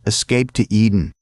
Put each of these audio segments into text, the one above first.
Escape to Eden.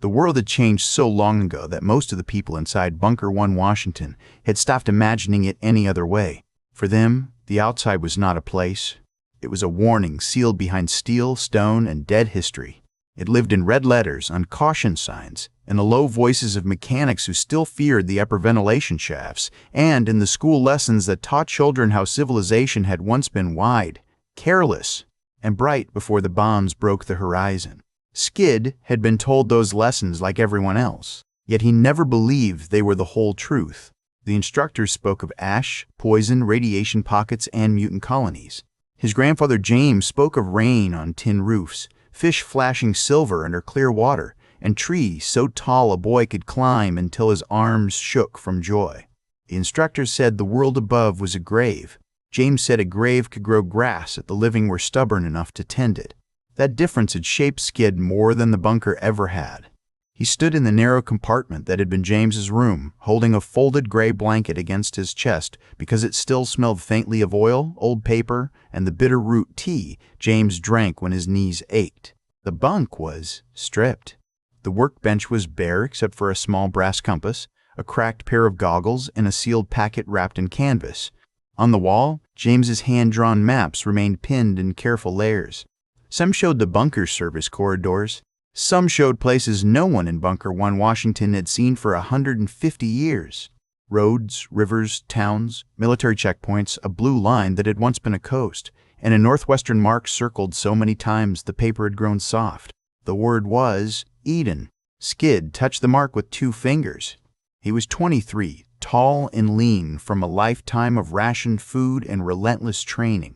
The world had changed so long ago that most of the people inside Bunker 1, Washington, had stopped imagining it any other way. For them, the outside was not a place. It was a warning sealed behind steel, stone, and dead history. It lived in red letters on caution signs, in the low voices of mechanics who still feared the upper ventilation shafts, and in the school lessons that taught children how civilization had once been wide, careless, and bright before the bombs broke the horizon. Skid had been told those lessons like everyone else, yet he never believed they were the whole truth. The instructors spoke of ash, poison, radiation pockets, and mutant colonies. His grandfather James spoke of rain on tin roofs, fish flashing silver under clear water, and trees so tall a boy could climb until his arms shook from joy. The instructors said the world above was a grave. James said a grave could grow grass if the living were stubborn enough to tend it. That difference had shaped Skid more than the bunker ever had. He stood in the narrow compartment that had been James's room, holding a folded gray blanket against his chest because it still smelled faintly of oil, old paper, and the bitter root tea James drank when his knees ached. The bunk was stripped. The workbench was bare except for a small brass compass, a cracked pair of goggles, and a sealed packet wrapped in canvas. On the wall, James's hand-drawn maps remained pinned in careful layers. Some showed the bunker's service corridors. Some showed places no one in Bunker 1, Washington had seen for 150 years. Roads, rivers, towns, military checkpoints, a blue line that had once been a coast, and a northwestern mark circled so many times the paper had grown soft. The word was Eden. Skid touched the mark with 2 fingers. He was 23, tall and lean from a lifetime of rationed food and relentless training.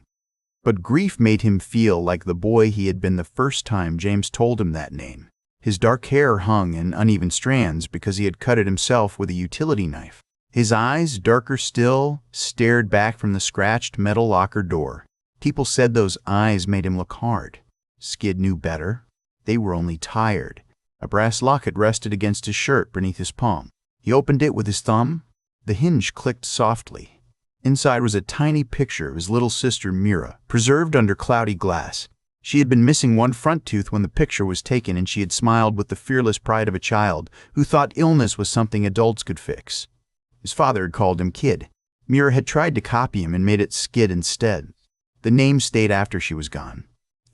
But grief made him feel like the boy he had been the first time James told him that name. His dark hair hung in uneven strands because he had cut it himself with a utility knife. His eyes, darker still, stared back from the scratched metal locker door. People said those eyes made him look hard. Skid knew better. They were only tired. A brass locket rested against his shirt beneath his palm. He opened it with his thumb. The hinge clicked softly. Inside was a tiny picture of his little sister Mira, preserved under cloudy glass. She had been missing one front tooth when the picture was taken, and she had smiled with the fearless pride of a child who thought illness was something adults could fix. His father had called him Kid. Mira had tried to copy him and made it Skid instead. The name stayed after she was gone.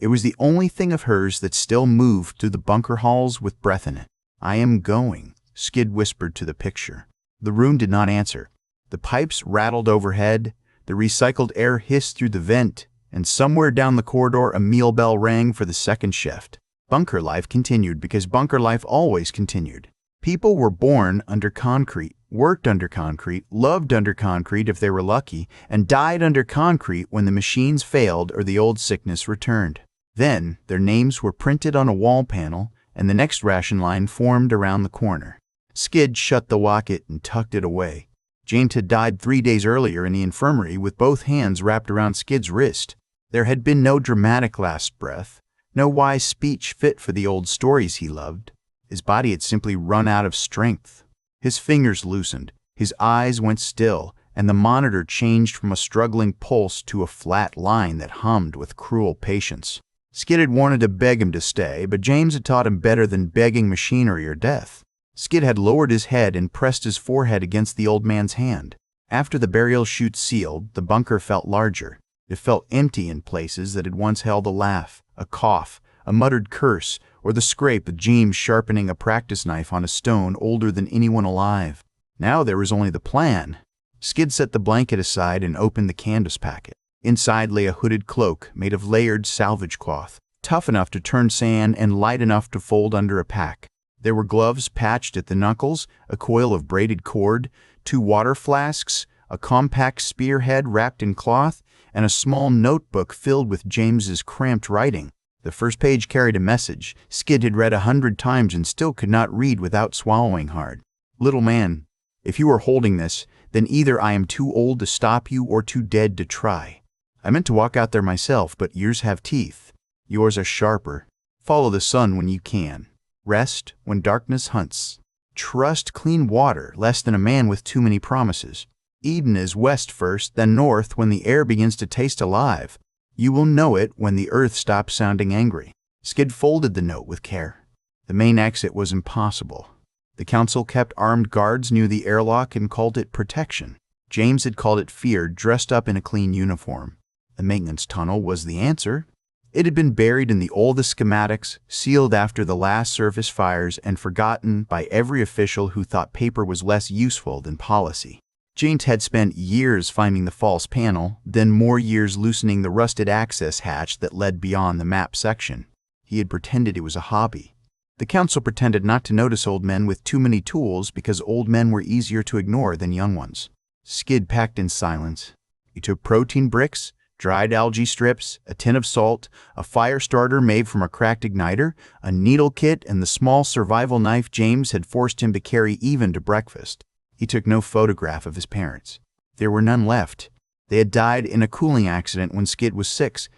It was the only thing of hers that still moved through the bunker halls with breath in it. "I am going," Skid whispered to the picture. The room did not answer. The pipes rattled overhead, the recycled air hissed through the vent, and somewhere down the corridor a meal bell rang for the second shift. Bunker life continued because bunker life always continued. People were born under concrete, worked under concrete, loved under concrete if they were lucky, and died under concrete when the machines failed or the old sickness returned. Then their names were printed on a wall panel, and the next ration line formed around the corner. Skid shut the locket and tucked it away. James had died 3 days earlier in the infirmary with both hands wrapped around Skid's wrist. There had been no dramatic last breath, no wise speech fit for the old stories he loved. His body had simply run out of strength. His fingers loosened, his eyes went still, and the monitor changed from a struggling pulse to a flat line that hummed with cruel patience. Skid had wanted to beg him to stay, but James had taught him better than begging machinery or death. Skid had lowered his head and pressed his forehead against the old man's hand. After the burial chute sealed, the bunker felt larger. It felt empty in places that had once held a laugh, a cough, a muttered curse, or the scrape of James sharpening a practice knife on a stone older than anyone alive. Now there was only the plan. Skid set the blanket aside and opened the canvas packet. Inside lay a hooded cloak made of layered salvage cloth, tough enough to turn sand and light enough to fold under a pack. There were gloves patched at the knuckles, a coil of braided cord, 2 water flasks, a compact spearhead wrapped in cloth, and a small notebook filled with James's cramped writing. The first page carried a message Skid had read 100 times and still could not read without swallowing hard. "Little man, if you are holding this, then either I am too old to stop you or too dead to try. I meant to walk out there myself, but yours have teeth. Yours are sharper. Follow the sun when you can. Rest when darkness hunts. Trust clean water less than a man with too many promises. Eden is west first, then north when the air begins to taste alive. You will know it when the earth stops sounding angry." Skid folded the note with care. The main exit was impossible. The council kept armed guards near the airlock and called it protection. James had called it fear, dressed up in a clean uniform. The maintenance tunnel was the answer. It had been buried in the oldest schematics, sealed after the last surface fires, and forgotten by every official who thought paper was less useful than policy. James had spent years finding the false panel, then more years loosening the rusted access hatch that led beyond the map section. He had pretended it was a hobby. The council pretended not to notice old men with too many tools because old men were easier to ignore than young ones. Skid packed in silence. He took protein bricks, dried algae strips, a tin of salt, a fire starter made from a cracked igniter, a needle kit, and the small survival knife James had forced him to carry even to breakfast. He took no photograph of his parents. There were none left. They had died in a cooling accident when Skid was six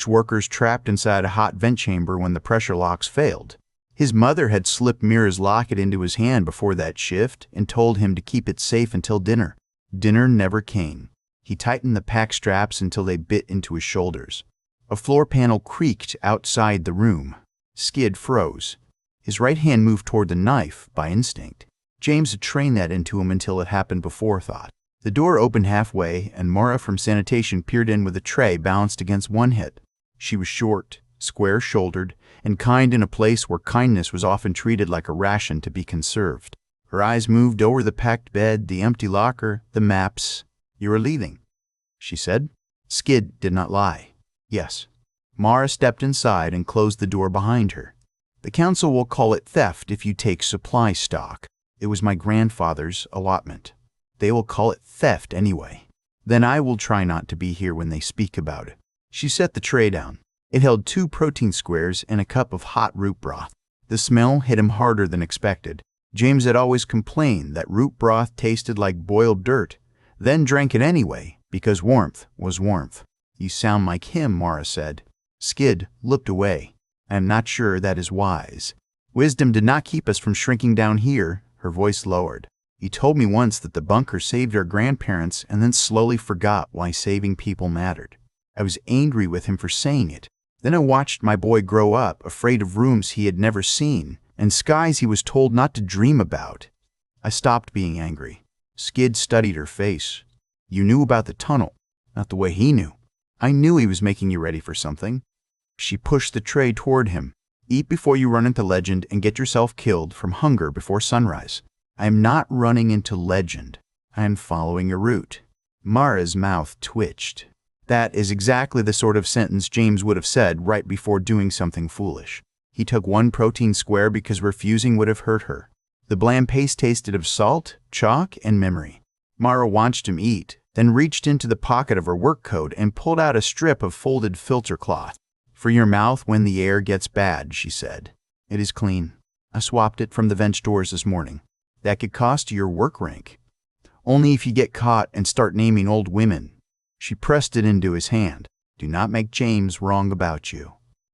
workers trapped inside a hot vent chamber when the pressure locks failed. His mother had slipped Mira's locket into his hand before that shift and told him to keep it safe until dinner. Dinner never came. He tightened the pack straps until they bit into his shoulders. A floor panel creaked outside the room. Skid froze. His right hand moved toward the knife by instinct. James had trained that into him until it happened before thought. The door opened halfway, and Mara from sanitation peered in with a tray balanced against one hip. She was short, square-shouldered, and kind in a place where kindness was often treated like a ration to be conserved. Her eyes moved over the packed bed, the empty locker, the maps. "You are leaving," she said. Skid did not lie. "Yes." Mara stepped inside and closed the door behind her. "The council will call it theft if you take supply stock. It was my grandfather's allotment. They will call it theft anyway. Then I will try not to be here when they speak about it." She set the tray down. It held 2 protein squares and a cup of hot root broth. The smell hit him harder than expected. James had always complained that root broth tasted like boiled dirt, then drank it anyway because warmth was warmth. "You sound like him," Mara said. Skid looked away. "I am not sure that is wise. Wisdom did not keep us from shrinking down here." Her voice lowered. "He told me once that the bunker saved our grandparents and then slowly forgot why saving people mattered. I was angry with him for saying it. Then I watched my boy grow up, afraid of rooms he had never seen and skies he was told not to dream about. I stopped being angry." Skid studied her face. "You knew about the tunnel, not the way he knew. I knew he was making you ready for something." She pushed the tray toward him. "Eat before you run into legend and get yourself killed from hunger before sunrise." "I am not running into legend. I am following a route." Mara's mouth twitched. That is exactly the sort of sentence James would have said right before doing something foolish. He took 1 protein square because refusing would have hurt her. The bland paste tasted of salt, chalk, and memory. Mara watched him eat, then reached into the pocket of her work coat and pulled out a strip of folded filter cloth. "For your mouth when the air gets bad," she said. "It is clean. I swapped it from the vent doors this morning. That could cost you your work rank. Only if you get caught and start naming old women." She pressed it into his hand. "Do not make James wrong about you."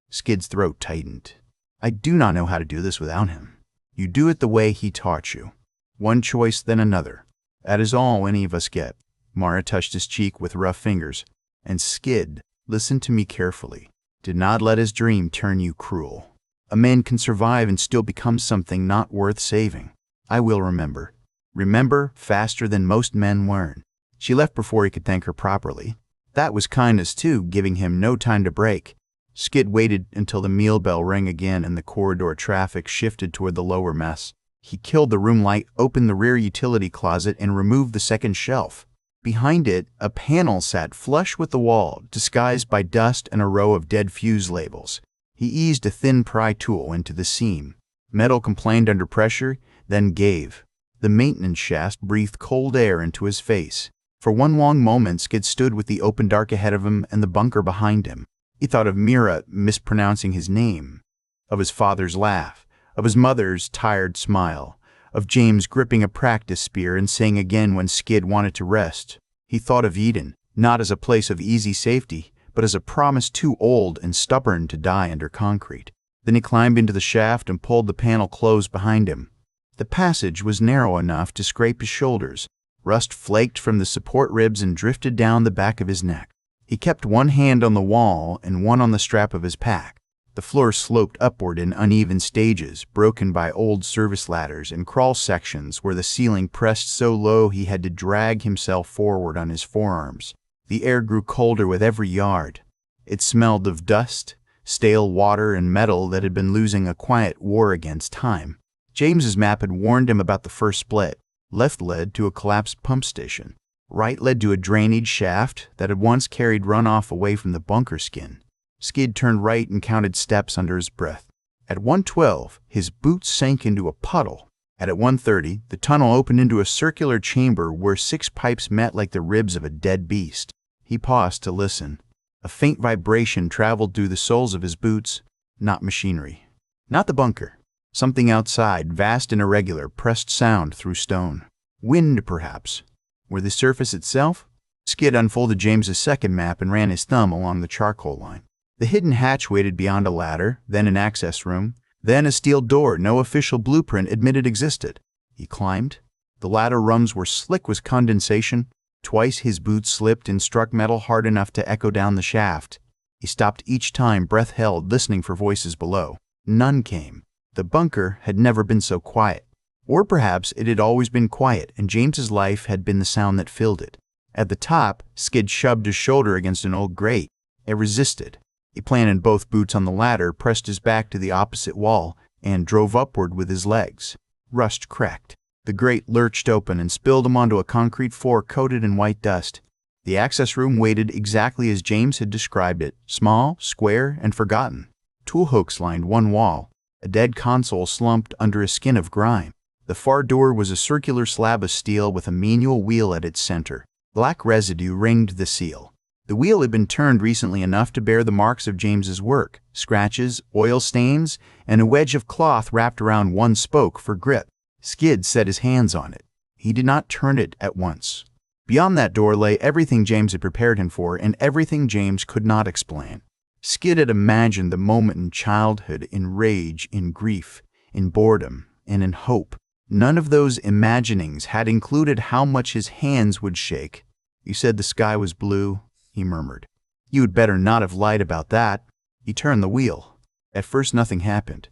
Skid's throat tightened. "I do not know how to do this without him. You do it the way he taught you. One choice, then another. That is all any of us get." Mara touched his cheek with rough fingers. "And Skid, listen to me carefully. Do not let his dream turn you cruel. A man can survive and still become something not worth saving. I will remember. Remember faster than most men learn." She left before he could thank her properly. That was kindness too, giving him no time to break. Skid waited until the meal bell rang again and the corridor traffic shifted toward the lower mess. He killed the room light, opened the rear utility closet, and removed the second shelf. Behind it, a panel sat flush with the wall, disguised by dust and a row of dead fuse labels. He eased a thin pry tool into the seam. Metal complained under pressure, then gave. The maintenance shaft breathed cold air into his face. For one long moment, Skid stood with the open dark ahead of him and the bunker behind him. He thought of Mira mispronouncing his name, of his father's laugh, of his mother's tired smile, of James gripping a practice spear and saying again when Skid wanted to rest. He thought of Eden, not as a place of easy safety, but as a promise too old and stubborn to die under concrete. Then he climbed into the shaft and pulled the panel closed behind him. The passage was narrow enough to scrape his shoulders. Rust flaked from the support ribs and drifted down the back of his neck. He kept one hand on the wall and one on the strap of his pack. The floor sloped upward in uneven stages, broken by old service ladders and crawl sections where the ceiling pressed so low he had to drag himself forward on his forearms. The air grew colder with every yard. It smelled of dust, stale water, and metal that had been losing a quiet war against time. James's map had warned him about the first split. Left led to a collapsed pump station. Right led to a drainage shaft that had once carried runoff away from the bunker skin. Skid turned right and counted steps under his breath. At 1:12, his boots sank into a puddle. At 1:30, the tunnel opened into a circular chamber where 6 pipes met like the ribs of a dead beast. He paused to listen. A faint vibration traveled through the soles of his boots. Not machinery. Not the bunker. Something outside, vast and irregular, pressed sound through stone. Wind, perhaps. Were the surface itself? Skid unfolded James's second map and ran his thumb along the charcoal line. The hidden hatch waited beyond a ladder, then an access room, then a steel door no official blueprint admitted existed. He climbed. The ladder rungs were slick with condensation. Twice his boots slipped and struck metal hard enough to echo down the shaft. He stopped each time, breath held, listening for voices below. None came. The bunker had never been so quiet. Or perhaps it had always been quiet, and James's life had been the sound that filled it. At the top, Skid shoved his shoulder against an old grate. It resisted. He planted both boots on the ladder, pressed his back to the opposite wall, and drove upward with his legs. Rust cracked. The grate lurched open and spilled him onto a concrete floor coated in white dust. The access room waited exactly as James had described it, small, square, and forgotten. Tool hooks lined one wall. A dead console slumped under a skin of grime. The far door was a circular slab of steel with a manual wheel at its center. Black residue ringed the seal. The wheel had been turned recently enough to bear the marks of James's work, scratches, oil stains, and a wedge of cloth wrapped around one spoke for grip. Skid set his hands on it. He did not turn it at once. Beyond that door lay everything James had prepared him for and everything James could not explain. Skid had imagined the moment in childhood, in rage, in grief, in boredom, and in hope. None of those imaginings had included how much his hands would shake. "You said the sky was blue," he murmured. "You had better not have lied about that." He turned the wheel. At first nothing happened.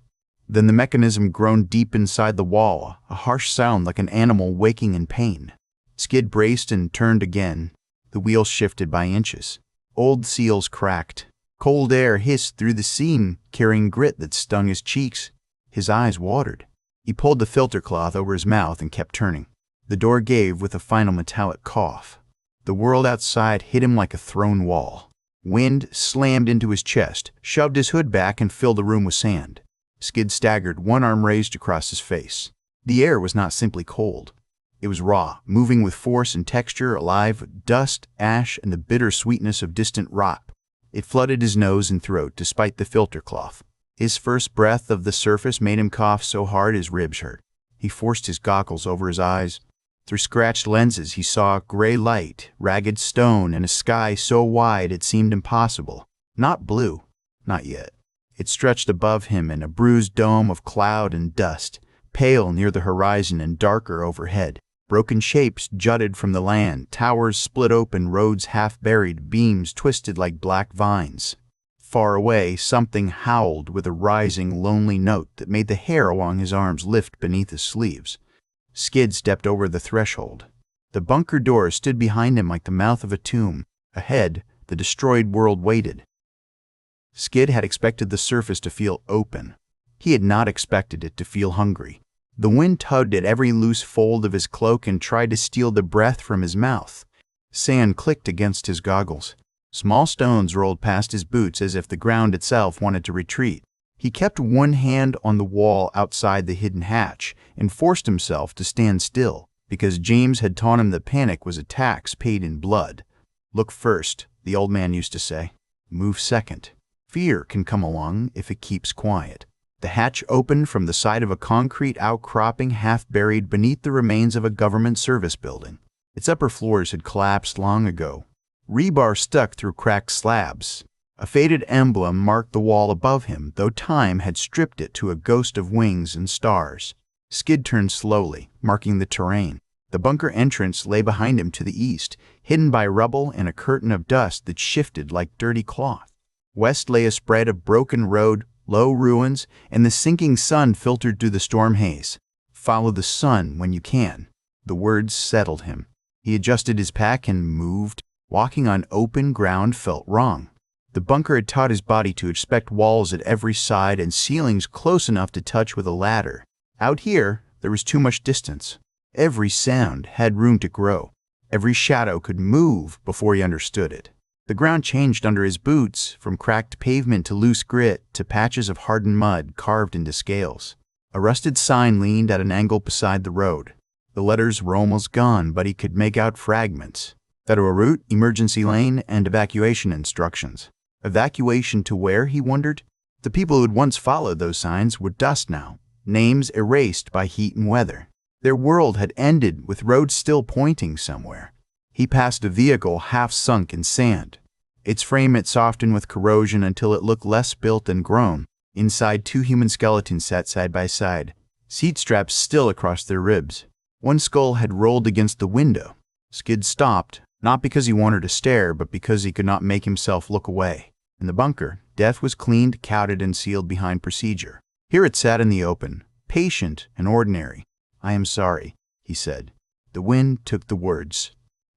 Then the mechanism groaned deep inside the wall, a harsh sound like an animal waking in pain. Skid braced and turned again. The wheel shifted by inches. Old seals cracked. Cold air hissed through the seam, carrying grit that stung his cheeks. His eyes watered. He pulled the filter cloth over his mouth and kept turning. The door gave with a final metallic cough. The world outside hit him like a thrown wall. Wind slammed into his chest, shoved his hood back, and filled the room with sand. Skid staggered, one arm raised across his face. The air was not simply cold. It was raw, moving with force and texture, alive with dust, ash, and the bitter sweetness of distant rot. It flooded his nose and throat despite the filter cloth. His first breath of the surface made him cough so hard his ribs hurt. He forced his goggles over his eyes. Through scratched lenses he saw gray light, ragged stone, and a sky so wide it seemed impossible. Not blue. Not yet. It stretched above him in a bruised dome of cloud and dust, pale near the horizon and darker overhead. Broken shapes jutted from the land, towers split open, roads half buried, beams twisted like black vines. Far away, something howled with a rising, lonely note that made the hair along his arms lift beneath his sleeves. Skid stepped over the threshold. The bunker door stood behind him like the mouth of a tomb. Ahead, the destroyed world waited. Skid had expected the surface to feel open. He had not expected it to feel hungry. The wind tugged at every loose fold of his cloak and tried to steal the breath from his mouth. Sand clicked against his goggles. Small stones rolled past his boots as if the ground itself wanted to retreat. He kept one hand on the wall outside the hidden hatch and forced himself to stand still, because James had taught him that panic was a tax paid in blood. "Look first," the old man used to say. "Move second. Fear can come along if it keeps quiet." The hatch opened from the side of a concrete outcropping half buried beneath the remains of a government service building. Its upper floors had collapsed long ago. Rebar stuck through cracked slabs. A faded emblem marked the wall above him, though time had stripped it to a ghost of wings and stars. Skid turned slowly, marking the terrain. The bunker entrance lay behind him to the east, hidden by rubble and a curtain of dust that shifted like dirty cloth. West lay a spread of broken road, low ruins, and the sinking sun filtered through the storm haze. Follow the sun when you can. The words settled him. He adjusted his pack and moved. Walking on open ground felt wrong. The bunker had taught his body to expect walls at every side and ceilings close enough to touch with a ladder. Out here, there was too much distance. Every sound had room to grow. Every shadow could move before he understood it. The ground changed under his boots, from cracked pavement to loose grit to patches of hardened mud carved into scales. A rusted sign leaned at an angle beside the road. The letters were almost gone, but he could make out fragments. Federal route, emergency lane, and evacuation instructions. Evacuation to where, he wondered? The people who had once followed those signs were dust now, names erased by heat and weather. Their world had ended, with roads still pointing somewhere. He passed a vehicle half sunk in sand. Its frame had softened with corrosion until it looked less built and grown. Inside, 2 human skeletons sat side by side, seat straps still across their ribs. One skull had rolled against the window. Skid stopped, not because he wanted to stare, but because he could not make himself look away. In the bunker, death was cleaned, counted, and sealed behind procedure. Here it sat in the open, patient and ordinary. "I am sorry," he said. The wind took the words.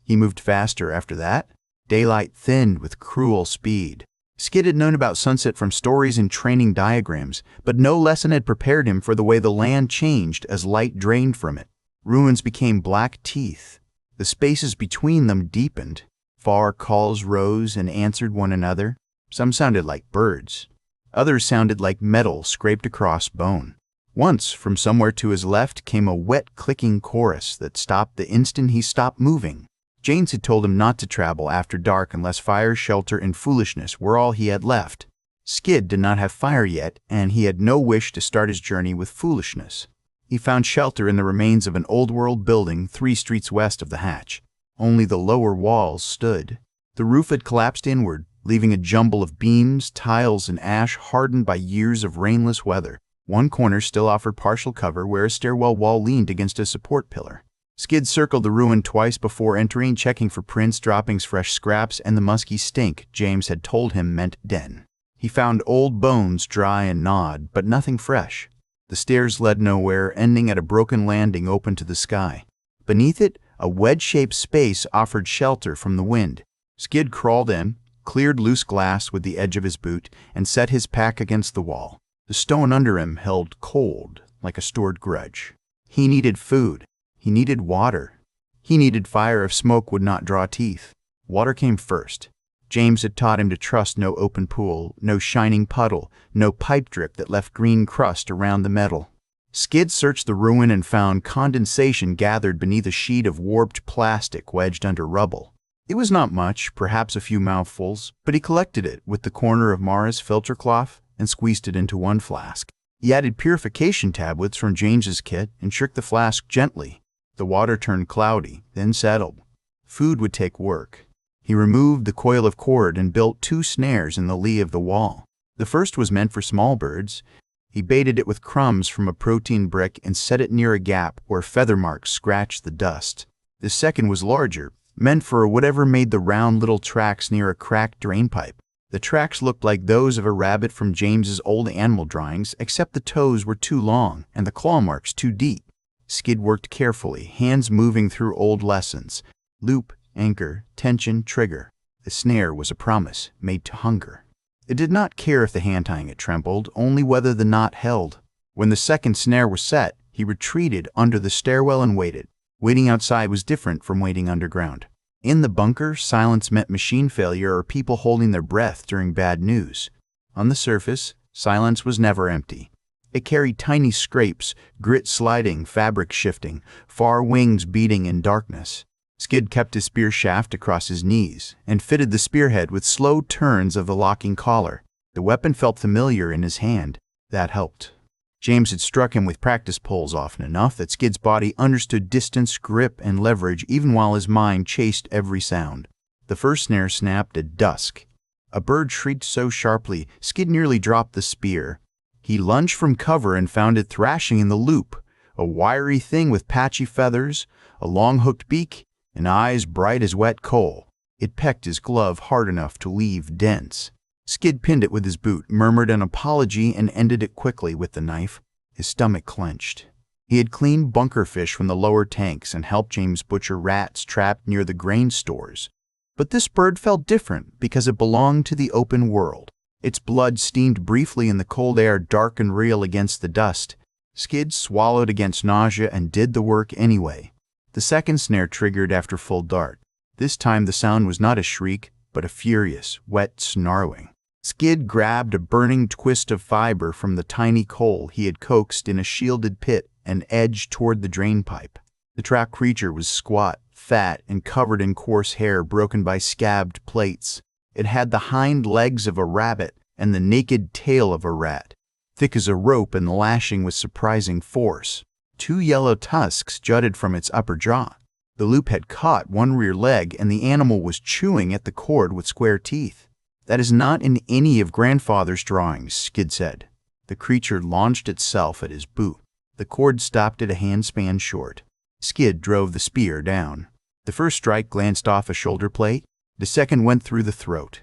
He moved faster after that. Daylight thinned with cruel speed. Skid had known about sunset from stories and training diagrams, but no lesson had prepared him for the way the land changed as light drained from it. Ruins became black teeth. The spaces between them deepened. Far calls rose and answered one another. Some sounded like birds. Others sounded like metal scraped across bone. Once, from somewhere to his left, came a wet, clicking chorus that stopped the instant he stopped moving. James had told him not to travel after dark unless fire, shelter, and foolishness were all he had left. Skid did not have fire yet, and he had no wish to start his journey with foolishness. He found shelter in the remains of an old-world building 3 streets west of the hatch. Only the lower walls stood. The roof had collapsed inward, leaving a jumble of beams, tiles, and ash hardened by years of rainless weather. One corner still offered partial cover where a stairwell wall leaned against a support pillar. Skid circled the ruin twice before entering, checking for prints, droppings, fresh scraps, and the musky stink James had told him meant den. He found old bones dry and gnawed, but nothing fresh. The stairs led nowhere, ending at a broken landing open to the sky. Beneath it, a wedge-shaped space offered shelter from the wind. Skid crawled in, cleared loose glass with the edge of his boot, and set his pack against the wall. The stone under him held cold, like a stored grudge. He needed food. He needed water. He needed fire if smoke would not draw teeth. Water came first. James had taught him to trust no open pool, no shining puddle, no pipe drip that left green crust around the metal. Skid searched the ruin and found condensation gathered beneath a sheet of warped plastic wedged under rubble. It was not much, perhaps a few mouthfuls, but he collected it with the corner of Mara's filter cloth and squeezed it into one flask. He added purification tablets from James's kit and shook the flask gently. The water turned cloudy, then settled. Food would take work. He removed the coil of cord and built 2 snares in the lee of the wall. The first was meant for small birds. He baited it with crumbs from a protein brick and set it near a gap where feather marks scratched the dust. The second was larger, meant for whatever made the round little tracks near a cracked drainpipe. The tracks looked like those of a rabbit from James's old animal drawings, except the toes were too long and the claw marks too deep. Skid worked carefully, hands moving through old lessons. Loop, anchor, tension, trigger. The snare was a promise, made to hunger. It did not care if the hand tying it trembled, only whether the knot held. When the second snare was set, he retreated under the stairwell and waited. Waiting outside was different from waiting underground. In the bunker, silence meant machine failure or people holding their breath during bad news. On the surface, silence was never empty. It carried tiny scrapes, grit sliding, fabric shifting, far wings beating in darkness. Skid kept his spear shaft across his knees and fitted the spearhead with slow turns of the locking collar. The weapon felt familiar in his hand. That helped. James had struck him with practice pulls often enough that Skid's body understood distance, grip, and leverage even while his mind chased every sound. The first snare snapped at dusk. A bird shrieked so sharply, Skid nearly dropped the spear. He lunged from cover and found it thrashing in the loop, a wiry thing with patchy feathers, a long hooked beak, and eyes bright as wet coal. It pecked his glove hard enough to leave dents. Skid pinned it with his boot, murmured an apology, and ended it quickly with the knife. His stomach clenched. He had cleaned bunkerfish from the lower tanks and helped James butcher rats trapped near the grain stores. But this bird felt different because it belonged to the open world. Its blood steamed briefly in the cold air, dark and real against the dust. Skid swallowed against nausea and did the work anyway. The second snare triggered after full dart. This time the sound was not a shriek, but a furious, wet snarling. Skid grabbed a burning twist of fiber from the tiny coal he had coaxed in a shielded pit and edged toward the drainpipe. The trapped creature was squat, fat, and covered in coarse hair broken by scabbed plates. It had the hind legs of a rabbit and the naked tail of a rat, thick as a rope and lashing with surprising force. 2 yellow tusks jutted from its upper jaw. The loop had caught one rear leg, and the animal was chewing at the cord with square teeth. "That is not in any of Grandfather's drawings," Skid said. The creature launched itself at his boot. The cord stopped at a handspan short. Skid drove the spear down. The first strike glanced off a shoulder plate. The second went through the throat.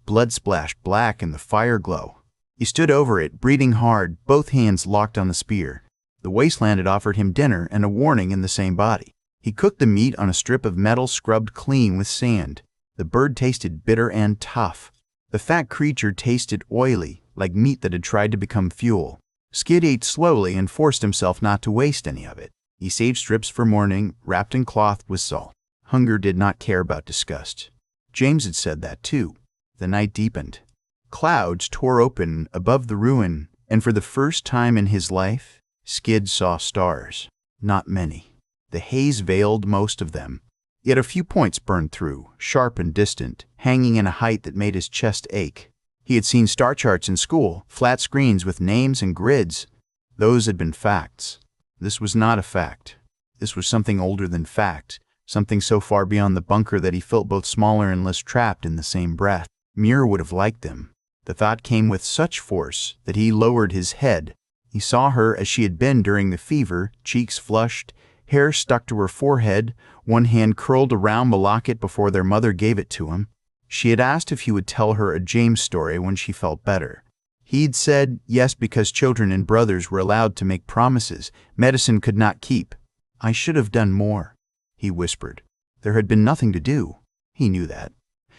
Blood splashed black in the fire glow. He stood over it, breathing hard, both hands locked on the spear. The wasteland had offered him dinner and a warning in the same body. He cooked the meat on a strip of metal scrubbed clean with sand. The bird tasted bitter and tough. The fat creature tasted oily, like meat that had tried to become fuel. Skid ate slowly and forced himself not to waste any of it. He saved strips for morning, wrapped in cloth with salt. Hunger did not care about disgust. James had said that too. The night deepened. Clouds tore open above the ruin, and for the first time in his life, Skid saw stars. Not many. The haze veiled most of them. Yet a few points burned through, sharp and distant, hanging in a height that made his chest ache. He had seen star charts in school, flat screens with names and grids. Those had been facts. This was not a fact. This was something older than fact, something so far beyond the bunker that he felt both smaller and less trapped in the same breath. Mira would have liked them. The thought came with such force that he lowered his head. He saw her as she had been during the fever, cheeks flushed, hair stuck to her forehead, one hand curled around the locket before their mother gave it to him. She had asked if he would tell her a James story when she felt better. He'd said yes because children and brothers were allowed to make promises medicine could not keep. "I should have done more," he whispered. There had been nothing to do. He knew that.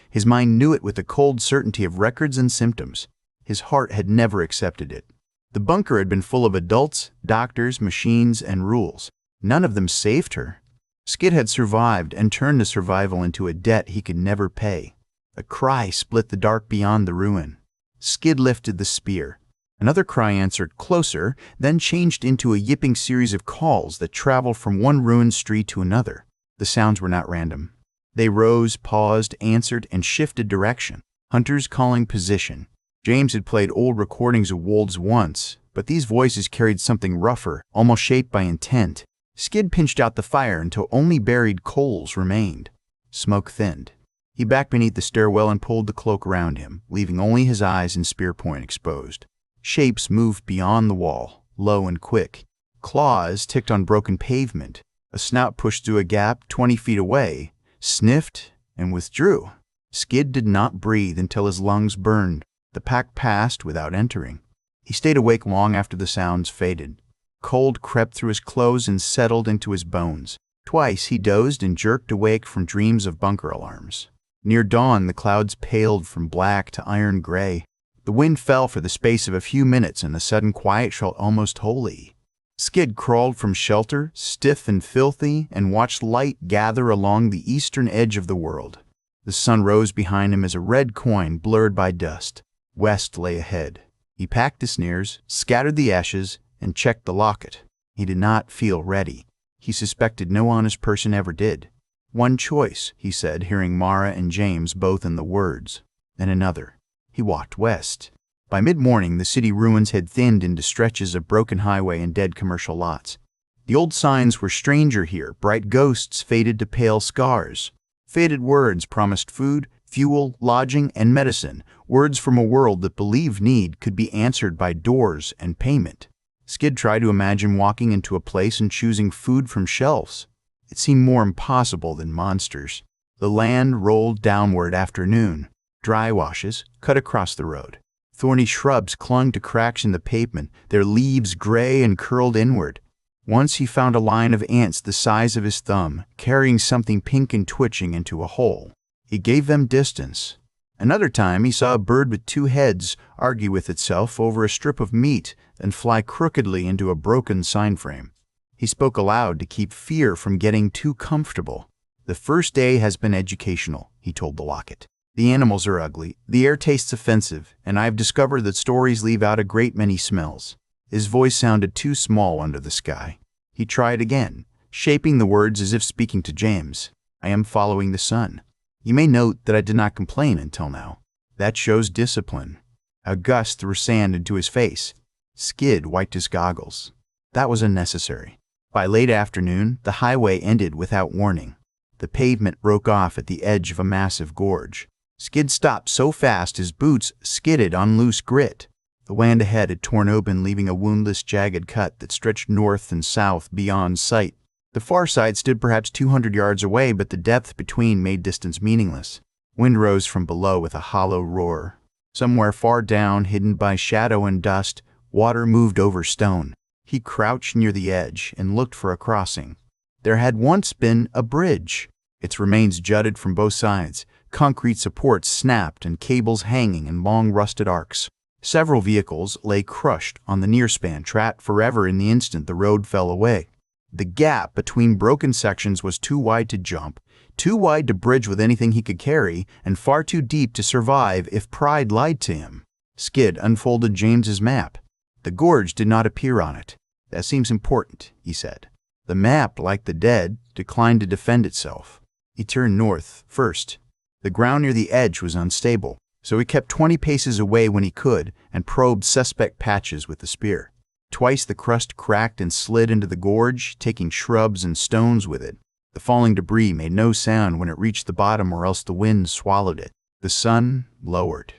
His mind knew it with the cold certainty of records and symptoms. His heart had never accepted it. The bunker had been full of adults, doctors, machines, and rules. None of them saved her. Skid had survived and turned the survival into a debt he could never pay. A cry split the dark beyond the ruin. Skid lifted the spear. Another cry answered closer, then changed into a yipping series of calls that traveled from one ruined street to another. The sounds were not random. They rose, paused, answered, and shifted direction. Hunters calling position. James had played old recordings of wolves once, but these voices carried something rougher, almost shaped by intent. Skid pinched out the fire until only buried coals remained. Smoke thinned. He backed beneath the stairwell and pulled the cloak around him, leaving only his eyes and spear point exposed. Shapes moved beyond the wall, low and quick. Claws ticked on broken pavement. A snout pushed through a gap 20 feet away, sniffed, and withdrew. Skid did not breathe until his lungs burned. The pack passed without entering. He stayed awake long after the sounds faded. Cold crept through his clothes and settled into his bones. Twice he dozed and jerked awake from dreams of bunker alarms. Near dawn, the clouds paled from black to iron gray. The wind fell for the space of a few minutes, and a sudden quiet felt almost holy. Skid crawled from shelter, stiff and filthy, and watched light gather along the eastern edge of the world. The sun rose behind him as a red coin blurred by dust. West lay ahead. He packed the snares, scattered the ashes, and checked the locket. He did not feel ready. He suspected no honest person ever did. "One choice," he said, hearing Mara and James both in the words. Then another. He walked west. By mid-morning, the city ruins had thinned into stretches of broken highway and dead commercial lots. The old signs were stranger here. Bright ghosts faded to pale scars. Faded words promised food, fuel, lodging, and medicine, words from a world that believed need could be answered by doors and payment. Skid tried to imagine walking into a place and choosing food from shelves. It seemed more impossible than monsters. The land rolled downward after noon. dry washes, cut across the road. Thorny shrubs clung to cracks in the pavement, their leaves gray and curled inward. Once he found a line of ants the size of his thumb, carrying something pink and twitching into a hole. He gave them distance. Another time he saw a bird with two heads argue with itself over a strip of meat and fly crookedly into a broken sign frame. He spoke aloud to keep fear from getting too comfortable. "The first day has been educational," he told the locket. "The animals are ugly, the air tastes offensive, and I have discovered that stories leave out a great many smells." His voice sounded too small under the sky. He tried again, shaping the words as if speaking to James. "I am following the sun. You may note that I did not complain until now. That shows discipline." A gust threw sand into his face. Skid wiped his goggles. That was unnecessary. By late afternoon, the highway ended without warning. The pavement broke off at the edge of a massive gorge. Skid stopped so fast his boots skidded on loose grit. The land ahead had torn open, leaving a woundless, jagged cut that stretched north and south beyond sight. The far side stood perhaps 200 yards away, but the depth between made distance meaningless. Wind rose from below with a hollow roar. Somewhere far down, hidden by shadow and dust, water moved over stone. He crouched near the edge and looked for a crossing. There had once been a bridge. Its remains jutted from both sides. Concrete supports snapped and cables hanging in long rusted arcs. Several vehicles lay crushed on the near span, trapped forever in the instant the road fell away. The gap between broken sections was too wide to jump, too wide to bridge with anything he could carry, and far too deep to survive if pride lied to him. Skid unfolded James's map. The gorge did not appear on it. "That seems important," he said. The map, like the dead, declined to defend itself. He turned north first. The ground near the edge was unstable, so he kept 20 paces away when he could and probed suspect patches with the spear. Twice the crust cracked and slid into the gorge, taking shrubs and stones with it. The falling debris made no sound when it reached the bottom, or else the wind swallowed it. The sun lowered.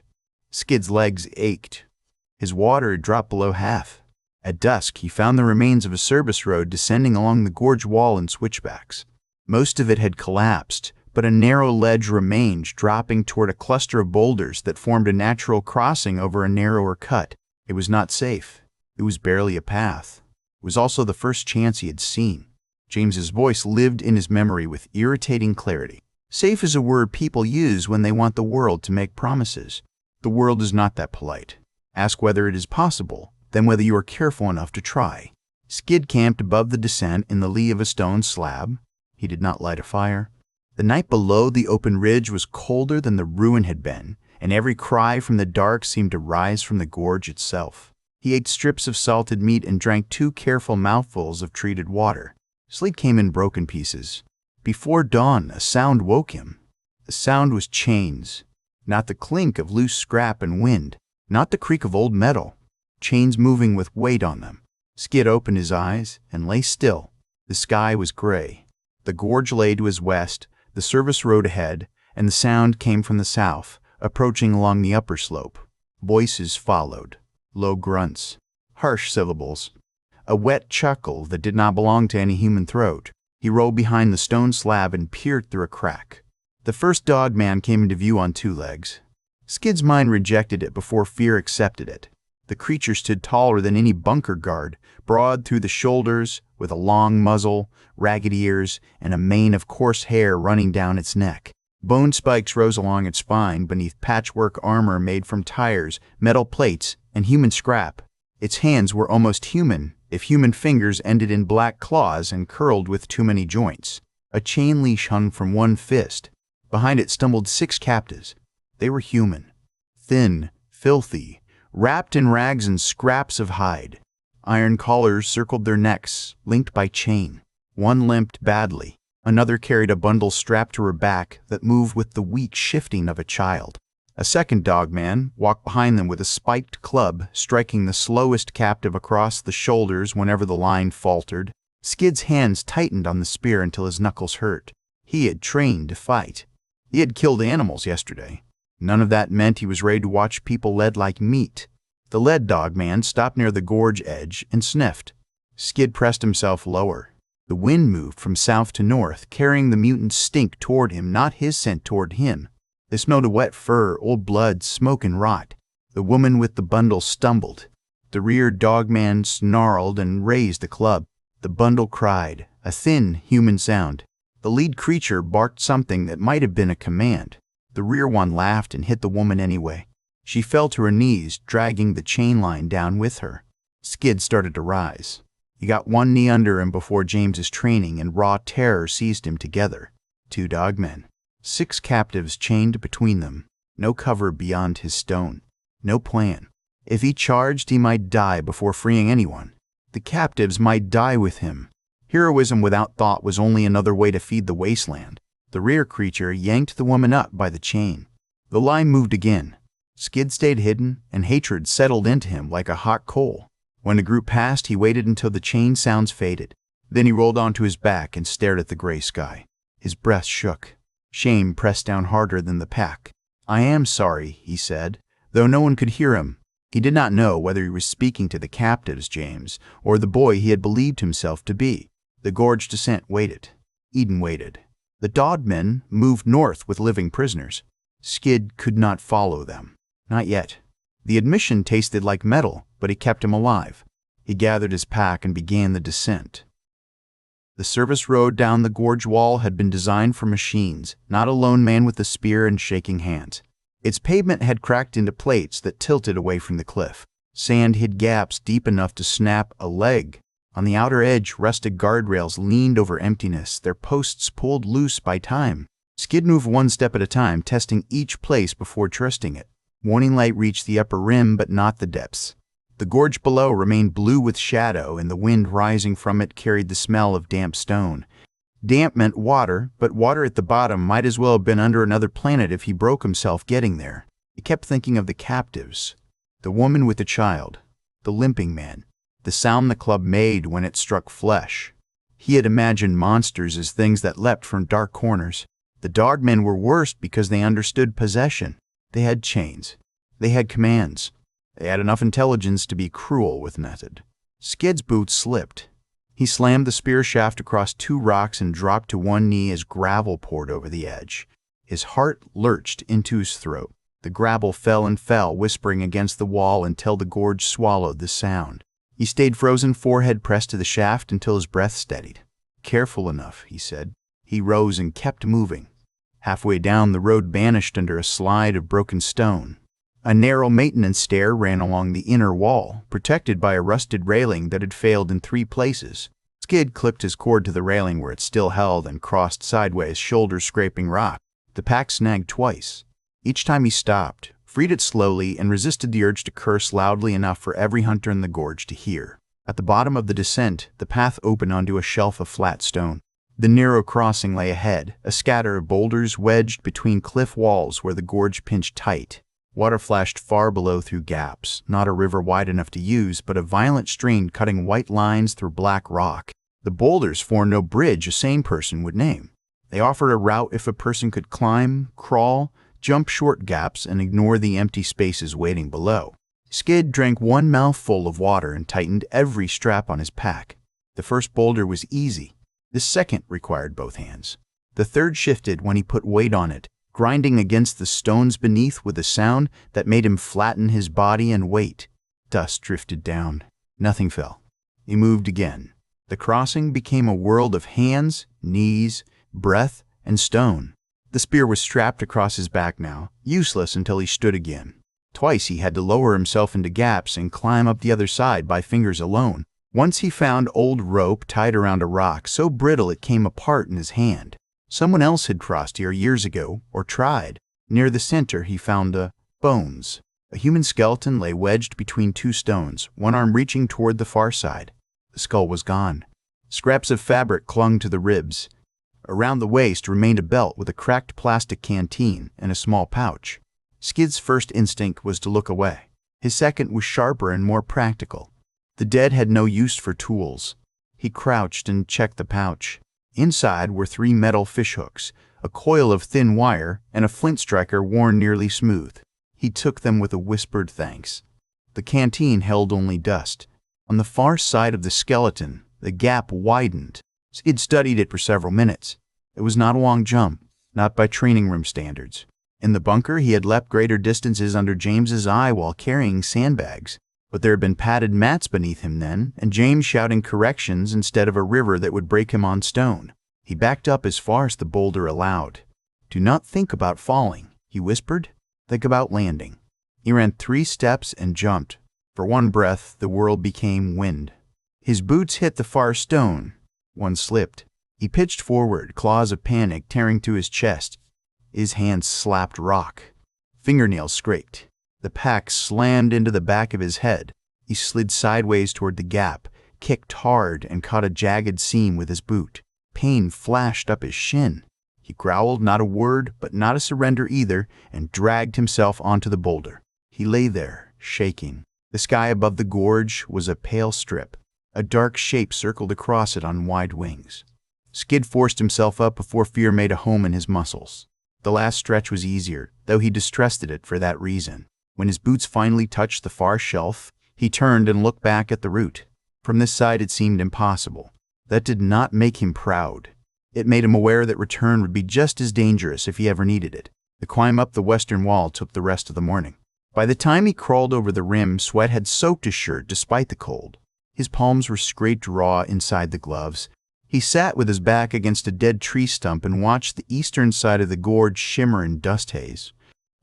Skid's legs ached. His water had dropped below half. At dusk, he found the remains of a service road descending along the gorge wall in switchbacks. Most of it had collapsed, but a narrow ledge remained, dropping toward a cluster of boulders that formed a natural crossing over a narrower cut. It was not safe. It was barely a path. It was also the first chance he had seen. James's voice lived in his memory with irritating clarity. Safe is a word people use when they want the world to make promises. The world is not that polite. Ask whether it is possible, then whether you are careful enough to try. Skid camped above the descent in the lee of a stone slab. He did not light a fire. The night below the open ridge was colder than the ruin had been, and every cry from the dark seemed to rise from the gorge itself. He ate strips of salted meat and drank 2 careful mouthfuls of treated water. Sleep came in broken pieces. Before dawn, a sound woke him. The sound was chains, not the clink of loose scrap and wind, not the creak of old metal. Chains moving with weight on them. Skid opened his eyes and lay still. The sky was gray. The gorge lay to his west, the service road ahead, and the sound came from the south, approaching along the upper slope. Voices followed. Low grunts, harsh syllables, a wet chuckle that did not belong to any human throat. He rolled behind the stone slab and peered through a crack. The first dog man came into view on 2 legs. Skid's mind rejected it before fear accepted it. The creature stood taller than any bunker guard, broad through the shoulders, with a long muzzle, ragged ears, and a mane of coarse hair running down its neck. Bone spikes rose along its spine beneath patchwork armor made from tires, metal plates, and human scrap. Its hands were almost human, if human fingers ended in black claws and curled with too many joints. A chain leash hung from one fist. Behind it stumbled 6 captives. They were human. Thin, filthy, wrapped in rags and scraps of hide. Iron collars circled their necks, linked by chain. One limped badly. Another carried a bundle strapped to her back that moved with the weak shifting of a child. A second dogman walked behind them with a spiked club, striking the slowest captive across the shoulders whenever the line faltered. Skid's hands tightened on the spear until his knuckles hurt. He had trained to fight. He had killed animals yesterday. None of that meant he was ready to watch people led like meat. The lead dogman stopped near the gorge edge and sniffed. Skid pressed himself lower. The wind moved from south to north, carrying the mutant's stink toward him, not his scent toward him. They smelled of wet fur, old blood, smoke, and rot. The woman with the bundle stumbled. The rear dogman snarled and raised the club. The bundle cried, a thin, human sound. The lead creature barked something that might have been a command. The rear one laughed and hit the woman anyway. She fell to her knees, dragging the chain line down with her. Skid started to rise. He got one knee under him before James's training, and raw terror seized him together. 2 dogmen. 6 captives chained between them. No cover beyond his stone. No plan. If he charged, he might die before freeing anyone. The captives might die with him. Heroism without thought was only another way to feed the wasteland. The rear creature yanked the woman up by the chain. The line moved again. Skid stayed hidden, and hatred settled into him like a hot coal. When the group passed, he waited until the chain sounds faded. Then he rolled onto his back and stared at the gray sky. His breath shook. Shame pressed down harder than the pack. "I am sorry," he said, though no one could hear him. He did not know whether he was speaking to the captives, James, or the boy he had believed himself to be. The gorge descent waited. Eden waited. The dogmen moved north with living prisoners. Skid could not follow them. Not yet. The admission tasted like metal, but it kept him alive. He gathered his pack and began the descent. The service road down the gorge wall had been designed for machines, not a lone man with a spear and shaking hands. Its pavement had cracked into plates that tilted away from the cliff. Sand hid gaps deep enough to snap a leg. On the outer edge, rusted guardrails leaned over emptiness, their posts pulled loose by time. Skid moved one step at a time, testing each place before trusting it. Warning light reached the upper rim, but not the depths. The gorge below remained blue with shadow, and the wind rising from it carried the smell of damp stone. Damp meant water, but water at the bottom might as well have been under another planet if he broke himself getting there. He kept thinking of the captives, the woman with the child, the limping man, the sound the club made when it struck flesh. He had imagined monsters as things that leapt from dark corners. The dogmen were worse because they understood possession. They had chains. They had commands. They had enough intelligence to be cruel with method. Skid's boots slipped. He slammed the spear shaft across 2 rocks and dropped to one knee as gravel poured over the edge. His heart lurched into his throat. The gravel fell and fell, whispering against the wall until the gorge swallowed the sound. He stayed frozen, forehead pressed to the shaft until his breath steadied. "Careful enough," he said. He rose and kept moving. Halfway down, the road vanished under a slide of broken stone. A narrow maintenance stair ran along the inner wall, protected by a rusted railing that had failed in 3 places. Skid clipped his cord to the railing where it still held and crossed sideways, shoulder scraping rock. The pack snagged twice. Each time he stopped, freed it slowly, and resisted the urge to curse loudly enough for every hunter in the gorge to hear. At the bottom of the descent, the path opened onto a shelf of flat stone. The narrow crossing lay ahead, a scatter of boulders wedged between cliff walls where the gorge pinched tight. Water flashed far below through gaps, not a river wide enough to use, but a violent stream cutting white lines through black rock. The boulders formed no bridge a sane person would name. They offered a route if a person could climb, crawl, jump short gaps, and ignore the empty spaces waiting below. Skid drank one mouthful of water and tightened every strap on his pack. The first boulder was easy. The second required both hands. The third shifted when he put weight on it, grinding against the stones beneath with a sound that made him flatten his body and weight. Dust drifted down. Nothing fell. He moved again. The crossing became a world of hands, knees, breath, and stone. The spear was strapped across his back now, useless until he stood again. Twice he had to lower himself into gaps and climb up the other side by fingers alone. Once he found old rope tied around a rock so brittle it came apart in his hand. Someone else had crossed here years ago, or tried. Near the center he found bones. A human skeleton lay wedged between 2 stones, one arm reaching toward the far side. The skull was gone. Scraps of fabric clung to the ribs. Around the waist remained a belt with a cracked plastic canteen and a small pouch. Skid's first instinct was to look away. His second was sharper and more practical. The dead had no use for tools. He crouched and checked the pouch. Inside were 3 metal fishhooks, a coil of thin wire, and a flint striker worn nearly smooth. He took them with a whispered thanks. The canteen held only dust. On the far side of the skeleton, the gap widened. Skid studied it for several minutes. It was not a long jump, not by training room standards. In the bunker, he had leapt greater distances under James's eye while carrying sandbags. But there had been padded mats beneath him then, and James shouting corrections instead of a river that would break him on stone. He backed up as far as the boulder allowed. "Do not think about falling," he whispered. "Think about landing." He ran 3 steps and jumped. For one breath, the world became wind. His boots hit the far stone. One slipped. He pitched forward, claws of panic tearing to his chest. His hands slapped rock. Fingernails scraped. The pack slammed into the back of his head. He slid sideways toward the gap, kicked hard, and caught a jagged seam with his boot. Pain flashed up his shin. He growled not a word, but not a surrender either, and dragged himself onto the boulder. He lay there, shaking. The sky above the gorge was a pale strip. A dark shape circled across it on wide wings. Skid forced himself up before fear made a home in his muscles. The last stretch was easier, though he distrusted it for that reason. When his boots finally touched the far shelf, he turned and looked back at the route. From this side it seemed impossible. That did not make him proud. It made him aware that return would be just as dangerous if he ever needed it. The climb up the western wall took the rest of the morning. By the time he crawled over the rim, sweat had soaked his shirt despite the cold. His palms were scraped raw inside the gloves. He sat with his back against a dead tree stump and watched the eastern side of the gorge shimmer in dust haze.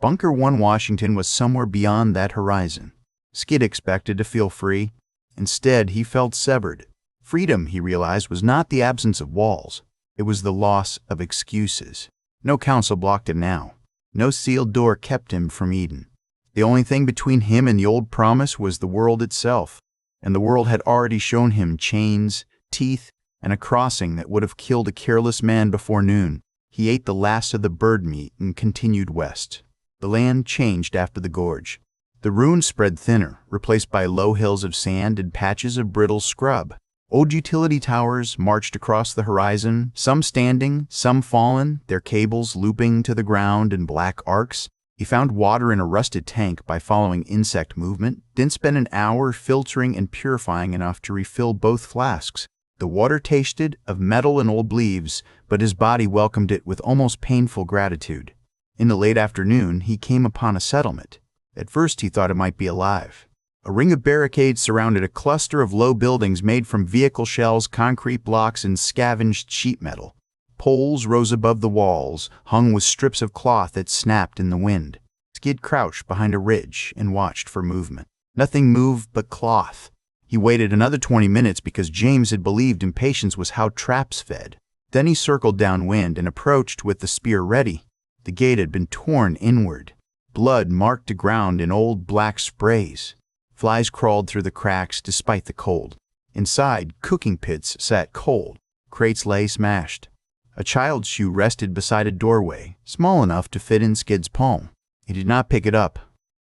Bunker 1 Washington was somewhere beyond that horizon. Skid expected to feel free. Instead, he felt severed. Freedom, he realized, was not the absence of walls. It was the loss of excuses. No council blocked him now. No sealed door kept him from Eden. The only thing between him and the old promise was the world itself. And the world had already shown him chains, teeth, and a crossing that would have killed a careless man before noon. He ate the last of the bird meat and continued west. The land changed after the gorge. The ruins spread thinner, replaced by low hills of sand and patches of brittle scrub. Old utility towers marched across the horizon, some standing, some fallen, their cables looping to the ground in black arcs. He found water in a rusted tank by following insect movement, then spent an hour filtering and purifying enough to refill both flasks. The water tasted of metal and old leaves, but his body welcomed it with almost painful gratitude. In the late afternoon, he came upon a settlement. At first, he thought it might be alive. A ring of barricades surrounded a cluster of low buildings made from vehicle shells, concrete blocks, and scavenged sheet metal. Poles rose above the walls, hung with strips of cloth that snapped in the wind. Skid crouched behind a ridge and watched for movement. Nothing moved but cloth. He waited another 20 minutes because James had believed impatience was how traps fed. Then he circled downwind and approached with the spear ready. The gate had been torn inward. Blood marked the ground in old black sprays. Flies crawled through the cracks despite the cold. Inside, cooking pits sat cold. Crates lay smashed. A child's shoe rested beside a doorway, small enough to fit in Skid's palm. He did not pick it up.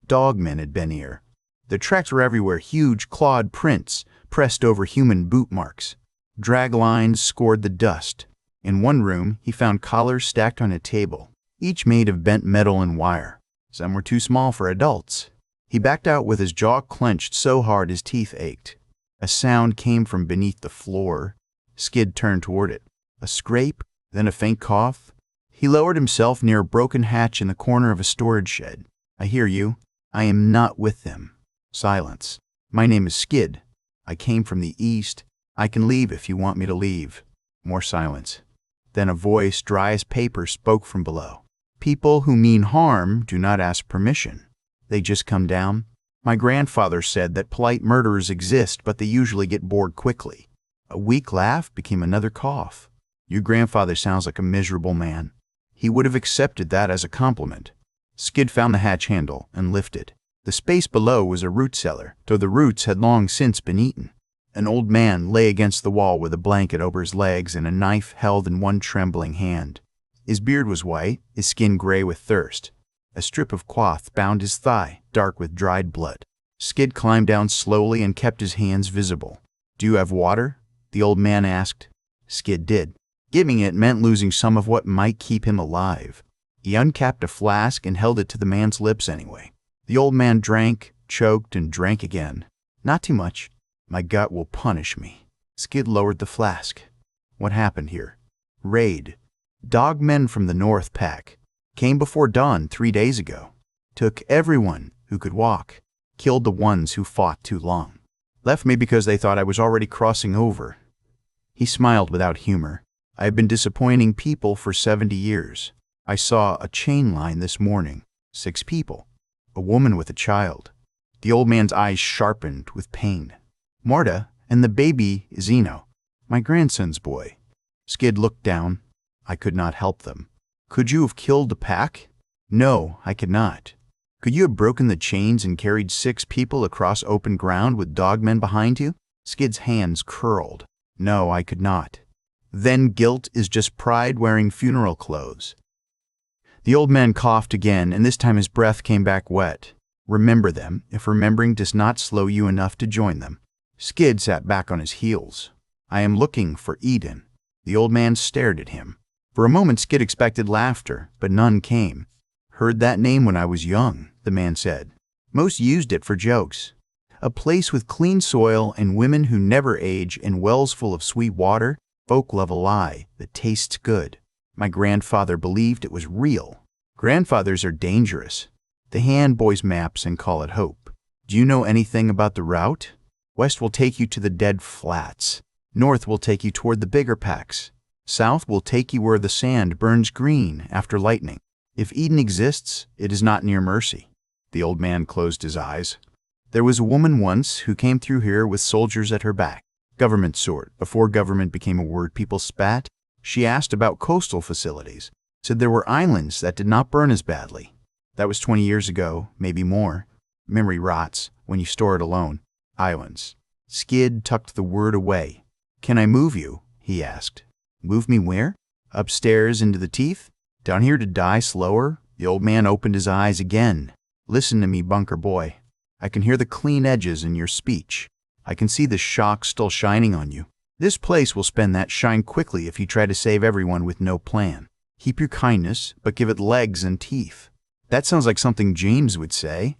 Dogmen had been here. The tracks were everywhere, huge clawed prints pressed over human boot marks. Drag lines scored the dust. In one room, he found collars stacked on a table, each made of bent metal and wire. Some were too small for adults. He backed out with his jaw clenched so hard his teeth ached. A sound came from beneath the floor. Skid turned toward it. A scrape, then a faint cough. He lowered himself near a broken hatch in the corner of a storage shed. "I hear you. I am not with them." Silence. "My name is Skid. I came from the east. I can leave if you want me to leave." More silence. Then a voice, dry as paper, spoke from below. "People who mean harm do not ask permission. They just come down. My grandfather said that polite murderers exist, but they usually get bored quickly." A weak laugh became another cough. "Your grandfather sounds like a miserable man." He would have accepted that as a compliment. Skid found the hatch handle and lifted. The space below was a root cellar, though the roots had long since been eaten. An old man lay against the wall with a blanket over his legs and a knife held in one trembling hand. His beard was white, his skin gray with thirst. A strip of cloth bound his thigh, dark with dried blood. Skid climbed down slowly and kept his hands visible. "Do you have water?" the old man asked. Skid did. Giving it meant losing some of what might keep him alive. He uncapped a flask and held it to the man's lips anyway. The old man drank, choked, and drank again. "Not too much. My gut will punish me." Skid lowered the flask. "What happened here?" "Raid. Dogmen from the North Pack. Came before dawn 3 days ago. Took everyone who could walk. Killed the ones who fought too long. Left me because they thought I was already crossing over. He smiled without humor. I have been disappointing people for 70 years. I saw a chain line this morning. 6 people. A woman with a child. The old man's eyes sharpened with pain. Marta and the baby is Eno, my grandson's boy. Skid looked down. I could not help them. Could you have killed the pack? No, I could not. Could you have broken the chains and carried 6 people across open ground with dogmen behind you? Skid's hands curled. No, I could not. Then guilt is just pride wearing funeral clothes. The old man coughed again, and this time his breath came back wet. Remember them, if remembering does not slow you enough to join them. Skid sat back on his heels. I am looking for Eden. The old man stared at him. For a moment Skid expected laughter, but none came. Heard that name when I was young, the man said. Most used it for jokes. A place with clean soil and women who never age and wells full of sweet water. Folk love a lie that tastes good. My grandfather believed it was real. Grandfathers are dangerous. They hand boys maps and call it hope. Do you know anything about the route? West will take you to the dead flats. North will take you toward the bigger packs. South will take you where the sand burns green after lightning. If Eden exists, it is not near Mercy. The old man closed his eyes. There was a woman once who came through here with soldiers at her back. Government sort. Before government became a word people spat, she asked about coastal facilities. Said there were islands that did not burn as badly. That was 20 years ago, maybe more. Memory rots when you store it alone. Islands. Skid tucked the word away. Can I move you? He asked. Move me where? Upstairs into the teeth? Down here to die slower? The old man opened his eyes again. Listen to me, bunker boy. I can hear the clean edges in your speech. I can see the shock still shining on you. This place will spend that shine quickly if you try to save everyone with no plan. Keep your kindness, but give it legs and teeth. That sounds like something James would say.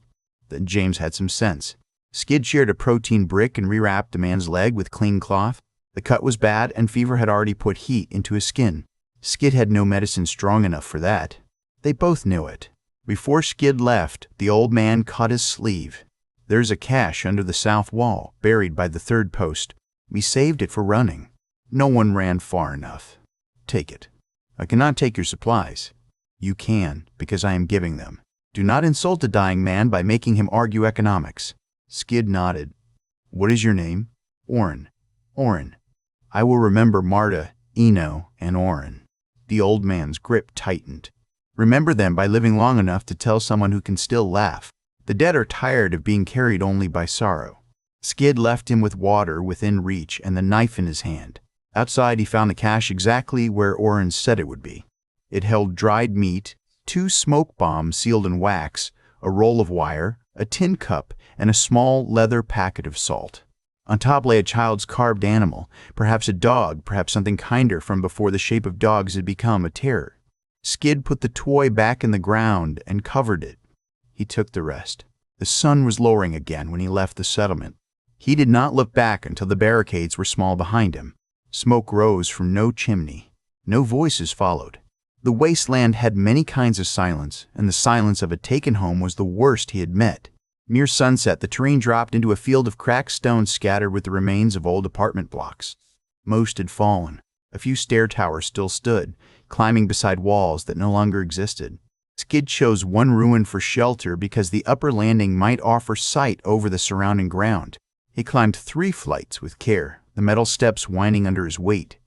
Then James had some sense. Skid shared a protein brick and rewrapped the man's leg with clean cloth. The cut was bad, and fever had already put heat into his skin. Skid had no medicine strong enough for that. They both knew it. Before Skid left, the old man cut his sleeve. There's a cache under the south wall, buried by the 3rd post. We saved it for running. No one ran far enough. Take it. I cannot take your supplies. You can, because I am giving them. Do not insult a dying man by making him argue economics. Skid nodded. What is your name? Orrin. Orrin. I will remember Marta, Eno, and Orrin. The old man's grip tightened. Remember them by living long enough to tell someone who can still laugh. The dead are tired of being carried only by sorrow. Skid left him with water within reach and the knife in his hand. Outside he found the cache exactly where Orrin said it would be. It held dried meat, 2 smoke bombs sealed in wax, a roll of wire, a tin cup, and a small leather packet of salt. On top lay a child's carved animal, perhaps a dog, perhaps something kinder from before the shape of dogs had become a terror. Skid put the toy back in the ground and covered it. He took the rest. The sun was lowering again when he left the settlement. He did not look back until the barricades were small behind him. Smoke rose from no chimney. No voices followed. The wasteland had many kinds of silence, and the silence of a taken home was the worst he had met. Near sunset, the terrain dropped into a field of cracked stones scattered with the remains of old apartment blocks. Most had fallen. A few stair towers still stood, climbing beside walls that no longer existed. Skid chose one ruin for shelter because the upper landing might offer sight over the surrounding ground. He climbed 3 flights with care, the metal steps whining under his weight.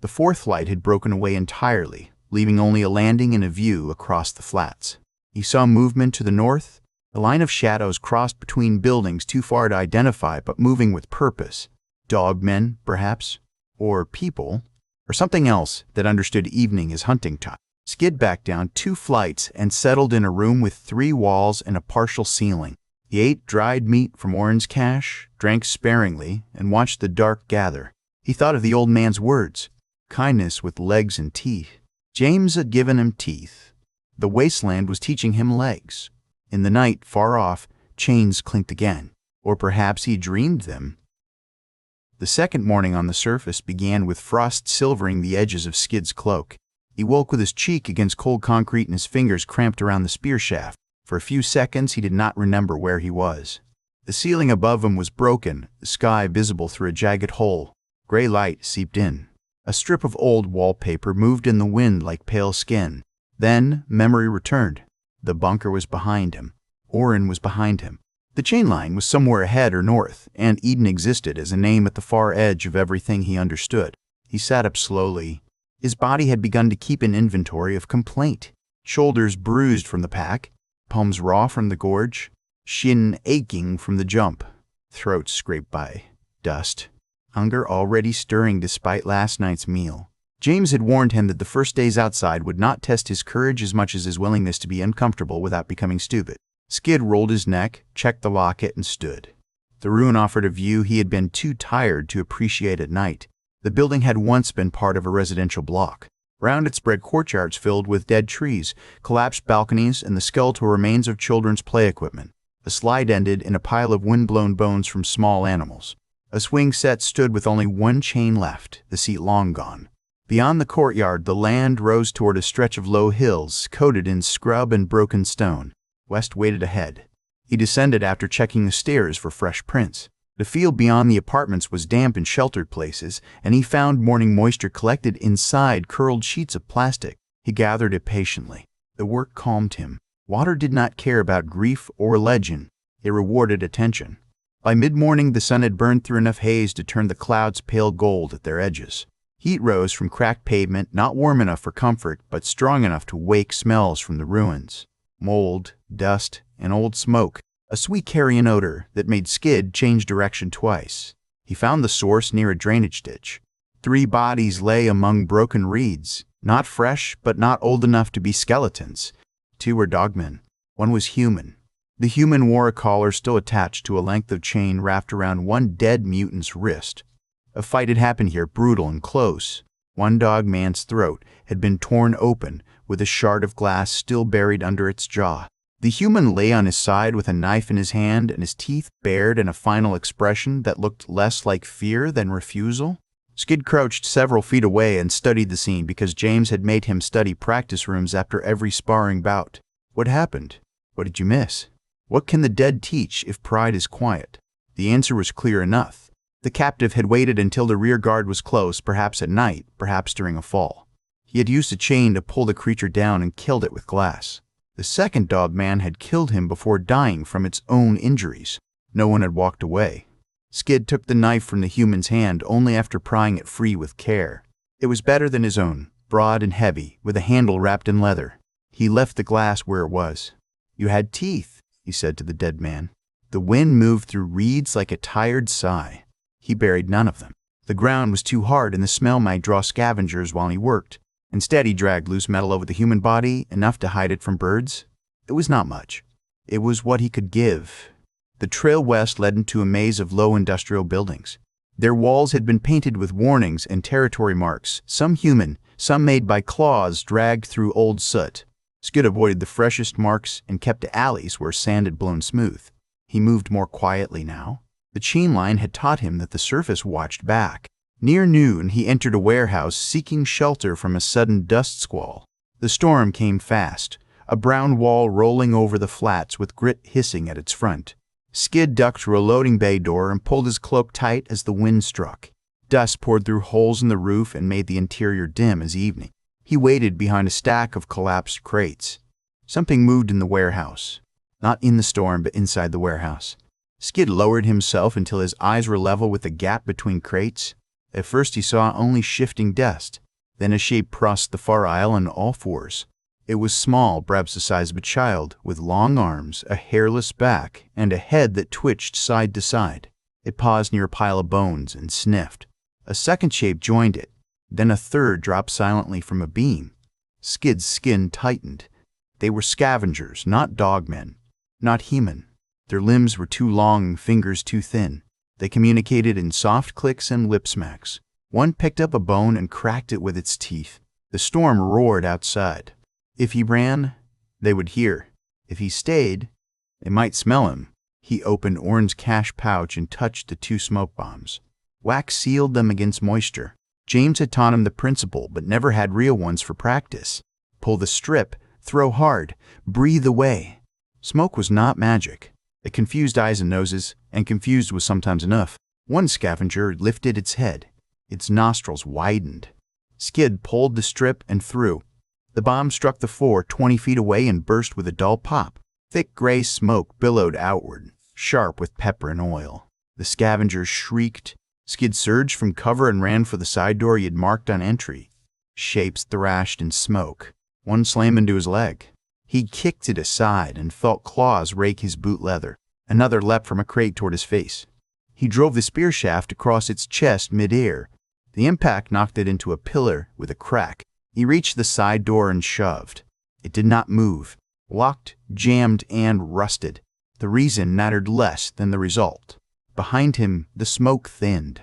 The 4th flight had broken away entirely, leaving only a landing and a view across the flats. He saw movement to the north. A line of shadows crossed between buildings too far to identify, but moving with purpose. Dogmen, perhaps? Or people? Or something else that understood evening as hunting time. Skid backed down 2 flights and settled in a room with 3 walls and a partial ceiling. He ate dried meat from Orrin's cache, drank sparingly, and watched the dark gather. He thought of the old man's words. Kindness with legs and teeth. James had given him teeth. The wasteland was teaching him legs. In the night, far off, chains clinked again. Or perhaps he dreamed them. The second morning on the surface began with frost silvering the edges of Skid's cloak. He woke with his cheek against cold concrete and his fingers cramped around the spear shaft. For a few seconds, he did not remember where he was. The ceiling above him was broken, the sky visible through a jagged hole. Gray light seeped in. A strip of old wallpaper moved in the wind like pale skin. Then memory returned. The bunker was behind him. Orin was behind him. The chain line was somewhere ahead or north, and Eden existed as a name at the far edge of everything he understood. He sat up slowly. His body had begun to keep an inventory of complaint. Shoulders bruised from the pack, palms raw from the gorge, shin aching from the jump, throat scraped by dust. Hunger already stirring despite last night's meal. James had warned him that the first days outside would not test his courage as much as his willingness to be uncomfortable without becoming stupid. Skid rolled his neck, checked the locket, and stood. The ruin offered a view he had been too tired to appreciate at night. The building had once been part of a residential block. Round it spread courtyards filled with dead trees, collapsed balconies, and the skeletal remains of children's play equipment. The slide ended in a pile of wind-blown bones from small animals. A swing set stood with only one chain left, the seat long gone. Beyond the courtyard, the land rose toward a stretch of low hills, coated in scrub and broken stone. West waited ahead. He descended after checking the stairs for fresh prints. The field beyond the apartments was damp in sheltered places, and he found morning moisture collected inside curled sheets of plastic. He gathered it patiently. The work calmed him. Water did not care about grief or legend. It rewarded attention. By mid-morning, the sun had burned through enough haze to turn the clouds pale gold at their edges. Heat rose from cracked pavement, not warm enough for comfort, but strong enough to wake smells from the ruins. Mold, dust, and old smoke. A sweet carrion odor that made Skid change direction twice. He found the source near a drainage ditch. 3 bodies lay among broken reeds, not fresh, but not old enough to be skeletons. 2 were dogmen. 1 was human. The human wore a collar still attached to a length of chain wrapped around one dead mutant's wrist. A fight had happened here, brutal and close. One dogman's throat had been torn open, with a shard of glass still buried under its jaw. The human lay on his side with a knife in his hand and his teeth bared in a final expression that looked less like fear than refusal. Skid crouched several feet away and studied the scene because James had made him study practice rooms after every sparring bout. What happened? What did you miss? What can the dead teach if pride is quiet? The answer was clear enough. The captive had waited until the rear guard was close, perhaps at night, perhaps during a fall. He had used a chain to pull the creature down and killed it with glass. The second dogman had killed him before dying from its own injuries. No one had walked away. Skid took the knife from the human's hand only after prying it free with care. It was better than his own, broad and heavy, with a handle wrapped in leather. He left the glass where it was. "You had teeth," he said to the dead man. The wind moved through reeds like a tired sigh. He buried none of them. The ground was too hard and the smell might draw scavengers while he worked. Instead, he dragged loose metal over the human body, enough to hide it from birds. It was not much. It was what he could give. The trail west led into a maze of low industrial buildings. Their walls had been painted with warnings and territory marks, some human, some made by claws dragged through old soot. Skid avoided the freshest marks and kept to alleys where sand had blown smooth. He moved more quietly now. The chain line had taught him that the surface watched back. Near noon, he entered a warehouse seeking shelter from a sudden dust squall. The storm came fast, a brown wall rolling over the flats with grit hissing at its front. Skid ducked through a loading bay door and pulled his cloak tight as the wind struck. Dust poured through holes in the roof and made the interior dim as evening. He waited behind a stack of collapsed crates. Something moved in the warehouse. Not in the storm, but inside the warehouse. Skid lowered himself until his eyes were level with the gap between crates. At first he saw only shifting dust. Then a shape crossed the far aisle on all fours. It was small, perhaps the size of a child, with long arms, a hairless back, and a head that twitched side to side. It paused near a pile of bones and sniffed. A second shape joined it. Then a third dropped silently from a beam. Skid's skin tightened. They were scavengers, not dogmen, not human. Their limbs were too long, fingers too thin. They communicated in soft clicks and lip smacks. One picked up a bone and cracked it with its teeth. The storm roared outside. If he ran, they would hear. If he stayed, they might smell him. He opened Orrin's cash pouch and touched the 2 smoke bombs. Wax sealed them against moisture. James had taught him the principle, but never had real ones for practice. Pull the strip, throw hard, breathe away. Smoke was not magic. It confused eyes and noses, and confused was sometimes enough. One scavenger lifted its head. Its nostrils widened. Skid pulled the strip and threw. The bomb struck the floor 20 feet away and burst with a dull pop. Thick gray smoke billowed outward, sharp with pepper and oil. The scavenger shrieked. Skid surged from cover and ran for the side door he had marked on entry. Shapes thrashed in smoke. One slammed into his leg. He kicked it aside and felt claws rake his boot leather. Another leapt from a crate toward his face. He drove the spear shaft across its chest mid-air. The impact knocked it into a pillar with a crack. He reached the side door and shoved. It did not move. Locked, jammed, and rusted. The reason mattered less than the result. Behind him, the smoke thinned.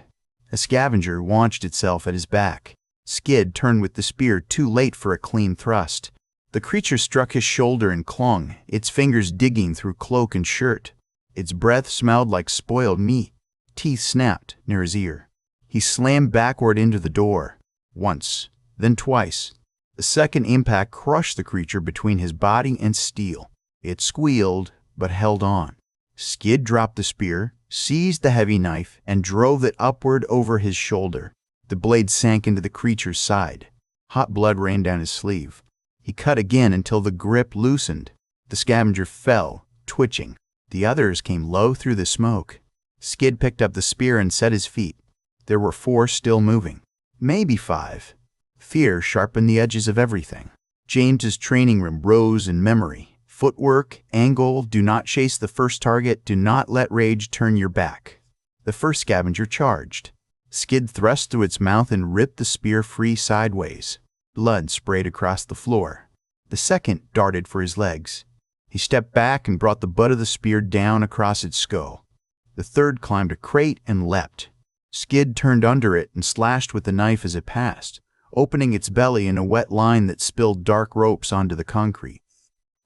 A scavenger launched itself at his back. Skid turned with the spear too late for a clean thrust. The creature struck his shoulder and clung, its fingers digging through cloak and shirt. Its breath smelled like spoiled meat. Teeth snapped near his ear. He slammed backward into the door. Once, then twice. The second impact crushed the creature between his body and steel. It squealed, but held on. Skid dropped the spear, seized the heavy knife, and drove it upward over his shoulder. The blade sank into the creature's side. Hot blood ran down his sleeve. He cut again until the grip loosened. The scavenger fell, twitching. The others came low through the smoke. Skid picked up the spear and set his feet. There were 4 still moving. Maybe 5. Fear sharpened the edges of everything. James's training room rose in memory. Footwork, angle, do not chase the first target, do not let rage turn your back. The first scavenger charged. Skid thrust through its mouth and ripped the spear free sideways. Blood sprayed across the floor. The second darted for his legs. He stepped back and brought the butt of the spear down across its skull. The third climbed a crate and leapt. Skid turned under it and slashed with the knife as it passed, opening its belly in a wet line that spilled dark ropes onto the concrete.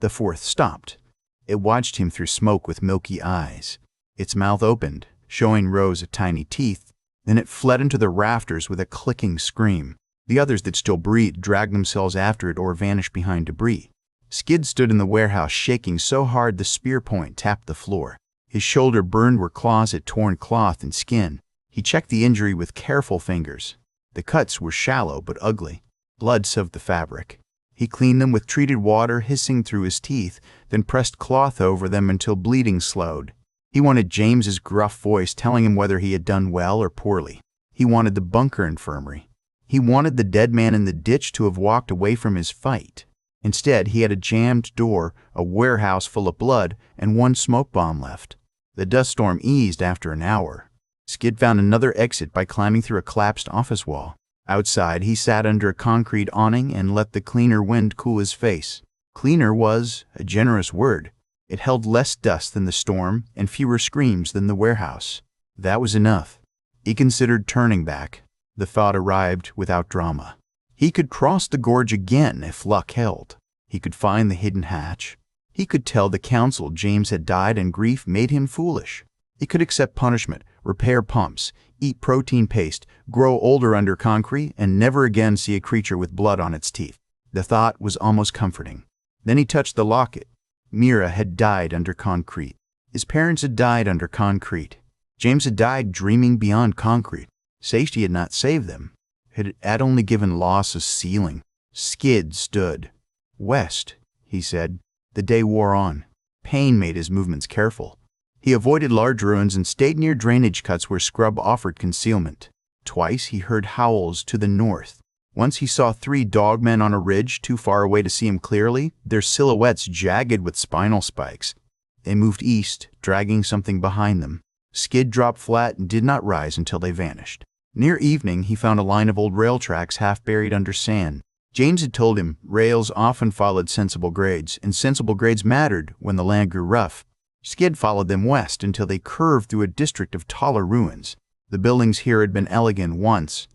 The fourth stopped. It watched him through smoke with milky eyes. Its mouth opened, showing rows of tiny teeth. Then it fled into the rafters with a clicking scream. The others that still breathed dragged themselves after it or vanished behind debris. Skid stood in the warehouse shaking so hard the spear point tapped the floor. His shoulder burned where claws had torn cloth and skin. He checked the injury with careful fingers. The cuts were shallow but ugly. Blood soaked the fabric. He cleaned them with treated water hissing through his teeth, then pressed cloth over them until bleeding slowed. He wanted James's gruff voice telling him whether he had done well or poorly. He wanted the bunker infirmary. He wanted the dead man in the ditch to have walked away from his fight. Instead, he had a jammed door, a warehouse full of blood, and 1 smoke bomb left. The dust storm eased after an hour. Skid found another exit by climbing through a collapsed office wall. Outside, he sat under a concrete awning and let the cleaner wind cool his face. Cleaner was a generous word. It held less dust than the storm and fewer screams than the warehouse. That was enough. He considered turning back. The thought arrived without drama. He could cross the gorge again if luck held. He could find the hidden hatch. He could tell the council James had died and grief made him foolish. He could accept punishment, repair pumps, eat protein paste, grow older under concrete, and never again see a creature with blood on its teeth. The thought was almost comforting. Then he touched the locket. Mira had died under concrete. His parents had died under concrete. James had died dreaming beyond concrete. Safety had not saved them. It had only given loss of ceiling. Skid stood. West, he said. The day wore on. Pain made his movements careful. He avoided large ruins and stayed near drainage cuts where scrub offered concealment. Twice he heard howls to the north. Once he saw 3 dogmen on a ridge too far away to see him clearly, their silhouettes jagged with spinal spikes. They moved east, dragging something behind them. Skid dropped flat and did not rise until they vanished. Near evening, he found a line of old rail tracks half buried under sand. James had told him rails often followed sensible grades, and sensible grades mattered when the land grew rough. Skid followed them west until they curved through a district of taller ruins. The buildings here had been elegant once.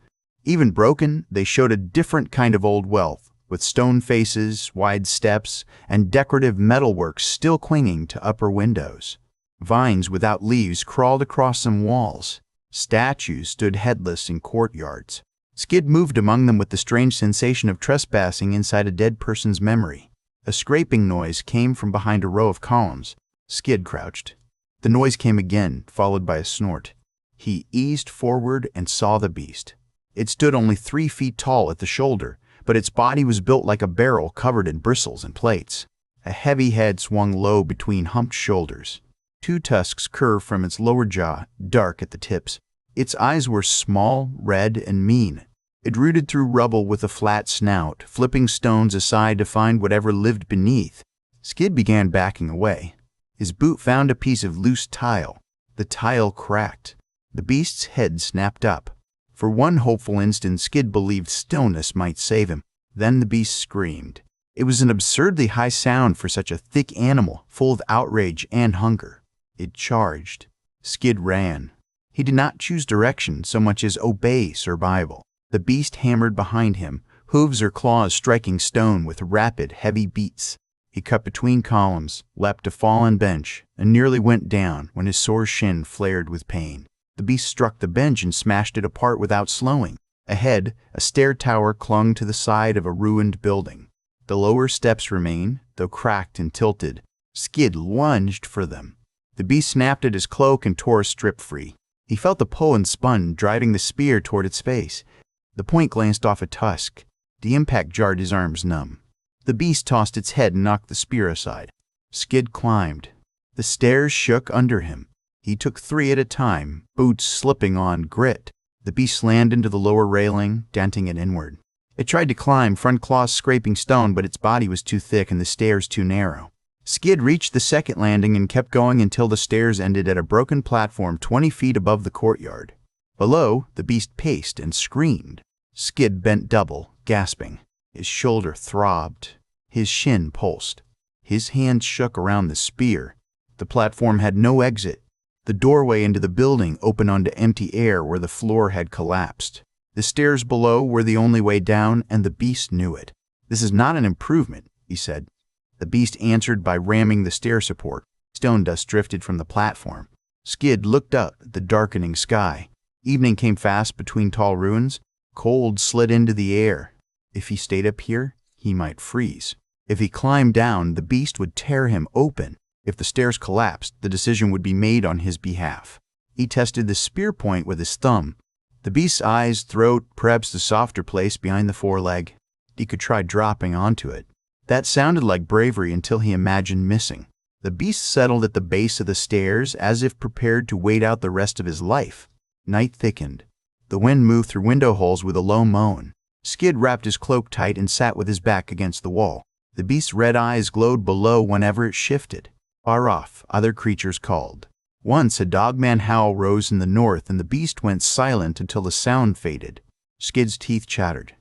Even broken, they showed a different kind of old wealth, with stone faces, wide steps, and decorative metalwork still clinging to upper windows. Vines without leaves crawled across some walls. Statues stood headless in courtyards. Skid moved among them with the strange sensation of trespassing inside a dead person's memory. A scraping noise came from behind a row of columns. Skid crouched. The noise came again, followed by a snort. He eased forward and saw the beast. It stood only 3 feet tall at the shoulder, but its body was built like a barrel covered in bristles and plates. A heavy head swung low between humped shoulders. 2 tusks curved from its lower jaw, dark at the tips. Its eyes were small, red, and mean. It rooted through rubble with a flat snout, flipping stones aside to find whatever lived beneath. Skid began backing away. His boot found a piece of loose tile. The tile cracked. The beast's head snapped up. For one hopeful instant, Skid believed stillness might save him. Then the beast screamed. It was an absurdly high sound for such a thick animal, full of outrage and hunger. It charged. Skid ran. He did not choose direction so much as obey survival. The beast hammered behind him, hooves or claws striking stone with rapid, heavy beats. He cut between columns, leapt a fallen bench, and nearly went down when his sore shin flared with pain. The beast struck the bench and smashed it apart without slowing. Ahead, a stair tower clung to the side of a ruined building. The lower steps remained, though cracked and tilted. Skid lunged for them. The beast snapped at his cloak and tore a strip free. He felt the pull and spun, driving the spear toward its face. The point glanced off a tusk. The impact jarred his arms numb. The beast tossed its head and knocked the spear aside. Skid climbed. The stairs shook under him. He took 3 at a time, boots slipping on grit. The beast slammed into the lower railing, denting it inward. It tried to climb, front claws scraping stone, but its body was too thick and the stairs too narrow. Skid reached the second landing and kept going until the stairs ended at a broken platform 20 feet above the courtyard. Below, the beast paced and screamed. Skid bent double, gasping. His shoulder throbbed. His shin pulsed. His hands shook around the spear. The platform had no exit. The doorway into the building opened onto empty air where the floor had collapsed. The stairs below were the only way down, and the beast knew it. "This is not an improvement," he said. The beast answered by ramming the stair support. Stone dust drifted from the platform. Skid looked up at the darkening sky. Evening came fast between tall ruins. Cold slid into the air. If he stayed up here, he might freeze. If he climbed down, the beast would tear him open. If the stairs collapsed, the decision would be made on his behalf. He tested the spear point with his thumb. The beast's eyes, throat, perhaps the softer place behind the foreleg. He could try dropping onto it. That sounded like bravery until he imagined missing. The beast settled at the base of the stairs as if prepared to wait out the rest of his life. Night thickened. The wind moved through window holes with a low moan. Skid wrapped his cloak tight and sat with his back against the wall. The beast's red eyes glowed below whenever it shifted. Far off, other creatures called. Once a dogman howl rose in the north and the beast went silent until the sound faded. Skid's teeth chattered.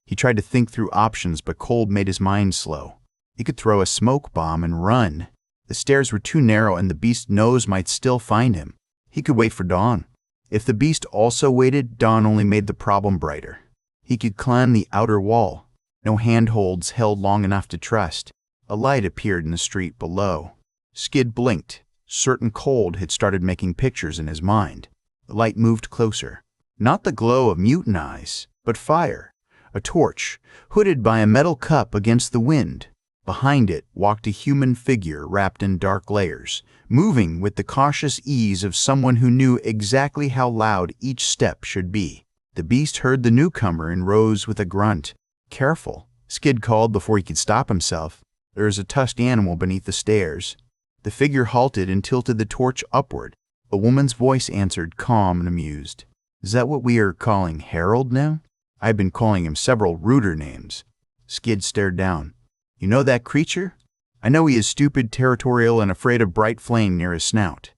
He tried to think through options, but cold made his mind slow. He could throw a smoke bomb and run. The stairs were too narrow and the beast's nose might still find him. He could wait for dawn. If the beast also waited, dawn only made the problem brighter. He could climb the outer wall. No handholds held long enough to trust. A light appeared in the street below. Skid blinked. Certain cold had started making pictures in his mind. The light moved closer. Not the glow of mutant eyes, but fire. A torch, hooded by a metal cup against the wind. Behind it walked a human figure wrapped in dark layers, moving with the cautious ease of someone who knew exactly how loud each step should be. The beast heard the newcomer and rose with a grunt. "Careful," Skid called before he could stop himself. "There is a tusked animal beneath the stairs." The figure halted and tilted the torch upward. A woman's voice answered, calm and amused. "Is that what we are calling Harold now? I've been calling him several ruder names." Skid stared down. "You know that creature? I know he is stupid, territorial, and afraid of bright flame near his snout."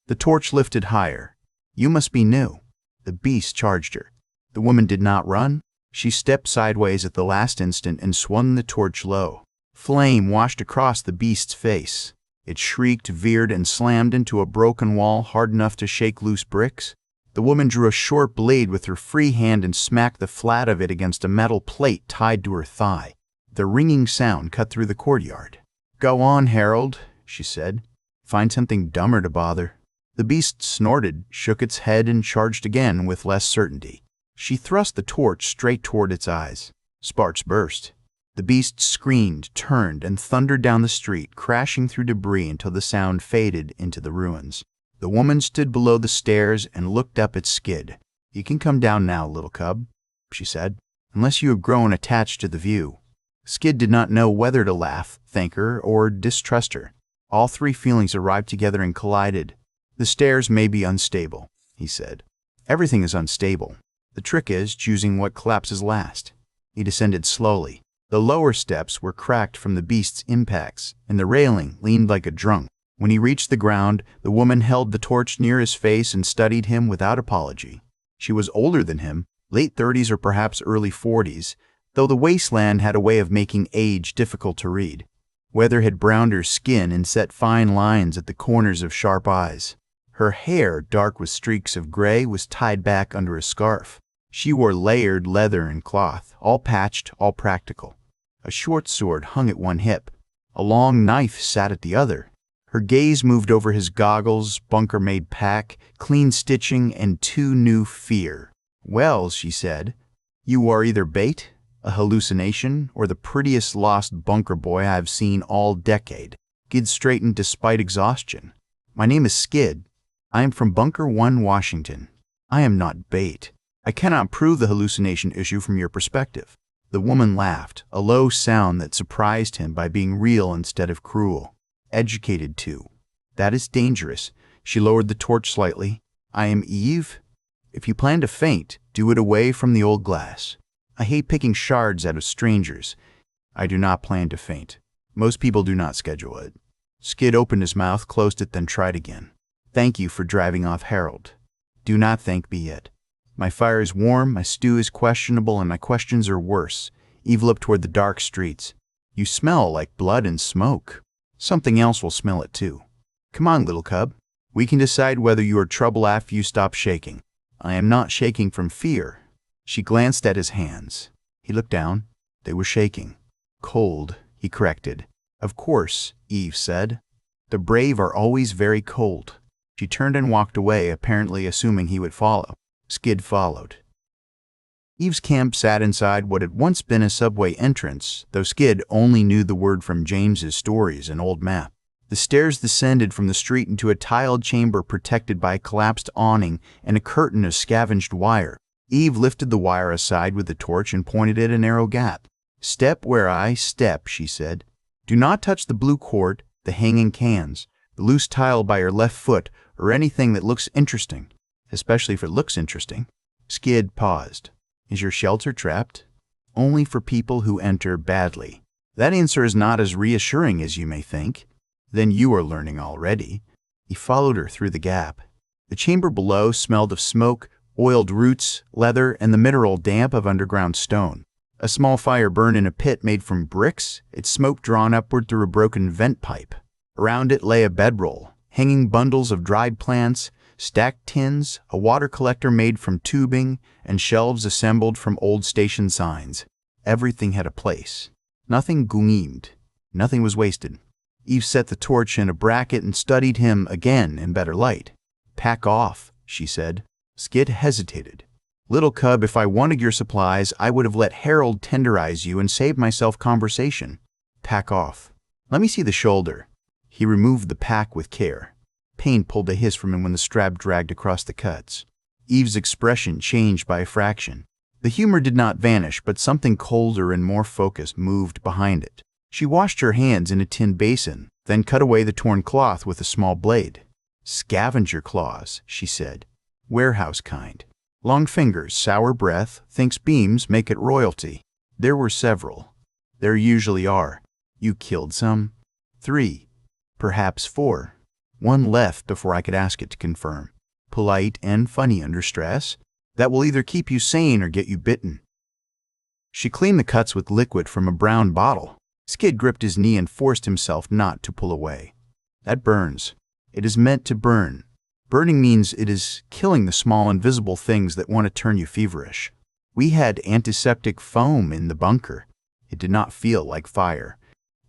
The torch lifted higher. "You must be new." The beast charged her. The woman did not run. She stepped sideways at the last instant and swung the torch low. Flame washed across the beast's face. It shrieked, veered, and slammed into a broken wall hard enough to shake loose bricks. The woman drew a short blade with her free hand and smacked the flat of it against a metal plate tied to her thigh. The ringing sound cut through the courtyard. "Go on, Harold," she said. "Find something dumber to bother." The beast snorted, shook its head, and charged again with less certainty. She thrust the torch straight toward its eyes. Sparks burst. The beast screamed, turned, and thundered down the street, crashing through debris until the sound faded into the ruins. The woman stood below the stairs and looked up at Skid. "You can come down now, little cub," she said, "unless you have grown attached to the view." Skid did not know whether to laugh, thank her, or distrust her. All three feelings arrived together and collided. "The stairs may be unstable," he said. "Everything is unstable. The trick is choosing what collapses last." He descended slowly. The lower steps were cracked from the beast's impacts, and the railing leaned like a drunk. When he reached the ground, the woman held the torch near his face and studied him without apology. She was older than him, late 30s or perhaps early 40s, though the wasteland had a way of making age difficult to read. Weather had browned her skin and set fine lines at the corners of sharp eyes. Her hair, dark with streaks of gray, was tied back under a scarf. She wore layered leather and cloth, all patched, all practical. A short sword hung at one hip. A long knife sat at the other. Her gaze moved over his goggles, bunker-made pack, clean stitching, and two new fear. "Well," she said, "you are either bait, a hallucination, or the prettiest lost bunker boy I have seen all decade." Skid straightened despite exhaustion. "My name is Skid. I am from Bunker 1, Washington. I am not bait. I cannot prove the hallucination issue from your perspective." The woman laughed, a low sound that surprised him by being real instead of cruel. "Educated, too. That is dangerous." She lowered the torch slightly. "I am Eve. If you plan to faint, do it away from the old glass. I hate picking shards out of strangers. I do not plan to faint. Most people do not schedule it." Skid opened his mouth, closed it, then tried again. "Thank you for driving off Harold. Do not thank me yet. My fire is warm, my stew is questionable, and my questions are worse." Eve looked toward the dark streets. "You smell like blood and smoke. Something else will smell it too. Come on, little cub. We can decide whether you are trouble after you stop shaking." "I am not shaking from fear." She glanced at his hands. He looked down. They were shaking. "Cold," he corrected. "Of course," Eve said. "The brave are always very cold." She turned and walked away, apparently assuming he would follow. Skid followed. Eve's camp sat inside what had once been a subway entrance, though Skid only knew the word from James's stories and old map. The stairs descended from the street into a tiled chamber protected by a collapsed awning and a curtain of scavenged wire. Eve lifted the wire aside with the torch and pointed at a narrow gap. "Step where I step," she said. "Do not touch the blue cord, the hanging cans, the loose tile by your left foot, or anything that looks interesting. Especially if it looks interesting." Skid paused. "Is your shelter trapped?" "Only for people who enter badly." "That answer is not as reassuring as you may think." "Then you are learning already." He followed her through the gap. The chamber below smelled of smoke, oiled roots, leather, and the mineral damp of underground stone. A small fire burned in a pit made from bricks, its smoke drawn upward through a broken vent pipe. Around it lay a bedroll, hanging bundles of dried plants, stacked tins, a water collector made from tubing, and shelves assembled from old station signs. Everything had a place. Nothing gleamed. Nothing was wasted. Eve set the torch in a bracket and studied him again in better light. "Pack off," she said. Skid hesitated. "Little cub, if I wanted your supplies, I would have let Harold tenderize you and saved myself conversation." "Pack off." "Let me see the shoulder." He removed the pack with care. Pain pulled a hiss from him when the strap dragged across the cuts. Eve's expression changed by a fraction. The humor did not vanish, but something colder and more focused moved behind it. She washed her hands in a tin basin, then cut away the torn cloth with a small blade. "Scavenger claws," she said. "Warehouse kind. Long fingers, sour breath, thinks beams make it royalty." There were several. There usually are. "You killed some?" "3. Perhaps 4. One left before I could ask it to confirm. Polite and funny under stress. That will either keep you sane or get you bitten." She cleaned the cuts with liquid from a brown bottle. Skid gripped his knee and forced himself not to pull away. "That burns. It is meant to burn. Burning means it is killing the small invisible things that want to turn you feverish. We had antiseptic foam in the bunker. It did not feel like fire.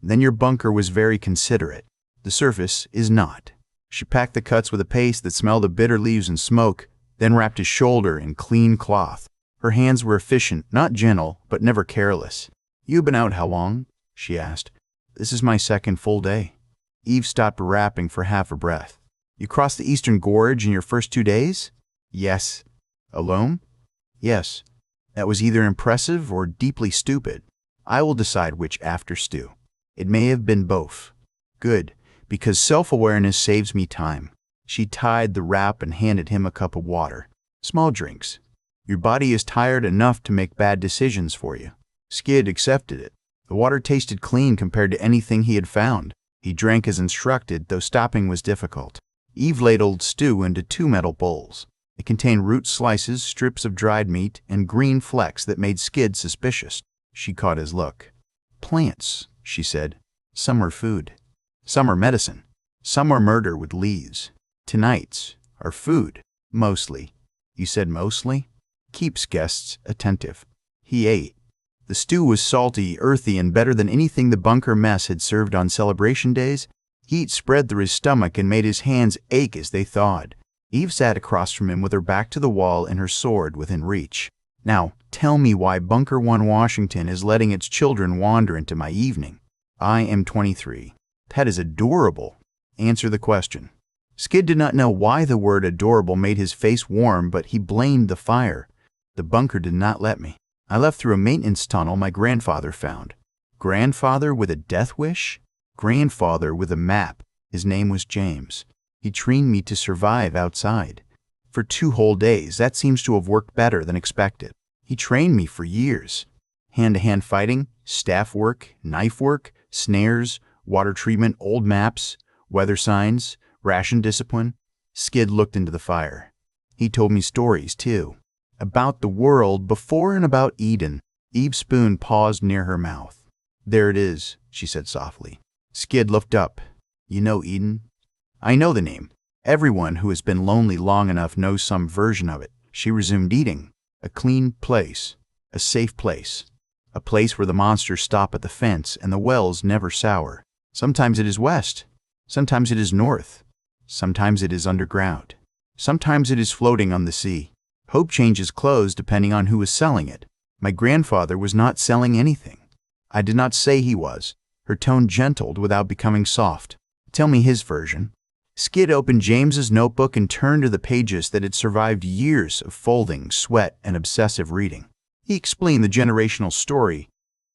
Then your bunker was very considerate. The surface is not." She packed the cuts with a paste that smelled of bitter leaves and smoke, then wrapped his shoulder in clean cloth. Her hands were efficient, not gentle, but never careless. "You been out how long?" she asked. "This is my second full day." Eve stopped rapping for half a breath. "You crossed the Eastern Gorge in your first 2 days?" "Yes." "Alone?" "Yes." "That was either impressive or deeply stupid. I will decide which after stew." "It may have been both." "Good, because self-awareness saves me time." She tied the wrap and handed him a cup of water. "Small drinks. Your body is tired enough to make bad decisions for you." Skid accepted it. The water tasted clean compared to anything he had found. He drank as instructed, though stopping was difficult. Eve ladled stew into 2 metal bowls. It contained root slices, strips of dried meat, and green flecks that made Skid suspicious. She caught his look. "Plants," she said. "Some are food. Some are medicine. Some are murder with leaves. Tonight's are food. Mostly." "You said mostly?" "Keeps guests attentive." He ate. The stew was salty, earthy, and better than anything the bunker mess had served on celebration days. Heat spread through his stomach and made his hands ache as they thawed. Eve sat across from him with her back to the wall and her sword within reach. "Now, tell me why Bunker 1 Washington is letting its children wander into my evening." "I am 23. "That is adorable." "Answer the question." Skid did not know why the word adorable made his face warm, but he blamed the fire. "The bunker did not let me. I left through a maintenance tunnel my grandfather found." "Grandfather with a death wish?" "Grandfather with a map. His name was James. He trained me to survive outside. For 2 whole days, that seems to have worked better than expected. He trained me for years. Hand-to-hand fighting, staff work, knife work, snares, water treatment, old maps, weather signs, ration discipline." Skid looked into the fire. "He told me stories, too. About the world before and about Eden." Eve's spoon paused near her mouth. "There it is," she said softly. Skid looked up. "You know Eden?" "I know the name. Everyone who has been lonely long enough knows some version of it." She resumed eating. "A clean place. A safe place. A place where the monsters stop at the fence and the wells never sour. Sometimes it is west. Sometimes it is north. Sometimes it is underground. Sometimes it is floating on the sea. Hope changes clothes depending on who is selling it. My grandfather was not selling anything." "I did not say he was." Her tone gentled without becoming soft. "Tell me his version." Skid opened James's notebook and turned to the pages that had survived years of folding, sweat, and obsessive reading. He explained the generational story,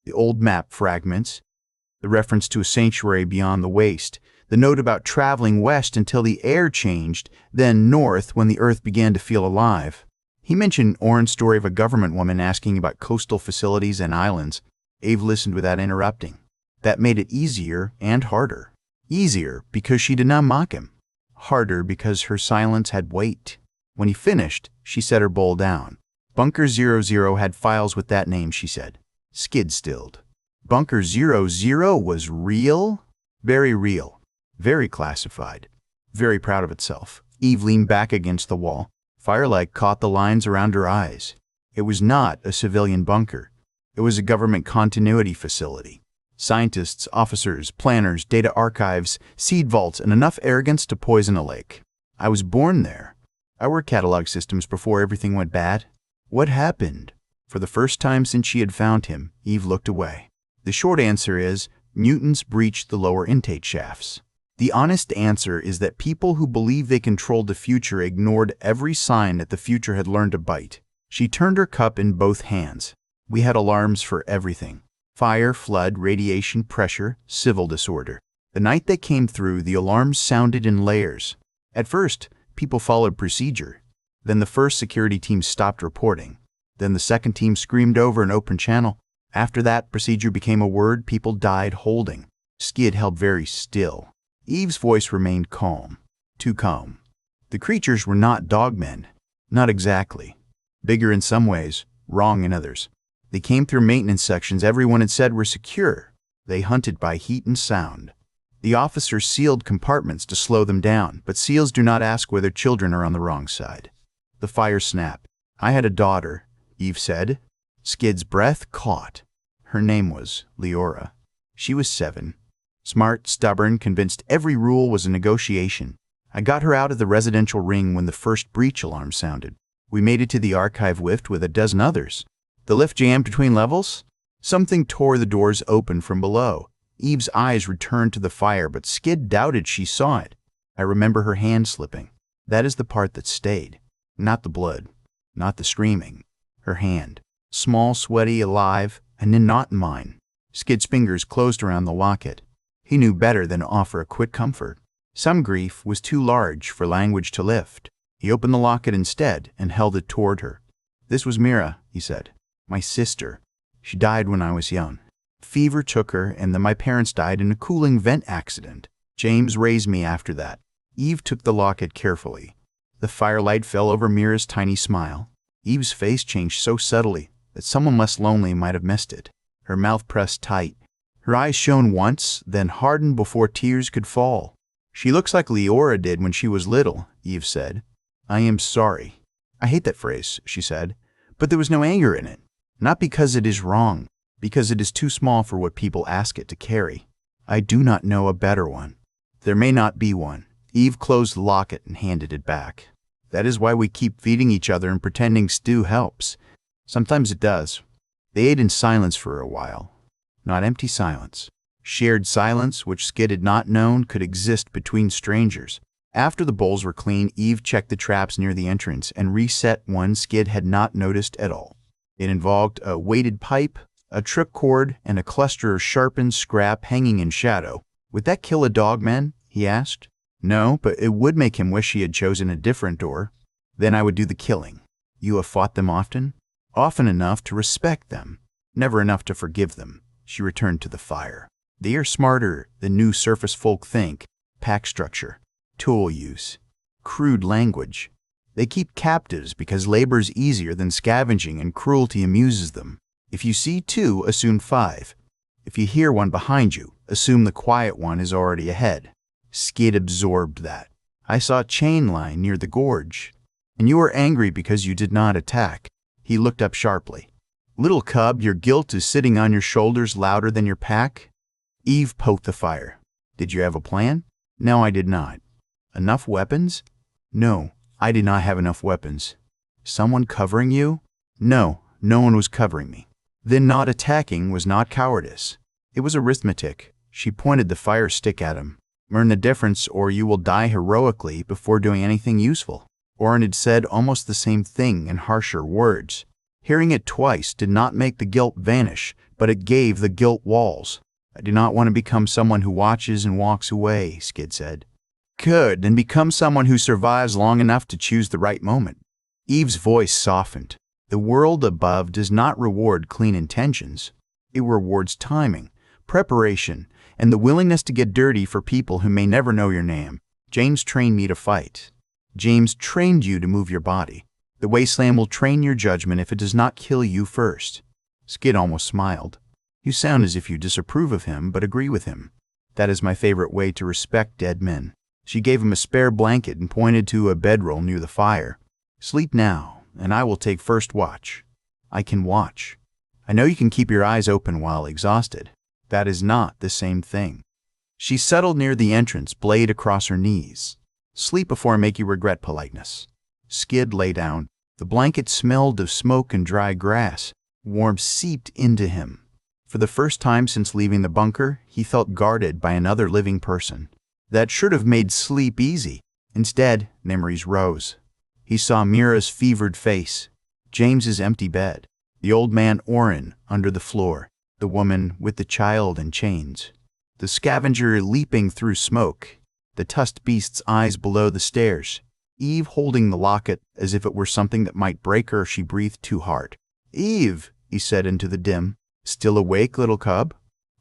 the old map fragments, the reference to a sanctuary beyond the waste, the note about traveling west until the air changed, then north when the earth began to feel alive. He mentioned Orrin's story of a government woman asking about coastal facilities and islands. Eve listened without interrupting. That made it easier and harder. Easier because she did not mock him. Harder because her silence had weight. When he finished, she set her bowl down. "Bunker 00 had files with that name," she said. Skid stilled. "Bunker 00 was real?" "Very real. Very classified. Very proud of itself." Eve leaned back against the wall. Firelight caught the lines around her eyes. It was not a civilian bunker. It was a government continuity facility. Scientists, officers, planners, data archives, seed vaults, and enough arrogance to poison a lake. "I was born there. I worked catalog systems before everything went bad." "What happened?" For the first time since she had found him, Eve looked away. "The short answer is, mutants breached the lower intake shafts. The honest answer is that people who believed they controlled the future ignored every sign that the future had learned to bite." She turned her cup in both hands. "We had alarms for everything. Fire, flood, radiation, pressure, civil disorder. The night they came through, the alarms sounded in layers. At first, people followed procedure. Then the first security team stopped reporting. Then the second team screamed over an open channel. After that, procedure became a word people died holding." Skid held very still. Eve's voice remained calm. Too calm. "The creatures were not dogmen. Not exactly. Bigger in some ways, wrong in others. They came through maintenance sections everyone had said were secure. They hunted by heat and sound. The officers sealed compartments to slow them down, but seals do not ask whether children are on the wrong side." The fire snapped. "I had a daughter," Eve said. Skid's breath caught. Her name was Leora. She was 7. Smart, stubborn, convinced every rule was a negotiation. I got her out of the residential ring when the first breach alarm sounded. We made it to the archive lift with a dozen others. The lift jammed between levels? Something tore the doors open from below. Eve's eyes returned to the fire, but Skid doubted she saw it. I remember her hand slipping. That is the part that stayed. Not the blood, not the screaming. Her hand. Small, sweaty, alive, and then not in mine. Skid's fingers closed around the locket. He knew better than to offer a quick comfort. Some grief was too large for language to lift. He opened the locket instead and held it toward her. "This was Mira," he said. "My sister. She died when I was young. Fever took her, and then my parents died in a cooling vent accident. James raised me after that." Eve took the locket carefully. The firelight fell over Mira's tiny smile. Eve's face changed so subtly that someone less lonely might have missed it. Her mouth pressed tight. Her eyes shone once, then hardened before tears could fall. "She looks like Leora did when she was little," Eve said. "I am sorry." "I hate that phrase," she said, "but there was no anger in it. Not because it is wrong, because it is too small for what people ask it to carry. I do not know a better one. There may not be one." Eve closed the locket and handed it back. "That is why we keep feeding each other and pretending stew helps. Sometimes it does." They ate in silence for a while. Not empty silence. Shared silence which Skid had not known could exist between strangers. After the bowls were clean, Eve checked the traps near the entrance and reset one Skid had not noticed at all. It involved a weighted pipe, a trip cord, and a cluster of sharpened scrap hanging in shadow. "Would that kill a dog, man?" he asked. "No, but it would make him wish he had chosen a different door. Then I would do the killing." "You have fought them often?" "Often enough to respect them. Never enough to forgive them." She returned to the fire. "They are smarter than new surface folk think. Pack structure, tool use, crude language. They keep captives because labor is easier than scavenging and cruelty amuses them. If you see two, assume five. If you hear one behind you, assume the quiet one is already ahead." Skid absorbed that. "I saw a chain line near the gorge, and you were angry because you did not attack." He looked up sharply. "Little cub, your guilt is sitting on your shoulders louder than your pack." Eve poked the fire. "Did you have a plan?" "No, I did not." "Enough weapons?" "No, I did not have enough weapons." "Someone covering you?" "No, no one was covering me." "Then not attacking was not cowardice. It was arithmetic." She pointed the fire stick at him. "Learn the difference or you will die heroically before doing anything useful." Oren had said almost the same thing in harsher words. Hearing it twice did not make the guilt vanish, but it gave the guilt walls. "I do not want to become someone who watches and walks away," Skid said. "Good, then become someone who survives long enough to choose the right moment." Eve's voice softened. "The world above does not reward clean intentions. It rewards timing, preparation, and the willingness to get dirty for people who may never know your name. James trained me to fight. James trained you to move your body. The wasteland will train your judgment if it does not kill you first." Skid almost smiled. "You sound as if you disapprove of him but agree with him." "That is my favorite way to respect dead men." She gave him a spare blanket and pointed to a bedroll near the fire. "Sleep now, and I will take first watch." "I can watch." "I know you can keep your eyes open while exhausted." "That is not the same thing." She settled near the entrance, blade across her knees. "Sleep before I make you regret politeness." Skid lay down. The blanket smelled of smoke and dry grass. Warmth seeped into him. For the first time since leaving the bunker, he felt guarded by another living person. That should have made sleep easy. Instead, memories rose. He saw Mira's fevered face, James's empty bed, the old man Oren under the floor, the woman with the child in chains, the scavenger leaping through smoke, the tusked beast's eyes below the stairs, Eve holding the locket as if it were something that might break her if she breathed too hard. "Eve," he said into the dim. "Still awake, little cub?"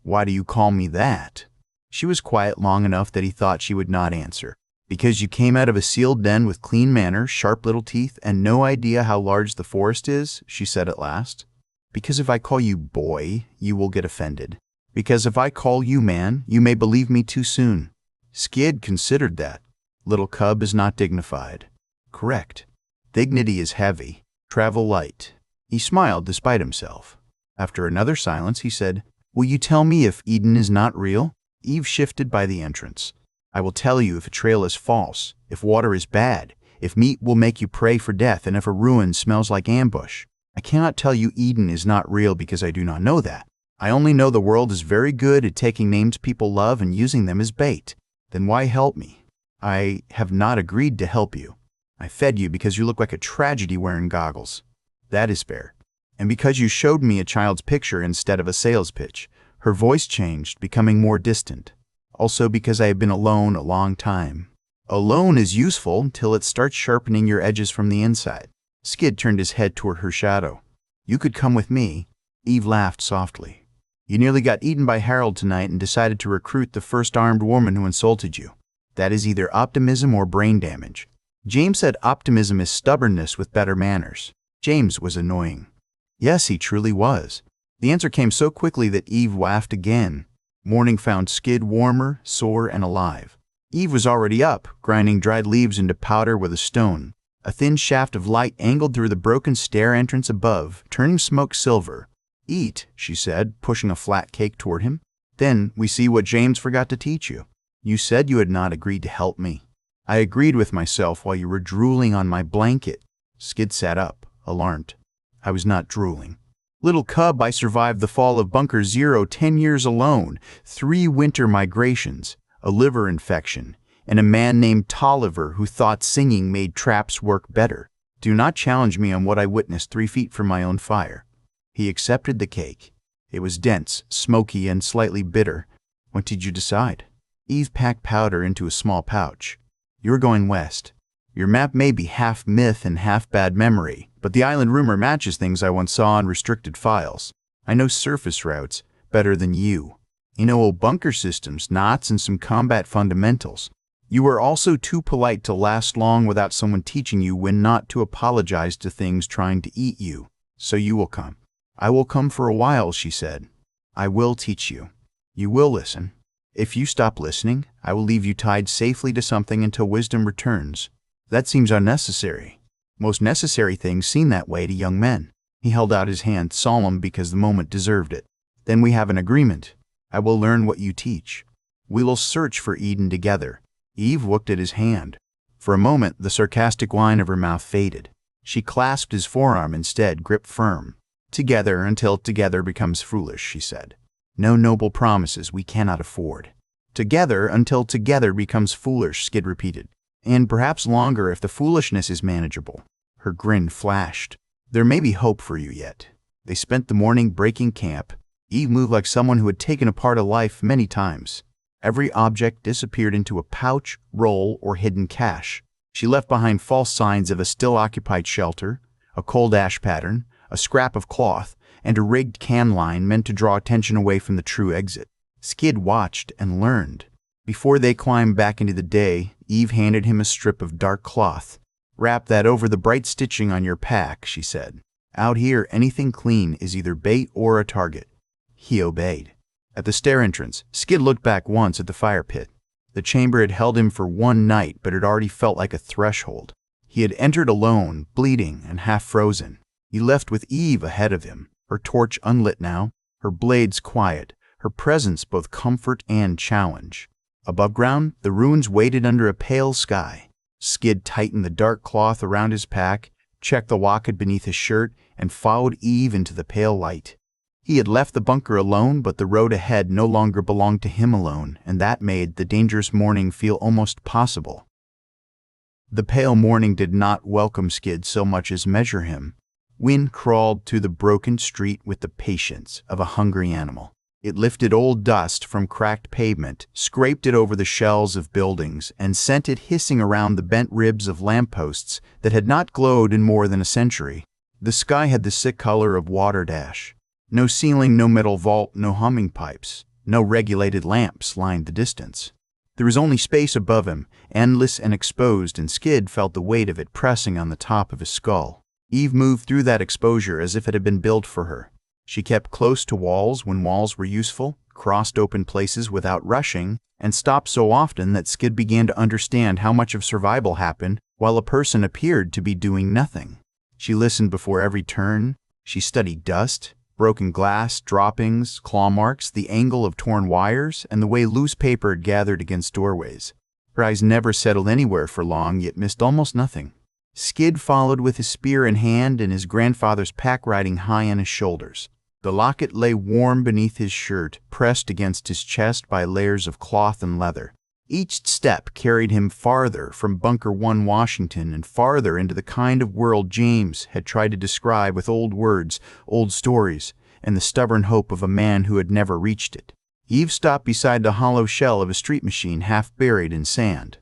"Why do you call me that?" She was quiet long enough that he thought she would not answer. "Because you came out of a sealed den with clean manners, sharp little teeth, and no idea how large the forest is," she said at last. "Because if I call you boy, you will get offended. Because if I call you man, you may believe me too soon." Skid considered that. Little cub is not dignified. Correct. Dignity is heavy. Travel light. He smiled despite himself. After another silence, he said, "Will you tell me if Eden is not real?" Eve shifted by the entrance. "I will tell you if a trail is false, if water is bad, if meat will make you pray for death, and if a ruin smells like ambush. I cannot tell you Eden is not real because I do not know that. I only know the world is very good at taking names people love and using them as bait. Then why help me? I have not agreed to help you. I fed you because you look like a tragedy wearing goggles. That is fair. And because you showed me a child's picture instead of a sales pitch. Her voice changed, becoming more distant. Also because I have been alone a long time. Alone is useful until it starts sharpening your edges from the inside. Skid turned his head toward her shadow. You could come with me. Eve laughed softly. You nearly got eaten by Harold tonight and decided to recruit the first armed woman who insulted you. That is either optimism or brain damage. James said optimism is stubbornness with better manners. James was annoying. Yes, he truly was. The answer came so quickly that Eve laughed again. Morning found Skid warmer, sore, and alive. Eve was already up, grinding dried leaves into powder with a stone. A thin shaft of light angled through the broken stair entrance above, turning smoke silver. Eat, she said, pushing a flat cake toward him. Then we see what James forgot to teach you. You said you had not agreed to help me. I agreed with myself while you were drooling on my blanket. Skid sat up, alarmed. I was not drooling. Little cub, I survived the fall of Bunker Zero 10 years alone, 3 winter migrations, a liver infection, and a man named Tolliver who thought singing made traps work better. Do not challenge me on what I witnessed 3 feet from my own fire. He accepted the cake. It was dense, smoky, and slightly bitter. What did you decide? Eve packed powder into a small pouch. You're going west. Your map may be half myth and half bad memory, but the island rumor matches things I once saw in restricted files. I know surface routes better than you. You know old bunker systems, knots, and some combat fundamentals. You were also too polite to last long without someone teaching you when not to apologize to things trying to eat you. So you will come. I will come for a while, she said. I will teach you. You will listen. If you stop listening, I will leave you tied safely to something until wisdom returns. That seems unnecessary. Most necessary things seem that way to young men. He held out his hand, solemn because the moment deserved it. Then we have an agreement. I will learn what you teach. We will search for Eden together. Eve looked at his hand. For a moment, the sarcastic line of her mouth faded. She clasped his forearm instead, gripped firm. Together until together becomes foolish, she said. No noble promises we cannot afford. Together until together becomes foolish, Skid repeated. And perhaps longer if the foolishness is manageable. Her grin flashed. There may be hope for you yet. They spent the morning breaking camp. Eve moved like someone who had taken apart a life many times. Every object disappeared into a pouch, roll, or hidden cache. She left behind false signs of a still-occupied shelter, a cold ash pattern, a scrap of cloth, and a rigged can line meant to draw attention away from the true exit. Skid watched and learned. Before they climbed back into the day, Eve handed him a strip of dark cloth. Wrap that over the bright stitching on your pack, she said. Out here, anything clean is either bait or a target. He obeyed. At the stair entrance, Skid looked back once at the fire pit. The chamber had held him for one night, but it already felt like a threshold. He had entered alone, bleeding and half frozen. He left with Eve ahead of him, her torch unlit now, her blades quiet, her presence both comfort and challenge. Above ground, the ruins waited under a pale sky. Skid tightened the dark cloth around his pack, checked the locket beneath his shirt, and followed Eve into the pale light. He had left the bunker alone, but the road ahead no longer belonged to him alone, and that made the dangerous morning feel almost possible. The pale morning did not welcome Skid so much as measure him. Wind crawled through the broken street with the patience of a hungry animal. It lifted old dust from cracked pavement, scraped it over the shells of buildings, and sent it hissing around the bent ribs of lampposts that had not glowed in more than a century. The sky had the sick color of water dash. No ceiling, no metal vault, no humming pipes, no regulated lamps lined the distance. There was only space above him, endless and exposed, and Skid felt the weight of it pressing on the top of his skull. Eve moved through that exposure as if it had been built for her. She kept close to walls when walls were useful, crossed open places without rushing, and stopped so often that Skid began to understand how much of survival happened while a person appeared to be doing nothing. She listened before every turn. She studied dust, broken glass, droppings, claw marks, the angle of torn wires, and the way loose paper had gathered against doorways. Her eyes never settled anywhere for long, yet missed almost nothing. Skid followed with his spear in hand and his grandfather's pack riding high on his shoulders. The locket lay warm beneath his shirt, pressed against his chest by layers of cloth and leather. Each step carried him farther from Bunker 1 Washington and farther into the kind of world James had tried to describe with old words, old stories, and the stubborn hope of a man who had never reached it. Eve stopped beside the hollow shell of a street machine half buried in sand.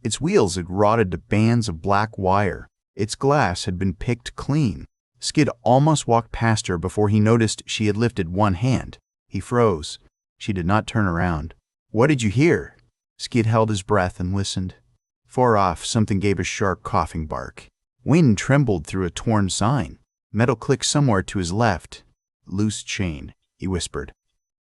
Its wheels had rotted to bands of black wire. Its glass had been picked clean. Skid almost walked past her before he noticed she had lifted one hand. He froze. She did not turn around. "What did you hear?" Skid held his breath and listened. Far off, something gave a sharp coughing bark. Wind trembled through a torn sign. Metal clicked somewhere to his left. "Loose chain," he whispered.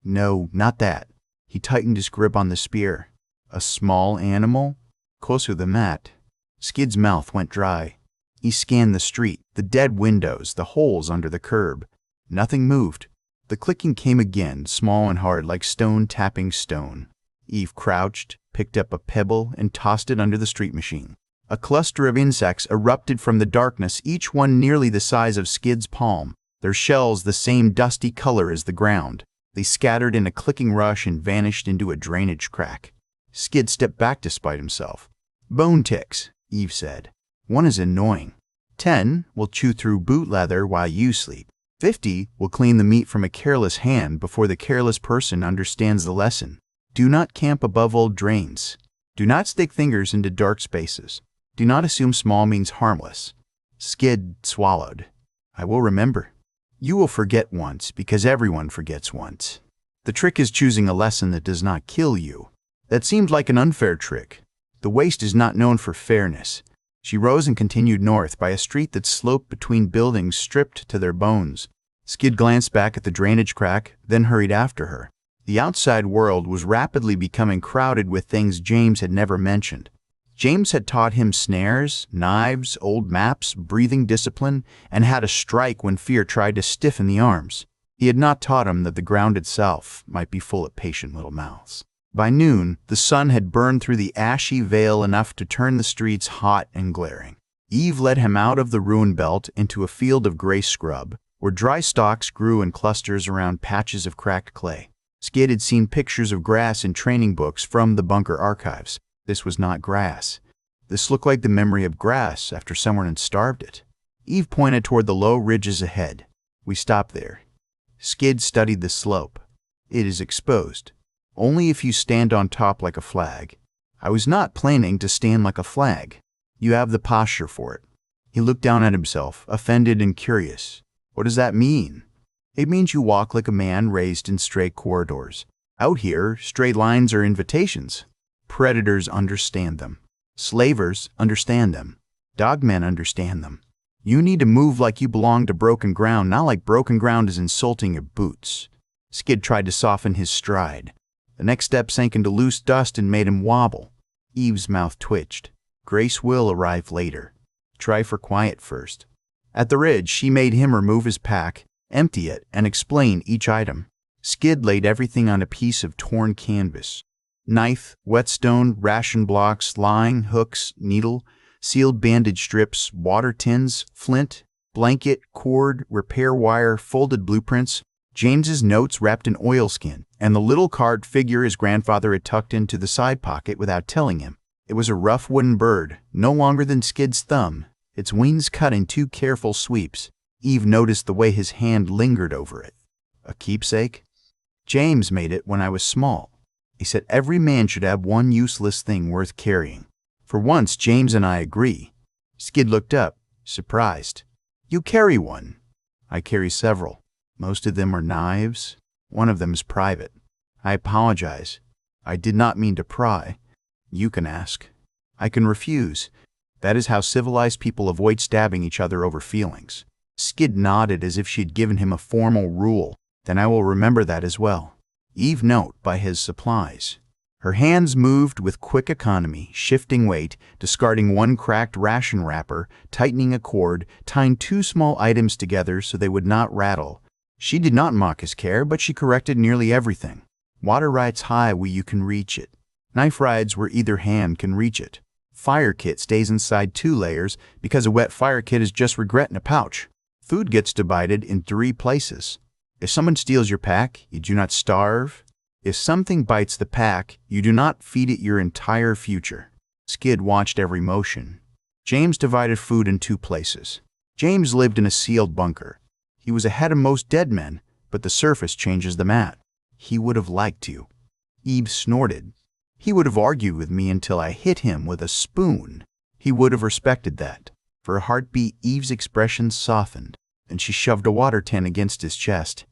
"No, not that." He tightened his grip on the spear. "A small animal?" "Closer than that." Skid's mouth went dry. He scanned the street, the dead windows, the holes under the curb. Nothing moved. The clicking came again, small and hard, like stone tapping stone. Eve crouched, picked up a pebble, and tossed it under the street machine. A cluster of insects erupted from the darkness, each one nearly the size of Skid's palm, their shells the same dusty color as the ground. They scattered in a clicking rush and vanished into a drainage crack. Skid stepped back to spite himself. "Bone ticks," Eve said. "1 is annoying. 10 will chew through boot leather while you sleep. 50 will clean the meat from a careless hand before the careless person understands the lesson. Do not camp above old drains. Do not stick fingers into dark spaces. Do not assume small means harmless." Skid swallowed. "I will remember." "You will forget once, because everyone forgets once. The trick is choosing a lesson that does not kill you." That seemed like an unfair trick. The Waste is not known for fairness. She rose and continued north by a street that sloped between buildings stripped to their bones. Skid glanced back at the drainage crack, then hurried after her. The outside world was rapidly becoming crowded with things James had never mentioned. James had taught him snares, knives, old maps, breathing discipline, and how to strike when fear tried to stiffen the arms. He had not taught him that the ground itself might be full of patient little mouths. By noon, the sun had burned through the ashy veil enough to turn the streets hot and glaring. Eve led him out of the ruin belt into a field of gray scrub, where dry stalks grew in clusters around patches of cracked clay. Skid had seen pictures of grass in training books from the bunker archives. This was not grass. This looked like the memory of grass after someone had starved it. Eve pointed toward the low ridges ahead. "We stopped there." Skid studied the slope. "It is exposed. Only if you stand on top like a flag." "I was not planning to stand like a flag." "You have the posture for it." He looked down at himself, offended and curious. "What does that mean?" "It means you walk like a man raised in straight corridors. Out here, straight lines are invitations. Predators understand them. Slavers understand them. Dogmen understand them. You need to move like you belong to broken ground, not like broken ground is insulting your boots." Skid tried to soften his stride. The next step sank into loose dust and made him wobble. Eve's mouth twitched. "Grace will arrive later. Try for quiet first." At the ridge, she made him remove his pack, empty it, and explain each item. Skid laid everything on a piece of torn canvas. Knife, whetstone, ration blocks, line, hooks, needle, sealed bandage strips, water tins, flint, blanket, cord, repair wire, folded blueprints, James's notes wrapped in oilskin, and the little carved figure his grandfather had tucked into the side pocket without telling him. It was a rough wooden bird, no longer than Skid's thumb, its wings cut in 2 careful sweeps. Eve noticed the way his hand lingered over it. "A keepsake?" "James made it when I was small. He said every man should have one useless thing worth carrying. For once, James and I agree." Skid looked up, surprised. "You carry one." "I carry several. Most of them are knives. One of them is private." "I apologize. I did not mean to pry." "You can ask." "I can refuse. That is how civilized people avoid stabbing each other over feelings." Skid nodded as if she had given him a formal rule. "Then I will remember that as well." Eve note by his supplies. Her hands moved with quick economy, shifting weight, discarding one cracked ration wrapper, tightening a cord, tying 2 small items together so they would not rattle. She did not mock his care, but she corrected nearly everything. "Water rides high where you can reach it." Knife rides where either hand can reach it. Fire kit stays inside 2 layers because a wet fire kit is just regret in a pouch. Food gets divided in 3 places. If someone steals your pack, you do not starve. If something bites the pack, you do not feed it your entire future. Skid watched every motion. James divided food in 2 places. James lived in a sealed bunker. He was ahead of most dead men, but the surface changes the mat. He would have liked to. Eve snorted. He would have argued with me until I hit him with a spoon. He would have respected that. For a heartbeat, Eve's expression softened, and she shoved a water tin against his chest.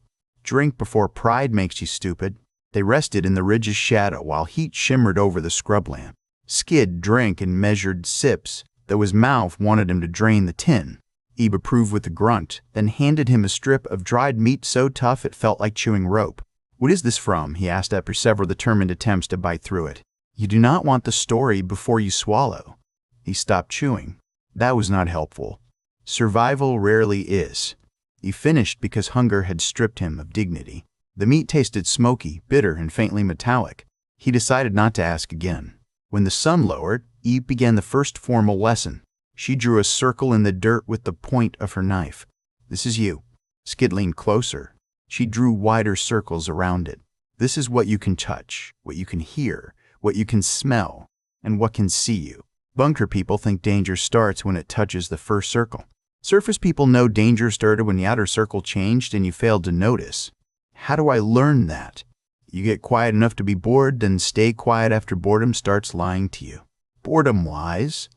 Drink before pride makes you stupid. They rested in the ridge's shadow while heat shimmered over the scrubland. Skid drank in measured sips, though his mouth wanted him to drain the tin. Eve approved with a grunt, then handed him a strip of dried meat so tough it felt like chewing rope. "What is this from?" he asked after several determined attempts to bite through it. "You do not want the story before you swallow." He stopped chewing. That was not helpful. Survival rarely is. He finished because hunger had stripped him of dignity. The meat tasted smoky, bitter, and faintly metallic. He decided not to ask again. When the sun lowered, Eve began the first formal lesson. She drew a circle in the dirt with the point of her knife. "This is you." Skid leaned closer. She drew wider circles around it. "This is what you can touch, what you can hear, what you can smell, and what can see you." Bunker people think danger starts when it touches the first circle. Surface people know danger started when the outer circle changed and you failed to notice. How do I learn that? You get quiet enough to be bored, then stay quiet after boredom starts lying to you. Boredom lies.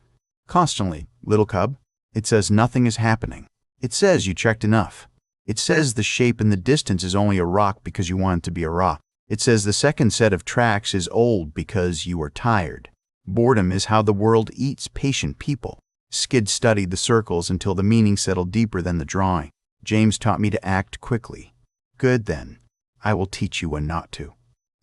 Constantly, little cub. It says nothing is happening. It says you checked enough. It says the shape in the distance is only a rock because you want it to be a rock. It says the second set of tracks is old because you are tired. Boredom is how the world eats patient people. Skid studied the circles until the meaning settled deeper than the drawing. "James taught me to act quickly." "Good then. I will teach you when not to."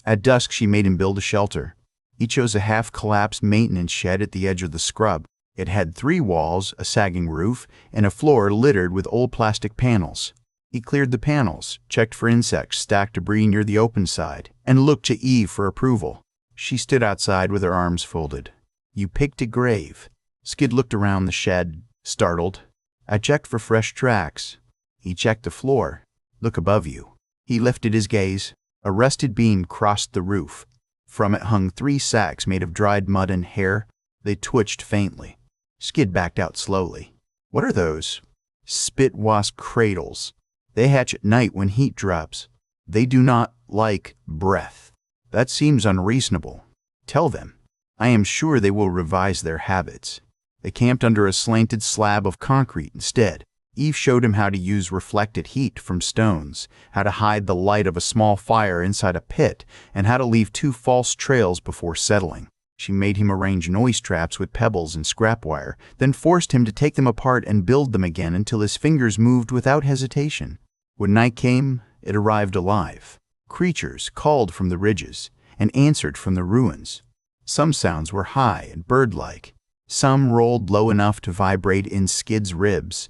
At dusk, she made him build a shelter. He chose a half-collapsed maintenance shed at the edge of the scrub. It had 3 walls, a sagging roof, and a floor littered with old plastic panels. He cleared the panels, checked for insects, stacked debris near the open side, and looked to Eve for approval. She stood outside with her arms folded. "You picked a grave." Skid looked around the shed, startled. "I checked for fresh tracks." He checked the floor. "Look above you." He lifted his gaze. A rusted beam crossed the roof. From it hung 3 sacks made of dried mud and hair. They twitched faintly. Skid backed out slowly. "What are those?" "Spit wasp cradles. They hatch at night when heat drops. They do not like breath." "That seems unreasonable." "Tell them. I am sure they will revise their habits." They camped under a slanted slab of concrete instead. Eve showed him how to use reflected heat from stones, how to hide the light of a small fire inside a pit, and how to leave 2 false trails before settling. She made him arrange noise traps with pebbles and scrap wire, then forced him to take them apart and build them again until his fingers moved without hesitation. When night came, it arrived alive. Creatures called from the ridges and answered from the ruins. Some sounds were high and bird-like. Some rolled low enough to vibrate in Skid's ribs.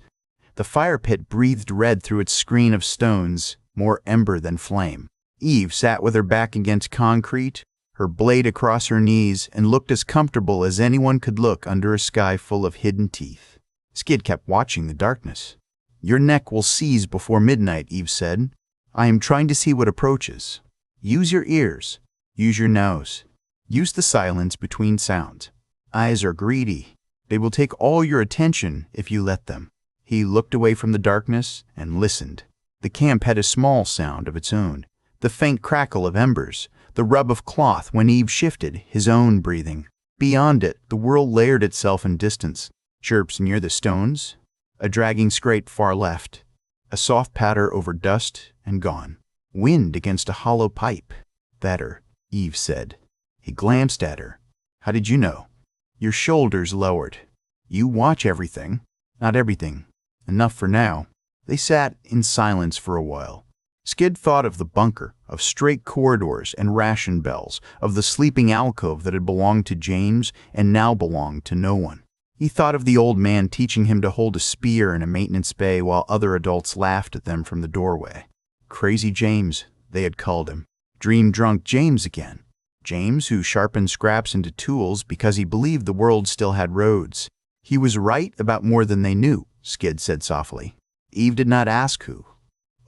The fire pit breathed red through its screen of stones, more ember than flame. Eve sat with her back against concrete, her blade across her knees, and looked as comfortable as anyone could look under a sky full of hidden teeth. Skid kept watching the darkness. "Your neck will seize before midnight," Eve said. "I am trying to see what approaches. Use your ears. Use your nose. Use the silence between sounds. Eyes are greedy. They will take all your attention if you let them." He looked away from the darkness and listened. The camp had a small sound of its own. The faint crackle of embers, the rub of cloth when Eve shifted, his own breathing. Beyond it, the world layered itself in distance. Chirps near the stones, a dragging scrape far left, a soft patter over dust and gone. Wind against a hollow pipe. "Better," Eve said. He glanced at her. "How did you know?" Your shoulders lowered. "You watch everything." "Not everything. Enough for now." They sat in silence for a while. Skid thought of the bunker, of straight corridors and ration bells, of the sleeping alcove that had belonged to James and now belonged to no one. He thought of the old man teaching him to hold a spear in a maintenance bay while other adults laughed at them from the doorway. Crazy James, they had called him. Dream-drunk James again. James, who sharpened scraps into tools because he believed the world still had roads. He was right about more than they knew, Skid said softly. Eve did not ask who.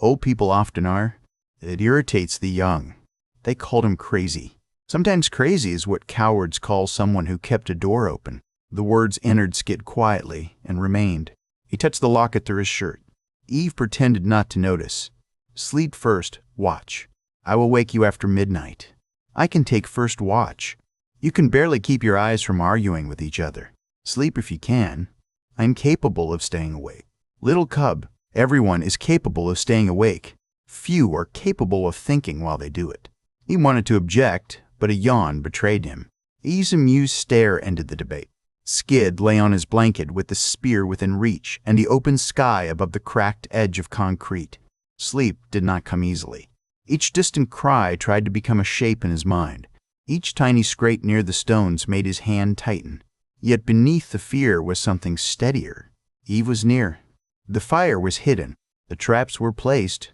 Old people often are. It irritates the young. They called him crazy. Sometimes crazy is what cowards call someone who kept a door open. The words entered Skid quietly and remained. He touched the locket through his shirt. Eve pretended not to notice. Sleep first, watch. I will wake you after midnight. I can take first watch. You can barely keep your eyes from arguing with each other. Sleep if you can. I'm capable of staying awake. Little cub, everyone is capable of staying awake. Few are capable of thinking while they do it. He wanted to object, but a yawn betrayed him. Eve's amused stare ended the debate. Skid lay on his blanket with the spear within reach and the open sky above the cracked edge of concrete. Sleep did not come easily. Each distant cry tried to become a shape in his mind. Each tiny scrape near the stones made his hand tighten. Yet beneath the fear was something steadier. Eve was near. The fire was hidden. The traps were placed.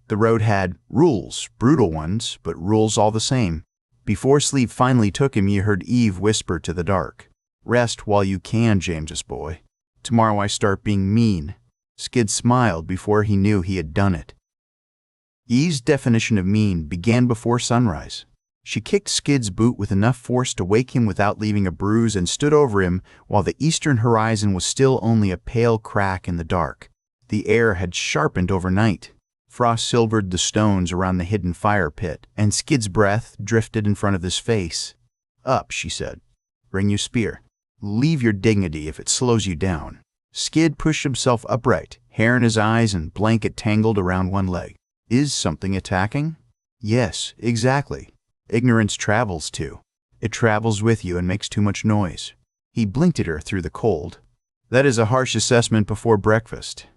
The road had rules, brutal ones, but rules all the same. Before sleep finally took him, you heard Eve whisper to the dark. Rest while you can, James's boy. Tomorrow I start being mean. Skid smiled before he knew he had done it. Eve's definition of mean began before sunrise. She kicked Skid's boot with enough force to wake him without leaving a bruise and stood over him while the eastern horizon was still only a pale crack in the dark. The air had sharpened overnight. Frost silvered the stones around the hidden fire pit, and Skid's breath drifted in front of his face. Up, she said. Bring your spear. Leave your dignity if it slows you down. Skid pushed himself upright, hair in his eyes and blanket tangled around one leg. Is something attacking? Yes, exactly. Ignorance travels too. It travels with you and makes too much noise. He blinked at her through the cold. That is a harsh assessment before breakfast.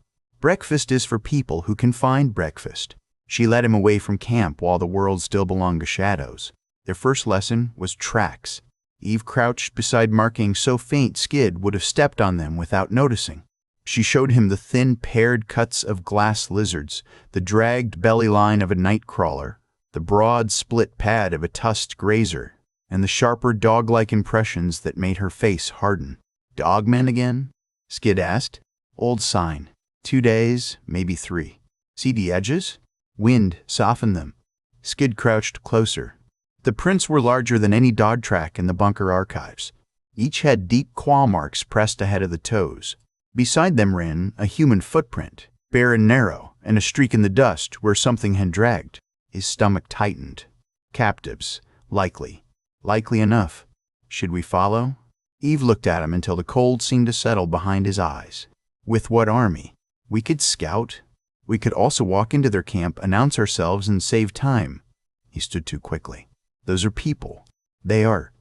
Breakfast is for people who can find breakfast. She led him away from camp while the world still belonged to shadows. Their first lesson was tracks. Eve crouched beside markings so faint Skid would have stepped on them without noticing. She showed him the thin paired cuts of glass lizards, the dragged belly line of a night crawler, the broad split pad of a tusked grazer, and the sharper dog-like impressions that made her face harden. Dogmen again? Skid asked. Old sign. 2 days, maybe 3. See the edges? Wind softened them. Skid crouched closer. The prints were larger than any dog track in the bunker archives. Each had deep claw marks pressed ahead of the toes. Beside them ran a human footprint, bare and narrow, and a streak in the dust where something had dragged. His stomach tightened. Captives, likely. Likely enough. Should we follow? Eve looked at him until the cold seemed to settle behind his eyes. With what army? We could scout. We could also walk into their camp, announce ourselves, and save time. He stood too quickly. Those are people. They are.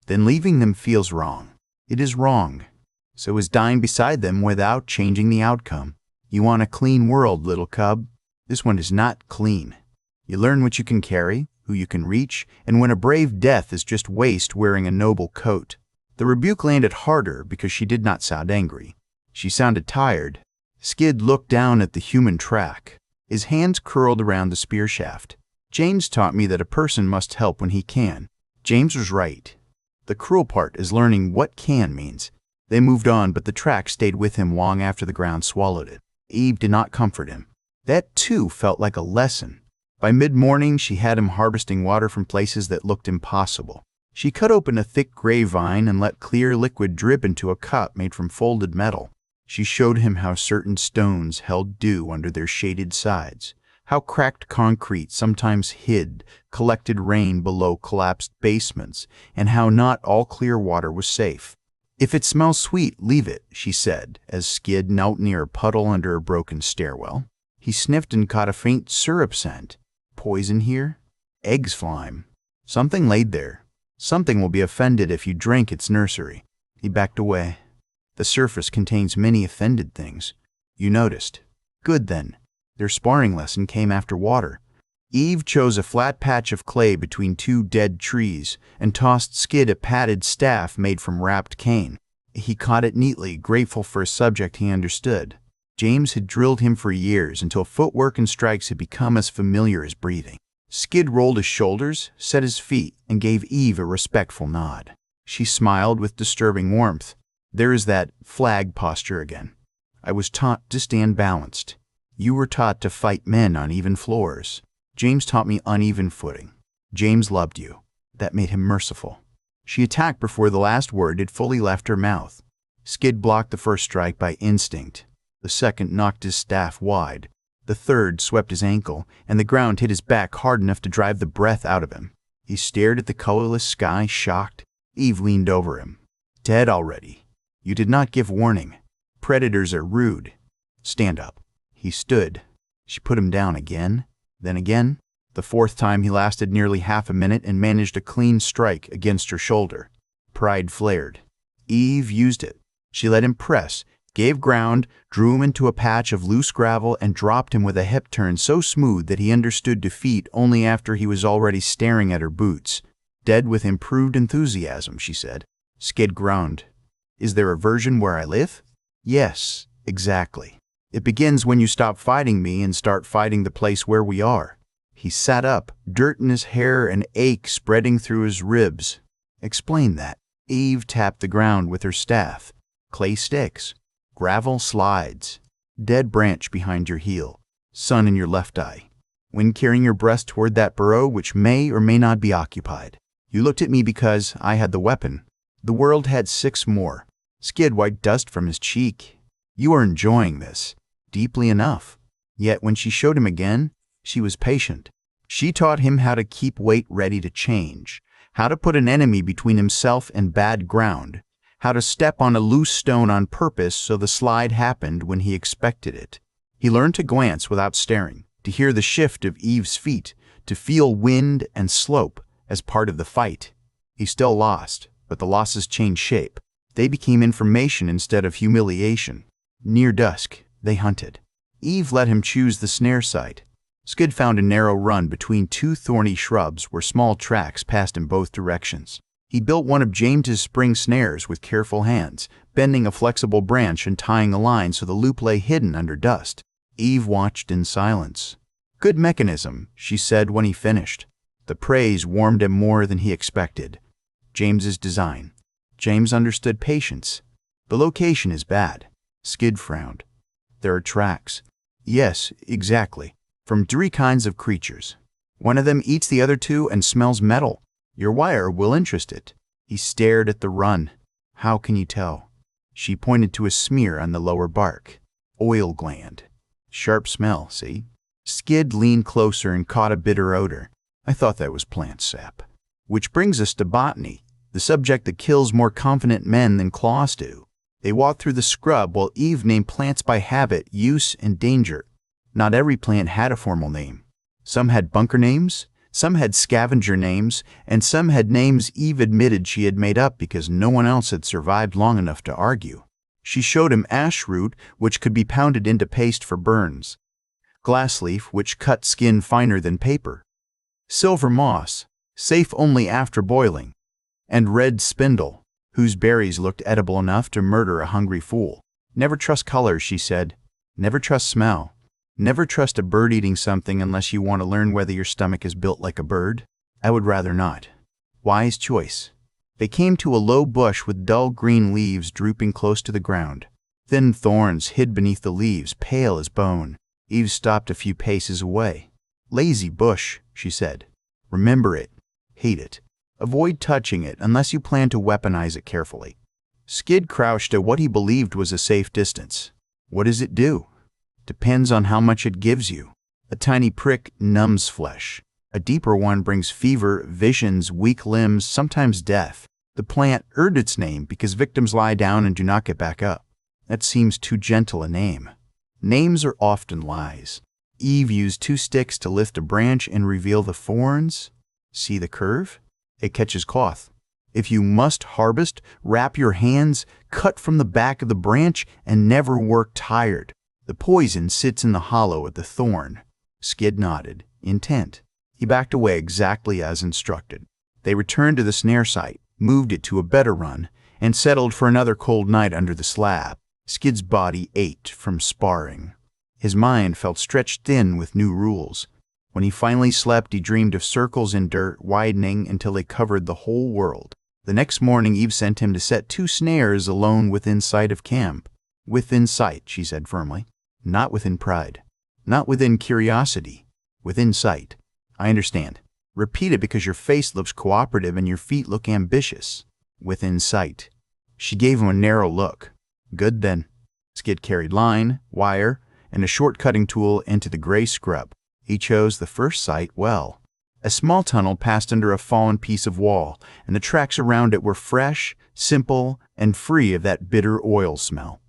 Then leaving them feels wrong. It is wrong. So is dying beside them without changing the outcome. You want a clean world, little cub. This one is not clean. You learn what you can carry, who you can reach, and when a brave death is just waste wearing a noble coat. The rebuke landed harder because she did not sound angry. She sounded tired. Skid looked down at the human track. His hands curled around the spear shaft. James taught me that a person must help when he can. James was right. The cruel part is learning what can means. They moved on, but the track stayed with him long after the ground swallowed it. Eve did not comfort him. That, too, felt like a lesson. By mid-morning, she had him harvesting water from places that looked impossible. She cut open a thick gray vine and let clear liquid drip into a cup made from folded metal. She showed him how certain stones held dew under their shaded sides, how cracked concrete sometimes hid collected rain below collapsed basements, and how not all clear water was safe. If it smells sweet, leave it, she said, as Skid knelt near a puddle under a broken stairwell. He sniffed and caught a faint syrup scent. Poison here? Eggs slime. Something laid there. Something will be offended if you drink its nursery. He backed away. The surface contains many offended things. You noticed. Good then. Their sparring lesson came after water. Eve chose a flat patch of clay between 2 dead trees and tossed Skid a padded staff made from wrapped cane. He caught it neatly, grateful for a subject he understood. James had drilled him for years until footwork and strikes had become as familiar as breathing. Skid rolled his shoulders, set his feet, and gave Eve a respectful nod. She smiled with disturbing warmth. There is that flag posture again. I was taught to stand balanced. You were taught to fight men on even floors. James taught me uneven footing. James loved you. That made him merciful. She attacked before the last word had fully left her mouth. Skid blocked the first strike by instinct. The second knocked his staff wide. The third swept his ankle, and the ground hit his back hard enough to drive the breath out of him. He stared at the colorless sky, shocked. Eve leaned over him. Dead already. You did not give warning. Predators are rude. Stand up. He stood. She put him down again, then again. The fourth time he lasted nearly half a minute and managed a clean strike against her shoulder. Pride flared. Eve used it. She let him press, gave ground, drew him into a patch of loose gravel, and dropped him with a hip turn so smooth that he understood defeat only after he was already staring at her boots. Dead with improved enthusiasm, she said. Skid groaned. Is there a version where I live? Yes, exactly. It begins when you stop fighting me and start fighting the place where we are. He sat up, dirt in his hair and ache spreading through his ribs. Explain that. Eve tapped the ground with her staff. Clay sticks. Gravel slides. Dead branch behind your heel. Sun in your left eye. Wind carrying your breast toward that burrow which may or may not be occupied. You looked at me because I had the weapon. The world had 6 more. Skid wiped dust from his cheek. You are enjoying this. Deeply enough. Yet when she showed him again, she was patient. She taught him how to keep weight ready to change, how to put an enemy between himself and bad ground, how to step on a loose stone on purpose so the slide happened when he expected it. He learned to glance without staring, to hear the shift of Eve's feet, to feel wind and slope as part of the fight. He still lost, but the losses changed shape. They became information instead of humiliation. Near dusk, they hunted. Eve let him choose the snare site. Skid found a narrow run between 2 thorny shrubs where small tracks passed in both directions. He built one of James's spring snares with careful hands, bending a flexible branch and tying a line so the loop lay hidden under dust. Eve watched in silence. Good mechanism, she said when he finished. The praise warmed him more than he expected. James's design. James understood patience. The location is bad. Skid frowned. There are tracks. Yes, exactly. From 3 kinds of creatures. One of them eats the other 2 and smells metal. Your wire will interest it. He stared at the run. How can you tell? She pointed to a smear on the lower bark. Oil gland. Sharp smell, see? Skid leaned closer and caught a bitter odor. I thought that was plant sap. Which brings us to botany, the subject that kills more confident men than claws do. They walked through the scrub while Eve named plants by habit, use, and danger. Not every plant had a formal name. Some had bunker names, some had scavenger names, and some had names Eve admitted she had made up because no one else had survived long enough to argue. She showed him ash root, which could be pounded into paste for burns. Glass leaf, which cut skin finer than paper. Silver moss, safe only after boiling. And red spindle, whose berries looked edible enough to murder a hungry fool. Never trust color, she said. Never trust smell. Never trust a bird eating something unless you want to learn whether your stomach is built like a bird. I would rather not. Wise choice. They came to a low bush with dull green leaves drooping close to the ground. Thin thorns hid beneath the leaves, pale as bone. Eve stopped a few paces away. Lazy bush, she said. Remember it. Hate it. Avoid touching it unless you plan to weaponize it carefully. Skid crouched at what he believed was a safe distance. What does it do? Depends on how much it gives you. A tiny prick numbs flesh. A deeper one brings fever, visions, weak limbs, sometimes death. The plant earned its name because victims lie down and do not get back up. That seems too gentle a name. Names are often lies. Eve used 2 sticks to lift a branch and reveal the thorns. See the curve? It catches cloth. If you must harvest, wrap your hands, cut from the back of the branch, and never work tired. The poison sits in the hollow of the thorn. Skid nodded, intent. He backed away exactly as instructed. They returned to the snare site, moved it to a better run, and settled for another cold night under the slab. Skid's body ached from sparring. His mind felt stretched thin with new rules. When he finally slept, he dreamed of circles in dirt widening until they covered the whole world. The next morning, Eve sent him to set 2 snares alone within sight of camp. Within sight, she said firmly. Not within pride. Not within curiosity. Within sight. I understand. Repeat it because your face looks cooperative and your feet look ambitious. Within sight. She gave him a narrow look. Good then. Skid carried line, wire, and a short cutting tool into the gray scrub. He chose the first site well. A small tunnel passed under a fallen piece of wall, and the tracks around it were fresh, simple, and free of that bitter oil smell.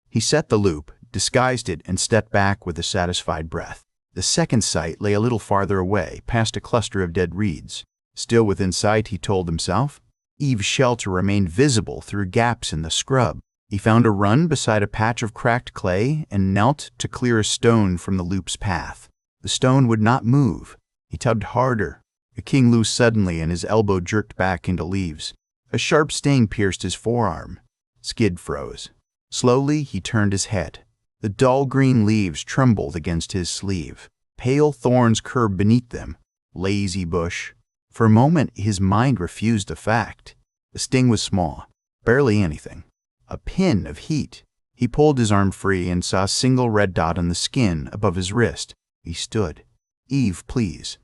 He set the loop, disguised it, and stepped back with a satisfied breath. The second site lay a little farther away, past a cluster of dead reeds. Still within sight, he told himself. Eve's shelter remained visible through gaps in the scrub. He found a run beside a patch of cracked clay and knelt to clear a stone from the loop's path. The stone would not move. He tugged harder. It came loose suddenly, and his elbow jerked back into leaves. A sharp sting pierced his forearm. Skid froze. Slowly, he turned his head. The dull green leaves trembled against his sleeve. Pale thorns curved beneath them. Lazy bush. For a moment, his mind refused a fact. The sting was small, barely anything. A pin of heat. He pulled his arm free and saw a single red dot on the skin above his wrist. He stood. Eve, please.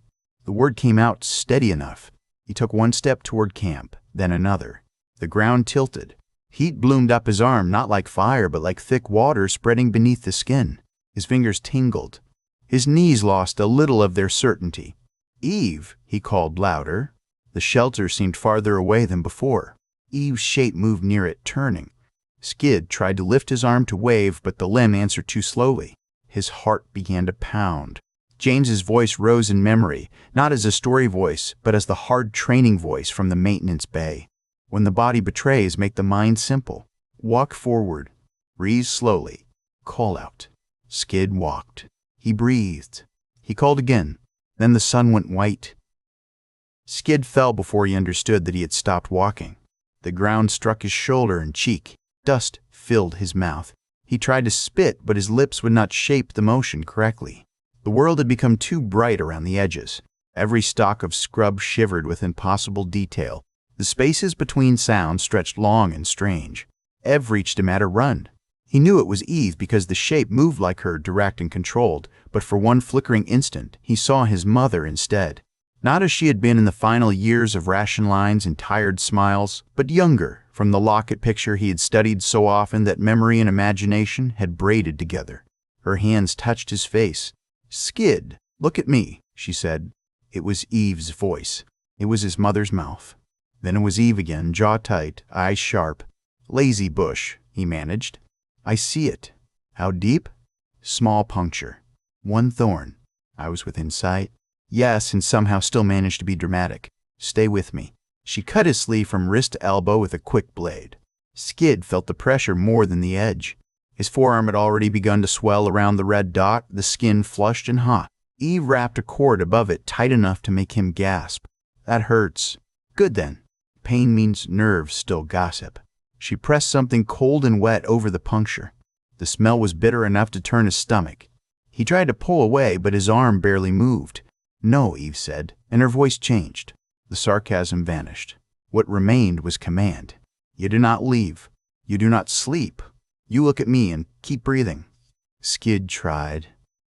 The word came out steady enough. He took one step toward camp, then another. The ground tilted. Heat bloomed up his arm, not like fire, but like thick water spreading beneath the skin. His fingers tingled. His knees lost a little of their certainty. Eve, he called louder. The shelter seemed farther away than before. Eve's shape moved near it, turning. Skid tried to lift his arm to wave, but the limb answered too slowly. His heart began to pound. James's voice rose in memory, not as a story voice, but as the hard training voice from the maintenance bay. When the body betrays, make the mind simple. Walk forward. Breathe slowly. Call out. Skid walked. He breathed. He called again. Then the sun went white. Skid fell before he understood that he had stopped walking. The ground struck his shoulder and cheek. Dust filled his mouth. He tried to spit, but his lips would not shape the motion correctly. The world had become too bright around the edges. Every stalk of scrub shivered with impossible detail. The spaces between sounds stretched long and strange. Ev reached him at a run. He knew it was Eve because the shape moved like her, direct and controlled, but for one flickering instant, he saw his mother instead. Not as she had been in the final years of ration lines and tired smiles, but younger, from the locket picture he had studied so often that memory and imagination had braided together. Her hands touched his face. Skid, look at me, she said. It was Eve's voice. It was his mother's mouth. Then it was Eve again, jaw tight, eyes sharp. Lazy bush, he managed. I see it. How deep? Small puncture. One thorn. I was within sight. Yes, and somehow still managed to be dramatic. Stay with me. She cut his sleeve from wrist to elbow with a quick blade. Skid felt the pressure more than the edge. His forearm had already begun to swell around the red dot, the skin flushed and hot. Eve wrapped a cord above it tight enough to make him gasp. That hurts. Good then. Pain means nerves still gossip. She pressed something cold and wet over the puncture. The smell was bitter enough to turn his stomach. He tried to pull away, but his arm barely moved. No, Eve said, and her voice changed. The sarcasm vanished. What remained was command. You do not leave. You do not sleep. You look at me and keep breathing. Skid tried.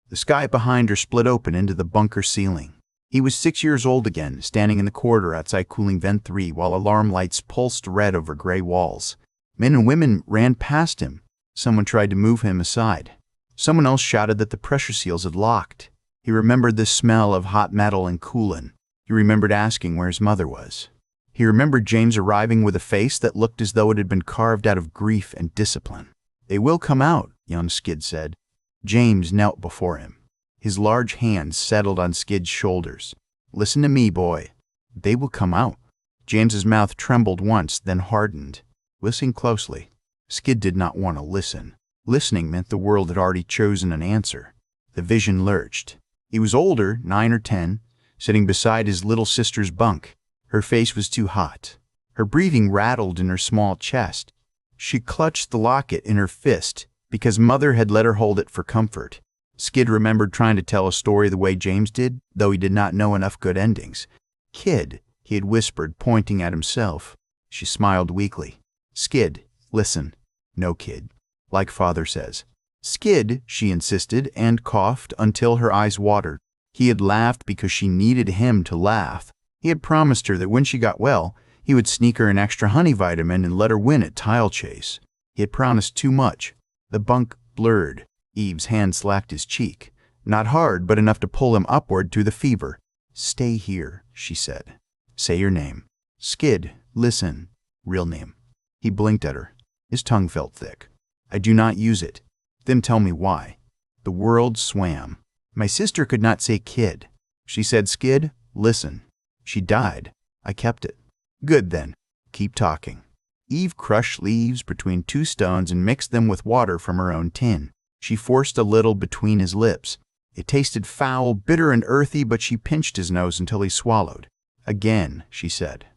The sky behind her split open into the bunker ceiling. He was 6 years old again, standing in the corridor outside cooling vent 3 while alarm lights pulsed red over gray walls. Men and women ran past him. Someone tried to move him aside. Someone else shouted that the pressure seals had locked. He remembered the smell of hot metal and coolant. He remembered asking where his mother was. He remembered James arriving with a face that looked as though it had been carved out of grief and discipline. They will come out, young Skid said. James knelt before him. His large hands settled on Skid's shoulders. Listen to me, boy. They will come out. James's mouth trembled once, then hardened. Listen closely. Skid did not want to listen. Listening meant the world had already chosen an answer. The vision lurched. He was older, 9 or 10, sitting beside his little sister's bunk. Her face was too hot. Her breathing rattled in her small chest. She clutched the locket in her fist because Mother had let her hold it for comfort. Skid remembered trying to tell a story the way James did, though he did not know enough good endings. "Kid," he had whispered, pointing at himself. She smiled weakly. "Skid, listen." "No, kid. Like father says." "Skid," she insisted, and coughed until her eyes watered. He had laughed because she needed him to laugh. He had promised her that when she got well, he would sneak her an extra honey vitamin and let her win at tile chase. He had promised too much. The bunk blurred. Eve's hand slacked his cheek. Not hard, but enough to pull him upward through the fever. "Stay here," she said. "Say your name." "Skid, listen." "Real name." He blinked at her. His tongue felt thick. "I do not use it." "Then tell me why." The world swam. "My sister could not say kid." She said, "Skid, listen." "She died. I kept it." "Good then. Keep talking." Eve crushed leaves between two stones and mixed them with water from her own tin. She forced a little between his lips. It tasted foul, bitter, and earthy, but she pinched his nose until he swallowed. "Again," she said.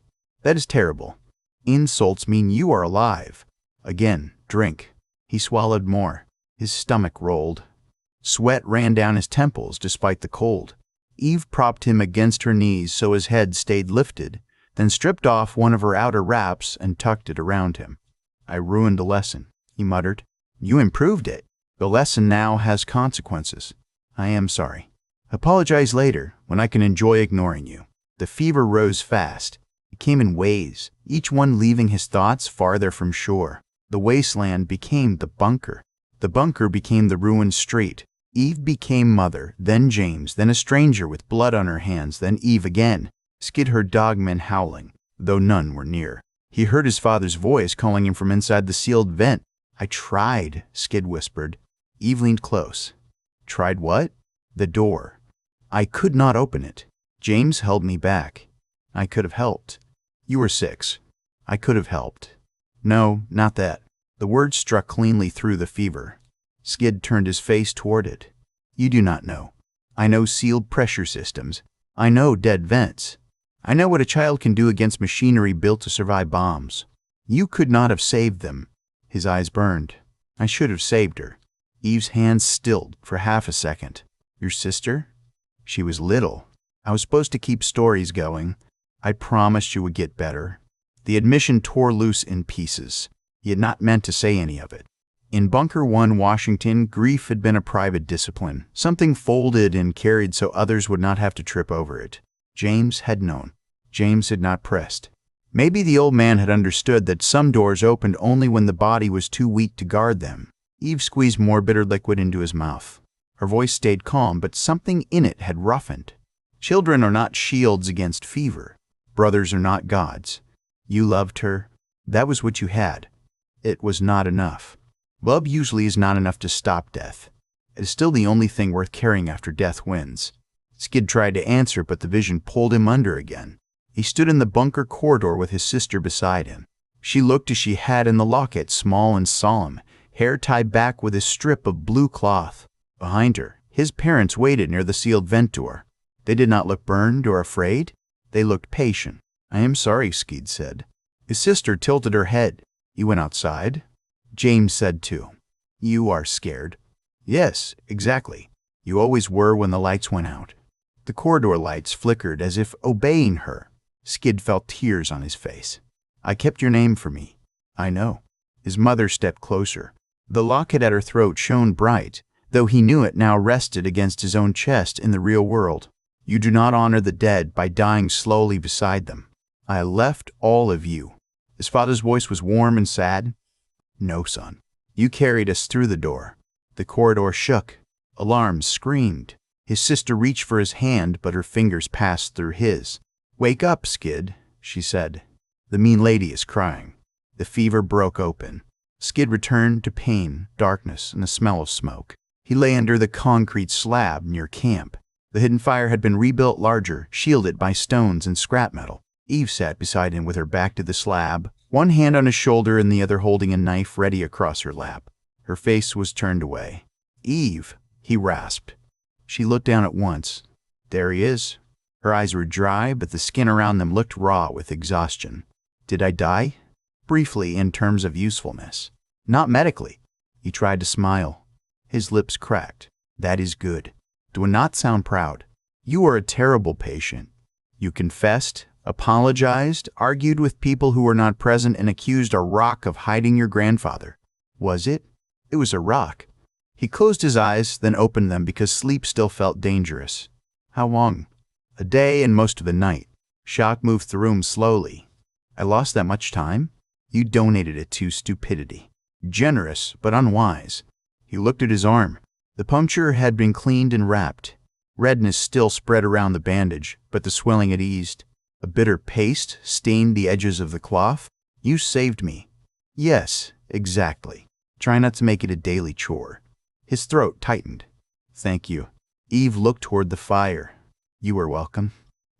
"That is terrible. Insults mean you are alive." "Again, drink." He swallowed more. His stomach rolled. Sweat ran down his temples despite the cold. Eve propped him against her knees so his head stayed lifted, then stripped off one of her outer wraps and tucked it around him. "I ruined the lesson," he muttered. "You improved it. The lesson now has consequences. I am sorry. Apologize later, when I can enjoy ignoring you." The fever rose fast. It came in waves, each one leaving his thoughts farther from shore. The wasteland became the bunker. The bunker became the ruined street. Eve became mother, then James, then a stranger with blood on her hands, then Eve again. Skid heard dogmen howling, though none were near. He heard his father's voice calling him from inside the sealed vent. "I tried," Skid whispered. Eve leaned close. "Tried what?" "The door. I could not open it. James held me back. I could have helped." "You were 6. I could have helped." "No, not that." The words struck cleanly through the fever. Skid turned his face toward it. "You do not know. I know sealed pressure systems. I know dead vents. I know what a child can do against machinery built to survive bombs. You could not have saved them." His eyes burned. "I should have saved her." Eve's hands stilled for half a second. "Your sister?" "She was little. I was supposed to keep stories going. I promised you would get better." The admission tore loose in pieces. He had not meant to say any of it. In Bunker 1, Washington, grief had been a private discipline, something folded and carried so others would not have to trip over it. James had known. James had not pressed. Maybe the old man had understood that some doors opened only when the body was too weak to guard them. Eve squeezed more bitter liquid into his mouth. Her voice stayed calm, but something in it had roughened. "Children are not shields against fever. Brothers are not gods. You loved her. That was what you had. It was not enough. Love usually is not enough to stop death. It is still the only thing worth carrying after death wins." Skid tried to answer, but the vision pulled him under again. He stood in the bunker corridor with his sister beside him. She looked as she had in the locket, small and solemn, hair tied back with a strip of blue cloth. Behind her, his parents waited near the sealed vent door. They did not look burned or afraid. They looked patient. "I am sorry," Skid said. His sister tilted her head. "You went outside?" James said too. "You are scared." "Yes, exactly. You always were when the lights went out." The corridor lights flickered as if obeying her. Skid felt tears on his face. "I kept your name for me." "I know." His mother stepped closer. The locket at her throat shone bright, though he knew it now rested against his own chest in the real world. "You do not honor the dead by dying slowly beside them. I left all of you." His father's voice was warm and sad. "No, son. You carried us through the door." The corridor shook. Alarms screamed. His sister reached for his hand, but her fingers passed through his. "Wake up, Skid," she said. "The mean lady is crying." The fever broke open. Skid returned to pain, darkness, and the smell of smoke. He lay under the concrete slab near camp. The hidden fire had been rebuilt larger, shielded by stones and scrap metal. Eve sat beside him with her back to the slab, one hand on his shoulder and the other holding a knife ready across her lap. Her face was turned away. "Eve," he rasped. She looked down at once. There he is. Her eyes were dry, but the skin around them looked raw with exhaustion. "Did I die?" "Briefly, in terms of usefulness. Not medically." He tried to smile. His lips cracked. That is good. Do not sound proud. You are a terrible patient. You confessed, apologized, argued with people who were not present, and accused a rock of hiding your grandfather. Was it? It was a rock. He closed his eyes, then opened them because sleep still felt dangerous. How long? A day and most of the night. Shock moved the room slowly. I lost that much time? You donated it to stupidity. Generous, but unwise. He looked at his arm. The puncture had been cleaned and wrapped. Redness still spread around the bandage, but the swelling had eased. A bitter paste stained the edges of the cloth. You saved me. Yes, exactly. Try not to make it a daily chore. His throat tightened. Thank you. Eve looked toward the fire. You are welcome.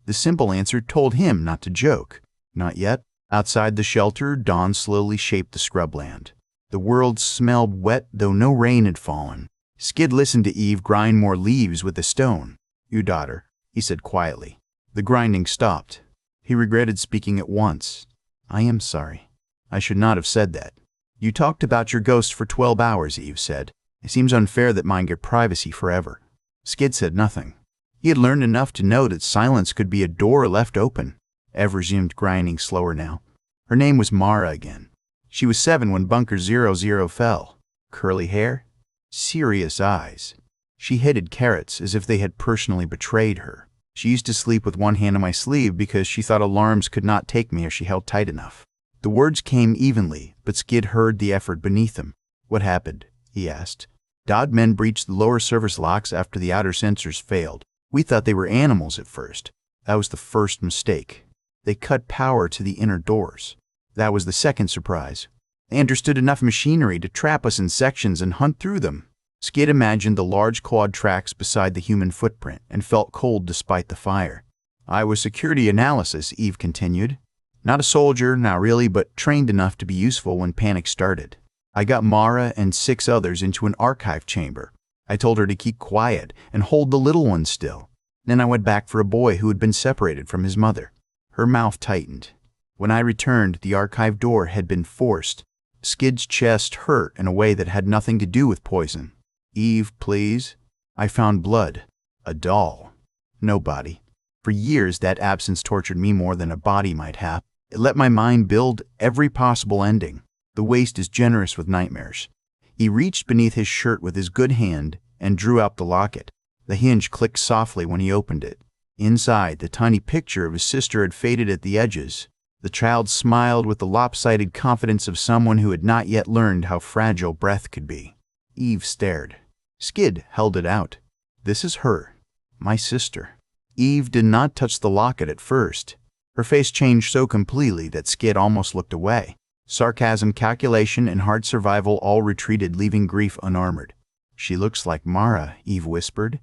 The simple answer told him not to joke. Not yet. Outside the shelter, dawn slowly shaped the scrubland. The world smelled wet, though no rain had fallen. Skid listened to Eve grind more leaves with a stone. You daughter, he said quietly. The grinding stopped. He regretted speaking at once. I am sorry. I should not have said that. You talked about your ghost for 12 hours, Eve said. It seems unfair that mine get privacy forever. Skid said nothing. He had learned enough to know that silence could be a door left open. Eve resumed grinding slower now. Her name was Mara again. She was 7 when Bunker 00 fell. Curly hair, serious eyes. She hated carrots as if they had personally betrayed her. She used to sleep with one hand on my sleeve because she thought alarms could not take me if she held tight enough. The words came evenly, but Skid heard the effort beneath him. What happened? He asked. Dodd men breached the lower service locks after the outer sensors failed. We thought they were animals at first. That was the first mistake. They cut power to the inner doors. That was the second surprise. They understood enough machinery to trap us in sections and hunt through them. Skid imagined the large clawed tracks beside the human footprint and felt cold despite the fire. I was security analysis, Eve continued. Not a soldier, not really, but trained enough to be useful when panic started. I got Mara and 6 others into an archive chamber. I told her to keep quiet and hold the little one still. Then I went back for a boy who had been separated from his mother. Her mouth tightened. When I returned, the archive door had been forced. Skid's chest hurt in a way that had nothing to do with poison. Eve, please. I found blood. A doll. No body. For years, that absence tortured me more than a body might have. It let my mind build every possible ending. The waste is generous with nightmares. He reached beneath his shirt with his good hand and drew out the locket. The hinge clicked softly when he opened it. Inside, the tiny picture of his sister had faded at the edges. The child smiled with the lopsided confidence of someone who had not yet learned how fragile breath could be. Eve stared. Skid held it out. This is her. My sister. Eve did not touch the locket at first. Her face changed so completely that Skid almost looked away. Sarcasm, calculation, and hard survival all retreated, leaving grief unarmored. She looks like Mara, Eve whispered.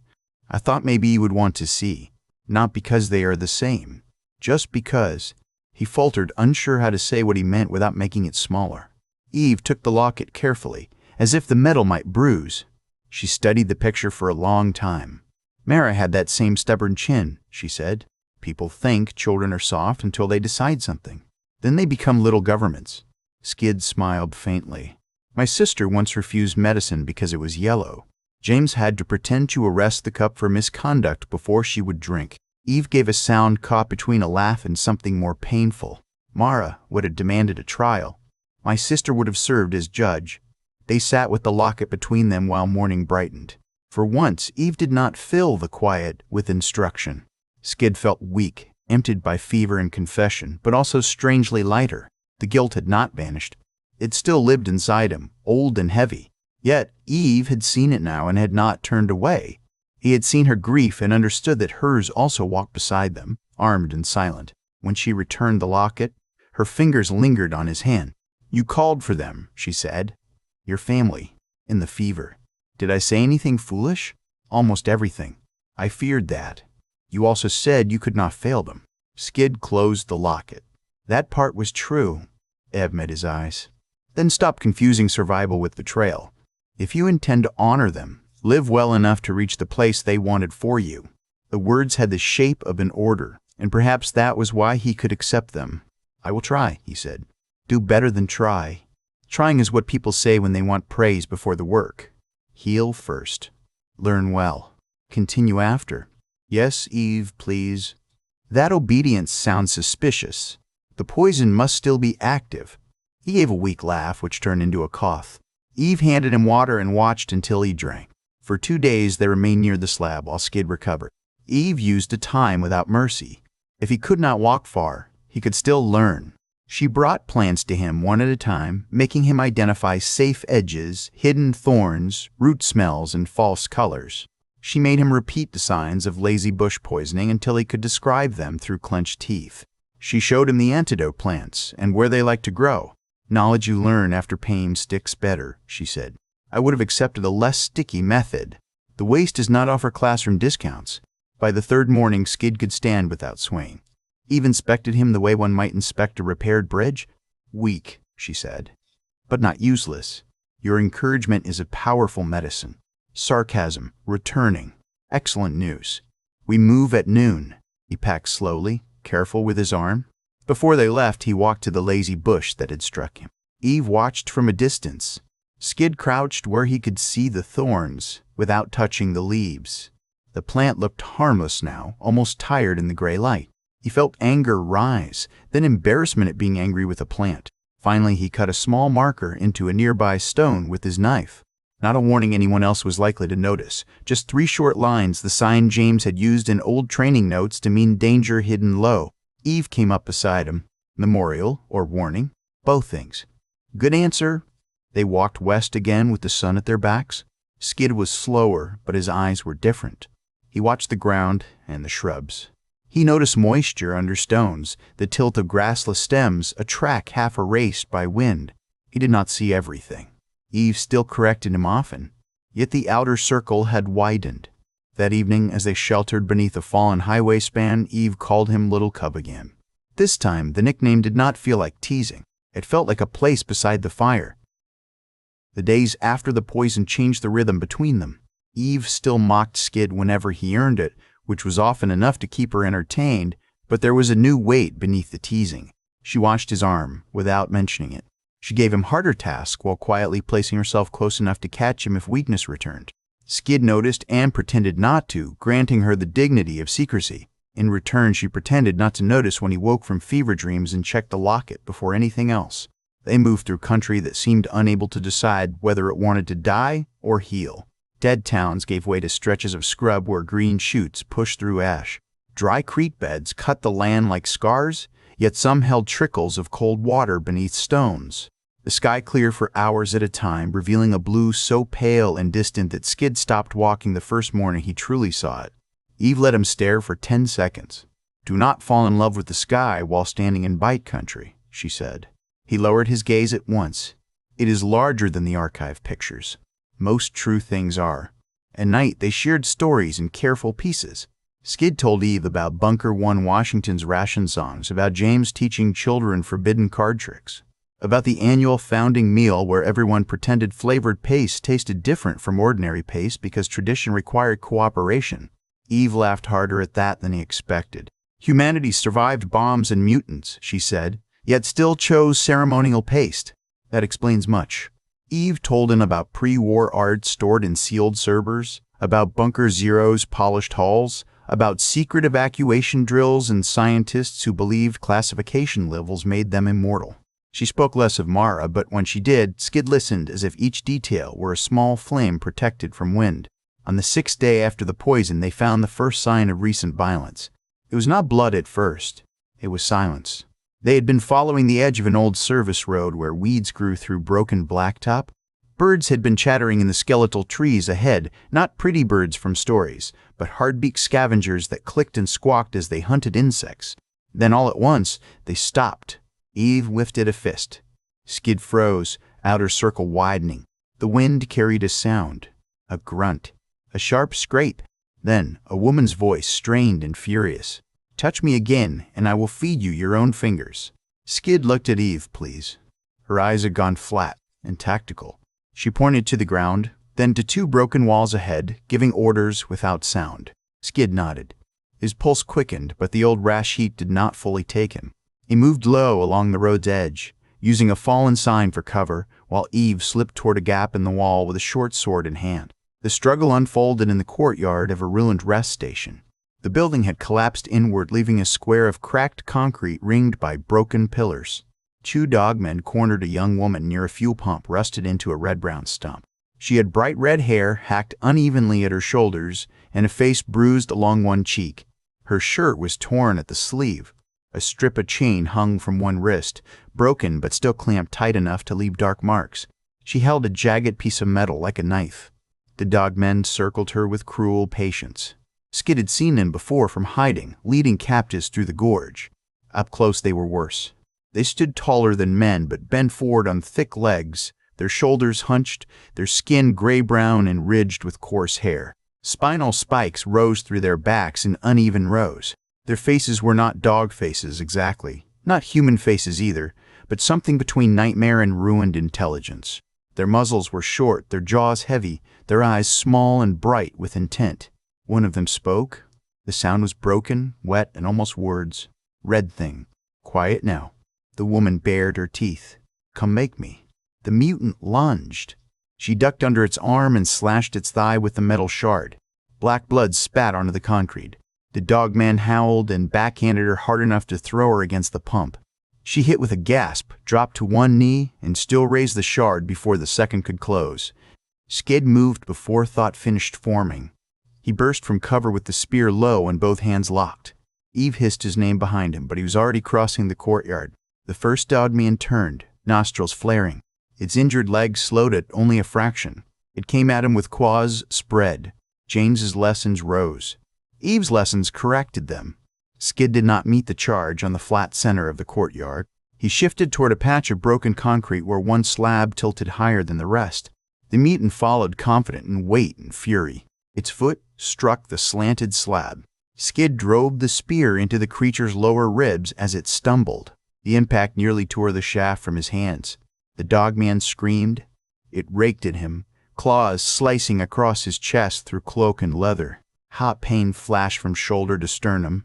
I thought maybe you would want to see. Not because they are the same. Just because. He faltered, unsure how to say what he meant without making it smaller. Eve took the locket carefully, as if the metal might bruise. She studied the picture for a long time. Mara had that same stubborn chin, she said. People think children are soft until they decide something. Then they become little governments. Skid smiled faintly. My sister once refused medicine because it was yellow. James had to pretend to arrest the cup for misconduct before she would drink. Eve gave a sound caught between a laugh and something more painful. Mara would have demanded a trial. My sister would have served as judge. They sat with the locket between them while morning brightened. For once, Eve did not fill the quiet with instruction. Skid felt weak, emptied by fever and confession, but also strangely lighter. The guilt had not vanished. It still lived inside him, old and heavy. Yet Eve had seen it now and had not turned away. He had seen her grief and understood that hers also walked beside them, armed and silent. When she returned the locket, her fingers lingered on his hand. You called for them, she said. Your family, in the fever. Did I say anything foolish? Almost everything. I feared that. You also said you could not fail them. Skid closed the locket. That part was true. Eve met his eyes. Then stop confusing survival with betrayal. If you intend to honor them, live well enough to reach the place they wanted for you. The words had the shape of an order, and perhaps that was why he could accept them. I will try, he said. Do better than try. Trying is what people say when they want praise before the work. Heal first. Learn well. Continue after. Yes, Eve, please. That obedience sounds suspicious. The poison must still be active. He gave a weak laugh, which turned into a cough. Eve handed him water and watched until he drank. For 2 days they remained near the slab while Skid recovered. Eve used the time without mercy. If he could not walk far, he could still learn. She brought plants to him one at a time, making him identify safe edges, hidden thorns, root smells, and false colors. She made him repeat the signs of lazy bush poisoning until he could describe them through clenched teeth. She showed him the antidote plants and where they like to grow. Knowledge you learn after pain sticks better, she said. I would have accepted a less sticky method. The waste does not offer classroom discounts. By the 3rd morning, Skid could stand without swaying. Eve inspected him the way one might inspect a repaired bridge. Weak, she said, but not useless. Your encouragement is a powerful medicine. Sarcasm, returning. Excellent news. We move at noon. He packed slowly, careful with his arm. Before they left, he walked to the lazy bush that had struck him. Eve watched from a distance. Skid crouched where he could see the thorns without touching the leaves. The plant looked harmless now, almost tired in the gray light. He felt anger rise, then embarrassment at being angry with a plant. Finally, he cut a small marker into a nearby stone with his knife. Not a warning anyone else was likely to notice. Just 3 short lines, the sign James had used in old training notes to mean danger hidden low. Eve came up beside him. Memorial or warning? Both things. Good answer. They walked west again with the sun at their backs. Skid was slower, but his eyes were different. He watched the ground and the shrubs. He noticed moisture under stones, the tilt of grassless stems, a track half erased by wind. He did not see everything. Eve still corrected him often, yet the outer circle had widened. That evening, as they sheltered beneath a fallen highway span, Eve called him Little Cub again. This time, the nickname did not feel like teasing. It felt like a place beside the fire. The days after the poison changed the rhythm between them. Eve still mocked Skid whenever he earned it, which was often enough to keep her entertained, but there was a new weight beneath the teasing. She watched his arm without mentioning it. She gave him harder tasks while quietly placing herself close enough to catch him if weakness returned. Skid noticed and pretended not to, granting her the dignity of secrecy. In return, she pretended not to notice when he woke from fever dreams and checked the locket before anything else. They moved through country that seemed unable to decide whether it wanted to die or heal. Dead towns gave way to stretches of scrub where green shoots pushed through ash. Dry creek beds cut the land like scars, yet some held trickles of cold water beneath stones. The sky cleared for hours at a time, revealing a blue so pale and distant that Skid stopped walking the first morning he truly saw it. Eve let him stare for 10 seconds. Do not fall in love with the sky while standing in bite country, she said. He lowered his gaze at once. It is larger than the archive pictures. Most true things are. At night, they shared stories in careful pieces. Skid told Eve about Bunker 1 Washington's ration songs, about James teaching children forbidden card tricks, about the annual founding meal where everyone pretended flavored paste tasted different from ordinary paste because tradition required cooperation. Eve laughed harder at that than he expected. Humanity survived bombs and mutants, she said, yet still chose ceremonial paste. That explains much. Eve told him about pre-war art stored in sealed servers, about Bunker Zero's polished halls, about secret evacuation drills and scientists who believed classification levels made them immortal. She spoke less of Mara, but when she did, Skid listened as if each detail were a small flame protected from wind. On the 6th day after the poison, they found the first sign of recent violence. It was not blood at first. It was silence. They had been following the edge of an old service road where weeds grew through broken blacktop. Birds had been chattering in the skeletal trees ahead, not pretty birds from stories, but hard-beaked scavengers that clicked and squawked as they hunted insects. Then all at once, they stopped. Eve lifted a fist. Skid froze, outer circle widening. The wind carried a sound, a grunt, a sharp scrape. Then a woman's voice, strained and furious. Touch me again, and I will feed you your own fingers. Skid looked at Eve, please. Her eyes had gone flat and tactical. She pointed to the ground, then to 2 broken walls ahead, giving orders without sound. Skid nodded. His pulse quickened, but the old rash heat did not fully take him. He moved low along the road's edge, using a fallen sign for cover, while Eve slipped toward a gap in the wall with a short sword in hand. The struggle unfolded in the courtyard of a ruined rest station. The building had collapsed inward, leaving a square of cracked concrete ringed by broken pillars. Two dogmen cornered a young woman near a fuel pump rusted into a red-brown stump. She had bright red hair hacked unevenly at her shoulders and a face bruised along one cheek. Her shirt was torn at the sleeve. A strip of chain hung from one wrist, broken but still clamped tight enough to leave dark marks. She held a jagged piece of metal like a knife. The dogmen circled her with cruel patience. Skid had seen them before from hiding, leading captives through the gorge. Up close they were worse. They stood taller than men but bent forward on thick legs, their shoulders hunched, their skin gray-brown and ridged with coarse hair. Spinal spikes rose through their backs in uneven rows. Their faces were not dog faces exactly, not human faces either, but something between nightmare and ruined intelligence. Their muzzles were short, their jaws heavy, their eyes small and bright with intent. One of them spoke. The sound was broken, wet, and almost words. "Red thing. Quiet now." The woman bared her teeth. "Come make me." The mutant lunged. She ducked under its arm and slashed its thigh with the metal shard. Black blood spat onto the concrete. The dogman howled and backhanded her hard enough to throw her against the pump. She hit with a gasp, dropped to one knee, and still raised the shard before the second could close. Skid moved before thought finished forming. He burst from cover with the spear low and both hands locked. Eve hissed his name behind him, but he was already crossing the courtyard. The first dogman turned, nostrils flaring. Its injured legs slowed it only a fraction. It came at him with claws spread. James's lessons rose. Eve's lessons corrected them. Skid did not meet the charge on the flat center of the courtyard. He shifted toward a patch of broken concrete where one slab tilted higher than the rest. The mutant followed, confident in weight and fury. Its foot struck the slanted slab. Skid drove the spear into the creature's lower ribs as it stumbled. The impact nearly tore the shaft from his hands. The dogman screamed. It raked at him, claws slicing across his chest through cloak and leather. Hot pain flashed from shoulder to sternum.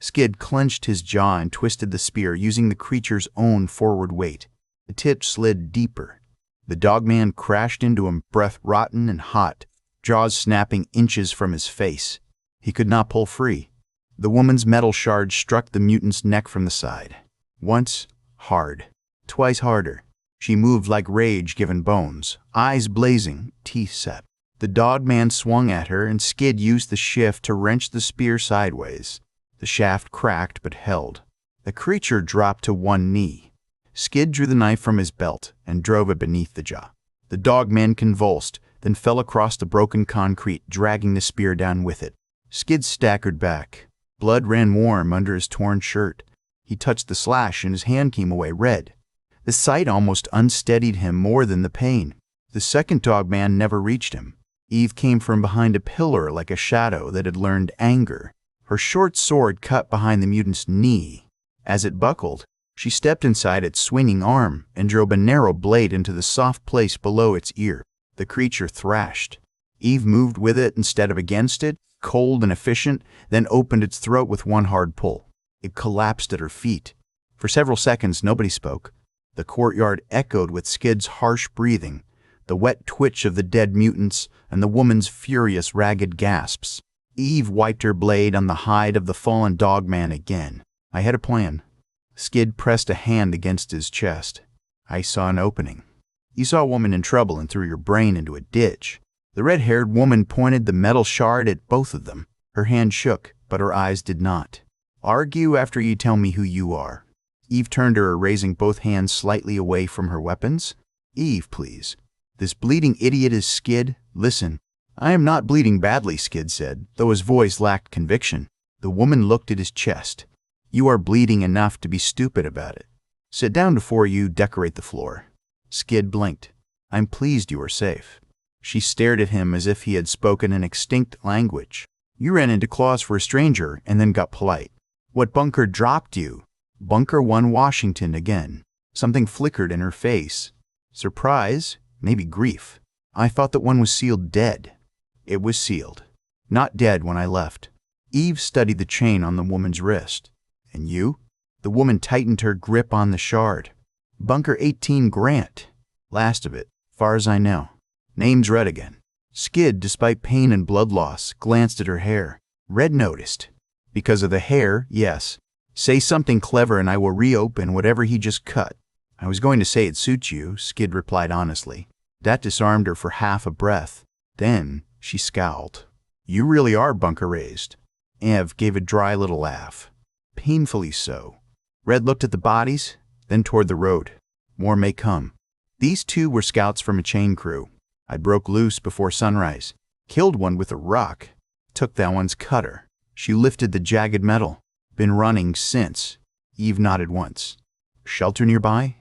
Skid clenched his jaw and twisted the spear, using the creature's own forward weight. The tip slid deeper. The dogman crashed into him, breath rotten and hot, jaws snapping inches from his face. He could not pull free. The woman's metal shard struck the mutant's neck from the side. Once, hard. Twice harder. She moved like rage given bones, eyes blazing, teeth set. The dogman swung at her, and Skid used the shift to wrench the spear sideways. The shaft cracked but held. The creature dropped to one knee. Skid drew the knife from his belt and drove it beneath the jaw. The dogman convulsed, then fell across the broken concrete, dragging the spear down with it. Skid staggered back. Blood ran warm under his torn shirt. He touched the slash, and his hand came away red. The sight almost unsteadied him more than the pain. The second dogman never reached him. Eve came from behind a pillar like a shadow that had learned anger. Her short sword cut behind the mutant's knee. As it buckled, she stepped inside its swinging arm and drove a narrow blade into the soft place below its ear. The creature thrashed. Eve moved with it instead of against it, cold and efficient, then opened its throat with one hard pull. It collapsed at her feet. For several seconds, nobody spoke. The courtyard echoed with Skid's harsh breathing, the wet twitch of the dead mutants, and the woman's furious, ragged gasps. Eve wiped her blade on the hide of the fallen dogman again. "I had a plan." Skid pressed a hand against his chest. "I saw an opening. You saw a woman in trouble and threw your brain into a ditch." The red-haired woman pointed the metal shard at both of them. Her hand shook, but her eyes did not. "Argue after you tell me who you are." Eve turned to her, raising both hands slightly away from her weapons. "Eve, please. This bleeding idiot is Skid. Listen." "I am not bleeding badly," Skid said, though his voice lacked conviction. The woman looked at his chest. "You are bleeding enough to be stupid about it. Sit down before you decorate the floor." Skid blinked. "I'm pleased you are safe." She stared at him as if he had spoken an extinct language. "You ran into claws for a stranger and then got polite. What bunker dropped you?" "Bunker 1 Washington again." Something flickered in her face. Surprise, maybe grief. "I thought that one was sealed dead." "It was sealed. Not dead when I left." Eve studied the chain on the woman's wrist. "And you?" The woman tightened her grip on the shard. "Bunker 18 Grant. Last of it, far as I know." "Name's red again." Skid, despite pain and blood loss, glanced at her hair. Red noticed. Because of the hair, yes. Say something clever and I will reopen whatever he just cut. I was going to say it suits you, Skid replied honestly. That disarmed her for half a breath. Then she scowled. You really are bunker raised. Ev gave a dry little laugh. Painfully so. Red looked at the bodies, then toward the road. More may come. These two were scouts from a chain crew. I broke loose before sunrise. Killed one with a rock. Took that one's cutter. She lifted the jagged metal. Been running since. Eve nodded once. Shelter nearby?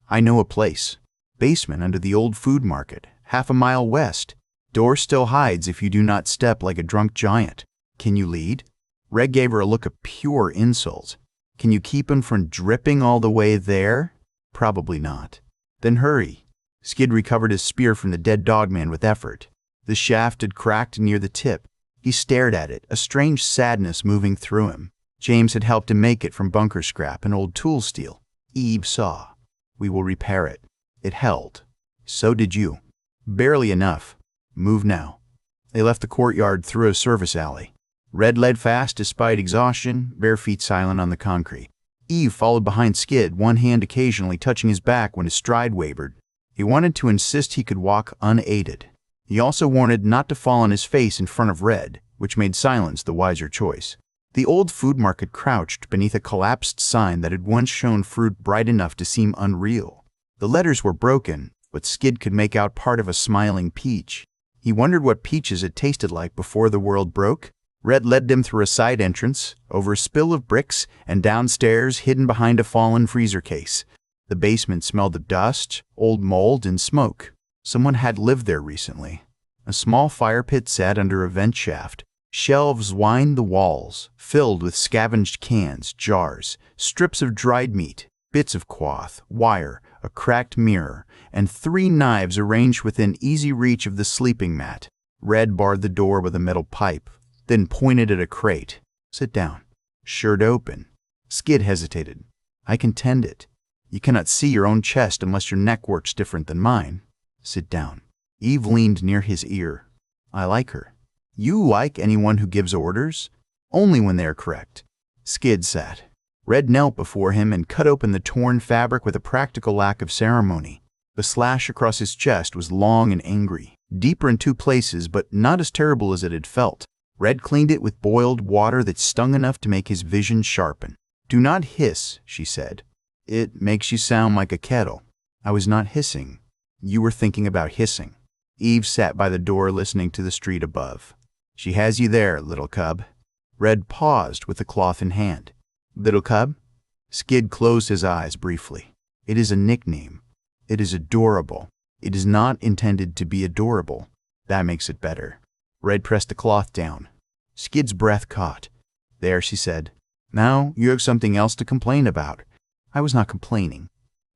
I know a place. Basement under the old food market, half a mile west. Door still hides if you do not step like a drunk giant. Can you lead? Red gave her a look of pure insult. Can you keep him from dripping all the way there? Probably not. Then hurry. Skid recovered his spear from the dead dogman with effort. The shaft had cracked near the tip. He stared at it, a strange sadness moving through him. James had helped him make it from bunker scrap and old tool steel. Eve saw. We will repair it. It held. So did you. Barely enough. Move now. They left the courtyard through a service alley. Red led fast despite exhaustion, bare feet silent on the concrete. Eve followed behind Skid, one hand occasionally touching his back when his stride wavered. He wanted to insist he could walk unaided. He also wanted not to fall on his face in front of Red, which made silence the wiser choice. The old food market crouched beneath a collapsed sign that had once shown fruit bright enough to seem unreal. The letters were broken, but Skid could make out part of a smiling peach. He wondered what peaches had tasted like before the world broke. Red led them through a side entrance, over a spill of bricks, and downstairs hidden behind a fallen freezer case. The basement smelled of dust, old mold, and smoke. Someone had lived there recently. A small fire pit sat under a vent shaft. Shelves lined the walls, filled with scavenged cans, jars, strips of dried meat, bits of cloth, wire, a cracked mirror, and 3 knives arranged within easy reach of the sleeping mat. Red barred the door with a metal pipe, then pointed at a crate. Sit down. Shirt open. Skid hesitated. I can tend it. You cannot see your own chest unless your neck works different than mine. Sit down. Eve leaned near his ear. I like her. You like anyone who gives orders? Only when they are correct. Skid sat. Red knelt before him and cut open the torn fabric with a practical lack of ceremony. The slash across his chest was long and angry, deeper in 2 places, but not as terrible as it had felt. Red cleaned it with boiled water that stung enough to make his vision sharpen. Do not hiss, she said. It makes you sound like a kettle. I was not hissing. You were thinking about hissing. Eve sat by the door listening to the street above. She has you there, little cub. Red paused with the cloth in hand. Little cub? Skid closed his eyes briefly. It is a nickname. It is adorable. It is not intended to be adorable. That makes it better. Red pressed the cloth down. Skid's breath caught. There, she said. Now you have something else to complain about. I was not complaining.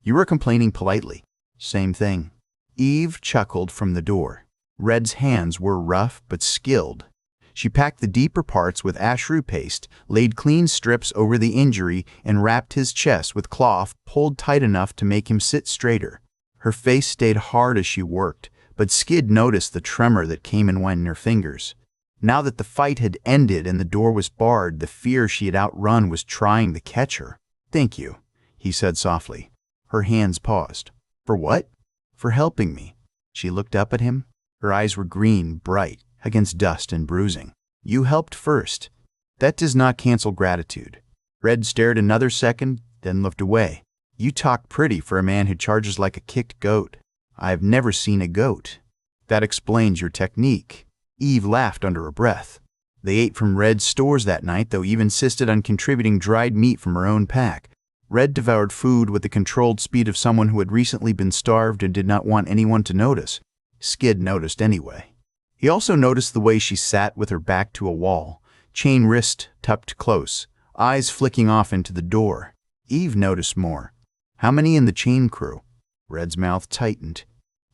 You were complaining politely. Same thing. Eve chuckled from the door. Red's hands were rough but skilled. She packed the deeper parts with ashru paste, laid clean strips over the injury, and wrapped his chest with cloth pulled tight enough to make him sit straighter. Her face stayed hard as she worked, but Skid noticed the tremor that came and went in her fingers. Now that the fight had ended and the door was barred, the fear she had outrun was trying to catch her. Thank you, he said softly. Her hands paused. For what? For helping me. She looked up at him. Her eyes were green, bright, against dust and bruising. You helped first. That does not cancel gratitude. Red stared another second, then looked away. You talk pretty for a man who charges like a kicked goat. I have never seen a goat. That explains your technique. Eve laughed under her breath. They ate from Red's stores that night, though Eve insisted on contributing dried meat from her own pack. Red devoured food with the controlled speed of someone who had recently been starved and did not want anyone to notice. Skid noticed anyway. He also noticed the way she sat with her back to a wall, chain wrist tucked close, eyes flicking off into the door. Eve noticed more. How many in the chain crew? Red's mouth tightened.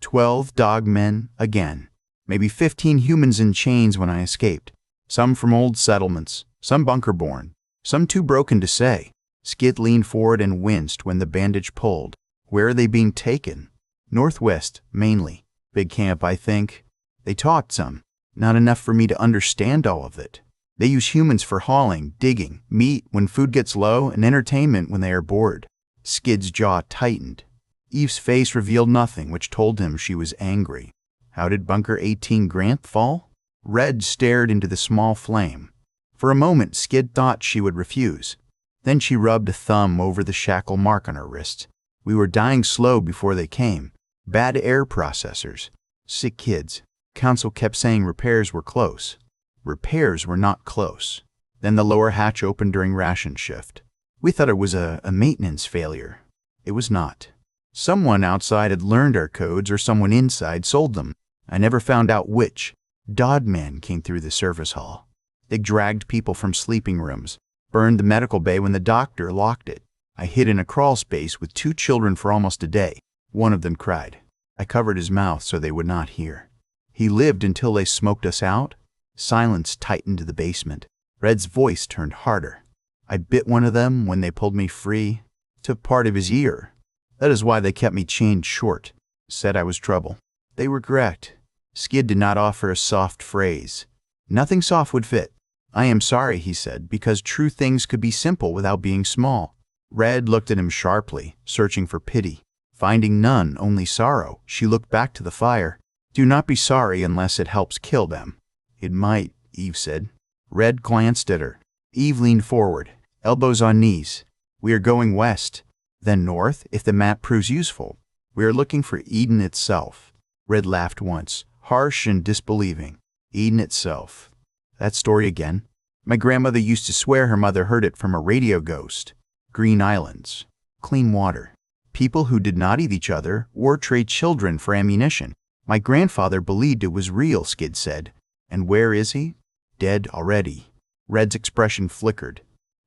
12 dog men again. Maybe 15 humans in chains when I escaped. Some from old settlements, some bunker-born, some too broken to say. Skid leaned forward and winced when the bandage pulled. Where are they being taken? Northwest, mainly. Big camp, I think. They taught some. Not enough for me to understand all of it. They use humans for hauling, digging, meat when food gets low, and entertainment when they are bored. Skid's jaw tightened. Eve's face revealed nothing, which told him she was angry. How did Bunker 18 Grant fall? Red stared into the small flame. For a moment, Skid thought she would refuse. Then she rubbed a thumb over the shackle mark on her wrist. We were dying slow before they came. Bad air processors. Sick kids. Council kept saying repairs were close. Repairs were not close. Then the lower hatch opened during ration shift. We thought it was a maintenance failure. It was not. Someone outside had learned our codes, or someone inside sold them. I never found out which. Dodman came through the service hall. They dragged people from sleeping rooms, burned the medical bay when the doctor locked it. I hid in a crawl space with 2 children for almost a day. One of them cried. I covered his mouth so they would not hear. He lived until they smoked us out. Silence tightened to the basement. Red's voice turned harder. I bit one of them when they pulled me free. Took part of his ear. That is why they kept me chained short. Said I was trouble. They were correct. Skid did not offer a soft phrase. Nothing soft would fit. I am sorry, he said, because true things could be simple without being small. Red looked at him sharply, searching for pity. Finding none, only sorrow, she looked back to the fire. Do not be sorry unless it helps kill them. It might, Eve said. Red glanced at her. Eve leaned forward, elbows on knees. We are going west, then north if the map proves useful. We are looking for Eden itself. Red laughed once, harsh and disbelieving. Eden itself. That story again. My grandmother used to swear her mother heard it from a radio ghost. Green islands. Clean water. People who did not eat each other or trade children for ammunition. My grandfather believed it was real, Skid said. And where is he? Dead already. Red's expression flickered.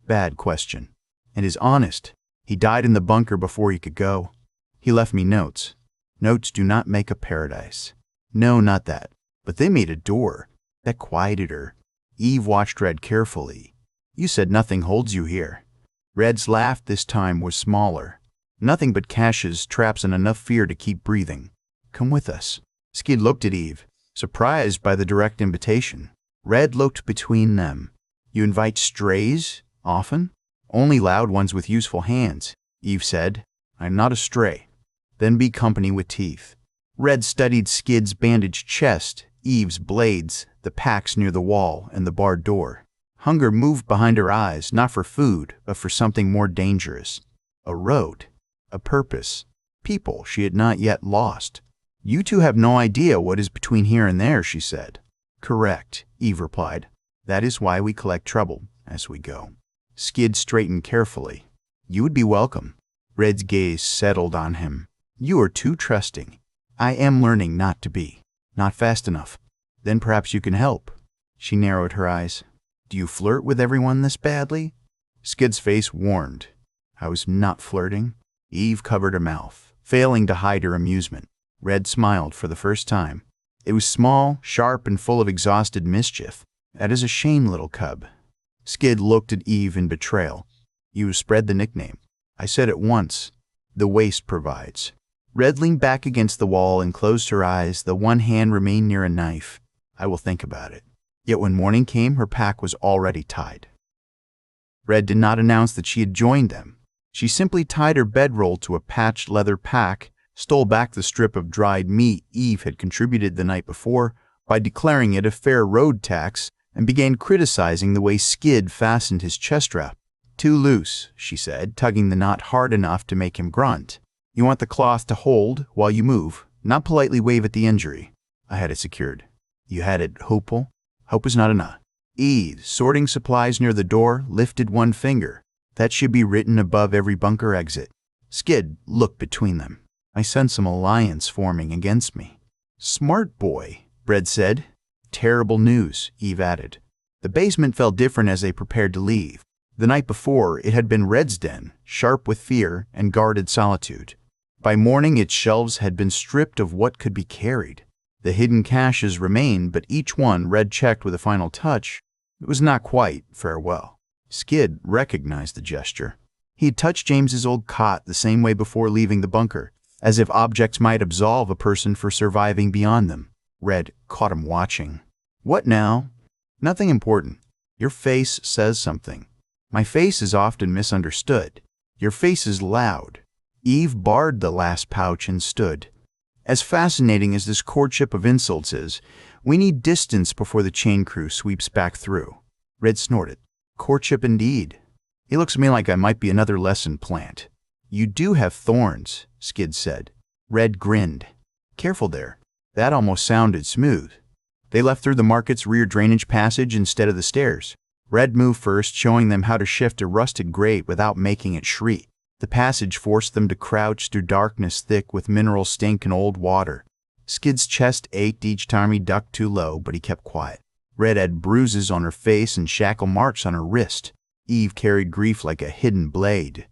Bad question. And is honest. He died in the bunker before he could go. He left me notes. Notes do not make a paradise. No, not that. But they made a door. That quieted her. Eve watched Red carefully. You said nothing holds you here. Red's laugh this time was smaller. Nothing but caches, traps, and enough fear to keep breathing. Come with us. Skid looked at Eve, surprised by the direct invitation. Red looked between them. You invite strays? Often? Only loud ones with useful hands, Eve said. I'm not a stray. Then be company with teeth. Red studied Skid's bandaged chest, Eve's blades, the packs near the wall, and the barred door. Hunger moved behind her eyes, not for food, but for something more dangerous. A road. A purpose. People she had not yet lost. You two have no idea what is between here and there, she said. Correct, Eve replied. That is why we collect trouble as we go. Skid straightened carefully. You would be welcome. Red's gaze settled on him. You are too trusting. I am learning not to be. Not fast enough. Then perhaps you can help. She narrowed her eyes. Do you flirt with everyone this badly? Skid's face warmed. I was not flirting. Eve covered her mouth, failing to hide her amusement. Red smiled for the first time. It was small, sharp, and full of exhausted mischief. That is a shame, little cub. Skid looked at Eve in betrayal. You spread the nickname. I said it once. The waste provides. Red leaned back against the wall and closed her eyes, though one hand remained near a knife. I will think about it. Yet when morning came, her pack was already tied. Red did not announce that she had joined them. She simply tied her bedroll to a patched leather pack, stole back the strip of dried meat Eve had contributed the night before by declaring it a fair road tax, and began criticizing the way Skid fastened his chest wrap. Too loose, she said, tugging the knot hard enough to make him grunt. You want the cloth to hold while you move, not politely wave at the injury. I had it secured. You had it hopeful? Hope is not enough. Eve, sorting supplies near the door, lifted one finger. That should be written above every bunker exit. Skid looked between them. I sense some alliance forming against me. Smart boy, Red said. Terrible news, Eve added. The basement felt different as they prepared to leave. The night before, it had been Red's den, sharp with fear and guarded solitude. By morning, its shelves had been stripped of what could be carried. The hidden caches remained, but each one Red checked with a final touch. It was not quite farewell. Skid recognized the gesture. He had touched James's old cot the same way before leaving the bunker, as if objects might absolve a person for surviving beyond them. Red caught him watching. What now? Nothing important. Your face says something. My face is often misunderstood. Your face is loud. Eve barred the last pouch and stood. As fascinating as this courtship of insults is, we need distance before the chain crew sweeps back through. Red snorted. Courtship indeed. It looks to me like I might be another lesson plant. You do have thorns, Skid said. Red grinned. Careful there. That almost sounded smooth. They left through the market's rear drainage passage instead of the stairs. Red moved first, showing them how to shift a rusted grate without making it shriek. The passage forced them to crouch through darkness thick with mineral stink and old water. Skid's chest ached each time he ducked too low, but he kept quiet. Red had bruises on her face and shackle marks on her wrist. Eve carried grief like a hidden blade.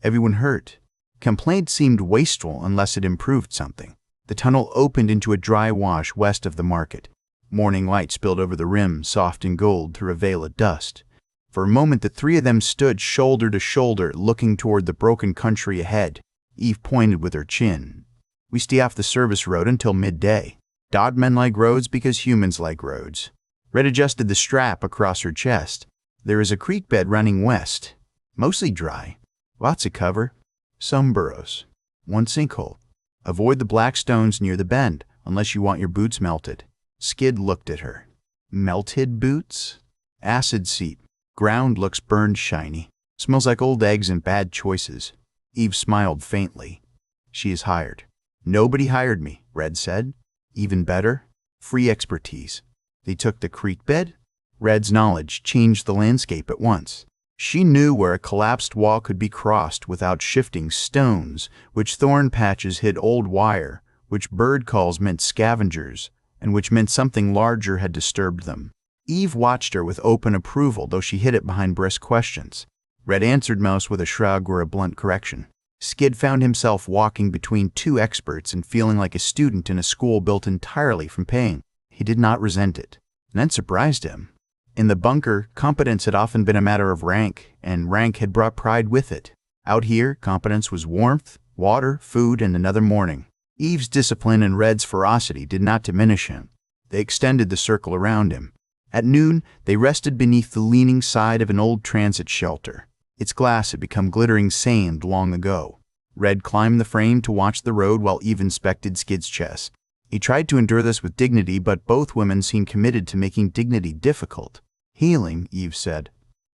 Everyone hurt. Complaint seemed wasteful unless it improved something. The tunnel opened into a dry wash west of the market. Morning light spilled over the rim, soft and gold, through a veil of dust. For a moment, the three of them stood shoulder to shoulder, looking toward the broken country ahead. Eve pointed with her chin. We stay off the service road until midday. Dog men like roads because humans like roads. Red adjusted the strap across her chest. There is a creek bed running west. Mostly dry. Lots of cover. Some burrows. One sinkhole. Avoid the black stones near the bend, unless you want your boots melted. Skid looked at her. Melted boots? Acid seep. Ground looks burned shiny. Smells like old eggs and bad choices. Eve smiled faintly. She is hired. Nobody hired me, Red said. Even better, free expertise. They took the creek bed? Red's knowledge changed the landscape at once. She knew where a collapsed wall could be crossed without shifting stones, which thorn patches hid old wire, which bird calls meant scavengers, and which meant something larger had disturbed them. Eve watched her with open approval, though she hid it behind brisk questions. Red answered most with a shrug or a blunt correction. Skid found himself walking between two experts and feeling like a student in a school built entirely from pain. He did not resent it. And that surprised him. In the bunker, competence had often been a matter of rank, and rank had brought pride with it. Out here, competence was warmth, water, food, and another morning. Eve's discipline and Red's ferocity did not diminish him. They extended the circle around him. At noon, they rested beneath the leaning side of an old transit shelter. Its glass had become glittering sand long ago. Red climbed the frame to watch the road while Eve inspected Skid's chest. He tried to endure this with dignity, but both women seemed committed to making dignity difficult. Healing, Eve said.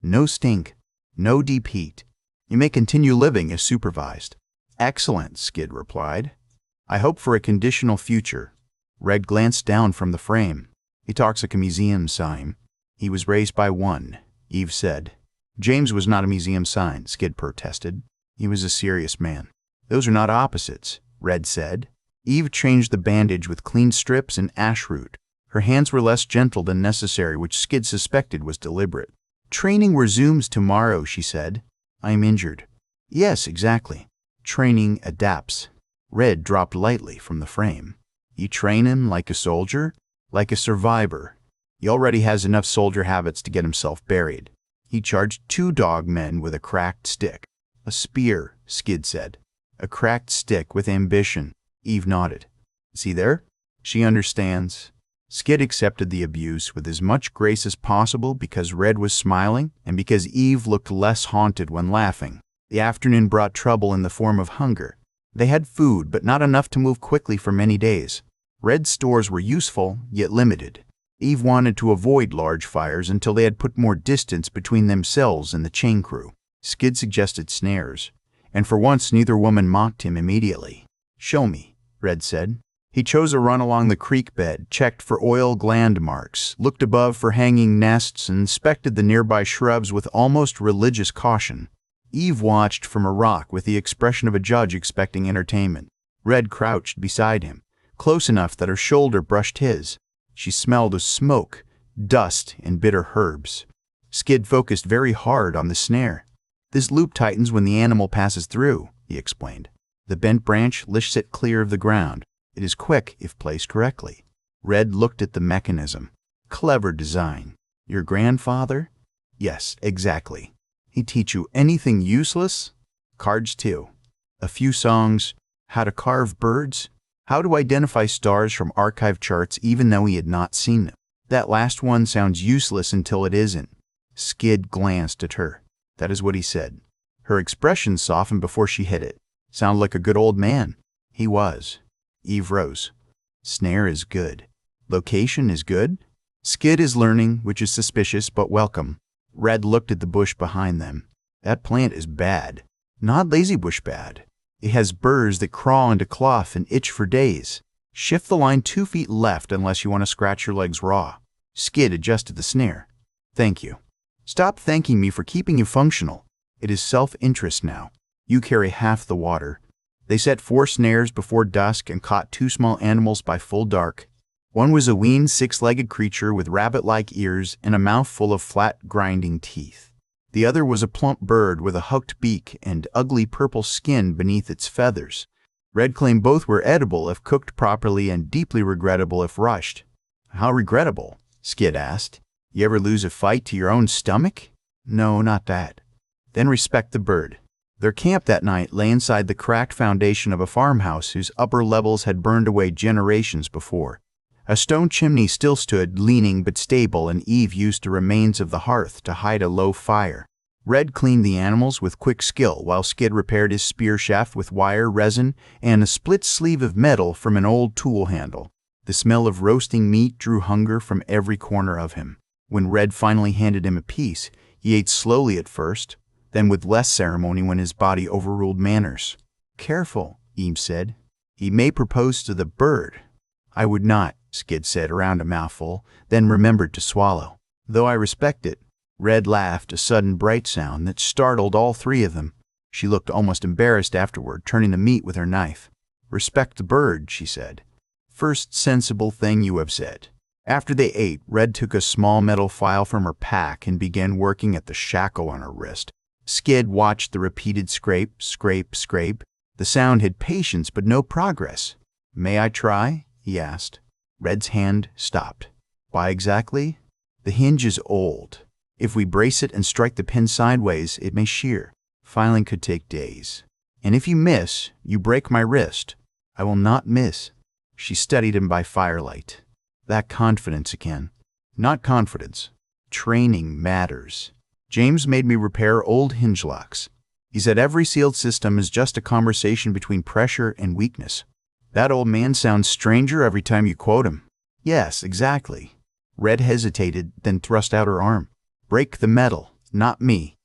No stink. No deep heat. You may continue living as supervised. Excellent, Skid replied. I hope for a conditional future. Red glanced down from the frame. He talks like a museum sign. He was raised by one, Eve said. James was not a museum sign, Skid protested. He was a serious man. Those are not opposites, Red said. Eve changed the bandage with clean strips and ash root. Her hands were less gentle than necessary, which Skid suspected was deliberate. Training resumes tomorrow, she said. I am injured. Yes, exactly. Training adapts. Red dropped lightly from the frame. You train him like a soldier? Like a survivor. He already has enough soldier habits to get himself buried. He charged 2 dog men with a cracked stick. A spear, Skid said. A cracked stick with ambition. Eve nodded. See there? She understands. Skid accepted the abuse with as much grace as possible because Red was smiling and because Eve looked less haunted when laughing. The afternoon brought trouble in the form of hunger. They had food, but not enough to move quickly for many days. Red's stores were useful, yet limited. Eve wanted to avoid large fires until they had put more distance between themselves and the chain crew. Skid suggested snares, and for once neither woman mocked him immediately. Show me, Red said. He chose a run along the creek bed, checked for oil gland marks, looked above for hanging nests, and inspected the nearby shrubs with almost religious caution. Eve watched from a rock with the expression of a judge expecting entertainment. Red crouched beside him, close enough that her shoulder brushed his. She smelled of smoke, dust, and bitter herbs. Skid focused very hard on the snare. This loop tightens when the animal passes through, he explained. The bent branch lifts it clear of the ground. It is quick if placed correctly. Red looked at the mechanism. Clever design. Your grandfather? Yes, exactly. He'd teach you anything useless? Cards too. A few songs. How to carve birds? How to identify stars from archive charts even though he had not seen them. That last one sounds useless until it isn't. Skid glanced at her. That is what he said. Her expression softened before she hit it. Sounded like a good old man. He was. Eve rose. Snare is good. Location is good. Skid is learning, which is suspicious but welcome. Red looked at the bush behind them. That plant is bad. Not lazy bush bad. It has burrs that crawl into cloth and itch for days. Shift the line 2 feet left unless you want to scratch your legs raw. Skid adjusted the snare. Thank you. Stop thanking me for keeping you functional. It is self-interest now. You carry half the water. They set 4 snares before dusk and caught 2 small animals by full dark. One was a weaned 6-legged creature with rabbit-like ears and a mouth full of flat, grinding teeth. The other was a plump bird with a hooked beak and ugly purple skin beneath its feathers. Red claimed both were edible if cooked properly and deeply regrettable if rushed. How regrettable? Skid asked. You ever lose a fight to your own stomach? No, not that. Then respect the bird. Their camp that night lay inside the cracked foundation of a farmhouse whose upper levels had burned away generations before. A stone chimney still stood, leaning but stable, and Eve used the remains of the hearth to hide a low fire. Red cleaned the animals with quick skill, while Skid repaired his spear shaft with wire, resin, and a split sleeve of metal from an old tool handle. The smell of roasting meat drew hunger from every corner of him. When Red finally handed him a piece, he ate slowly at first, then with less ceremony when his body overruled manners. Careful, Eve said. He may propose to the bird. I would not, Skid said around a mouthful, then remembered to swallow. Though I respect it. Red laughed, a sudden bright sound that startled all 3 of them. She looked almost embarrassed afterward, turning the meat with her knife. Respect the bird, she said. First sensible thing you have said. After they ate, Red took a small metal file from her pack and began working at the shackle on her wrist. Skid watched the repeated scrape, scrape, scrape. The sound had patience but no progress. May I try? He asked. Red's hand stopped. Why exactly? The hinge is old. If we brace it and strike the pin sideways, it may shear. Filing could take days. And if you miss, you break my wrist. I will not miss. She studied him by firelight. That confidence again. Not confidence. Training matters. James made me repair old hinge locks. He said every sealed system is just a conversation between pressure and weakness. That old man sounds stranger every time you quote him. Yes, exactly. Red hesitated, then thrust out her arm. Break the metal, not me.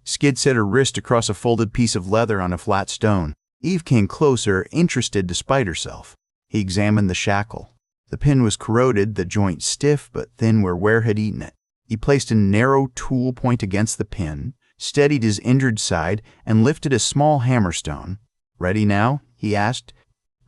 Skid set her wrist across a folded piece of leather on a flat stone. Eve came closer, interested despite herself. He examined the shackle. The pin was corroded, the joint stiff but thin where wear had eaten it. He placed a narrow tool point against the pin, steadied his injured side, and lifted a small hammerstone. Ready now? He asked.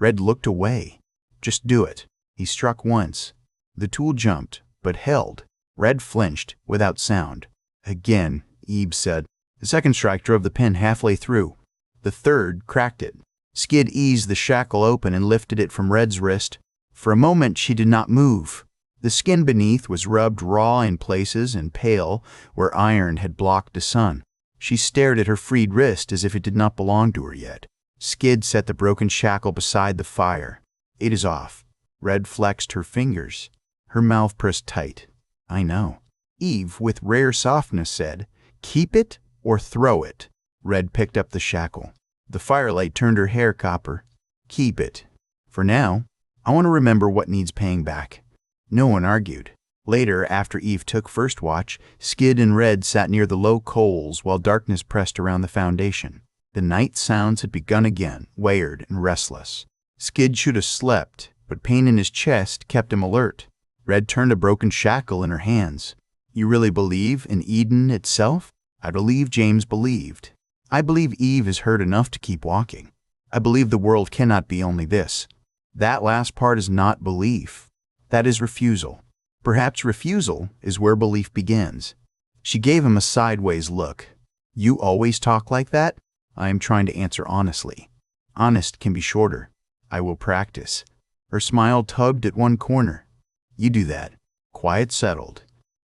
Red looked away. Just do it. He struck once. The tool jumped, but held. Red flinched, without sound. Again, Eve said. The second strike drove the pin halfway through. The third cracked it. Skid eased the shackle open and lifted it from Red's wrist. For a moment she did not move. The skin beneath was rubbed raw in places and pale where iron had blocked the sun. She stared at her freed wrist as if it did not belong to her yet. Skid set the broken shackle beside the fire. It is off. Red flexed her fingers. Her mouth pressed tight. I know. Eve, with rare softness, said, Keep it or throw it. Red picked up the shackle. The firelight turned her hair copper. Keep it. For now, I want to remember what needs paying back. No one argued. Later, after Eve took first watch, Skid and Red sat near the low coals while darkness pressed around the foundation. The night sounds had begun again, weird and restless. Skid should have slept, but pain in his chest kept him alert. Red turned a broken shackle in her hands. You really believe in Eden itself? I believe James believed. I believe Eve has heard enough to keep walking. I believe the world cannot be only this. That last part is not belief. That is refusal. Perhaps refusal is where belief begins. She gave him a sideways look. You always talk like that? I am trying to answer honestly. Honest can be shorter. I will practice. Her smile tugged at one corner. You do that. Quiet settled.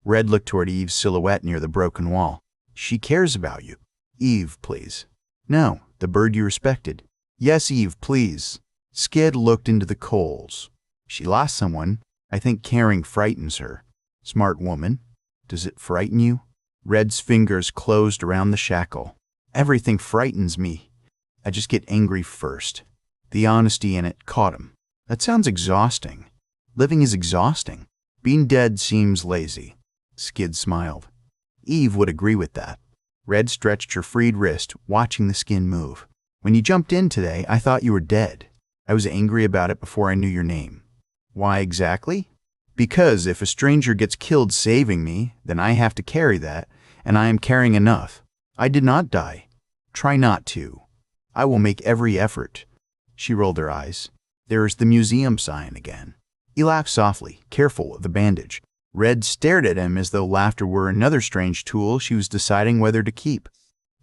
Red looked toward Eve's silhouette near the broken wall. She cares about you. Eve, please. No, the bird you respected. Yes, Eve, please. Skid looked into the coals. She lost someone. I think caring frightens her. Smart woman. Does it frighten you? Red's fingers closed around the shackle. Everything frightens me. I just get angry first. The honesty in it caught him. That sounds exhausting. Living is exhausting. Being dead seems lazy. Skid smiled. Eve would agree with that. Red stretched her freed wrist, watching the skin move. When you jumped in today, I thought you were dead. I was angry about it before I knew your name. Why exactly? Because if a stranger gets killed saving me, then I have to carry that, and I am carrying enough. I did not die. Try not to. I will make every effort. She rolled her eyes. There is the museum sign again. He laughed softly, careful of the bandage. Red stared at him as though laughter were another strange tool she was deciding whether to keep.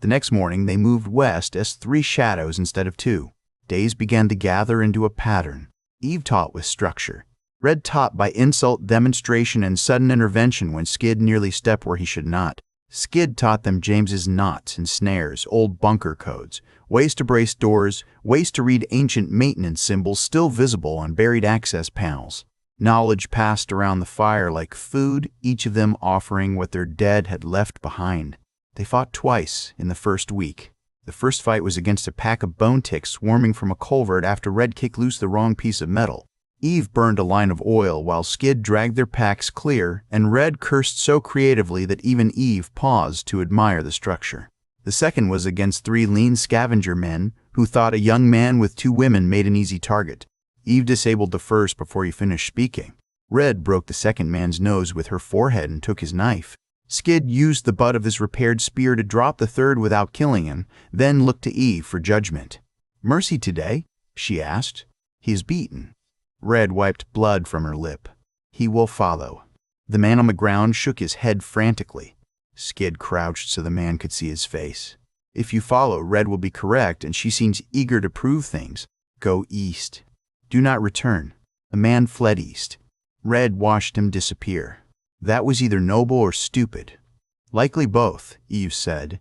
The next morning they moved west as 3 shadows instead of 2. Days began to gather into a pattern. Eve taught with structure. Red taught by insult, demonstration, and sudden intervention when Skid nearly stepped where he should not. Skid taught them James's knots and snares, old bunker codes, ways to brace doors, ways to read ancient maintenance symbols still visible on buried access panels. Knowledge passed around the fire like food, each of them offering what their dead had left behind. They fought twice in the first week. The first fight was against a pack of bone ticks swarming from a culvert after Red kicked loose the wrong piece of metal. Eve burned a line of oil while Skid dragged their packs clear, and Red cursed so creatively that even Eve paused to admire the structure. The second was against 3 lean scavenger men who thought a young man with 2 women made an easy target. Eve disabled the first before he finished speaking. Red broke the second man's nose with her forehead and took his knife. Skid used the butt of his repaired spear to drop the third without killing him, then looked to Eve for judgment. Mercy today? She asked. He is beaten. Red wiped blood from her lip. He will follow. The man on the ground shook his head frantically. Skid crouched so the man could see his face. If you follow, Red will be correct, and she seems eager to prove things. Go east. Do not return. The man fled east. Red watched him disappear. That was either noble or stupid. Likely both, Eve said.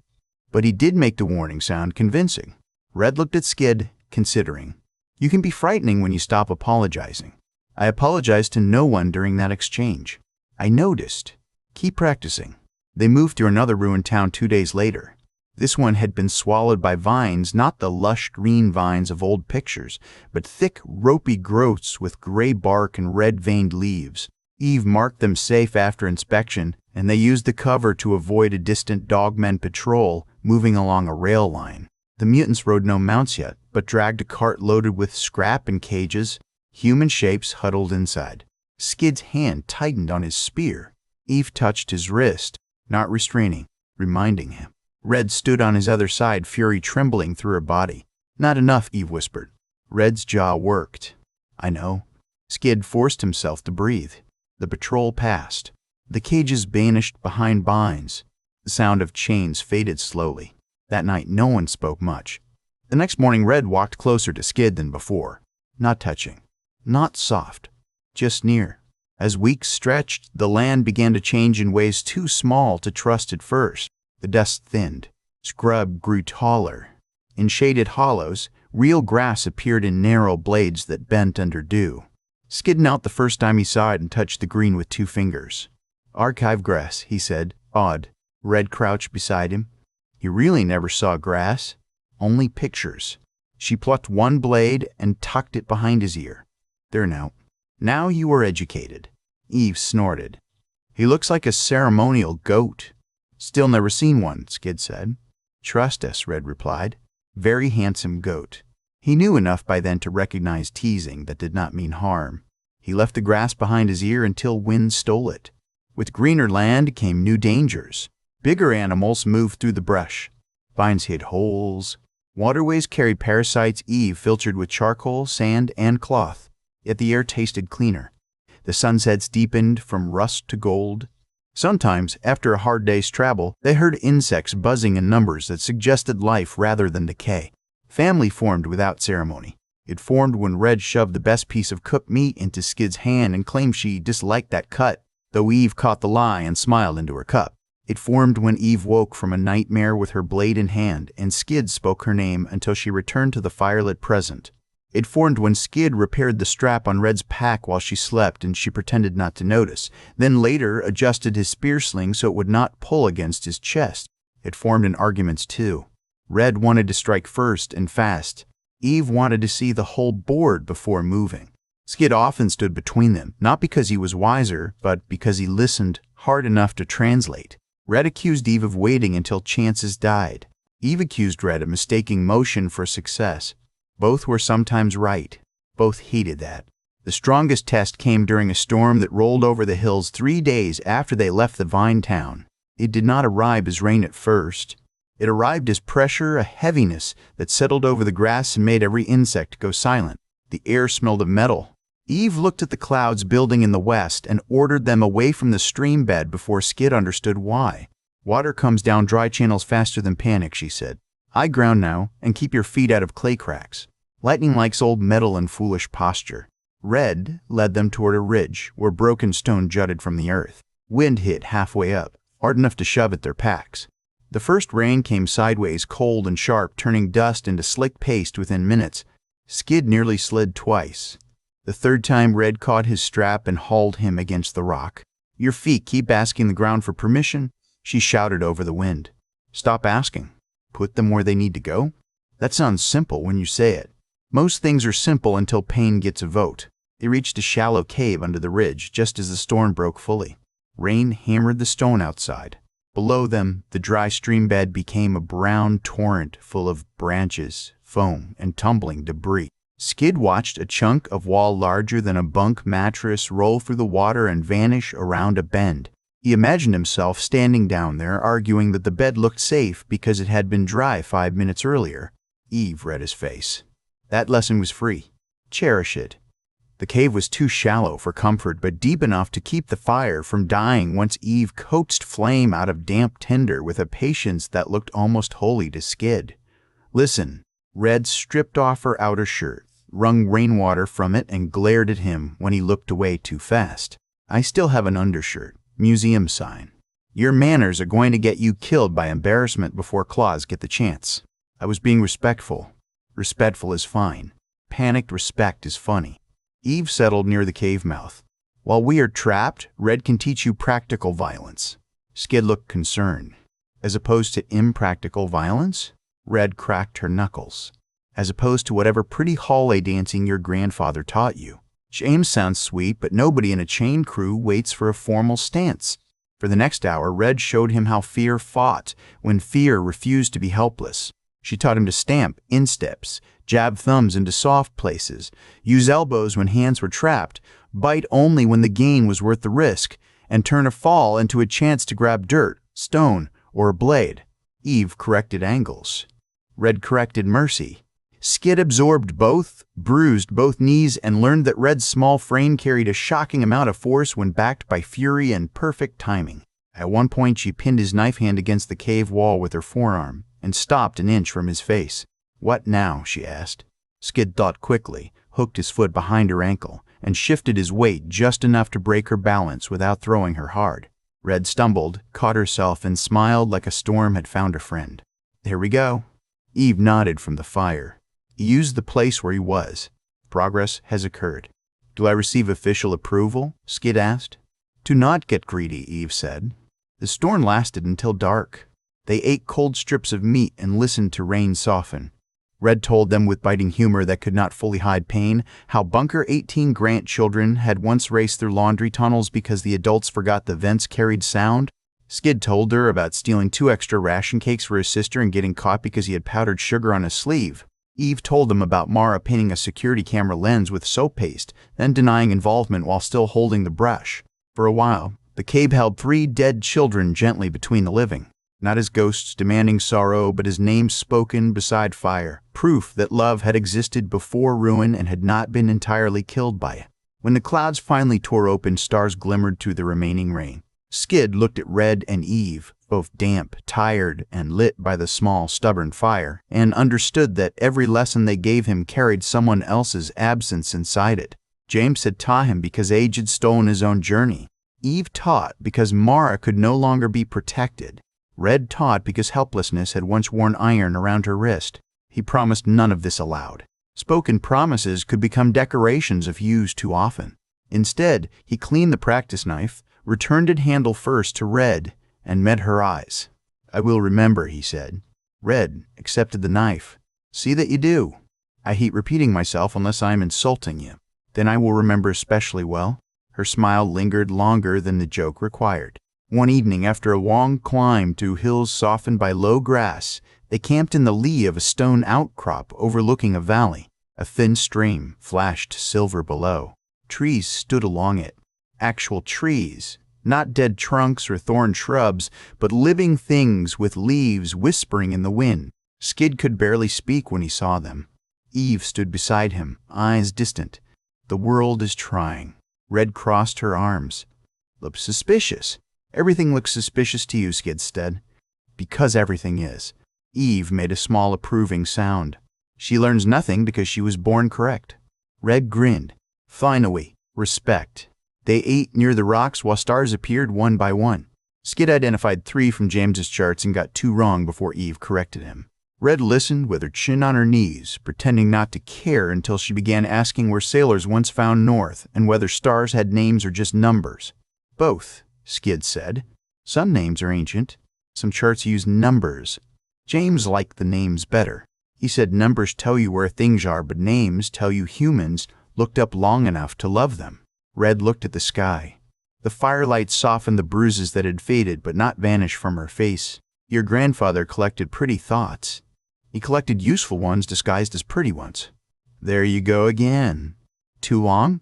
But he did make the warning sound convincing. Red looked at Skid, considering. You can be frightening when you stop apologizing. I apologized to no one during that exchange. I noticed. Keep practicing. They moved to another ruined town 2 days later. This one had been swallowed by vines, not the lush green vines of old pictures, but thick, ropey growths with gray bark and red-veined leaves. Eve marked them safe after inspection, and they used the cover to avoid a distant dogmen patrol moving along a rail line. The mutants rode no mounts yet, but dragged a cart loaded with scrap and cages, human shapes huddled inside. Skid's hand tightened on his spear. Eve touched his wrist, not restraining, reminding him. Red stood on his other side, fury trembling through her body. Not enough, Eve whispered. Red's jaw worked. I know. Skid forced himself to breathe. The patrol passed. The cages vanished behind vines. The sound of chains faded slowly. That night no one spoke much. The next morning Red walked closer to Skid than before. Not touching. Not soft. Just near. As weeks stretched, the land began to change in ways too small to trust at first. The dust thinned. Scrub grew taller. In shaded hollows, real grass appeared in narrow blades that bent under dew. Skid knelt the first time he saw it and touched the green with 2 fingers. Archive grass, he said, awed. Red crouched beside him. He really never saw grass. Only pictures. She plucked one blade and tucked it behind his ear. There now. Now you are educated. Eve snorted. He looks like a ceremonial goat. Still never seen one, Skid said. Trust us, Red replied. Very handsome goat. He knew enough by then to recognize teasing that did not mean harm. He left the grass behind his ear until wind stole it. With greener land came new dangers. Bigger animals moved through the brush. Vines hid holes. Waterways carried parasites Eve filtered with charcoal, sand, and cloth. Yet the air tasted cleaner. The sunsets deepened from rust to gold. Sometimes, after a hard day's travel, they heard insects buzzing in numbers that suggested life rather than decay. Family formed without ceremony. It formed when Red shoved the best piece of cooked meat into Skid's hand and claimed she disliked that cut, though Eve caught the lie and smiled into her cup. It formed when Eve woke from a nightmare with her blade in hand, and Skid spoke her name until she returned to the firelit present. It formed when Skid repaired the strap on Red's pack while she slept, and she pretended not to notice, then later adjusted his spear sling so it would not pull against his chest. It formed in arguments too. Red wanted to strike first and fast. Eve wanted to see the whole board before moving. Skid often stood between them, not because he was wiser, but because he listened hard enough to translate. Red accused Eve of waiting until chances died. Eve accused Red of mistaking motion for success. Both were sometimes right. Both hated that. The strongest test came during a storm that rolled over the hills 3 days after they left the vine town. It did not arrive as rain at first. It arrived as pressure, a heaviness that settled over the grass and made every insect go silent. The air smelled of metal. Eve looked at the clouds building in the west and ordered them away from the stream bed before Skid understood why. Water comes down dry channels faster than panic, she said. High ground now, and keep your feet out of clay cracks. Lightning likes old metal and foolish posture. Red led them toward a ridge where broken stone jutted from the earth. Wind hit halfway up, hard enough to shove at their packs. The first rain came sideways, cold and sharp, turning dust into slick paste within minutes. Skid nearly slid twice. The third time, Red caught his strap and hauled him against the rock. Your feet keep asking the ground for permission, she shouted over the wind. Stop asking. Put them where they need to go? That sounds simple when you say it. Most things are simple until pain gets a vote. They reached a shallow cave under the ridge just as the storm broke fully. Rain hammered the stone outside. Below them, the dry stream bed became a brown torrent full of branches, foam, and tumbling debris. Skid watched a chunk of wall larger than a bunk mattress roll through the water and vanish around a bend. He imagined himself standing down there arguing that the bed looked safe because it had been dry 5 minutes earlier. Eve read his face. That lesson was free. Cherish it. The cave was too shallow for comfort, but deep enough to keep the fire from dying once Eve coaxed flame out of damp tinder with a patience that looked almost holy to Skid. Listen. Red stripped off her outer shirt, wrung rainwater from it, and glared at him when he looked away too fast. I still have an undershirt. Museum sign. Your manners are going to get you killed by embarrassment before claws get the chance. I was being respectful. Respectful is fine. Panicked respect is funny. Eve settled near the cave mouth. While we are trapped, Red can teach you practical violence. Skid looked concerned. As opposed to impractical violence? Red cracked her knuckles. As opposed to whatever pretty hallway dancing your grandfather taught you. James sounds sweet, but nobody in a chain crew waits for a formal stance. For the next hour, Red showed him how fear fought when fear refused to be helpless. She taught him to stamp insteps, jab thumbs into soft places, use elbows when hands were trapped, bite only when the gain was worth the risk, and turn a fall into a chance to grab dirt, stone, or a blade. Eve corrected angles. Red corrected mercy. Skid absorbed both, bruised both knees, and learned that Red's small frame carried a shocking amount of force when backed by fury and perfect timing. At one point, she pinned his knife hand against the cave wall with her forearm and stopped an inch from his face. What now? She asked. Skid thought quickly, hooked his foot behind her ankle, and shifted his weight just enough to break her balance without throwing her hard. Red stumbled, caught herself, and smiled like a storm had found a friend. There we go. Eve nodded from the fire. He used the place where he was. Progress has occurred. Do I receive official approval? Skid asked. Do not get greedy, Eve said. The storm lasted until dark. They ate cold strips of meat and listened to rain soften. Red told them with biting humor that could not fully hide pain how Bunker 18 Grant children had once raced through laundry tunnels because the adults forgot the vents carried sound. Skid told her about stealing 2 extra ration cakes for his sister and getting caught because he had powdered sugar on his sleeve. Eve told them about Mara painting a security camera lens with soap paste, then denying involvement while still holding the brush. For a while, the cave held 3 dead children gently between the living. Not as ghosts demanding sorrow, but as names spoken beside fire, proof that love had existed before ruin and had not been entirely killed by it. When the clouds finally tore open, stars glimmered through the remaining rain. Skid looked at Red and Eve, both damp, tired, and lit by the small, stubborn fire, and understood that every lesson they gave him carried someone else's absence inside it. James had taught him because age had stolen his own journey. Eve taught because Mara could no longer be protected. Red taught because helplessness had once worn iron around her wrist. He promised none of this aloud. Spoken promises could become decorations if used too often. Instead, he cleaned the practice knife, returned it handle first to Red, and met her eyes. "I will remember," he said. Red accepted the knife. "See that you do. I hate repeating myself unless I am insulting you. Then I will remember especially well." Her smile lingered longer than the joke required. One evening, after a long climb to hills softened by low grass, they camped in the lee of a stone outcrop overlooking a valley. A thin stream flashed silver below. Trees stood along it. Actual trees, not dead trunks or thorn shrubs, but living things with leaves whispering in the wind. Skid could barely speak when he saw them. Eve stood beside him, eyes distant. "The world is trying." Red crossed her arms. "Looks suspicious." "Everything looks suspicious to you," Skid said. "Because everything is." Eve made a small approving sound. "She learns nothing because she was born correct." Red grinned. "Finally, respect." They ate near the rocks while stars appeared one by one. Skid identified 3 from James's charts and got 2 wrong before Eve corrected him. Red listened with her chin on her knees, pretending not to care until she began asking where sailors once found north and whether stars had names or just numbers. "Both," Skid said. "Some names are ancient. Some charts use numbers." James liked the names better. He said numbers tell you where things are, but names tell you humans looked up long enough to love them. Red looked at the sky. The firelight softened the bruises that had faded but not vanished from her face. "Your grandfather collected pretty thoughts. He collected useful ones disguised as pretty ones." "There you go again." "Too long?"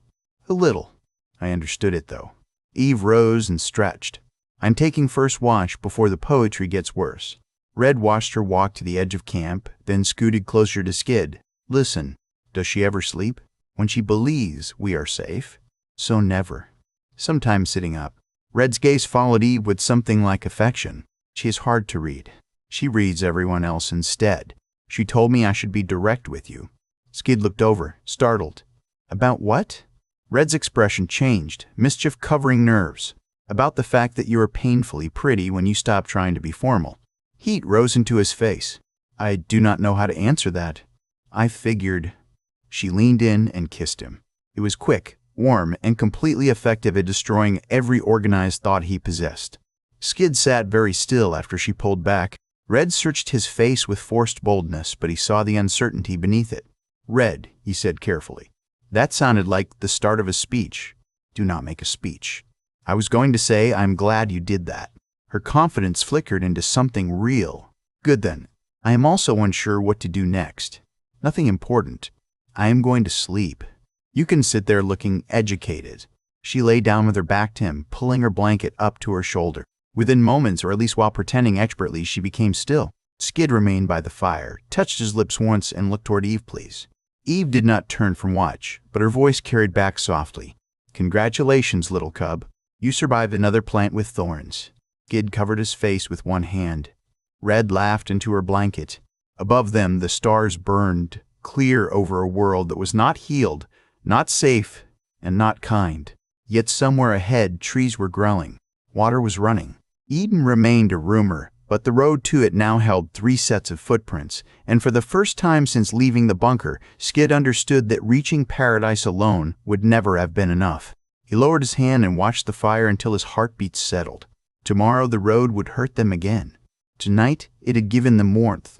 "A little." "I understood it, though." Eve rose and stretched. "I'm taking first watch before the poetry gets worse." Red watched her walk to the edge of camp, then scooted closer to Skid. "Listen, does she ever sleep? When she believes we are safe?" "So never." "Sometimes sitting up." Red's gaze followed Eve with something like affection. "She is hard to read. She reads everyone else instead. She told me I should be direct with you." Skid looked over, startled. "About what?" Red's expression changed, mischief covering nerves. "About the fact that you are painfully pretty when you stop trying to be formal." Heat rose into his face. "I do not know how to answer that." "I figured." She leaned in and kissed him. It was quick, warm, and completely effective at destroying every organized thought he possessed. Skid sat very still after she pulled back. Red searched his face with forced boldness, but he saw the uncertainty beneath it. "Red," he said carefully. "That sounded like the start of a speech." "Do not make a speech." "I was going to say I'm glad you did that." Her confidence flickered into something real. "Good then. I am also unsure what to do next. Nothing important. I am going to sleep. You can sit there looking educated." She lay down with her back to him, pulling her blanket up to her shoulder. Within moments, or at least while pretending expertly, she became still. Skid remained by the fire, touched his lips once, and looked toward Eve, please. Eve did not turn from watch, but her voice carried back softly. "Congratulations, little cub. You survived another plant with thorns." Skid covered his face with one hand. Red laughed into her blanket. Above them, the stars burned, clear over a world that was not healed, not safe, and not kind. Yet somewhere ahead, trees were growing. Water was running. Eden remained a rumor, but the road to it now held 3 sets of footprints, and for the first time since leaving the bunker, Skid understood that reaching paradise alone would never have been enough. He lowered his hand and watched the fire until his heartbeat settled. Tomorrow the road would hurt them again. Tonight it had given them warmth.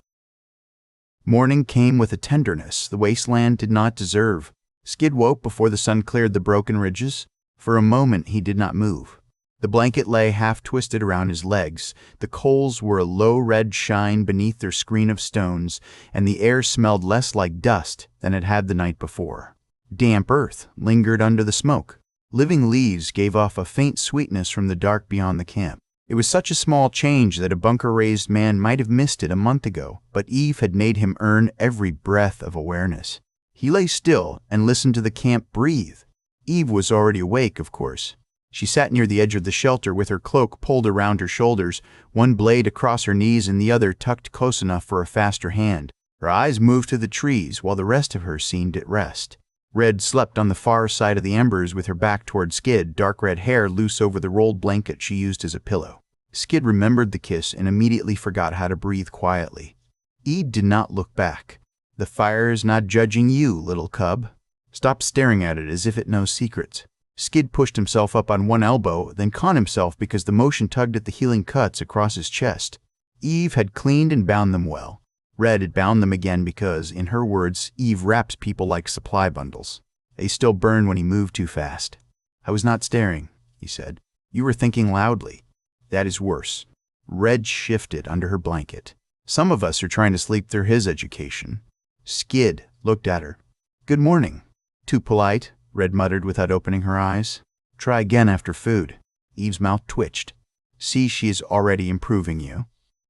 Morning came with a tenderness the wasteland did not deserve. Skid woke before the sun cleared the broken ridges. For a moment he did not move. The blanket lay half-twisted around his legs, the coals were a low red shine beneath their screen of stones, and the air smelled less like dust than it had the night before. Damp earth lingered under the smoke. Living leaves gave off a faint sweetness from the dark beyond the camp. It was such a small change that a bunker-raised man might have missed it a month ago, but Eve had made him earn every breath of awareness. He lay still and listened to the camp breathe. Eve was already awake, of course. She sat near the edge of the shelter with her cloak pulled around her shoulders, one blade across her knees and the other tucked close enough for a faster hand. Her eyes moved to the trees while the rest of her seemed at rest. Red slept on the far side of the embers with her back toward Skid, dark red hair loose over the rolled blanket she used as a pillow. Skid remembered the kiss and immediately forgot how to breathe quietly. Eve did not look back. The fire is not judging you, little cub. Stop staring at it as if it knows secrets. Skid pushed himself up on one elbow, then caught himself because the motion tugged at the healing cuts across his chest. Eve had cleaned and bound them well. Red had bound them again because, in her words, Eve wraps people like supply bundles. They still burned when he moved too fast. I was not staring, he said. You were thinking loudly. That is worse. Red shifted under her blanket. Some of us are trying to sleep through his education. Skid looked at her. Good morning. Too polite, Red muttered without opening her eyes. Try again after food. Eve's mouth twitched. See, she is already improving you.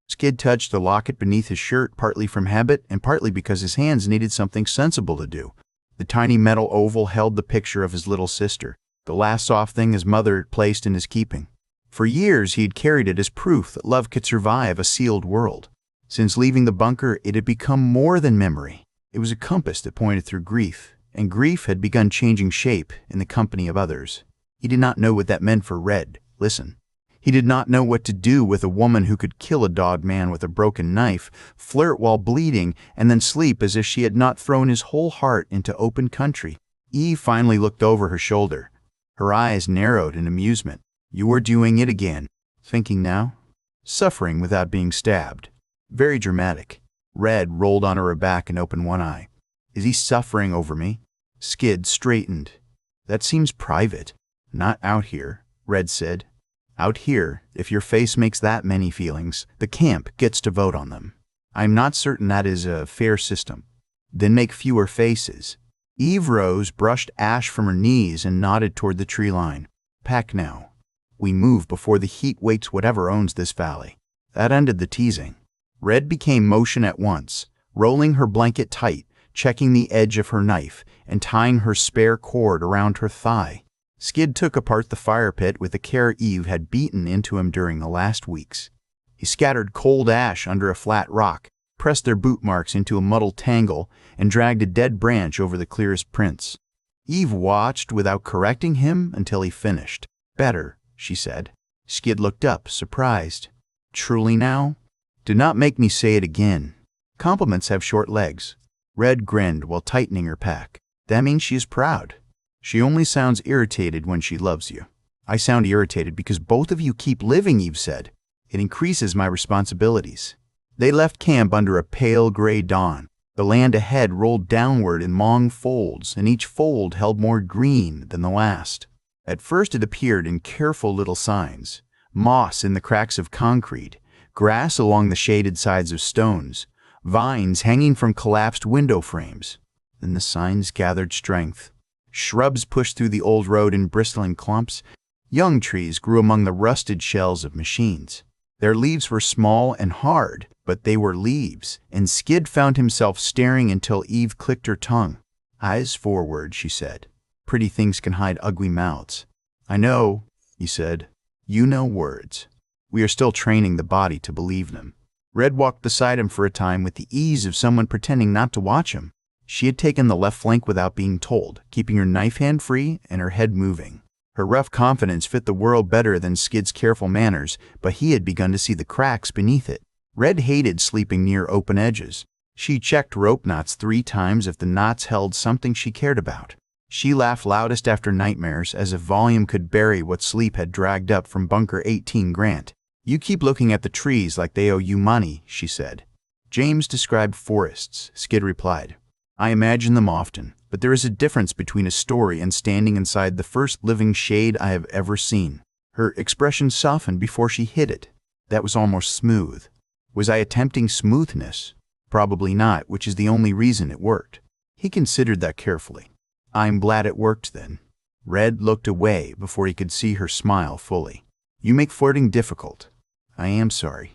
Skid touched the locket beneath his shirt, partly from habit and partly because his hands needed something sensible to do. The tiny metal oval held the picture of his little sister, the last soft thing his mother had placed in his keeping. For years he had carried it as proof that love could survive a sealed world. Since leaving the bunker, it had become more than memory. It was a compass that pointed through grief, and grief had begun changing shape in the company of others. He did not know what that meant for Red. Listen. He did not know what to do with a woman who could kill a dog man with a broken knife, flirt while bleeding, and then sleep as if she had not thrown his whole heart into open country. Eve finally looked over her shoulder. Her eyes narrowed in amusement. You are doing it again. Thinking now? Suffering without being stabbed. Very dramatic. Red rolled onto her back and opened one eye. Is he suffering over me? Skid straightened. That seems private. Not out here, Red said. Out here, if your face makes that many feelings, the camp gets to vote on them. I'm not certain that is a fair system. Then make fewer faces. Eve rose, brushed ash from her knees, and nodded toward the tree line. Pack now. We move before the heat wakes whatever owns this valley. That ended the teasing. Red became motion at once, rolling her blanket tight, checking the edge of her knife, and tying her spare cord around her thigh. Skid took apart the fire pit with the care Eve had beaten into him during the last weeks. He scattered cold ash under a flat rock, pressed their boot marks into a muddled tangle, and dragged a dead branch over the clearest prints. Eve watched without correcting him until he finished. Better, she said. Skid looked up, surprised. Truly now? Do not make me say it again. Compliments have short legs. Red grinned while tightening her pack. That means she is proud. She only sounds irritated when she loves you. I sound irritated because both of you keep living, Eve said. It increases my responsibilities. They left camp under a pale gray dawn. The land ahead rolled downward in long folds, and each fold held more green than the last. At first it appeared in careful little signs. Moss in the cracks of concrete, grass along the shaded sides of stones, vines hanging from collapsed window frames. Then the signs gathered strength. Shrubs pushed through the old road in bristling clumps. Young trees grew among the rusted shells of machines. Their leaves were small and hard, but they were leaves, and Skid found himself staring until Eve clicked her tongue. Eyes forward, she said. Pretty things can hide ugly mouths. I know, he said. You know words. We are still training the body to believe them. Red walked beside him for a time with the ease of someone pretending not to watch him. She had taken the left flank without being told, keeping her knife hand free and her head moving. Her rough confidence fit the world better than Skid's careful manners, but he had begun to see the cracks beneath it. Red hated sleeping near open edges. She checked rope knots 3 times if the knots held something she cared about. She laughed loudest after nightmares, as if volume could bury what sleep had dragged up from Bunker 18 Grant. You keep looking at the trees like they owe you money, she said. James described forests, Skid replied. I imagine them often, but there is a difference between a story and standing inside the first living shade I have ever seen. Her expression softened before she hit it. That was almost smooth. Was I attempting smoothness? Probably not, which is the only reason it worked. He considered that carefully. I'm glad it worked then. Red looked away before he could see her smile fully. You make flirting difficult. I am sorry.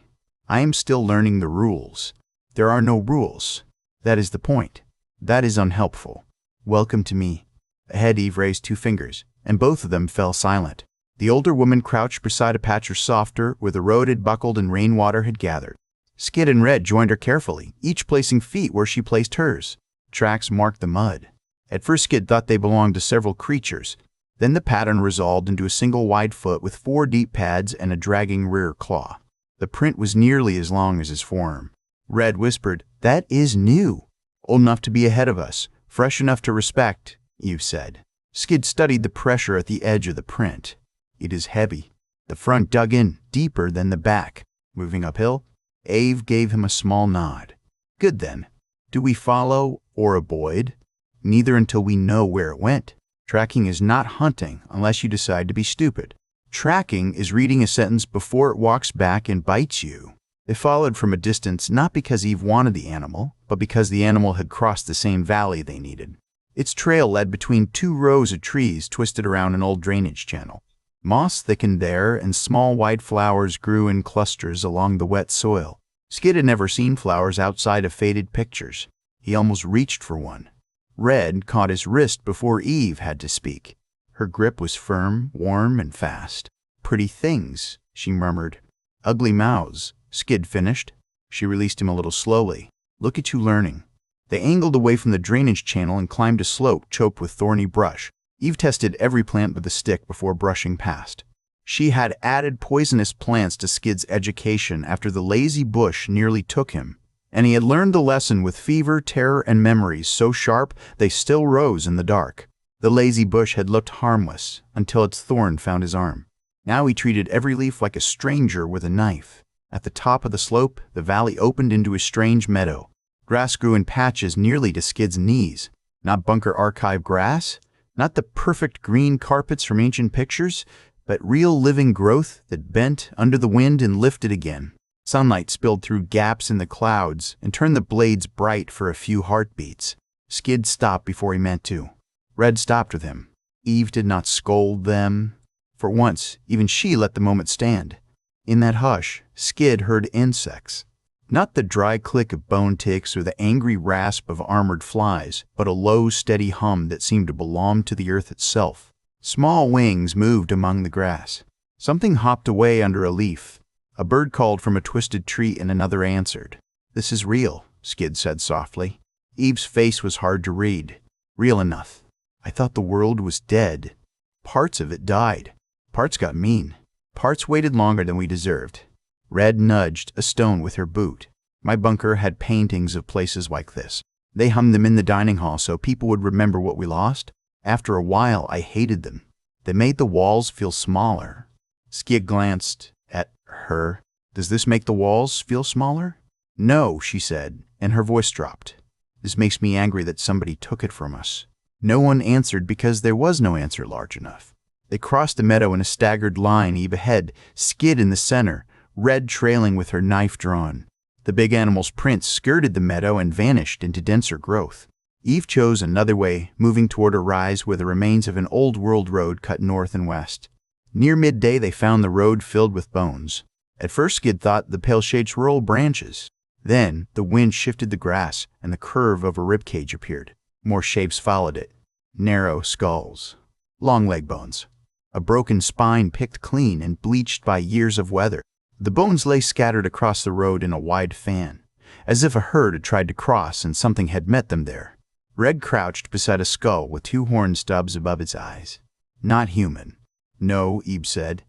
I am still learning the rules. There are no rules. That is the point. That is unhelpful. Welcome to me. Ahead, Eve raised 2 fingers, and both of them fell silent. The older woman crouched beside a patch of softer where the road had buckled and rainwater had gathered. Skid and Red joined her carefully, each placing feet where she placed hers. Tracks marked the mud. At first Skid thought they belonged to several creatures. Then the pattern resolved into a single wide foot with 4 deep pads and a dragging rear claw. The print was nearly as long as his forearm. Red whispered, That is new. Old enough to be ahead of us, fresh enough to respect, Eve said. Skid studied the pressure at the edge of the print. It is heavy. The front dug in deeper than the back. Moving uphill? Eve gave him a small nod. Good then. Do we follow or avoid? Neither until we know where it went. Tracking is not hunting unless you decide to be stupid. Tracking is reading a sentence before it walks back and bites you. They followed from a distance not because Eve wanted the animal, but because the animal had crossed the same valley they needed. Its trail led between 2 rows of trees twisted around an old drainage channel. Moss thickened there, and small white flowers grew in clusters along the wet soil. Skid had never seen flowers outside of faded pictures. He almost reached for one. Red caught his wrist before Eve had to speak. Her grip was firm, warm, and fast. Pretty things, she murmured. Ugly mouths, Skid finished. She released him a little slowly. Look at you learning. They angled away from the drainage channel and climbed a slope choked with thorny brush. Eve tested every plant with a stick before brushing past. She had added poisonous plants to Skid's education after the lazy bush nearly took him, and he had learned the lesson with fever, terror, and memories so sharp they still rose in the dark. The lazy bush had looked harmless until its thorn found his arm. Now he treated every leaf like a stranger with a knife. At the top of the slope, the valley opened into a strange meadow. Grass grew in patches nearly to Skid's knees. Not bunker archive grass, not the perfect green carpets from ancient pictures, but real living growth that bent under the wind and lifted again. Sunlight spilled through gaps in the clouds and turned the blades bright for a few heartbeats. Skid stopped before he meant to. Red stopped with him. Eve did not scold them. For once, even she let the moment stand. In that hush, Skid heard insects. Not the dry click of bone ticks or the angry rasp of armored flies, but a low, steady hum that seemed to belong to the earth itself. Small wings moved among the grass. Something hopped away under a leaf. A bird called from a twisted tree and another answered. This is real, Skid said softly. Eve's face was hard to read. Real enough. I thought the world was dead. Parts of it died. Parts got mean. Parts waited longer than we deserved. Red nudged a stone with her boot. My bunker had paintings of places like this. They hung them in the dining hall so people would remember what we lost. After a while, I hated them. They made the walls feel smaller. Skid glanced at her. Does this make the walls feel smaller? No, she said, and her voice dropped. This makes me angry that somebody took it from us. No one answered because there was no answer large enough. They crossed the meadow in a staggered line, Eve ahead, Skid in the center, Red trailing with her knife drawn. The big animal's print skirted the meadow and vanished into denser growth. Eve chose another way, moving toward a rise where the remains of an old world road cut north and west. Near midday, they found the road filled with bones. At first, Skid thought the pale shapes were old branches. Then, the wind shifted the grass, and the curve of a ribcage appeared. More shapes followed it. Narrow skulls. Long leg bones. A broken spine picked clean and bleached by years of weather. The bones lay scattered across the road in a wide fan, as if a herd had tried to cross and something had met them there. Red crouched beside a skull with 2 horn stubs above its eyes. Not human. No, Eve said.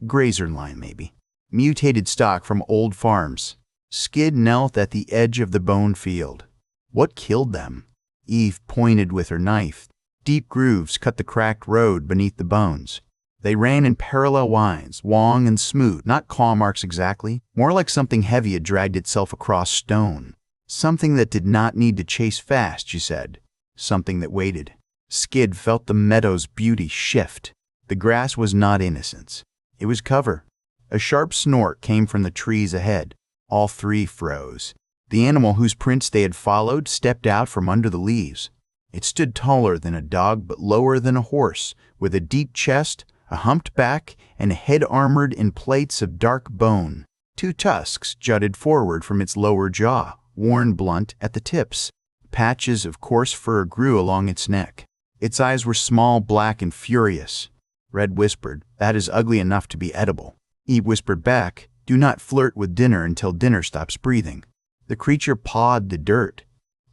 Grazer line, maybe. Mutated stock from old farms. Skid knelt at the edge of the bone field. What killed them? Eve pointed with her knife. Deep grooves cut the cracked road beneath the bones. They ran in parallel lines, long and smooth, not claw marks exactly, more like something heavy had dragged itself across stone. Something that did not need to chase fast, she said. Something that waited. Skid felt the meadow's beauty shift. The grass was not innocence. It was cover. A sharp snort came from the trees ahead. All 3 froze. The animal whose prints they had followed stepped out from under the leaves. It stood taller than a dog but lower than a horse, with a deep chest, a humped back, and a head armored in plates of dark bone. 2 tusks jutted forward from its lower jaw, worn blunt at the tips. Patches of coarse fur grew along its neck. Its eyes were small, black, and furious. Red whispered, "That is ugly enough to be edible." Eve whispered back, "Do not flirt with dinner until dinner stops breathing." The creature pawed the dirt.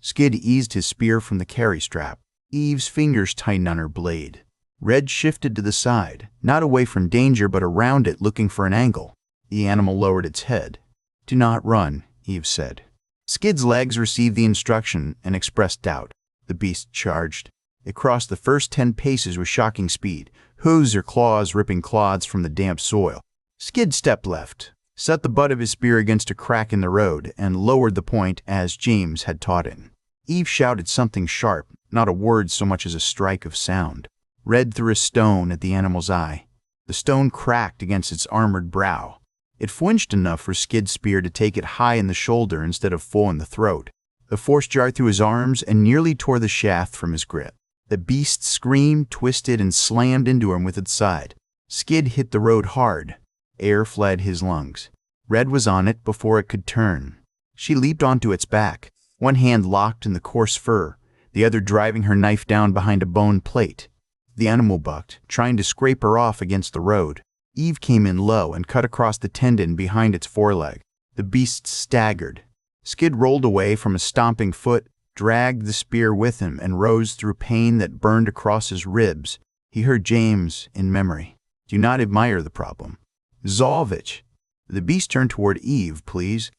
Skid eased his spear from the carry strap. Eve's fingers tightened on her blade. Red shifted to the side, not away from danger but around it, looking for an angle. The animal lowered its head. "Do not run," Eve said. Skid's legs received the instruction and expressed doubt. The beast charged. It crossed the first 10 paces with shocking speed, hooves or claws ripping clods from the damp soil. Skid stepped left, set the butt of his spear against a crack in the road, and lowered the point as James had taught him. Eve shouted something sharp, not a word so much as a strike of sound. Red threw a stone at the animal's eye. The stone cracked against its armored brow. It flinched enough for Skid's spear to take it high in the shoulder instead of full in the throat. The force jarred through his arms and nearly tore the shaft from his grip. The beast screamed, twisted, and slammed into him with its side. Skid hit the road hard. Air fled his lungs. Red was on it before it could turn. She leaped onto its back, one hand locked in the coarse fur, the other driving her knife down behind a bone plate. The animal bucked, trying to scrape her off against the road. Eve came in low and cut across the tendon behind its foreleg. The beast staggered. Skid rolled away from a stomping foot, dragged the spear with him, and rose through pain that burned across his ribs. He heard James in memory. Do not admire the problem. Zolvich. The beast turned toward Eve, please.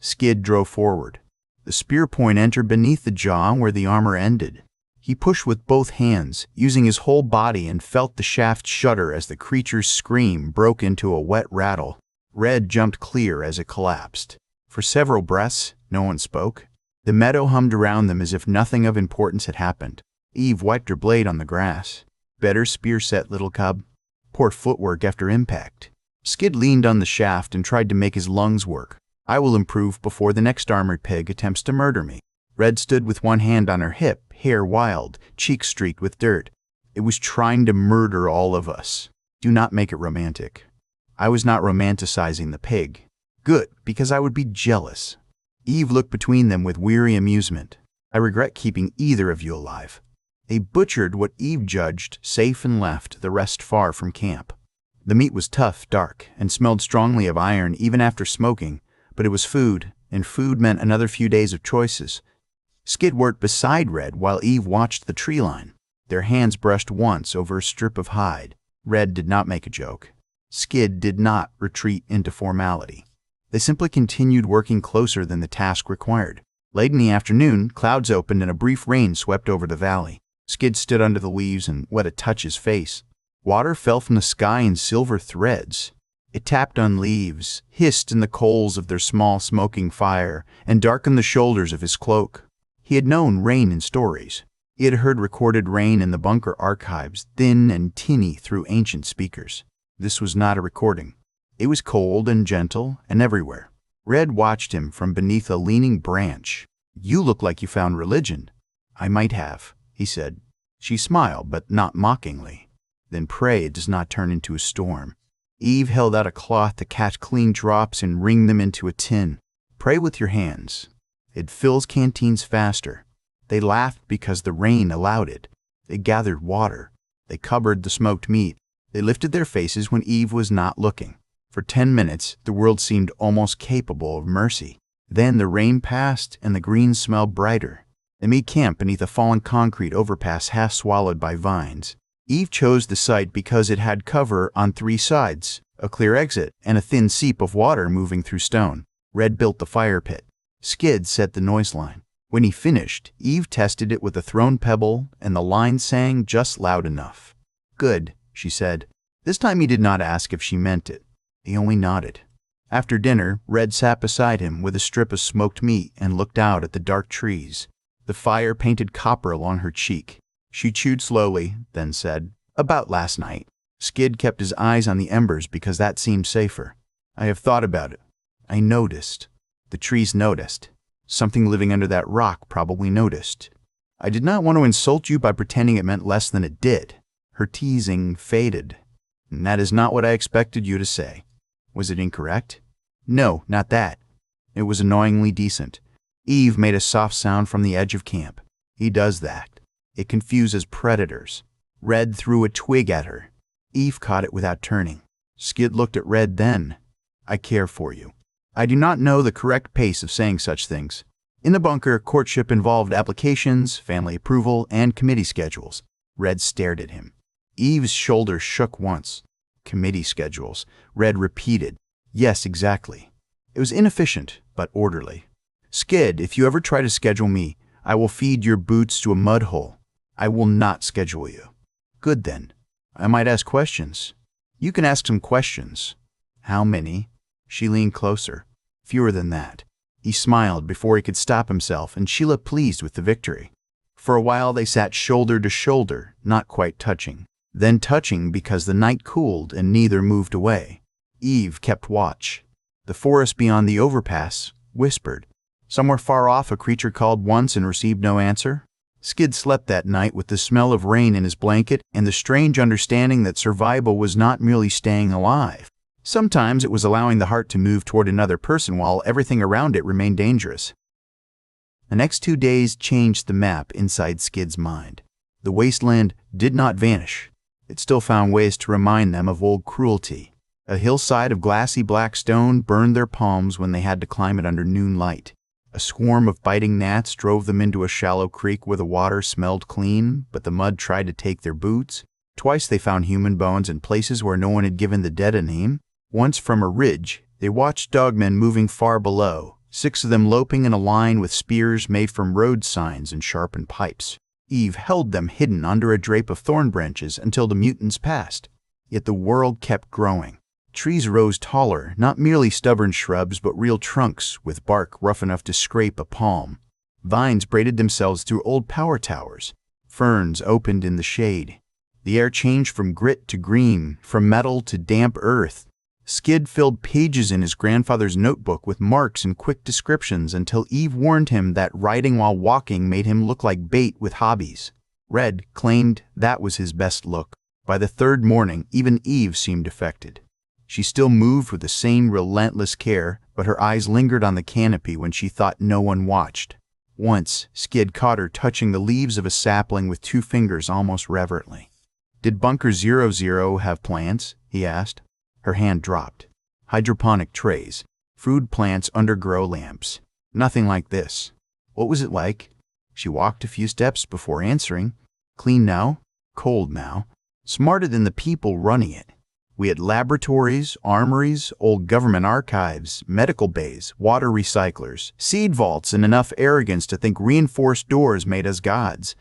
Skid drove forward. The spear point entered beneath the jaw where the armor ended. He pushed with both hands, using his whole body, and felt the shaft shudder as the creature's scream broke into a wet rattle. Red jumped clear as it collapsed. For several breaths, no one spoke. The meadow hummed around them as if nothing of importance had happened. Eve wiped her blade on the grass. Better spear set, little cub. Poor footwork after impact. Skid leaned on the shaft and tried to make his lungs work. I will improve before the next armored pig attempts to murder me. Red stood with one hand on her hip, hair wild, cheeks streaked with dirt. It was trying to murder all of us. Do not make it romantic. I was not romanticizing the pig. Good, because I would be jealous. Eve looked between them with weary amusement. I regret keeping either of you alive. They butchered what Eve judged safe and left the rest far from camp. The meat was tough, dark, and smelled strongly of iron even after smoking, but it was food, and food meant another few days of choices. Skid worked beside Red while Eve watched the tree line. Their hands brushed once over a strip of hide. Red did not make a joke. Skid did not retreat into formality. They simply continued working closer than the task required. Late in the afternoon, clouds opened and a brief rain swept over the valley. Skid stood under the leaves and wet a touch his face. Water fell from the sky in silver threads. It tapped on leaves, hissed in the coals of their small smoking fire, and darkened the shoulders of his cloak. He had known rain in stories. He had heard recorded rain in the bunker archives, thin and tinny through ancient speakers. This was not a recording. It was cold and gentle and everywhere. Red watched him from beneath a leaning branch. You look like you found religion. I might have, he said. She smiled, but not mockingly. Then pray it does not turn into a storm. Eve held out a cloth to catch clean drops and wring them into a tin. Pray with your hands. It fills canteens faster. They laughed because the rain allowed it. They gathered water. They covered the smoked meat. They lifted their faces when Eve was not looking. For 10 minutes, the world seemed almost capable of mercy. Then the rain passed and the green smelled brighter. They made camp beneath a fallen concrete overpass half swallowed by vines. Eve chose the site because it had cover on 3 sides, a clear exit, and a thin seep of water moving through stone. Red built the fire pit. Skid set the noise line. When he finished, Eve tested it with a thrown pebble, and the line sang just loud enough. Good, she said. This time he did not ask if she meant it. He only nodded. After dinner, Red sat beside him with a strip of smoked meat and looked out at the dark trees. The fire painted copper along her cheek. She chewed slowly, then said, About last night. Skid kept his eyes on the embers because that seemed safer. I have thought about it. I noticed. The trees noticed. Something living under that rock probably noticed. I did not want to insult you by pretending it meant less than it did. Her teasing faded. And that is not what I expected you to say. Was it incorrect? No, not that. It was annoyingly decent. Eve made a soft sound from the edge of camp. He does that. It confuses predators. Red threw a twig at her. Eve caught it without turning. Skid looked at Red then. I care for you. I do not know the correct pace of saying such things. In the bunker, courtship involved applications, family approval, and committee schedules. Red stared at him. Eve's shoulders shook once. Committee schedules. Red repeated. Yes, exactly. It was inefficient, but orderly. "Skid, if you ever try to schedule me, I will feed your boots to a mud hole. I will not schedule you." "Good then. I might ask questions." "You can ask some questions." "How many?" She leaned closer. "Fewer than that." He smiled before he could stop himself, and Sheila pleased with the victory. For a while they sat shoulder to shoulder, not quite touching. Then touching because the night cooled and neither moved away. Eve kept watch. The forest beyond the overpass whispered. Somewhere far off a creature called once and received no answer. Skid slept that night with the smell of rain in his blanket and the strange understanding that survival was not merely staying alive. Sometimes it was allowing the heart to move toward another person while everything around it remained dangerous. The next 2 days changed the map inside Skid's mind. The wasteland did not vanish. It still found ways to remind them of old cruelty. A hillside of glassy black stone burned their palms when they had to climb it under noon light. A swarm of biting gnats drove them into a shallow creek where the water smelled clean, but the mud tried to take their boots. Twice they found human bones in places where no one had given the dead a name. Once from a ridge, they watched dogmen moving far below, 6 of them loping in a line with spears made from road signs and sharpened pipes. Eve held them hidden under a drape of thorn branches until the mutants passed. Yet the world kept growing. Trees rose taller, not merely stubborn shrubs, but real trunks with bark rough enough to scrape a palm. Vines braided themselves through old power towers. Ferns opened in the shade. The air changed from grit to green, from metal to damp earth. Skid filled pages in his grandfather's notebook with marks and quick descriptions until Eve warned him that writing while walking made him look like bait with hobbies. Red claimed that was his best look. By the 3rd morning, even Eve seemed affected. She still moved with the same relentless care, but her eyes lingered on the canopy when she thought no one watched. Once, Skid caught her touching the leaves of a sapling with 2 fingers almost reverently. "Did Bunker 00 have plants?" he asked. Her hand dropped. "Hydroponic trays, food plants under grow lamps. Nothing like this." "What was it like?" She walked a few steps before answering. "Clean now, cold now, smarter than the people running it. We had laboratories, armories, old government archives, medical bays, water recyclers, seed vaults, and enough arrogance to think reinforced doors made us gods."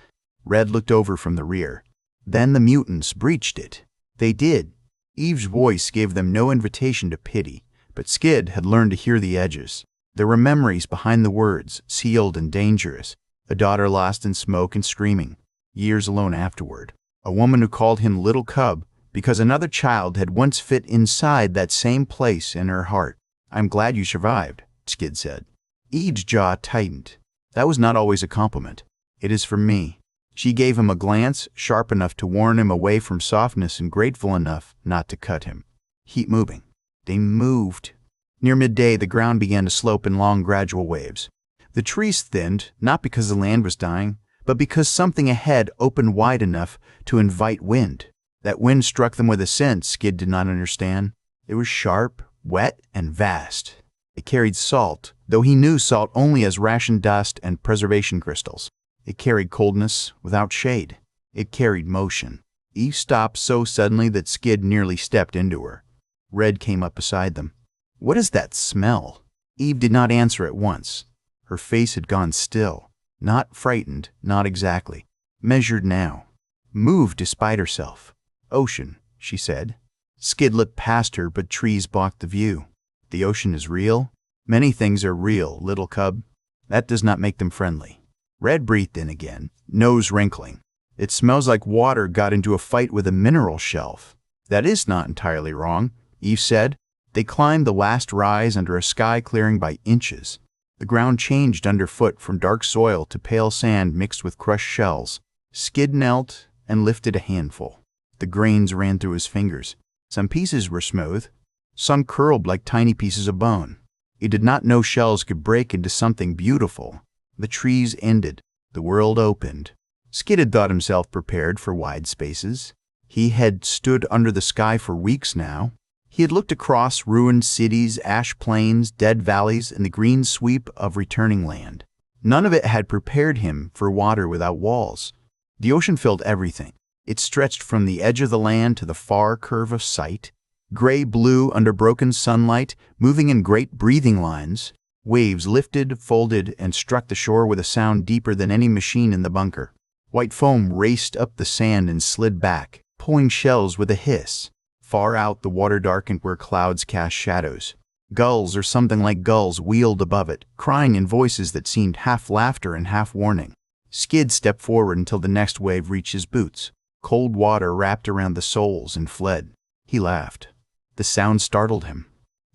Red looked over from the rear. "Then the mutants breached it." "They did." Eve's voice gave them no invitation to pity, but Skid had learned to hear the edges. There were memories behind the words, sealed and dangerous. A daughter lost in smoke and screaming. Years alone afterward. A woman who called him little cub because another child had once fit inside that same place in her heart. "I'm glad you survived," Skid said. Eve's jaw tightened. That was not always a compliment. "It is for me." She gave him a glance sharp enough to warn him away from softness and grateful enough not to cut him. "Keep moving." They moved. Near midday, the ground began to slope in long, gradual waves. The trees thinned, not because the land was dying, but because something ahead opened wide enough to invite wind. That wind struck them with a sense Skid did not understand. It was sharp, wet, and vast. It carried salt, though he knew salt only as ration dust and preservation crystals. It carried coldness without shade. It carried motion. Eve stopped so suddenly that Skid nearly stepped into her. Red came up beside them. "What is that smell?" Eve did not answer at once. Her face had gone still. Not frightened, not exactly. Measured now. Moved despite herself. "Ocean," she said. Skid looked past her, but trees blocked the view. "The ocean is real?" "Many things are real, little cub. That does not make them friendly." Red breathed in again, nose wrinkling. "It smells like water got into a fight with a mineral shelf." "That is not entirely wrong," Eve said. They climbed the last rise under a sky clearing by inches. The ground changed underfoot from dark soil to pale sand mixed with crushed shells. Skid knelt and lifted a handful. The grains ran through his fingers. Some pieces were smooth. Some curled like tiny pieces of bone. He did not know shells could break into something beautiful. The trees ended. The world opened. Skid had thought himself prepared for wide spaces. He had stood under the sky for weeks now. He had looked across ruined cities, ash plains, dead valleys, and the green sweep of returning land. None of it had prepared him for water without walls. The ocean filled everything. It stretched from the edge of the land to the far curve of sight, gray-blue under broken sunlight, moving in great breathing lines. Waves lifted, folded, and struck the shore with a sound deeper than any machine in the bunker. White foam raced up the sand and slid back, pulling shells with a hiss. Far out, the water darkened where clouds cast shadows. Gulls, or something like gulls, wheeled above it, crying in voices that seemed half laughter and half warning. Skid stepped forward until the next wave reached his boots. Cold water wrapped around the soles and fled. He laughed. The sound startled him.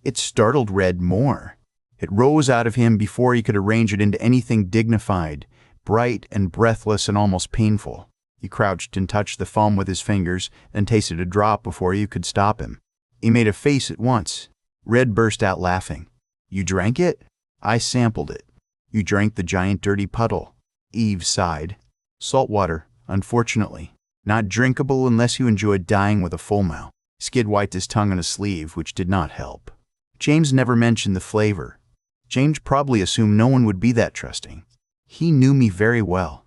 It startled Red more. It rose out of him before he could arrange it into anything dignified, bright and breathless and almost painful. He crouched and touched the foam with his fingers, then tasted a drop before you could stop him. He made a face at once. Red burst out laughing. "You drank it?" "I sampled it." "You drank the giant dirty puddle." Eve sighed. "Salt water, unfortunately. Not drinkable unless you enjoyed dying with a full mouth." Skid wiped his tongue on a sleeve, which did not help. James never mentioned the flavor. James probably assumed no one would be that trusting. He knew me very well.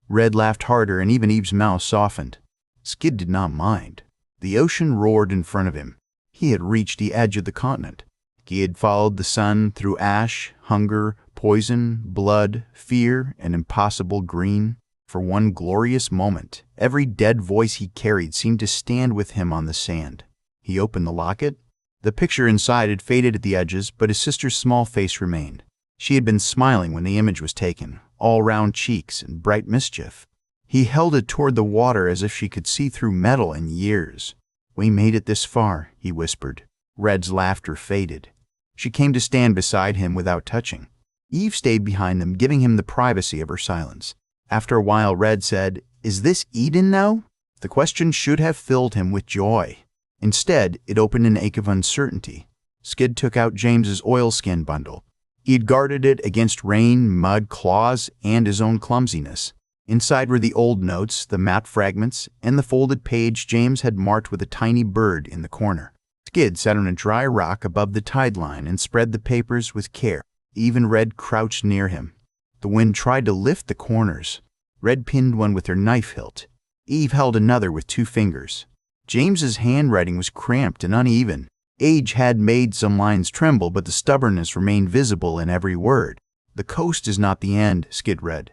Red laughed harder, and even Eve's mouth softened. Skid did not mind. The ocean roared in front of him. He had reached the edge of the continent. He had followed the sun through ash, hunger, poison, blood, fear, and impossible green. For one glorious moment, every dead voice he carried seemed to stand with him on the sand. He opened the locket. The picture inside had faded at the edges, but his sister's small face remained. She had been smiling when the image was taken, all round cheeks and bright mischief. He held it toward the water as if she could see through metal and years. "We made it this far," he whispered. Red's laughter faded. She came to stand beside him without touching. Eve stayed behind them, giving him the privacy of her silence. After a while, Red said, "Is this Eden now?" The question should have filled him with joy. Instead, it opened an ache of uncertainty. Skid took out James's oilskin bundle. He'd guarded it against rain, mud, claws, and his own clumsiness. Inside were the old notes, the map fragments, and the folded page James had marked with a tiny bird in the corner. Skid sat on a dry rock above the tide line and spread the papers with care. Even Red crouched near him. The wind tried to lift the corners. Red pinned one with her knife hilt. Eve held another with 2 fingers. James's handwriting was cramped and uneven. Age had made some lines tremble, but the stubbornness remained visible in every word. "The coast is not the end," Skid read.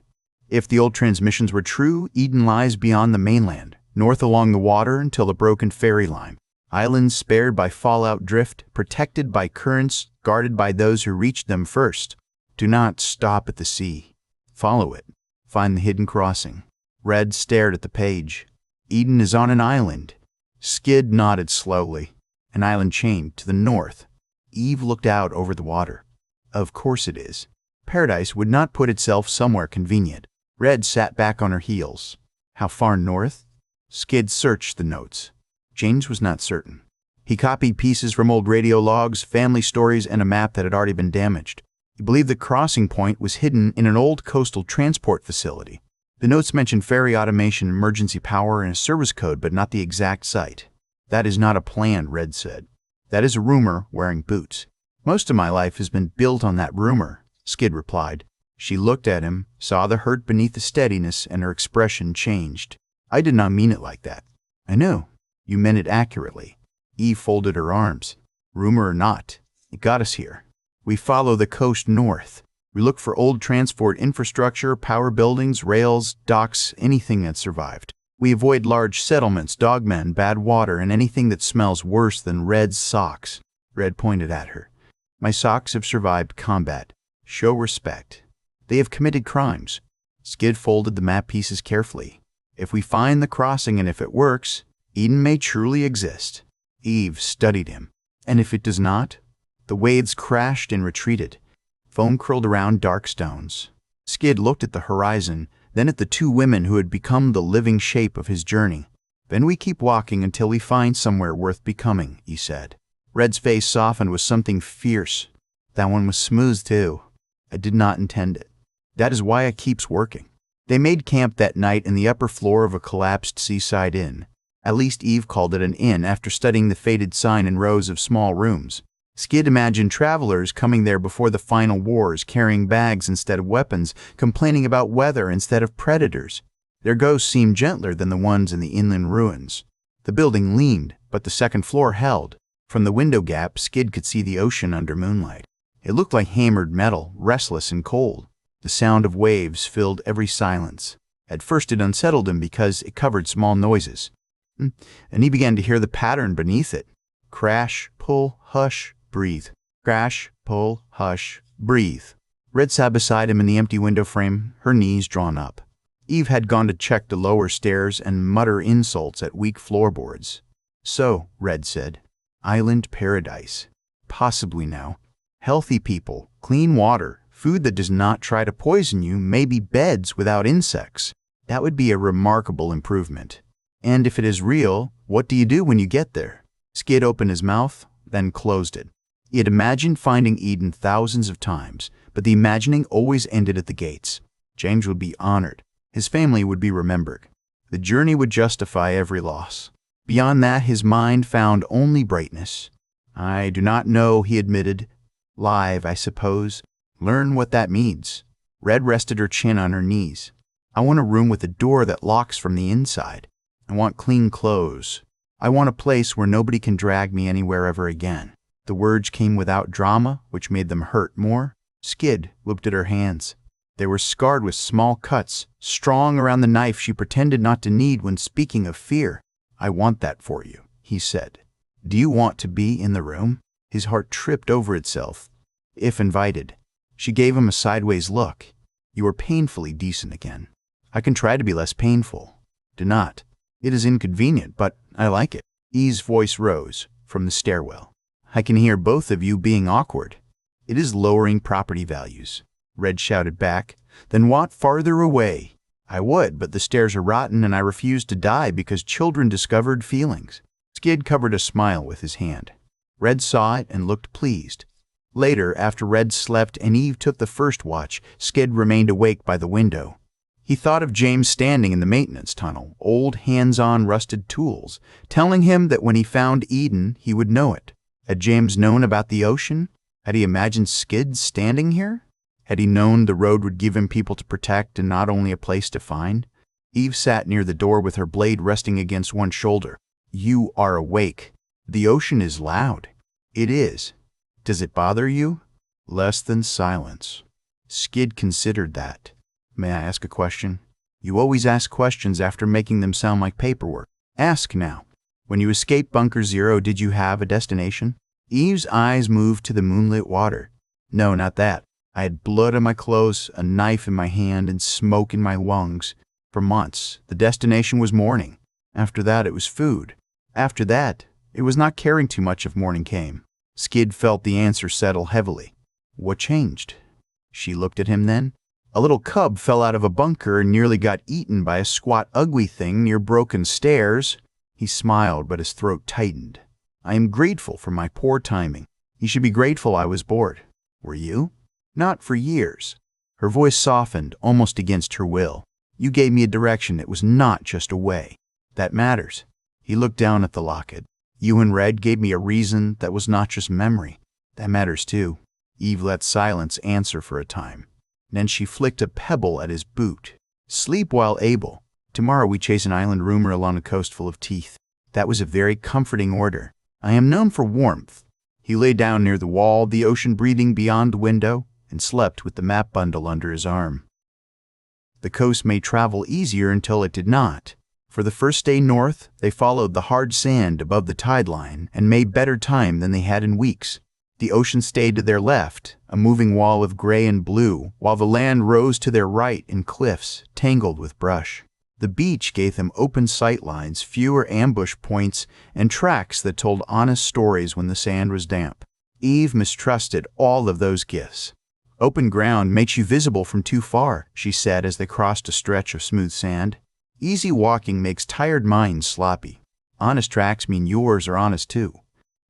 "If the old transmissions were true, Eden lies beyond the mainland, north along the water until the broken ferry line. Islands spared by fallout drift, protected by currents, guarded by those who reached them first. Do not stop at the sea. Follow it. Find the hidden crossing." Red stared at the page. "Eden is on an island." Skid nodded slowly. "An island chained to the north." Eve looked out over the water. "Of course it is. Paradise would not put itself somewhere convenient." Red sat back on her heels. "How far north?" Skid searched the notes. James was not certain. He copied pieces from old radio logs, family stories, and a map that had already been damaged. He believed the crossing point was hidden in an old coastal transport facility. The notes mentioned ferry automation, emergency power, and a service code, but not the exact site. "That is not a plan," Red said. "That is a rumor wearing boots." "Most of my life has been built on that rumor," Skid replied. She looked at him, saw the hurt beneath the steadiness, and her expression changed. "I did not mean it like that." "I know. You meant it accurately." Eve folded her arms. "Rumor or not, it got us here. We follow the coast north. We look for old transport infrastructure, power buildings, rails, docks, anything that survived. We avoid large settlements, dogmen, bad water, and anything that smells worse than Red's socks." Red pointed at her. "My socks have survived combat. Show respect. They have committed crimes." Skid folded the map pieces carefully. "If we find the crossing and if it works, Eden may truly exist." Eve studied him. "And if it does not?" The waves crashed and retreated. Foam curled around dark stones. Skid looked at the horizon, then at the 2 women who had become the living shape of his journey. "Then we keep walking until we find somewhere worth becoming," he said. Red's face softened with something fierce. "That one was smooth, too. I did not intend it. That is why it keeps working." They made camp that night in the upper floor of a collapsed seaside inn. At least Eve called it an inn after studying the faded sign in rows of small rooms. Skid imagined travelers coming there before the final wars, carrying bags instead of weapons, complaining about weather instead of predators. Their ghosts seemed gentler than the ones in the inland ruins. The building leaned, but the second floor held. From the window gap, Skid could see the ocean under moonlight. It looked like hammered metal, restless and cold. The sound of waves filled every silence. At first it unsettled him because it covered small noises. And he began to hear the pattern beneath it. Crash, pull, hush, breathe. Crash, pull, hush, breathe. Red sat beside him in the empty window frame, her knees drawn up. Eve had gone to check the lower stairs and mutter insults at weak floorboards. So, Red said, island paradise. Possibly now. Healthy people, clean water, food that does not try to poison you, maybe beds without insects. That would be a remarkable improvement. And if it is real, what do you do when you get there? Skid opened his mouth, then closed it. He had imagined finding Eden thousands of times, but the imagining always ended at the gates. James would be honored. His family would be remembered. The journey would justify every loss. Beyond that, his mind found only brightness. I do not know, he admitted. Live, I suppose. Learn what that means. Red rested her chin on her knees. I want a room with a door that locks from the inside. I want clean clothes. I want a place where nobody can drag me anywhere ever again. The words came without drama, which made them hurt more. Skid looked at her hands. They were scarred with small cuts, strong around the knife she pretended not to need when speaking of fear. I want that for you, he said. Do you want to be in the room? His heart tripped over itself. If invited. She gave him a sideways look. You are painfully decent again. I can try to be less painful. Do not. It is inconvenient, but I like it. Eve's voice rose from the stairwell. I can hear both of you being awkward. It is lowering property values. Red shouted back. Then walk farther away. I would, but the stairs are rotten and I refuse to die because children discovered feelings. Skid covered a smile with his hand. Red saw it and looked pleased. Later, after Red slept and Eve took the first watch, Skid remained awake by the window. He thought of James standing in the maintenance tunnel, old hands-on rusted tools, telling him that when he found Eden, he would know it. Had James known about the ocean? Had he imagined Skid standing here? Had he known the road would give him people to protect and not only a place to find? Eve sat near the door with her blade resting against one shoulder. You are awake. The ocean is loud. It is. Does it bother you? Less than silence. Skid considered that. May I ask a question? You always ask questions after making them sound like paperwork. Ask now. When you escaped Bunker Zero, did you have a destination? Eve's eyes moved to the moonlit water. No, not that. I had blood on my clothes, a knife in my hand, and smoke in my lungs. For months, the destination was morning. After that, it was food. After that, it was not caring too much if morning came. Skid felt the answer settle heavily. What changed? She looked at him then. A little cub fell out of a bunker and nearly got eaten by a squat, ugly thing near broken stairs. He smiled, but his throat tightened. I am grateful for my poor timing. You should be grateful I was bored. Were you? Not for years. Her voice softened, almost against her will. You gave me a direction. It was not just a way. That matters. He looked down at the locket. You and Red gave me a reason that was not just memory. That matters too. Eve let silence answer for a time. Then she flicked a pebble at his boot. Sleep while able. Tomorrow we chase an island rumor along a coast full of teeth. That was a very comforting order. I am known for warmth. He lay down near the wall, the ocean breathing beyond the window, and slept with the map bundle under his arm. The coast made travel easier until it did not. For the first day north, they followed the hard sand above the tide line and made better time than they had in weeks. The ocean stayed to their left, a moving wall of gray and blue, while the land rose to their right in cliffs, tangled with brush. The beach gave them open sight lines, fewer ambush points, and tracks that told honest stories when the sand was damp. Eve mistrusted all of those gifts. Open ground makes you visible from too far, she said as they crossed a stretch of smooth sand. Easy walking makes tired minds sloppy. Honest tracks mean yours are honest too.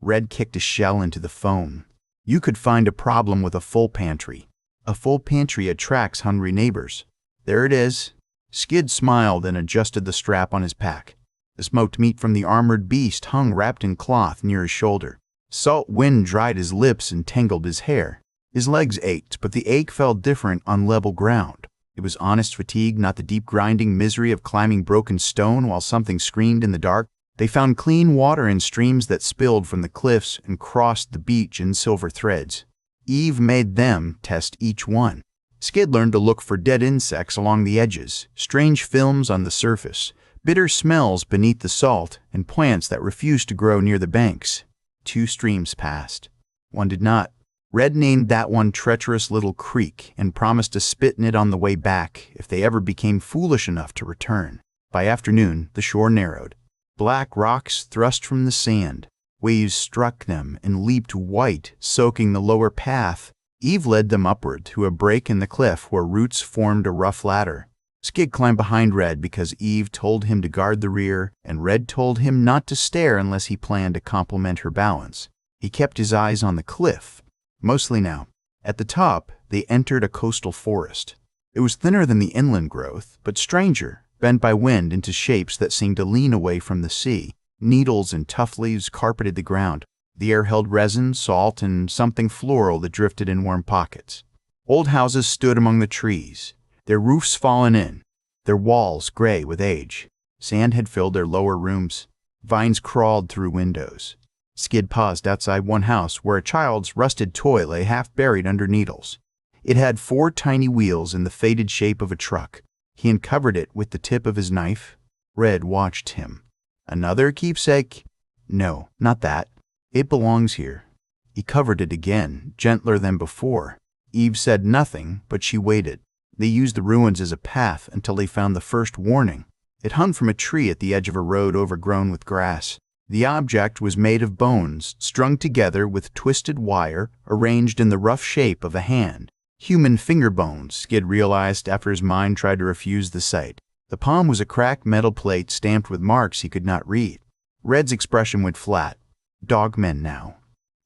Red kicked a shell into the foam. You could find a problem with a full pantry. A full pantry attracts hungry neighbors. There it is. Skid smiled and adjusted the strap on his pack. The smoked meat from the armored beast hung wrapped in cloth near his shoulder. Salt wind dried his lips and tangled his hair. His legs ached, but the ache felt different on level ground. It was honest fatigue, not the deep grinding misery of climbing broken stone while something screamed in the dark. They found clean water in streams that spilled from the cliffs and crossed the beach in silver threads. Eve made them test each one. Skid learned to look for dead insects along the edges, strange films on the surface, bitter smells beneath the salt, and plants that refused to grow near the banks. 2 streams passed. One did not. Red named that one Treacherous Little Creek and promised to spit in it on the way back if they ever became foolish enough to return. By afternoon, the shore narrowed. Black rocks thrust from the sand. Waves struck them and leaped white, soaking the lower path. Eve led them upward to a break in the cliff where roots formed a rough ladder. Skid climbed behind Red because Eve told him to guard the rear, and Red told him not to stare unless he planned to complement her balance. He kept his eyes on the cliff, mostly now. At the top, they entered a coastal forest. It was thinner than the inland growth, but stranger, bent by wind into shapes that seemed to lean away from the sea. Needles and tough leaves carpeted the ground. The air held resin, salt, and something floral that drifted in warm pockets. Old houses stood among the trees, their roofs fallen in, their walls gray with age. Sand had filled their lower rooms. Vines crawled through windows. Skid paused outside one house where a child's rusted toy lay half buried under needles. It had 4 tiny wheels in the faded shape of a truck. He uncovered it with the tip of his knife. Red watched him. Another keepsake? No, not that. It belongs here. He covered it again, gentler than before. Eve said nothing, but she waited. They used the ruins as a path until they found the first warning. It hung from a tree at the edge of a road overgrown with grass. The object was made of bones, strung together with twisted wire, arranged in the rough shape of a hand. Human finger bones, Skid realized after his mind tried to refuse the sight. The palm was a cracked metal plate stamped with marks he could not read. Red's expression went flat. Dogmen now.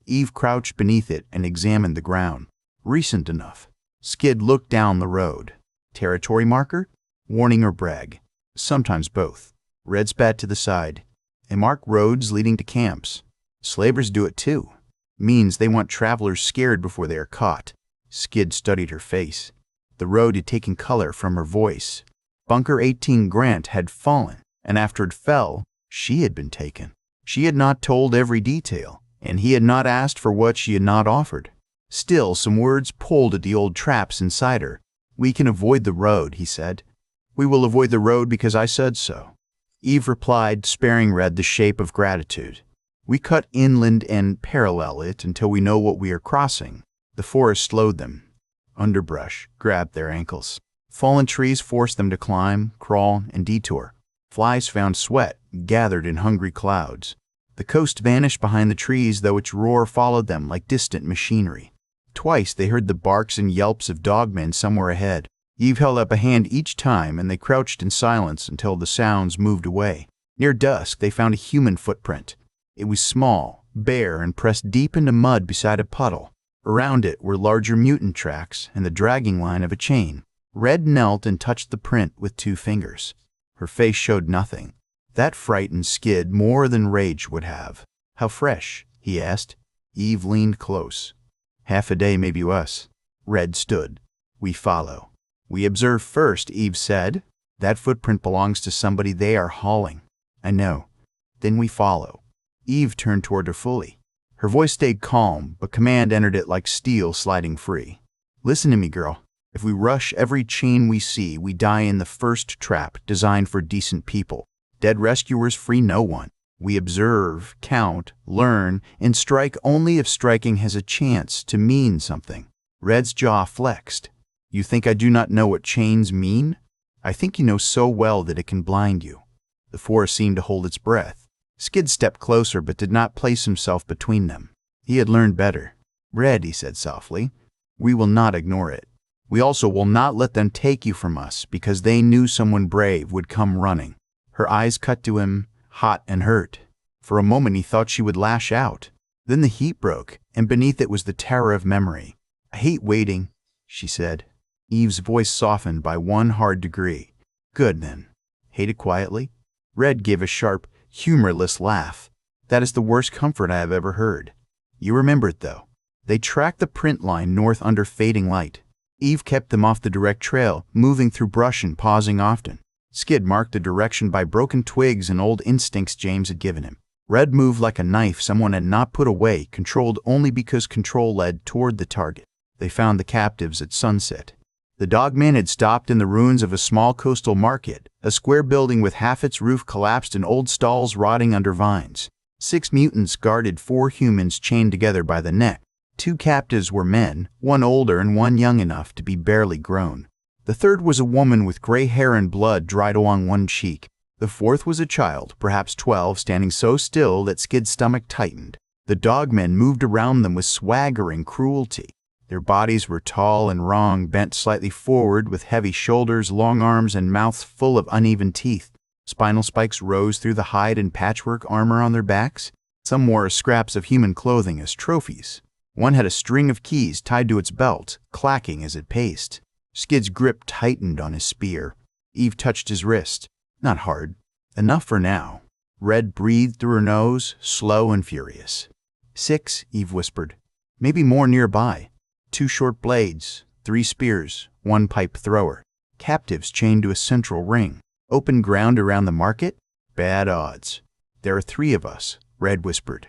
Eve crouched beneath it and examined the ground. Recent enough. Skid looked down the road. Territory marker? Warning or brag? Sometimes both. Red spat to the side. They mark roads leading to camps. Slavers do it too. Means they want travelers scared before they are caught. Skid studied her face. The road had taken color from her voice. Bunker 18 Grant had fallen, and after it fell, she had been taken. She had not told every detail, and he had not asked for what she had not offered. Still, some words pulled at the old traps inside her. "We can avoid the road," he said. "We will avoid the road because I said so." Eve replied, sparing Red the shape of gratitude. "We cut inland and parallel it until we know what we are crossing." The forest slowed them. Underbrush grabbed their ankles. Fallen trees forced them to climb, crawl, and detour. Flies found sweat, gathered in hungry clouds. The coast vanished behind the trees, though its roar followed them like distant machinery. Twice they heard the barks and yelps of dogmen somewhere ahead. Eve held up a hand each time, and they crouched in silence until the sounds moved away. Near dusk, they found a human footprint. It was small, bare, and pressed deep into mud beside a puddle. Around it were larger mutant tracks and the dragging line of a chain. Red knelt and touched the print with 2 fingers. Her face showed nothing. That frightened Skid more than rage would have. "How fresh?" he asked. Eve leaned close. "Half a day, maybe us." Red stood. "We follow." "We observe first," Eve said. "That footprint belongs to somebody they are hauling." "I know." "Then we follow." Eve turned toward her fully. Her voice stayed calm, but command entered it like steel sliding free. "Listen to me, girl. If we rush every chain we see, we die in the first trap designed for decent people. Dead rescuers free no one. We observe, count, learn, and strike only if striking has a chance to mean something." Red's jaw flexed. "You think I do not know what chains mean? I think you know so well that it can blind you." The forest seemed to hold its breath. Skid stepped closer but did not place himself between them. He had learned better. "Red," he said softly, "we will not ignore it. We also will not let them take you from us because they knew someone brave would come running." Her eyes cut to him, hot and hurt. For a moment he thought she would lash out. Then the heat broke, and beneath it was the terror of memory. "I hate waiting," she said. Eve's voice softened by 1 hard degree. "Good, then. Hate it quietly?" Red gave a sharp, humorless laugh. "That is the worst comfort I have ever heard." "You remember it, though." They tracked the print line north under fading light. Eve kept them off the direct trail, moving through brush and pausing often. Skid marked the direction by broken twigs and old instincts James had given him. Red moved like a knife someone had not put away, controlled only because control led toward the target. They found the captives at sunset. The dogman had stopped in the ruins of a small coastal market, a square building with half its roof collapsed and old stalls rotting under vines. 6 mutants guarded 4 humans chained together by the neck. 2 captives were men, one older and one young enough to be barely grown. The third was a woman with gray hair and blood dried along one cheek. The fourth was a child, perhaps 12, standing so still that Skid's stomach tightened. The dogmen moved around them with swaggering cruelty. Their bodies were tall and wrong, bent slightly forward with heavy shoulders, long arms, and mouths full of uneven teeth. Spinal spikes rose through the hide and patchwork armor on their backs. Some wore scraps of human clothing as trophies. One had a string of keys tied to its belt, clacking as it paced. Skid's grip tightened on his spear. Eve touched his wrist. Not hard. Enough for now. Red breathed through her nose, slow and furious. 6, Eve whispered. Maybe more nearby. 2 short blades, 3 spears, 1 pipe thrower. Captives chained to a central ring. Open ground around the market? Bad odds. There are 3 of us, Red whispered.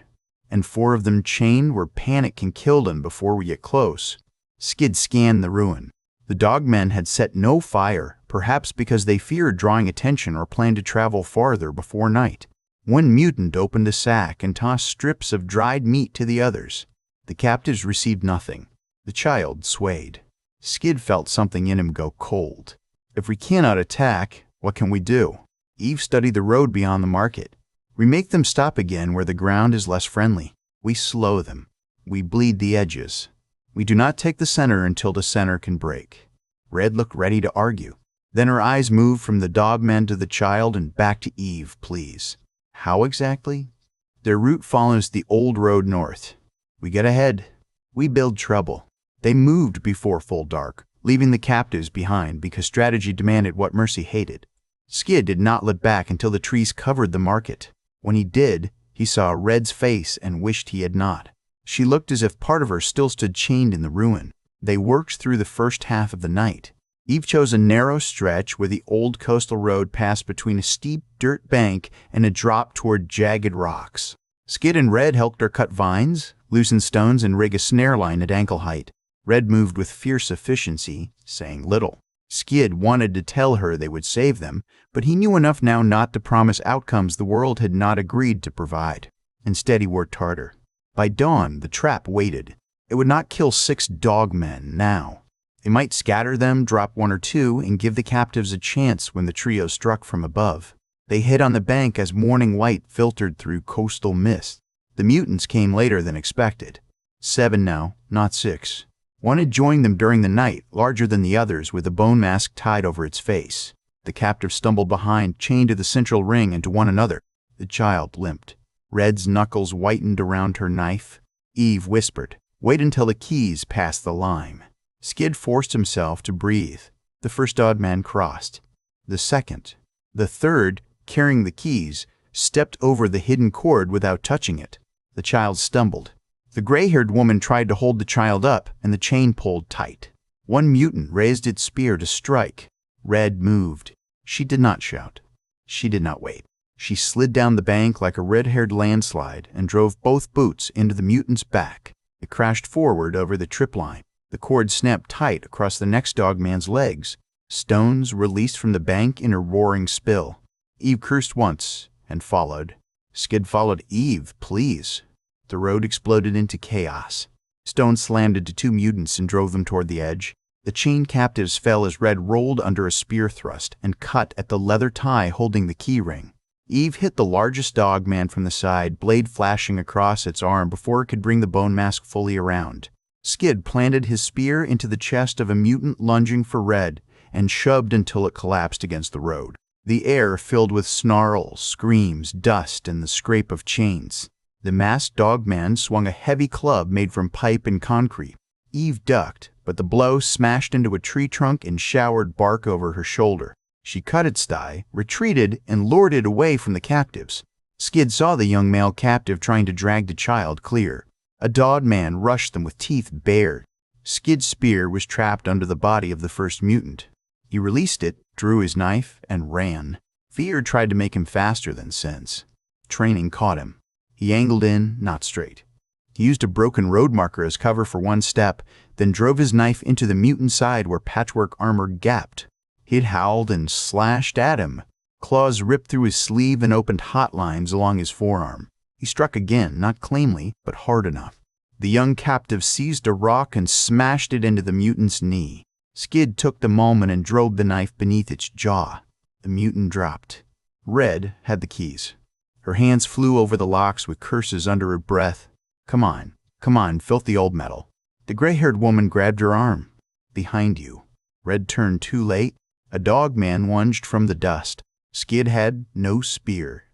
And 4 of them chained where panic can kill them before we get close. Skid scanned the ruin. The dogmen had set no fire, perhaps because they feared drawing attention or planned to travel farther before night. One mutant opened a sack and tossed strips of dried meat to the others. The captives received nothing. The child swayed. Skid felt something in him go cold. If we cannot attack, what can we do? Eve studied the road beyond the market. We make them stop again where the ground is less friendly. We slow them. We bleed the edges. We do not take the center until the center can break. Red looked ready to argue. Then her eyes moved from the dogman to the child and back to Eve, please. How exactly? Their route follows the old road north. We get ahead. We build trouble. They moved before full dark, leaving the captives behind because strategy demanded what Mercy hated. Skid did not look back until the trees covered the market. When he did, he saw Red's face and wished he had not. She looked as if part of her still stood chained in the ruin. They worked through the first half of the night. Eve chose a narrow stretch where the old coastal road passed between a steep dirt bank and a drop toward jagged rocks. Skid and Red helped her cut vines, loosen stones, and rig a snare line at ankle height. Red moved with fierce efficiency, saying little. Skid wanted to tell her they would save them, but he knew enough now not to promise outcomes the world had not agreed to provide. Instead, he worked harder. By dawn, the trap waited. It would not kill 6 dogmen now. They might scatter them, drop 1 or 2, and give the captives a chance when the trio struck from above. They hid on the bank as morning light filtered through coastal mist. The mutants came later than expected. 7 now, not 6. One had joined them during the night, larger than the others, with a bone mask tied over its face. The captives stumbled behind, chained to the central ring and to one another. The child limped. Red's knuckles whitened around her knife. Eve whispered, "Wait until the keys pass the lime." Skid forced himself to breathe. The first dogman crossed. The second. The third, carrying the keys, stepped over the hidden cord without touching it. The child stumbled. The gray-haired woman tried to hold the child up, and the chain pulled tight. One mutant raised its spear to strike. Red moved. She did not shout. She did not wait. She slid down the bank like a red-haired landslide and drove both boots into the mutant's back. It crashed forward over the trip line. The cord snapped tight across the next dogman's legs. Stones released from the bank in a roaring spill. Eve cursed once and followed. Skid followed. "Eve, please." The road exploded into chaos. Stones slammed into 2 mutants and drove them toward the edge. The chained captives fell as Red rolled under a spear thrust and cut at the leather tie holding the key ring. Eve hit the largest dogman from the side, blade flashing across its arm before it could bring the bone mask fully around. Skid planted his spear into the chest of a mutant lunging for Red and shoved until it collapsed against the road. The air filled with snarls, screams, dust, and the scrape of chains. The masked dogman swung a heavy club made from pipe and concrete. Eve ducked, but the blow smashed into a tree trunk and showered bark over her shoulder. She cut its thigh, retreated, and lured it away from the captives. Skid saw the young male captive trying to drag the child clear. A dogman rushed them with teeth bared. Skid's spear was trapped under the body of the first mutant. He released it, drew his knife, and ran. Fear tried to make him faster than sense. Training caught him. He angled in, not straight. He used a broken road marker as cover for one step, then drove his knife into the mutant's side where patchwork armor gapped. He'd howled and slashed at him. Claws ripped through his sleeve and opened hot lines along his forearm. He struck again, not cleanly, but hard enough. The young captive seized a rock and smashed it into the mutant's knee. Skid took the moment and drove the knife beneath its jaw. The mutant dropped. Red had the keys. Her hands flew over the locks with curses under her breath. Come on, filthy old metal. The gray-haired woman grabbed her arm. Behind you. Red turned too late. A dog man lunged from the dust. Skid had no spear.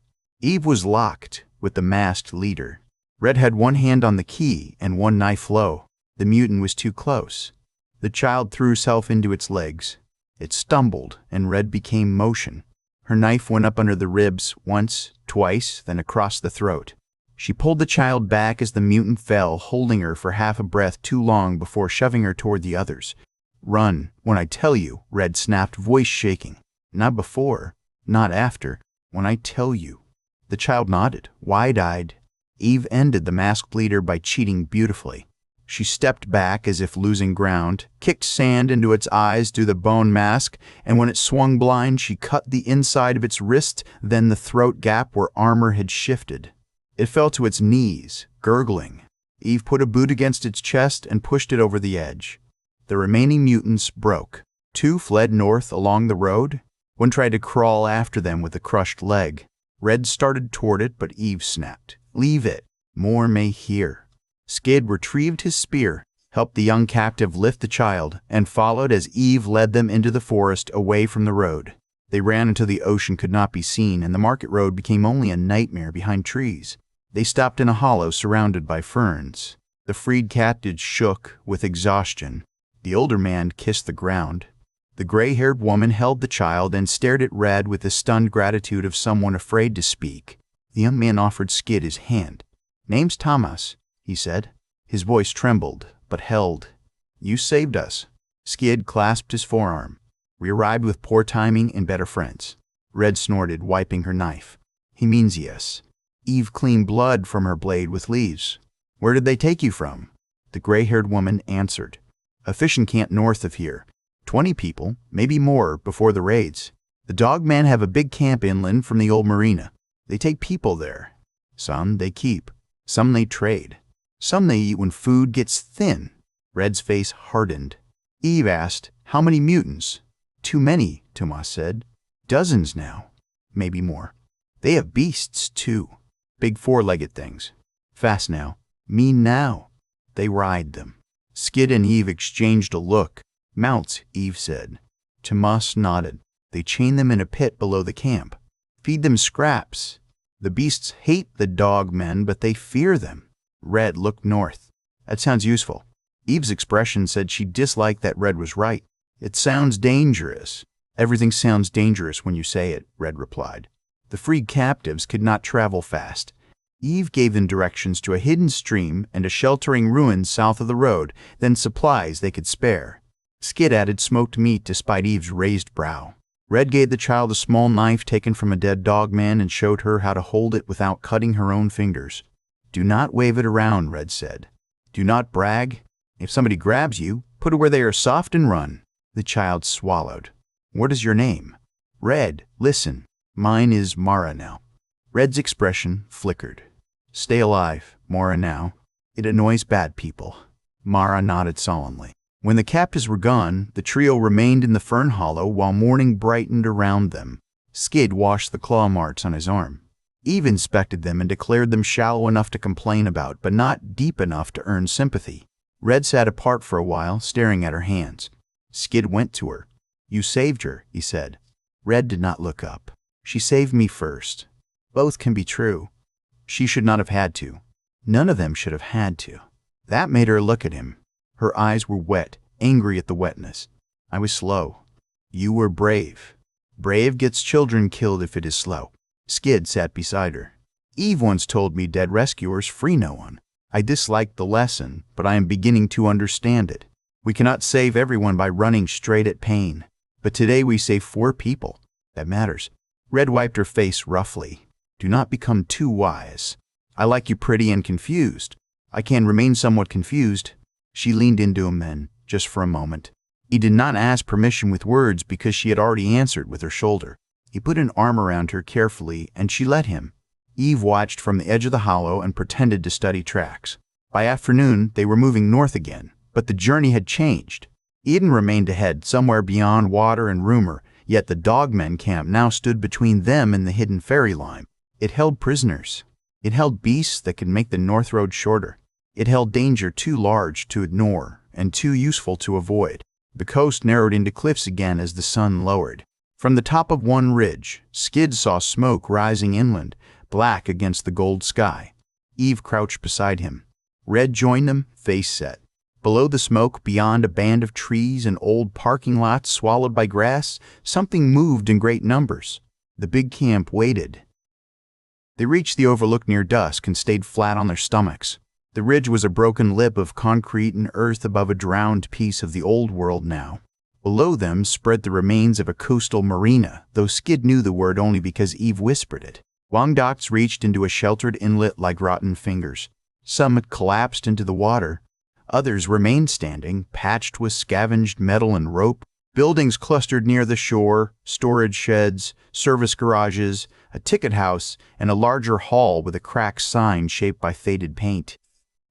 Eve was locked with the masked leader. Red had one hand on the key and one knife low. The mutant was too close. The child threw herself into its legs. It stumbled, and Red became motion. Her knife went up under the ribs once, twice, then across the throat. She pulled the child back as the mutant fell, holding her for half a breath too long before shoving her toward the others. Run, when I tell you, Red snapped, voice shaking. Not before, not after, when I tell you. The child nodded, wide-eyed. Eve ended the masked leader by cheating beautifully. She stepped back as if losing ground, kicked sand into its eyes through the bone mask, and when it swung blind, she cut the inside of its wrist, then the throat gap where armor had shifted. It fell to its knees, gurgling. Eve put a boot against its chest and pushed it over the edge. The remaining mutants broke. 2 fled north along the road. One tried to crawl after them with a crushed leg. Red started toward it, but Eve snapped. Leave it. More may hear. Skid retrieved his spear, helped the young captive lift the child, and followed as Eve led them into the forest away from the road. They ran until the ocean could not be seen, and the market road became only a nightmare behind trees. They stopped in a hollow surrounded by ferns. The freed captives shook with exhaustion. The older man kissed the ground. The gray-haired woman held the child and stared at Red with the stunned gratitude of someone afraid to speak. The young man offered Skid his hand. "Name's Thomas," he said. His voice trembled, but held. "You saved us." Skid clasped his forearm. "We arrived with poor timing and better friends." Red snorted, wiping her knife. "He means yes." Eve cleaned blood from her blade with leaves. "Where did they take you from?" The gray-haired woman answered. "A fishing camp north of here. 20 people, maybe more, before the raids. The dogmen have a big camp inland from the old marina. They take people there. Some they keep. Some they trade. Some they eat when food gets thin." Red's face hardened. Eve asked, "How many mutants?" "Too many," Tomas said. "Dozens now. Maybe more. They have beasts, too. Big 4-legged things. Fast now. Mean now. They ride them." Skid and Eve exchanged a look. "Mounts," Eve said. Tomas nodded. "They chain them in a pit below the camp. Feed them scraps. The beasts hate the dogmen, but they fear them." Red looked north. "That sounds useful." Eve's expression said she disliked that Red was right. "It sounds dangerous." "Everything sounds dangerous when you say it," Red replied. The freed captives could not travel fast. Eve gave them directions to a hidden stream and a sheltering ruin south of the road, then supplies they could spare. Skid added smoked meat despite Eve's raised brow. Red gave the child a small knife taken from a dead dogman and showed her how to hold it without cutting her own fingers. "Do not wave it around," Red said. "Do not brag. If somebody grabs you, put it where they are soft and run." The child swallowed. "What is your name?" "Red. Listen. Mine is Mara now." Red's expression flickered. "Stay alive, Mara now. It annoys bad people." Mara nodded solemnly. When the captives were gone, the trio remained in the fern hollow while morning brightened around them. Skid washed the claw marks on his arm. Eve inspected them and declared them shallow enough to complain about, but not deep enough to earn sympathy. Red sat apart for a while, staring at her hands. Skid went to her. "You saved her," he said. Red did not look up. "She saved me first." Both can be true. She should not have had to. None of them should have had to. That made her look at him. Her eyes were wet, angry at the wetness. "I was slow. You were brave. Brave gets children killed if it is slow." Skid sat beside her. "Eve once told me dead rescuers free no one. I disliked the lesson, but I am beginning to understand it. We cannot save everyone by running straight at pain. But today we saved 4 people. That matters." Red wiped her face roughly. "Do not become too wise." I like you pretty and confused. I can remain somewhat confused. She leaned into him then, just for a moment. He did not ask permission with words because she had already answered with her shoulder. He put an arm around her carefully, and she let him. Eve watched from the edge of the hollow and pretended to study tracks. By afternoon, they were moving north again, but the journey had changed. Eden remained ahead, somewhere beyond water and rumor, yet the Dogmen camp now stood between them and the hidden fairy line. It held prisoners. It held beasts that could make the north road shorter. It held danger too large to ignore and too useful to avoid. The coast narrowed into cliffs again as the sun lowered. From the top of one ridge, Skid saw smoke rising inland, black against the gold sky. Eve crouched beside him. Red joined them, face set. Below the smoke, beyond a band of trees and old parking lots swallowed by grass, something moved in great numbers. The big camp waited. They reached the overlook near dusk and stayed flat on their stomachs. The ridge was a broken lip of concrete and earth above a drowned piece of the old world now. Below them spread the remains of a coastal marina, though Skid knew the word only because Eve whispered it. Long docks reached into a sheltered inlet like rotten fingers. Some had collapsed into the water. Others remained standing, patched with scavenged metal and rope. Buildings clustered near the shore, storage sheds, service garages, a ticket house, and a larger hall with a cracked sign shaped by faded paint.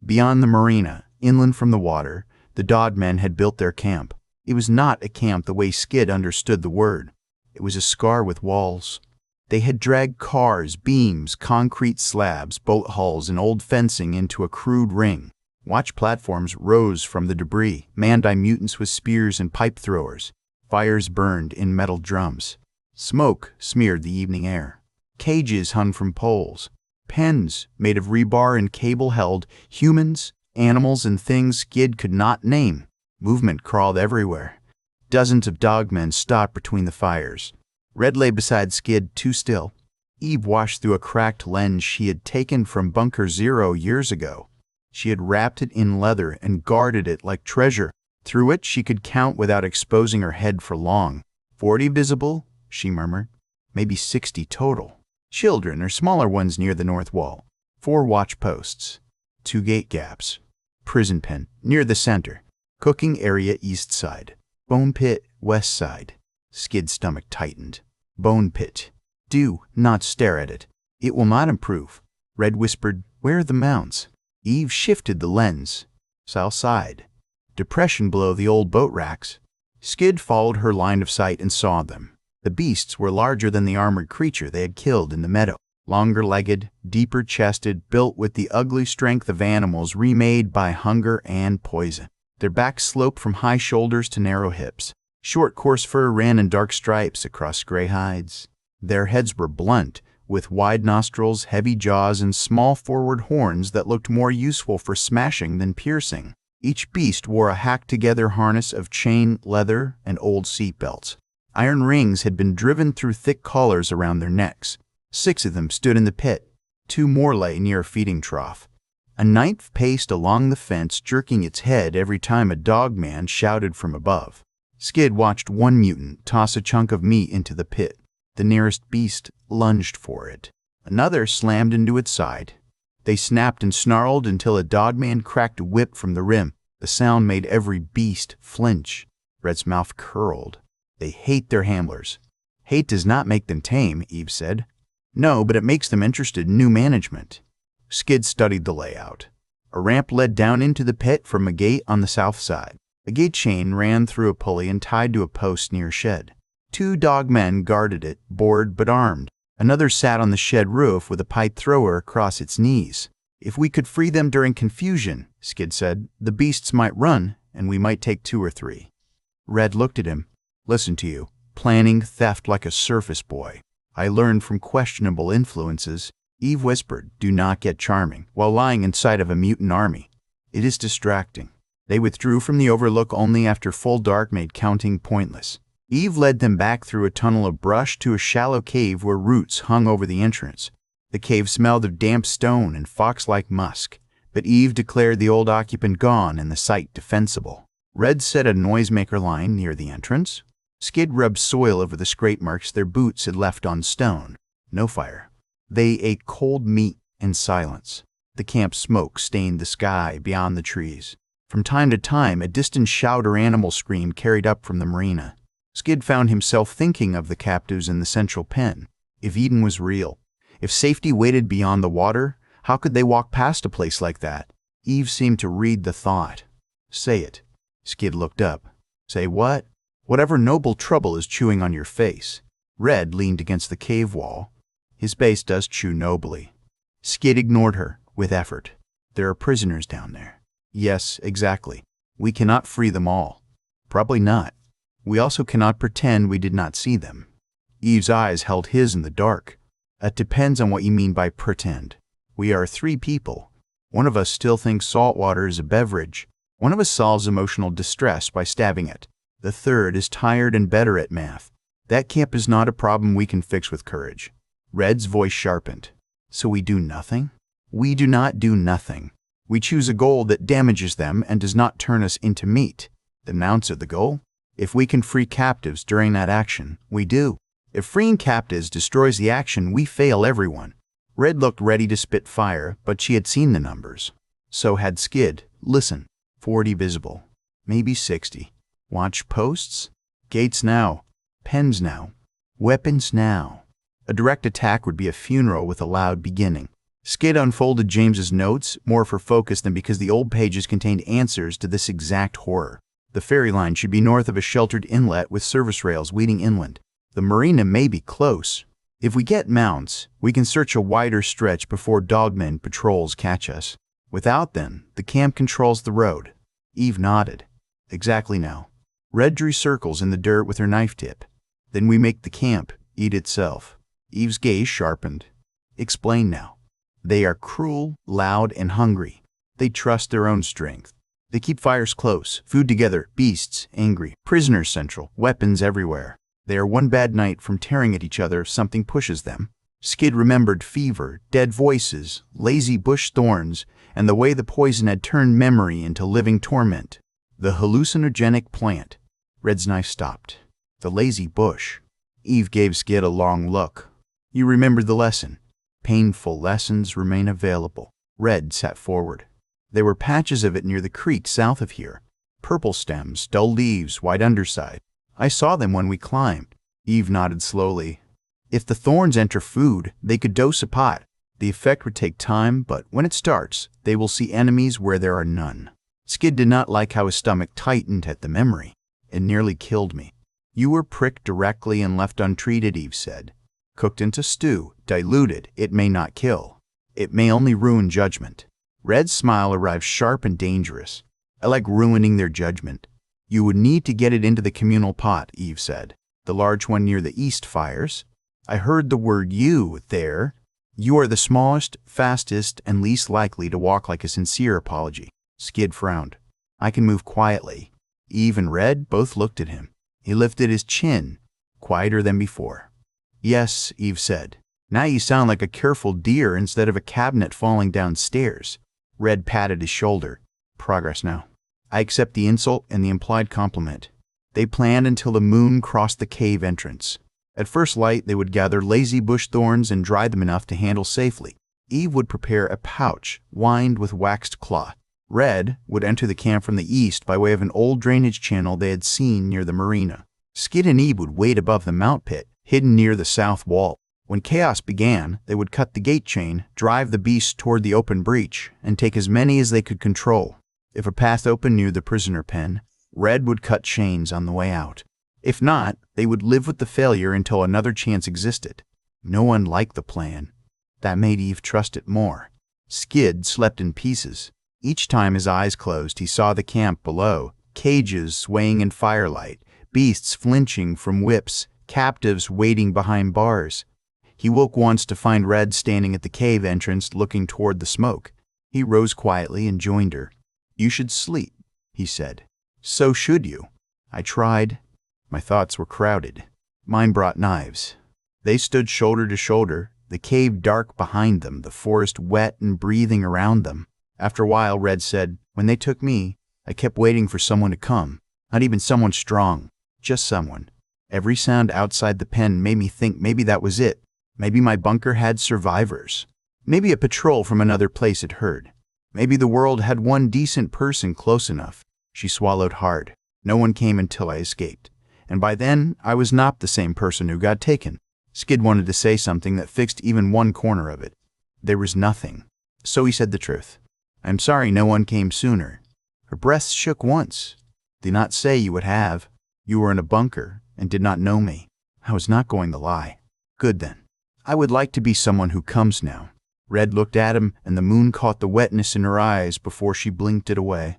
Beyond the marina, inland from the water, the Dogmen had built their camp. It was not a camp the way Skid understood the word. It was a scar with walls. They had dragged cars, beams, concrete slabs, boat hulls, and old fencing into a crude ring. Watch platforms rose from the debris, manned by mutants with spears and pipe throwers. Fires burned in metal drums. Smoke smeared the evening air. Cages hung from poles. Pens made of rebar and cable held humans, animals, and things Skid could not name. Movement crawled everywhere. Dozens of Dogmen stopped between the fires. Red lay beside Skid, too still. Eve watched through a cracked lens she had taken from Bunker Zero years ago. She had wrapped it in leather and guarded it like treasure. Through it she could count without exposing her head for long. 40 visible, she murmured. Maybe 60 total. Children or smaller ones near the north wall. 4 watch posts. 2 gate gaps. Prison pen near the center. Cooking area east side. Bone pit west side. Skid's stomach tightened. Bone pit. Do not stare at it. It will not improve. Red whispered, "Where are the mounds?" Eve shifted the lens. South side. Depression below the old boat racks. Skid followed her line of sight and saw them. The beasts were larger than the armored creature they had killed in the meadow. Longer-legged, deeper-chested, built with the ugly strength of animals remade by hunger and poison. Their backs sloped from high shoulders to narrow hips. Short, coarse fur ran in dark stripes across gray hides. Their heads were blunt, with wide nostrils, heavy jaws, and small forward horns that looked more useful for smashing than piercing. Each beast wore a hacked-together harness of chain, leather, and old seat belts. Iron rings had been driven through thick collars around their necks. 6 of them stood in the pit. 2 more lay near a feeding trough. A 9th paced along the fence, jerking its head every time a Dogman shouted from above. Skid watched one mutant toss a chunk of meat into the pit. The nearest beast lunged for it. Another slammed into its side. They snapped and snarled until a Dogman cracked a whip from the rim. The sound made every beast flinch. Red's mouth curled. They hate their handlers. Hate does not make them tame, Eve said. No, but it makes them interested in new management. Skid studied the layout. A ramp led down into the pit from a gate on the south side. A gate chain ran through a pulley and tied to a post near a shed. 2 Dogmen guarded it, bored but armed. Another sat on the shed roof with a pipe thrower across its knees. If we could free them during confusion, Skid said, the beasts might run, and we might take 2 or 3. Red looked at him. Listen to you. Planning theft like a surface boy. I learned from questionable influences. Eve whispered, do not get charming, while lying inside of a mutant army. It is distracting. They withdrew from the overlook only after full dark made counting pointless. Eve led them back through a tunnel of brush to a shallow cave where roots hung over the entrance. The cave smelled of damp stone and fox-like musk, but Eve declared the old occupant gone and the site defensible. Red set a noisemaker line near the entrance. Skid rubbed soil over the scrape marks their boots had left on stone. No fire. They ate cold meat and silence. The camp smoke stained the sky beyond the trees. From time to time, a distant shout or animal scream carried up from the marina. Skid found himself thinking of the captives in the central pen. If Eden was real, if safety waited beyond the water, how could they walk past a place like that? Eve seemed to read the thought. Say it. Skid looked up. Say what? Whatever noble trouble is chewing on your face. Red leaned against the cave wall. His face does chew nobly. Skid ignored her, with effort. There are prisoners down there. Yes, exactly. We cannot free them all. Probably not. We also cannot pretend we did not see them. Eve's eyes held his in the dark. It depends on what you mean by pretend. We are 3 people. One of us still thinks salt water is a beverage. One of us solves emotional distress by stabbing it. The third is tired and better at math. That camp is not a problem we can fix with courage. Red's voice sharpened. So we do nothing? We do not do nothing. We choose a goal that damages them and does not turn us into meat. Then answer the goal. If we can free captives during that action, we do. If freeing captives destroys the action, we fail everyone. Red looked ready to spit fire, but she had seen the numbers. So had Skid. Listen. 40 visible. Maybe 60. Watch posts? Gates now. Pens now. Weapons now. A direct attack would be a funeral with a loud beginning. Skid unfolded James's notes, more for focus than because the old pages contained answers to this exact horror. The ferry line should be north of a sheltered inlet with service rails leading inland. The marina may be close. If we get mounts, we can search a wider stretch before dogmen patrols catch us. Without them, the camp controls the road. Eve nodded. Exactly now. Red drew circles in the dirt with her knife tip. Then we make the camp eat itself. Eve's gaze sharpened. Explain now. They are cruel, loud, and hungry. They trust their own strength. They keep fires close, food together, beasts angry, prisoners central, weapons everywhere. They are one bad night from tearing at each other if something pushes them. Skid remembered fever, dead voices, lazy bush thorns, and the way the poison had turned memory into living torment. The hallucinogenic plant. Red's knife stopped. The lazy bush. Eve gave Skid a long look. You remembered the lesson. Painful lessons remain available. Red sat forward. There were patches of it near the creek south of here. Purple stems, dull leaves, white underside. I saw them when we climbed. Eve nodded slowly. If the thorns enter food, they could dose a pot. The effect would take time, but when it starts, they will see enemies where there are none. Skid did not like how his stomach tightened at the memory. It nearly killed me. You were pricked directly and left untreated, Eve said. Cooked into stew, diluted, it may not kill. It may only ruin judgment. Red's smile arrived sharp and dangerous. I like ruining their judgment. You would need to get it into the communal pot, Eve said. The large one near the east fires. I heard the word you there. You are the smallest, fastest, and least likely to walk like a sincere apology. Skid frowned. I can move quietly. Eve and Red both looked at him. He lifted his chin, quieter than before. Yes, Eve said. Now you sound like a careful deer instead of a cabinet falling downstairs. Red patted his shoulder. Progress now. I accept the insult and the implied compliment. They planned until the moon crossed the cave entrance. At first light, they would gather lazy bush thorns and dry them enough to handle safely. Eve would prepare a pouch, lined with waxed cloth. Red would enter the camp from the east by way of an old drainage channel they had seen near the marina. Skid and Eve would wait above the mount pit, hidden near the south wall. When chaos began, they would cut the gate chain, drive the beasts toward the open breach, and take as many as they could control. If a path opened near the prisoner pen, Red would cut chains on the way out. If not, they would live with the failure until another chance existed. No one liked the plan. That made Eve trust it more. Skid slept in pieces. Each time his eyes closed, he saw the camp below, cages swaying in firelight, beasts flinching from whips, captives waiting behind bars. He woke once to find Red standing at the cave entrance looking toward the smoke. He rose quietly and joined her. You should sleep, he said. So should you. I tried. My thoughts were crowded. Mine brought knives. They stood shoulder to shoulder, the cave dark behind them, the forest wet and breathing around them. After a while, Red said, when they took me, I kept waiting for someone to come. Not even someone strong, just someone. Every sound outside the pen made me think maybe that was it. Maybe my bunker had survivors. Maybe a patrol from another place had heard. Maybe the world had one decent person close enough. She swallowed hard. No one came until I escaped. And by then, I was not the same person who got taken. Skid wanted to say something that fixed even one corner of it. There was nothing. So he said the truth. I'm sorry no one came sooner. Her breath shook once. Did not say you would have. You were in a bunker and did not know me. I was not going to lie. Good then. I would like to be someone who comes now. Red looked at him, and the moon caught the wetness in her eyes before she blinked it away.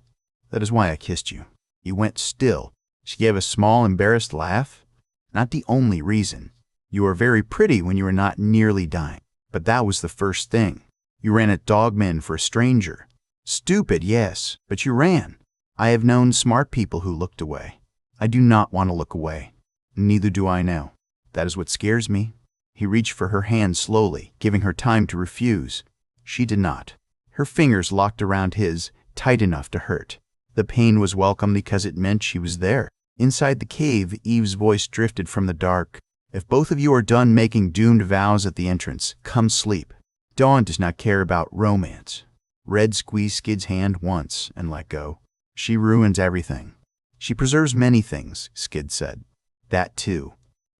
That is why I kissed you. He went still. She gave a small, embarrassed laugh. Not the only reason. You were very pretty when you were not nearly dying. But that was the first thing. You ran at dogmen for a stranger. Stupid, yes, but you ran. I have known smart people who looked away. I do not want to look away. Neither do I now. That is what scares me. He reached for her hand slowly, giving her time to refuse. She did not. Her fingers locked around his, tight enough to hurt. The pain was welcome because it meant she was there. Inside the cave, Eve's voice drifted from the dark. If both of you are done making doomed vows at the entrance, come sleep. Dawn does not care about romance. Red squeezed Skid's hand once and let go. She ruins everything. She preserves many things, Skid said. That too.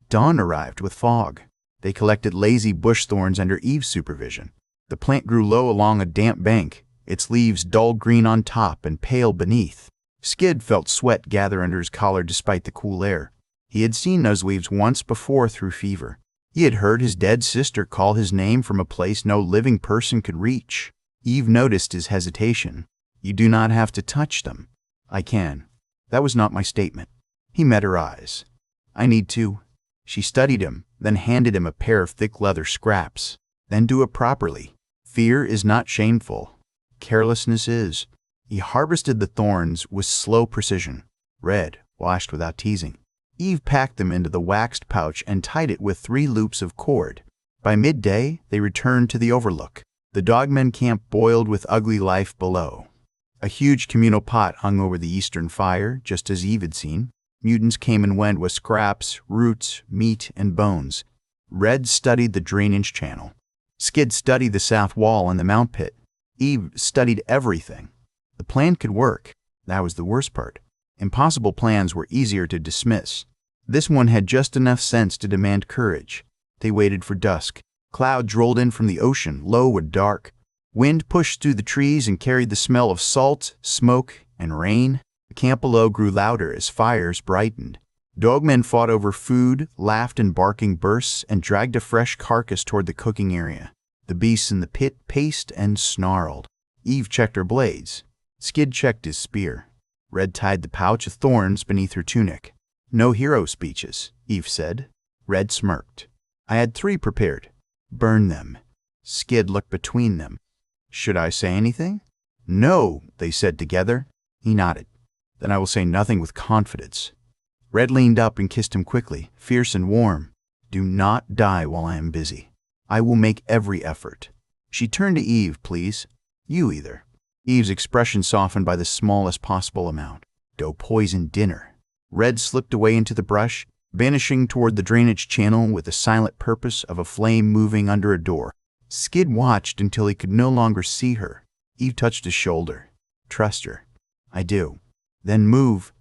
Dawn arrived with fog. They collected lazy bush thorns under Eve's supervision. The plant grew low along a damp bank, its leaves dull green on top and pale beneath. Skid felt sweat gather under his collar despite the cool air. He had seen those leaves once before through fever. He had heard his dead sister call his name from a place no living person could reach. Eve noticed his hesitation. You do not have to touch them. I can. That was not my statement. He met her eyes. I need to. She studied him, then handed him a pair of thick leather scraps. Then do it properly. Fear is not shameful. Carelessness is. He harvested the thorns with slow precision. Red, washed without teasing. Eve packed them into the waxed pouch and tied it with 3 loops of cord. By midday, they returned to the overlook. The dogmen camp boiled with ugly life below. A huge communal pot hung over the eastern fire, just as Eve had seen. Mutants came and went with scraps, roots, meat, and bones. Red studied the drainage channel. Skid studied the south wall and the mount pit. Eve studied everything. The plan could work. That was the worst part. Impossible plans were easier to dismiss. This one had just enough sense to demand courage. They waited for dusk. Clouds rolled in from the ocean, low and dark. Wind pushed through the trees and carried the smell of salt, smoke, and rain. The camp below grew louder as fires brightened. Dogmen fought over food, laughed in barking bursts, and dragged a fresh carcass toward the cooking area. The beasts in the pit paced and snarled. Eve checked her blades. Skid checked his spear. Red tied the pouch of thorns beneath her tunic. No hero speeches, Eve said. Red smirked. I had 3 prepared. Burn them. Skid looked between them. Should I say anything? No, they said together. He nodded. Then I will say nothing with confidence. Red leaned up and kissed him quickly, fierce and warm. Do not die while I am busy. I will make every effort. She turned to Eve, please. You either. Eve's expression softened by the smallest possible amount. Go poison dinner. Red slipped away into the brush, vanishing toward the drainage channel with the silent purpose of a flame moving under a door. Skid watched until he could no longer see her. Eve touched his shoulder. Trust her. I do. Then move.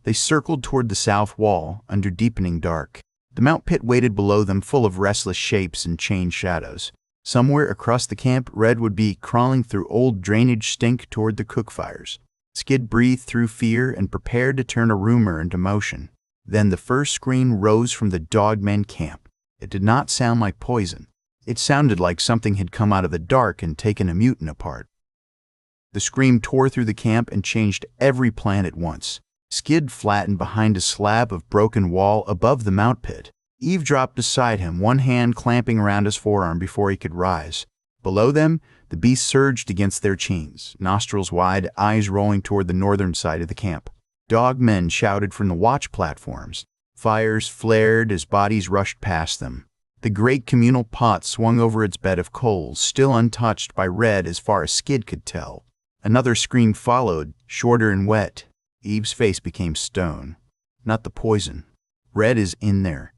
They circled toward the south wall, under deepening dark. The mount pit waited below them, full of restless shapes and chained shadows. Somewhere across the camp, Red would be crawling through old drainage stink toward the cook fires. Skid breathed through fear and prepared to turn a rumor into motion. Then the first scream rose from the dogmen camp. It did not sound like poison. It sounded like something had come out of the dark and taken a mutant apart. The scream tore through the camp and changed every plan at once. Skid flattened behind a slab of broken wall above the mount pit. Eve dropped beside him, one hand clamping around his forearm before he could rise. Below them, the beasts surged against their chains, nostrils wide, eyes rolling toward the northern side of the camp. Dogmen shouted from the watch platforms. Fires flared as bodies rushed past them. The great communal pot swung over its bed of coals, still untouched by Red as far as Skid could tell. Another scream followed, shorter and wet. Eve's face became stone. Not the poison. Red is in there.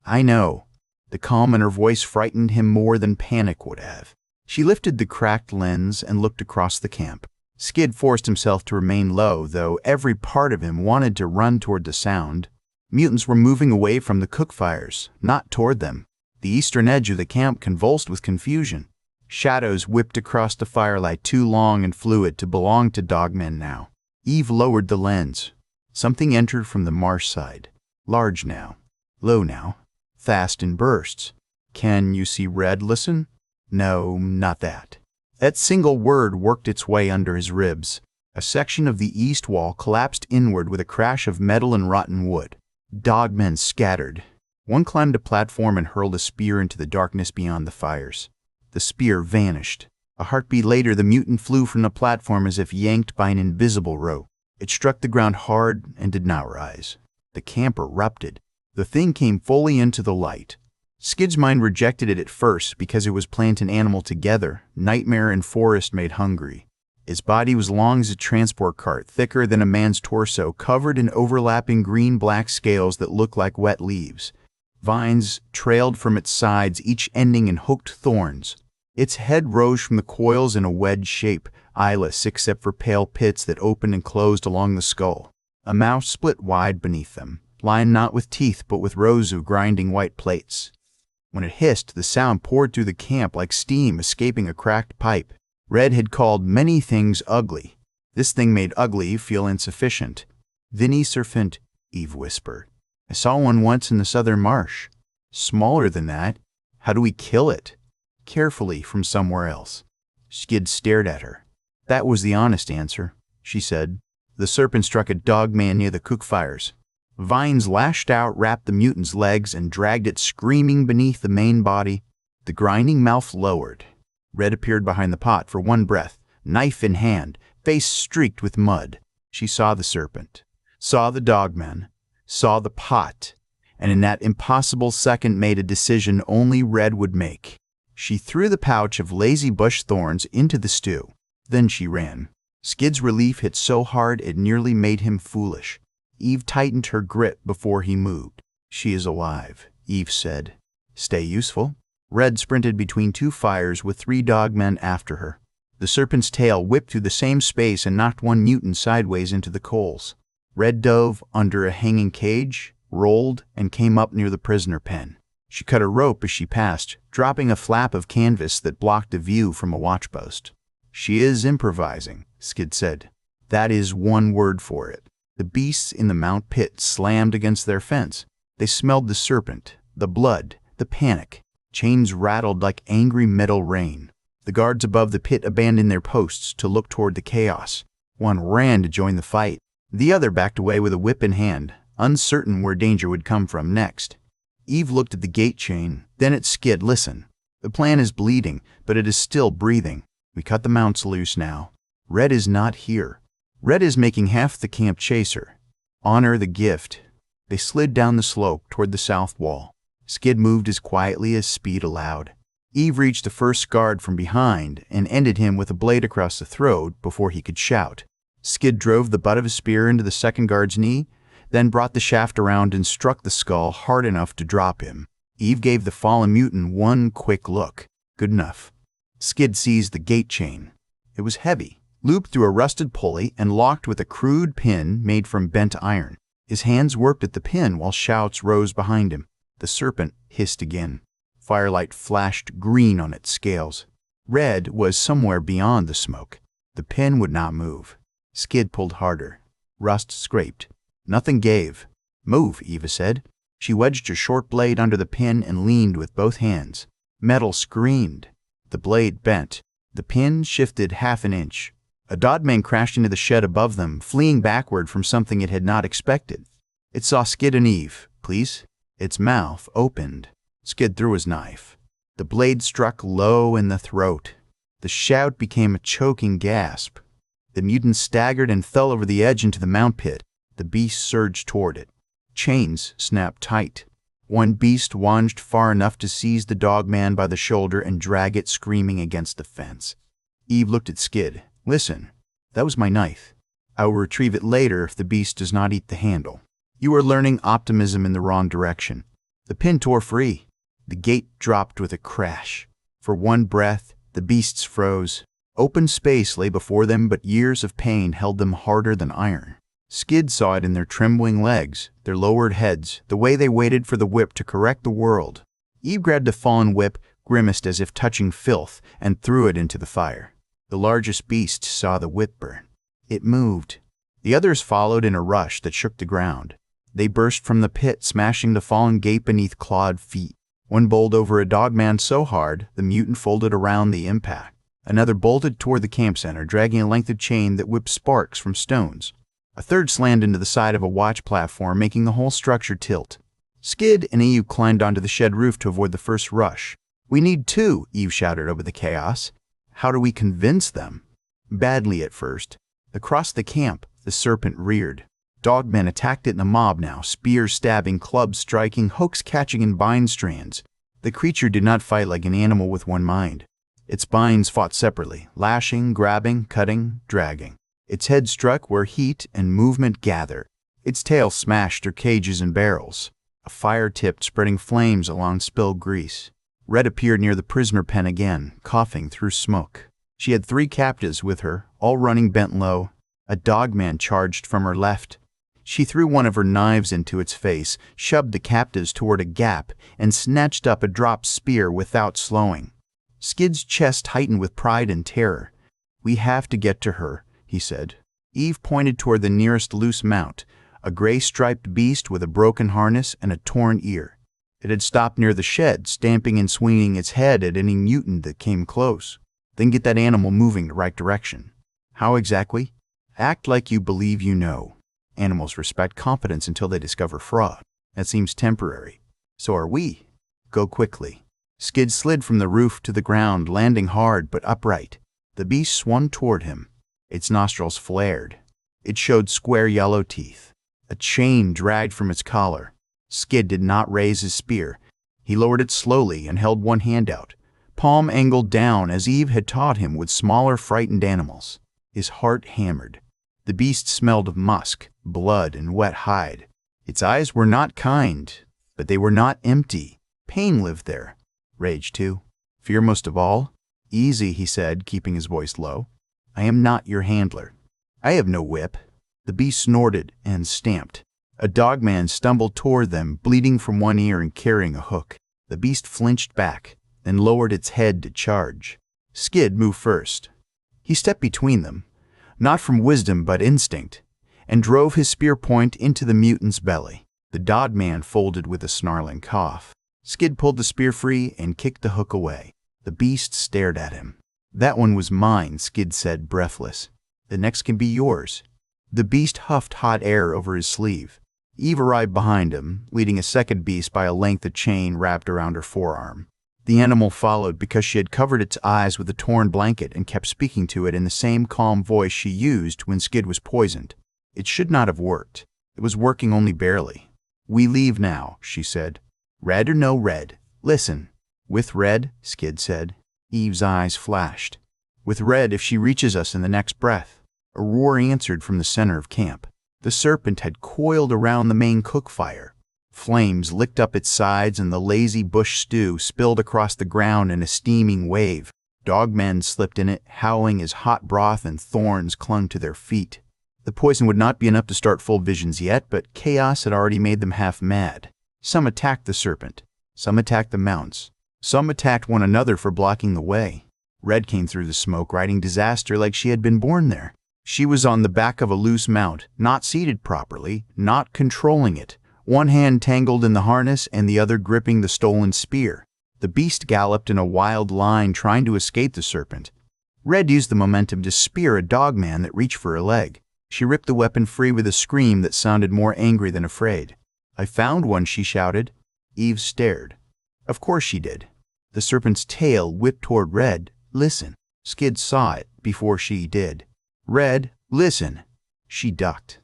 I know. The calm in her voice frightened him more than panic would have. She lifted the cracked lens and looked across the camp. Skid forced himself to remain low, though every part of him wanted to run toward the sound. Mutants were moving away from the cook fires, not toward them. The eastern edge of the camp convulsed with confusion. Shadows whipped across the firelight, too long and fluid to belong to dogmen now. Eve lowered the lens. Something entered from the marsh side. Large now. Low now. Fast in bursts. "Can you see red, listen?" "No, not that." That single word worked its way under his ribs. A section of the east wall collapsed inward with a crash of metal and rotten wood. Dogmen scattered. One climbed a platform and hurled a spear into the darkness beyond the fires. The spear vanished. A heartbeat later, the mutant flew from the platform as if yanked by an invisible rope. It struck the ground hard and did not rise. The camp erupted. The thing came fully into the light. Skid's mind rejected it at first because it was plant and animal together, nightmare and forest made hungry. Its body was long as a transport cart, thicker than a man's torso, covered in overlapping green-black scales that looked like wet leaves. Vines trailed from its sides, each ending in hooked thorns. Its head rose from the coils in a wedge shape, eyeless except for pale pits that opened and closed along the skull. A mouth split wide beneath them, lined not with teeth but with rows of grinding white plates. When it hissed, the sound poured through the camp like steam escaping a cracked pipe. Red had called many things ugly. This thing made ugly feel insufficient. "Vinny serpent," Eve whispered. "I saw one once in the southern marsh. Smaller than that. How do we kill it?" "Carefully from somewhere else." Skid stared at her. "That was the honest answer," she said. The serpent struck a dogman near the cook fires. Vines lashed out, wrapped the mutant's legs, and dragged it screaming beneath the main body. The grinding mouth lowered. Red appeared behind the pot for one breath, knife in hand, face streaked with mud. She saw the serpent, saw the dogman, saw the pot, and in that impossible second made a decision only Red would make. She threw the pouch of lazy bush thorns into the stew. Then she ran. Skid's relief hit so hard it nearly made him foolish. Eve tightened her grip before he moved. "She is alive," Eve said. "Stay useful." Red sprinted between two fires with 3 dogmen after her. The serpent's tail whipped through the same space and knocked one mutant sideways into the coals. Red dove under a hanging cage, rolled, and came up near the prisoner pen. She cut a rope as she passed, dropping a flap of canvas that blocked a view from a watchpost. "She is improvising," Skid said. "That is one word for it." The beasts in the mount pit slammed against their fence. They smelled the serpent, the blood, the panic. Chains rattled like angry metal rain. The guards above the pit abandoned their posts to look toward the chaos. One ran to join the fight. The other backed away with a whip in hand, uncertain where danger would come from next. Eve looked at the gate chain, then at Skid. "Listen. The plant is bleeding, but it is still breathing. We cut the mounts loose now. Red is not here. Red is making half the camp chaser. Honor the gift." They slid down the slope toward the south wall. Skid moved as quietly as speed allowed. Eve reached the first guard from behind and ended him with a blade across the throat before he could shout. Skid drove the butt of his spear into the second guard's knee, then brought the shaft around and struck the skull hard enough to drop him. Eve gave the fallen mutant one quick look. Good enough. Skid seized the gate chain. It was heavy, looped through a rusted pulley and locked with a crude pin made from bent iron. His hands worked at the pin while shouts rose behind him. The serpent hissed again. Firelight flashed green on its scales. Red was somewhere beyond the smoke. The pin would not move. Skid pulled harder. Rust scraped. Nothing gave. "Move," Eva said. She wedged her short blade under the pin and leaned with both hands. Metal screamed. The blade bent. The pin shifted half an inch. A dogman crashed into the shed above them, fleeing backward from something it had not expected. It saw Skid and Eve. "Please?" Its mouth opened. Skid threw his knife. The blade struck low in the throat. The shout became a choking gasp. The mutant staggered and fell over the edge into the mount pit. The beast surged toward it. Chains snapped tight. One beast lunged far enough to seize the dogman by the shoulder and drag it screaming against the fence. Eve looked at Skid. "Listen, that was my knife. I will retrieve it later if the beast does not eat the handle. You are learning optimism in the wrong direction." The pin tore free. The gate dropped with a crash. For one breath, the The beasts froze. Open space lay before them, but years of pain held them harder than iron. Skid saw it in their trembling legs, their lowered heads, the way they waited for the whip to correct the world. Eve grabbed a fallen whip, grimaced as if touching filth, and threw it into the fire. The largest beast saw the whip burn. It moved. The others followed in a rush that shook the ground. They burst from the pit, smashing the fallen gate beneath clawed feet. One bowled over a dogman so hard, the mutant folded around the impact. Another bolted toward the camp center, dragging a length of chain that whipped sparks from stones. A third slammed into the side of a watch platform, making the whole structure tilt. Skid and Eve climbed onto the shed roof to avoid the first rush. "We need two," Eve shouted over the chaos. "How do we convince them?" Badly at first. Across the camp, the serpent reared. Dogmen attacked it in a mob now, spears stabbing, clubs striking, hooks catching in bind strands. The creature did not fight like an animal with one mind. Its binds fought separately, lashing, grabbing, cutting, dragging. Its head struck where heat and movement gather. Its tail smashed through cages and barrels. A fire tipped, spreading flames along spilled grease. Red appeared near the prisoner pen again, coughing through smoke. She had 3 captives with her, all running bent low. A dogman charged from her left. She threw one of her knives into its face, shoved the captives toward a gap, and snatched up a dropped spear without slowing. Skid's chest tightened with pride and terror. "We have to get to her," he said. Eve pointed toward the nearest loose mount, a gray-striped beast with a broken harness and a torn ear. It had stopped near the shed, stamping and swinging its head at any mutant that came close. "Then get that animal moving the right direction." "How exactly?" "Act like you believe you know. Animals respect competence until they discover fraud. That seems temporary. So are we. Go quickly." Skid slid from the roof to the ground, landing hard but upright. The beast swung toward him. Its nostrils flared. It showed square yellow teeth. A chain dragged from its collar. Skid did not raise his spear. He lowered it slowly and held one hand out, palm angled down as Eve had taught him with smaller, frightened animals. His heart hammered. The beast smelled of musk, blood, and wet hide. Its eyes were not kind, but they were not empty. Pain lived there. Rage, too. Fear most of all. "Easy," he said, keeping his voice low. "I am not your handler. I have no whip." The beast snorted and stamped. A dogman stumbled toward them, bleeding from one ear and carrying a hook. The beast flinched back, then lowered its head to charge. Skid moved first. He stepped between them, not from wisdom but instinct, and drove his spear point into the mutant's belly. The dogman folded with a snarling cough. Skid pulled the spear free and kicked the hook away. The beast stared at him. "That one was mine," Skid said, breathless. "The next can be yours." The beast huffed hot air over his sleeve. Eve arrived behind him, leading a second beast by a length of chain wrapped around her forearm. The animal followed because she had covered its eyes with a torn blanket and kept speaking to it in the same calm voice she used when Skid was poisoned. It should not have worked. It was working only barely. "We leave now," she said. "Red or no red? Listen." "With red," Skid said. Eve's eyes flashed. "With red if she reaches us in the next breath." A roar answered from the center of camp. The serpent had coiled around the main cook fire. Flames licked up its sides and the lazy bush stew spilled across the ground in a steaming wave. Dogmen slipped in it, howling as hot broth and thorns clung to their feet. The poison would not be enough to start full visions yet, but chaos had already made them half mad. Some attacked the serpent. Some attacked the mounts. Some attacked one another for blocking the way. Red came through the smoke, riding disaster like she had been born there. She was on the back of a loose mount, not seated properly, not controlling it, one hand tangled in the harness and the other gripping the stolen spear. The beast galloped in a wild line, trying to escape the serpent. Red used the momentum to spear a dogman that reached for her leg. She ripped the weapon free with a scream that sounded more angry than afraid. "I found one," she shouted. Eve stared. Of course she did. The serpent's tail whipped toward Red. "Listen." Skid saw it before she did. "Red, listen." She ducked.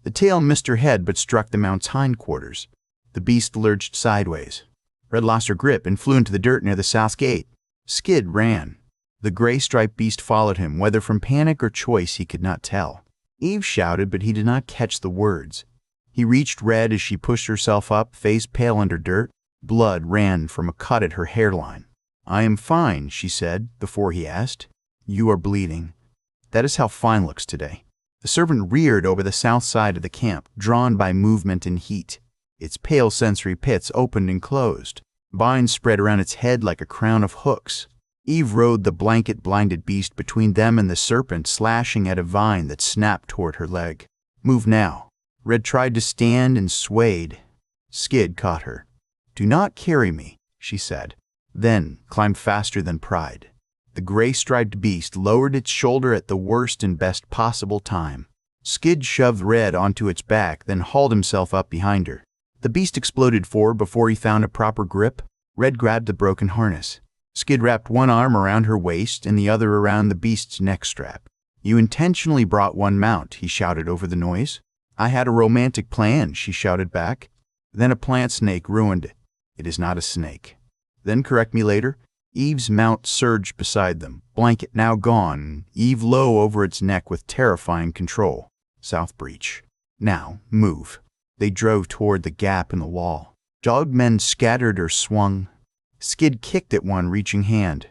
The tail missed her head but struck the mount's hindquarters. The beast lurched sideways. Red lost her grip and flew into the dirt near the south gate. Skid ran. The gray-striped beast followed him, whether from panic or choice he could not tell. Eve shouted, but he did not catch the words. He reached Red as she pushed herself up, face pale under dirt. Blood ran from a cut at her hairline. "I am fine," she said, before he asked. "You are bleeding. That is how fine looks today." The serpent reared over the south side of the camp, drawn by movement and heat. Its pale sensory pits opened and closed. Vines spread around its head like a crown of hooks. Eve rode the blanket-blinded beast between them and the serpent, slashing at a vine that snapped toward her leg. "Move now." Red tried to stand and swayed. Skid caught her. "Do not carry me," she said. Then climbed faster than pride. The gray-striped beast lowered its shoulder at the worst and best possible time. Skid shoved Red onto its back, then hauled himself up behind her. The beast exploded forward before he found a proper grip. Red grabbed the broken harness. Skid wrapped one arm around her waist and the other around the beast's neck strap. "You intentionally brought one mount," he shouted over the noise. "I had a romantic plan," she shouted back. "Then a plant snake ruined it." "It is not a snake." "Then correct me later." Eve's mount surged beside them, blanket now gone, Eve low over its neck with terrifying control. South breach. "Now, move." They drove toward the gap in the wall. Dogmen scattered or swung. Skid kicked at one reaching hand.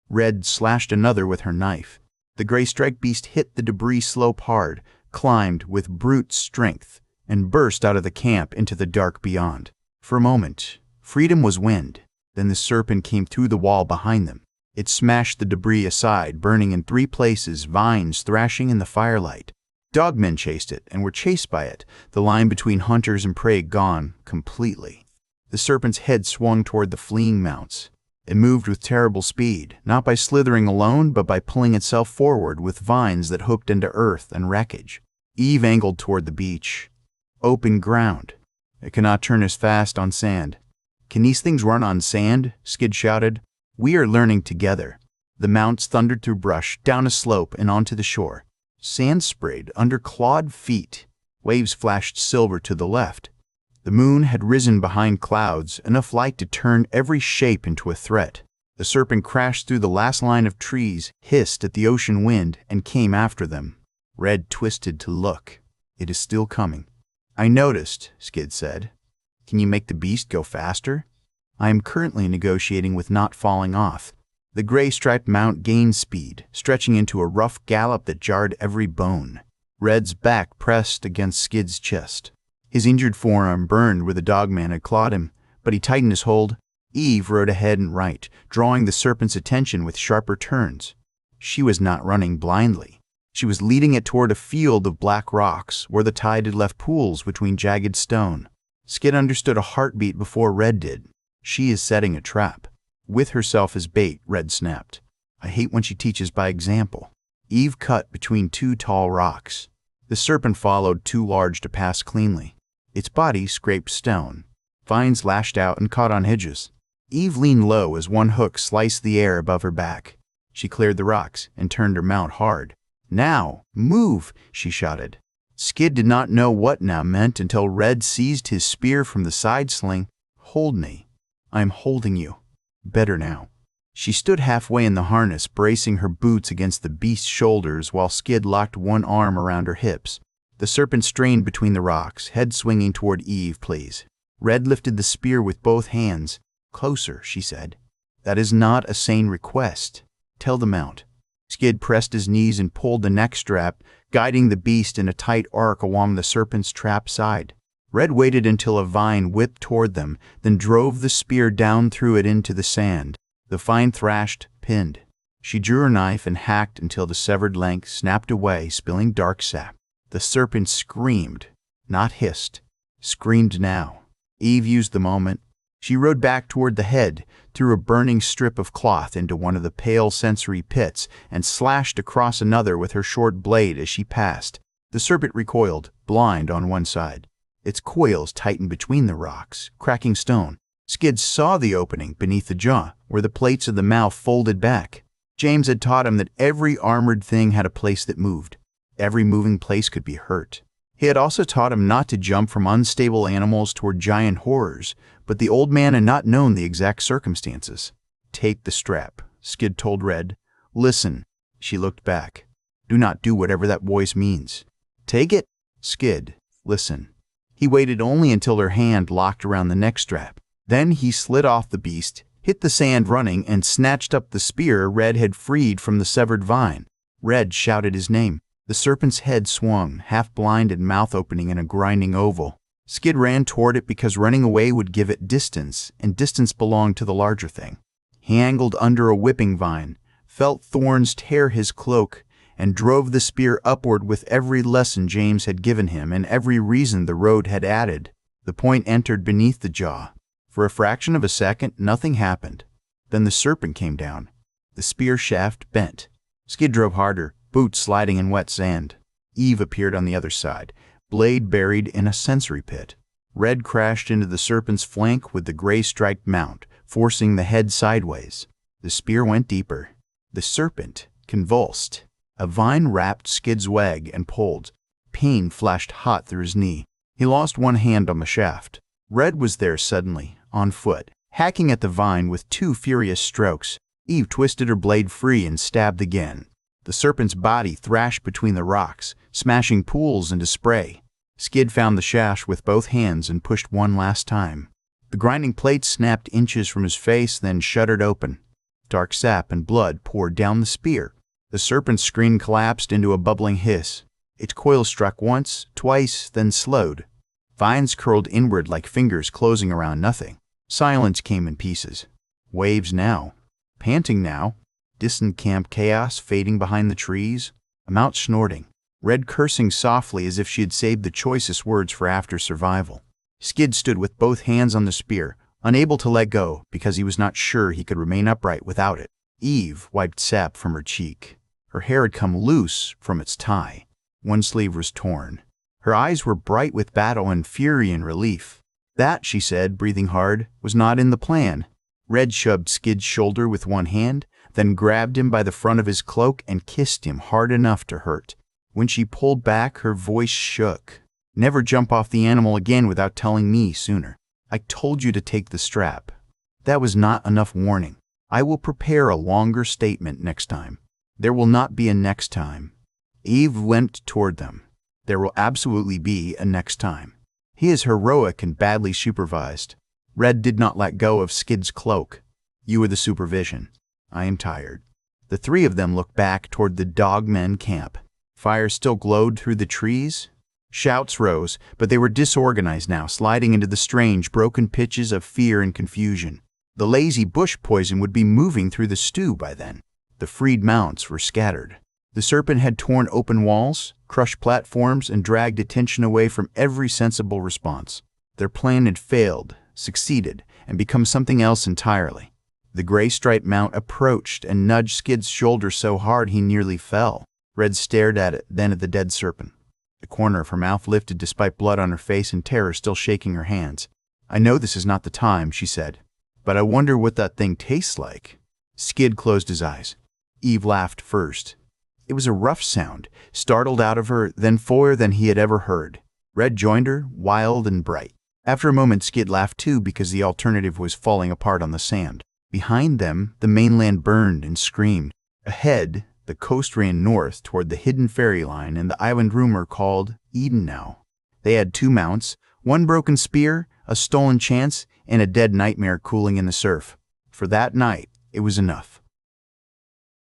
Red slashed another with her knife. The gray-striped beast hit the debris slope hard, climbed with brute strength, and burst out of the camp into the dark beyond. For a moment, freedom was wind. Then the serpent came through the wall behind them. It smashed the debris aside, burning in 3 places, vines thrashing in the firelight. Dogmen chased it and were chased by it, the line between hunters and prey gone completely. The serpent's head swung toward the fleeing mounts. It moved with terrible speed, not by slithering alone, but by pulling itself forward with vines that hooked into earth and wreckage. Eve angled toward the beach. Open ground. It cannot turn as fast on sand. "Can these things run on sand?" Skid shouted. "We are learning together." The mounts thundered through brush, down a slope, and onto the shore. Sand sprayed under clawed feet. Waves flashed silver to the left. The moon had risen behind clouds, enough light to turn every shape into a threat. The serpent crashed through the last line of trees, hissed at the ocean wind, and came after them. Red twisted to look. "It is still coming." "I noticed," Skid said. "Can you make the beast go faster?" "I am currently negotiating with not falling off." The gray-striped mount gained speed, stretching into a rough gallop that jarred every bone. Red's back pressed against Skid's chest. His injured forearm burned where the dogman had clawed him, but he tightened his hold. Eve rode ahead and right, drawing the serpent's attention with sharper turns. She was not running blindly. She was leading it toward a field of black rocks, where the tide had left pools between jagged stone. Skid understood a heartbeat before Red did. She is setting a trap. With herself as bait, Red snapped. "I hate when she teaches by example." Eve cut between 2 tall rocks. The serpent followed, too large to pass cleanly. Its body scraped stone. Vines lashed out and caught on hedges. Eve leaned low as one hook sliced the air above her back. She cleared the rocks and turned her mount hard. "Now, move!" she shouted. Skid did not know what now meant until Red seized his spear from the side sling. "Hold me. I am holding you. Better now." She stood halfway in the harness, bracing her boots against the beast's shoulders while Skid locked one arm around her hips. The serpent strained between the rocks, head swinging toward Eve, please. Red lifted the spear with both hands. "Closer," she said. "That is not a sane request. Tell the mount." Skid pressed his knees and pulled the neck strap, guiding the beast in a tight arc along the serpent's trap side. Red waited until a vine whipped toward them, then drove the spear down through it into the sand. The vine thrashed, pinned. She drew her knife and hacked until the severed length snapped away, spilling dark sap. The serpent screamed, not hissed. Screamed now. Eve used the moment. She rode back toward the head, threw a burning strip of cloth into one of the pale sensory pits, and slashed across another with her short blade as she passed. The serpent recoiled, blind on one side. Its coils tightened between the rocks, cracking stone. Skid saw the opening beneath the jaw, where the plates of the mouth folded back. James had taught him that every armored thing had a place that moved. Every moving place could be hurt. He had also taught him not to jump from unstable animals toward giant horrors, but the old man had not known the exact circumstances. "Take the strap," Skid told Red. "Listen." She looked back. "Do not do whatever that voice means." "Take it." "Skid, listen." He waited only until her hand locked around the neck strap. Then he slid off the beast, hit the sand running, and snatched up the spear Red had freed from the severed vine. Red shouted his name. The serpent's head swung, half-blind and mouth opening in a grinding oval. Skid ran toward it because running away would give it distance, and distance belonged to the larger thing. He angled under a whipping vine, felt thorns tear his cloak, and drove the spear upward with every lesson James had given him and every reason the road had added. The point entered beneath the jaw. For a fraction of a second, nothing happened. Then the serpent came down. The spear shaft bent. Skid drove harder, boots sliding in wet sand. Eve appeared on the other side, blade buried in a sensory pit. Red crashed into the serpent's flank with the gray-striped mount, forcing the head sideways. The spear went deeper. The serpent convulsed. A vine wrapped Skid's leg and pulled. Pain flashed hot through his knee. He lost one hand on the shaft. Red was there suddenly, on foot, hacking at the vine with 2 furious strokes. Eve twisted her blade free and stabbed again. The serpent's body thrashed between the rocks, smashing pools into spray. Skid found the shaft with both hands and pushed one last time. The grinding plate snapped inches from his face, then shuddered open. Dark sap and blood poured down the spear. The serpent's screen collapsed into a bubbling hiss. Its coil struck once, twice, then slowed. Vines curled inward like fingers closing around nothing. Silence came in pieces. Waves now. Panting now. Distant camp chaos fading behind the trees. A mount snorting. Red cursing softly as if she had saved the choicest words for after survival. Skid stood with both hands on the spear, unable to let go because he was not sure he could remain upright without it. Eve wiped sap from her cheek. Her hair had come loose from its tie. One sleeve was torn. Her eyes were bright with battle and fury and relief. That, she said, breathing hard, was not in the plan. Red shoved Skid's shoulder with one hand, then grabbed him by the front of his cloak and kissed him hard enough to hurt. When she pulled back, her voice shook. Never jump off the animal again without telling me sooner. I told you to take the strap. That was not enough warning. I will prepare a longer statement next time. There will not be a next time. Eve went toward them. There will absolutely be a next time. He is heroic and badly supervised. Red did not let go of Skid's cloak. You are the supervision. I am tired. The 3 of them looked back toward the Dogmen camp. Fire still glowed through the trees. Shouts rose, but they were disorganized now, sliding into the strange, broken pitches of fear and confusion. The lazy bush poison would be moving through the stew by then. The freed mounts were scattered. The serpent had torn open walls, crushed platforms, and dragged attention away from every sensible response. Their plan had failed, succeeded, and become something else entirely. The gray-striped mount approached and nudged Skid's shoulder so hard he nearly fell. Red stared at it, then at the dead serpent. The corner of her mouth lifted despite blood on her face and terror still shaking her hands. I know this is not the time, she said, but I wonder what that thing tastes like. Skid closed his eyes. Eve laughed first. It was a rough sound, startled out of her, then fuller than he had ever heard. Red joined her, wild and bright. After a moment, Skid laughed too because the alternative was falling apart on the sand. Behind them, the mainland burned and screamed. Ahead, the coast ran north toward the hidden ferry line and the island rumor called Eden now. They had 2 mounts, 1 broken spear, a stolen chance, and a dead nightmare cooling in the surf. For that night, it was enough.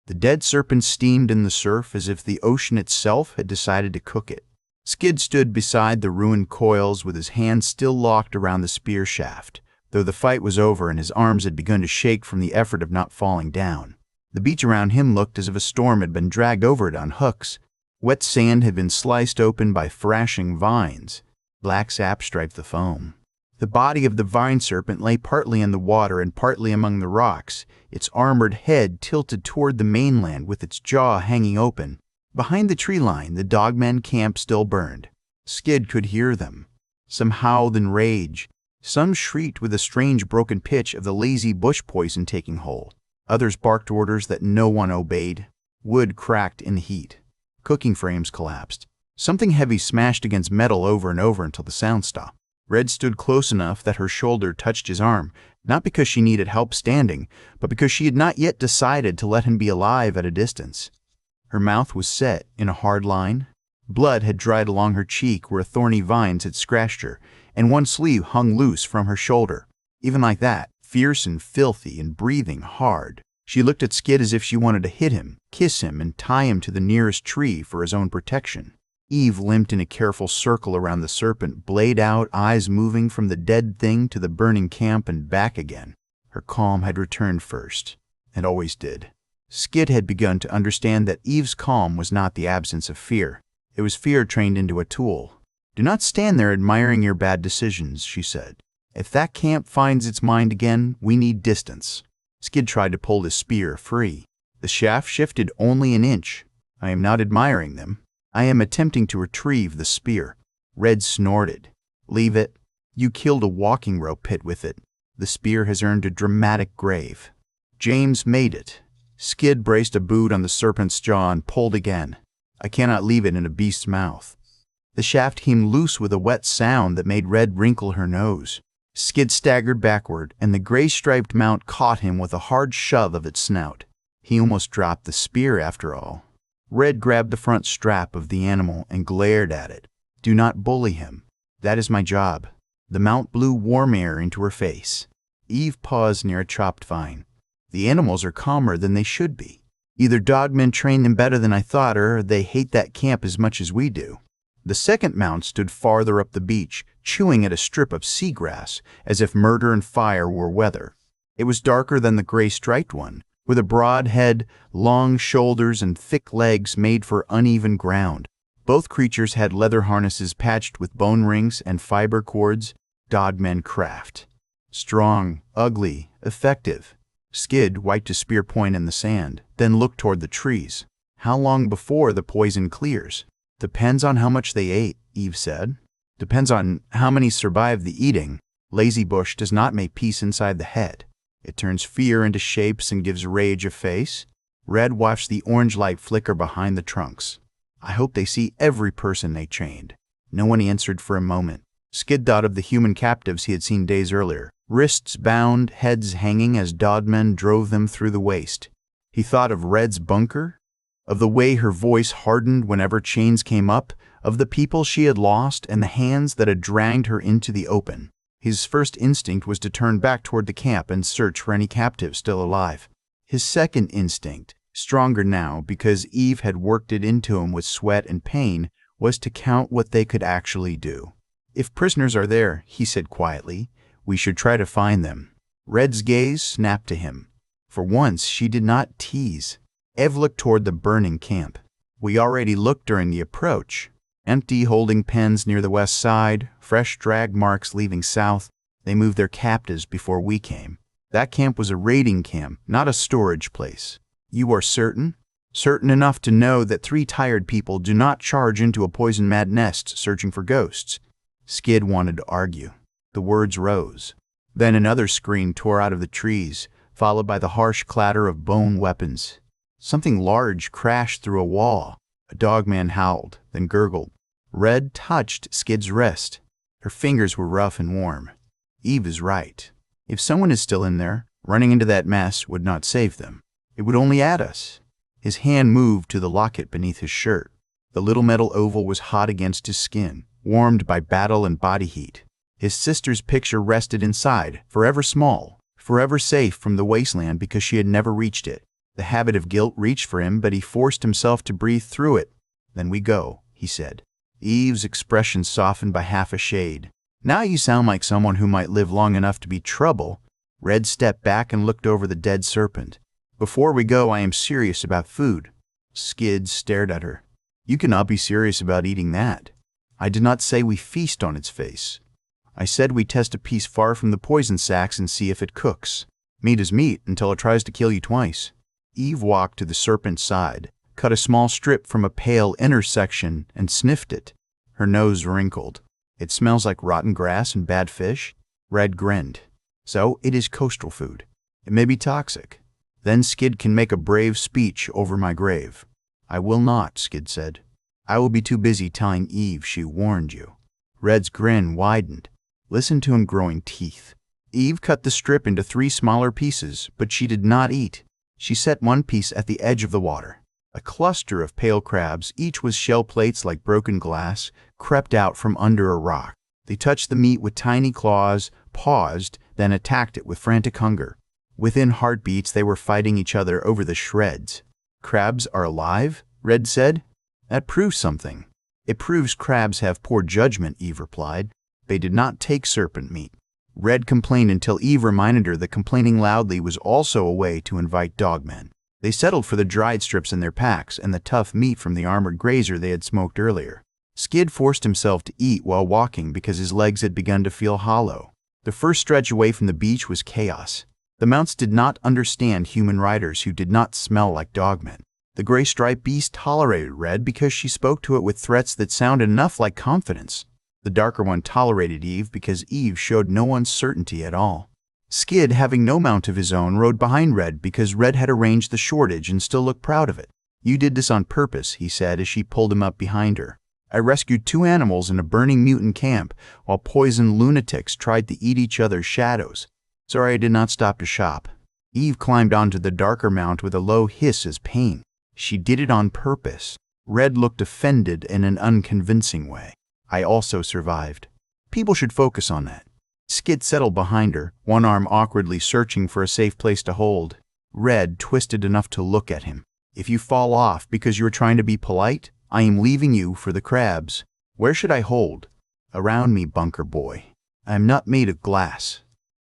The dead serpent steamed in the surf as if the ocean itself had decided to cook it. Skid stood beside the ruined coils with his hands still locked around the spear shaft, though the fight was over and his arms had begun to shake from the effort of not falling down. The beach around him looked as if a storm had been dragged over it on hooks. Wet sand had been sliced open by thrashing vines. Black sap striped the foam. The body of the vine serpent lay partly in the water and partly among the rocks, its armored head tilted toward the mainland with its jaw hanging open. Behind the tree line, the Dogmen camp still burned. Skid could hear them. Some howled in rage. Some shrieked with a strange broken pitch of the lazy bush poison taking hold. Others barked orders that no one obeyed. Wood cracked in the heat. Cooking frames collapsed. Something heavy smashed against metal over and over until the sound stopped. Red stood close enough that her shoulder touched his arm, not because she needed help standing, but because she had not yet decided to let him be alive at a distance. Her mouth was set in a hard line. Blood had dried along her cheek where thorny vines had scratched her, and one sleeve hung loose from her shoulder. Even like that, fierce and filthy and breathing hard. She looked at Skid as if she wanted to hit him, kiss him, and tie him to the nearest tree for his own protection. Eve limped in a careful circle around the serpent, blade out, eyes moving from the dead thing to the burning camp and back again. Her calm had returned first, and always did. Skid had begun to understand that Eve's calm was not the absence of fear. It was fear trained into a tool. "Do not stand there admiring your bad decisions," she said. "If that camp finds its mind again, we need distance." Skid tried to pull his spear free. The shaft shifted only an inch. "I am not admiring them. I am attempting to retrieve the spear." Red snorted. "Leave it. You killed a walking rope pit with it. The spear has earned a dramatic grave." James made it. Skid braced a boot on the serpent's jaw and pulled again. "I cannot leave it in a beast's mouth." The shaft came loose with a wet sound that made Red wrinkle her nose. Skid staggered backward, and the gray-striped mount caught him with a hard shove of its snout. He almost dropped the spear after all. Red grabbed the front strap of the animal and glared at it. "Do not bully him. That is my job." The mount blew warm air into her face. Eve paused near a chopped vine. "The animals are calmer than they should be. Either dogmen train them better than I thought, or they hate that camp as much as we do." The second mount stood farther up the beach, chewing at a strip of seagrass, as if murder and fire were weather. It was darker than the gray-striped one, with a broad head, long shoulders, and thick legs made for uneven ground. Both creatures had leather harnesses patched with bone rings and fiber cords, dogmen craft. Strong, ugly, effective. Skid wiped his spear point in the sand, then looked toward the trees. "How long before the poison clears?" "Depends on how much they ate," Eve said. "Depends on how many survive the eating. Lazy bush does not make peace inside the head. It turns fear into shapes and gives rage a face." Red watched the orange light flicker behind the trunks. "I hope they see every person they trained." No one answered for a moment. Skid thought of the human captives he had seen days earlier, wrists bound, heads hanging as dogmen drove them through the waste. He thought of Red's bunker, of the way her voice hardened whenever chains came up, of the people she had lost and the hands that had dragged her into the open. His first instinct was to turn back toward the camp and search for any captives still alive. His second instinct, stronger now because Eve had worked it into him with sweat and pain, was to count what they could actually do. "If prisoners are there," he said quietly, "we should try to find them." Red's gaze snapped to him. For once, she did not tease. Ev looked toward the burning camp. "We already looked during the approach. Empty holding pens near the west side, fresh drag marks leaving south. They moved their captives before we came. That camp was a raiding camp, not a storage place." "You are certain?" "Certain enough to know that 3 tired people do not charge into a poison-mad nest searching for ghosts." Skid wanted to argue. The words rose. Then another scream tore out of the trees, followed by the harsh clatter of bone weapons. Something large crashed through a wall. A dogman howled, then gurgled. Red touched Skid's wrist. Her fingers were rough and warm. Eve is right. If someone is still in there, running into that mess would not save them. It would only add us. His hand moved to the locket beneath his shirt. The little metal oval was hot against his skin, warmed by battle and body heat. His sister's picture rested inside, forever small, forever safe from the wasteland because she had never reached it. The habit of guilt reached for him, but he forced himself to breathe through it. "Then we go," he said. Eve's expression softened by half a shade. "Now you sound like someone who might live long enough to be trouble." Red stepped back and looked over the dead serpent. "Before we go, I am serious about food." Skid stared at her. "You cannot be serious about eating that." "I did not say we feast on its face. I said we test a piece far from the poison sacs and see if it cooks. Meat is meat until it tries to kill you twice." Eve walked to the serpent's side, cut a small strip from a pale inner section, and sniffed it. Her nose wrinkled. "It smells like rotten grass and bad fish." Red grinned. "So it is coastal food. It may be toxic. Then Skid can make a brave speech over my grave." "I will not," Skid said. "I will be too busy telling Eve she warned you." Red's grin widened. Listen to him growing teeth. Eve cut the strip into 3 smaller pieces, but she did not eat. She set one piece at the edge of the water. A cluster of pale crabs, each with shell plates like broken glass, crept out from under a rock. They touched the meat with tiny claws, paused, then attacked it with frantic hunger. Within heartbeats, they were fighting each other over the shreds. "Crabs are alive?" Red said. "That proves something." "It proves crabs have poor judgment," Eve replied. "They did not take serpent meat." Red complained until Eve reminded her that complaining loudly was also a way to invite dogmen. They settled for the dried strips in their packs and the tough meat from the armored grazer they had smoked earlier. Skid forced himself to eat while walking because his legs had begun to feel hollow. The first stretch away from the beach was chaos. The mounts did not understand human riders who did not smell like dogmen. The gray-striped beast tolerated Red because she spoke to it with threats that sounded enough like confidence. The darker one tolerated Eve because Eve showed no uncertainty at all. Skid, having no mount of his own, rode behind Red because Red had arranged the shortage and still looked proud of it. "You did this on purpose," he said as she pulled him up behind her. "I rescued 2 animals in a burning mutant camp while poisoned lunatics tried to eat each other's shadows. Sorry I did not stop to shop." Eve climbed onto the darker mount with a low hiss as pain. "She did it on purpose." Red looked offended in an unconvincing way. "I also survived." "People should focus on that." Skid settled behind her, one arm awkwardly searching for a safe place to hold. Red twisted enough to look at him. "If you fall off because you are trying to be polite, I am leaving you for the crabs." "Where should I hold?" "Around me, bunker boy. I am not made of glass."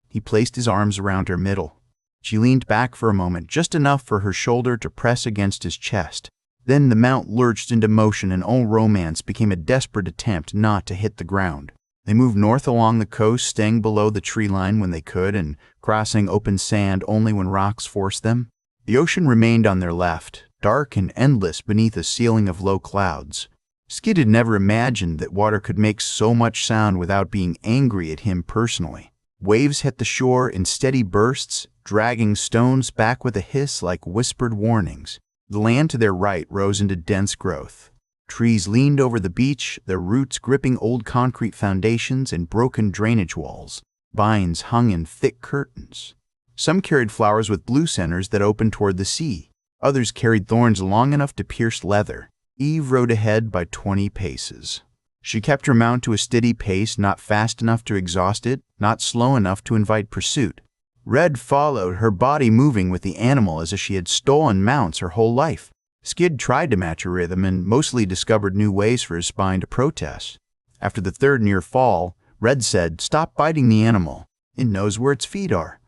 He placed his arms around her middle. She leaned back for a moment, just enough for her shoulder to press against his chest. Then the mount lurched into motion and all romance became a desperate attempt not to hit the ground. They moved north along the coast, staying below the tree line when they could and crossing open sand only when rocks forced them. The ocean remained on their left, dark and endless beneath a ceiling of low clouds. Skid had never imagined that water could make so much sound without being angry at him personally. Waves hit the shore in steady bursts, dragging stones back with a hiss like whispered warnings. The land to their right rose into dense growth. Trees leaned over the beach, their roots gripping old concrete foundations and broken drainage walls. Vines hung in thick curtains. Some carried flowers with blue centers that opened toward the sea. Others carried thorns long enough to pierce leather. Eve rode ahead by 20 paces. She kept her mount to a steady pace, not fast enough to exhaust it, not slow enough to invite pursuit. Red followed, her body moving with the animal as if she had stolen mounts her whole life. Skid tried to match her rhythm and mostly discovered new ways for his spine to protest. After the third near fall, Red said, "Stop biting the animal. It knows where its feet are."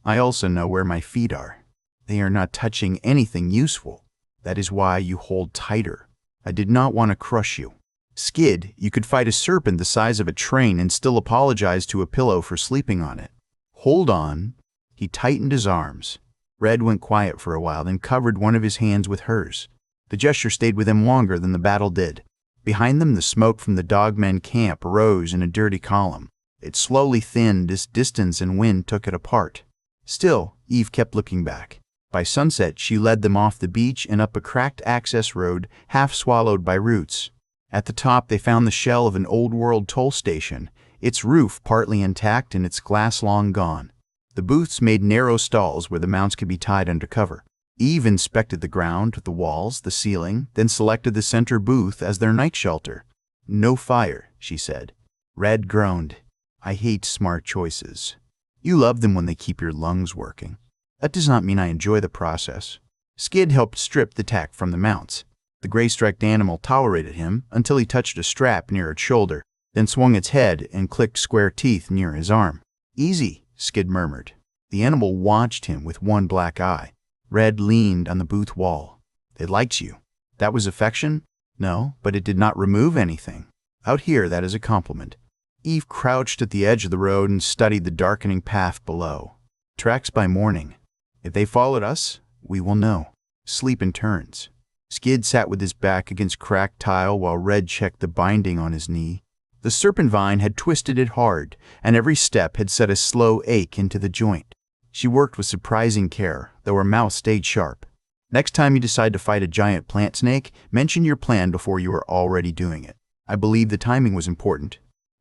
"I also know where my feet are. They are not touching anything useful. That is why you hold tighter. I did not want to crush you." "Skid, you could fight a serpent the size of a train and still apologize to a pillow for sleeping on it." "Hold on." He tightened his arms. Red went quiet for a while, then covered one of his hands with hers. The gesture stayed with him longer than the battle did. Behind them, the smoke from the dogmen camp rose in a dirty column. It slowly thinned as distance and wind took it apart. Still, Eve kept looking back. By sunset, she led them off the beach and up a cracked access road, half swallowed by roots. At the top, they found the shell of an old-world toll station, its roof partly intact and its glass long gone. The booths made narrow stalls where the mounts could be tied under cover. Eve inspected the ground, the walls, the ceiling, then selected the center booth as their night shelter. "No fire," she said. Red groaned. "I hate smart choices." "You love them when they keep your lungs working." "That does not mean I enjoy the process." Skid helped strip the tack from the mounts. The gray-striped animal tolerated him until he touched a strap near its shoulder, then swung its head and clicked square teeth near his arm. "Easy," Skid murmured. The animal watched him with one black eye. Red leaned on the booth wall. "It likes you." "That was affection?" "No, but it did not remove anything. Out here, that is a compliment." Eve crouched at the edge of the road and studied the darkening path below. "Tracks by morning. If they followed us, we will know. Sleep in turns." Skid sat with his back against cracked tile while Red checked the binding on his knee. The serpent vine had twisted it hard, and every step had set a slow ache into the joint. She worked with surprising care, though her mouth stayed sharp. "Next time you decide to fight a giant plant snake, mention your plan before you are already doing it. I believe the timing was important."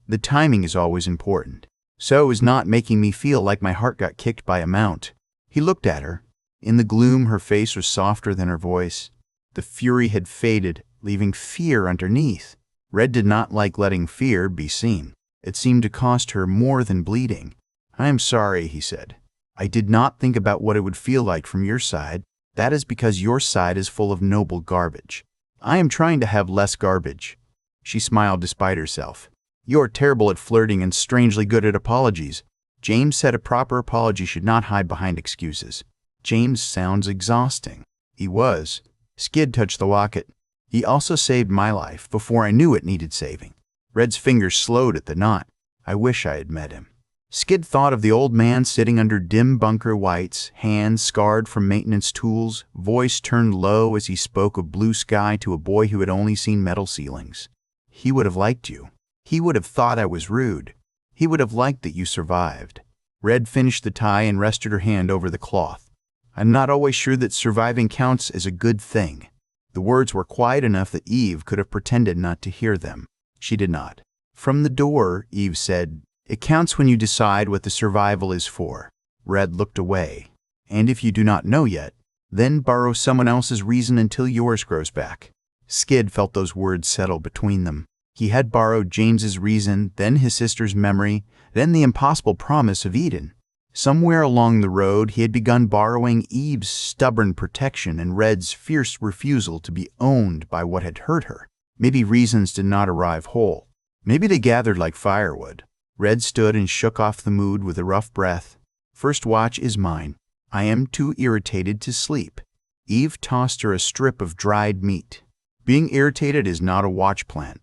"The timing is always important. So is not making me feel like my heart got kicked by a mount." He looked at her. In the gloom, her face was softer than her voice. The fury had faded, leaving fear underneath. Red did not like letting fear be seen. It seemed to cost her more than bleeding. "I am sorry," he said. "I did not think about what it would feel like from your side. That is because your side is full of noble garbage. I am trying to have less garbage." She smiled despite herself. "You're terrible at flirting and strangely good at apologies." James said a proper apology should not hide behind excuses. James sounds exhausting. He was. Skid touched the locket. "He also saved my life before I knew it needed saving." Red's fingers slowed at the knot. "I wish I had met him." Skid thought of the old man sitting under dim bunker lights, hands scarred from maintenance tools, voice turned low as he spoke of blue sky to a boy who had only seen metal ceilings. "He would have liked you. He would have thought I was rude. He would have liked that you survived." Red finished the tie and rested her hand over the cloth. "I'm not always sure that surviving counts as a good thing." The words were quiet enough that Eve could have pretended not to hear them. She did not. "From the door," Eve said, "it counts when you decide what the survival is for." Red looked away. "And if you do not know yet, then borrow someone else's reason until yours grows back." Skid felt those words settle between them. He had borrowed James's reason, then his sister's memory, then the impossible promise of Eden. Somewhere along the road, he had begun borrowing Eve's stubborn protection and Red's fierce refusal to be owned by what had hurt her. Maybe reasons did not arrive whole. Maybe they gathered like firewood. Red stood and shook off the mood with a rough breath. "First watch is mine. I am too irritated to sleep." Eve tossed her a strip of dried meat. "Being irritated is not a watch plant.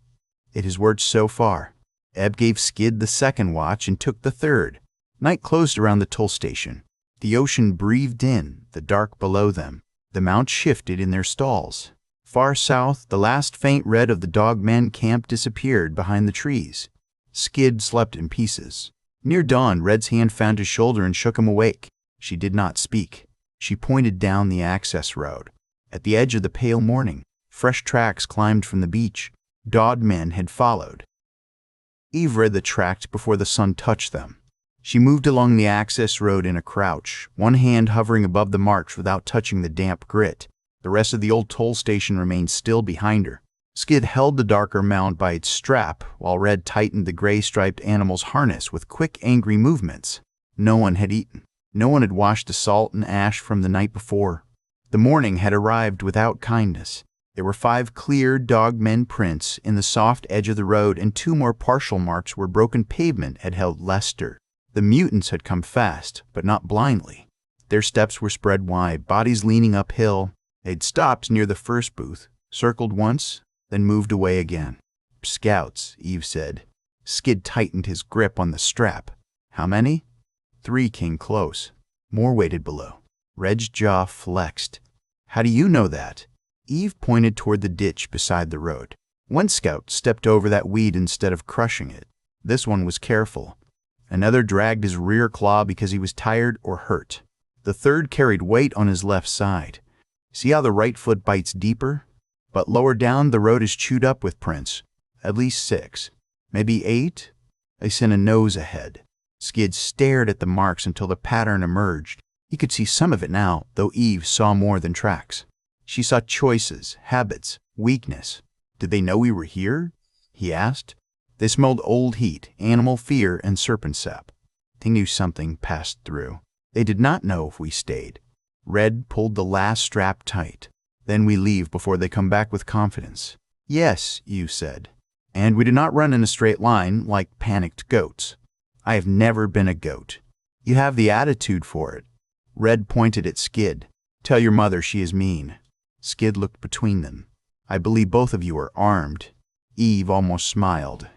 It has worked so far." Eb gave Skid the second watch and took the third. Night closed around the toll station. The ocean breathed in, the dark below them. The mounts shifted in their stalls. Far south, the last faint red of the Dogman camp disappeared behind the trees. Skid slept in pieces. Near dawn, Red's hand found his shoulder and shook him awake. She did not speak. She pointed down the access road. At the edge of the pale morning, fresh tracks climbed from the beach. Dogmen had followed. Eve read the tracks before the sun touched them. She moved along the access road in a crouch, one hand hovering above the marks without touching the damp grit. The rest of the old toll station remained still behind her. Skid held the darker mount by its strap, while Red tightened the gray-striped animal's harness with quick, angry movements. No one had eaten. No one had washed the salt and ash from the night before. The morning had arrived without kindness. There were 5 clear Dogmen prints in the soft edge of the road and 2 more partial marks where broken pavement had held luster. The mutants had come fast, but not blindly. Their steps were spread wide, bodies leaning uphill. They'd stopped near the first booth, circled once, then moved away again. "Scouts," Eve said. Skid tightened his grip on the strap. "How many?" 3 came close. More waited below. Red's jaw flexed. "How do you know that?" Eve pointed toward the ditch beside the road. One scout stepped over that weed instead of crushing it. This one was careful. Another dragged his rear claw because he was tired or hurt. The third carried weight on his left side. See how the right foot bites deeper? But lower down, the road is chewed up with prints. At least 6. Maybe 8? They sent a nose ahead. Skid stared at the marks until the pattern emerged. He could see some of it now, though Eve saw more than tracks. She saw choices, habits, weakness. "Did they know we were here?" he asked. They smelled old heat, animal fear, and serpent sap. They knew something passed through. They did not know if we stayed. Red pulled the last strap tight. "Then we leave before they come back with confidence." "Yes," Eve said. "And we do not run in a straight line like panicked goats." "I have never been a goat." "You have the attitude for it." Red pointed at Skid. "Tell your mother she is mean." Skid looked between them. "I believe both of you are armed." Eve almost smiled.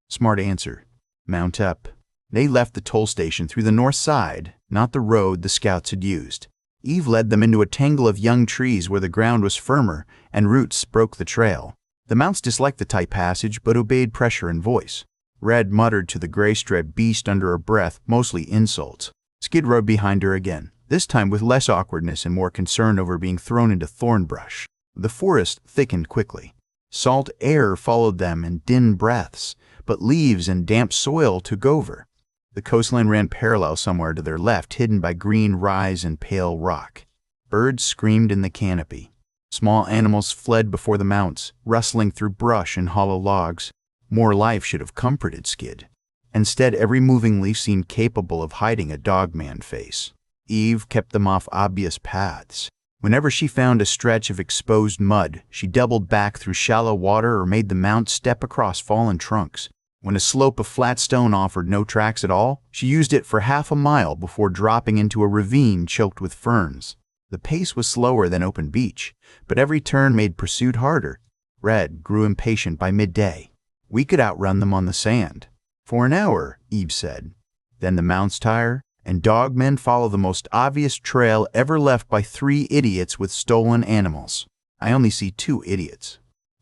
"Smart answer. Mount up." They left the toll station through the north side, not the road the scouts had used. Eve led them into a tangle of young trees where the ground was firmer and roots broke the trail. The mounts disliked the tight passage but obeyed pressure and voice. Red muttered to the gray-striped beast under her breath, mostly insults. Skid rode behind her again, this time with less awkwardness and more concern over being thrown into thorn brush. The forest thickened quickly. Salt air followed them in dim breaths, but leaves and damp soil took over. The coastline ran parallel somewhere to their left, hidden by green rise and pale rock. Birds screamed in the canopy. Small animals fled before the mounts, rustling through brush and hollow logs. More life should have comforted Skid. Instead, every moving leaf seemed capable of hiding a dogman face. Eve kept them off obvious paths. Whenever she found a stretch of exposed mud, she doubled back through shallow water or made the mount step across fallen trunks. When a slope of flat stone offered no tracks at all, she used it for half a mile before dropping into a ravine choked with ferns. The pace was slower than open beach, but every turn made pursuit harder. Red grew impatient by midday. We could outrun them on the sand. For an hour, Eve said. Then the mounts tire, and dogmen follow the most obvious trail ever left by 3 idiots with stolen animals. I only see 2 idiots.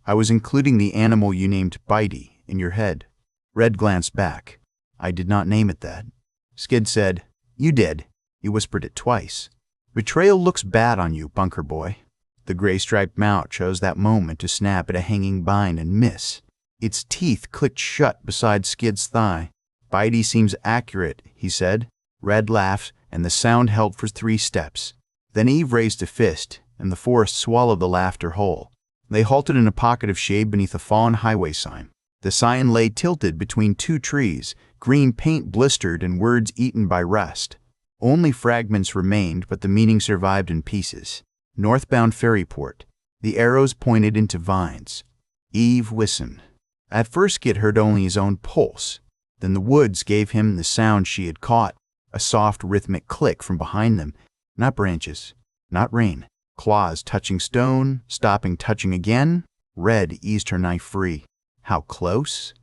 I was including the animal you named Bitey in your head. Red glanced back. I did not name it that. Skid said, You did. You whispered it twice. Betrayal looks bad on you, bunker boy. The gray-striped mount chose that moment to snap at a hanging vine and miss. Its teeth clicked shut beside Skid's thigh. Bitey seems accurate, he said. Red laughed, and the sound held for 3 steps. Then Eve raised a fist, and the forest swallowed the laughter whole. They halted in a pocket of shade beneath a fallen highway sign. The sign lay tilted between 2 trees, green paint blistered and words eaten by rust. Only fragments remained, but the meaning survived in pieces. Northbound ferryport. The arrows pointed into vines. Eve listened. At first Skid heard only his own pulse. Then the woods gave him the sound she had caught. A soft rhythmic click from behind them. Not branches. Not rain. Claws touching stone, stopping, touching again. Red eased her knife free. How close?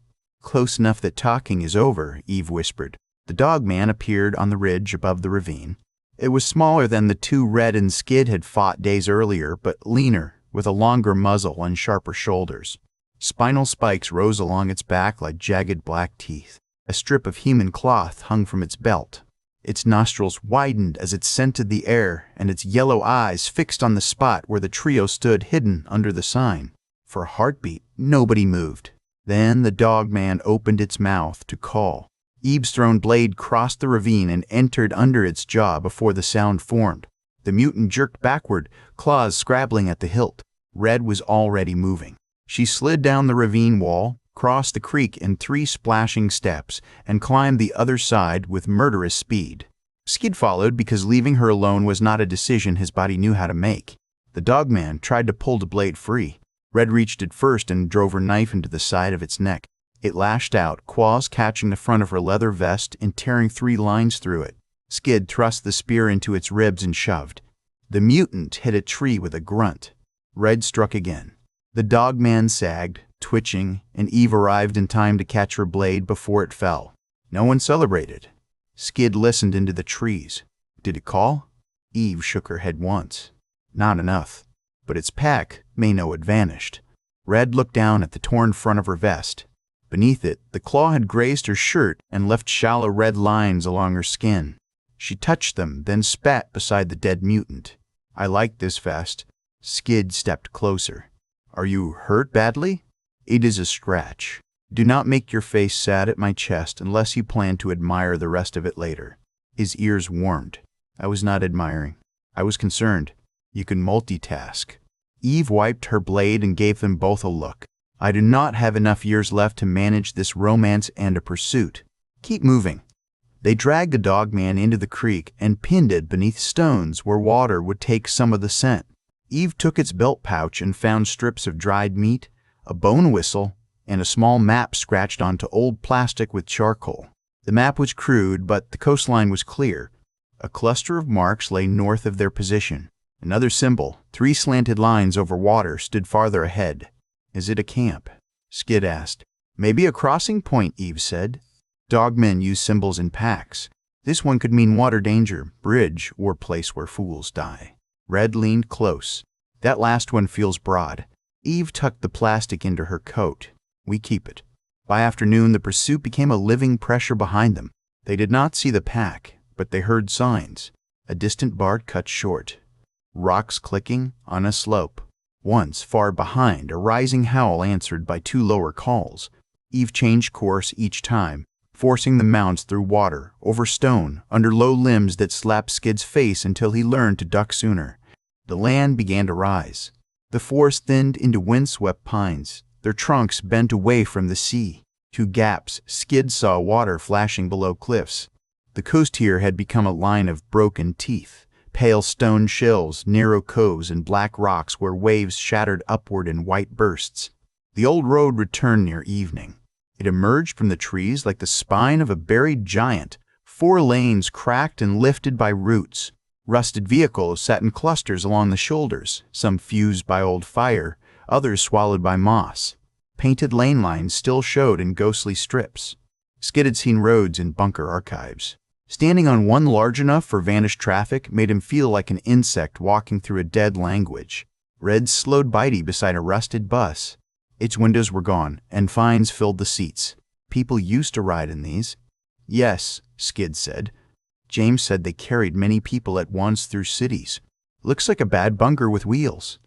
Close enough that talking is over, Eve whispered. The dogman appeared on the ridge above the ravine. It was smaller than the 2 Red and Skid had fought days earlier, but leaner, with a longer muzzle and sharper shoulders. Spinal spikes rose along its back like jagged black teeth. A strip of human cloth hung from its belt. Its nostrils widened as it scented the air, and its yellow eyes fixed on the spot where the trio stood hidden under the sign. For a heartbeat, nobody moved. Then the dogman opened its mouth to call. Eve's thrown blade crossed the ravine and entered under its jaw before the sound formed. The mutant jerked backward, claws scrabbling at the hilt. Red was already moving. She slid down the ravine wall, crossed the creek in 3 splashing steps, and climbed the other side with murderous speed. Skid followed because leaving her alone was not a decision his body knew how to make. The dogman tried to pull the blade free. Red reached it first and drove her knife into the side of its neck. It lashed out, claws catching the front of her leather vest and tearing 3 lines through it. Skid thrust the spear into its ribs and shoved. The mutant hit a tree with a grunt. Red struck again. The dogman sagged, twitching, and Eve arrived in time to catch her blade before it fell. No one celebrated. Skid listened into the trees. Did it call? Eve shook her head once. Not enough. But its pack may know it vanished. Red looked down at the torn front of her vest. Beneath it, the claw had grazed her shirt and left shallow red lines along her skin. She touched them, then spat beside the dead mutant. I like this vest. Skid stepped closer. Are you hurt badly? It is a scratch. Do not make your face sad at my chest unless you plan to admire the rest of it later. His ears warmed. I was not admiring. I was concerned. You can multitask. Eve wiped her blade and gave them both a look. I do not have enough years left to manage this romance and a pursuit. Keep moving. They dragged the dogman into the creek and pinned it beneath stones where water would take some of the scent. Eve took its belt pouch and found strips of dried meat, a bone whistle, and a small map scratched onto old plastic with charcoal. The map was crude, but the coastline was clear. A cluster of marks lay north of their position. Another symbol, 3 slanted lines over water, stood farther ahead. Is it a camp? Skid asked. Maybe a crossing point, Eve said. Dogmen use symbols in packs. This one could mean water danger, bridge, or place where fools die. Red leaned close. That last one feels broad. Eve tucked the plastic into her coat. We keep it. By afternoon, the pursuit became a living pressure behind them. They did not see the pack, but they heard signs. A distant bark cut short. Rocks clicking on a slope. Once, far behind, a rising howl answered by 2 lower calls. Eve changed course each time, forcing the mounts through water, over stone, under low limbs that slapped Skid's face until he learned to duck sooner. The land began to rise. The forest thinned into windswept pines, their trunks bent away from the sea. Two gaps, Skid saw water flashing below cliffs. The coast here had become a line of broken teeth, pale stone shells, narrow coves, and black rocks where waves shattered upward in white bursts. The old road returned near evening. It emerged from the trees like the spine of a buried giant, 4 lanes cracked and lifted by roots. Rusted vehicles sat in clusters along the shoulders, some fused by old fire, others swallowed by moss. Painted lane lines still showed in ghostly strips. Skid had seen roads in bunker archives. Standing on one large enough for vanished traffic made him feel like an insect walking through a dead language. Red slowed Bitey beside a rusted bus. Its windows were gone, and fines filled the seats. People used to ride in these. Yes, Skid said. James said they carried many people at once through cities. Looks like a bad bunker with wheels.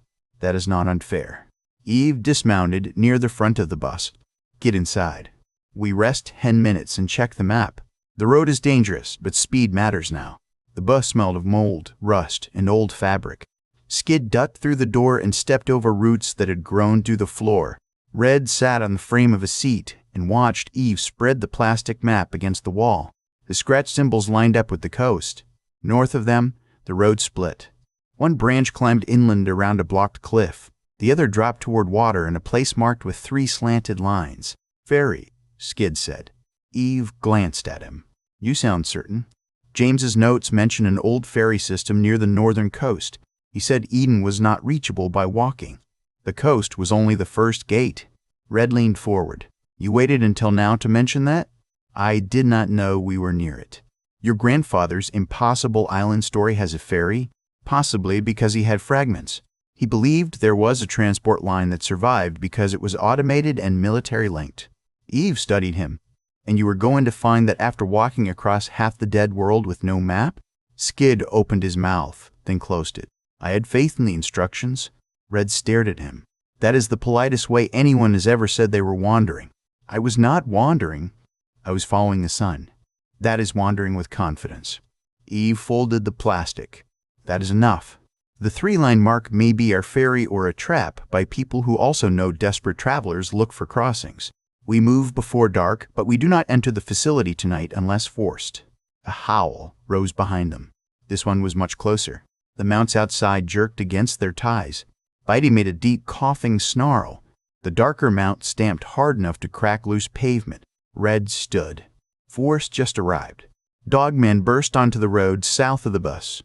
That is not unfair. Eve dismounted near the front of the bus. Get inside. We rest 10 minutes and check the map. The road is dangerous, but speed matters now. The bus smelled of mold, rust, and old fabric. Skid ducked through the door and stepped over roots that had grown through the floor. Red sat on the frame of a seat and watched Eve spread the plastic map against the wall. The scratch symbols lined up with the coast. North of them, the road split. One branch climbed inland around a blocked cliff. The other dropped toward water in a place marked with 3 slanted lines. Ferry, Skid said. Eve glanced at him. You sound certain. James's notes mention an old ferry system near the northern coast. He said Eden was not reachable by walking. The coast was only the first gate. Red leaned forward. You waited until now to mention that? I did not know we were near it. Your grandfather's Impossible Island story has a ferry, possibly because he had fragments. He believed there was a transport line that survived because it was automated and military-linked. Eve studied him. And you were going to find that after walking across half the dead world with no map? Skid opened his mouth, then closed it. I had faith in the instructions. Red stared at him. That is the politest way anyone has ever said they were wandering. I was not wandering. I was following the sun. That is wandering with confidence. Eve folded the plastic. That is enough. The 3-line mark may be our ferry or a trap by people who also know desperate travelers look for crossings. We move before dark, but we do not enter the facility tonight unless forced. A howl rose behind them. This one was much closer. The mounts outside jerked against their ties. Bitey made a deep coughing snarl. The darker mount stamped hard enough to crack loose pavement. Red stood. Forrest just arrived. Dogmen burst onto the road south of the bus.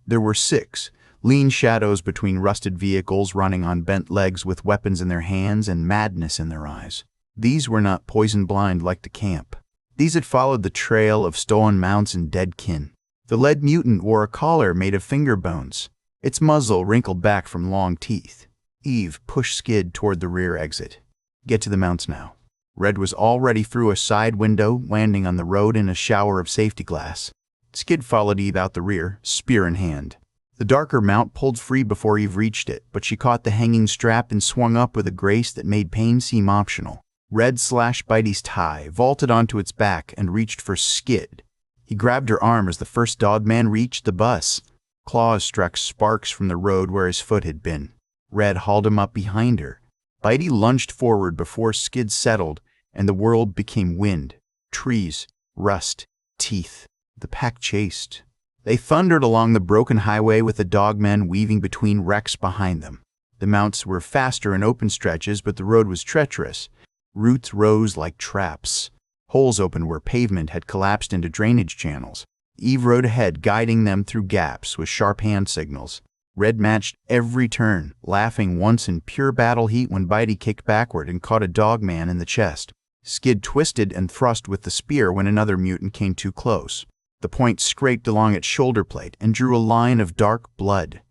There were 6, lean shadows between rusted vehicles running on bent legs with weapons in their hands and madness in their eyes. These were not poison blind like the camp. These had followed the trail of stolen mounts and dead kin. The lead mutant wore a collar made of finger bones, its muzzle wrinkled back from long teeth. Eve pushed Skid toward the rear exit. Get to the mounts now. Red was already through a side window, landing on the road in a shower of safety glass. Skid followed Eve out the rear, spear in hand. The darker mount pulled free before Eve reached it, but she caught the hanging strap and swung up with a grace that made pain seem optional. Red slashed Bitey's tie, vaulted onto its back, and reached for Skid. He grabbed her arm as the first dogman reached the bus. Claws struck sparks from the road where his foot had been. Red hauled him up behind her. Bitey lunged forward before Skid settled, and the world became wind, trees, rust, teeth. The pack chased. They thundered along the broken highway with the dogmen weaving between wrecks behind them. The mounts were faster in open stretches, but the road was treacherous. Roots rose like traps. Holes opened where pavement had collapsed into drainage channels. Eve rode ahead, guiding them through gaps with sharp hand signals. Red matched every turn, laughing once in pure battle heat when Bitey kicked backward and caught a dogman in the chest. Skid twisted and thrust with the spear when another mutant came too close. The point scraped along its shoulder plate and drew a line of dark blood.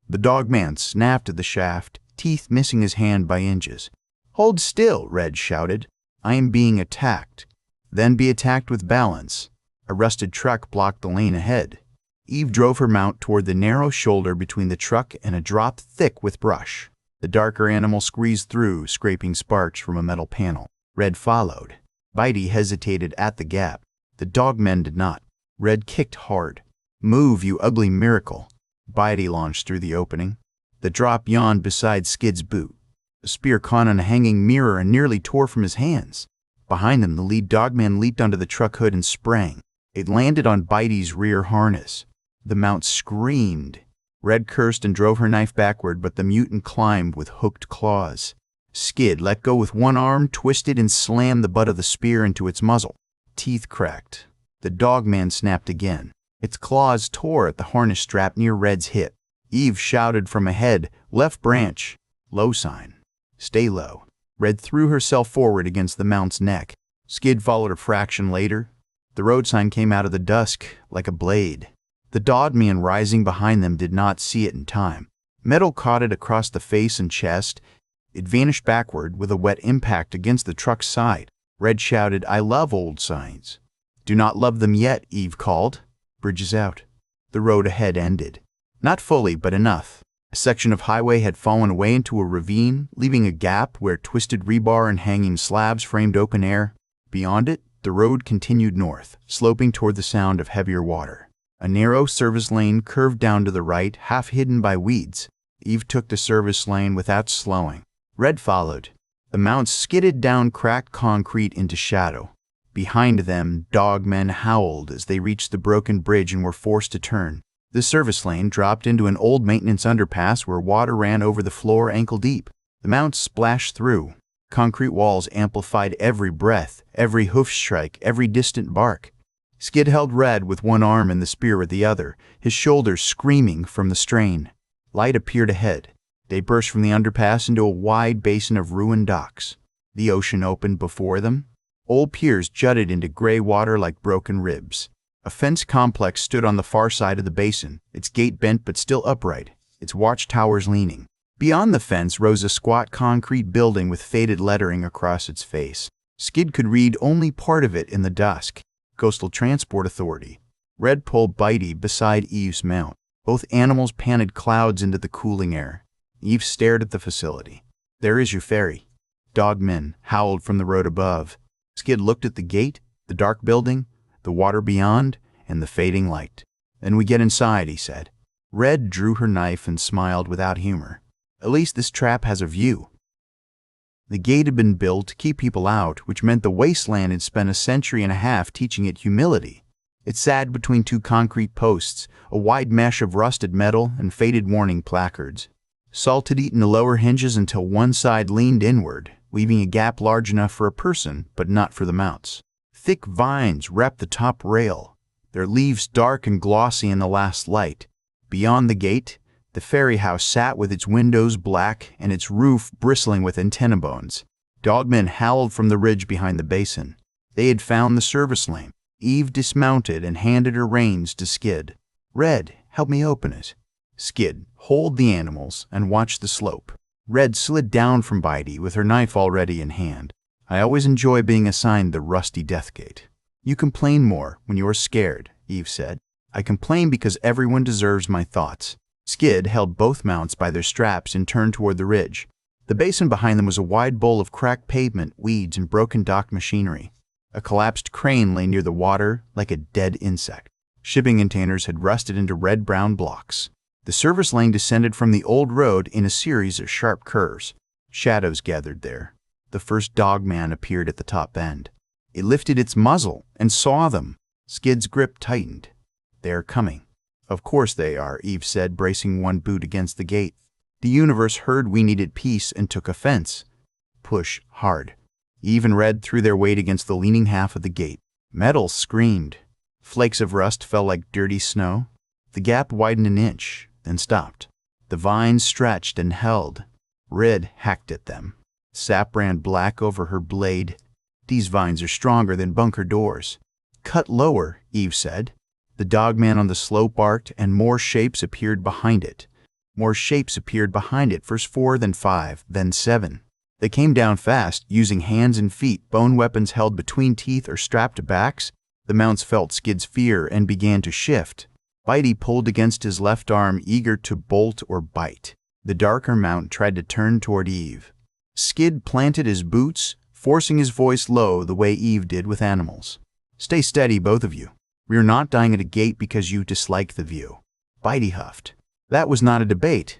The dogman snapped at the shaft, teeth missing his hand by inches. Hold still, Red shouted. I am being attacked. Then be attacked with balance. A rusted truck blocked the lane ahead. Eve drove her mount toward the narrow shoulder between the truck and a drop thick with brush. The darker animal squeezed through, scraping sparks from a metal panel. Red followed. Bitey hesitated at the gap. The dogmen did not. Red kicked hard. Move, you ugly miracle. Bitey launched through the opening. The drop yawned beside Skid's boot. The spear caught on a hanging mirror and nearly tore from his hands. Behind them, the lead dogman leaped onto the truck hood and sprang. It landed on Bitey's rear harness. The mount screamed. Red cursed and drove her knife backward, but the mutant climbed with hooked claws. Skid let go with one arm, twisted, and slammed the butt of the spear into its muzzle. Teeth cracked. The dogman snapped again. Its claws tore at the harness strap near Red's hip. Eve shouted from ahead, "Left branch." Low sign. Stay low. Red threw herself forward against the mount's neck. Skid followed a fraction later. The road sign came out of the dusk like a blade. The dogman rising behind them did not see it in time. Metal caught it across the face and chest. It vanished backward with a wet impact against the truck's side. Red shouted, "I love old signs." "Do not love them yet," Eve called. "Bridge is out." The road ahead ended. Not fully, but enough. A section of highway had fallen away into a ravine, leaving a gap where twisted rebar and hanging slabs framed open air. Beyond it, the road continued north, sloping toward the sound of heavier water. A narrow service lane curved down to the right, half hidden by weeds. Eve took the service lane without slowing. Red followed. The mounts skidded down cracked concrete into shadow. Behind them, dogmen howled as they reached the broken bridge and were forced to turn. The service lane dropped into an old maintenance underpass where water ran over the floor ankle deep. The mounts splashed through. Concrete walls amplified every breath, every hoof strike, every distant bark. Skid held Red with one arm and the spear with the other, his shoulders screaming from the strain. Light appeared ahead. They burst from the underpass into a wide basin of ruined docks. The ocean opened before them. Old piers jutted into gray water like broken ribs. A fence complex stood on the far side of the basin, its gate bent but still upright, its watchtowers leaning. Beyond the fence rose a squat concrete building with faded lettering across its face. Skid could read only part of it in the dusk. Coastal Transport Authority. Red pulled Bitey beside Eve's mount. Both animals panted clouds into the cooling air. Eve stared at the facility. "There is your ferry." Dogmen howled from the road above. Skid looked at the gate, the dark building, the water beyond, and the fading light. "Then we get inside," he said. Red drew her knife and smiled without humor. "At least this trap has a view." The gate had been built to keep people out, which meant the wasteland had spent a century and a half teaching it humility. It sat between two concrete posts, a wide mesh of rusted metal and faded warning placards. Salt had eaten the lower hinges until one side leaned inward, leaving a gap large enough for a person, but not for the mounts. Thick vines wrapped the top rail, their leaves dark and glossy in the last light. Beyond the gate, the ferry house sat with its windows black and its roof bristling with antenna bones. Dogmen howled from the ridge behind the basin. They had found the service lane. Eve dismounted and handed her reins to Skid. "Red, help me open it." Skid hauled the animals and watched the slope. Red slid down from Bitey with her knife already in hand. "I always enjoy being assigned the rusty death gate." "You complain more when you are scared," Eve said. "I complain because everyone deserves my thoughts." Skid held both mounts by their straps and turned toward the ridge. The basin behind them was a wide bowl of cracked pavement, weeds, and broken dock machinery. A collapsed crane lay near the water like a dead insect. Shipping containers had rusted into red-brown blocks. The service lane descended from the old road in a series of sharp curves. Shadows gathered there. The first dogman appeared at the top end. It lifted its muzzle and saw them. Skid's grip tightened. "They are coming." "Of course they are," Eve said, bracing one boot against the gate. "The universe heard we needed peace and took offense." "Push hard." Eve and Red threw their weight against the leaning half of the gate. Metal screamed. Flakes of rust fell like dirty snow. The gap widened an inch, then stopped. The vines stretched and held. Red hacked at them. Sap ran black over her blade. "These vines are stronger than bunker doors." "Cut lower," Eve said. The dogman on the slope barked, and more shapes appeared behind it. More shapes appeared behind it, first 4, then 5, then 7. They came down fast, using hands and feet, bone weapons held between teeth or strapped to backs. The mounts felt Skid's fear and began to shift. Bitey pulled against his left arm, eager to bolt or bite. The darker mount tried to turn toward Eve. Skid planted his boots, forcing his voice low the way Eve did with animals. "Stay steady, both of you. We are not dying at a gate because you dislike the view." Bitey huffed. That was not a debate.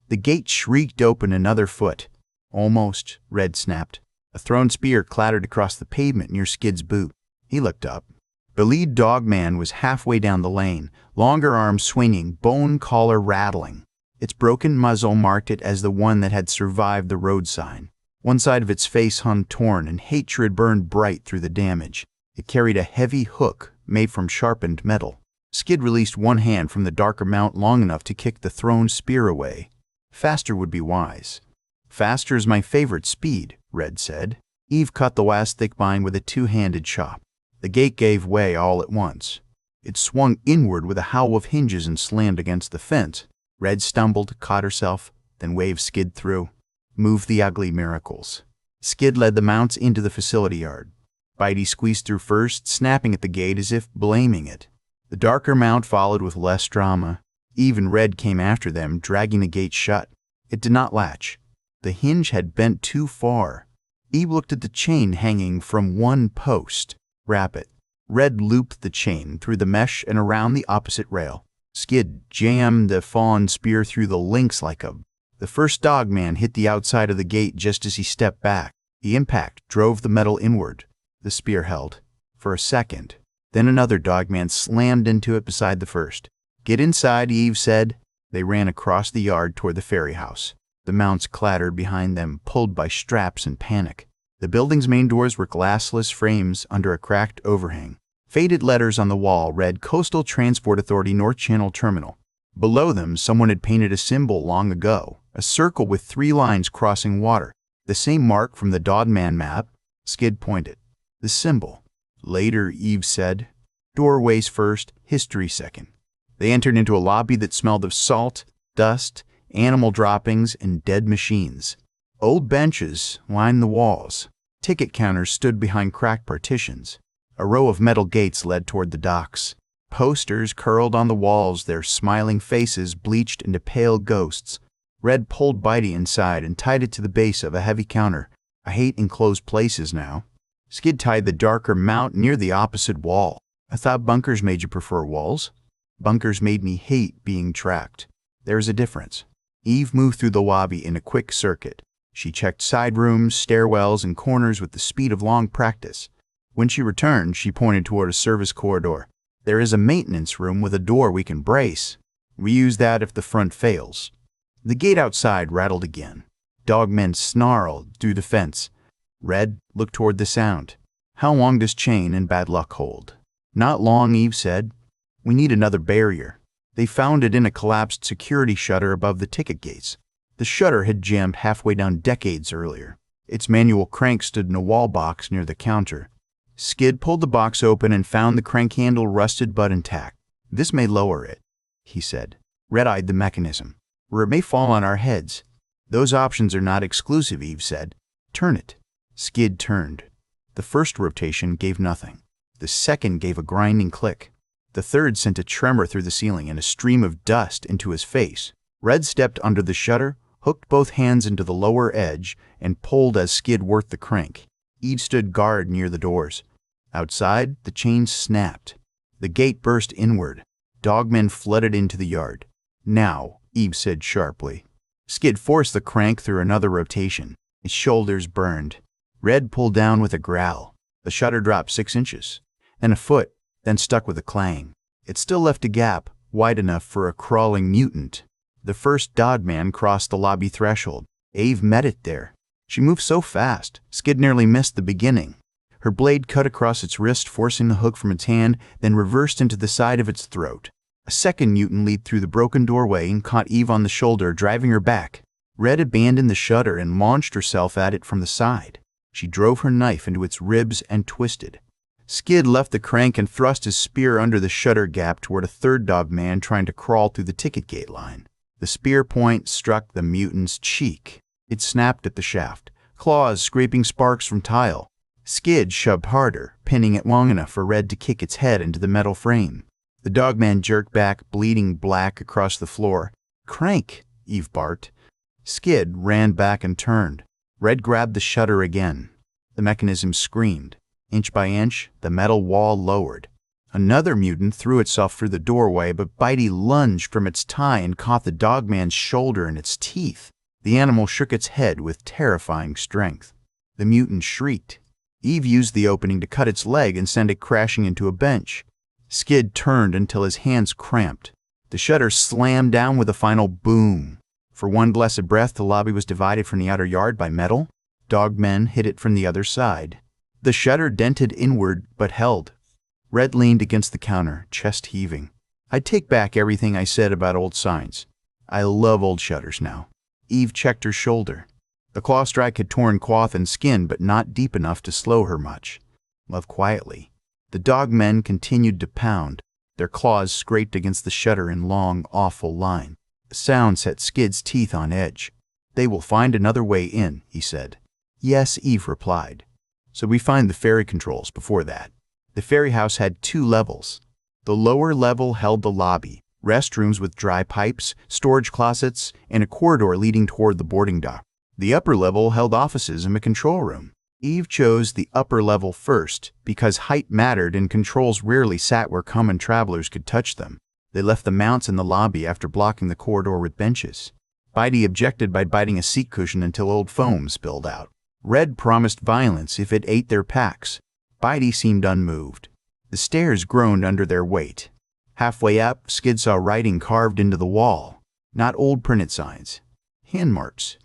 The gate shrieked open another foot. "Almost," Red snapped. A thrown spear clattered across the pavement near Skid's boot. He looked up. The lead dogman was halfway down the lane, longer arms swinging, bone collar rattling. Its broken muzzle marked it as the one that had survived the road sign. One side of its face hung torn, and hatred burned bright through the damage. It carried a heavy hook made from sharpened metal. Skid released one hand from the darker mount long enough to kick the thrown spear away. Faster would be wise. Faster is my favorite speed, Red said. Eve cut the last thick vine with a two-handed chop. The gate gave way all at once. It swung inward with a howl of hinges and slammed against the fence. Red stumbled, caught herself, then waved Skid through. Move the ugly miracles. Skid led the mounts into the facility yard. Bitey squeezed through first, snapping at the gate as if blaming it. The darker mount followed with less drama. Eve and Red came after them, dragging the gate shut. It did not latch. The hinge had bent too far. Eve looked at the chain hanging from one post. Wrap it. Red looped the chain through the mesh and around the opposite rail. Skid jammed the fallen spear through the links like a... The first dogman hit the outside of the gate just as he stepped back. The impact drove the metal inward. The spear held. For a second. Then another dogman slammed into it beside the first. Get inside, Eve said. They ran across the yard toward the ferry house. The mounts clattered behind them, pulled by straps in panic. The building's main doors were glassless frames under a cracked overhang. Faded letters on the wall read Coastal Transport Authority North Channel Terminal. Below them, someone had painted a symbol long ago, a circle with 3 lines crossing water, the same mark from the Dodman map. Skid pointed. The symbol. Later, Eve said. Doorways first, history second. They entered into a lobby that smelled of salt, dust, animal droppings, and dead machines. Old benches lined the walls. Ticket counters stood behind cracked partitions. A row of metal gates led toward the docks. Posters curled on the walls, their smiling faces bleached into pale ghosts. Red pulled Bitey inside and tied it to the base of a heavy counter. I hate enclosed places now. Skid tied the darker mount near the opposite wall. I thought bunkers made you prefer walls. Bunkers made me hate being tracked. There's a difference. Eve moved through the lobby in a quick circuit. She checked side rooms, stairwells, and corners with the speed of long practice. When she returned, she pointed toward a service corridor. There is a maintenance room with a door we can brace. We use that if the front fails. The gate outside rattled again. Dogmen snarled through the fence. Red looked toward the sound. How long does chain and bad luck hold? Not long, Eve said. We need another barrier. They found it in a collapsed security shutter above the ticket gates. The shutter had jammed halfway down decades earlier. Its manual crank stood in a wall box near the counter. Skid pulled the box open and found the crank handle rusted but intact. This may lower it, he said. Red-eyed the mechanism. Or it may fall on our heads. Those options are not exclusive, Eve said. Turn it. Skid turned. The first rotation gave nothing. The second gave a grinding click. The third sent a tremor through the ceiling and a stream of dust into his face. Red stepped under the shutter, hooked both hands into the lower edge, and pulled as Skid worked the crank. Eve stood guard near the doors. Outside, the chain snapped. The gate burst inward. Dogmen flooded into the yard. Now, Eve said sharply. Skid forced the crank through another rotation. His shoulders burned. Red pulled down with a growl. The shutter dropped 6 inches, then a foot, then stuck with a clang. It still left a gap, wide enough for a crawling mutant. The first Dodman crossed the lobby threshold. Eve met it there. She moved so fast, Skid nearly missed the beginning. Her blade cut across its wrist, forcing the hook from its hand, then reversed into the side of its throat. A second mutant leaped through the broken doorway and caught Eve on the shoulder, driving her back. Red abandoned the shutter and launched herself at it from the side. She drove her knife into its ribs and twisted. Skid left the crank and thrust his spear under the shutter gap toward a third dogman trying to crawl through the ticket gate line. The spear point struck the mutant's cheek. It snapped at the shaft, claws scraping sparks from tile. Skid shoved harder, pinning it long enough for Red to kick its head into the metal frame. The dogman jerked back, bleeding black across the floor. Crank, Eve barked. Skid ran back and turned. Red grabbed the shutter again. The mechanism screamed. Inch by inch, the metal wall lowered. Another mutant threw itself through the doorway, but Bitey lunged from its tie and caught the dogman's shoulder in its teeth. The animal shook its head with terrifying strength. The mutant shrieked. Eve used the opening to cut its leg and send it crashing into a bench. Skid turned until his hands cramped. The shutter slammed down with a final boom. For one blessed breath, the lobby was divided from the outer yard by metal. Dogmen hit it from the other side. The shutter dented inward, but held. Red leaned against the counter, chest heaving. "I take back everything I said about old signs. I love old shutters now." Eve checked her shoulder. The claw strike had torn cloth and skin, but not deep enough to slow her much. Love quietly. The dogmen continued to pound. Their claws scraped against the shutter in long, awful line. The sound set Skid's teeth on edge. "They will find another way in," he said. "Yes," Eve replied. "So we find the ferry controls before that." The ferry house had 2 levels. The lower level held the lobby, restrooms with dry pipes, storage closets, and a corridor leading toward the boarding dock. The upper level held offices and a control room. Eve chose the upper level first because height mattered and controls rarely sat where common travelers could touch them. They left the mounts in the lobby after blocking the corridor with benches. Bitey objected by biting a seat cushion until old foam spilled out. Red promised violence if it ate their packs. Bitey seemed unmoved. The stairs groaned under their weight. Halfway up, Skid saw writing carved into the wall. Not old printed signs. Hand marks.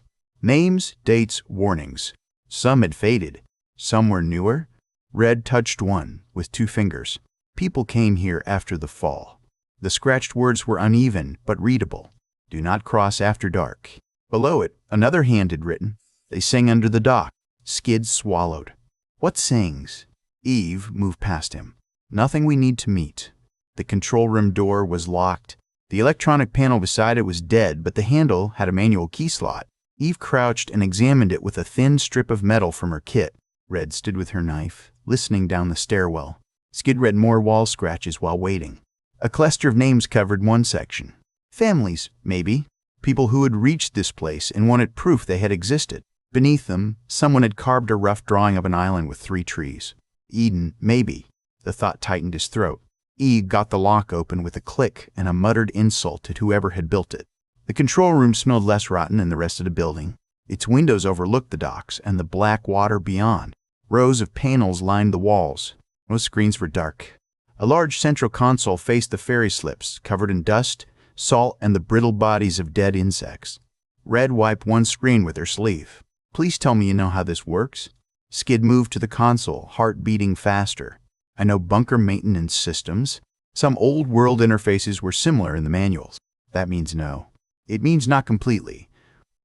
Names, dates, warnings. Some had faded. Some were newer. Red touched one with 2 fingers. People came here after the fall. The scratched words were uneven but readable. "Do not cross after dark." Below it, another hand had written, "They sing under the dock." Skid swallowed. "What sings?" Eve moved past him. "Nothing we need to meet." The control room door was locked. The electronic panel beside it was dead, but the handle had a manual key slot. Eve crouched and examined it with a thin strip of metal from her kit. Red stood with her knife, listening down the stairwell. Skid read more wall scratches while waiting. A cluster of names covered one section. Families, maybe. People who had reached this place and wanted proof they had existed. Beneath them, someone had carved a rough drawing of an island with 3 trees. Eden, maybe. The thought tightened his throat. Eve got the lock open with a click and a muttered insult at whoever had built it. The control room smelled less rotten than the rest of the building. Its windows overlooked the docks and the black water beyond. Rows of panels lined the walls. Most screens were dark. A large central console faced the ferry slips, covered in dust, salt, and the brittle bodies of dead insects. Red wiped one screen with her sleeve. "Please tell me you know how this works." Skid moved to the console, heart beating faster. "I know bunker maintenance systems. Some old-world interfaces were similar in the manuals." "That means no." "It means not completely."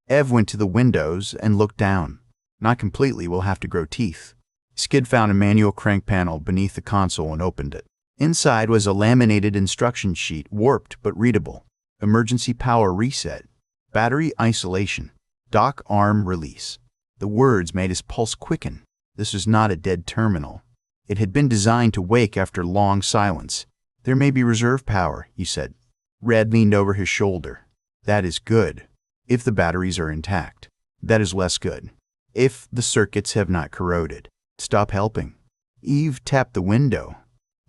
Ev went to the windows and looked down. "Not completely, we'll have to grow teeth." Skid found a manual crank panel beneath the console and opened it. Inside was a laminated instruction sheet, warped but readable. Emergency power reset. Battery isolation. Dock arm release. The words made his pulse quicken. This was not a dead terminal. It had been designed to wake after long silence. "There may be reserve power," he said. Red leaned over his shoulder. "That is good. If the batteries are intact. That is less good. If the circuits have not corroded. Stop helping." Eve tapped the window.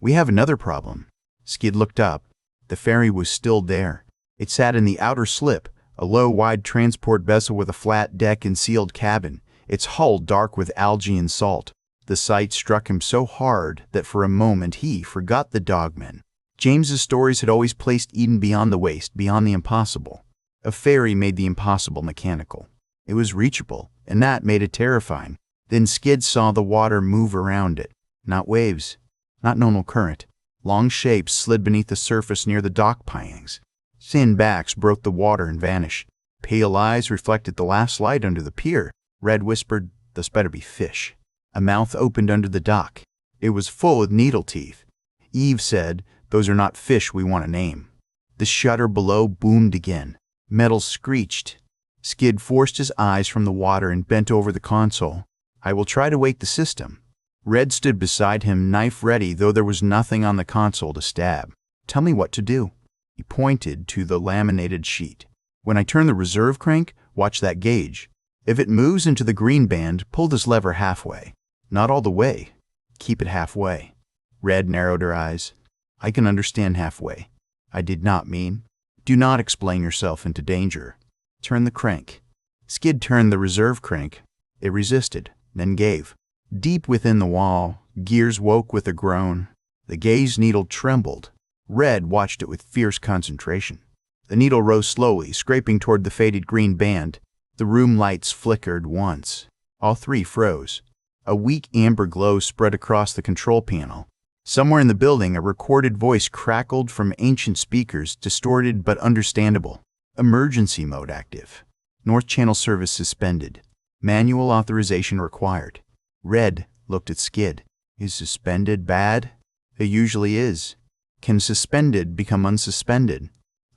"We have another problem." Skid looked up. The ferry was still there. It sat in the outer slip, a low, wide transport vessel with a flat deck and sealed cabin, its hull dark with algae and salt. The sight struck him so hard that for a moment he forgot the dogmen. James's stories had always placed Eden beyond the waste, beyond the impossible. A ferry made the impossible mechanical. It was reachable, and that made it terrifying. Then Skid saw the water move around it. Not waves, not normal current. Long shapes slid beneath the surface near the dock pilings. Thin backs broke the water and vanished. Pale eyes reflected the last light under the pier. Red whispered, "Those better be fish." A mouth opened under the dock. It was full of needle teeth. Eve said, "Those are not fish we want to name." The shutter below boomed again. Metal screeched. Skid forced his eyes from the water and bent over the console. "I will try to wake the system." Red stood beside him, knife ready, though there was nothing on the console to stab. "Tell me what to do." He pointed to the laminated sheet. "When I turn the reserve crank, watch that gauge. If it moves into the green band, pull this lever halfway. Not all the way. Keep it halfway." Red narrowed her eyes. "I can understand halfway. I did not mean. Do not explain yourself into danger. Turn the crank." Skid turned the reserve crank. It resisted. then gave. Deep within the wall, gears woke with a groan. The gaze needle trembled. Red watched it with fierce concentration. The needle rose slowly, scraping toward the faded green band. The room lights flickered once. All three froze. A weak amber glow spread across the control panel. Somewhere in the building, a recorded voice crackled from ancient speakers, distorted but understandable. Emergency mode active. North Channel service suspended. Manual authorization required. Red looked at Skid. Is suspended bad? It usually is. Can suspended become unsuspended?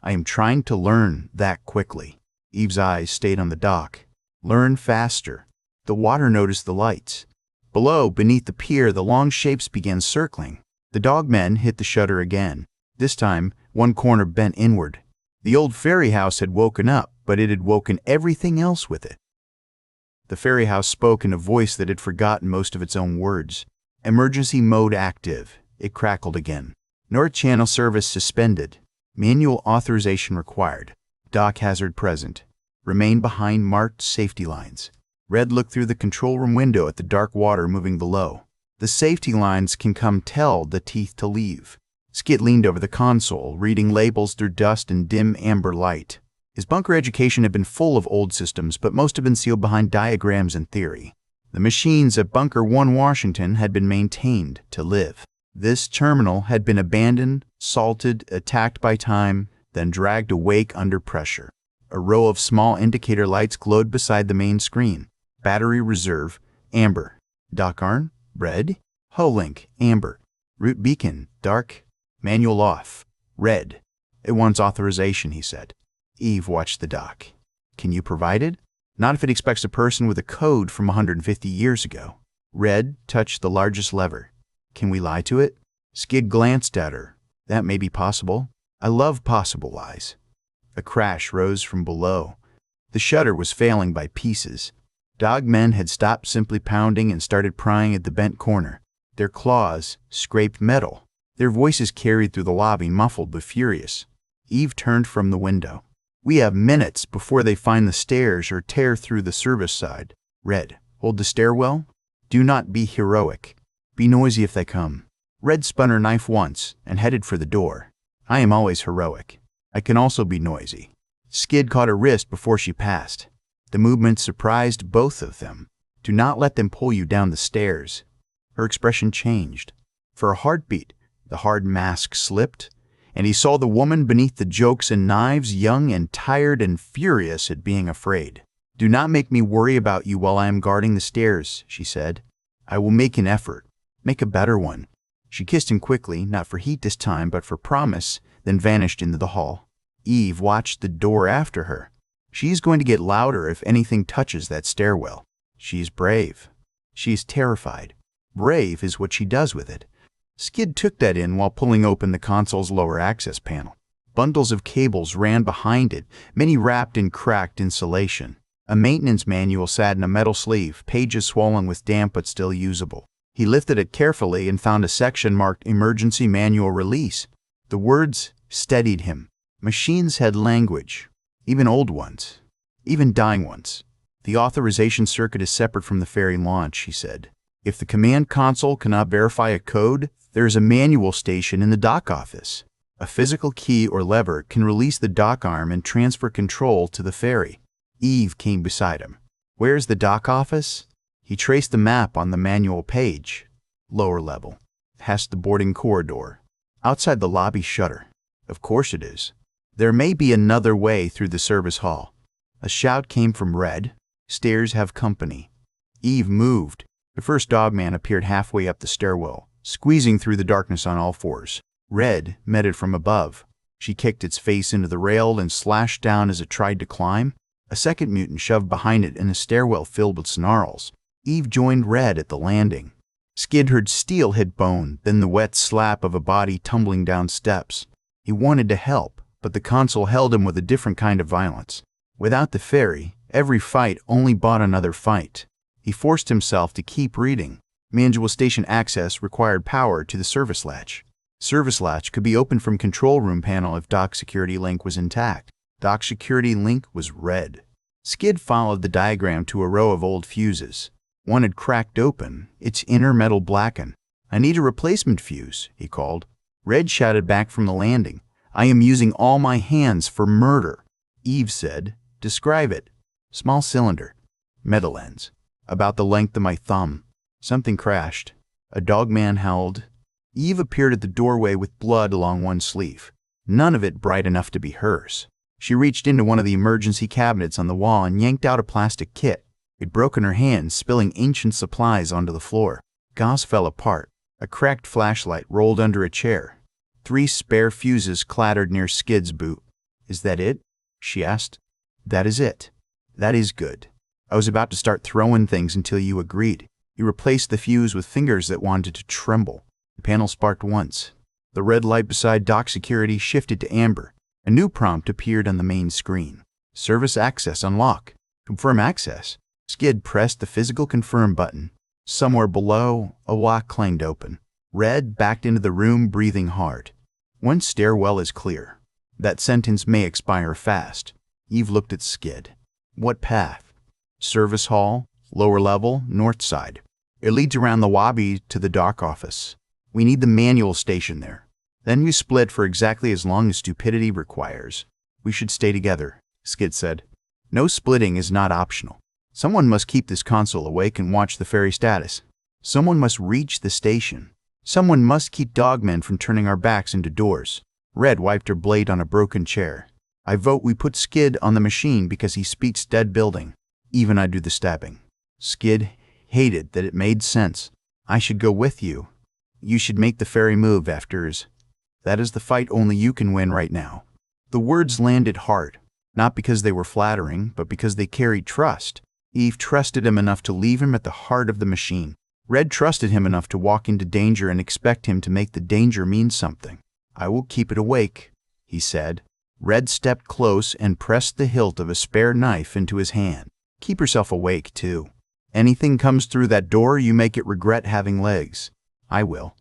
I am trying to learn that quickly. Eve's eyes stayed on the dock. Learn faster. The water noticed the lights. Below, beneath the pier, the long shapes began circling. The dogmen hit the shutter again. This time, one corner bent inward. The old ferry house had woken up, but it had woken everything else with it. The ferry house spoke in a voice that had forgotten most of its own words. Emergency mode active. It crackled again. North Channel service suspended. Manual authorization required. Dock hazard present. Remain behind marked safety lines. Red looked through the control room window at the dark water moving below. The safety lines can come tell the teeth to leave. Skid leaned over the console, reading labels through dust and dim amber light. His bunker education had been full of old systems, but most had been sealed behind diagrams and theory. The machines at Bunker 1 Washington had been maintained to live. This terminal had been abandoned, salted, attacked by time, then dragged awake under pressure. A row of small indicator lights glowed beside the main screen. Battery reserve, amber. Dock arm, red. Hull link, amber. Route beacon, dark. Manual off, red. It wants authorization, he said. Eve watched the dock. Can you provide it? Not if it expects a person with a code from 150 years ago. Red touched the largest lever. Can we lie to it? Skid glanced at her. That may be possible. I love possible lies. A crash rose from below. The shutter was failing by pieces. Dogmen had stopped simply pounding and started prying at the bent corner. Their claws scraped metal. Their voices carried through the lobby, muffled but furious. Eve turned from the window. We have minutes before they find the stairs or tear through the service side. Red, hold the stairwell. Do not be heroic. Be noisy if they come. Red spun her knife once and headed for the door. I am always heroic. I can also be noisy. Skid caught her wrist before she passed. The movement surprised both of them. Do not let them pull you down the stairs. Her expression changed. For a heartbeat, the hard mask slipped, and he saw the woman beneath the jokes and knives, young and tired and furious at being afraid. Do not make me worry about you while I am guarding the stairs, she said. I will make an effort. Make a better one. She kissed him quickly, not for heat this time, but for promise, then vanished into the hall. Eve watched the door after her. She is going to get louder if anything touches that stairwell. She is brave. She is terrified. Brave is what she does with it. Skid took that in while pulling open the console's lower access panel. Bundles of cables ran behind it, many wrapped in cracked insulation. A maintenance manual sat in a metal sleeve, pages swollen with damp but still usable. He lifted it carefully and found a section marked Emergency Manual Release. The words steadied him. Machines had language, even old ones, even dying ones. The authorization circuit is separate from the ferry launch, he said. If the command console cannot verify a code, there is a manual station in the dock office. A physical key or lever can release the dock arm and transfer control to the ferry. Eve came beside him. Where's the dock office? He traced the map on the manual page. Lower level. Past the boarding corridor. Outside the lobby shutter. Of course it is. There may be another way through the service hall. A shout came from Red. Stairs have company. Eve moved. The first dogman appeared halfway up the stairwell, squeezing through the darkness on all fours. Red met it from above. She kicked its face into the rail and slashed down as it tried to climb. A second mutant shoved behind it in a stairwell filled with snarls. Eve joined Red at the landing. Skid heard steel hit bone, then the wet slap of a body tumbling down steps. He wanted to help, but the console held him with a different kind of violence. Without the ferry, every fight only bought another fight. He forced himself to keep reading. Manual station access required power to the service latch. Service latch could be opened from control room panel if dock security link was intact. Dock security link was red. Skid followed the diagram to a row of old fuses. One had cracked open, its inner metal blackened. "I need a replacement fuse," he called. Red shouted back from the landing, "I am using all my hands for murder." Eve said, "Describe it." "Small cylinder. Metal ends. About the length of my thumb." Something crashed. A dogman howled. Eve appeared at the doorway with blood along one sleeve, none of it bright enough to be hers. She reached into one of the emergency cabinets on the wall and yanked out a plastic kit. It broke in her hand, spilling ancient supplies onto the floor. Gauze fell apart. A cracked flashlight rolled under a chair. 3 spare fuses clattered near Skid's boot. "Is that it?" she asked. "That is it." "That is good. I was about to start throwing things until you agreed." He replaced the fuse with fingers that wanted to tremble. The panel sparked once. The red light beside dock security shifted to amber. A new prompt appeared on the main screen. "Service access unlock." "Confirm access." Skid pressed the physical confirm button. Somewhere below, a lock clanged open. Red backed into the room, breathing hard. "One stairwell is clear." That sentence may expire fast. Eve looked at Skid. "What path?" "Service hall, lower level, north side. It leads around the lobby to the dock office. We need the manual station there. Then we split for exactly as long as stupidity requires." "We should stay together," Skid said. "No, splitting is not optional. Someone must keep this console awake and watch the ferry status. Someone must reach the station. Someone must keep dogmen from turning our backs into doors." Red wiped her blade on a broken chair. "I vote we put Skid on the machine because he speaks dead building. Even I do the stabbing." Skid hated that it made sense. "I should go with you. You should make the ferry move afters. That is the fight only you can win right now." The words landed hard, not because they were flattering, but because they carried trust. Eve trusted him enough to leave him at the heart of the machine. Red trusted him enough to walk into danger and expect him to make the danger mean something. "I will keep it awake," he said. Red stepped close and pressed the hilt of a spare knife into his hand. "Keep yourself awake, too. Anything comes through that door, you make it regret having legs." "I will."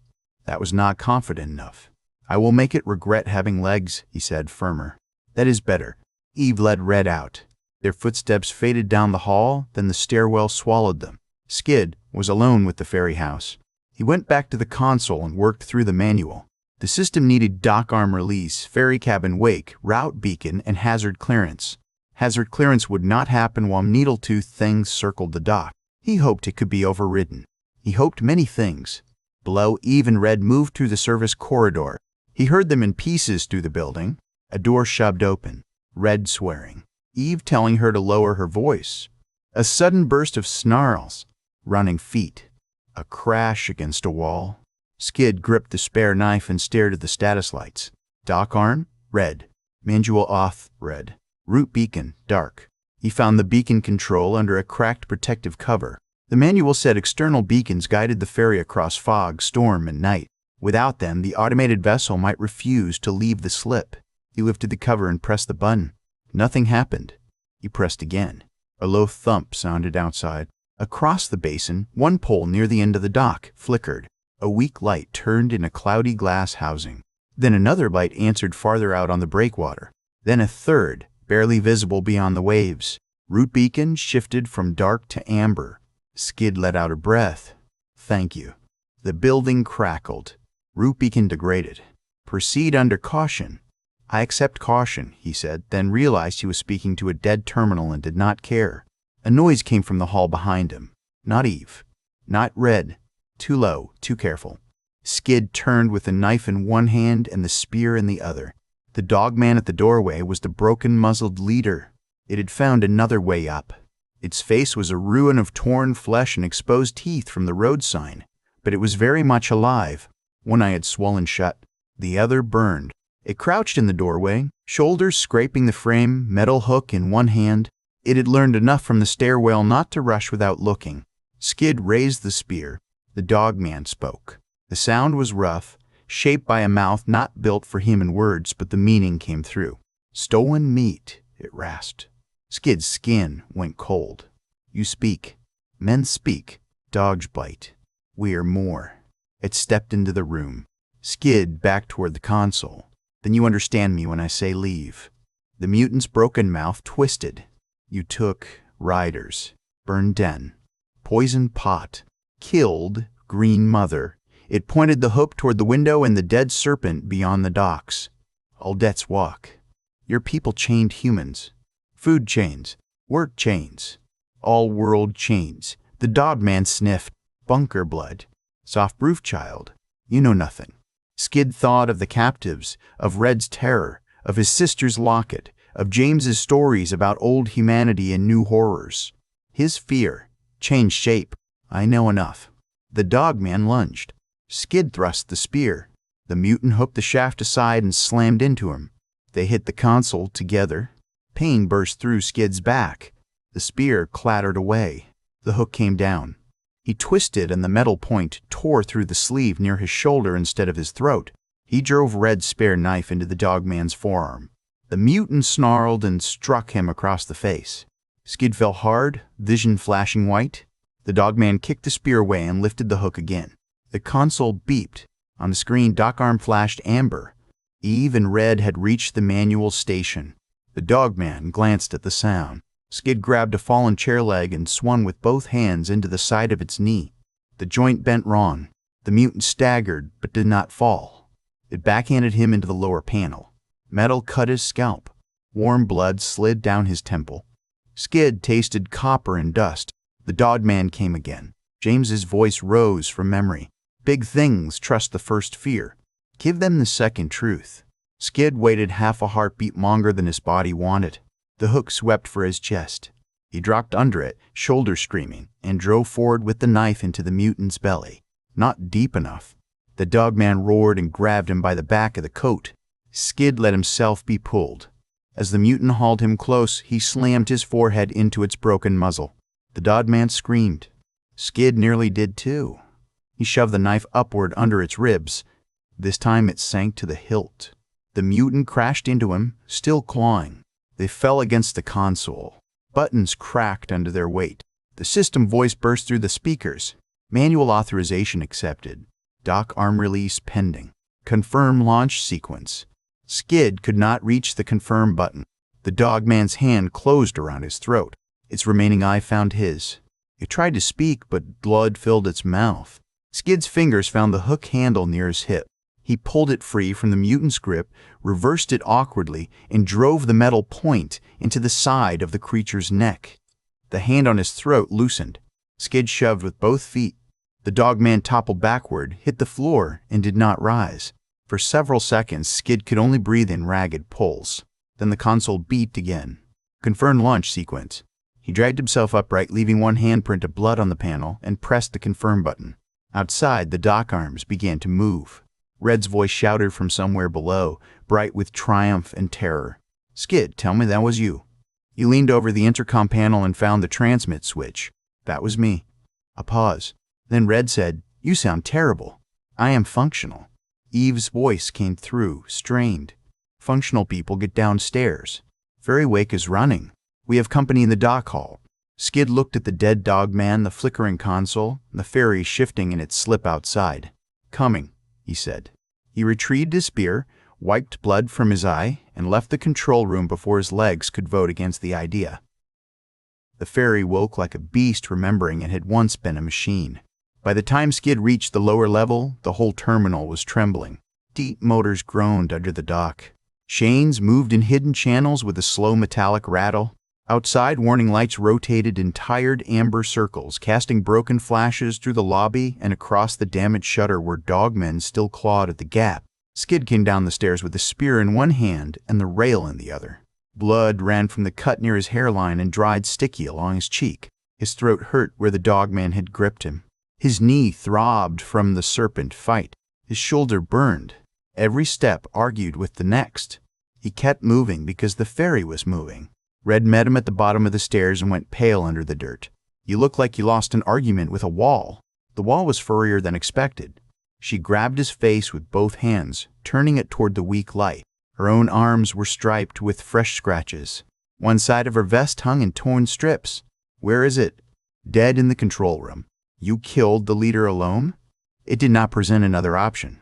That was not confident enough. "I will make it regret having legs," he said, firmer. "That is better." Eve led Red out. Their footsteps faded down the hall, then the stairwell swallowed them. Skid was alone with the ferry house. He went back to the console and worked through the manual. The system needed dock arm release, ferry cabin wake, route beacon, and hazard clearance. Hazard clearance would not happen while needle-tooth things circled the dock. He hoped it could be overridden. He hoped many things. Below, Eve and Red moved through the service corridor. He heard them in pieces through the building. A door shoved open. Red swearing. Eve telling her to lower her voice. A sudden burst of snarls. Running feet. A crash against a wall. Skid gripped the spare knife and stared at the status lights. Dock arm, red. Manual off, red. Route beacon, dark. He found the beacon control under a cracked protective cover. The manual said external beacons guided the ferry across fog, storm, and night. Without them, the automated vessel might refuse to leave the slip. He lifted the cover and pressed the button. Nothing happened. He pressed again. A low thump sounded outside. Across the basin, one pole near the end of the dock flickered. A weak light turned in a cloudy glass housing. Then another light answered farther out on the breakwater. Then a third, barely visible beyond the waves. Route beacon shifted from dark to amber. Skid let out a breath. "Thank you." The building crackled. Route beacon degraded. "Proceed under caution." "I accept caution," he said, then realized he was speaking to a dead terminal and did not care. A noise came from the hall behind him. Not Eve. Not Red. Too low, too careful. Skid turned with a knife in one hand and the spear in the other. The dogman at the doorway was the broken-muzzled leader. It had found another way up. Its face was a ruin of torn flesh and exposed teeth from the road sign, but it was very much alive. One eye had swollen shut. The other burned. It crouched in the doorway, shoulders scraping the frame, metal hook in one hand. It had learned enough from the stairwell not to rush without looking. Skid raised the spear. The dogman spoke. The sound was rough, shaped by a mouth not built for human words, but the meaning came through. "Stolen meat," it rasped. Skid's skin went cold. "You speak. Men speak. Dogs bite. We are more." It stepped into the room. Skid backed toward the console. "Then you understand me when I say leave." The mutant's broken mouth twisted. "You took riders. Burned den. Poisoned pot. Killed green mother. It pointed the hook toward the window and the dead serpent beyond the docks. All debts walk. Your people chained humans. Food chains. Work chains. All world chains. The dogman sniffed. Bunker blood. Soft roof child. You know nothing. Skid thought of the captives, of Red's terror, of his sister's locket, of James's stories about old humanity and new horrors. His fear changed shape. I know enough. The dogman lunged. Skid thrust the spear. The mutant hooked the shaft aside and slammed into him. They hit the console together. Pain burst through Skid's back. The spear clattered away. The hook came down. He twisted and the metal point tore through the sleeve near his shoulder instead of his throat. He drove Red's spare knife into the dogman's forearm. The mutant snarled and struck him across the face. Skid fell hard, vision flashing white. The dogman kicked the spear away and lifted the hook again. The console beeped. On the screen, dock arm flashed amber. Eve and Red had reached the manual station. The dogman glanced at the sound. Skid grabbed a fallen chair leg and swung with both hands into the side of its knee. The joint bent wrong. The mutant staggered, but did not fall. It backhanded him into the lower panel. Metal cut his scalp. Warm blood slid down his temple. Skid tasted copper and dust. The dogman came again. James's voice rose from memory. Big things trust the first fear. Give them the second truth. Skid waited half a heartbeat longer than his body wanted. The hook swept for his chest. He dropped under it, shoulder screaming, and drove forward with the knife into the mutant's belly. Not deep enough. The dogman roared and grabbed him by the back of the coat. Skid let himself be pulled. As the mutant hauled him close, he slammed his forehead into its broken muzzle. The dogman screamed. Skid nearly did too. He shoved the knife upward under its ribs. This time it sank to the hilt. The mutant crashed into him, still clawing. They fell against the console. Buttons cracked under their weight. The system voice burst through the speakers. Manual authorization accepted. Dock arm release pending. Confirm launch sequence. Skid could not reach the confirm button. The dogman's hand closed around his throat. Its remaining eye found his. It tried to speak, but blood filled its mouth. Skid's fingers found the hook handle near his hip. He pulled it free from the mutant's grip, reversed it awkwardly, and drove the metal point into the side of the creature's neck. The hand on his throat loosened. Skid shoved with both feet. The dogman toppled backward, hit the floor, and did not rise. For several seconds, Skid could only breathe in ragged pulls. Then the console beeped again. Confirm launch sequence. He dragged himself upright, leaving one handprint of blood on the panel, and pressed the confirm button. Outside, the dock arms began to move. Red's voice shouted from somewhere below, bright with triumph and terror. Skid, tell me that was you. He leaned over the intercom panel and found the transmit switch. That was me. A pause. Then Red said, You sound terrible. I am functional. Eve's voice came through, strained. Functional people get downstairs. Ferry Wake is running. We have company in the dock hall. Skid looked at the dead dogman, the flickering console, and the ferry shifting in its slip outside. Coming, he said. He retrieved his spear, wiped blood from his eye, and left the control room before his legs could vote against the idea. The ferry woke like a beast, remembering it had once been a machine. By the time Skid reached the lower level, the whole terminal was trembling. Deep motors groaned under the dock. Chains moved in hidden channels with a slow metallic rattle. Outside, warning lights rotated in tired amber circles, casting broken flashes through the lobby and across the damaged shutter where dogmen still clawed at the gap. Skid came down the stairs with the spear in one hand and the rail in the other. Blood ran from the cut near his hairline and dried sticky along his cheek. His throat hurt where the dogman had gripped him. His knee throbbed from the serpent fight. His shoulder burned. Every step argued with the next. He kept moving because the ferry was moving. Red met him at the bottom of the stairs and went pale under the dirt. You look like you lost an argument with a wall. The wall was furrier than expected. She grabbed his face with both hands, turning it toward the weak light. Her own arms were striped with fresh scratches. One side of her vest hung in torn strips. Where is it? Dead in the control room. You killed the leader alone? It did not present another option.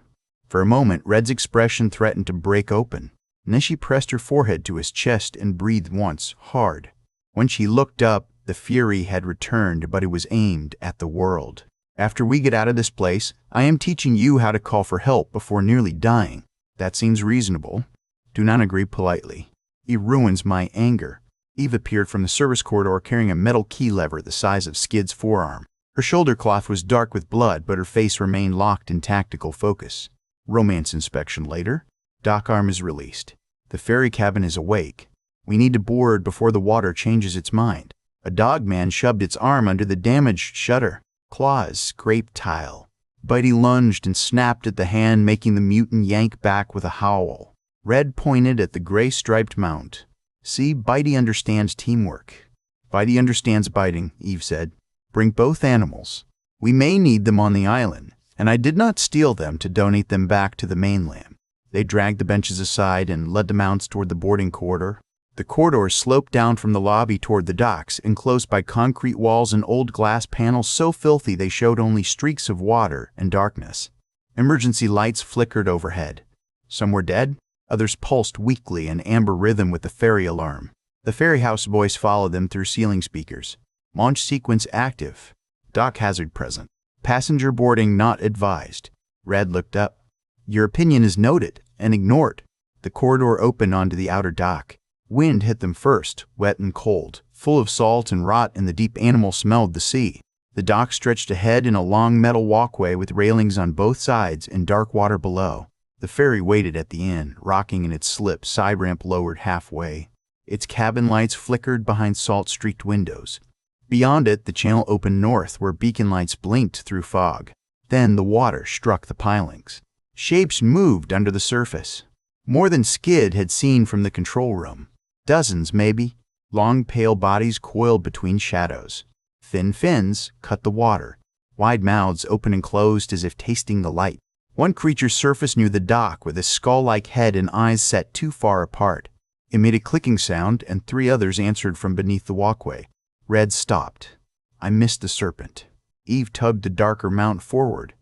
For a moment, Red's expression threatened to break open. And then she pressed her forehead to his chest and breathed once, hard. When she looked up, The fury had returned, but it was aimed at the world. After we get out of this place, I am teaching you how to call for help before nearly dying. That seems reasonable. Do not agree politely. It ruins my anger. Eve appeared from the service corridor carrying a metal key lever the size of Skid's forearm. Her shoulder cloth was dark with blood, but her face remained locked in tactical focus. Romance inspection later. Dock arm is released. The ferry cabin is awake. We need to board before the water changes its mind. A dogman shoved its arm under the damaged shutter. Claws scraped tile. Bitey lunged and snapped at the hand, making the mutant yank back with a howl. Red pointed at the gray-striped mount. See, Bitey understands teamwork. Bitey understands biting, Eve said. Bring both animals. We may need them on the island, and I did not steal them to donate them back to the mainland. They dragged the benches aside and led the mounts toward the boarding corridor. The corridor sloped down from the lobby toward the docks, enclosed by concrete walls and old glass panels so filthy they showed only streaks of water and darkness. Emergency lights flickered overhead. Some were dead, others pulsed weakly in amber rhythm with the ferry alarm. The ferry house voice followed them through ceiling speakers. Launch sequence active. Dock hazard present. Passenger boarding not advised. Red looked up. Your opinion is noted and ignored. The corridor opened onto the outer dock. Wind hit them first, wet and cold, full of salt and rot, and the deep animal smelled the sea. The dock stretched ahead in a long metal walkway with railings on both sides and dark water below. The ferry waited at the end, rocking in its slip, side ramp lowered halfway. Its cabin lights flickered behind salt-streaked windows. Beyond it, the channel opened north, where beacon lights blinked through fog. Then the water struck the pilings. Shapes moved under the surface. More than Skid had seen from the control room. Dozens, maybe. Long, pale bodies coiled between shadows. Thin fins cut the water. Wide mouths opened and closed as if tasting the light. One creature surfaced near the dock with a skull-like head and eyes set too far apart. It made a clicking sound, and 3 others answered from beneath the walkway. Red stopped. I missed the serpent. Eve tugged the darker mount forward.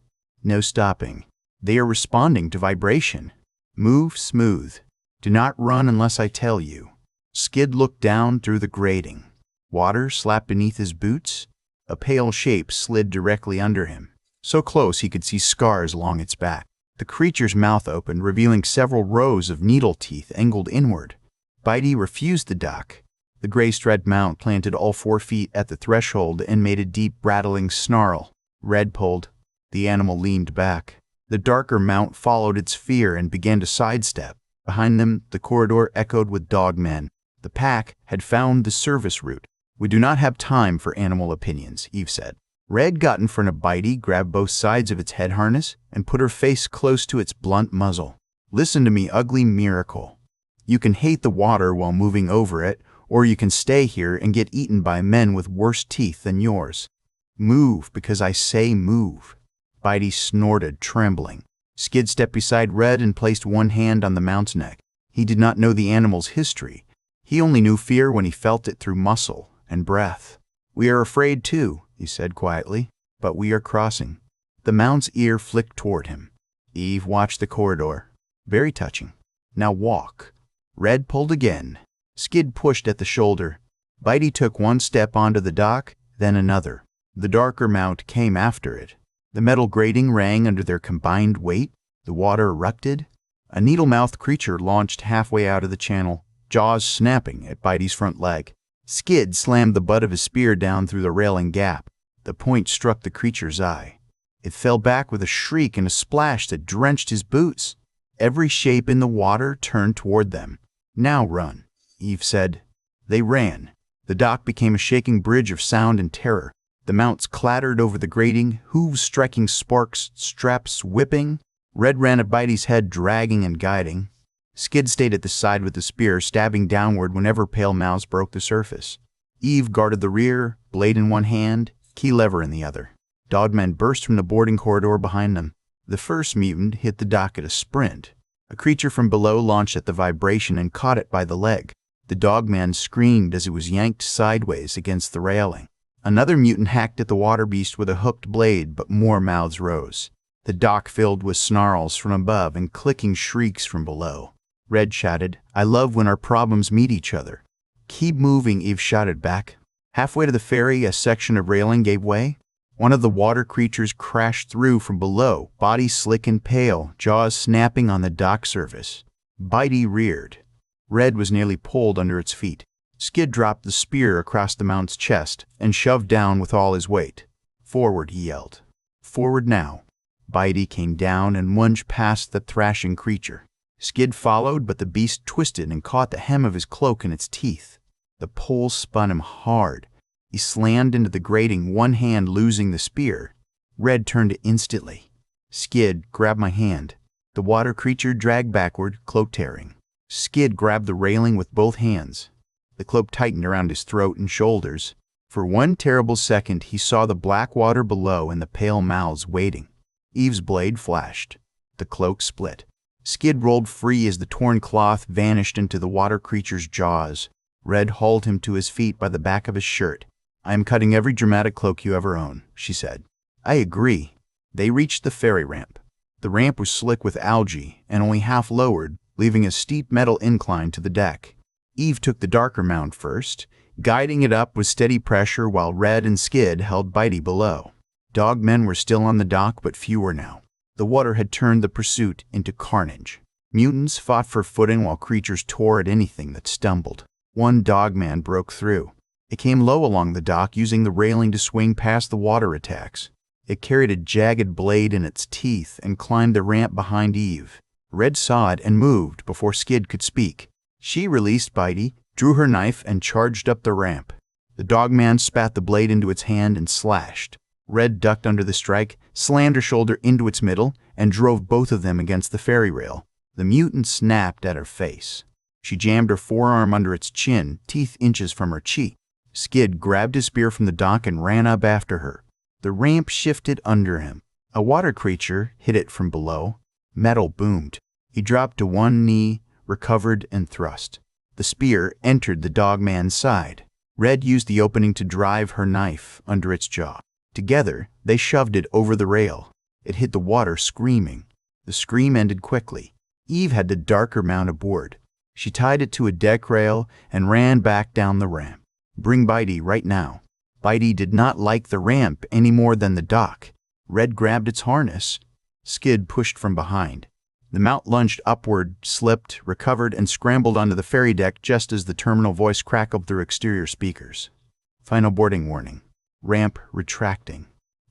No stopping. They are responding to vibration. Move smooth. Do not run unless I tell you. Skid looked down through the grating. Water slapped beneath his boots. A pale shape slid directly under him, so close he could see scars along its back. The creature's mouth opened, revealing several rows of needle teeth angled inward. Bitey refused the dock. The gray-striped mount planted all 4 feet at the threshold and made a deep, rattling snarl. Red pulled. The animal leaned back. The darker mount followed its fear and began to sidestep. Behind them, the corridor echoed with dogmen. The pack had found the service route. We do not have time for animal opinions, Eve said. Red got in front of Bitey, grabbed both sides of its head harness, and put her face close to its blunt muzzle. Listen to me, ugly miracle. You can hate the water while moving over it, or you can stay here and get eaten by men with worse teeth than yours. Move, because I say move. Bitey snorted, trembling. Skid stepped beside Red and placed one hand on the mount's neck. He did not know the animal's history. He only knew fear when he felt it through muscle and breath. We are afraid too, he said quietly, but we are crossing. The mount's ear flicked toward him. Eve watched the corridor. Very touching. Now walk. Red pulled again. Skid pushed at the shoulder. Bitey took one step onto the dock, then another. The darker mount came after it. The metal grating rang under their combined weight. The water erupted. A needle-mouthed creature launched halfway out of the channel, jaws snapping at Bitey's front leg. Skid slammed the butt of his spear down through the railing gap. The point struck the creature's eye. It fell back with a shriek and a splash that drenched his boots. Every shape in the water turned toward them. Now run, Eve said. They ran. The dock became a shaking bridge of sound and terror. The mounts clattered over the grating, hooves striking sparks, straps whipping. Red ran at Bitey's head, dragging and guiding. Skid stayed at the side with the spear, stabbing downward whenever pale mouths broke the surface. Eve guarded the rear, blade in one hand, key lever in the other. Dogmen burst from the boarding corridor behind them. The first mutant hit the dock at a sprint. A creature from below launched at the vibration and caught it by the leg. The dogman screamed as it was yanked sideways against the railing. Another mutant hacked at the water beast with a hooked blade, but more mouths rose. The dock filled with snarls from above and clicking shrieks from below. Red shouted, I love when our problems meet each other. Keep moving, Eve shouted back. Halfway to the ferry, a section of railing gave way. One of the water creatures crashed through from below, body slick and pale, jaws snapping on the dock surface. Bitey reared. Red was nearly pulled under its feet. Skid dropped the spear across the mount's chest and shoved down with all his weight. "Forward," he yelled. "Forward now." Bitey came down and lunged past the thrashing creature. Skid followed, but the beast twisted and caught the hem of his cloak in its teeth. The pull spun him hard. He slammed into the grating, one hand losing the spear. Red turned instantly. "Skid, grab my hand." The water creature dragged backward, cloak tearing. Skid grabbed the railing with both hands. The cloak tightened around his throat and shoulders. For one terrible second, he saw the black water below and the pale mouths waiting. Eve's blade flashed. The cloak split. Skid rolled free as the torn cloth vanished into the water creature's jaws. Red hauled him to his feet by the back of his shirt. "I am cutting every dramatic cloak you ever own," she said. "I agree." They reached the ferry ramp. The ramp was slick with algae and only half lowered, leaving a steep metal incline to the deck. Eve took the darker mount first, guiding it up with steady pressure while Red and Skid held Bitey below. Dogmen were still on the dock, but fewer now. The water had turned the pursuit into carnage. Mutants fought for footing while creatures tore at anything that stumbled. One dogman broke through. It came low along the dock, using the railing to swing past the water attacks. It carried a jagged blade in its teeth and climbed the ramp behind Eve. Red saw it and moved before Skid could speak. She released Bitey, drew her knife, and charged up the ramp. The dogman spat the blade into its hand and slashed. Red ducked under the strike, slammed her shoulder into its middle, and drove both of them against the ferry rail. The mutant snapped at her face. She jammed her forearm under its chin, teeth inches from her cheek. Skid grabbed his spear from the dock and ran up after her. The ramp shifted under him. A water creature hit it from below. Metal boomed. He dropped to one knee, recovered, and thrust. The spear entered the dogman's side. Red used the opening to drive her knife under its jaw. Together, they shoved it over the rail. It hit the water, screaming. The scream ended quickly. Eve had the darker mount aboard. She tied it to a deck rail and ran back down the ramp. "Bring Bitey right now." Bitey did not like the ramp any more than the dock. Red grabbed its harness. Skid pushed from behind. The mount lunged upward, slipped, recovered, and scrambled onto the ferry deck just as the terminal voice crackled through exterior speakers. "Final boarding warning. Ramp retracting."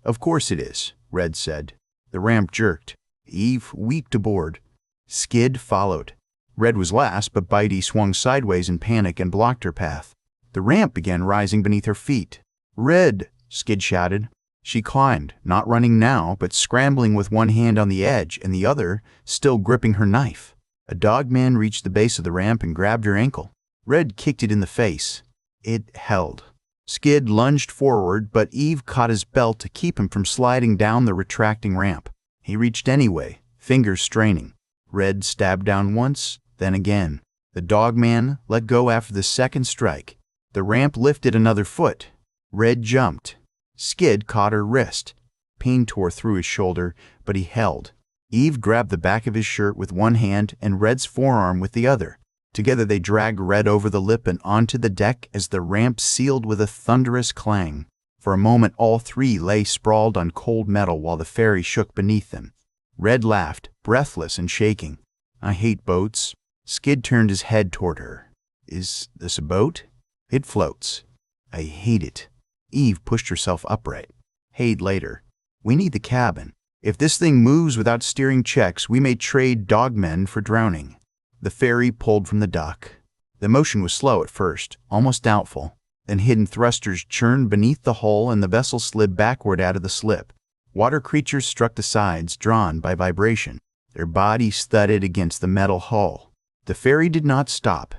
"Of course it is," Red said. The ramp jerked. Eve leaped aboard. Skid followed. Red was last, but Bitey swung sideways in panic and blocked her path. The ramp began rising beneath her feet. "Red!" Skid shouted. She climbed, not running now, but scrambling with one hand on the edge and the other still gripping her knife. A dogman reached the base of the ramp and grabbed her ankle. Red kicked it in the face. It held. Skid lunged forward, but Eve caught his belt to keep him from sliding down the retracting ramp. He reached anyway, fingers straining. Red stabbed down once, then again. The dogman let go after the second strike. The ramp lifted another foot. Red jumped. Skid caught her wrist. Pain tore through his shoulder, but he held. Eve grabbed the back of his shirt with one hand and Red's forearm with the other. Together they dragged Red over the lip and onto the deck as the ramp sealed with a thunderous clang. For a moment all three lay sprawled on cold metal while the ferry shook beneath them. Red laughed, breathless and shaking. "I hate boats." Skid turned his head toward her. "Is this a boat?" "It floats." "I hate it." Eve pushed herself upright. "Hate later. We need the cabin. If this thing moves without steering checks, we may trade dogmen for drowning." The ferry pulled from the dock. The motion was slow at first, almost doubtful. Then hidden thrusters churned beneath the hull and the vessel slid backward out of the slip. Water creatures struck the sides, drawn by vibration. Their bodies thudded against the metal hull. The ferry did not stop.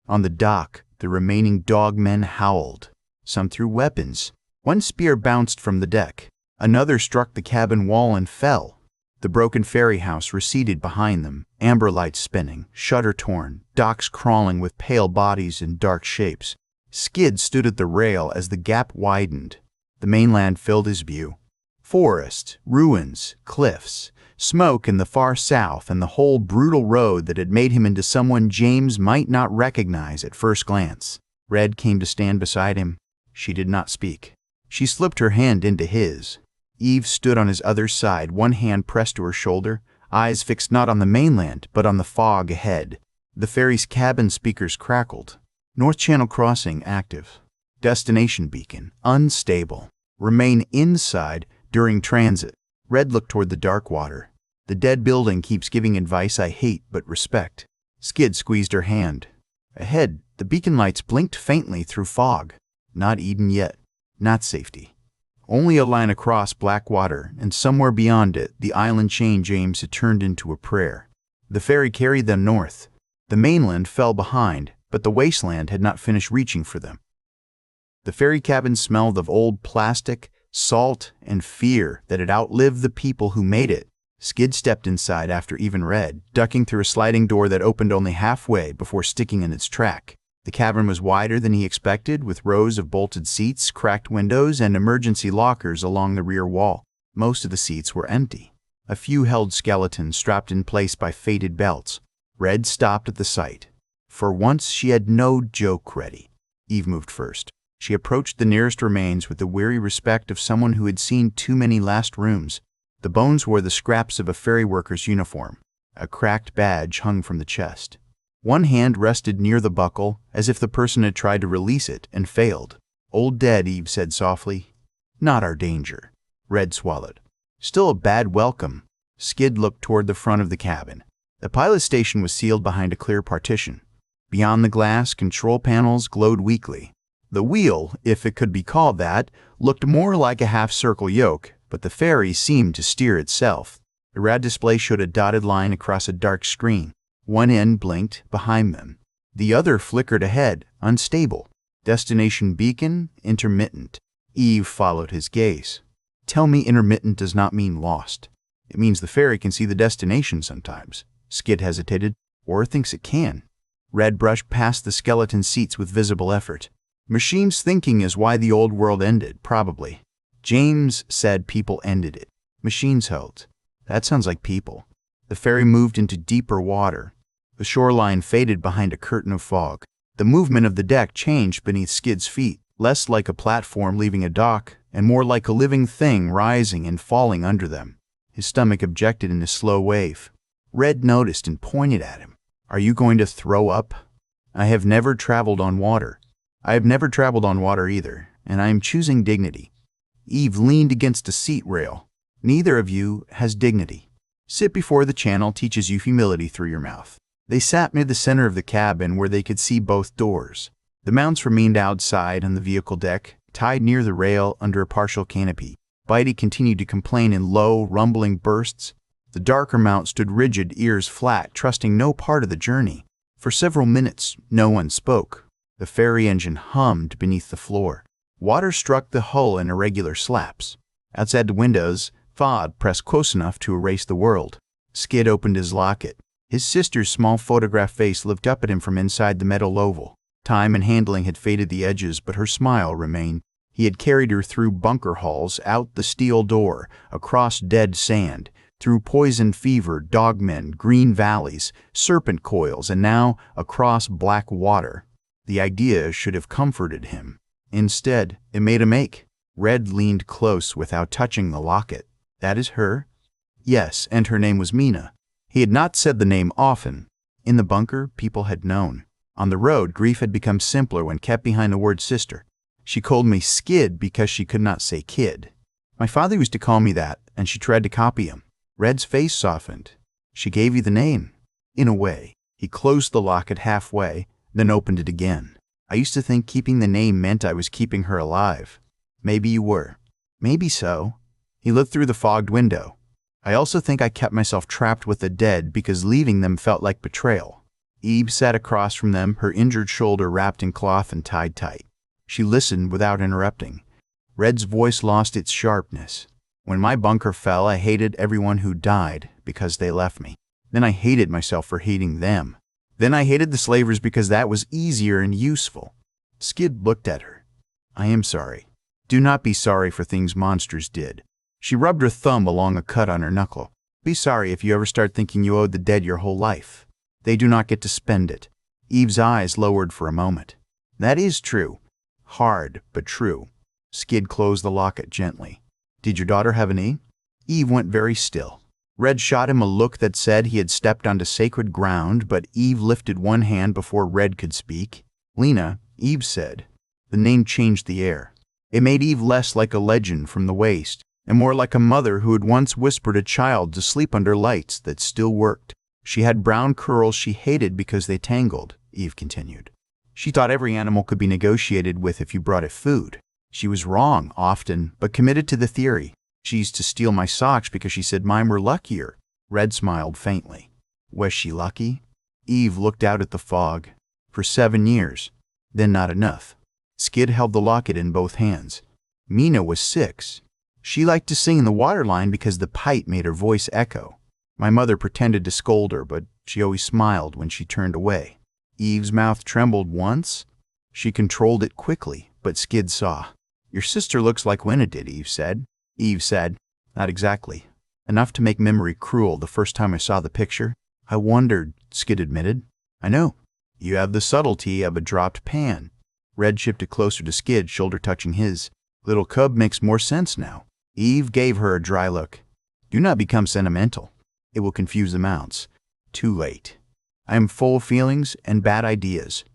On the dock, the remaining dogmen howled. Some threw weapons. One spear bounced from the deck. Another struck the cabin wall and fell. The broken ferry house receded behind them, amber lights spinning, shutter torn, docks crawling with pale bodies and dark shapes. Skid stood at the rail as the gap widened. The mainland filled his view. Forest, ruins, cliffs, smoke in the far south, and the whole brutal road that had made him into someone James might not recognize at first glance. Red came to stand beside him. She did not speak. She slipped her hand into his. Eve stood on his other side, one hand pressed to her shoulder, eyes fixed not on the mainland, but on the fog ahead. The ferry's cabin speakers crackled. North Channel crossing active. Destination beacon unstable. Remain inside during transit. Red looked toward the dark water. The dead building keeps giving advice I hate but respect. Skid squeezed her hand. Ahead, the beacon lights blinked faintly through fog. Not Eden yet. Not safety. Only a line across black water, and somewhere beyond it, the island chain James had turned into a prayer. The ferry carried them north. The mainland fell behind, but the wasteland had not finished reaching for them. The ferry cabin smelled of old plastic, salt, and fear that had outlived the people who made it. Skid stepped inside after even Red, ducking through a sliding door that opened only halfway before sticking in its track. The cabin was wider than he expected, with rows of bolted seats, cracked windows, and emergency lockers along the rear wall. Most of the seats were empty. A few held skeletons strapped in place by faded belts. Red stopped at the sight. For once, she had no joke ready. Eve moved first. She approached the nearest remains with the weary respect of someone who had seen too many last rooms. The bones wore the scraps of a ferry worker's uniform. A cracked badge hung from the chest. One hand rested near the buckle, as if the person had tried to release it and failed. Old dead, Eve said softly. Not our danger. Red swallowed. Still a bad welcome. Skid looked toward the front of the cabin. The pilot station was sealed behind a clear partition. Beyond the glass, control panels glowed weakly. The wheel, if it could be called that, looked more like a half-circle yoke, but the ferry seemed to steer itself. The rad display showed a dotted line across a dark screen. One end blinked behind them. The other flickered ahead, unstable. Destination beacon, intermittent. Eve followed his gaze. Tell me intermittent does not mean lost. It means the ferry can see the destination sometimes. Skid hesitated, or thinks it can. Red brushed past the skeleton seats with visible effort. Machines thinking is why the old world ended, probably. James said people ended it. Machines held. That sounds like people. The ferry moved into deeper water. The shoreline faded behind a curtain of fog. The movement of the deck changed beneath Skid's feet, less like a platform leaving a dock, and more like a living thing rising and falling under them. His stomach objected in a slow wave. Red noticed and pointed at him. Are you going to throw up? I have never traveled on water. I have never traveled on water either, and I am choosing dignity. Eve leaned against a seat rail. Neither of you has dignity. Sit before the channel teaches you humility through your mouth. They sat near the center of the cabin where they could see both doors. The mounts remained outside on the vehicle deck, tied near the rail under a partial canopy. Bitey continued to complain in low, rumbling bursts. The darker mount stood rigid, ears flat, trusting no part of the journey. For several minutes, no one spoke. The ferry engine hummed beneath the floor. Water struck the hull in irregular slaps. Outside the windows, fog pressed close enough to erase the world. Skid opened his locket. His sister's small photograph face looked up at him from inside the metal oval. Time and handling had faded the edges, but her smile remained. He had carried her through bunker halls, out the steel door, across dead sand, through poison-fevered dogmen, green valleys, serpent coils, and now across black water. The idea should have comforted him. Instead, it made him ache. Red leaned close without touching the locket. That is her? Yes, and her name was Mina. He had not said the name often. In the bunker, people had known. On the road, grief had become simpler when kept behind the word sister. She called me Skid because she could not say kid. My father used to call me that, and she tried to copy him. Red's face softened. She gave you the name. In a way. He closed the locket halfway, then opened it again. I used to think keeping the name meant I was keeping her alive. Maybe you were. Maybe so. He looked through the fogged window. I also think I kept myself trapped with the dead because leaving them felt like betrayal. Eve sat across from them, her injured shoulder wrapped in cloth and tied tight. She listened without interrupting. Red's voice lost its sharpness. When my bunker fell, I hated everyone who died because they left me. Then I hated myself for hating them. Then I hated the slavers because that was easier and useful. Skid looked at her. I am sorry. Do not be sorry for things monsters did. She rubbed her thumb along a cut on her knuckle. Be sorry if you ever start thinking you owed the dead your whole life. They do not get to spend it. Eve's eyes lowered for a moment. That is true. Hard, but true. Skid closed the locket gently. Did your daughter have a name? Eve went very still. Red shot him a look that said he had stepped onto sacred ground, but Eve lifted one hand before Red could speak. Lena, Eve said. The name changed the air. It made Eve less like a legend from the waste, and more like a mother who had once whispered a child to sleep under lights that still worked. She had brown curls she hated because they tangled, Eve continued. She thought every animal could be negotiated with if you brought it food. She was wrong, often, but committed to the theory. She used to steal my socks because she said mine were luckier. Red smiled faintly. Was she lucky? Eve looked out at the fog. For 7 years. Then not enough. Skid held the locket in both hands. Mina was 6. She liked to sing in the waterline because the pipe made her voice echo. My mother pretended to scold her, but she always smiled when she turned away. Eve's mouth trembled once. She controlled it quickly, but Skid saw. Your sister looks like Winna did, Eve said. Eve said, not exactly. Enough to make memory cruel the first time I saw the picture. I wondered, Skid admitted. I know. You have the subtlety of a dropped pan. Red shifted closer to Skid, shoulder touching his. Little cub makes more sense now. Eve gave her a dry look. Do not become sentimental. It will confuse the mounts. Too late. I am full of feelings and bad ideas.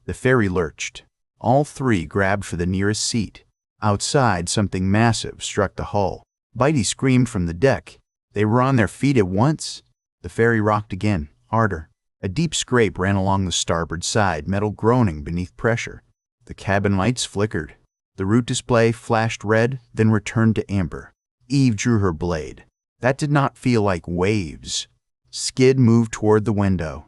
The ferry lurched. All three grabbed for the nearest seat. Outside, something massive struck the hull. Bitey screamed from the deck. They were on their feet at once. The ferry rocked again, harder. A deep scrape ran along the starboard side, metal groaning beneath pressure. The cabin lights flickered. The route display flashed red, then returned to amber. Eve drew her blade. That did not feel like waves. Skid moved toward the window.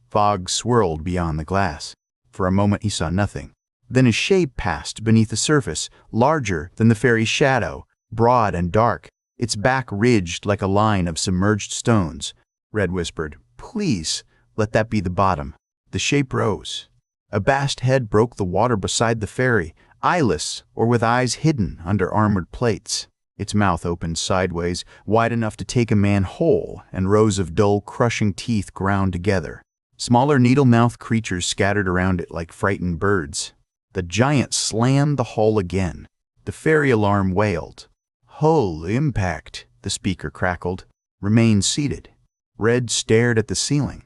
Fog swirled beyond the glass. For a moment he saw nothing. Then a shape passed beneath the surface, larger than the ferry's shadow, broad and dark, its back ridged like a line of submerged stones. Red whispered, Please, let that be the bottom. The shape rose. A vast head broke the water beside the ferry, eyeless or with eyes hidden under armored plates. Its mouth opened sideways, wide enough to take a man whole, and rows of dull, crushing teeth ground together. Smaller needle-mouthed creatures scattered around it like frightened birds. The giant slammed the hull again. The ferry alarm wailed. Hull impact, the speaker crackled. Remain seated. Red stared at the ceiling.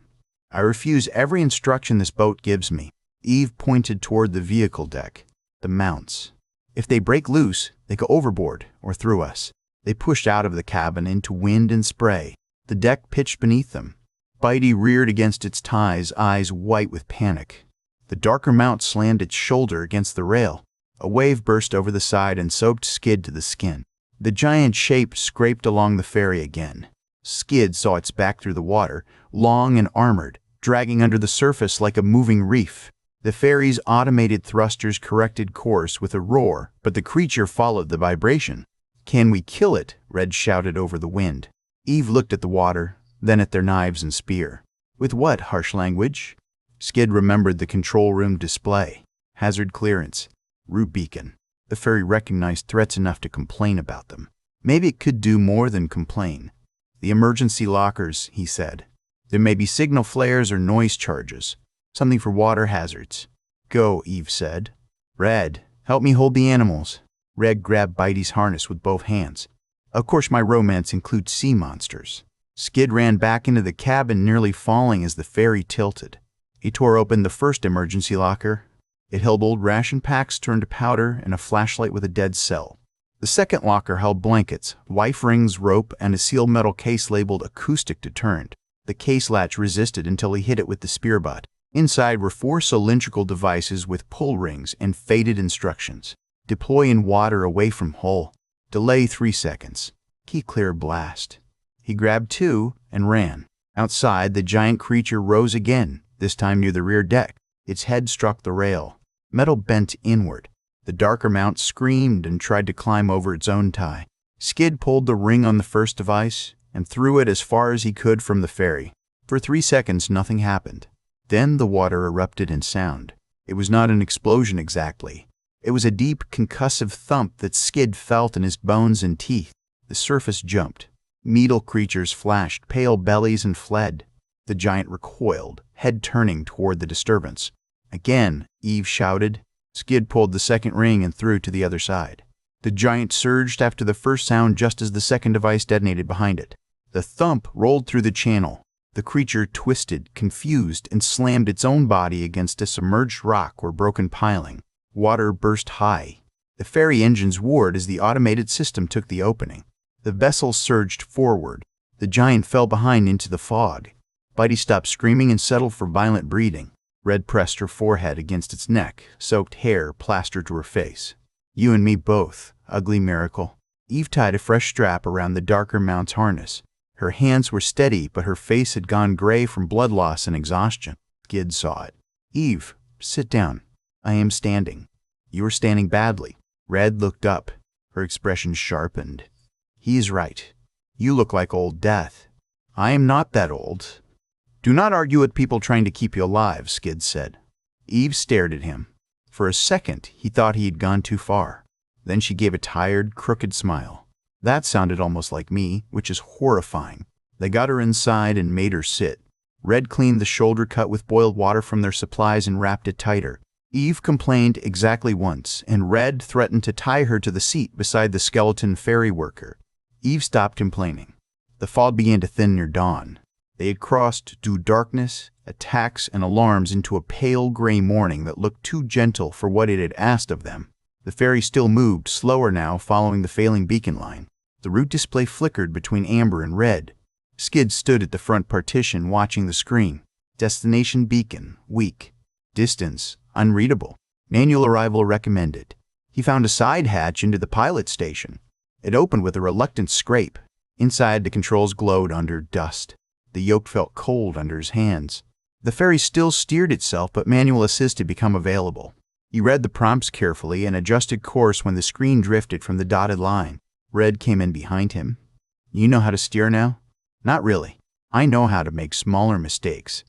I refuse every instruction this boat gives me. Eve pointed toward the vehicle deck. The mounts. If they break loose, they go overboard or through us. They pushed out of the cabin into wind and spray. The deck pitched beneath them. Bitey reared against its ties, eyes white with panic. The darker mount slammed its shoulder against the rail. A wave burst over the side and soaked Skid to the skin. The giant shape scraped along the ferry again. Skid saw its back through the water, long and armored, dragging under the surface like a moving reef. The ferry's automated thrusters corrected course with a roar, but the creature followed the vibration. Can we kill it? Red shouted over the wind. Eve looked at the water, then at their knives and spear. With what, harsh language? Skid remembered the control room display. Hazard clearance. Route beacon. The ferry recognized threats enough to complain about them. Maybe it could do more than complain. The emergency lockers, he said. There may be signal flares or noise charges. Something for water hazards. Go, Eve said. Red, help me hold the animals. Red grabbed Bitey's harness with both hands. Of course my romance includes sea monsters. Skid ran back into the cabin, nearly falling as the ferry tilted. He tore open the first emergency locker. It held old ration packs turned to powder and a flashlight with a dead cell. The second locker held blankets, wife rings, rope, and a sealed metal case labeled acoustic deterrent. The case latch resisted until he hit it with the spear butt. Inside were 4 cylindrical devices with pull rings and faded instructions. Deploy in water away from hull. Delay 3 seconds. Key clear blast. He grabbed 2 and ran. Outside, the giant creature rose again, this time near the rear deck. Its head struck the rail. Metal bent inward. The darker mount screamed and tried to climb over its own tie. Skid pulled the ring on the first device and threw it as far as he could from the ferry. For 3 seconds, nothing happened. Then the water erupted in sound. It was not an explosion exactly. It was a deep, concussive thump that Skid felt in his bones and teeth. The surface jumped. Needle creatures flashed pale bellies and fled. The giant recoiled, head turning toward the disturbance. Again, Eve shouted, Skid pulled the second ring and threw to the other side. The giant surged after the first sound just as the second device detonated behind it. The thump rolled through the channel. The creature twisted, confused, and slammed its own body against a submerged rock or broken piling. Water burst high. The ferry engines roared as the automated system took the opening. The vessel surged forward. The giant fell behind into the fog. Bitey stopped screaming and settled for violent breathing. Red pressed her forehead against its neck, soaked hair plastered to her face. You and me both, ugly miracle. Eve tied a fresh strap around the darker mount's harness. Her hands were steady, but her face had gone gray from blood loss and exhaustion. Skid saw it. Eve, sit down. I am standing. You are standing badly. Red looked up. Her expression sharpened. He is right. You look like old death. I am not that old. Do not argue with people trying to keep you alive, Skid said. Eve stared at him. For a second, he thought he had gone too far. Then she gave a tired, crooked smile. That sounded almost like me, which is horrifying. They got her inside and made her sit. Red cleaned the shoulder cut with boiled water from their supplies and wrapped it tighter. Eve complained exactly once, and Red threatened to tie her to the seat beside the skeleton ferry worker. Eve stopped complaining. The fog began to thin near dawn. They had crossed through darkness, attacks, and alarms into a pale gray morning that looked too gentle for what it had asked of them. The ferry still moved, slower now, following the failing beacon line. The route display flickered between amber and red. Skid stood at the front partition watching the screen. Destination beacon, weak. Distance, unreadable. Manual arrival recommended. He found a side hatch into the pilot station. It opened with a reluctant scrape. Inside, the controls glowed under dust. The yoke felt cold under his hands. The ferry still steered itself, but manual assist had become available. He read the prompts carefully and adjusted course when the screen drifted from the dotted line. Red came in behind him. You know how to steer now? Not really. I know how to make smaller mistakes.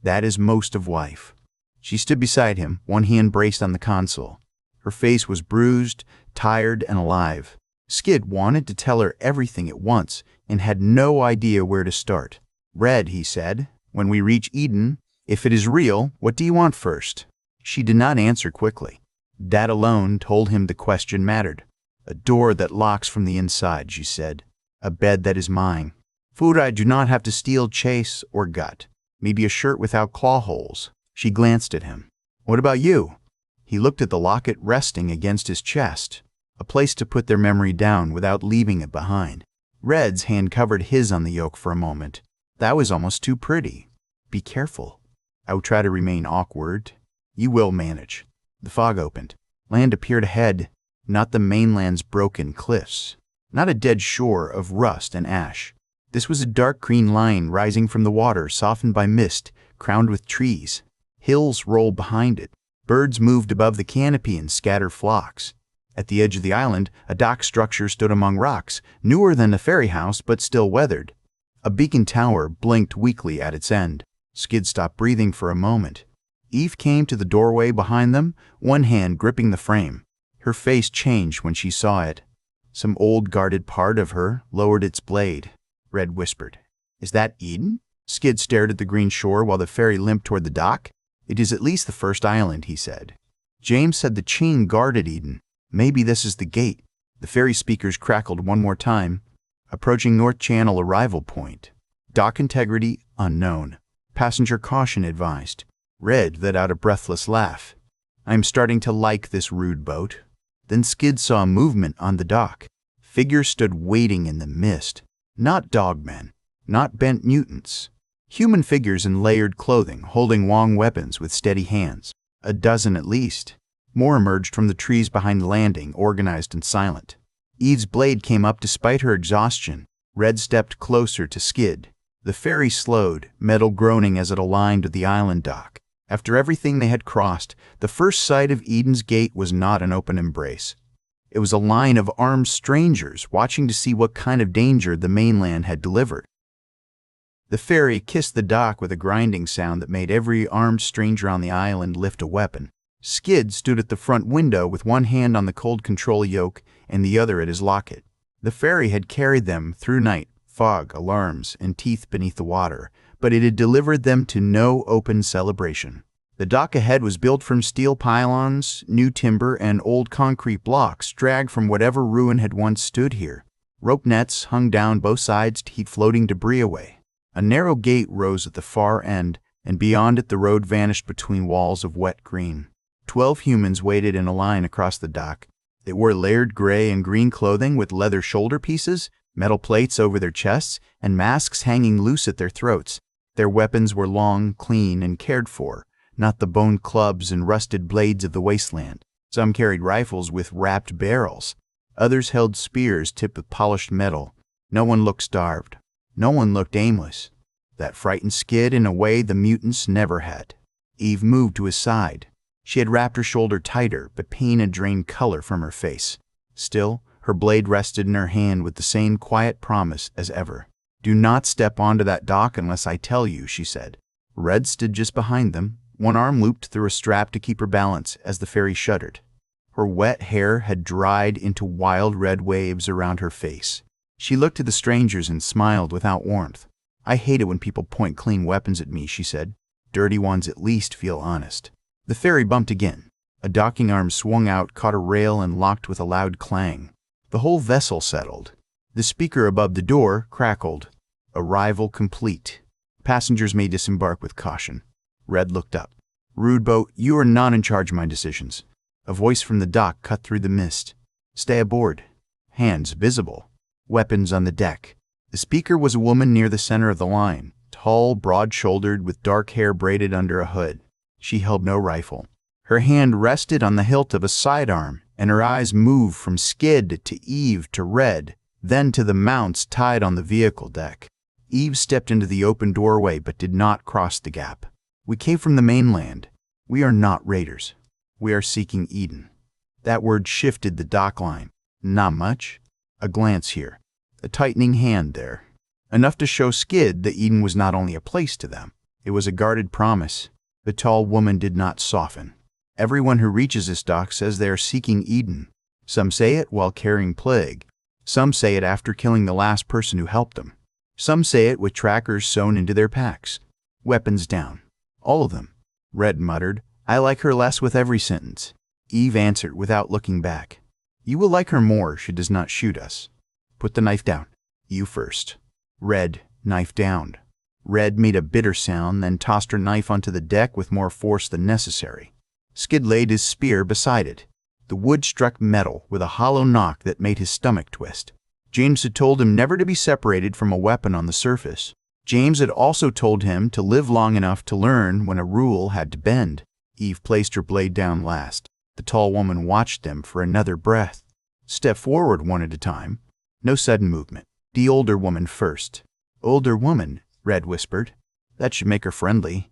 That is most of life. She stood beside him, one hand braced on the console. Her face was bruised, tired, and alive. Skid wanted to tell her everything at once and had no idea where to start. Red, he said, when we reach Eden, if it is real, what do you want first? She did not answer quickly. That alone told him the question mattered. A door that locks from the inside, she said. A bed that is mine. Food I do not have to steal, chase, or gut. Maybe a shirt without claw holes. She glanced at him. What about you? He looked at the locket resting against his chest. A place to put their memory down without leaving it behind. Red's hand covered his on the yoke for a moment. That was almost too pretty. Be careful. I will try to remain awkward. You will manage. The fog opened. Land appeared ahead, not the mainland's broken cliffs, not a dead shore of rust and ash. This was a dark green line rising from the water, softened by mist, crowned with trees. Hills rolled behind it. Birds moved above the canopy in scattered flocks. At the edge of the island, a dock structure stood among rocks, newer than the ferry house but still weathered. A beacon tower blinked weakly at its end. Skid stopped breathing for a moment. Eve came to the doorway behind them, one hand gripping the frame. Her face changed when she saw it. Some old guarded part of her lowered its blade. Red whispered, "Is that Eden?" Skid stared at the green shore while the ferry limped toward the dock. "It is at least the first island," he said. James said the chain guarded Eden. Maybe this is the gate. The ferry speakers crackled one more time. Approaching North Channel arrival point. Dock integrity unknown. Passenger caution advised. Red let out a breathless laugh. "I'm starting to like this rude boat." Then Skid saw movement on the dock. Figures stood waiting in the mist. Not dogmen, not bent mutants. Human figures in layered clothing, holding long weapons with steady hands. A dozen at least. More emerged from the trees behind the landing, organized and silent. Eve's blade came up despite her exhaustion. Red stepped closer to Skid. The ferry slowed, metal groaning as it aligned with the island dock. After everything they had crossed, the first sight of Eden's gate was not an open embrace. It was a line of armed strangers watching to see what kind of danger the mainland had delivered. The ferry kissed the dock with a grinding sound that made every armed stranger on the island lift a weapon. Skid stood at the front window with one hand on the cold control yoke and the other at his locket. The ferry had carried them through night, fog, alarms, and teeth beneath the water, but it had delivered them to no open celebration. The dock ahead was built from steel pylons, new timber, and old concrete blocks dragged from whatever ruin had once stood here. Rope nets hung down both sides to keep floating debris away. A narrow gate rose at the far end, and beyond it the road vanished between walls of wet green. 12 humans waited in a line across the dock. They wore layered gray and green clothing with leather shoulder pieces, metal plates over their chests, and masks hanging loose at their throats. Their weapons were long, clean, and cared for, not the boned clubs and rusted blades of the wasteland. Some carried rifles with wrapped barrels. Others held spears tipped with polished metal. No one looked starved. No one looked aimless. That frightened Skid in a way the mutants never had. Eve moved to his side. She had wrapped her shoulder tighter, but pain had drained color from her face. Still, her blade rested in her hand with the same quiet promise as ever. "Do not step onto that dock unless I tell you," she said. Red stood just behind them, one arm looped through a strap to keep her balance as the fairy shuddered. Her wet hair had dried into wild red waves around her face. She looked to the strangers and smiled without warmth. "I hate it when people point clean weapons at me," she said. "Dirty ones at least feel honest." The ferry bumped again. A docking arm swung out, caught a rail, and locked with a loud clang. The whole vessel settled. The speaker above the door crackled. "Arrival complete. Passengers may disembark with caution." Red looked up. "Rude boat, you are not in charge of my decisions." A voice from the dock cut through the mist. "Stay aboard." Hands visible. Weapons on the deck. The speaker was a woman near the center of the line, tall, broad-shouldered, with dark hair braided under a hood. She held no rifle. Her hand rested on the hilt of a sidearm, and her eyes moved from Skid to Eve to Red, then to the mounts tied on the vehicle deck. Eve stepped into the open doorway but did not cross the gap. "We came from the mainland. We are not raiders. We are seeking Eden." That word shifted the dock line. Not much. A glance here. A tightening hand there. Enough to show Skid that Eden was not only a place to them. It was a guarded promise. The tall woman did not soften. "Everyone who reaches this dock says they are seeking Eden. Some say it while carrying plague. Some say it after killing the last person who helped them. Some say it with trackers sewn into their packs. Weapons down. All of them." Red muttered. "I like her less with every sentence." Eve answered without looking back. "You will like her more if she does not shoot us. Put the knife down." "You first." Red, knife down. Red made a bitter sound, then tossed her knife onto the deck with more force than necessary. Skid laid his spear beside it. The wood struck metal with a hollow knock that made his stomach twist. James had told him never to be separated from a weapon on the surface. James had also told him to live long enough to learn when a rule had to bend. Eve placed her blade down last. The tall woman watched them for another breath. "Step forward one at a time. No sudden movement. The older woman first." "Older woman," Red whispered. "That should make her friendly."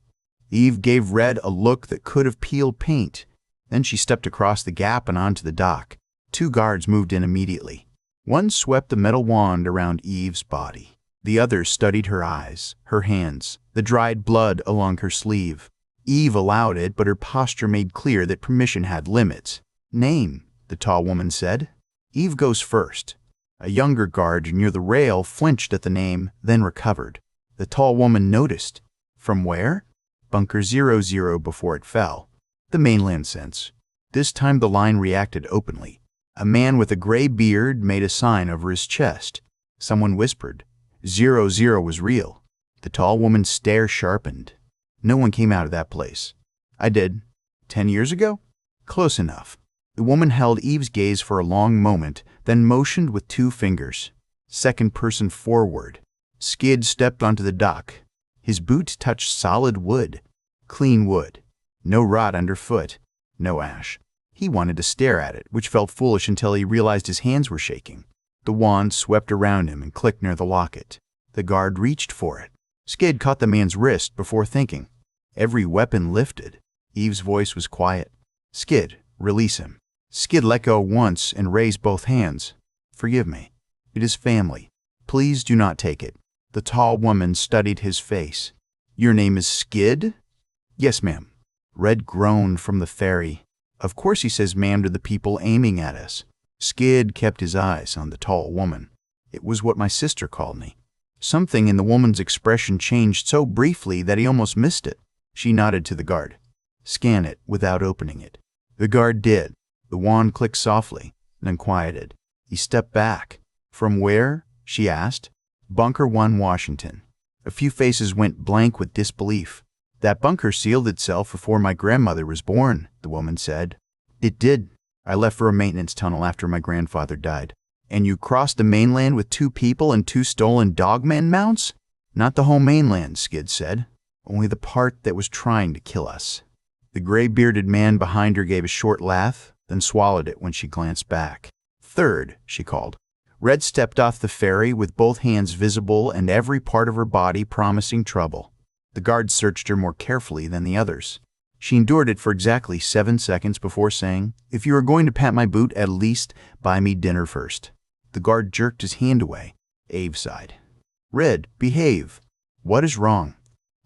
Eve gave Red a look that could have peeled paint. Then she stepped across the gap and onto the dock. 2 guards moved in immediately. One swept a metal wand around Eve's body. The other studied her eyes, her hands, the dried blood along her sleeve. Eve allowed it, but her posture made clear that permission had limits. "Name," the tall woman said. Eve goes first. A younger guard near the rail flinched at the name, then recovered. The tall woman noticed. "From where?" "Bunker 00 before it fell." The mainland sense. This time the line reacted openly. A man with a gray beard made a sign over his chest. Someone whispered. 00 was real. The tall woman's stare sharpened. "No one came out of that place." "I did." 10 years ago?" "Close enough." The woman held Eve's gaze for a long moment, then motioned with 2 fingers. Second person forward. Skid stepped onto the dock. His boot touched solid wood. Clean wood. No rot underfoot. No ash. He wanted to stare at it, which felt foolish until he realized his hands were shaking. The wand swept around him and clicked near the locket. The guard reached for it. Skid caught the man's wrist before thinking. Every weapon lifted. Eve's voice was quiet. "Skid, release him." Skid let go once and raised both hands. "Forgive me. It is family. Please do not take it." The tall woman studied his face. "Your name is Skid?" "Yes, ma'am." Red groaned from the ferry. "Of course he says ma'am to the people aiming at us." Skid kept his eyes on the tall woman. "It was what my sister called me." Something in the woman's expression changed so briefly that he almost missed it. She nodded to the guard. Scan it without opening it. The guard did. The wand clicked softly, then quieted. He stepped back. From where? She asked. Bunker 1, Washington. A few faces went blank with disbelief. That bunker sealed itself before my grandmother was born, the woman said. It did. I left for a maintenance tunnel after my grandfather died. And you crossed the mainland with 2 people and 2 stolen dogman mounts? Not the whole mainland, Skid said. Only the part that was trying to kill us. The gray-bearded man behind her gave a short laugh, then swallowed it when she glanced back. Third, she called. Red stepped off the ferry with both hands visible and every part of her body promising trouble. The guard searched her more carefully than the others. She endured it for exactly 7 seconds before saying, If you are going to pat my boot, at least buy me dinner first. The guard jerked his hand away. Ave sighed. Red, behave. What is wrong?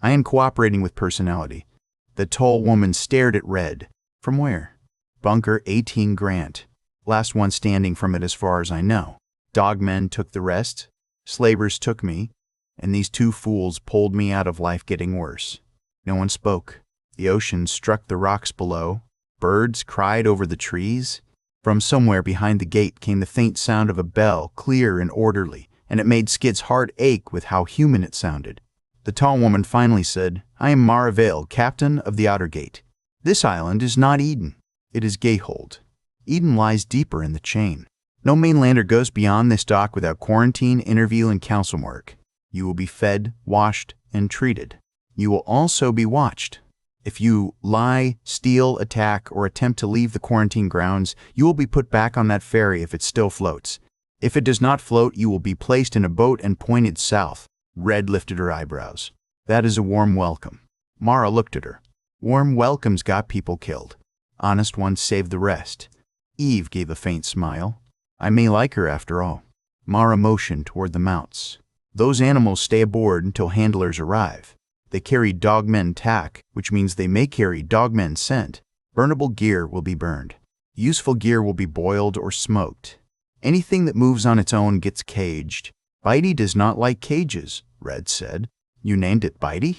I am cooperating with personality. The tall woman stared at Red. From where? Bunker 18 Grant. Last one standing from it as far as I know. Dogmen took the rest. Slavers took me. And these 2 fools pulled me out of life getting worse. No one spoke. The ocean struck the rocks below. Birds cried over the trees. From somewhere behind the gate came the faint sound of a bell, clear and orderly, and it made Skid's heart ache with how human it sounded. The tall woman finally said, I am Mara Vale, captain of the Outer Gate. This island is not Eden. It is Gayhold. Eden lies deeper in the chain. No mainlander goes beyond this dock without quarantine, interview, and council work. You will be fed, washed, and treated. You will also be watched. If you lie, steal, attack, or attempt to leave the quarantine grounds, you will be put back on that ferry if it still floats. If it does not float, you will be placed in a boat and pointed south. Red lifted her eyebrows. That is a warm welcome. Mara looked at her. Warm welcomes got people killed. Honest ones saved the rest. Eve gave a faint smile. I may like her after all. Mara motioned toward the mounts. Those animals stay aboard until handlers arrive. They carry dogmen tack, which means they may carry dogmen scent. Burnable gear will be burned. Useful gear will be boiled or smoked. Anything that moves on its own gets caged. Bitey does not like cages, Red said. You named it Bitey?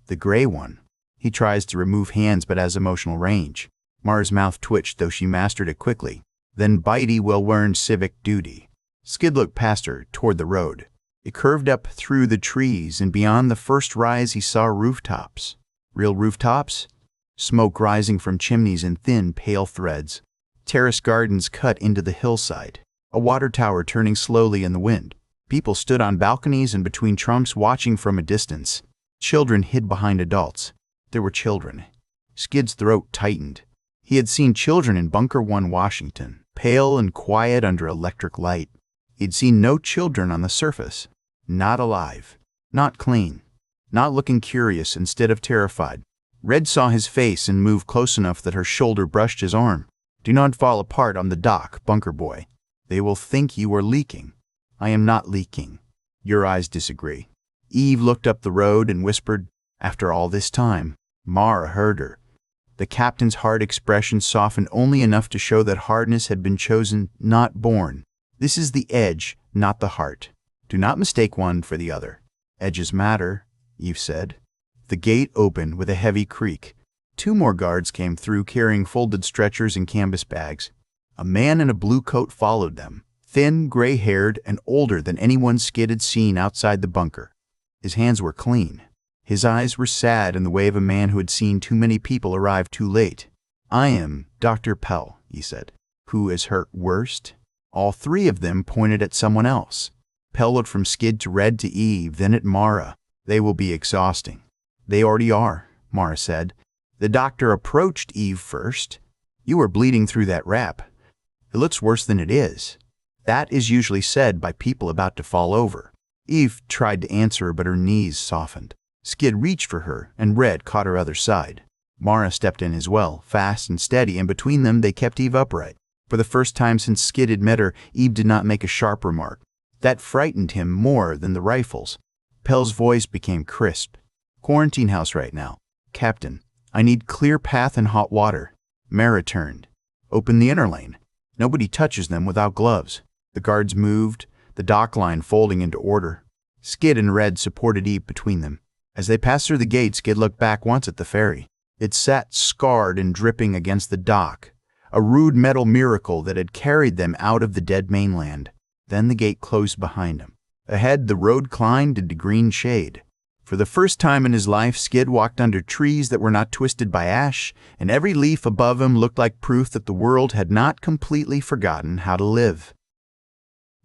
The gray one. He tries to remove hands but has emotional range. Mara's mouth twitched, though she mastered it quickly. Then Bitey will learn civic duty. Skid looked past her, toward the road. It curved up through the trees, and beyond the first rise he saw rooftops. Real rooftops? Smoke rising from chimneys in thin, pale threads. Terrace gardens cut into the hillside. A water tower turning slowly in the wind. People stood on balconies and between trunks watching from a distance. Children hid behind adults. There were children. Skid's throat tightened. He had seen children in Bunker 1, Washington, pale and quiet under electric light. He'd seen no children on the surface. Not alive. Not clean. Not looking curious instead of terrified. Red saw his face and moved close enough that her shoulder brushed his arm. Do not fall apart on the dock, bunker boy. They will think you are leaking. I am not leaking. Your eyes disagree. Eve looked up the road and whispered, After all this time. Mara heard her. The captain's hard expression softened only enough to show that hardness had been chosen, not born. This is the edge, not the heart. Do not mistake one for the other. Edges matter, Eve said. The gate opened with a heavy creak. 2 more guards came through carrying folded stretchers and canvas bags. A man in a blue coat followed them, thin, gray-haired, and older than anyone Skid had seen outside the bunker. His hands were clean. His eyes were sad in the way of a man who had seen too many people arrive too late. I am Dr. Pell, he said. Who is hurt worst? All 3 of them pointed at someone else. Pell looked from Skid to Red to Eve, then at Mara. They will be exhausting. They already are, Mara said. The doctor approached Eve first. You are bleeding through that wrap. It looks worse than it is. That is usually said by people about to fall over. Eve tried to answer, but her knees softened. Skid reached for her, and Red caught her other side. Mara stepped in as well, fast and steady, and between them they kept Eve upright. For the first time since Skid had met her, Eve did not make a sharp remark. That frightened him more than the rifles. Pell's voice became crisp. Quarantine house right now. Captain, I need clear path and hot water. Mara turned. Open the inner lane. Nobody touches them without gloves. The guards moved, the dock line folding into order. Skid and Red supported Eve between them. As they passed through the gate, Skid looked back once at the ferry. It sat scarred and dripping against the dock, a rude metal miracle that had carried them out of the dead mainland. Then the gate closed behind him. Ahead, the road climbed into green shade. For the first time in his life, Skid walked under trees that were not twisted by ash, and every leaf above him looked like proof that the world had not completely forgotten how to live.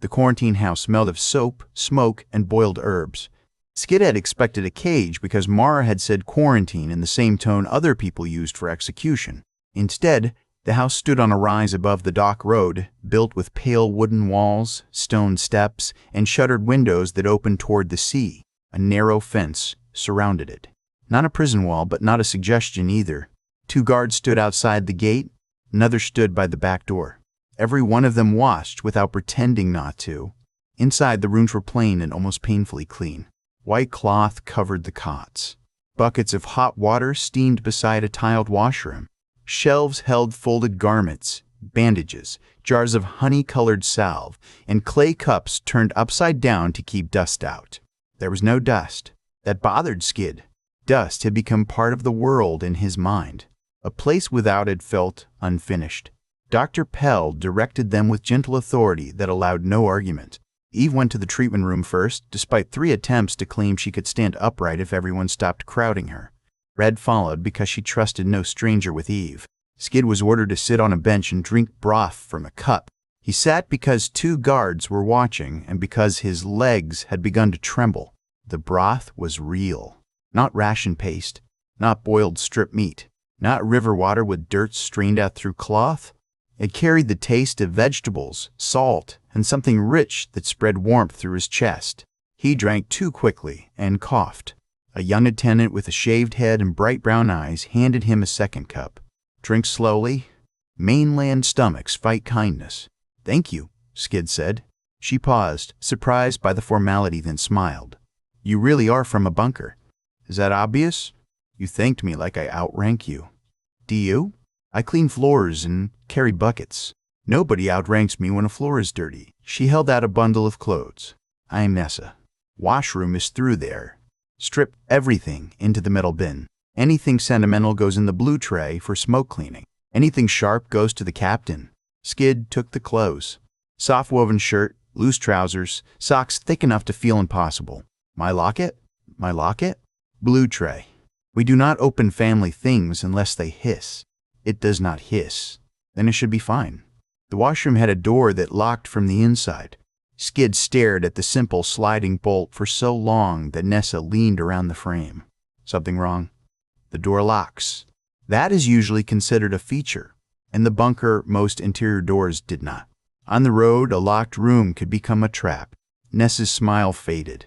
The quarantine house smelled of soap, smoke, and boiled herbs. Skid had expected a cage because Mara had said quarantine in the same tone other people used for execution. Instead, the house stood on a rise above the dock road, built with pale wooden walls, stone steps, and shuttered windows that opened toward the sea. A narrow fence surrounded it. Not a prison wall, but not a suggestion either. 2 guards stood outside the gate, another stood by the back door. Every one of them washed without pretending not to. Inside, the rooms were plain and almost painfully clean. White cloth covered the cots. Buckets of hot water steamed beside a tiled washroom. Shelves held folded garments, bandages, jars of honey-colored salve, and clay cups turned upside down to keep dust out. There was no dust. That bothered Skid. Dust had become part of the world in his mind. A place without it felt unfinished. Dr. Pell directed them with gentle authority that allowed no argument. Eve went to the treatment room first, despite 3 attempts to claim she could stand upright if everyone stopped crowding her. Red followed because she trusted no stranger with Eve. Skid was ordered to sit on a bench and drink broth from a cup. He sat because 2 guards were watching and because his legs had begun to tremble. The broth was real. Not ration paste, not boiled strip meat, not river water with dirt strained out through cloth. It carried the taste of vegetables, salt, and something rich that spread warmth through his chest. He drank too quickly and coughed. A young attendant with a shaved head and bright brown eyes handed him a second cup. Drink slowly. Mainland stomachs fight kindness. Thank you, Skid said. She paused, surprised by the formality, then smiled. You really are from a bunker. Is that obvious? You thanked me like I outrank you. Do you? I clean floors and carry buckets. Nobody outranks me when a floor is dirty. She held out a bundle of clothes. I am Nessa. Washroom is through there. Strip everything into the metal bin. Anything sentimental goes in the blue tray for smoke cleaning. Anything sharp goes to the captain. Skid took the clothes. Soft-woven shirt, loose trousers, socks thick enough to feel impossible. My locket? My locket? Blue tray. We do not open family things unless they hiss. It does not hiss. Then it should be fine. The washroom had a door that locked from the inside. Skid stared at the simple sliding bolt for so long that Nessa leaned around the frame. Something wrong? The door locks. That is usually considered a feature. In the bunker, most interior doors did not. On the road, a locked room could become a trap. Nessa's smile faded.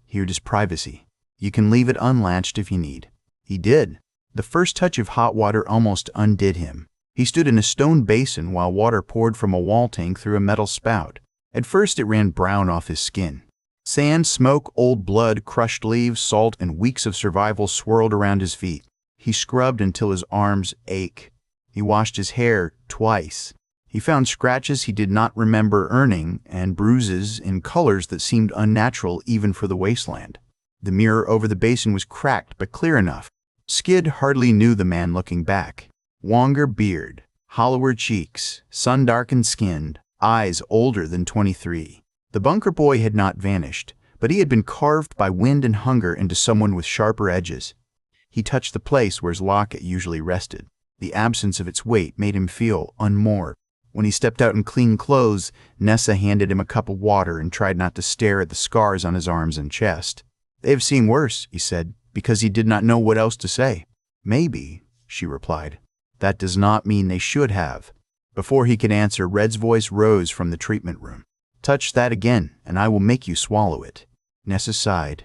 Here is privacy. You can leave it unlatched if you need. He did. The first touch of hot water almost undid him. He stood in a stone basin while water poured from a wall tank through a metal spout. At first it ran brown off his skin. Sand, smoke, old blood, crushed leaves, salt, and weeks of survival swirled around his feet. He scrubbed until his arms ached. He washed his hair twice. He found scratches he did not remember earning and bruises in colors that seemed unnatural even for the wasteland. The mirror over the basin was cracked but clear enough. Skid hardly knew the man looking back. Longer beard, hollower cheeks, sun-darkened skin, eyes older than 23. The bunker boy had not vanished, but he had been carved by wind and hunger into someone with sharper edges. He touched the place where his locket usually rested. The absence of its weight made him feel unmoored. When he stepped out in clean clothes, Nessa handed him a cup of water and tried not to stare at the scars on his arms and chest. They have seen worse, he said, because he did not know what else to say. Maybe, she replied. That does not mean they should have. Before he could answer, Red's voice rose from the treatment room. Touch that again, and I will make you swallow it. Nessa sighed.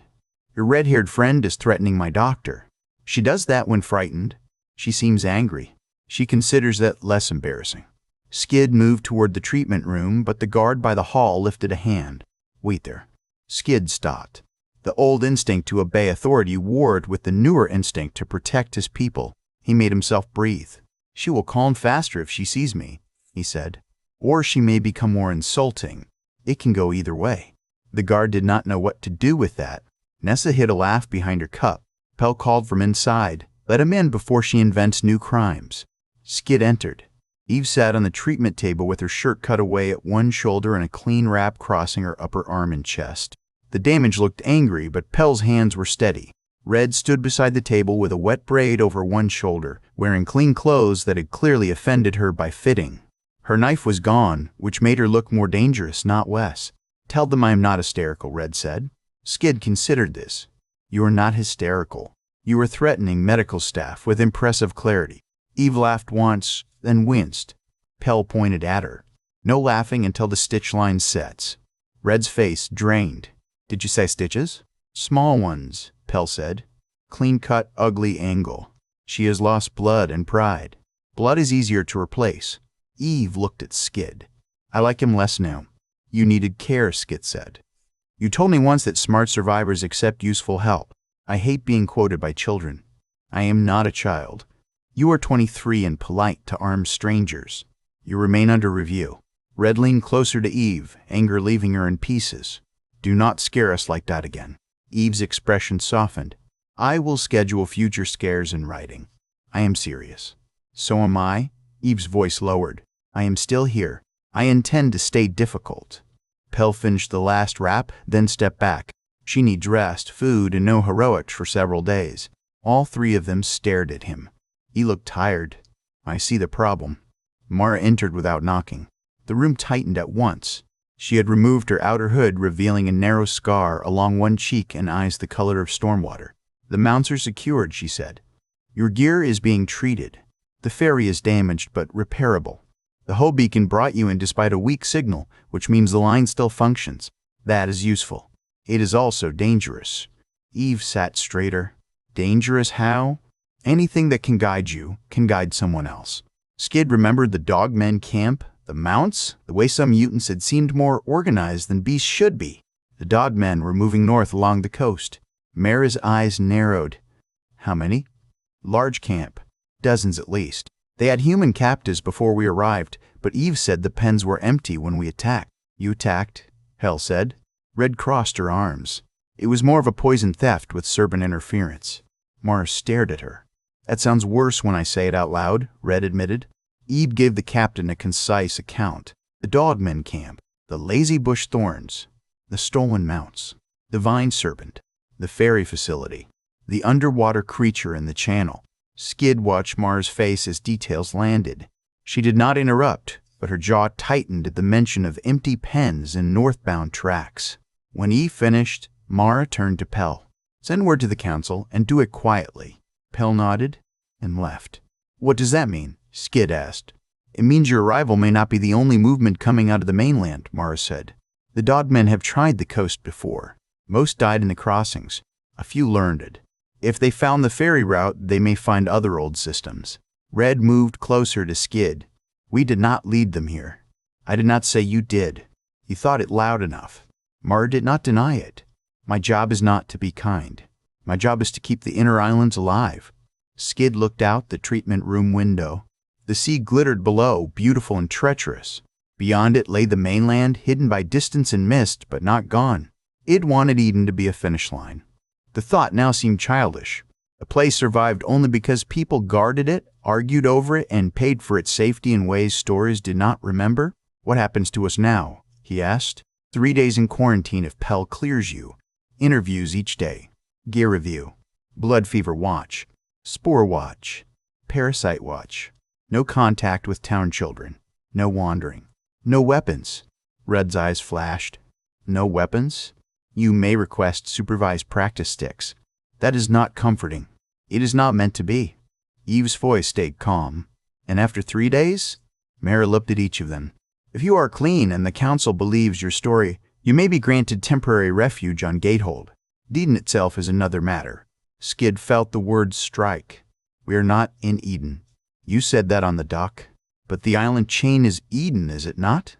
Your red-haired friend is threatening my doctor. She does that when frightened. She seems angry. She considers that less embarrassing. Skid moved toward the treatment room, but the guard by the hall lifted a hand. Wait there. Skid stopped. The old instinct to obey authority warred with the newer instinct to protect his people. He made himself breathe. She will calm faster if she sees me, he said. Or she may become more insulting. It can go either way. The guard did not know what to do with that. Nessa hid a laugh behind her cup. Pell called from inside. Let him in before she invents new crimes. Skid entered. Eve sat on the treatment table with her shirt cut away at one shoulder and a clean wrap crossing her upper arm and chest. The damage looked angry, but Pell's hands were steady. Red stood beside the table with a wet braid over one shoulder, wearing clean clothes that had clearly offended her by fitting. Her knife was gone, which made her look more dangerous, not less. Tell them I am not hysterical, Red said. Skid considered this. You are not hysterical. You are threatening medical staff with impressive clarity. Eve laughed once, then winced. Pell pointed at her. No laughing until the stitch line sets. Red's face drained. Did you say stitches? Small ones, Pell said. Clean-cut, ugly angle. She has lost blood and pride. Blood is easier to replace. Eve looked at Skid. I like him less now. You needed care, Skid said. You told me once that smart survivors accept useful help. I hate being quoted by children. I am not a child. You are 23 and polite to armed strangers. You remain under review. Red leaned closer to Eve, anger leaving her in pieces. Do not scare us like that again. Eve's expression softened. I will schedule future scares in writing. I am serious. So am I. Eve's voice lowered. I am still here. I intend to stay difficult. Pell finished the last wrap, then stepped back. She needs rest, food, and no heroics for several days. All three of them stared at him. He looked tired. I see the problem. Mara entered without knocking. The room tightened at once. She had removed her outer hood, revealing a narrow scar along one cheek and eyes the color of stormwater. The mounts are secured, she said. Your gear is being treated. The ferry is damaged but repairable. The hull beacon brought you in despite a weak signal, which means the line still functions. That is useful. It is also dangerous. Eve sat straighter. Dangerous how? Anything that can guide you can guide someone else. Skid remembered the dogmen camp, the mounts, the way some mutants had seemed more organized than beasts should be. The dogmen were moving north along the coast. Mara's eyes narrowed. How many? Large camp. Dozens at least. They had human captives before we arrived, but Eve said the pens were empty when we attacked. You attacked? Hell said. Red crossed her arms. It was more of a poison theft with serpent interference. Mara stared at her. That sounds worse when I say it out loud, Red admitted. Eve gave the captain a concise account. The dogmen camp, the lazy bush thorns, the stolen mounts, the vine serpent, the ferry facility, the underwater creature in the channel. Skid watched Mara's face as details landed. She did not interrupt, but her jaw tightened at the mention of empty pens and northbound tracks. When Eve finished, Mara turned to Pell. Send word to the council and do it quietly. Pell nodded and left. What does that mean? Skid asked. It means your arrival may not be the only movement coming out of the mainland, Mara said. The dogmen have tried the coast before. Most died in the crossings. A few learned it. If they found the ferry route, they may find other old systems. Red moved closer to Skid. We did not lead them here. I did not say you did. You thought it loud enough. Mara did not deny it. My job is not to be kind. My job is to keep the inner islands alive. Skid looked out the treatment room window. The sea glittered below, beautiful and treacherous. Beyond it lay the mainland, hidden by distance and mist, but not gone. It wanted Eden to be a finish line. The thought now seemed childish. A place survived only because people guarded it, argued over it, and paid for its safety in ways stories did not remember. What happens to us now? He asked. 3 days in quarantine if Pell clears you. Interviews each day. Gear review. Blood fever watch. Spore watch. Parasite watch. No contact with town children. No wandering. No weapons. Red's eyes flashed. No weapons? You may request supervised practice sticks. That is not comforting. It is not meant to be. Eve's voice stayed calm. And after 3 days? Mara looked at each of them. If you are clean and the council believes your story, you may be granted temporary refuge on Gatehold. Eden itself is another matter. Skid felt the words strike. We are not in Eden. You said that on the dock. But the island chain is Eden, is it not?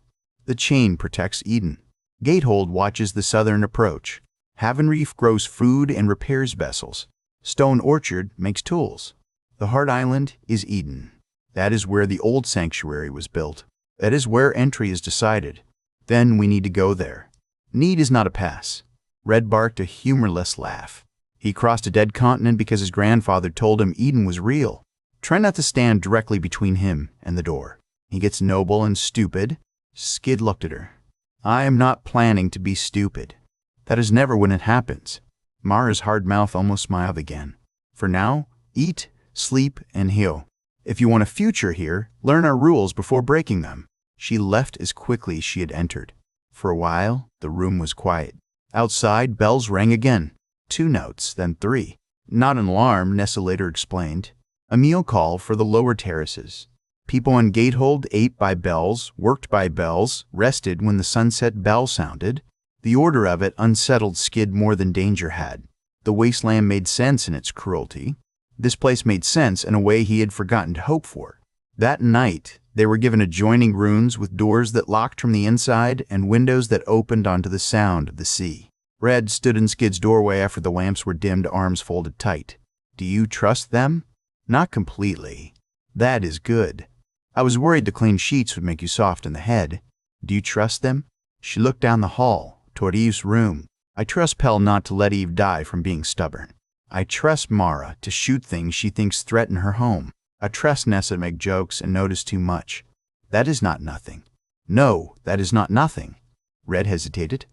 The chain protects Eden. Gatehold watches the southern approach. Haven Reef grows food and repairs vessels. Stone Orchard makes tools. The Hard Island is Eden. That is where the old sanctuary was built. That is where entry is decided. Then we need to go there. Need is not a pass. Red barked a humorless laugh. He crossed a dead continent because his grandfather told him Eden was real. Try not to stand directly between him and the door. He gets noble and stupid. Skid looked at her. I am not planning to be stupid. That is never when it happens. Mara's hard mouth almost smiled again. For now, eat, sleep, and heal. If you want a future here, learn our rules before breaking them. She left as quickly as she had entered. For a while, the room was quiet. Outside, bells rang again. 2 notes, then 3. Not an alarm, Nessa later explained. A meal call for the lower terraces. People on Gatehold ate by bells, worked by bells, rested when the sunset bell sounded. The order of it unsettled Skid more than danger had. The wasteland made sense in its cruelty. This place made sense in a way he had forgotten to hope for. That night, they were given adjoining rooms with doors that locked from the inside and windows that opened onto the sound of the sea. Red stood in Skid's doorway after the lamps were dimmed, arms folded tight. Do you trust them? Not completely. That is good. I was worried the clean sheets would make you soft in the head. Do you trust them? She looked down the hall, toward Eve's room. I trust Pell not to let Eve die from being stubborn. I trust Mara to shoot things she thinks threaten her home. I trust Nessa to make jokes and notice too much. That is not nothing. No, that is not nothing. Red hesitated.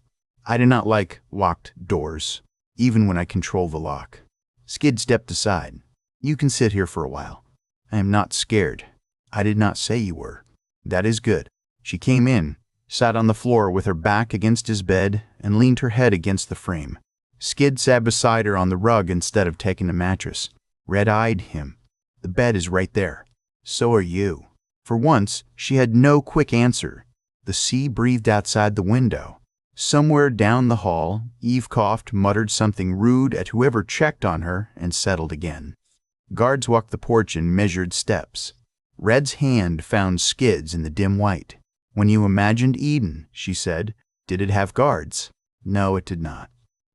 I do not like locked doors, even when I control the lock. Skid stepped aside. You can sit here for a while. I am not scared. I did not say you were. That is good. She came in, sat on the floor with her back against his bed, and leaned her head against the frame. Skid sat beside her on the rug instead of taking the mattress. Red eyed him. The bed is right there. So are you. For once, she had no quick answer. The sea breathed outside the window. Somewhere down the hall, Eve coughed, muttered something rude at whoever checked on her, and settled again. Guards walked the porch in measured steps. Red's hand found Skid's in the dim white. When you imagined Eden, she said, did it have guards? No, it did not.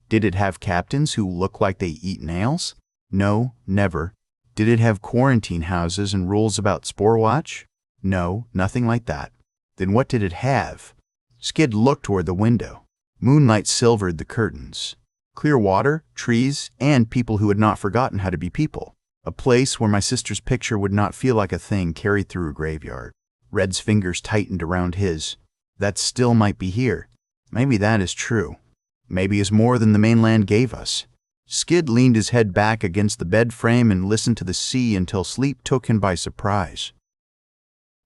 Did it have captains who look like they eat nails? No, never. Did it have quarantine houses and rules about spore watch? No, nothing like that. Then what did it have? Skid looked toward the window. Moonlight silvered the curtains. Clear water, trees, and people who had not forgotten how to be people. A place where my sister's picture would not feel like a thing carried through a graveyard. Red's fingers tightened around his. That still might be here. Maybe that is true. Maybe it's more than the mainland gave us. Skid leaned his head back against the bed frame and listened to the sea until sleep took him by surprise.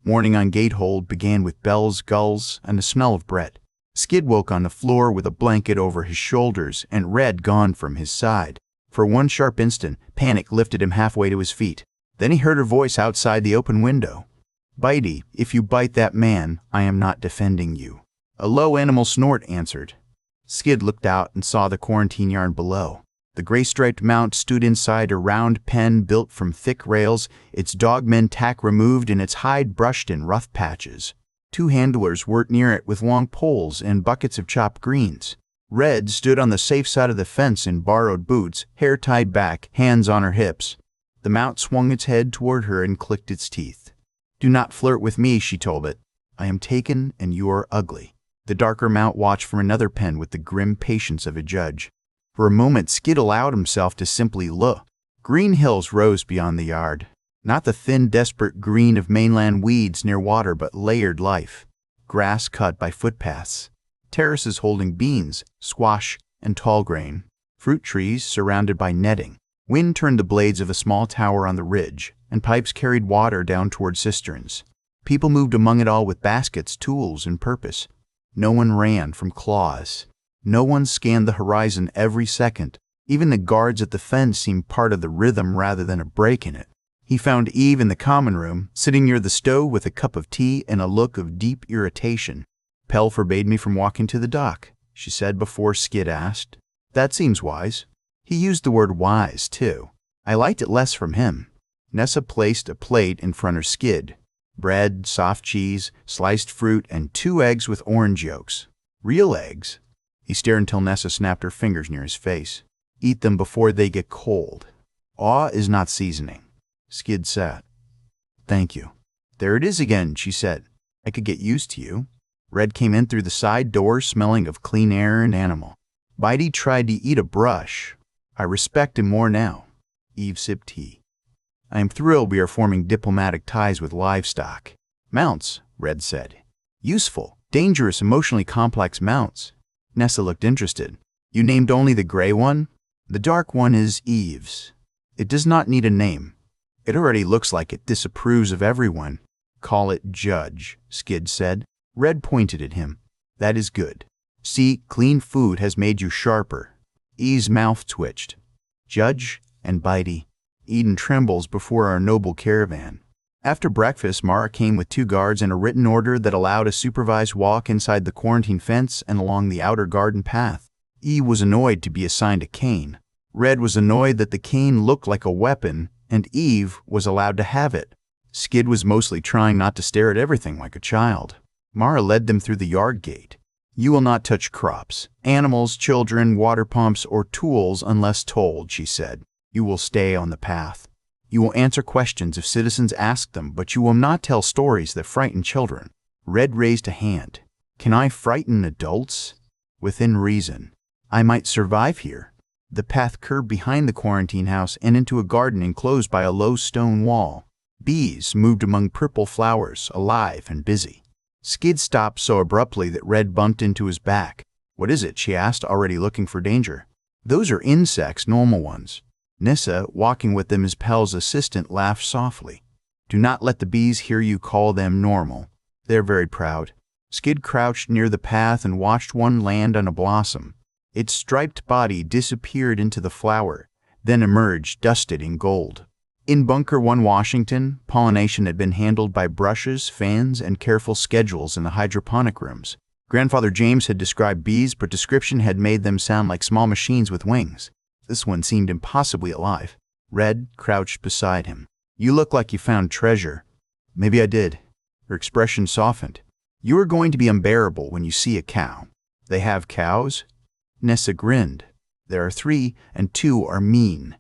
Morning on Gatehold began with bells, gulls, and the smell of bread. Skid woke on the floor with a blanket over his shoulders and Red gone from his side. For one sharp instant, panic lifted him halfway to his feet. Then he heard her voice outside the open window. Bitey, if you bite that man, I am not defending you. A low animal snort answered. Skid looked out and saw the quarantine yard below. The gray-striped mount stood inside a round pen built from thick rails, its dogmen tack removed and its hide brushed in rough patches. 2 handlers worked near it with long poles and buckets of chopped greens. Red stood on the safe side of the fence in borrowed boots, hair tied back, hands on her hips. The mount swung its head toward her and clicked its teeth. Do not flirt with me, she told it. I am taken and you are ugly. The darker mount watched from another pen with the grim patience of a judge. For a moment, Skid allowed himself to simply look. Green hills rose beyond the yard. Not the thin, desperate green of mainland weeds near water, but layered life. Grass cut by footpaths. Terraces holding beans, squash, and tall grain. Fruit trees surrounded by netting. Wind turned the blades of a small tower on the ridge, and pipes carried water down toward cisterns. People moved among it all with baskets, tools, and purpose. No one ran from claws. No one scanned the horizon every second. Even the guards at the fence seemed part of the rhythm rather than a break in it. He found Eve in the common room, sitting near the stove with a cup of tea and a look of deep irritation. Pell forbade me from walking to the dock, she said before Skid asked. That seems wise. He used the word wise, too. I liked it less from him. Nessa placed a plate in front of Skid. Bread, soft cheese, sliced fruit, and 2 eggs with orange yolks. Real eggs. He stared until Nessa snapped her fingers near his face. Eat them before they get cold. Awe is not seasoning. Skid sat. Thank you. There it is again, she said. I could get used to you. Red came in through the side door smelling of clean air and animal. Bitey tried to eat a brush. I respect him more now. Eve sipped tea. I am thrilled we are forming diplomatic ties with livestock. Mounts, Red said. Useful, dangerous, emotionally complex mounts. Nessa looked interested. You named only the gray one? The dark one is Eve's. It does not need a name. It already looks like it disapproves of everyone. Call it Judge, Skid said. Red pointed at him. That is good. See, clean food has made you sharper. Eve's mouth twitched. Judge and Bitey. Eden trembles before our noble caravan. After breakfast, Mara came with 2 guards and a written order that allowed a supervised walk inside the quarantine fence and along the outer garden path. Eve was annoyed to be assigned a cane. Red was annoyed that the cane looked like a weapon, and Eve was allowed to have it. Skid was mostly trying not to stare at everything like a child. Mara led them through the yard gate. You will not touch crops, animals, children, water pumps, or tools unless told, she said. You will stay on the path. You will answer questions if citizens ask them, but you will not tell stories that frighten children. Red raised a hand. Can I frighten adults? Within reason. I might survive here. The path curved behind the quarantine house and into a garden enclosed by a low stone wall. Bees moved among purple flowers, alive and busy. Skid stopped so abruptly that Red bumped into his back. What is it? She asked, already looking for danger. Those are insects, normal ones. Nissa, walking with them as Pel's assistant, laughed softly. Do not let the bees hear you call them normal. They're very proud. Skid crouched near the path and watched one land on a blossom. Its striped body disappeared into the flower, then emerged dusted in gold. In Bunker 1 Washington, pollination had been handled by brushes, fans, and careful schedules in the hydroponic rooms. Grandfather James had described bees, but description had made them sound like small machines with wings. This one seemed impossibly alive. Red crouched beside him. You look like you found treasure. Maybe I did. Her expression softened. You are going to be unbearable when you see a cow. They have cows? Nessa grinned. There are 3, and 2 are mean.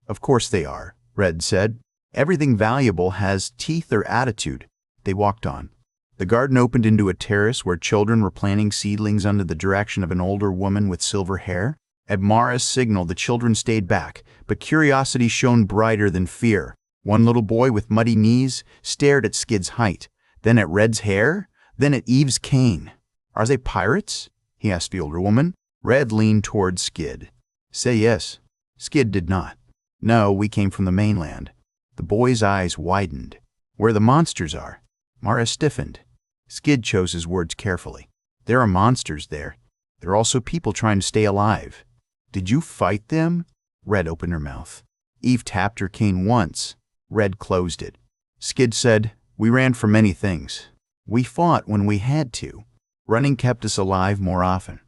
Of course they are, Red said. Everything valuable has teeth or attitude. They walked on. The garden opened into a terrace where children were planting seedlings under the direction of an older woman with silver hair. At Mara's signal, the children stayed back, but curiosity shone brighter than fear. One little boy with muddy knees stared at Skid's height, then at Red's hair, then at Eve's cane. Are they pirates? He asked the older woman. Red leaned toward Skid. Say yes. Skid did not. No, we came from the mainland. The boy's eyes widened. Where the monsters are. Mara stiffened. Skid chose his words carefully. There are monsters there. There are also people trying to stay alive. Did you fight them? Red opened her mouth. Eve tapped her cane once. Red closed it. Skid said, We ran from many things. We fought when we had to. Running kept us alive more often.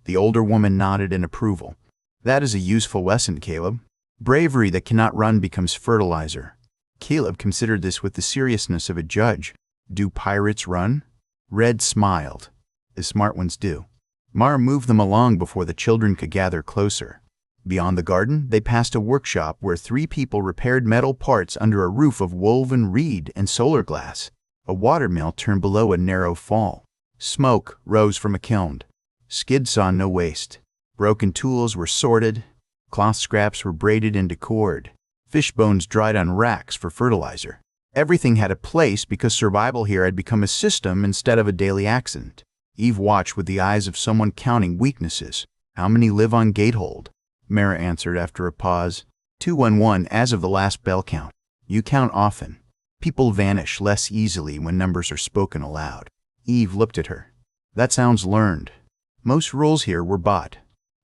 The older woman nodded in approval. That is a useful lesson, Caleb. Bravery that cannot run becomes fertilizer. Caleb considered this with the seriousness of a judge. Do pirates run? Red smiled. The smart ones do. Mara moved them along before the children could gather closer. Beyond the garden, they passed a workshop where 3 people repaired metal parts under a roof of woven reed and solar glass. A watermill turned below a narrow fall. Smoke rose from a kiln. Skid saw no waste. Broken tools were sorted. Cloth scraps were braided into cord. Fish bones dried on racks for fertilizer. Everything had a place because survival here had become a system instead of a daily accident. Eve watched with the eyes of someone counting weaknesses. How many live on Gatehold? Mara answered after a pause. 211 as of the last bell count. You count often. People vanish less easily when numbers are spoken aloud. Eve looked at her. That sounds learned. Most rules here were bought.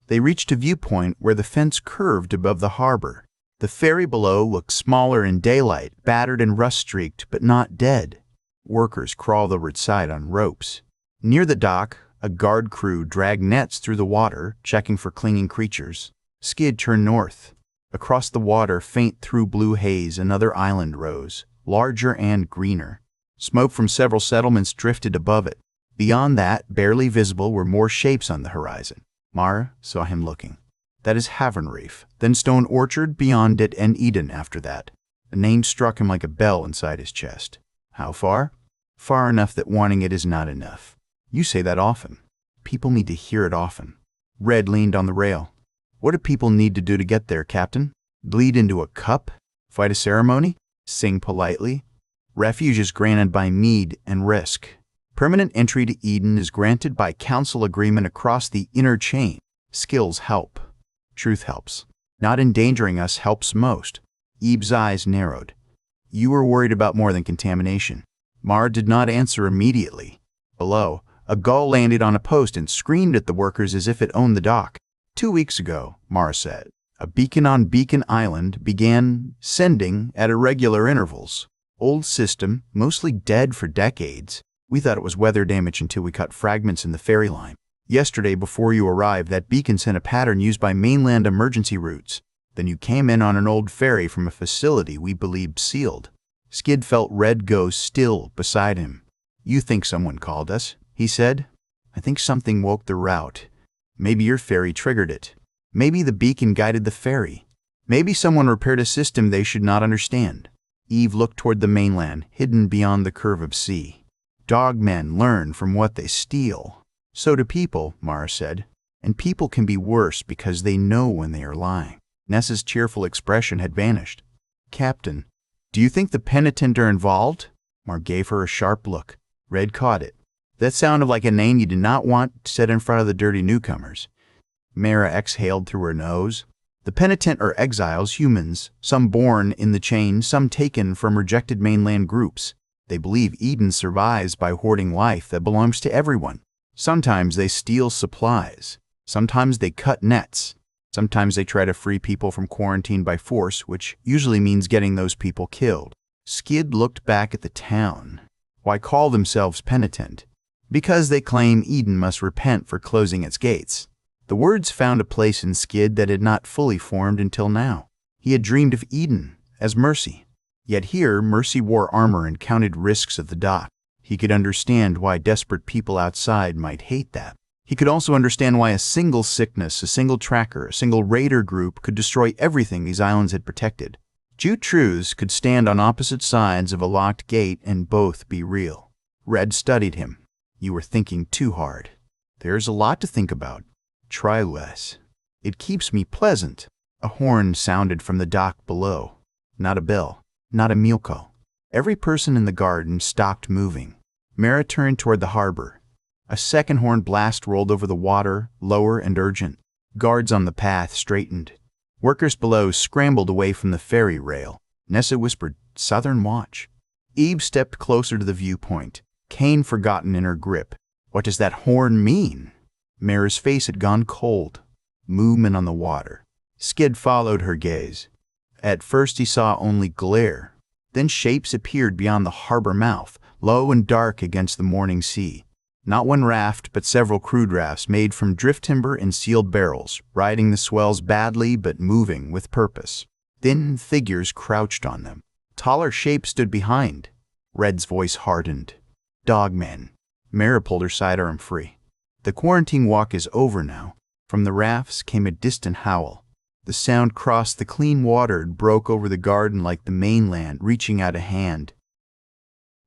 They reached a viewpoint where the fence curved above the harbor. The ferry below looked smaller in daylight, battered and rust-streaked, but not dead. Workers crawled over its side on ropes. Near the dock, a guard crew dragged nets through the water, checking for clinging creatures. Skid turned north. Across the water, faint through blue haze, another island rose, larger and greener. Smoke from several settlements drifted above it. Beyond that, barely visible, were more shapes on the horizon. Mara saw him looking. That is Havern Reef, then Stone Orchard, beyond it, and Eden after that. The name struck him like a bell inside his chest. How far? Far enough that wanting it is not enough. You say that often. People need to hear it often. Red leaned on the rail. What do people need to do to get there, Captain? Bleed into a cup? Fight a ceremony? Sing politely? Refuge is granted by need and risk. Permanent entry to Eden is granted by council agreement across the inner chain. Skills help. Truth helps. Not endangering us helps most. Eve's eyes narrowed. You were worried about more than contamination. Mara did not answer immediately. Below, a gull landed on a post and screamed at the workers as if it owned the dock. 2 weeks ago, Mara said, a beacon on Beacon Island began sending at irregular intervals. Old system, mostly dead for decades. We thought it was weather damage until we cut fragments in the ferry line. Yesterday, before you arrived, that beacon sent a pattern used by mainland emergency routes. Then you came in on an old ferry from a facility we believed sealed. Skid felt Red Ghost still beside him. You think someone called us, he said. I think something woke the route. Maybe your ferry triggered it. Maybe the beacon guided the ferry. Maybe someone repaired a system they should not understand. Eve looked toward the mainland, hidden beyond the curve of sea. Dogmen learn from what they steal. So do people, Mara said. And people can be worse because they know when they are lying. Nessa's cheerful expression had vanished. Captain, do you think the penitent are involved? Mar gave her a sharp look. Red caught it. That sounded like a name you did not want said in front of the dirty newcomers. Mara exhaled through her nose. The penitent are exiles, humans, some born in the chain, some taken from rejected mainland groups. They believe Eden survives by hoarding life that belongs to everyone. Sometimes they steal supplies. Sometimes they cut nets. Sometimes they try to free people from quarantine by force, which usually means getting those people killed. Skid looked back at the town. Why call themselves penitent? Because they claim Eden must repent for closing its gates. The words found a place in Skid that had not fully formed until now. He had dreamed of Eden as mercy. Yet here, mercy wore armor and counted risks of the dock. He could understand why desperate people outside might hate that. He could also understand why a single sickness, a single tracker, a single raider group could destroy everything these islands had protected. Two truths could stand on opposite sides of a locked gate and both be real. Red studied him. You were thinking too hard. There's a lot to think about. Try less. It keeps me pleasant. A horn sounded from the dock below. Not a bell, not a meal call. Every person in the garden stopped moving. Mara turned toward the harbor. A second horn blast rolled over the water, lower and urgent. Guards on the path straightened. Workers below scrambled away from the ferry rail. Nessa whispered, Southern Watch. Eve stepped closer to the viewpoint, cane forgotten in her grip. What does that horn mean? Mara's face had gone cold. Movement on the water. Skid followed her gaze. At first he saw only glare. Then shapes appeared beyond the harbor mouth, low and dark against the morning sea. Not one raft, but several crude rafts made from drift timber and sealed barrels, riding the swells badly but moving with purpose. Thin figures crouched on them. Taller shapes stood behind. Red's voice hardened. Dogmen. Mara pulled her sidearm free. The quarantine walk is over now. From the rafts came a distant howl. The sound crossed the clean water and broke over the garden like the mainland reaching out a hand.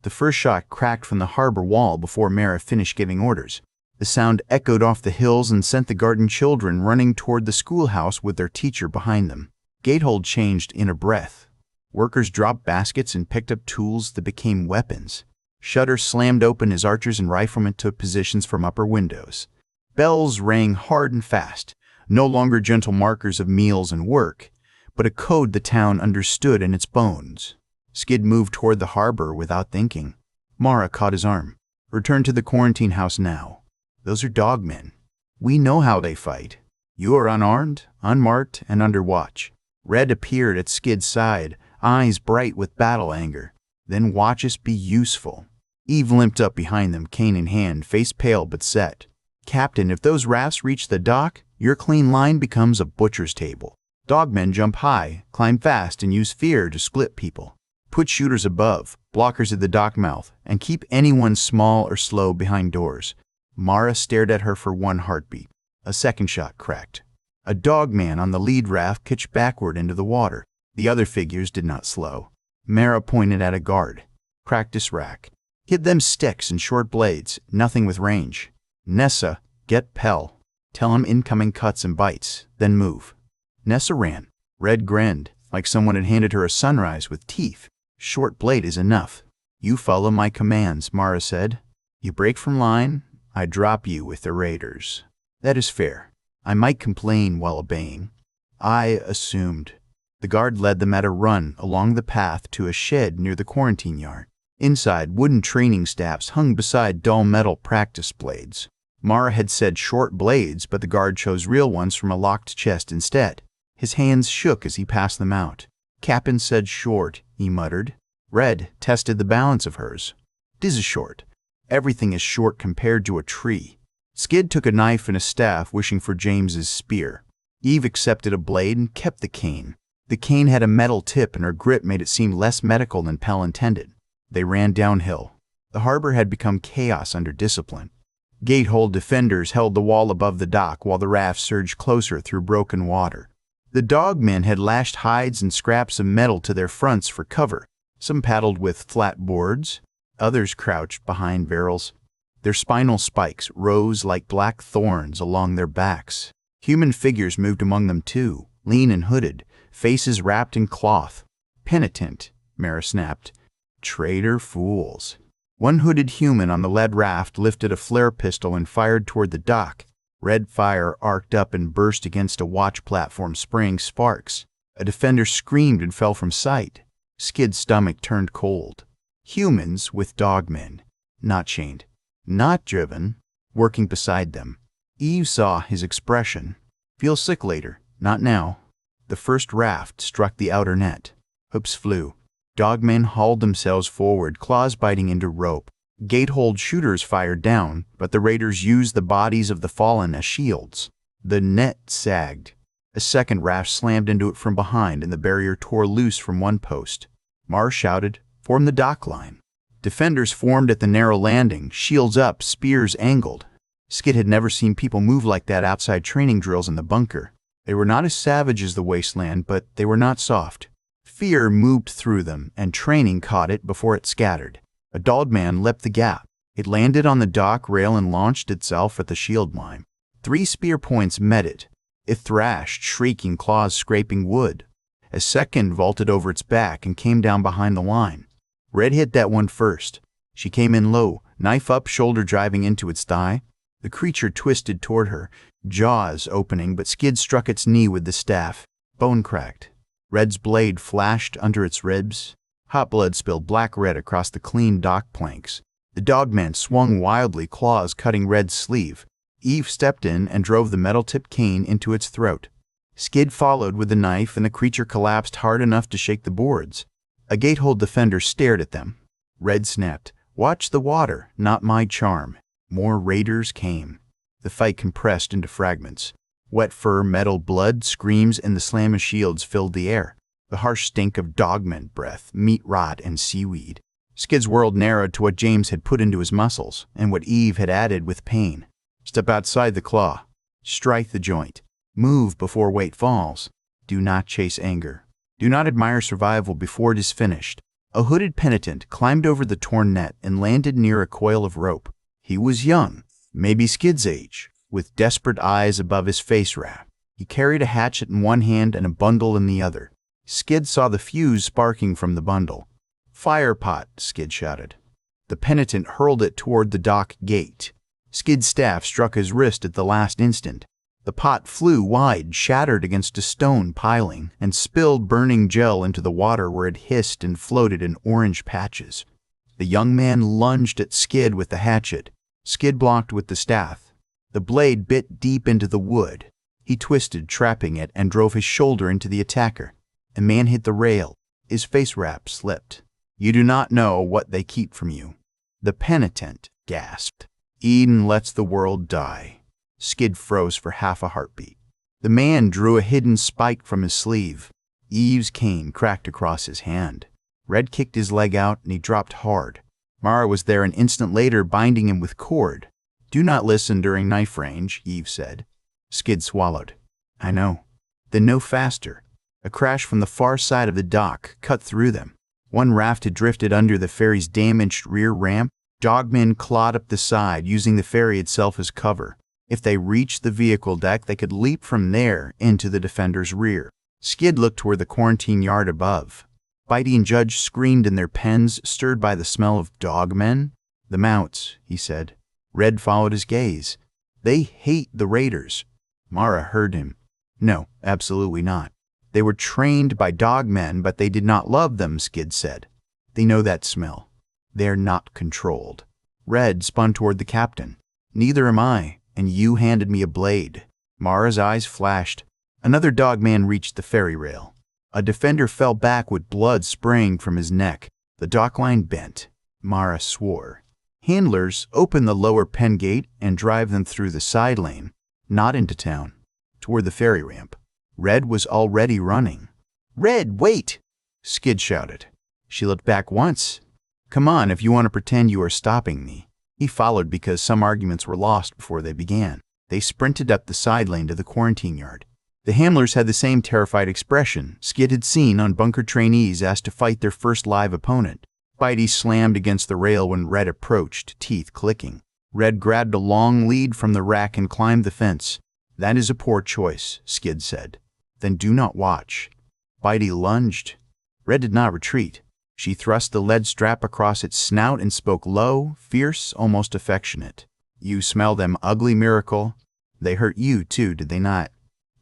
The first shot cracked from the harbor wall before Mara finished giving orders. The sound echoed off the hills and sent the garden children running toward the schoolhouse with their teacher behind them. Gatehold changed in a breath. Workers dropped baskets and picked up tools that became weapons. Shutters slammed open as archers and riflemen took positions from upper windows. Bells rang hard and fast, no longer gentle markers of meals and work, but a code the town understood in its bones. Skid moved toward the harbor without thinking. Mara caught his arm. Return to the quarantine house now. Those are dogmen. We know how they fight. You are unarmed, unmarked, and under watch. Red appeared at Skid's side, eyes bright with battle anger. Then watch us be useful. Eve limped up behind them, cane in hand, face pale but set. Captain, if those rafts reach the dock, your clean line becomes a butcher's table. Dogmen jump high, climb fast, and use fear to split people. Put shooters above, blockers at the dock mouth, and keep anyone small or slow behind doors. Mara stared at her for one heartbeat. A second shot cracked. A dogman on the lead raft pitched backward into the water. The other figures did not slow. Mara pointed at a guard. Practice rack. Hit them sticks and short blades, nothing with range. Nessa, get Pell. Tell him incoming cuts and bites, then move. Nessa ran. Red grinned, like someone had handed her a sunrise with teeth. Short blade is enough. You follow my commands, Mara said. You break from line, I drop you with the raiders. That is fair. I might complain while obeying. I assumed. The guard led them at a run along the path to a shed near the quarantine yard. Inside, wooden training staffs hung beside dull metal practice blades. Mara had said short blades, but the guard chose real ones from a locked chest instead. His hands shook as he passed them out. Cap'n said short, he muttered. Red tested the balance of hers. This is short. Everything is short compared to a tree. Skid took a knife and a staff, wishing for James's spear. Eve accepted a blade and kept the cane. The cane had a metal tip and her grip made it seem less medical than Pell intended. They ran downhill. The harbor had become chaos under discipline. Gatehold defenders held the wall above the dock while the raft surged closer through broken water. The dogmen had lashed hides and scraps of metal to their fronts for cover. Some paddled with flat boards. Others crouched behind barrels. Their spinal spikes rose like black thorns along their backs. Human figures moved among them too, lean and hooded, faces wrapped in cloth. Penitent, Mara snapped. Traitor fools. One hooded human on the lead raft lifted a flare pistol and fired toward the dock. Red fire arced up and burst against a watch platform, spraying sparks. A defender screamed and fell from sight. Skid's stomach turned cold. Humans with dogmen, not chained, not driven, working beside them. Eve saw his expression. Feel sick later, not now. The first raft struck the outer net. Hoops flew. Dogmen hauled themselves forward, claws biting into rope. Gatehold shooters fired down, but the raiders used the bodies of the fallen as shields. The net sagged. A second raft slammed into it from behind, and the barrier tore loose from one post. Mara shouted, "Form the dock line." Defenders formed at the narrow landing, shields up, spears angled. Skid had never seen people move like that outside training drills in the bunker. They were not as savage as the wasteland, but they were not soft. Fear moved through them, and training caught it before it scattered. A dogman leapt the gap. It landed on the dock rail and launched itself at the shield line. 3 spear points met it. It thrashed, shrieking, claws scraping wood. A second vaulted over its back and came down behind the line. Red hit that one first. She came in low, knife up, shoulder driving into its thigh. The creature twisted toward her, jaws opening, but Skid struck its knee with the staff. Bone cracked. Red's blade flashed under its ribs. Hot blood spilled black-red across the clean dock planks. The dogman swung wildly, claws cutting Red's sleeve. Eve stepped in and drove the metal-tipped cane into its throat. Skid followed with the knife, and the creature collapsed hard enough to shake the boards. A gatehold defender stared at them. Red snapped, "Watch the water, not my charm." More raiders came. The fight compressed into fragments. Wet fur, metal, blood, screams, and the slam of shields filled the air. The harsh stink of dogman breath, meat rot, and seaweed. Skid's world narrowed to what James had put into his muscles, and what Eve had added with pain. Step outside the claw. Strike the joint. Move before weight falls. Do not chase anger. Do not admire survival before it is finished. A hooded penitent climbed over the torn net and landed near a coil of rope. He was young, maybe Skid's age, with desperate eyes above his face wrap. He carried a hatchet in one hand and a bundle in the other. Skid saw the fuse sparking from the bundle. "Fire pot," Skid shouted. The penitent hurled it toward the dock gate. Skid's staff struck his wrist at the last instant. The pot flew wide, shattered against a stone piling, and spilled burning gel into the water where it hissed and floated in orange patches. The young man lunged at Skid with the hatchet. Skid blocked with the staff. The blade bit deep into the wood. He twisted, trapping it, and drove his shoulder into the attacker. A man hit the rail. His face wrap slipped. "You do not know what they keep from you." The penitent gasped. "Eden lets the world die." Skid froze for half a heartbeat. The man drew a hidden spike from his sleeve. Eve's cane cracked across his hand. Red kicked his leg out, and he dropped hard. Mara was there an instant later, binding him with cord. "Do not listen during knife range," Eve said. Skid swallowed. "I know." Then no faster. A crash from the far side of the dock cut through them. One raft had drifted under the ferry's damaged rear ramp. Dogmen clawed up the side, using the ferry itself as cover. If they reached the vehicle deck, they could leap from there into the defender's rear. Skid looked toward the quarantine yard above. Bitey and Judge screamed in their pens, stirred by the smell of dogmen. "The mounts," he said. Red followed his gaze. "They hate the raiders." Mara heard him. "No, absolutely not. They were trained by dogmen, but they did not love them," Skid said. "They know that smell. They're not controlled." Red spun toward the captain. "Neither am I, and you handed me a blade." Mara's eyes flashed. Another dogman reached the ferry rail. A defender fell back with blood spraying from his neck. The dock line bent. Mara swore. "Handlers, open the lower pen gate and drive them through the side lane, not into town, toward the ferry ramp." Red was already running. "Red, wait!" Skid shouted. She looked back once. "Come on, if you want to pretend you are stopping me." He followed because some arguments were lost before they began. They sprinted up the side lane to the quarantine yard. The handlers had the same terrified expression Skid had seen on bunker trainees asked to fight their first live opponent. Bitey slammed against the rail when Red approached, teeth clicking. Red grabbed a long lead from the rack and climbed the fence. "That is a poor choice," Skid said. "Then do not watch." Bitey lunged. Red did not retreat. She thrust the lead strap across its snout and spoke low, fierce, almost affectionate. "You smell them, ugly miracle. They hurt you too, did they not?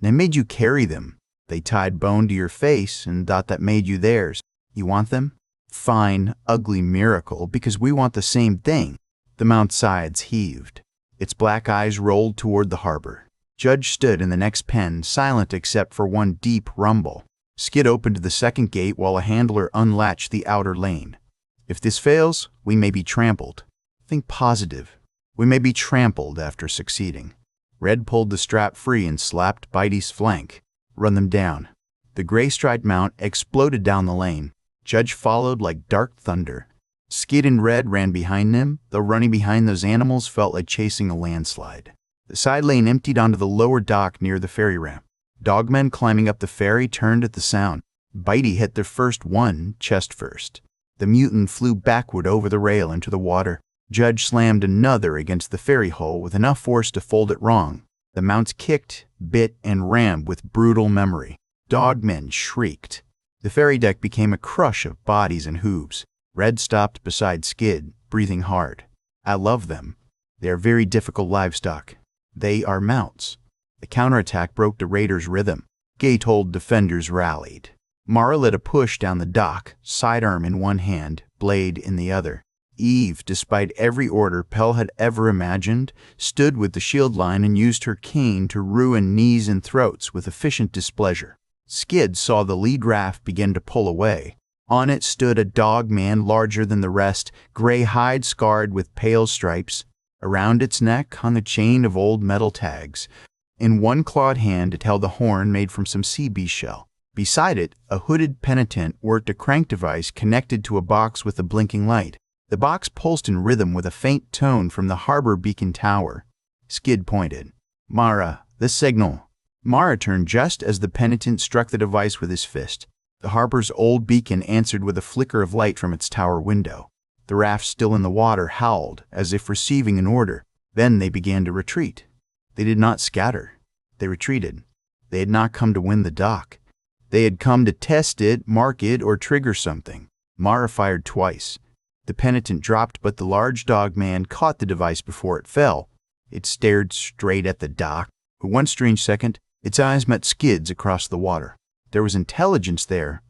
They made you carry them. They tied bone to your face and thought that made you theirs. You want them? Fine, ugly miracle, because we want the same thing." The mount's sides heaved. Its black eyes rolled toward the harbor. Judge stood in the next pen, silent except for one deep rumble. Skid opened the second gate while a handler unlatched the outer lane. "If this fails, we may be trampled. Think positive. We may be trampled after succeeding." Red pulled the strap free and slapped Bitey's flank. "Run them down." The gray-striped mount exploded down the lane. Judge followed like dark thunder. Skid and Red ran behind them, though running behind those animals felt like chasing a landslide. The side lane emptied onto the lower dock near the ferry ramp. Dogmen climbing up the ferry turned at the sound. Bitey hit their first one, chest first. The mutant flew backward over the rail into the water. Judge slammed another against the ferry hull with enough force to fold it wrong. The mounts kicked, bit, and rammed with brutal memory. Dogmen shrieked. The ferry deck became a crush of bodies and hooves. Red stopped beside Skid, breathing hard. "I love them. They are very difficult livestock. They are mounts." The counterattack broke the raiders' rhythm. Gate-hold defenders rallied. Mara led a push down the dock, sidearm in one hand, blade in the other. Eve, despite every order Pell had ever imagined, stood with the shield line and used her cane to ruin knees and throats with efficient displeasure. Skid saw the lead raft begin to pull away. On it stood a dog man larger than the rest, gray hide scarred with pale stripes. Around its neck hung a chain of old metal tags. In one clawed hand it held a horn made from some sea beast shell. Beside it, a hooded penitent worked a crank device connected to a box with a blinking light. The box pulsed in rhythm with a faint tone from the harbor beacon tower. Skid pointed. "Mara, the signal." Mara turned just as the penitent struck the device with his fist. The harbor's old beacon answered with a flicker of light from its tower window. The raft still in the water howled, as if receiving an order. Then they began to retreat. They did not scatter. They retreated. They had not come to win the dock. They had come to test it, mark it, or trigger something. Mara fired twice. The penitent dropped, but the large dog man caught the device before it fell. It stared straight at the dock. For one strange second, its eyes met Skid's across the water. There was intelligence there.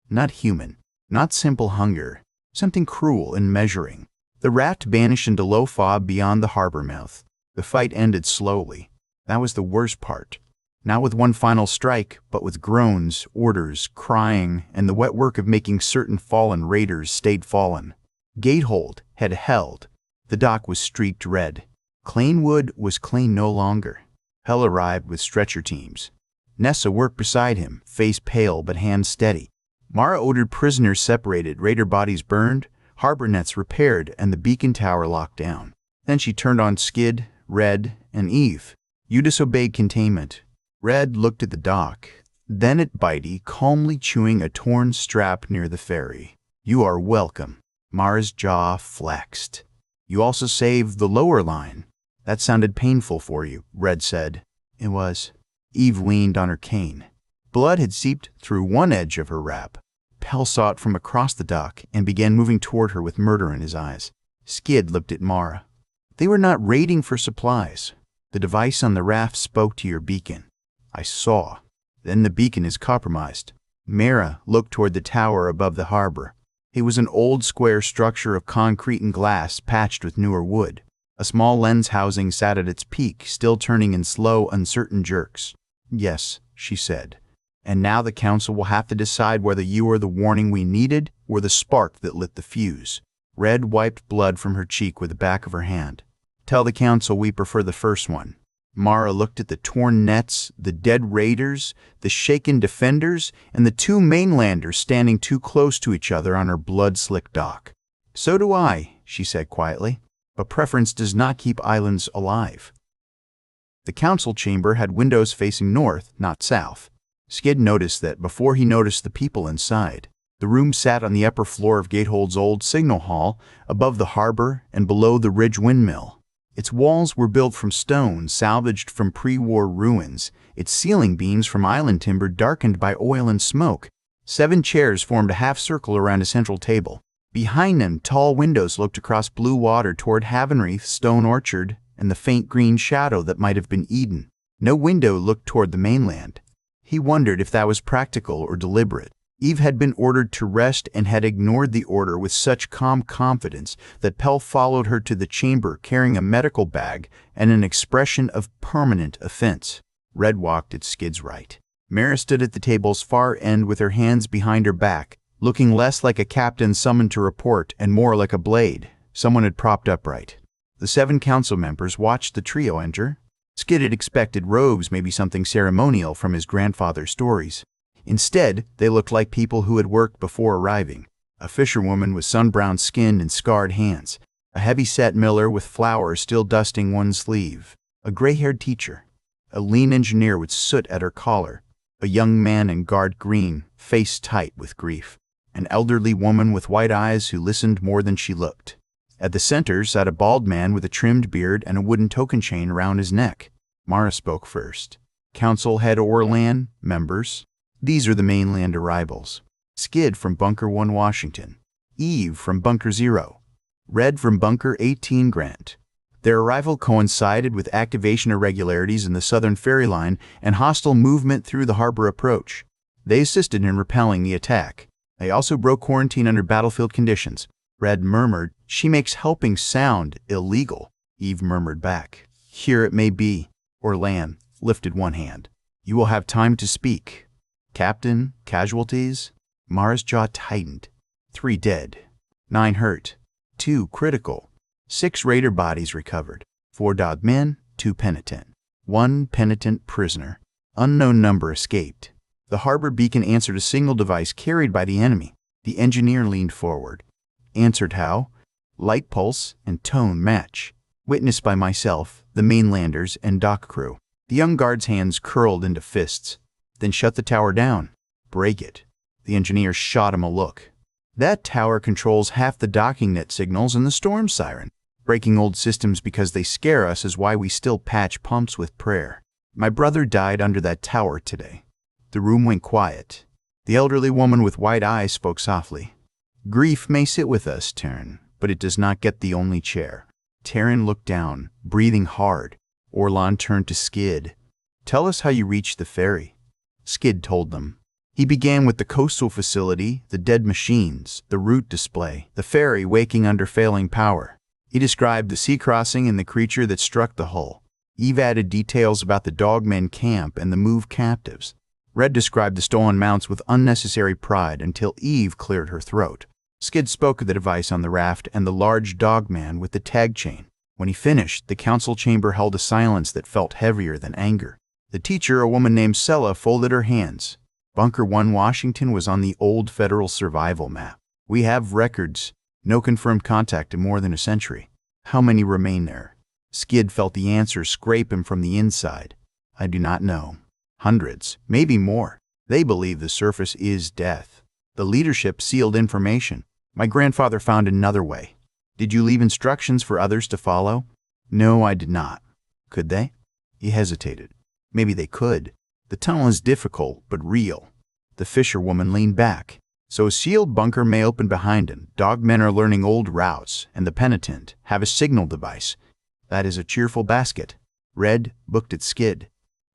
Not human. Not simple hunger. Something cruel and measuring. The raft vanished into low fog beyond the harbor mouth. The fight ended slowly. That was the worst part. Not with one final strike, but with groans, orders, crying, and the wet work of making certain fallen raiders stayed fallen. Gatehold had held. The dock was streaked red. Clanewood was clean no longer. Hell arrived with stretcher teams. Nessa worked beside him, face pale but hands steady. Mara ordered prisoners separated, raider bodies burned, harbor nets repaired, and the beacon tower locked down. Then she turned on Skid, Red, and Eve. "You disobeyed containment." Red looked at the dock, then at Bitey, calmly chewing a torn strap near the ferry. "You are welcome." Mara's jaw flexed. "You also saved the lower line." That sounded painful for you, Red said. It was. Eve leaned on her cane. Blood had seeped through one edge of her wrap. Pell saw it from across the dock and began moving toward her with murder in his eyes. Skid looked at Mara. They were not raiding for supplies. The device on the raft spoke to your beacon. I saw. Then the beacon is compromised. Mara looked toward the tower above the harbor. It was an old square structure of concrete and glass patched with newer wood. A small lens housing sat at its peak, still turning in slow, uncertain jerks. Yes, she said. And now the council will have to decide whether you are the warning we needed or the spark that lit the fuse. Red wiped blood from her cheek with the back of her hand. Tell the council we prefer the first one. Mara looked at the torn nets, the dead raiders, the shaken defenders, and the two mainlanders standing too close to each other on her blood-slicked dock. So do I, she said quietly, but preference does not keep islands alive. The council chamber had windows facing north, not south. Skid noticed that before he noticed the people inside. The room sat on the upper floor of Gatehold's old signal hall, above the harbor and below the Ridge windmill. Its walls were built from stone salvaged from pre-war ruins, its ceiling beams from island timber darkened by oil and smoke. 7 chairs formed a half-circle around a central table. Behind them, tall windows looked across blue water toward Havenreath's stone orchard and the faint green shadow that might have been Eden. No window looked toward the mainland. He wondered if that was practical or deliberate. Eve had been ordered to rest and had ignored the order with such calm confidence that Pell followed her to the chamber carrying a medical bag and an expression of permanent offense. Red walked at Skid's right. Mara stood at the table's far end with her hands behind her back, looking less like a captain summoned to report and more like a blade someone had propped upright. The 7 council members watched the trio enter. Skid had expected robes, maybe something ceremonial from his grandfather's stories. Instead, they looked like people who had worked before arriving. A fisherwoman with sun-browned skin and scarred hands. A heavy-set miller with flour still dusting one sleeve. A gray-haired teacher. A lean engineer with soot at her collar. A young man in guard green, face tight with grief. An elderly woman with white eyes who listened more than she looked. At the center sat a bald man with a trimmed beard and a wooden token chain around his neck. Mara spoke first. Council Head Orlan, members. These are the mainland arrivals. Skid from Bunker 1 Washington. Eve from Bunker 0. Red from Bunker 18 Grant. Their arrival coincided with activation irregularities in the southern ferry line and hostile movement through the harbor approach. They assisted in repelling the attack. They also broke quarantine under battlefield conditions. Red murmured, "She makes helping sound illegal." Eve murmured back, "Here it may be." Orlan lifted one hand. "You will have time to speak." Captain, casualties? Mara's jaw tightened. 3 dead. 9 hurt. 2 critical. 6 raider bodies recovered. 4 dead men, 2 penitent. 1 penitent prisoner. Unknown number escaped. The harbor beacon answered a single device carried by the enemy. The engineer leaned forward. Answered how? Light pulse and tone match. Witnessed by myself, the mainlanders, and dock crew. The young guard's hands curled into fists. Then shut the tower down. Break it. The engineer shot him a look. That tower controls half the docking net signals and the storm siren. Breaking old systems because they scare us is why we still patch pumps with prayer. My brother died under that tower today. The room went quiet. The elderly woman with white eyes spoke softly. Grief may sit with us, Taryn, but it does not get the only chair. Taryn looked down, breathing hard. Orlan turned to Skid. Tell us how you reached the ferry. Skid told them. He began with the coastal facility, the dead machines, the route display, the ferry waking under failing power. He described the sea crossing and the creature that struck the hull. Eve added details about the dogmen camp and the moved captives. Red described the stolen mounts with unnecessary pride until Eve cleared her throat. Skid spoke of the device on the raft and the large dogman with the tag chain. When he finished, the council chamber held a silence that felt heavier than anger. The teacher, a woman named Sella, folded her hands. Bunker 1 Washington was on the old federal survival map. We have records. No confirmed contact in more than a century. How many remain there? Skid felt the answer scrape him from the inside. I do not know. Hundreds, maybe more. They believe the surface is death. The leadership sealed information. My grandfather found another way. Did you leave instructions for others to follow? No, I did not. Could they? He hesitated. Maybe they could. The tunnel is difficult, but real. The fisherwoman leaned back. So a sealed bunker may open behind him. Dogmen are learning old routes, and the penitent have a signal device. That is a cheerful basket. Red looked at Skid.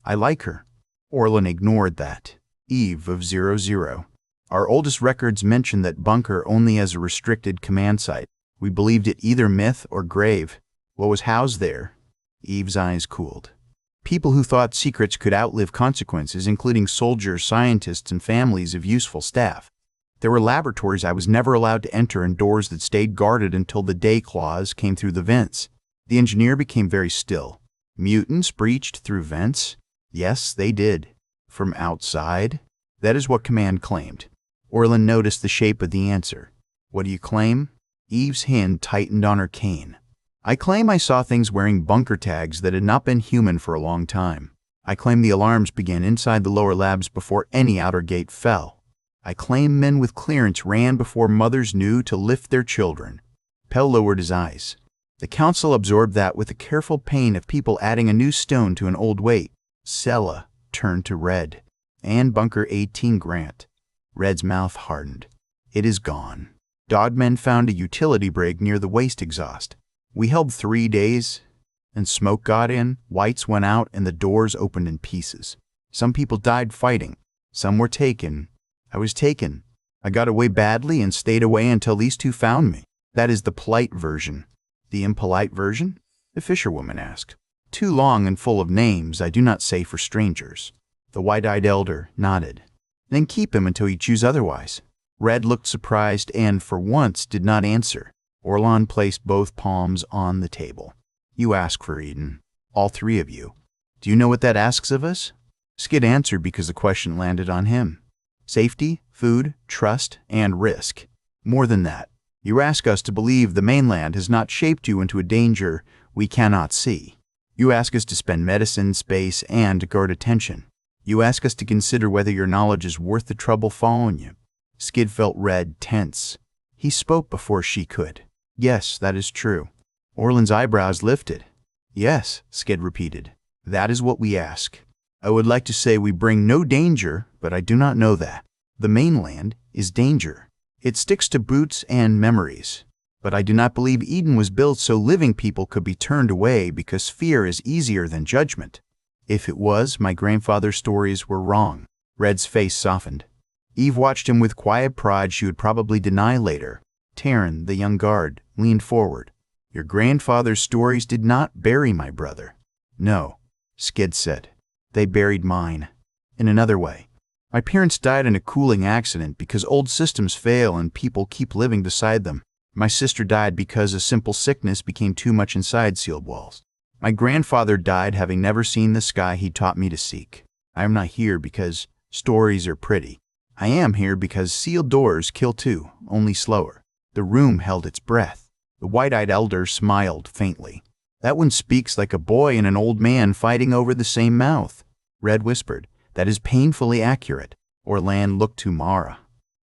I like her. Orlin ignored that. Eve of 00. Our oldest records mention that bunker only as a restricted command site. We believed it either myth or grave. What was housed there? Eve's eyes cooled. People who thought secrets could outlive consequences, including soldiers, scientists, and families of useful staff. There were laboratories I was never allowed to enter and doors that stayed guarded until the day claws came through the vents. The engineer became very still. Mutants breached through vents? Yes, they did. From outside? That is what command claimed. Orlin noticed the shape of the answer. What do you claim? Eve's hand tightened on her cane. I claim I saw things wearing bunker tags that had not been human for a long time. I claim the alarms began inside the lower labs before any outer gate fell. I claim men with clearance ran before mothers knew to lift their children. Pell lowered his eyes. The council absorbed that with the careful pain of people adding a new stone to an old weight. Sella turned to Red. And Bunker 18 Grant. Red's mouth hardened. It is gone. Dogmen found a utility brig near the waste exhaust. We held 3 days, and smoke got in, whites went out, and the doors opened in pieces. Some people died fighting. Some were taken. I was taken. I got away badly and stayed away until these two found me. That is the polite version. The impolite version? The fisherwoman asked. Too long and full of names, I do not say for strangers. The white-eyed elder nodded. Then keep him until you choose otherwise. Red looked surprised and, for once, did not answer. Orlon placed both palms on the table. You ask for Eden. All three of you. Do you know what that asks of us? Skid answered because the question landed on him. Safety, food, trust, and risk. More than that, you ask us to believe the mainland has not shaped you into a danger we cannot see. You ask us to spend medicine, space, and guard attention. You ask us to consider whether your knowledge is worth the trouble following you. Skid felt Red tense. He spoke before she could. Yes, that is true. Orlin's eyebrows lifted. Yes, Skid repeated. That is what we ask. I would like to say we bring no danger, but I do not know that. The mainland is danger. It sticks to boots and memories. But I do not believe Eden was built so living people could be turned away because fear is easier than judgment. If it was, my grandfather's stories were wrong. Red's face softened. Eve watched him with quiet pride she would probably deny later. Taryn, the young guard, leaned forward. Your grandfather's stories did not bury my brother. No, Skid said. They buried mine. In another way. My parents died in a cooling accident because old systems fail and people keep living beside them. My sister died because a simple sickness became too much inside sealed walls. My grandfather died having never seen the sky he taught me to seek. I am not here because stories are pretty. I am here because sealed doors kill too, only slower. The room held its breath. The white-eyed elder smiled faintly. That one speaks like a boy and an old man fighting over the same mouth. Red whispered, that is painfully accurate. Orlan looked to Mara.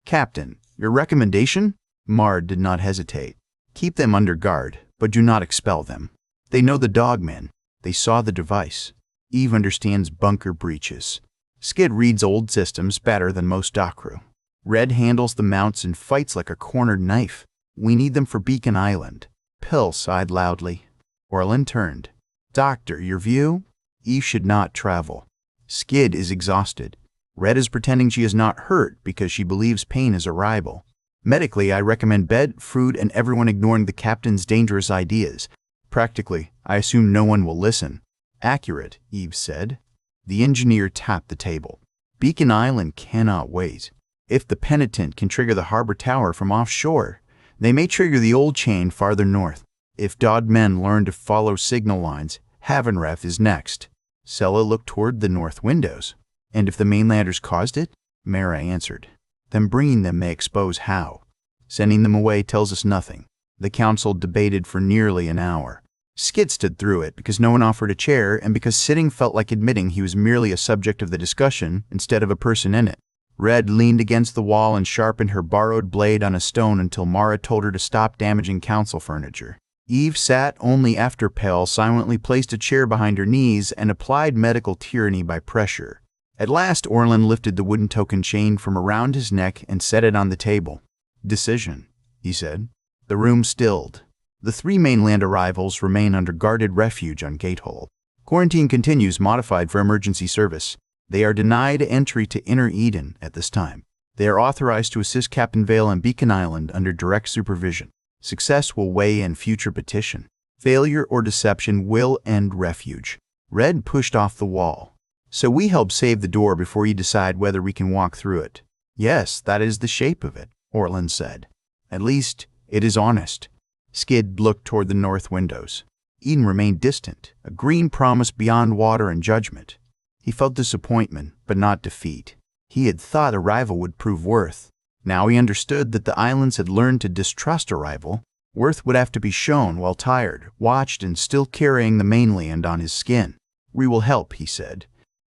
Captain, your recommendation? Mara did not hesitate. Keep them under guard, but do not expel them. They know the dogmen. They saw the device. Eve understands bunker breaches. Skid reads old systems better than most dock crew. Red handles the mounts and fights like a cornered knife. We need them for Beacon Island. Pill sighed loudly. Orlin turned. Doctor, your view? Eve should not travel. Skid is exhausted. Red is pretending she is not hurt because she believes pain is a rival. Medically, I recommend bed, food, and everyone ignoring the captain's dangerous ideas. Practically, I assume no one will listen. Accurate, Eve said. The engineer tapped the table. Beacon Island cannot wait. If the penitent can trigger the harbor tower from offshore, they may trigger the old chain farther north. If dogmen learn to follow signal lines, Havenref is next. Sella looked toward the north windows. And if the mainlanders caused it? Mara answered. Then bringing them may expose how. Sending them away tells us nothing. The council debated for nearly an hour. Skid stood through it because no one offered a chair and because sitting felt like admitting he was merely a subject of the discussion instead of a person in it. Red leaned against the wall and sharpened her borrowed blade on a stone until Mara told her to stop damaging council furniture. Eve sat only after Pell silently placed a chair behind her knees and applied medical tyranny by pressure. At last, Orland lifted the wooden token chain from around his neck and set it on the table. "Decision," he said. The room stilled. The 3 mainland arrivals remain under guarded refuge on Gatehold. Quarantine continues, modified for emergency service. They are denied entry to Inner Eden at this time. They are authorized to assist Captain Vale on Beacon Island under direct supervision. Success will weigh in future petition. Failure or deception will end refuge. Red pushed off the wall. "So we help save the door before you decide whether we can walk through it." "Yes, that is the shape of it," Orland said. "At least, it is honest." Skid looked toward the north windows. Eden remained distant, a green promise beyond water and judgment. He felt disappointment, but not defeat. He had thought arrival would prove worth. Now he understood that the islands had learned to distrust arrival. Worth would have to be shown while tired, watched, and still carrying the mainland on his skin. "We will help," he said.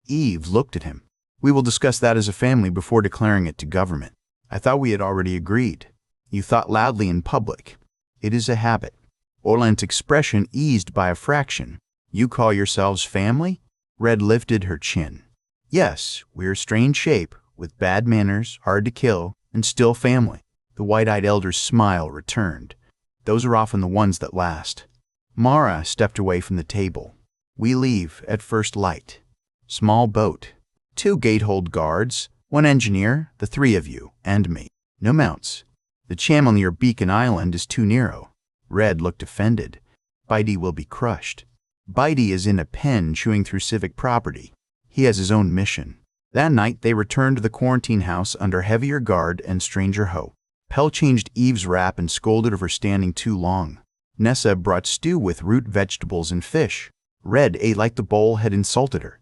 Eve looked at him. "We will discuss that as a family before declaring it to government." "I thought we had already agreed." "You thought loudly in public." "It is a habit." Orland's expression eased by a fraction. "You call yourselves family?" Red lifted her chin. "Yes, we're a strange shape, with bad manners, hard to kill, and still family." The white-eyed elder's smile returned. "Those are often the ones that last." Mara stepped away from the table. "We leave at first light." Small boat. 2 gatehold guards, 1 engineer, the 3 of you, and me. No mounts. The channel near Beacon Island is too narrow. Red looked offended. "Bitey will be crushed." "Bitey is in a pen chewing through civic property. He has his own mission." That night they returned to the quarantine house under heavier guard and stranger hope. Pell changed Eve's wrap and scolded her for standing too long. Nessa brought stew with root vegetables and fish. Red ate like the bowl had insulted her.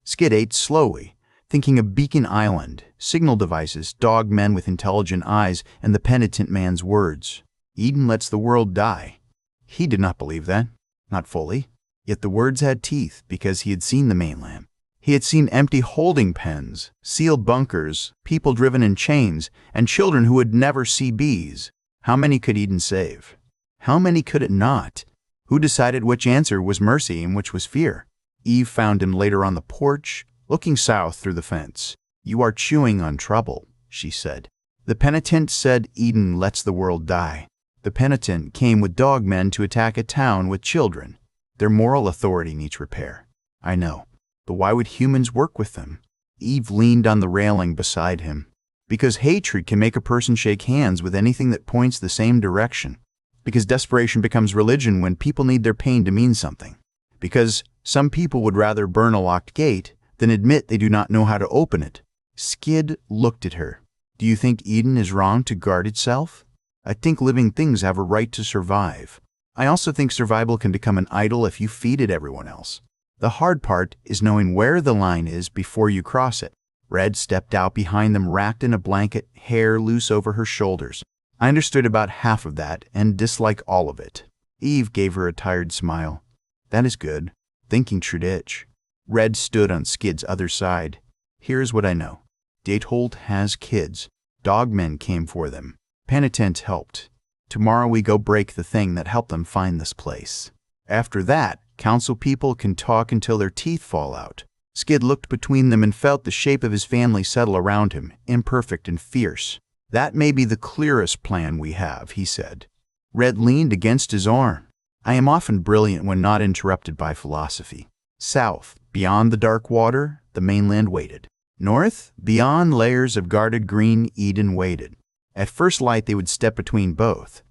Skid ate slowly, thinking of Beacon Island, signal devices, dog men with intelligent eyes, and the penitent man's words. Eden lets the world die. He did not believe that, not fully. Yet the words had teeth because he had seen the mainland. He had seen empty holding pens, sealed bunkers, people driven in chains, and children who would never see bees. How many could Eden save? How many could it not? Who decided which answer was mercy and which was fear? Eve found him later on the porch, looking south through the fence. "You are chewing on trouble," she said. "The penitent said Eden lets the world die." The penitent came with dogmen to attack a town with children. Their moral authority needs repair. "I know. But why would humans work with them?" Eve leaned on the railing beside him. "Because hatred can make a person shake hands with anything that points the same direction. Because desperation becomes religion when people need their pain to mean something. Because some people would rather burn a locked gate than admit they do not know how to open it." Skid looked at her. "Do you think Eden is wrong to guard itself?" "I think living things have a right to survive. I also think survival can become an idol if you feed it everyone else. The hard part is knowing where the line is before you cross it." Red stepped out behind them wrapped in a blanket, hair loose over her shoulders. "I understood about half of that and dislike all of it." Eve gave her a tired smile. "That is good. Thinking Truditch." Red stood on Skid's other side. "Here's what I know. Gatehold has kids. Dogmen came for them. Penitent helped. Tomorrow we go break the thing that helped them find this place. After that, council people can talk until their teeth fall out." Skid looked between them and felt the shape of his family settle around him, imperfect and fierce. "That may be the clearest plan we have," he said. Red leaned against his arm. "I am often brilliant when not interrupted by philosophy." South, beyond the dark water, the mainland waited. North, beyond layers of guarded green, Eden waited. At first light they would step between both.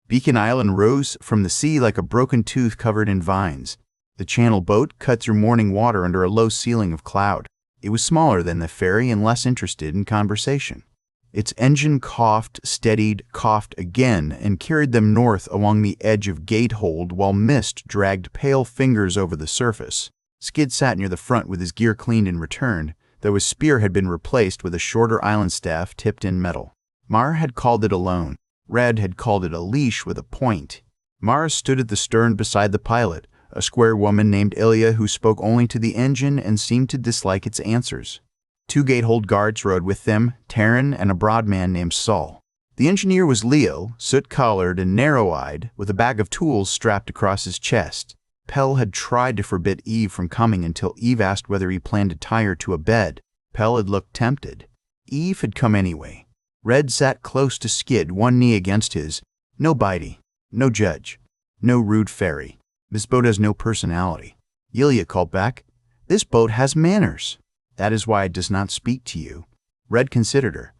Beacon Island rose from the sea like a broken tooth covered in vines. The channel boat cut through morning water under a low ceiling of cloud. It was smaller than the ferry and less interested in conversation. Its engine coughed, steadied, coughed again, and carried them north along the edge of Gatehold while mist dragged pale fingers over the surface. Skid sat near the front with his gear cleaned and returned, though his spear had been replaced with a shorter island staff tipped in metal. Mara had called it alone. Red had called it a leash with a point. Mara stood at the stern beside the pilot, a square woman named Ilya who spoke only to the engine and seemed to dislike its answers. 2 gatehold guards rode with them, Terran and a broad man named Saul. The engineer was Leo, soot-collared and narrow-eyed, with a bag of tools strapped across his chest. Pell had tried to forbid Eve from coming until Eve asked whether he planned to tie her to a bed. Pell had looked tempted. Eve had come anyway. Red sat close to Skid, one knee against his. No bitey, no judge, no rude fairy. This boat has no personality. Yulia called back, "This boat has manners. That is why it does not speak to you." Red considered her.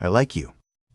"I like you.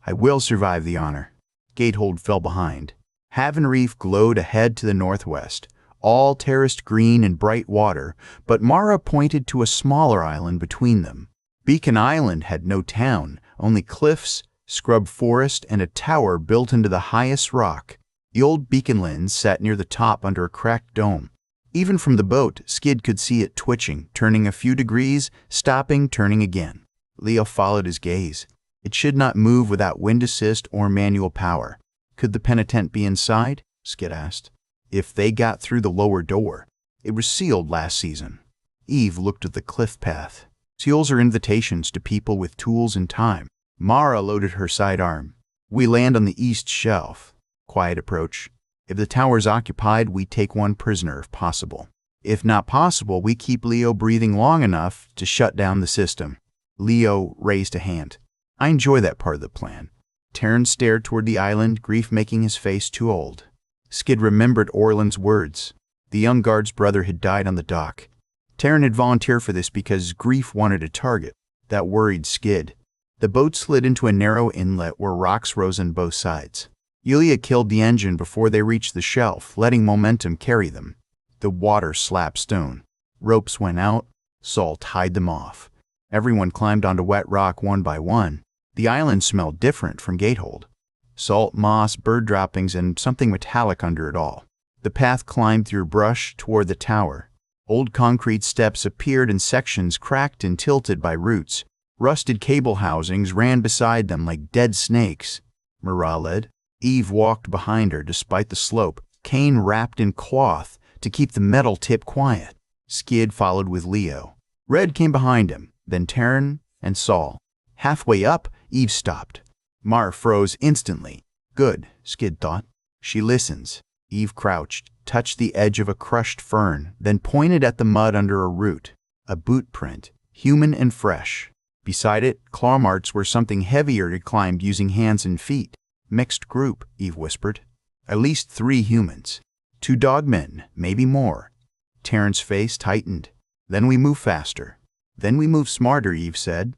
I will survive the honor." Gatehold fell behind. Haven Reef glowed ahead to the northwest, all terraced green and bright water, but Mara pointed to a smaller island between them. Beacon Island had no town, only cliffs, scrub forest, and a tower built into the highest rock. The old beacon lens sat near the top under a cracked dome. Even from the boat, Skid could see it twitching, turning a few degrees, stopping, turning again. Leo followed his gaze. It should not move without wind assist or manual power. Could the penitent be inside? Skid asked. If they got through the lower door. It was sealed last season. Eve looked at the cliff path. Seals are invitations to people with tools and time. Mara loaded her sidearm. We land on the east shelf. Quiet approach. If the tower's occupied, we take one prisoner if possible. If not possible, we keep Leo breathing long enough to shut down the system. Leo raised a hand. I enjoy that part of the plan. Terran stared toward the island, grief making his face too old. Skid remembered Orland's words. The young guard's brother had died on the dock. Terran had volunteered for this because grief wanted a target. That worried Skid. The boat slid into a narrow inlet where rocks rose on both sides. Yulia killed the engine before they reached the shelf, letting momentum carry them. The water slapped stone. Ropes went out. Saul tied them off. Everyone climbed onto wet rock one by one. The island smelled different from Gatehold. Salt, moss, bird droppings, and something metallic under it all. The path climbed through brush toward the tower. Old concrete steps appeared in sections cracked and tilted by roots. Rusted cable housings ran beside them like dead snakes. Mara led. Eve walked behind her despite the slope, cane wrapped in cloth to keep the metal tip quiet. Skid followed with Leo. Red came behind him, then Terran and Saul. Halfway up, Eve stopped. Mara froze instantly. Good, Skid thought. She listens. Eve crouched, touched the edge of a crushed fern, then pointed at the mud under a root. A boot print, human and fresh. Beside it, claw marks where something heavier had climbed using hands and feet. Mixed group, Eve whispered. At least 3 humans. 2 dogmen, maybe more. Terran's face tightened. Then we move faster. Then we move smarter, Eve said.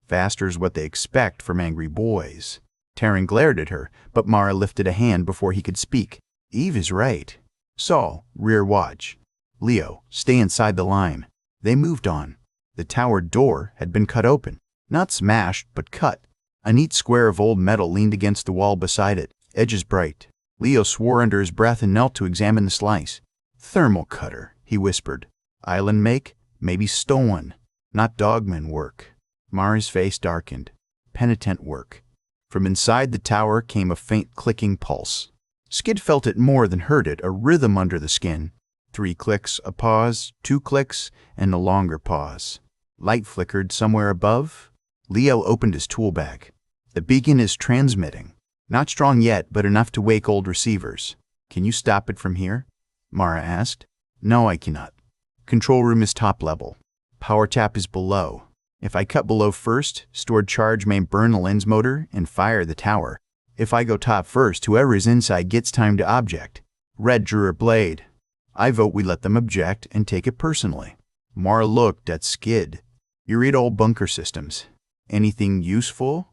Faster's what they expect from angry boys. Terran glared at her, but Mara lifted a hand before he could speak. Eve is right. Saul, rear watch. Leo, stay inside the lime. They moved on. The tower door had been cut open. Not smashed, but cut. A neat square of old metal leaned against the wall beside it, edges bright. Leo swore under his breath and knelt to examine the slice. Thermal cutter, he whispered. Island make, maybe stolen. Not dogman work. Mara's face darkened. Penitent work. From inside the tower came a faint clicking pulse. Skid felt it more than heard it, a rhythm under the skin. 3 clicks, a pause, 2 clicks, and a longer pause. Light flickered somewhere above. Leo opened his tool bag. The beacon is transmitting. Not strong yet, but enough to wake old receivers. Can you stop it from here? Mara asked. No, I cannot. Control room is top level. Power tap is below. If I cut below first, stored charge may burn the lens motor and fire the tower. If I go top first, whoever is inside gets time to object. Red drew her blade. I vote we let them object and take it personally. Mara looked at Skid. You read old bunker systems. Anything useful?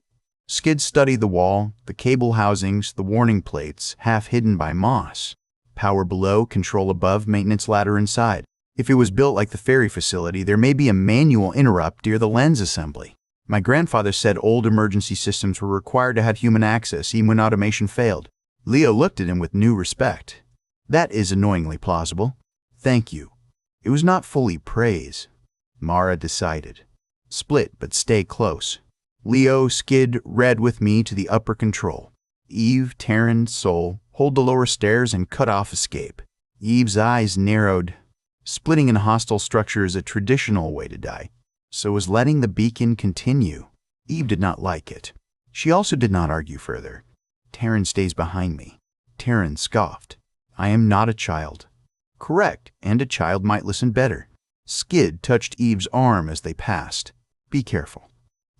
Skid studied the wall, the cable housings, the warning plates, half hidden by moss. Power below, control above, maintenance ladder inside. If it was built like the ferry facility, there may be a manual interrupt near the lens assembly. My grandfather said old emergency systems were required to have human access even when automation failed. Leo looked at him with new respect. That is annoyingly plausible. Thank you. It was not fully praise. Mara decided. Split, but stay close. Leo, Skid, Red with me to the upper control. Eve, Terran, Soul, hold the lower stairs and cut off escape. Eve's eyes narrowed. Splitting in a hostile structure is a traditional way to die. So was letting the beacon continue. Eve did not like it. She also did not argue further. Taryn stays behind me. Taryn scoffed. I am not a child. Correct, and a child might listen better. Skid touched Eve's arm as they passed. Be careful.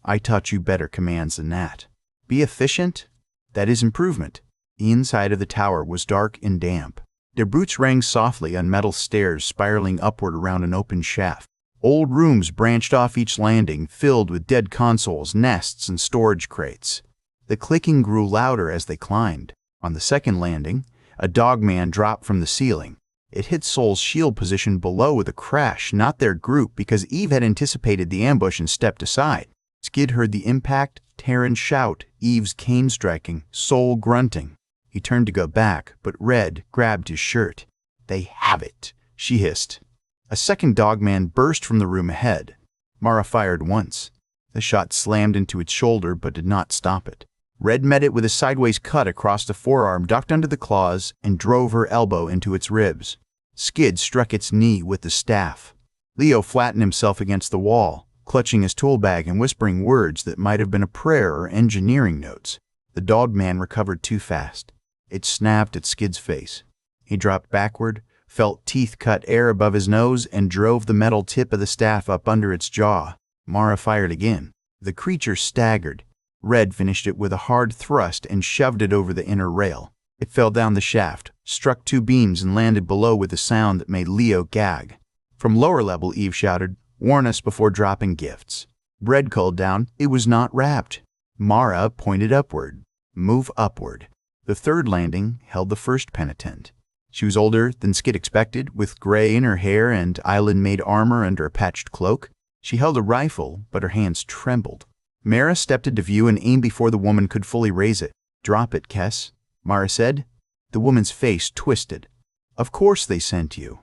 I taught you better commands than that. Be efficient? That is improvement. The inside of the tower was dark and damp. Their boots rang softly on metal stairs spiraling upward around an open shaft. Old rooms branched off each landing, filled with dead consoles, nests, and storage crates. The clicking grew louder as they climbed. On the second landing, a dogman dropped from the ceiling. It hit Soul's shield position below with a crash, not their group, because Eve had anticipated the ambush and stepped aside. Skid heard the impact, Taryn shout, Eve's cane striking, Soul grunting. He turned to go back, but Red grabbed his shirt. They have it, she hissed. A second dogman burst from the room ahead. Mara fired once. The shot slammed into its shoulder but did not stop it. Red met it with a sideways cut across the forearm, ducked under the claws, and drove her elbow into its ribs. Skid struck its knee with the staff. Leo flattened himself against the wall, clutching his tool bag and whispering words that might have been a prayer or engineering notes. The dogman recovered too fast. It snapped at Skid's face. He dropped backward, felt teeth cut air above his nose, and drove the metal tip of the staff up under its jaw. Mara fired again. The creature staggered. Red finished it with a hard thrust and shoved it over the inner rail. It fell down the shaft, struck two beams, and landed below with a sound that made Leo gag. From lower level, Eve shouted, "Warn us before dropping gifts." Red called down, "It was not wrapped." Mara pointed upward. "Move upward." The third landing held the first penitent. She was older than Skid expected, with gray in her hair and island-made armor under a patched cloak. She held a rifle, but her hands trembled. Mara stepped into view and aimed before the woman could fully raise it. "Drop it, Kess," Mara said. The woman's face twisted. "Of course they sent you.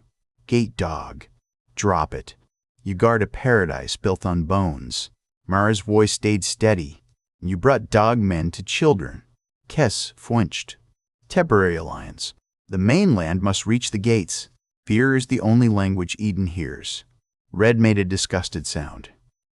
Gate dog. Drop it. You guard a paradise built on bones." Mara's voice stayed steady. "You brought dogmen to children." Kess flinched. "Temporary alliance. The mainland must reach the gates. Fear is the only language Eden hears." Red made a disgusted sound.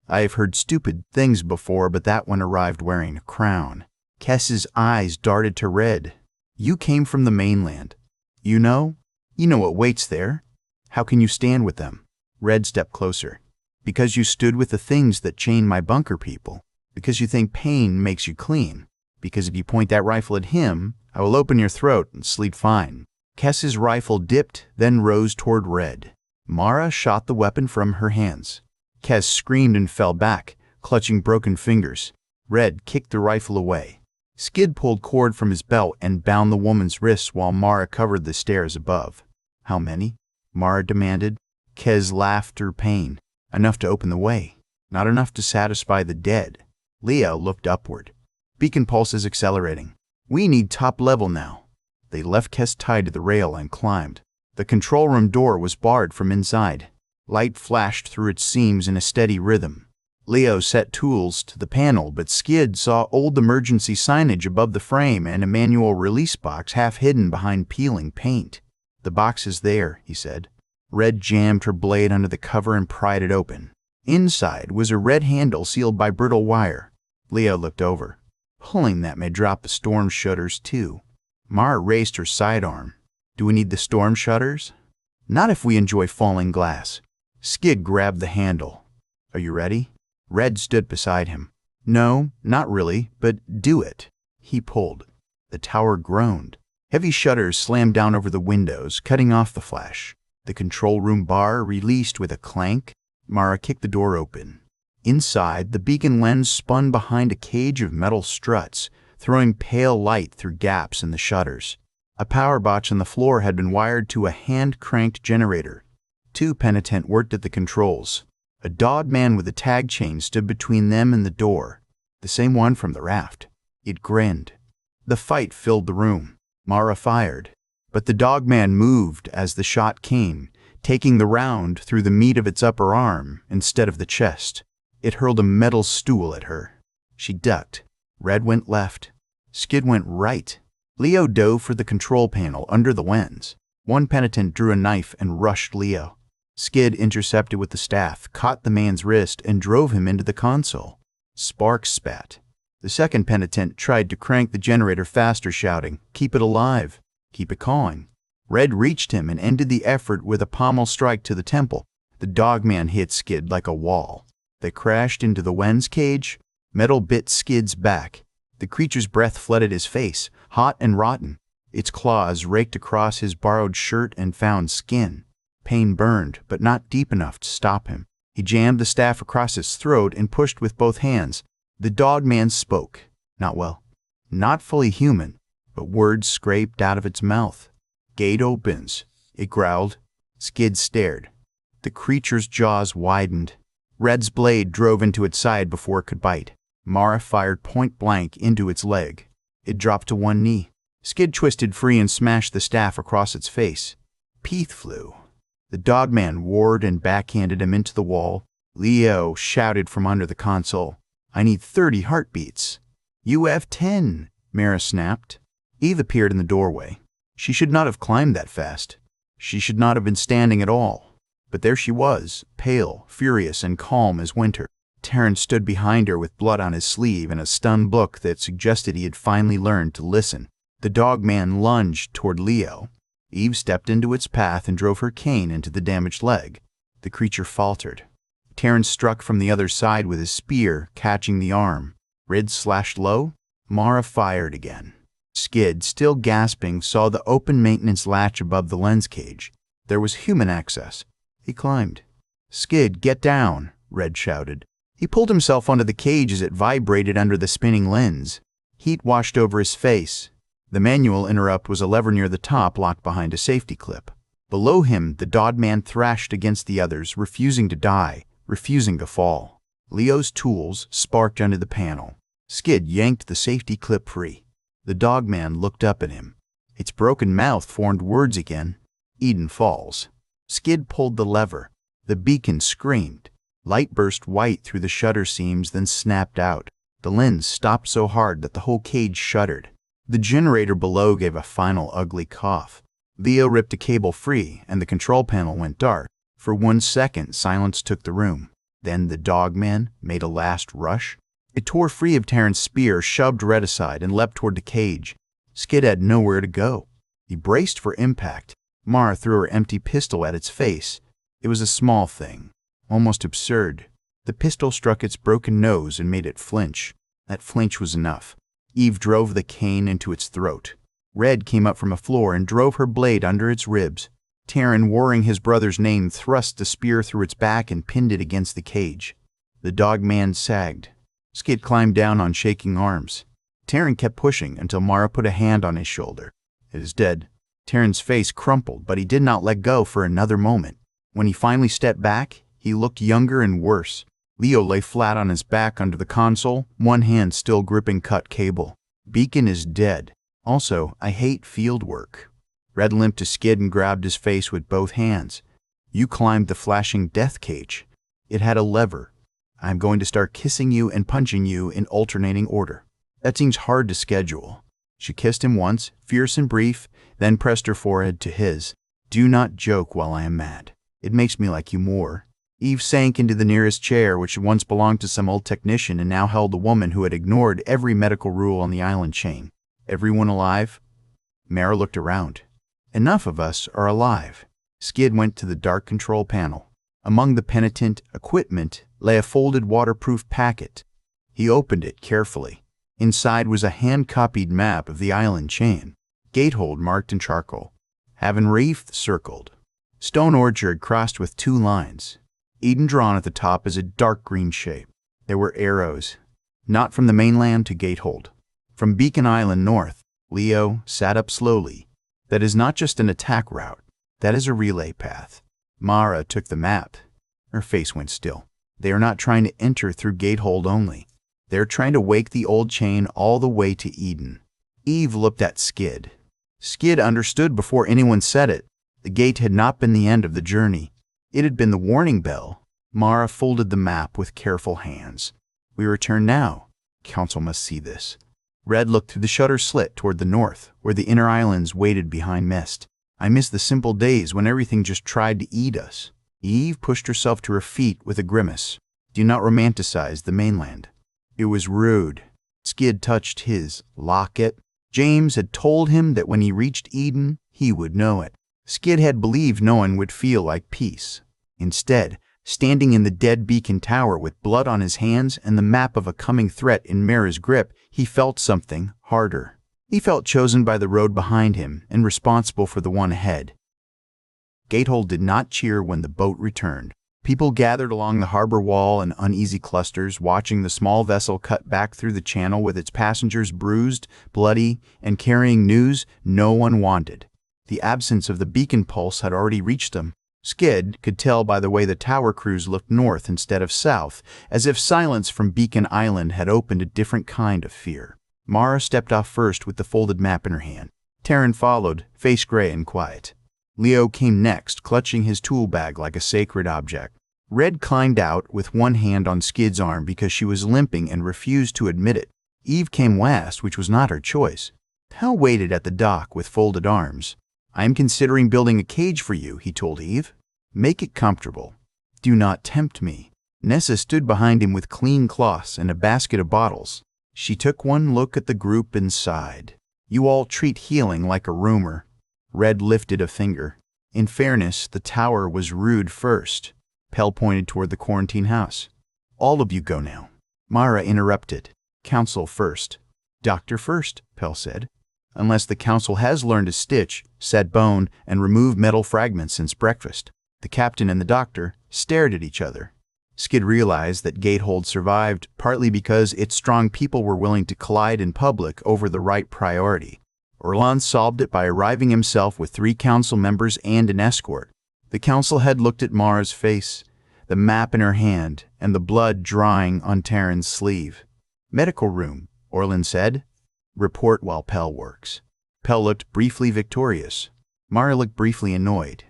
"I have heard stupid things before, but that one arrived wearing a crown." Kess's eyes darted to Red. "You came from the mainland. You know what waits there. How can you stand with them?" Red stepped closer. "Because you stood with the things that chain my bunker people. Because you think pain makes you clean. Because if you point that rifle at him, I will open your throat and sleep fine." Kess's rifle dipped, then rose toward Red. Mara shot the weapon from her hands. Kess screamed and fell back, clutching broken fingers. Red kicked the rifle away. Skid pulled cord from his belt and bound the woman's wrists while Mara covered the stairs above. "How many?" Mara demanded. Kess laughed through pain. "Enough to open the way. Not enough to satisfy the dead." Leo looked upward. "Beacon pulse is accelerating. We need top level now." They left Kess tied to the rail and climbed. The control room door was barred from inside. Light flashed through its seams in a steady rhythm. Leo set tools to the panel, but Skid saw old emergency signage above the frame and a manual release box half hidden behind peeling paint. "The box is there," he said. Red jammed her blade under the cover and pried it open. Inside was a red handle sealed by brittle wire. Leo looked over. "Pulling that may drop the storm shutters too." Mara raised her sidearm. "Do we need the storm shutters?" "Not if we enjoy falling glass." Skid grabbed the handle. "Are you ready?" Red stood beside him. "No, not really, but do it." He pulled. The tower groaned. Heavy shutters slammed down over the windows, cutting off the flash. The control room bar released with a clank. Mara kicked the door open. Inside, the beacon lens spun behind a cage of metal struts, throwing pale light through gaps in the shutters. A power box on the floor had been wired to a hand-cranked generator. Two penitent worked at the controls. A dogman with a tag chain stood between them and the door, the same one from the raft. It grinned. The fight filled the room. Mara fired, but the dogman moved as the shot came, taking the round through the meat of its upper arm instead of the chest. It hurled a metal stool at her. She ducked. Red went left. Skid went right. Leo dove for the control panel under the lens. One penitent drew a knife and rushed Leo. Skid intercepted with the staff, caught the man's wrist, and drove him into the console. Sparks spat. The second penitent tried to crank the generator faster, shouting, "Keep it alive! Keep it calling!" Red reached him and ended the effort with a pommel strike to the temple. The dogman hit Skid like a wall. They crashed into the Wen's cage. Metal bit Skid's back. The creature's breath flooded his face, hot and rotten. Its claws raked across his borrowed shirt and found skin. Pain burned, but not deep enough to stop him. He jammed the staff across his throat and pushed with both hands. The dogman spoke. Not well. Not fully human, but words scraped out of its mouth. "Gate opens," it growled. Skid stared. The creature's jaws widened. Red's blade drove into its side before it could bite. Mara fired point blank into its leg. It dropped to one knee. Skid twisted free and smashed the staff across its face. Teeth flew. The dogman warred and backhanded him into the wall. Leo shouted from under the console, "I need 30 heartbeats." "You have 10, Mara snapped. Eve appeared in the doorway. She should not have climbed that fast. She should not have been standing at all. But there she was, pale, furious, and calm as winter. Terrence stood behind her with blood on his sleeve and a stunned look that suggested he had finally learned to listen. The dogman lunged toward Leo. Eve stepped into its path and drove her cane into the damaged leg. The creature faltered. Terrence struck from the other side with his spear, catching the arm. Red slashed low. Mara fired again. Skid, still gasping, saw the open maintenance latch above the lens cage. There was human access. He climbed. "Skid, get down," Red shouted. He pulled himself onto the cage as it vibrated under the spinning lens. Heat washed over his face. The manual interrupt was a lever near the top locked behind a safety clip. Below him, the dogman thrashed against the others, refusing to die, refusing to fall. Leo's tools sparked under the panel. Skid yanked the safety clip free. The dogman looked up at him. Its broken mouth formed words again. "Eden Falls." Skid pulled the lever. The beacon screamed. Light burst white through the shutter seams, then snapped out. The lens stopped so hard that the whole cage shuddered. The generator below gave a final ugly cough. Leo ripped a cable free, and the control panel went dark. For 1 second, silence took the room. Then the dogman made a last rush. It tore free of Terrence's spear, shoved Red aside, and leapt toward the cage. Skid had nowhere to go. He braced for impact. Mara threw her empty pistol at its face. It was a small thing, almost absurd. The pistol struck its broken nose and made it flinch. That flinch was enough. Eve drove the cane into its throat. Red came up from a floor and drove her blade under its ribs. Terran, warring his brother's name, thrust the spear through its back and pinned it against the cage. The dogman sagged. Skid climbed down on shaking arms. Terran kept pushing until Mara put a hand on his shoulder. "It is dead." Terran's face crumpled, but he did not let go for another moment. When he finally stepped back, he looked younger and worse. Leo lay flat on his back under the console, one hand still gripping cut cable. "Beacon is dead. Also, I hate field work." Red limped to Skid and grabbed his face with both hands. "You climbed the flashing death cage. It had a lever. I'm going to start kissing you and punching you in alternating order. That seems hard to schedule." She kissed him once, fierce and brief, then pressed her forehead to his. "Do not joke while I am mad. It makes me like you more." Eve sank into the nearest chair, which had once belonged to some old technician and now held a woman who had ignored every medical rule on the island chain. "Everyone alive?" Mara looked around. "Enough of us are alive." Skid went to the dark control panel. Among the penitent equipment lay a folded waterproof packet. He opened it carefully. Inside was a hand-copied map of the island chain. Gatehold marked in charcoal. Haven Reef circled. Stone Orchard crossed with 2 lines. Eden drawn at the top as a dark green shape. There were arrows. Not from the mainland to Gatehold. From Beacon Island north. Leo sat up slowly. That is not just an attack route. That is a relay path. Mara took the map. Her face went still. They are not trying to enter through Gatehold only. They're trying to wake the old chain all the way to Eden. Eve looked at Skid. Skid understood before anyone said it. The gate had not been the end of the journey. It had been the warning bell. Mara folded the map with careful hands. "We return now. Council must see this." Red looked through the shutter slit toward the north, where the inner islands waited behind mist. "I miss the simple days when everything just tried to eat us." Eve pushed herself to her feet with a grimace. "Do not romanticize the mainland. It was rude. Skid touched his locket. James had told him that when he reached Eden, he would know it. Skid had believed no one would feel like peace. Instead, standing in the dead beacon tower with blood on his hands and the map of a coming threat in Mara's grip, he felt something harder. He felt chosen by the road behind him and responsible for the one ahead. Gatehold did not cheer when the boat returned. People gathered along the harbor wall in uneasy clusters, watching the small vessel cut back through the channel with its passengers bruised, bloody, and carrying news no one wanted. The absence of the beacon pulse had already reached them. Skid could tell by the way the tower crews looked north instead of south, as if silence from Beacon Island had opened a different kind of fear. Mara stepped off first with the folded map in her hand. Taryn followed, face gray and quiet. Leo came next, clutching his tool bag like a sacred object. Red climbed out with one hand on Skid's arm because she was limping and refused to admit it. Eve came last, which was not her choice. Pell waited at the dock with folded arms. "I am considering building a cage for you," he told Eve. "Make it comfortable. Do not tempt me." Nessa stood behind him with clean cloths and a basket of bottles. She took one look at the group and sighed. "You all treat healing like a rumor." Red lifted a finger. "In fairness, the tower was rude first." Pell pointed toward the quarantine house. "All of you go now." Mara interrupted. "Council first." "Doctor first," Pell said. "Unless the council has learned to stitch, set bone, and remove metal fragments since breakfast." The captain and the doctor stared at each other. Skid realized that Gatehold survived partly because its strong people were willing to collide in public over the right priority. Orlan solved it by arriving himself with 3 council members and an escort. The council head looked at Mara's face, the map in her hand, and the blood drying on Taryn's sleeve. "Medical room," Orlan said. "Report while Pell works." Pell looked briefly victorious. Mara looked briefly annoyed.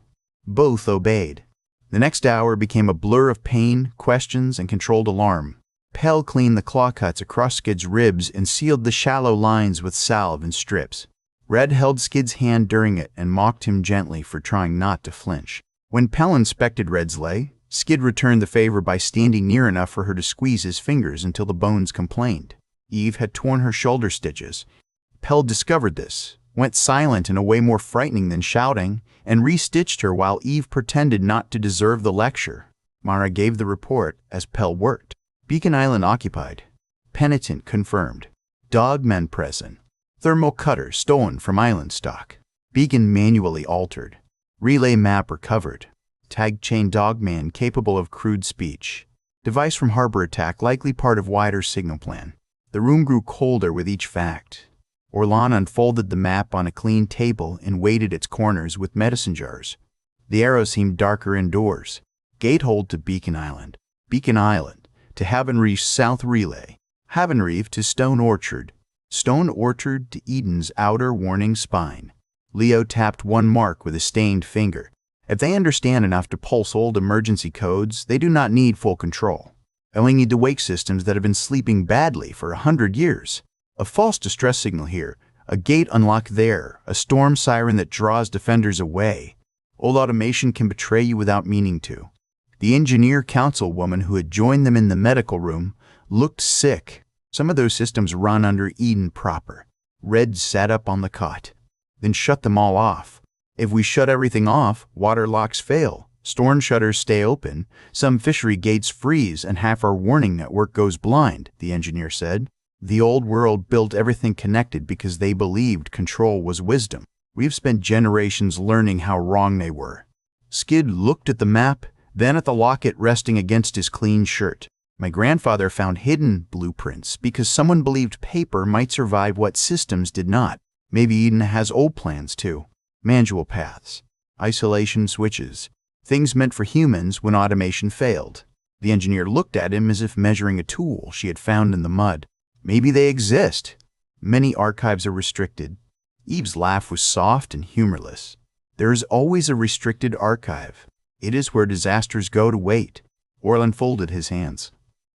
Both obeyed. The next hour became a blur of pain, questions, and controlled alarm. Pell cleaned the claw cuts across Skid's ribs and sealed the shallow lines with salve and strips. Red held Skid's hand during it and mocked him gently for trying not to flinch. When Pell inspected Red's lay, Skid returned the favor by standing near enough for her to squeeze his fingers until the bones complained. Eve had torn her shoulder stitches. Pell discovered this, went silent in a way more frightening than shouting, and restitched her while Eve pretended not to deserve the lecture. Mara gave the report as Pell worked. Beacon Island occupied. Penitent confirmed. Dogmen present. Thermal cutter stolen from island stock. Beacon manually altered. Relay map recovered. Tag chain dogman capable of crude speech. Device from harbor attack likely part of wider signal plan. The room grew colder with each fact. Orlan unfolded the map on a clean table and weighted its corners with medicine jars. The arrow seemed darker indoors. Gatehold to Beacon Island. Beacon Island to Haven Reef South Relay. Haven Reef to Stone Orchard. Stone Orchard to Eden's outer warning spine. Leo tapped one mark with a stained finger. If they understand enough to pulse old emergency codes, they do not need full control. They only need to wake systems that have been sleeping badly for 100 years. A false distress signal here, a gate unlock there, a storm siren that draws defenders away. Old automation can betray you without meaning to. The engineer councilwoman who had joined them in the medical room looked sick. Some of those systems run under Eden proper. Red sat up on the cot. Then shut them all off. If we shut everything off, water locks fail, storm shutters stay open, some fishery gates freeze, and half our warning network goes blind, the engineer said. The old world built everything connected because they believed control was wisdom. We have spent generations learning how wrong they were. Skid looked at the map, then at the locket resting against his clean shirt. My grandfather found hidden blueprints because someone believed paper might survive what systems did not. Maybe Eden has old plans too. Manual paths, isolation switches, things meant for humans when automation failed. The engineer looked at him as if measuring a tool she had found in the mud. Maybe they exist. Many archives are restricted. Eve's laugh was soft and humorless. There is always a restricted archive. It is where disasters go to wait. Orlan folded his hands.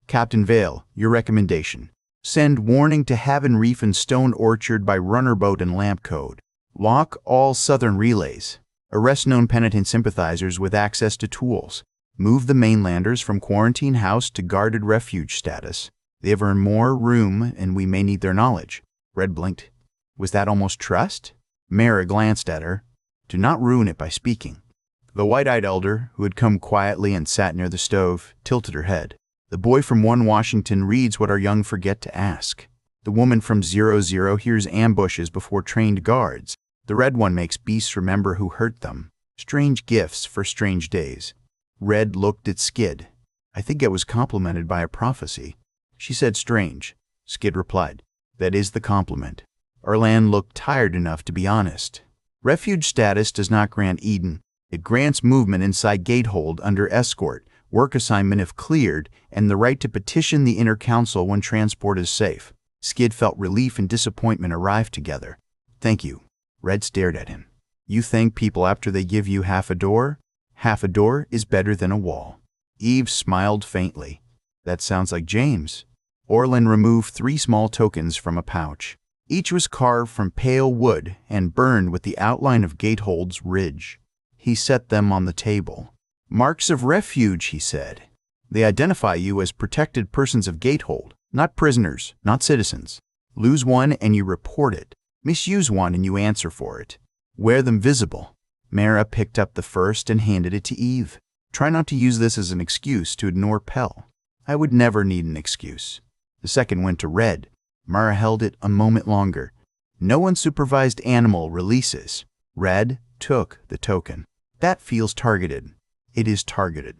Captain Vale, your recommendation. Send warning to Haven Reef and Stone Orchard by runner boat and lamp code. Lock all southern relays. Arrest known penitent sympathizers with access to tools. Move the mainlanders from quarantine house to guarded refuge status. They have earned more room, and we may need their knowledge. Red blinked. Was that almost trust? Mara glanced at her. Do not ruin it by speaking. The white-eyed elder, who had come quietly and sat near the stove, tilted her head. The boy from 1 Washington reads what our young forget to ask. The woman from 00 hears ambushes before trained guards. The red one makes beasts remember who hurt them. Strange gifts for strange days. Red looked at Skid. I think it was complimented by a prophecy. She said strange. Skid replied, that is the compliment. Arlan looked tired enough to be honest. Refuge status does not grant Eden. It grants movement inside gatehold under escort, work assignment if cleared, and the right to petition the inner council when transport is safe. Skid felt relief and disappointment arrive together. Thank you. Red stared at him. You thank people after they give you half a door? Half a door is better than a wall. Eve smiled faintly. That sounds like James. Orlin removed 3 small tokens from a pouch. Each was carved from pale wood and burned with the outline of Gatehold's ridge. He set them on the table. Marks of refuge, he said. They identify you as protected persons of Gatehold, not prisoners, not citizens. Lose one and you report it. Misuse one and you answer for it. Wear them visible. Mara picked up the first and handed it to Eve. Try not to use this as an excuse to ignore Pell. I would never need an excuse. The second went to Red. Mara held it a moment longer. No unsupervised animal releases. Red took the token. That feels targeted. It is targeted.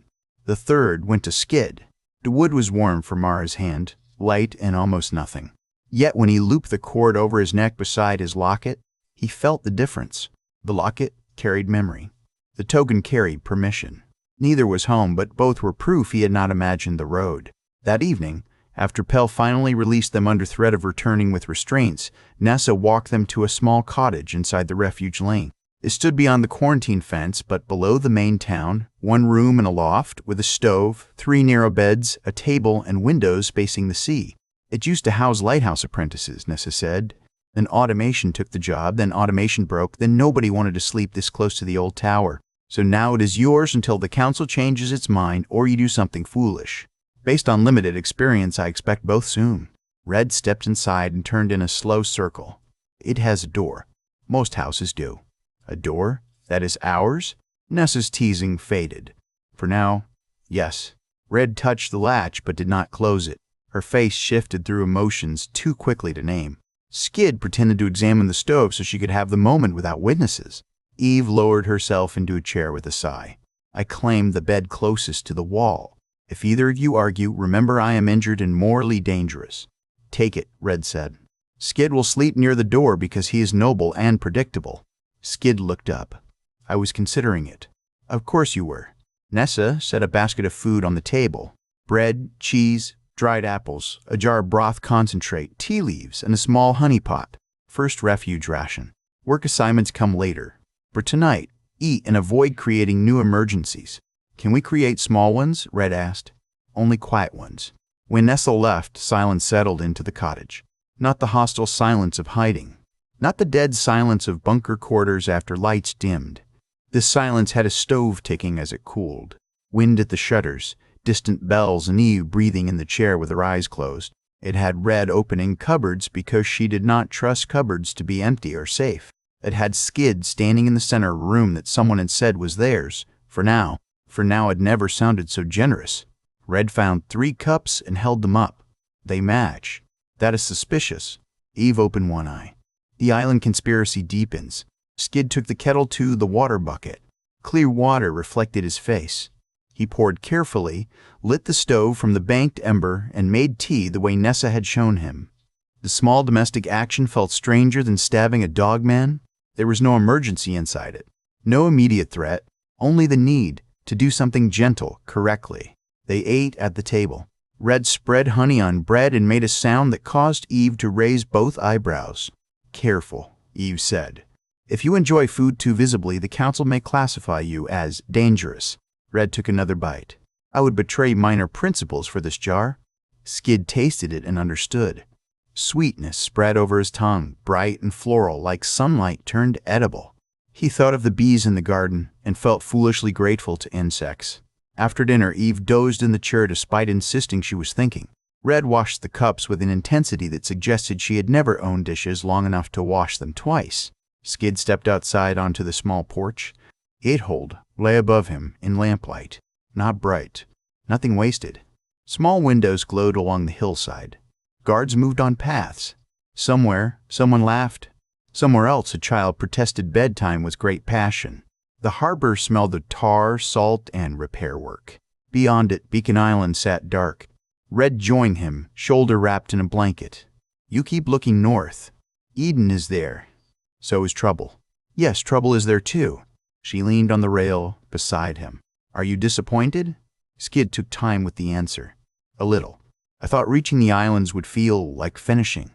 The third went to Skid. The wood was warm for Mara's hand, light and almost nothing. Yet when he looped the cord over his neck beside his locket, he felt the difference. The locket carried memory. The token carried permission. Neither was home, but both were proof he had not imagined the road. That evening, after Pell finally released them under threat of returning with restraints, Nessa walked them to a small cottage inside the refuge lane. It stood beyond the quarantine fence, but below the main town, 1 room and a loft, with a stove, 3 narrow beds, a table, and windows facing the sea. It used to house lighthouse apprentices, Nessa said. Then automation took the job, then automation broke, then nobody wanted to sleep this close to the old tower. So now it is yours until the council changes its mind or you do something foolish. Based on limited experience, I expect both soon. Red stepped inside and turned in a slow circle. It has a door. Most houses do. A door? That is ours? Nessa's teasing faded. For now, yes. Red touched the latch but did not close it. Her face shifted through emotions too quickly to name. Skid pretended to examine the stove so she could have the moment without witnesses. Eve lowered herself into a chair with a sigh. I claimed the bed closest to the wall. If either of you argue, remember I am injured and morally dangerous. Take it, Red said. Skid will sleep near the door because he is noble and predictable. Skid looked up. I was considering it. Of course you were. Nessa set a basket of food on the table. Bread, cheese, dried apples, a jar of broth concentrate, tea leaves, and a small honey pot. First refuge ration. Work assignments come later. For tonight, eat and avoid creating new emergencies. Can we create small ones? Red asked. Only quiet ones. When Nessa left, silence settled into the cottage. Not the hostile silence of hiding. Not the dead silence of bunker quarters after lights dimmed. This silence had a stove ticking as it cooled. Wind at the shutters, distant bells, and Eve breathing in the chair with her eyes closed. It had Red opening cupboards because she did not trust cupboards to be empty or safe. It had Skid standing in the center of a room that someone had said was theirs. For now it never sounded so generous. Red found 3 cups and held them up. They match. That is suspicious. Eve opened one eye. The island conspiracy deepens. Skid took the kettle to the water bucket. Clear water reflected his face. He poured carefully, lit the stove from the banked ember, and made tea the way Nessa had shown him. The small domestic action felt stranger than stabbing a dogman. There was no emergency inside it. No immediate threat, only the need to do something gentle, correctly. They ate at the table. Red spread honey on bread and made a sound that caused Eve to raise both eyebrows. Careful, Eve said. If you enjoy food too visibly, the council may classify you as dangerous. Red took another bite. I would betray minor principles for this jar. Skid tasted it and understood. Sweetness spread over his tongue, bright and floral, like sunlight turned edible. He thought of the bees in the garden and felt foolishly grateful to insects. After dinner, Eve dozed in the chair despite insisting she was thinking. Red washed the cups with an intensity that suggested she had never owned dishes long enough to wash them twice. Skid stepped outside onto the small porch. Gatehold lay above him in lamplight. Not bright. Nothing wasted. Small windows glowed along the hillside. Guards moved on paths. Somewhere, someone laughed. Somewhere else, a child protested bedtime with great passion. The harbor smelled of tar, salt, and repair work. Beyond it, Beacon Island sat dark. Red joined him, shoulder wrapped in a blanket. You keep looking north. Eden is there. So is trouble. Yes, trouble is there too. She leaned on the rail beside him. Are you disappointed? Skid took time with the answer. A little. I thought reaching the islands would feel like finishing.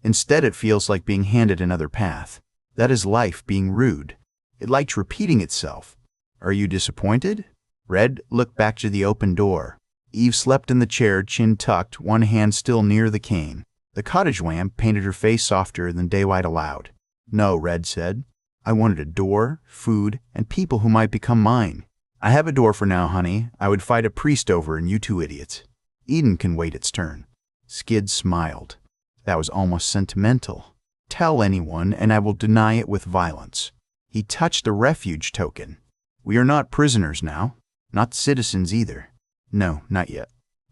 Instead, it feels like being handed another path. That is life being rude. It likes repeating itself. Are you disappointed? Red looked back to the open door. Eve slept in the chair, chin tucked, one hand still near the cane. The cottage lamp painted her face softer than daylight allowed. No, Red said. I wanted a door, food, and people who might become mine. I have a door for now, honey. I would fight a priest over and you two idiots. Eden can wait its turn. Skid smiled. That was almost sentimental. Tell anyone, and I will deny it with violence. He touched the refuge token. We are not prisoners now. Not citizens either. No, not yet.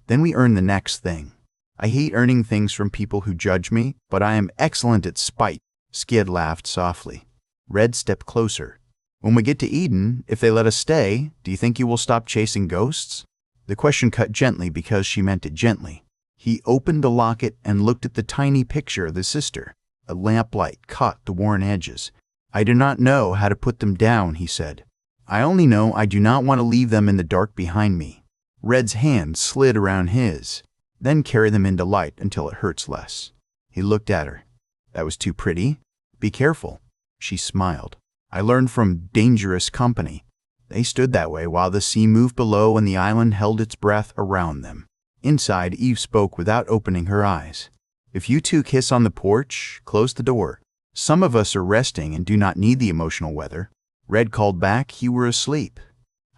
Then we earn the next thing. I hate earning things from people who judge me, but I am excellent at spite. Skid laughed softly. Red stepped closer. When we get to Eden, if they let us stay, do you think you will stop chasing ghosts? The question cut gently because she meant it gently. He opened the locket and looked at the tiny picture of the sister. A lamplight caught the worn edges. I do not know how to put them down, he said. I only know I do not want to leave them in the dark behind me. Red's hand slid around his. Then carry them into light until it hurts less. He looked at her. That was too pretty. Be careful. She smiled. I learned from dangerous company. They stood that way while the sea moved below and the island held its breath around them. Inside, Eve spoke without opening her eyes. If you two kiss on the porch, close the door. Some of us are resting and do not need the emotional weather. Red called back, you were asleep.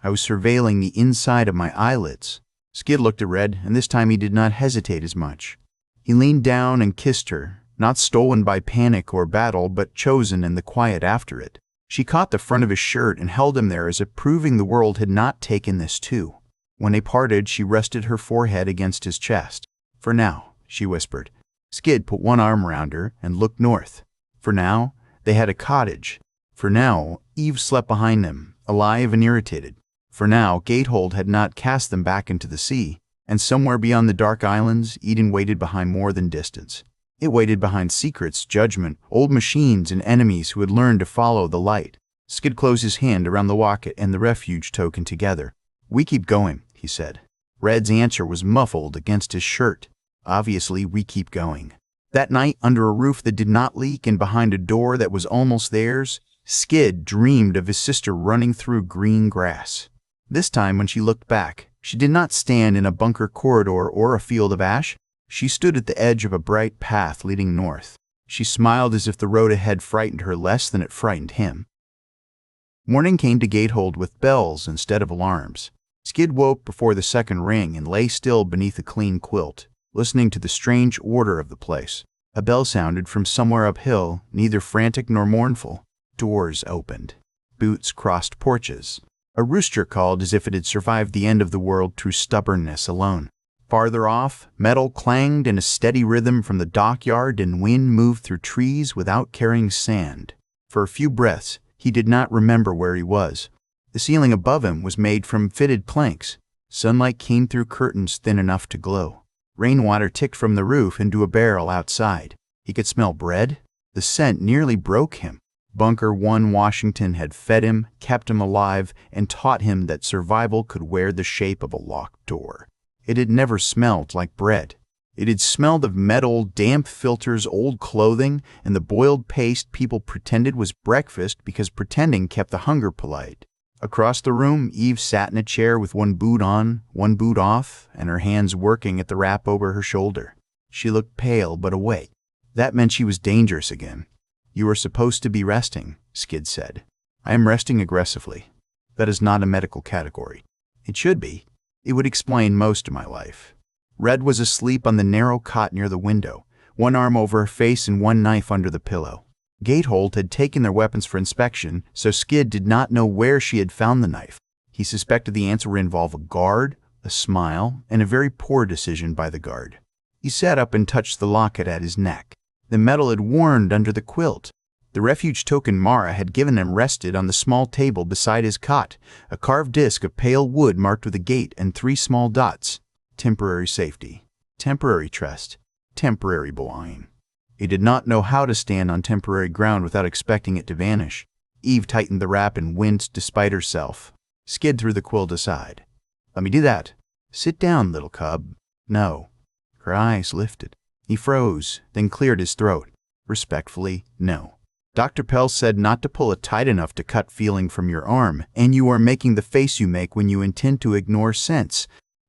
I was surveilling the inside of my eyelids. Skid looked at Red, and this time he did not hesitate as much. He leaned down and kissed her, not stolen by panic or battle, but chosen in the quiet after it. She caught the front of his shirt and held him there as if proving the world had not taken this too. When they parted, she rested her forehead against his chest. For now, she whispered. Skid put one arm around her and looked north. For now, they had a cottage. For now, Eve slept behind them, alive and irritated. For now, Gatehold had not cast them back into the sea, and somewhere beyond the dark islands, Eden waited behind more than distance. It waited behind secrets, judgment, old machines, and enemies who had learned to follow the light. Skid closed his hand around the locket and the refuge token together. We keep going, he said. Red's answer was muffled against his shirt. Obviously, we keep going. That night, under a roof that did not leak and behind a door that was almost theirs, Skid dreamed of his sister running through green grass. This time, when she looked back, she did not stand in a bunker corridor or a field of ash. She stood at the edge of a bright path leading north. She smiled as if the road ahead frightened her less than it frightened him. Morning came to Gatehold with bells instead of alarms. Skid woke before the second ring and lay still beneath a clean quilt, listening to the strange order of the place. A bell sounded from somewhere uphill, neither frantic nor mournful. Doors opened. Boots crossed porches. A rooster called as if it had survived the end of the world through stubbornness alone. Farther off, metal clanged in a steady rhythm from the dockyard and wind moved through trees without carrying sand. For a few breaths, he did not remember where he was. The ceiling above him was made from fitted planks. Sunlight came through curtains thin enough to glow. Rainwater ticked from the roof into a barrel outside. He could smell bread. The scent nearly broke him. Bunker 1 Washington had fed him, kept him alive, and taught him that survival could wear the shape of a locked door. It had never smelled like bread. It had smelled of metal, damp filters, old clothing, and the boiled paste people pretended was breakfast because pretending kept the hunger polite. Across the room, Eve sat in a chair with one boot on, one boot off, and her hands working at the wrap over her shoulder. She looked pale but awake. That meant she was dangerous again. You are supposed to be resting, Skid said. I am resting aggressively. That is not a medical category. It should be. It would explain most of my life. Red was asleep on the narrow cot near the window, one arm over her face and one knife under the pillow. Gatehold had taken their weapons for inspection, so Skid did not know where she had found the knife. He suspected the answer would involve a guard, a smile, and a very poor decision by the guard. He sat up and touched the locket at his neck. The metal had warmed under the quilt. The refuge token Mara had given him rested on the small table beside his cot, a carved disc of pale wood marked with a gate and 3 small dots. Temporary safety, temporary trust, temporary belonging. He did not know how to stand on temporary ground without expecting it to vanish. Eve tightened the wrap and winced despite herself. Skid threw the quilt aside. "Let me do that." "Sit down, little cub." "No." Her eyes lifted. He froze, then cleared his throat. Respectfully, "No. Dr. Pell said not to pull it tight enough to cut feeling from your arm, and you are making the face you make when you intend to ignore sense."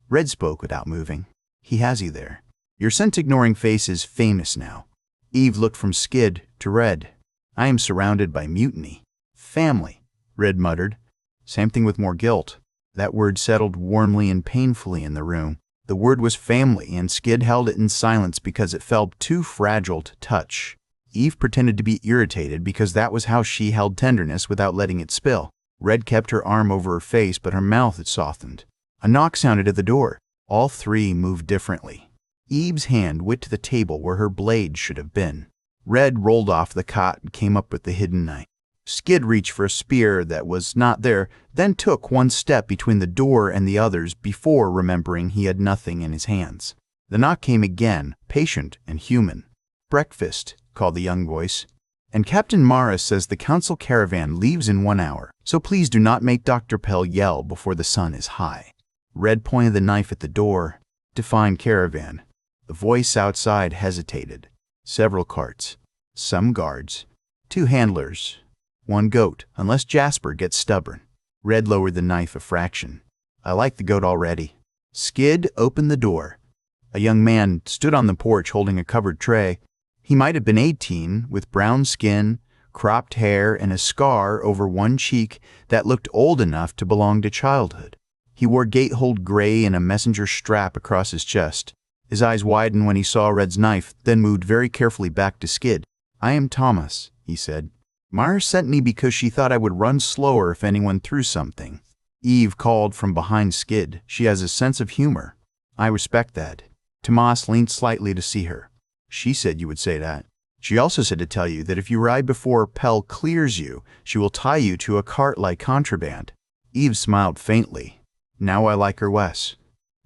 Red spoke without moving. "He has you there. Your sense-ignoring face is famous now." Eve looked from Skid to Red. "I am surrounded by mutiny." "Family," Red muttered. Same thing with more guilt. That word settled warmly and painfully in the room. The word was family, and Skid held it in silence because it felt too fragile to touch. Eve pretended to be irritated because that was how she held tenderness without letting it spill. Red kept her arm over her face, but her mouth had softened. A knock sounded at the door. All 3 moved differently. Eve's hand went to the table where her blade should have been. Red rolled off the cot and came up with the hidden knife. Skid reached for a spear that was not there, then took one step between the door and the others before remembering he had nothing in his hands. The knock came again, patient and human. "Breakfast," called the young voice. "And Captain Mara says the council caravan leaves in 1 hour, so please do not make Dr. Pell yell before the sun is high." Red pointed the knife at the door. "Define caravan." The voice outside hesitated. "Several carts, some guards, 2 handlers, 1 goat, unless Jasper gets stubborn." Red lowered the knife a fraction. "I like the goat already." Skid opened the door. A young man stood on the porch holding a covered tray. He might have been 18, with brown skin, cropped hair, and a scar over one cheek that looked old enough to belong to childhood. He wore gatehold gray and a messenger strap across his chest. His eyes widened when he saw Red's knife, then moved very carefully back to Skid. "I am Thomas," he said. "Mara sent me because she thought I would run slower if anyone threw something." Eve called from behind Skid. "She has a sense of humor." "I respect that." Tomas leaned slightly to see her. "She said you would say that. She also said to tell you that if you ride before Pell clears you, she will tie you to a cart like contraband." Eve smiled faintly. "Now I like her less."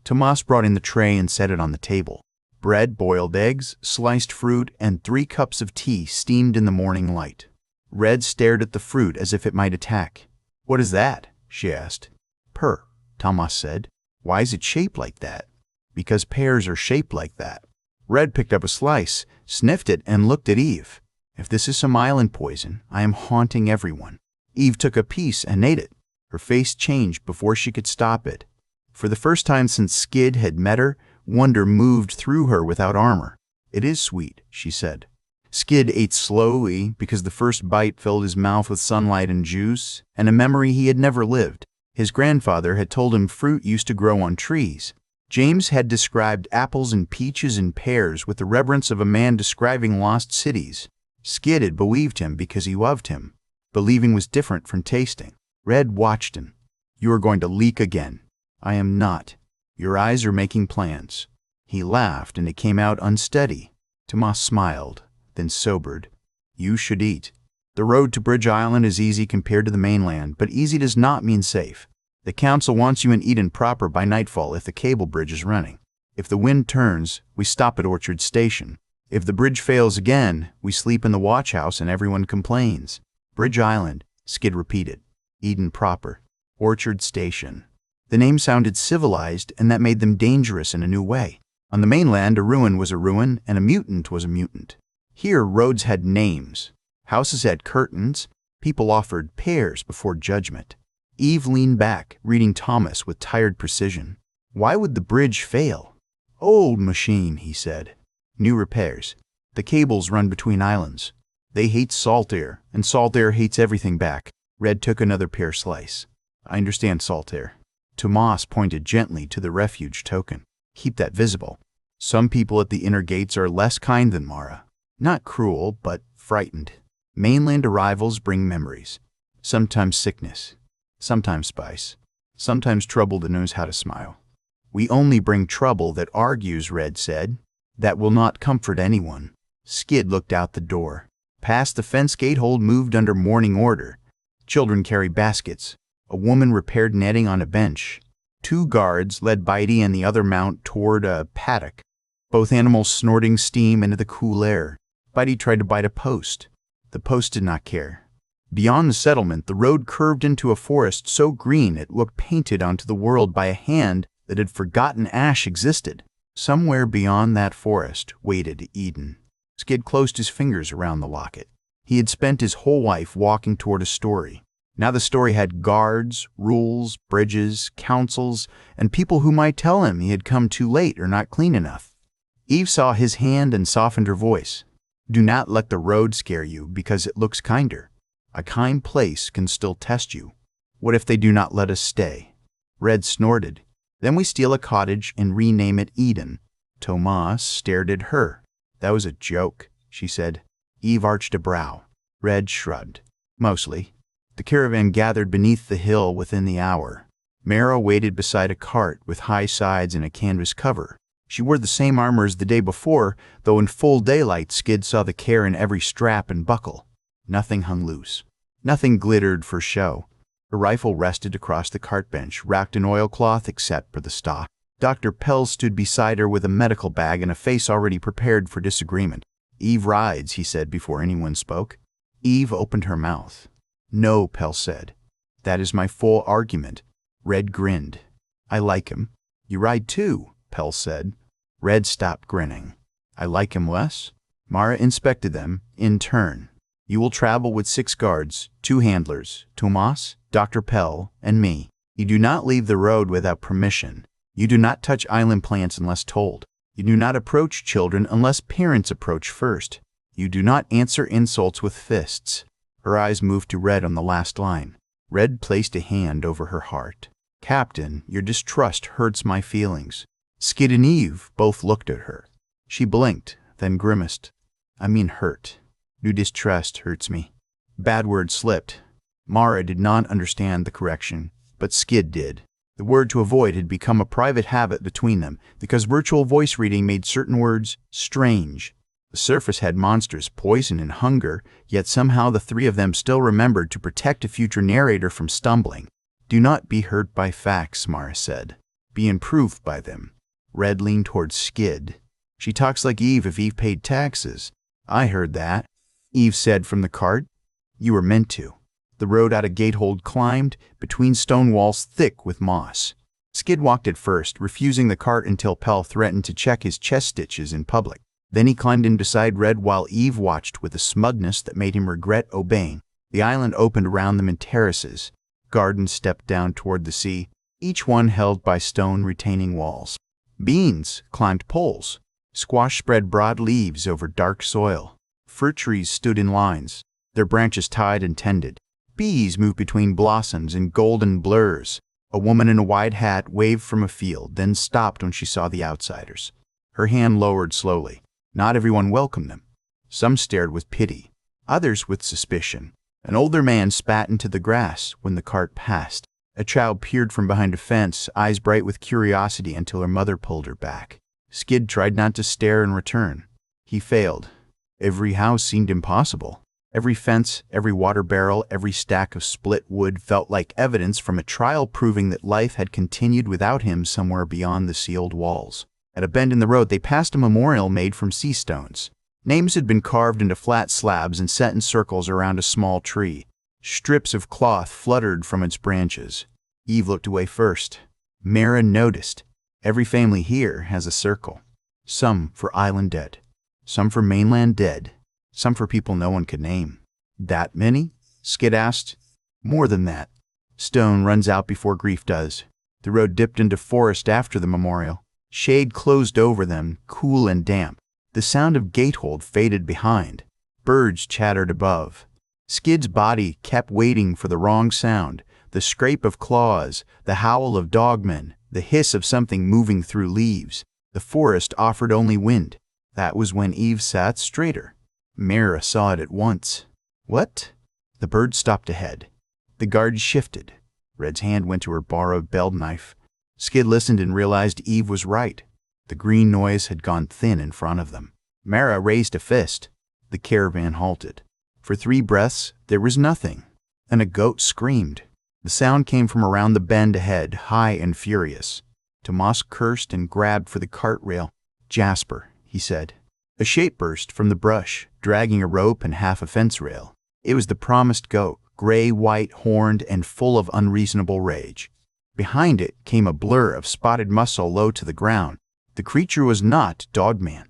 Tomas brought in the tray and set it on the table. Bread, boiled eggs, sliced fruit, and 3 cups of tea steamed in the morning light. Red stared at the fruit as if it might attack. "What is that?" she asked. "Pear," Tomas said. "Why is it shaped like that?" "Because pears are shaped like that." Red picked up a slice, sniffed it, and looked at Eve. "If this is some island poison, I am haunting everyone." Eve took a piece and ate it. Her face changed before she could stop it. For the first time since Skid had met her, wonder moved through her without armor. "It is sweet," she said. Skid ate slowly because the first bite filled his mouth with sunlight and juice, and a memory he had never lived. His grandfather had told him fruit used to grow on trees. James had described apples and peaches and pears with the reverence of a man describing lost cities. Skid had believed him because he loved him. Believing was different from tasting. Red watched him. "You are going to leak again." "I am not. Your eyes are making plans." He laughed, and it came out unsteady. Tomas smiled, then sobered. "You should eat. The road to Bridge Island is easy compared to the mainland, but easy does not mean safe. The council wants you in Eden proper by nightfall if the cable bridge is running. If the wind turns, we stop at Orchard Station. If the bridge fails again, we sleep in the watch house and everyone complains." "Bridge Island," Skid repeated. "Eden proper. Orchard Station." The name sounded civilized, and that made them dangerous in a new way. On the mainland, a ruin was a ruin, and a mutant was a mutant. Here, roads had names. Houses had curtains. People offered pears before judgment. Eve leaned back, reading Thomas with tired precision. "Why would the bridge fail?" "Old machine," he said. "New repairs. The cables run between islands. They hate salt air, and salt air hates everything back." Red took another pear slice. "I understand salt air." Tomas pointed gently to the refuge token. Keep that visible. Some people at the inner gates are less kind than Mara. Not cruel, but frightened. Mainland arrivals bring memories. Sometimes sickness. Sometimes spice. Sometimes trouble that knows how to smile. We only bring trouble that argues, Red said. That will not comfort anyone. Skid looked out the door. Past the fence gatehold moved under morning order. Children carry baskets. A woman repaired netting on a bench. 2 guards led Bitey and the other mount toward a paddock, both animals snorting steam into the cool air. Bitey tried to bite a post. The post did not care. Beyond the settlement, the road curved into a forest so green it looked painted onto the world by a hand that had forgotten ash existed. Somewhere beyond that forest waited Eden. Skid closed his fingers around the locket. He had spent his whole life walking toward a story. Now the story had guards, rules, bridges, councils, and people who might tell him he had come too late or not clean enough. Eve saw his hand and softened her voice. Do not let the road scare you because it looks kinder. A kind place can still test you. What if they do not let us stay? Red snorted. Then we steal a cottage and rename it Eden. Tomas stared at her. That was a joke, she said. Eve arched a brow. Red shrugged. Mostly. The caravan gathered beneath the hill within the hour. Mara waited beside a cart with high sides and a canvas cover. She wore the same armor as the day before, though in full daylight Skid saw the care in every strap and buckle. Nothing hung loose. Nothing glittered for show. Her rifle rested across the cart bench, wrapped in oilcloth except for the stock. Dr. Pell stood beside her with a medical bag and a face already prepared for disagreement. Eve rides, he said before anyone spoke. Eve opened her mouth. No, Pell said. That is my full argument. Red grinned. I like him. You ride too, Pell said. Red stopped grinning. I like him less? Mara inspected them, in turn. You will travel with 6 guards, 2 handlers, Tomas, Dr. Pell, and me. You do not leave the road without permission. You do not touch island plants unless told. You do not approach children unless parents approach first. You do not answer insults with fists. Her eyes moved to Red on the last line. Red placed a hand over her heart. Captain, your distrust hurts my feelings. Skid and Eve both looked at her. She blinked, then grimaced. I mean hurt. Your distrust hurts me. Bad word slipped. Mara did not understand the correction, but Skid did. The word to avoid had become a private habit between them because virtual voice reading made certain words strange. The surface had monsters, poison, and hunger, yet somehow the 3 of them still remembered to protect a future narrator from stumbling. Do not be hurt by facts, Mara said. Be improved by them. Red leaned towards Skid. She talks like Eve if Eve paid taxes. I heard that. Eve said from the cart. You were meant to. The road out of gatehold climbed, between stone walls thick with moss. Skid walked at first, refusing the cart until Pell threatened to check his chest stitches in public. Then he climbed in beside Red while Eve watched with a smugness that made him regret obeying. The island opened around them in terraces. Gardens stepped down toward the sea, each one held by stone retaining walls. Beans climbed poles. Squash spread broad leaves over dark soil. Fruit trees stood in lines, their branches tied and tended. Bees moved between blossoms in golden blurs. A woman in a wide hat waved from a field, then stopped when she saw the outsiders. Her hand lowered slowly. Not everyone welcomed them. Some stared with pity, others with suspicion. An older man spat into the grass when the cart passed. A child peered from behind a fence, eyes bright with curiosity until her mother pulled her back. Skid tried not to stare in return. He failed. Every house seemed impossible. Every fence, every water barrel, every stack of split wood felt like evidence from a trial proving that life had continued without him somewhere beyond the sealed walls. At a bend in the road, they passed a memorial made from sea stones. Names had been carved into flat slabs and set in circles around a small tree. Strips of cloth fluttered from its branches. Eve looked away first. Mara noticed. Every family here has a circle. Some for island dead. Some for mainland dead. Some for people no one could name. That many? Skid asked. More than that. Stone runs out before grief does. The road dipped into forest after the memorial. Shade closed over them, cool and damp. The sound of gatehold faded behind. Birds chattered above. Skid's body kept waiting for the wrong sound, the scrape of claws, the howl of dogmen, the hiss of something moving through leaves. The forest offered only wind. That was when Eve sat straighter. Mara saw it at once. What? The bird stopped ahead. The guard shifted. Red's hand went to her borrowed belt knife. Skid listened and realized Eve was right. The green noise had gone thin in front of them. Mara raised a fist. The caravan halted. For 3 breaths, there was nothing. And a goat screamed. The sound came from around the bend ahead, high and furious. Tomas cursed and grabbed for the cart rail. Jasper, he said. A shape burst from the brush, dragging a rope and half a fence rail. It was the promised goat, gray, white, horned, and full of unreasonable rage. Behind it came a blur of spotted muscle low to the ground. The creature was not Dogman.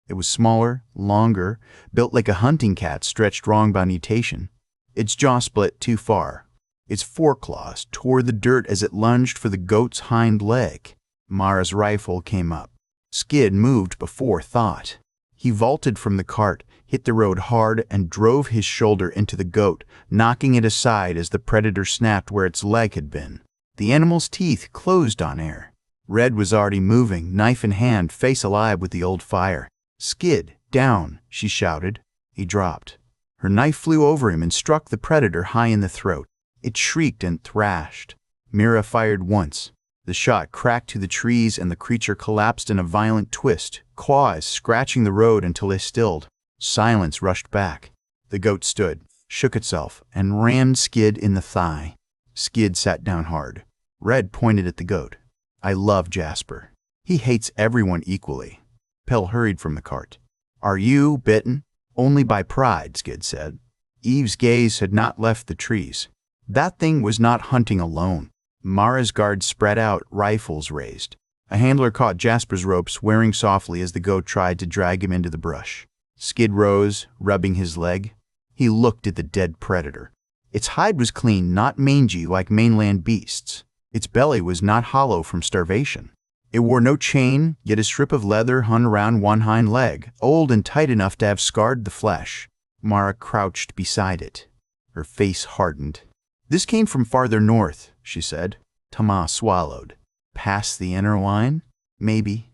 It was smaller, longer, built like a hunting cat stretched wrong by mutation. Its jaw split too far. Its foreclaws tore the dirt as it lunged for the goat's hind leg. Mara's rifle came up. Skid moved before thought. He vaulted from the cart, hit the road hard, and drove his shoulder into the goat, knocking it aside as the predator snapped where its leg had been. The animal's teeth closed on air. Red was already moving, knife in hand, face alive with the old fire. Skid, down, she shouted. He dropped. Her knife flew over him and struck the predator high in the throat. It shrieked and thrashed. Mira fired once. The shot cracked to the trees and the creature collapsed in a violent twist, claws scratching the road until they stilled. Silence rushed back. The goat stood, shook itself, and rammed Skid in the thigh. Skid sat down hard. Red pointed at the goat. I love Jasper. He hates everyone equally. Pell hurried from the cart. Are you bitten? Only by pride, Skid said. Eve's gaze had not left the trees. That thing was not hunting alone. Mara's guards spread out, rifles raised. A handler caught Jasper's rope, swearing softly as the goat tried to drag him into the brush. Skid rose, rubbing his leg. He looked at the dead predator. Its hide was clean, not mangy like mainland beasts. Its belly was not hollow from starvation. It wore no chain, yet a strip of leather hung around one hind leg, old and tight enough to have scarred the flesh. Mara crouched beside it. Her face hardened. This came from farther north, she said. Tomas swallowed. Past the inner line? Maybe.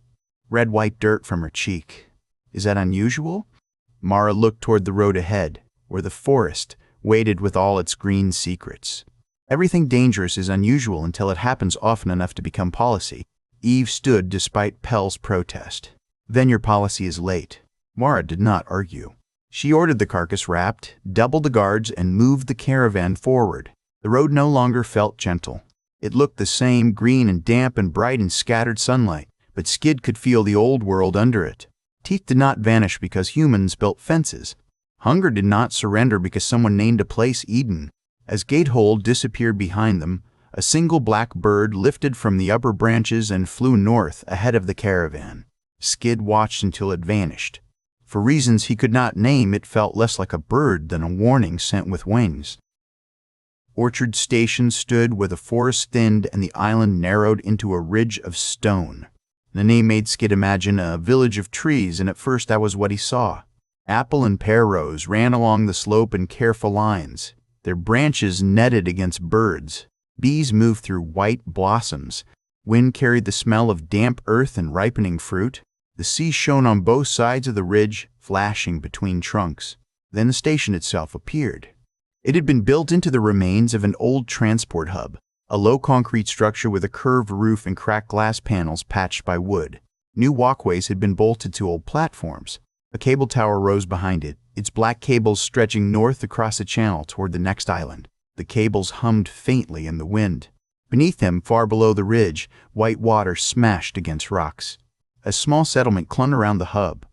Red-white dirt from her cheek. Is that unusual? Mara looked toward the road ahead, where the forest waited with all its green secrets. Everything dangerous is unusual until it happens often enough to become policy. Eve stood despite Pell's protest. Then your policy is late. Mara did not argue. She ordered the carcass wrapped, doubled the guards, and moved the caravan forward. The road no longer felt gentle. It looked the same, green and damp and bright in scattered sunlight, but Skid could feel the old world under it. Teeth did not vanish because humans built fences. Hunger did not surrender because someone named a place Eden. As Gatehold disappeared behind them, a single black bird lifted from the upper branches and flew north ahead of the caravan. Skid watched until it vanished. For reasons he could not name, it felt less like a bird than a warning sent with wings. Orchard Station stood where the forest thinned and the island narrowed into a ridge of stone. The name made Skid imagine a village of trees, and at first that was what he saw. Apple and pear rows ran along the slope in careful lines, their branches netted against birds. Bees moved through white blossoms. Wind carried the smell of damp earth and ripening fruit. The sea shone on both sides of the ridge, flashing between trunks. Then the station itself appeared. It had been built into the remains of an old transport hub, a low concrete structure with a curved roof and cracked glass panels patched by wood. New walkways had been bolted to old platforms. A cable tower rose behind it, its black cables stretching north across the channel toward the next island. The cables hummed faintly in the wind. Beneath them, far below the ridge, white water smashed against rocks. A small settlement clung around the hub.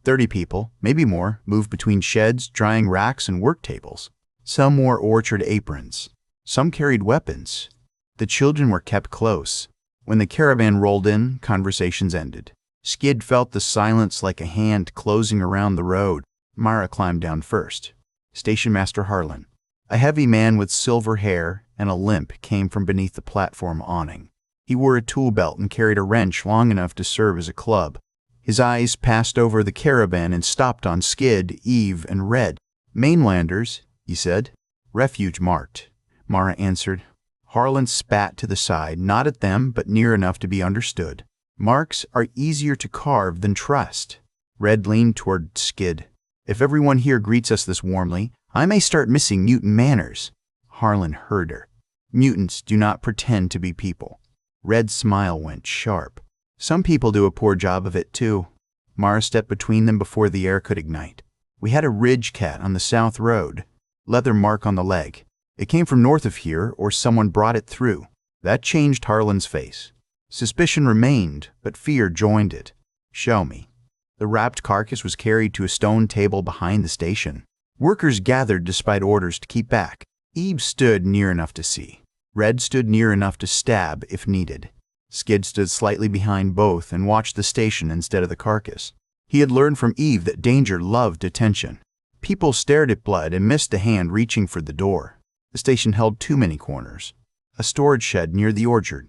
30 people, maybe more, moved between sheds, drying racks, and work tables. Some wore orchard aprons. Some carried weapons. The children were kept close. When the caravan rolled in, conversations ended. Skid felt the silence like a hand closing around the road. Mara climbed down first. Station Master Harlan. A heavy man with silver hair and a limp came from beneath the platform awning. He wore a tool belt and carried a wrench long enough to serve as a club. His eyes passed over the caravan and stopped on Skid, Eve, and Red. Mainlanders, he said. Refuge marked. Mara answered. Harlan spat to the side, not at them, but near enough to be understood. Marks are easier to carve than trust. Red leaned toward Skid. If everyone here greets us this warmly, I may start missing mutant manners. Harlan heard her. Mutants do not pretend to be people. Red's smile went sharp. Some people do a poor job of it, too. Mara stepped between them before the air could ignite. We had a ridge cat on the south road. Leather mark on the leg. It came from north of here, or someone brought it through. That changed Harlan's face. Suspicion remained, but fear joined it. Show me. The wrapped carcass was carried to a stone table behind the station. Workers gathered despite orders to keep back. Eve stood near enough to see. Red stood near enough to stab if needed. Skid stood slightly behind both and watched the station instead of the carcass. He had learned from Eve that danger loved attention. People stared at blood and missed a hand reaching for the door. The station held too many corners. A storage shed near the orchard.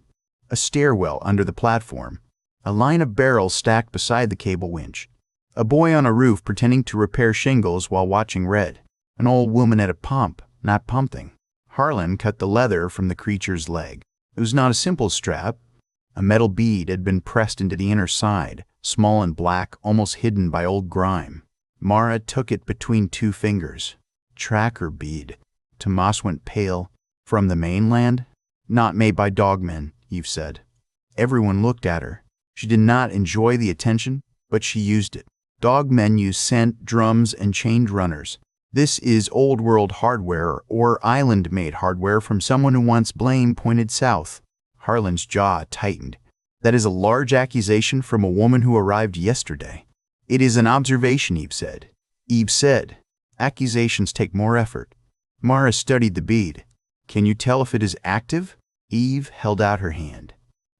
A stairwell under the platform. A line of barrels stacked beside the cable winch. A boy on a roof pretending to repair shingles while watching Red. An old woman at a pump, not pumping. Harlan cut the leather from the creature's leg. It was not a simple strap. A metal bead had been pressed into the inner side, small and black, almost hidden by old grime. Mara took it between two fingers. Tracker bead. Tomas went pale. From the mainland? Not made by dogmen, Eve said. Everyone looked at her. She did not enjoy the attention, but she used it. Dogmen use scent, drums, and chained runners. This is old-world hardware or island-made hardware from someone who wants blame pointed south. Harlan's jaw tightened. That is a large accusation from a woman who arrived yesterday. It is an observation, Eve said. Eve said, accusations take more effort. Mara studied the bead. Can you tell if it is active? Eve held out her hand.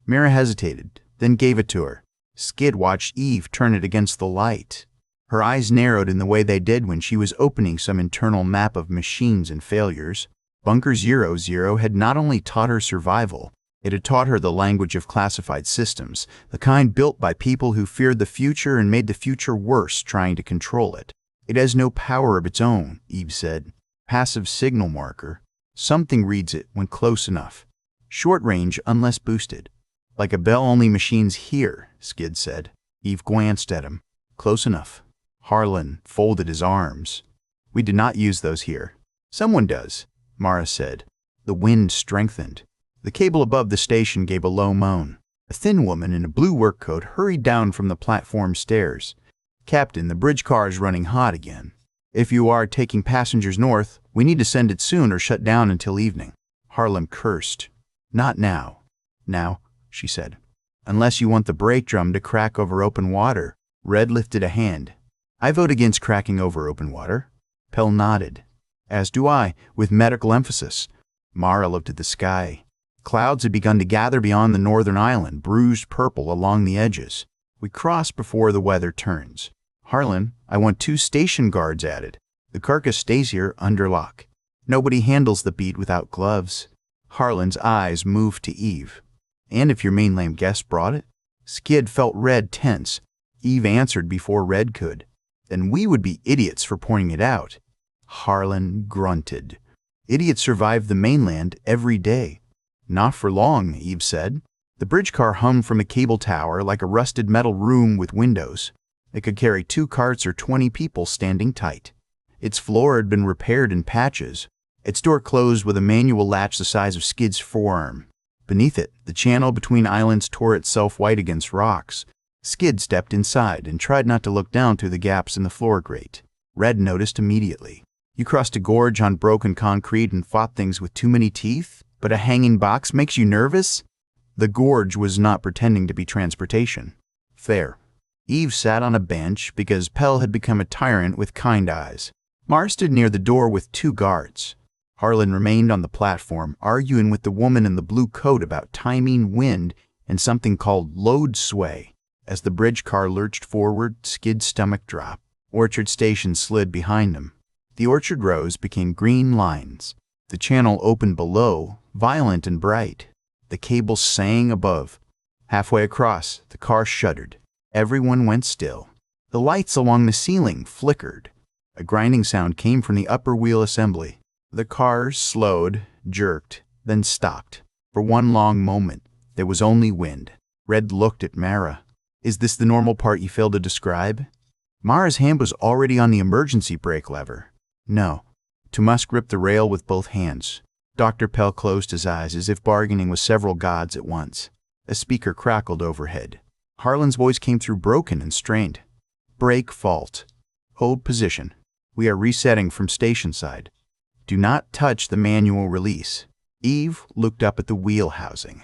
Mara hesitated, then gave it to her. Skid watched Eve turn it against the light. Her eyes narrowed in the way they did when she was opening some internal map of machines and failures. Bunker 00 had not only taught her survival, it had taught her the language of classified systems, the kind built by people who feared the future and made the future worse trying to control it. It has no power of its own, Eve said. Passive signal marker. Something reads it when close enough. Short range unless boosted. Like a bell-only machines here, Skid said. Eve glanced at him. Close enough. Harlan folded his arms. We do not use those here. Someone does, Mara said. The wind strengthened. The cable above the station gave a low moan. A thin woman in a blue work coat hurried down from the platform stairs. Captain, the bridge car is running hot again. If you are taking passengers north, we need to send it soon or shut down until evening. Harlan cursed. Not now. Now, she said. Unless you want the brake drum to crack over open water. Red lifted a hand. I vote against cracking over open water. Pell nodded. As do I, with medical emphasis. Mara looked at the sky. Clouds had begun to gather beyond the northern island, bruised purple along the edges. We cross before the weather turns. Harlan, I want 2 station guards added. The carcass stays here under lock. Nobody handles the bead without gloves. Harlan's eyes moved to Eve. And if your mainland guest brought it? Skid felt Red tense. Eve answered before Red could. Then we would be idiots for pointing it out. Harlan grunted. Idiots survive the mainland every day. Not for long, Eve said. The bridge car hummed from a cable tower like a rusted metal room with windows. It could carry 2 carts or 20 people standing tight. Its floor had been repaired in patches. Its door closed with a manual latch the size of Skid's forearm. Beneath it, the channel between islands tore itself white against rocks. Skid stepped inside and tried not to look down through the gaps in the floor grate. Red noticed immediately. You crossed a gorge on broken concrete and fought things with too many teeth, but a hanging box makes you nervous? The gorge was not pretending to be transportation. Fair. Eve sat on a bench because Pell had become a tyrant with kind eyes. Mar stood near the door with 2 guards. Harlan remained on the platform, arguing with the woman in the blue coat about timing, wind, and something called load sway. As the bridge car lurched forward, Skid's stomach dropped. Orchard Station slid behind him. The orchard rows became green lines. The channel opened below, violent and bright. The cables sang above. Halfway across, the car shuddered. Everyone went still. The lights along the ceiling flickered. A grinding sound came from the upper wheel assembly. The car slowed, jerked, then stopped. For one long moment, there was only wind. Red looked at Mara. "Is this the normal part you failed to describe?" Mara's hand was already on the emergency brake lever. "No." Tomas gripped the rail with both hands. Dr. Pell closed his eyes as if bargaining with several gods at once. A speaker crackled overhead. Harlan's voice came through broken and strained. "Brake fault. Hold position. We are resetting from station side. Do not touch the manual release." Eve looked up at the wheel housing.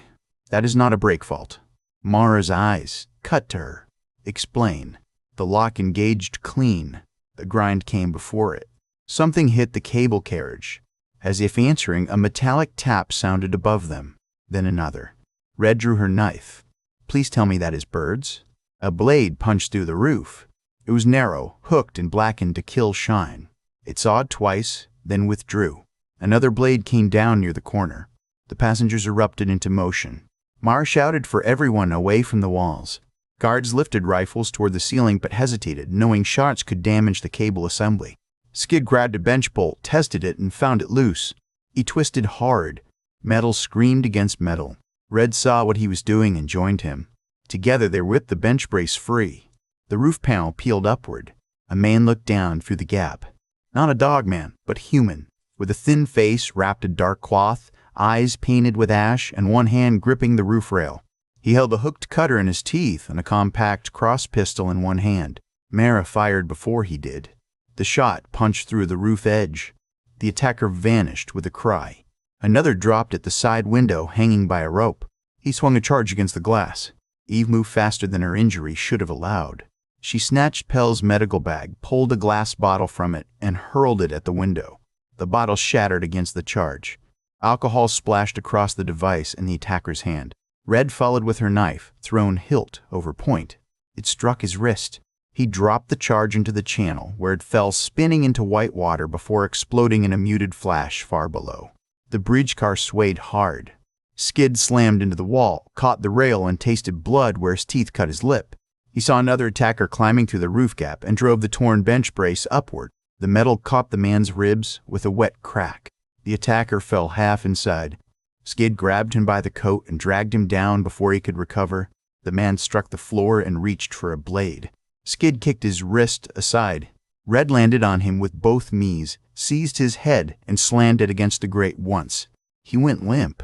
"That is not a brake fault." Mara's eyes cut to her. "Explain." The lock engaged clean. The grind came before it. Something hit the cable carriage. As if answering, a metallic tap sounded above them. Then another. Red drew her knife. "Please tell me that is birds." A blade punched through the roof. It was narrow, hooked, and blackened to kill shine. It sawed twice, then withdrew. Another blade came down near the corner. The passengers erupted into motion. Mara shouted for everyone away from the walls. Guards lifted rifles toward the ceiling but hesitated, knowing shots could damage the cable assembly. Skid grabbed a bench bolt, tested it, and found it loose. He twisted hard. Metal screamed against metal. Red saw what he was doing and joined him. Together they whipped the bench brace free. The roof panel peeled upward. A man looked down through the gap. Not a dog man, but human, with a thin face wrapped in dark cloth, eyes painted with ash, and one hand gripping the roof rail. He held a hooked cutter in his teeth and a compact cross pistol in one hand. Mara fired before he did. The shot punched through the roof edge. The attacker vanished with a cry. Another dropped at the side window, hanging by a rope. He swung a charge against the glass. Eve moved faster than her injury should have allowed. She snatched Pell's medical bag, pulled a glass bottle from it, and hurled it at the window. The bottle shattered against the charge. Alcohol splashed across the device in the attacker's hand. Red followed with her knife, thrown hilt over point. It struck his wrist. He dropped the charge into the channel, where it fell spinning into white water before exploding in a muted flash far below. The bridge car swayed hard. Skid slammed into the wall, caught the rail, and tasted blood where his teeth cut his lip. He saw another attacker climbing through the roof gap and drove the torn bench brace upward. The metal caught the man's ribs with a wet crack. The attacker fell half inside. Skid grabbed him by the coat and dragged him down before he could recover. The man struck the floor and reached for a blade. Skid kicked his wrist aside. Red landed on him with both knees, seized his head, and slammed it against the grate once. He went limp.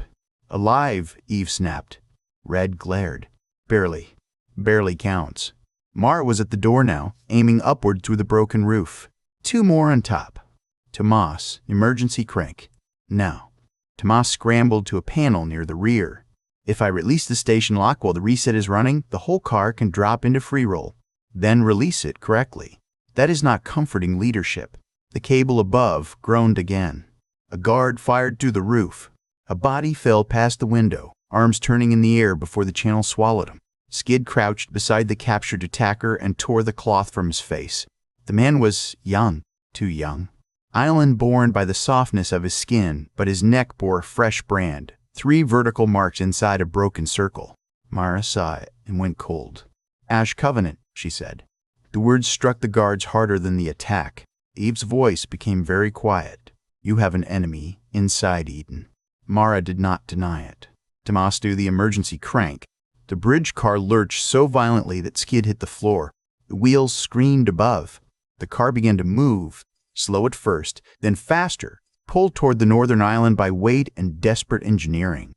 "Alive," Eve snapped. Red glared. "Barely. Barely counts." Mara was at the door now, aiming upward through the broken roof. Two more on top. Tomas, emergency crank. Now. Tomas scrambled to a panel near the rear. "If I release the station lock while the reset is running, the whole car can drop into free roll. Then release it correctly." That is not comforting leadership. The cable above groaned again. A guard fired through the roof. A body fell past the window, arms turning in the air before the channel swallowed him. Skid crouched beside the captured attacker and tore the cloth from his face. The man was young, too young. Island-born by the softness of his skin, but his neck bore a fresh brand, 3 vertical marks inside a broken circle. Mara saw it and went cold. "Ash Covenant," she said. The words struck the guards harder than the attack. Eve's voice became very quiet. "You have an enemy inside Eden." Mara did not deny it. Tomas threw the emergency crank. The bridge car lurched so violently that Skid hit the floor. The wheels screamed above. The car began to move, slow at first, then faster, pulled toward the northern island by weight and desperate engineering.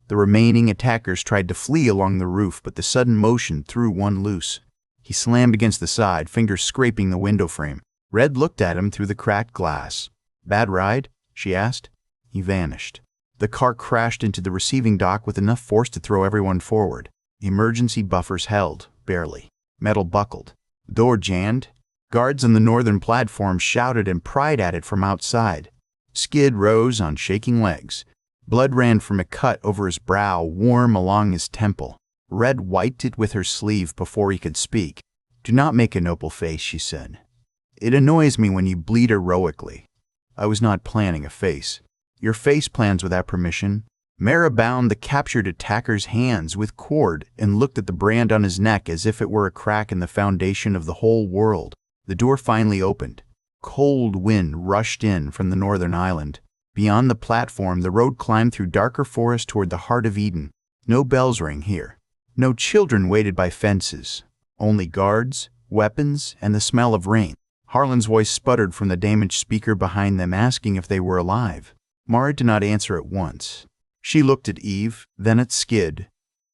The remaining attackers tried to flee along the roof, but the sudden motion threw one loose. He slammed against the side, fingers scraping the window frame. Red looked at him through the cracked glass. "Bad ride?" she asked. He vanished. The car crashed into the receiving dock with enough force to throw everyone forward. The emergency buffers held, barely. Metal buckled. The door jammed. Guards on the northern platform shouted and pried at it from outside. Skid rose on shaking legs. Blood ran from a cut over his brow, warm along his temple. Red wiped it with her sleeve before he could speak. "Do not make a noble face," she said. "It annoys me when you bleed heroically." "I was not planning a face." "Your face plans without permission." Mara bound the captured attacker's hands with cord and looked at the brand on his neck as if it were a crack in the foundation of the whole world. The door finally opened. Cold wind rushed in from the northern island. Beyond the platform, the road climbed through darker forest toward the heart of Eden. No bells rang here. No children waited by fences. Only guards, weapons, and the smell of rain. Harlan's voice sputtered from the damaged speaker behind them, asking if they were alive. Mara did not answer at once. She looked at Eve, then at Skid,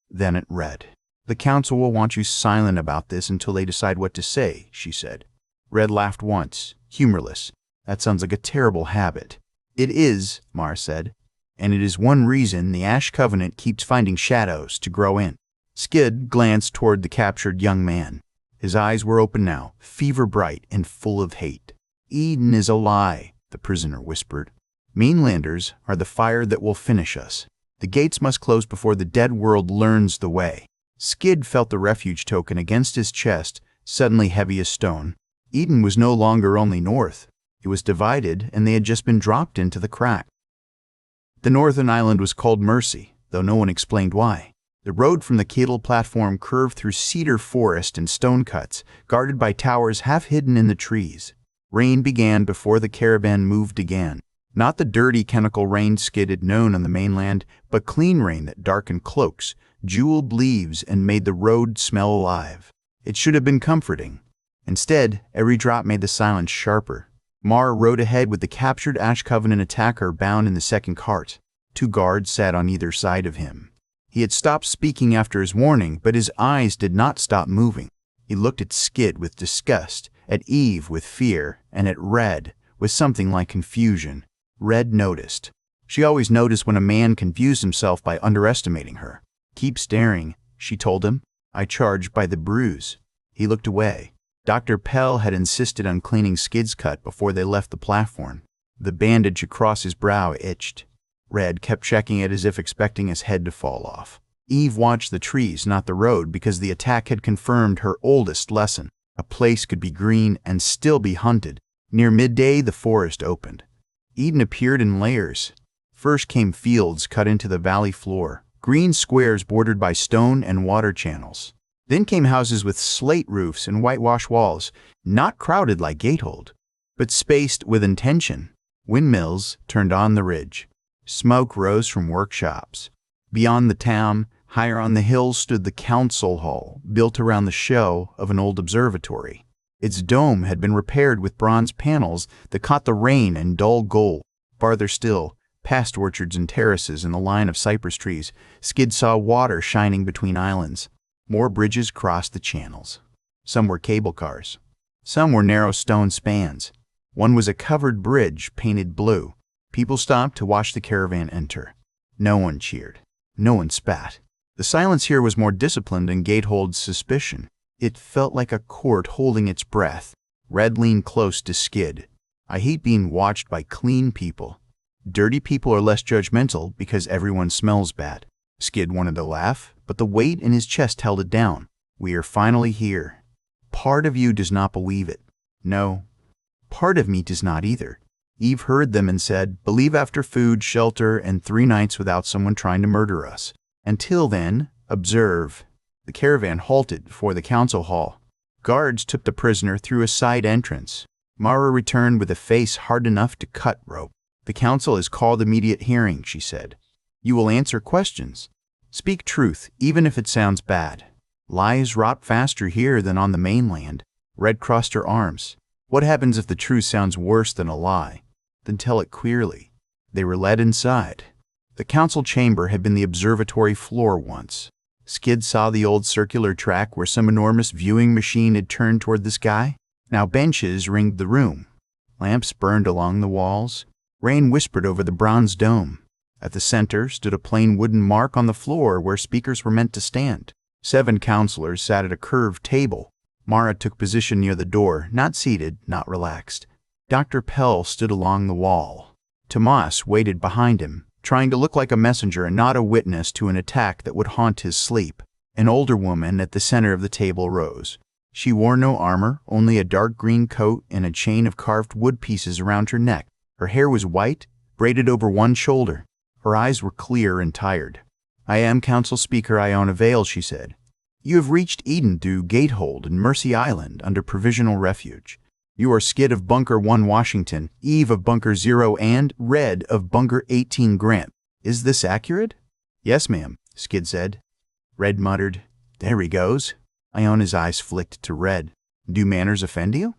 then at Red. "The council will want you silent about this until they decide what to say," she said. Red laughed once, humorless. "That sounds like a terrible habit." "It is," Mara said, "and it is one reason the Ash Covenant keeps finding shadows to grow in." Skid glanced toward the captured young man. His eyes were open now, fever-bright and full of hate. "Eden is a lie," the prisoner whispered. "Mainlanders are the fire that will finish us. The gates must close before the dead world learns the way." Skid felt the refuge token against his chest, suddenly heavy as stone. Eden was no longer only north. It was divided, and they had just been dropped into the crack. The northern island was called Mercy, though no one explained why. The road from the cable platform curved through cedar forest and stone cuts, guarded by towers half hidden in the trees. Rain began before the caravan moved again. Not the dirty chemical rain Skid had known on the mainland, but clean rain that darkened cloaks, jeweled leaves, and made the road smell alive. It should have been comforting. Instead, every drop made the silence sharper. Mara rode ahead with the captured Ash Covenant attacker bound in the second cart. 2 guards sat on either side of him. He had stopped speaking after his warning, but his eyes did not stop moving. He looked at Skid with disgust, at Eve with fear, and at Red with something like confusion. Red noticed. She always noticed when a man confused himself by underestimating her. "Keep staring," she told him. "I charge by the bruise." He looked away. Dr. Pell had insisted on cleaning Skid's cut before they left the platform. The bandage across his brow itched. Red kept checking it as if expecting his head to fall off. Eve watched the trees, not the road, because the attack had confirmed her oldest lesson. A place could be green and still be hunted. Near midday, the forest opened. Eden appeared in layers. First came fields cut into the valley floor, green squares bordered by stone and water channels. Then came houses with slate roofs and whitewashed walls, not crowded like Gatehold, but spaced with intention. Windmills turned on the ridge. Smoke rose from workshops. Beyond the town, higher on the hill, stood the council hall, built around the shell of an old observatory. Its dome had been repaired with bronze panels that caught the rain in dull gold. Farther still, past orchards and terraces and the line of cypress trees, Skid saw water shining between islands. More bridges crossed the channels. Some were cable cars. Some were narrow stone spans. One was a covered bridge painted blue. People stopped to watch the caravan enter. No one cheered. No one spat. The silence here was more disciplined than Gatehold's suspicion. It felt like a court holding its breath. Red leaned close to Skid. "I hate being watched by clean people. Dirty people are less judgmental because everyone smells bad." Skid wanted to laugh, but the weight in his chest held it down. "We are finally here. Part of you does not believe it. No, part of me does not either." Eve heard them and said, "Believe after food, shelter, and 3 nights without someone trying to murder us. Until then, observe." The caravan halted before the council hall. Guards took the prisoner through a side entrance. Mara returned with a face hard enough to cut rope. "The council has called immediate hearing," she said. "You will answer questions. Speak truth, even if it sounds bad. Lies rot faster here than on the mainland." Red crossed her arms. "What happens if the truth sounds worse than a lie? Then tell it clearly." They were led inside. The council chamber had been the observatory floor once. Skid saw the old circular track where some enormous viewing machine had turned toward the sky. Now benches ringed the room. Lamps burned along the walls. Rain whispered over the bronze dome. At the center stood a plain wooden mark on the floor where speakers were meant to stand. 7 counselors sat at a curved table. Mara took position near the door, not seated, not relaxed. Dr. Pell stood along the wall. Tomas waited behind him, trying to look like a messenger and not a witness to an attack that would haunt his sleep. An older woman at the center of the table rose. She wore no armor, only a dark green coat and a chain of carved wood pieces around her neck. Her hair was white, braided over one shoulder. Her eyes were clear and tired. "I am Council Speaker Iona Vale," she said. "You have reached Eden through Gatehold and Mercy Island under provisional refuge. You are Skid of Bunker 1 Washington, Eve of Bunker 0, and Red of Bunker 18 Grant. Is this accurate? Yes, ma'am, Skid said. Red muttered, There he goes. Iona's eyes flicked to Red. Do manners offend you?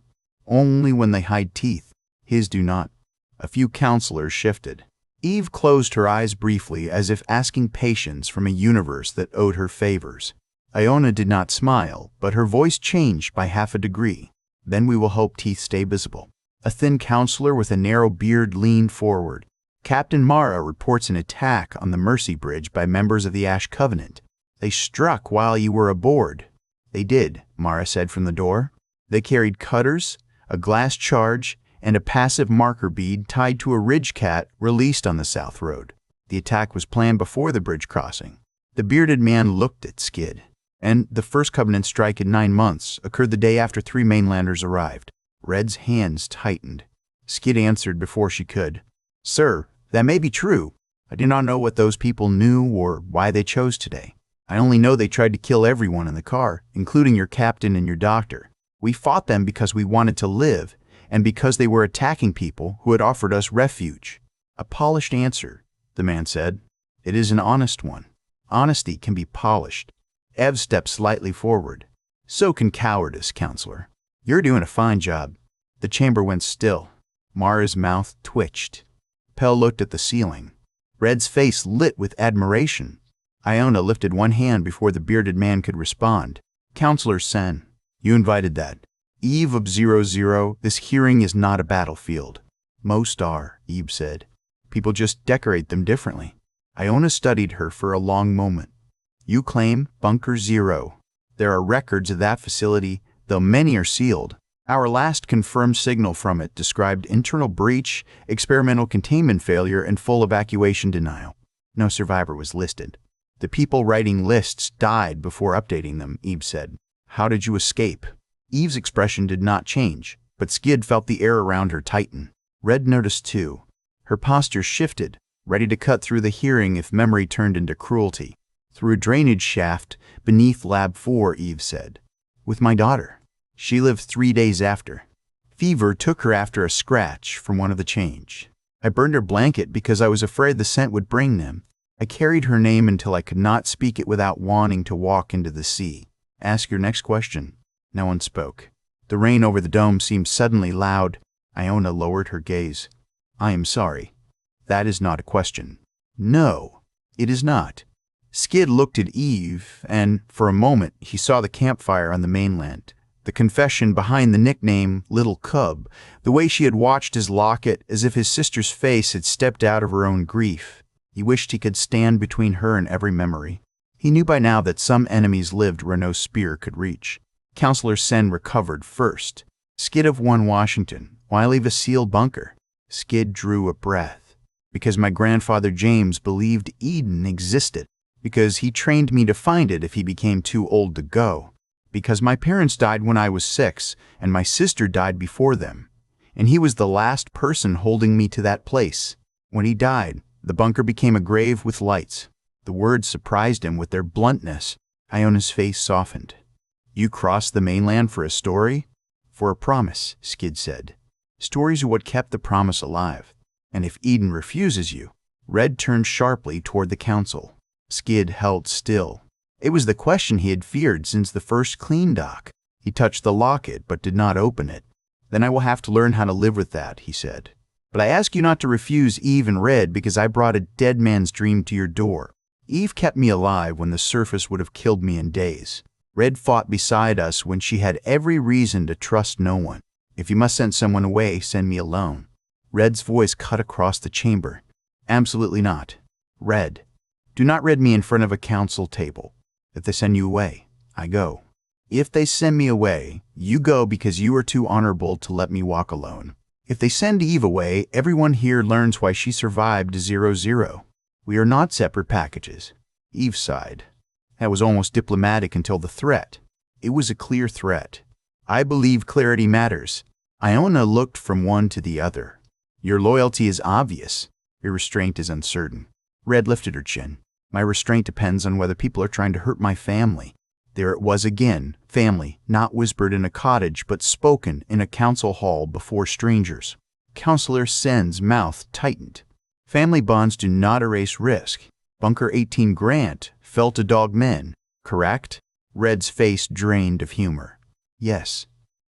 Only when they hide teeth. His do not. A few counselors shifted. Eve closed her eyes briefly as if asking patience from a universe that owed her favors. Iona did not smile, but her voice changed by half a degree. Then we will hope teeth stay visible. A thin counselor with a narrow beard leaned forward. Captain Mara reports an attack on the Mercy Bridge by members of the Ash Covenant. They struck while you were aboard. They did, Mara said from the door. They carried cutters, a glass charge, and a passive marker bead tied to a ridge cat released on the South Road. The attack was planned before the bridge crossing. The bearded man looked at Skid. And the first Covenant strike in 9 months occurred the day after 3 mainlanders arrived. Red's hands tightened. Skid answered before she could. Sir, that may be true. I do not know what those people knew or why they chose today. I only know they tried to kill everyone in the car, including your captain and your doctor. We fought them because we wanted to live, and because they were attacking people who had offered us refuge. A polished answer, the man said. It is an honest one. Honesty can be polished. Ev stepped slightly forward. So can cowardice, counselor. You're doing a fine job. The chamber went still. Mara's mouth twitched. Pell looked at the ceiling. Red's face lit with admiration. Iona lifted one hand before the bearded man could respond. Counselor Sen, you invited that. Eve of 00, this hearing is not a battlefield. Most are, Eve said. People just decorate them differently. Iona studied her for a long moment. You claim Bunker 0. There are records of that facility, though many are sealed. Our last confirmed signal from it described internal breach, experimental containment failure, and full evacuation denial. No survivor was listed. The people writing lists died before updating them, Eve said. How did you escape? Eve's expression did not change, but Skid felt the air around her tighten. Red noticed too. Her posture shifted, ready to cut through the hearing if memory turned into cruelty. Through a drainage shaft beneath Lab 4, Eve said. With my daughter. She lived 3 days after. Fever took her after a scratch from one of the change. I burned her blanket because I was afraid the scent would bring them. I carried her name until I could not speak it without wanting to walk into the sea. Ask your next question. No one spoke. The rain over the dome seemed suddenly loud. Iona lowered her gaze. I am sorry. That is not a question. No, it is not. Skid looked at Eve, and for a moment he saw the campfire on the mainland, the confession behind the nickname Little Cub, the way she had watched his locket as if his sister's face had stepped out of her own grief. He wished he could stand between her and every memory. He knew by now that some enemies lived where no spear could reach. Counselor Sen recovered first. Skid of 1 Washington, why leave a sealed bunker? Skid drew a breath. Because my grandfather James believed Eden existed. Because he trained me to find it if he became too old to go. Because my parents died when I was 6, and my sister died before them. And he was the last person holding me to that place. When he died, the bunker became a grave with lights. The words surprised him with their bluntness. Iona's face softened. You crossed the mainland for a story? For a promise, Skid said. Stories are what kept the promise alive. And if Eden refuses you, Red turned sharply toward the council. Skid held still. It was the question he had feared since the first clean dock. He touched the locket but did not open it. Then I will have to learn how to live with that, he said. But I ask you not to refuse Eve and Red because I brought a dead man's dream to your door. Eve kept me alive when the surface would have killed me in days. Red fought beside us when she had every reason to trust no one. If you must send someone away, send me alone. Red's voice cut across the chamber. Absolutely not. Red. Do not read me in front of a council table. If they send you away, I go. If they send me away, you go because you are too honorable to let me walk alone. If they send Eve away, everyone here learns why she survived 00. We are not separate packages. Eve sighed. That was almost diplomatic until the threat. It was a clear threat. I believe clarity matters. Iona looked from one to the other. Your loyalty is obvious. Your restraint is uncertain. Red lifted her chin. My restraint depends on whether people are trying to hurt my family. There it was again, family, not whispered in a cottage, but spoken in a council hall before strangers. Counselor Sen's mouth tightened. Family bonds do not erase risk. Bunker 18 Grant fell to dog men, correct? Red's face drained of humor. Yes.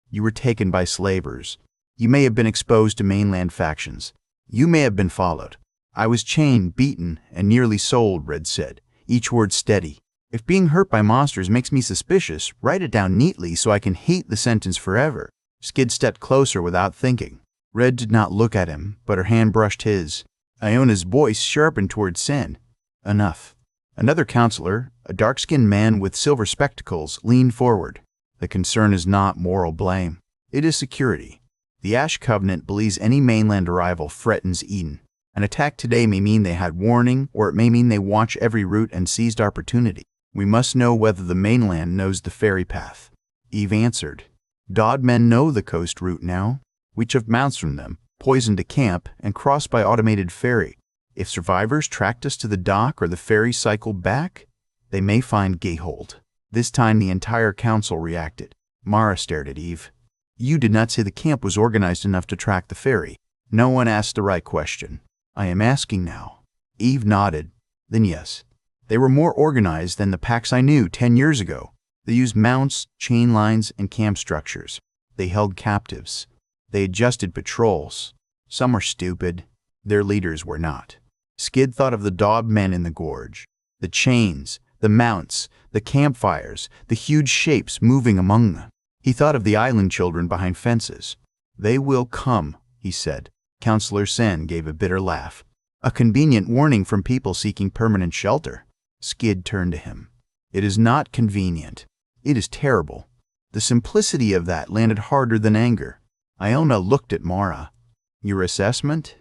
You were taken by slavers. You may have been exposed to mainland factions. You may have been followed. I was chained, beaten, and nearly sold, Red said, each word steady. If being hurt by monsters makes me suspicious, write it down neatly so I can hate the sentence forever. Skid stepped closer without thinking. Red did not look at him, but her hand brushed his. Iona's voice sharpened toward Sen. Enough. Another counselor, a dark-skinned man with silver spectacles, leaned forward. The concern is not moral blame. It is security. The Ash Covenant believes any mainland arrival threatens Eden. An attack today may mean they had warning, or it may mean they watch every route and seized opportunity. We must know whether the mainland knows the ferry path. Eve answered. Dod men know the coast route now. We took mounts from them, poisoned a camp, and crossed by automated ferry. If survivors tracked us to the dock or the ferry cycled back, they may find Gatehold. This time the entire council reacted. Mara stared at Eve. You did not say the camp was organized enough to track the ferry. No one asked the right question. I am asking now. Eve nodded. Then yes. They were more organized than the packs I knew 10 years ago. They used mounts, chain lines, and camp structures. They held captives. They adjusted patrols. Some were stupid. Their leaders were not. Skid thought of the daub men in the gorge. The chains, the mounts, the campfires, the huge shapes moving among them. He thought of the island children behind fences. They will come, he said. Counselor Sen gave a bitter laugh. A convenient warning from people seeking permanent shelter. Skid turned to him. It is not convenient. It is terrible. The simplicity of that landed harder than anger. Iona looked at Mara. Your assessment?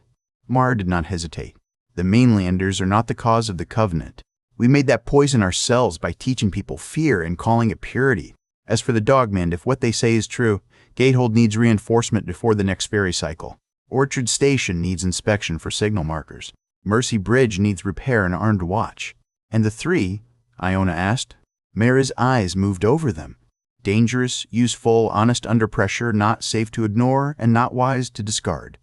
Mara did not hesitate. The mainlanders are not the cause of the Covenant. We made that poison ourselves by teaching people fear and calling it purity. As for the dogmen, if what they say is true, Gatehold needs reinforcement before the next ferry cycle. Orchard Station needs inspection for signal markers. Mercy Bridge needs repair and armed watch. And the three? Iona asked. Mara's eyes moved over them. Dangerous, useful, honest under pressure, not safe to ignore, and not wise to discard.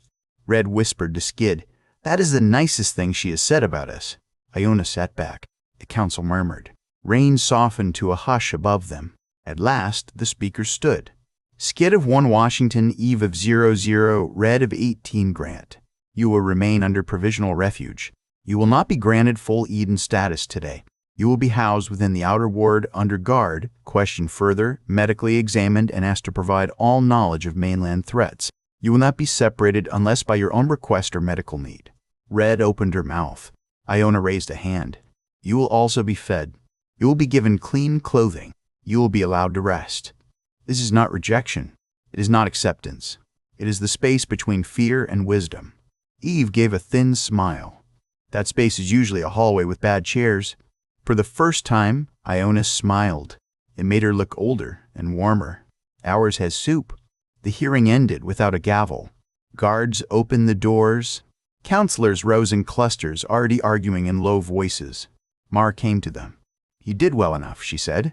Red whispered to Skid, That is the nicest thing she has said about us. Iona sat back. The council murmured. Rain softened to a hush above them. At last, the speaker stood. Skid of 1 Washington, Eve of 00, Red of 18 Grant. You will remain under provisional refuge. You will not be granted full Eden status today. You will be housed within the outer ward under guard, questioned further, medically examined, and asked to provide all knowledge of mainland threats. You will not be separated unless by your own request or medical need. Red opened her mouth. Iona raised a hand. You will also be fed. You will be given clean clothing. You will be allowed to rest. This is not rejection. It is not acceptance. It is the space between fear and wisdom. Eve gave a thin smile. That space is usually a hallway with bad chairs. For the first time, Iona smiled. It made her look older and warmer. Ours has soup. The hearing ended without a gavel. Guards opened the doors. Counselors rose in clusters, already arguing in low voices. Mar came to them. You did well enough, she said.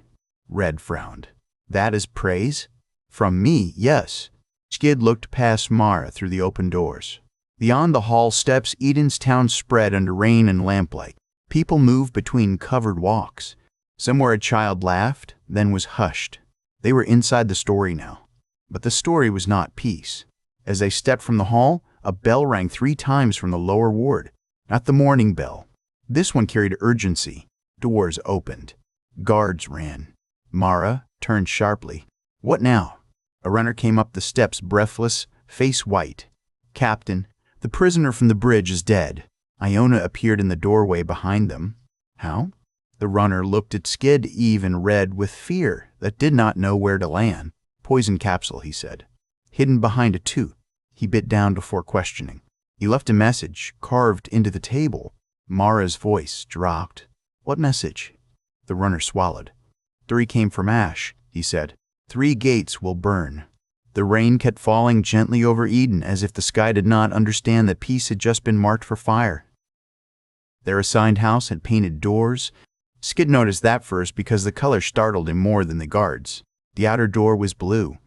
Red frowned. That is praise? From me, yes. Skid looked past Mara through the open doors. Beyond the hall steps, Eden's town spread under rain and lamplight. People moved between covered walks. Somewhere a child laughed, then was hushed. They were inside the story now. But the story was not peace. As they stepped from the hall, a bell rang 3 times from the lower ward. Not the morning bell. This one carried urgency. Doors opened. Guards ran. Mara turned sharply. What now? A runner came up the steps, breathless, face white. Captain, the prisoner from the bridge is dead. Iona appeared in the doorway behind them. How? The runner looked at Skid, Eve, and Red with fear that did not know where to land. Poison capsule, he said. Hidden behind a tooth. He bit down before questioning. He left a message carved into the table. Mara's voice dropped. What message? The runner swallowed. 3 came from Ash, he said. 3 gates will burn. The rain kept falling gently over Eden as if the sky did not understand that peace had just been marked for fire. Their assigned house had painted doors. Skid noticed that first because the color startled him more than the guards. The outer door was blue.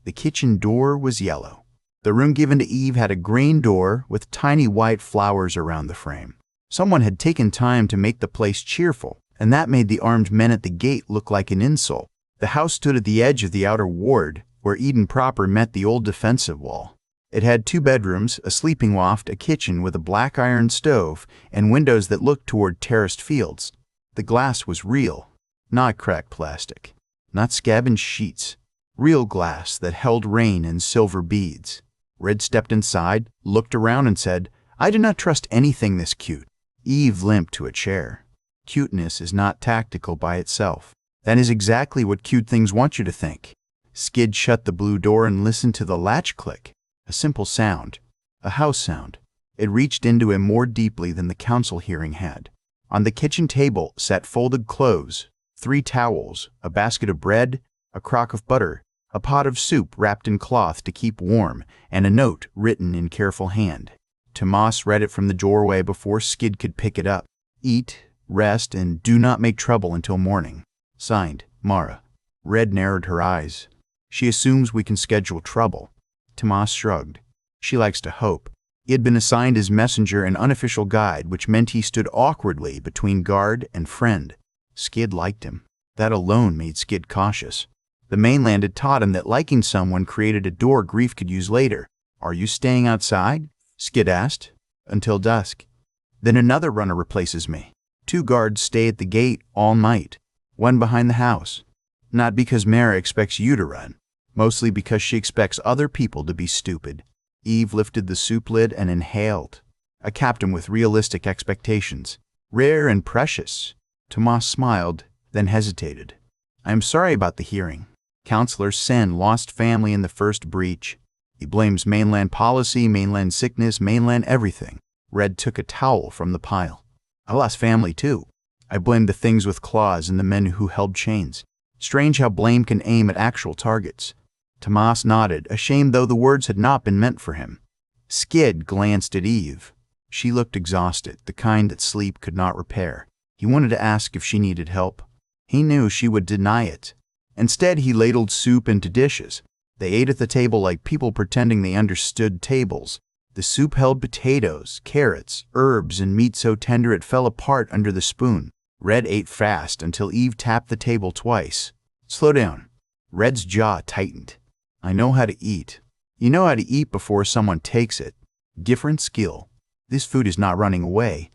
The kitchen door was yellow. The room given to Eve had a green door with tiny white flowers around the frame. Someone had taken time to make the place cheerful, and that made the armed men at the gate look like an insult. The house stood at the edge of the outer ward, where Eden proper met the old defensive wall. It had 2 bedrooms, a sleeping loft, a kitchen with a black iron stove, and windows that looked toward terraced fields. The glass was real, not cracked plastic, not scabined sheets. Real glass that held rain and silver beads. Red stepped inside, looked around and said, "I do not trust anything this cute." Eve limped to a chair. Cuteness is not tactical by itself. That is exactly what cute things want you to think. Skid shut the blue door and listened to the latch click. A simple sound. A house sound. It reached into him more deeply than the council hearing had. On the kitchen table sat folded clothes, 3 towels, a basket of bread, a crock of butter, a pot of soup wrapped in cloth to keep warm, and a note written in careful hand. Tomas read it from the doorway before Skid could pick it up. "Eat, rest, and do not make trouble until morning. Signed, Mara." Red narrowed her eyes. "She assumes we can schedule trouble." Tomas shrugged. "She likes to hope." He had been assigned as messenger and unofficial guide, which meant he stood awkwardly between guard and friend. Skid liked him. That alone made Skid cautious. The mainland had taught him that liking someone created a door grief could use later. "Are you staying outside?" Skid asked. "Until dusk. Then another runner replaces me. 2 guards stay at the gate all night, 1 behind the house. Not because Mara expects you to run, mostly because she expects other people to be stupid." Eve lifted the soup lid and inhaled. A captain with realistic expectations. Rare and precious. Tomas smiled, then hesitated. "I am sorry about the hearing. Counselor Sen lost family in the first breach. He blames mainland policy, mainland sickness, mainland everything." Red took a towel from the pile. "I lost family too. I blame the things with claws and the men who held chains. Strange how blame can aim at actual targets." Tomas nodded, ashamed though the words had not been meant for him. Skid glanced at Eve. She looked exhausted, the kind that sleep could not repair. He wanted to ask if she needed help. He knew she would deny it. Instead, he ladled soup into dishes. They ate at the table like people pretending they understood tables. The soup held potatoes, carrots, herbs, and meat so tender it fell apart under the spoon. Red ate fast until Eve tapped the table twice. "Slow down." Red's jaw tightened. "I know how to eat." "You know how to eat before someone takes it. Different skill. This food is not running away."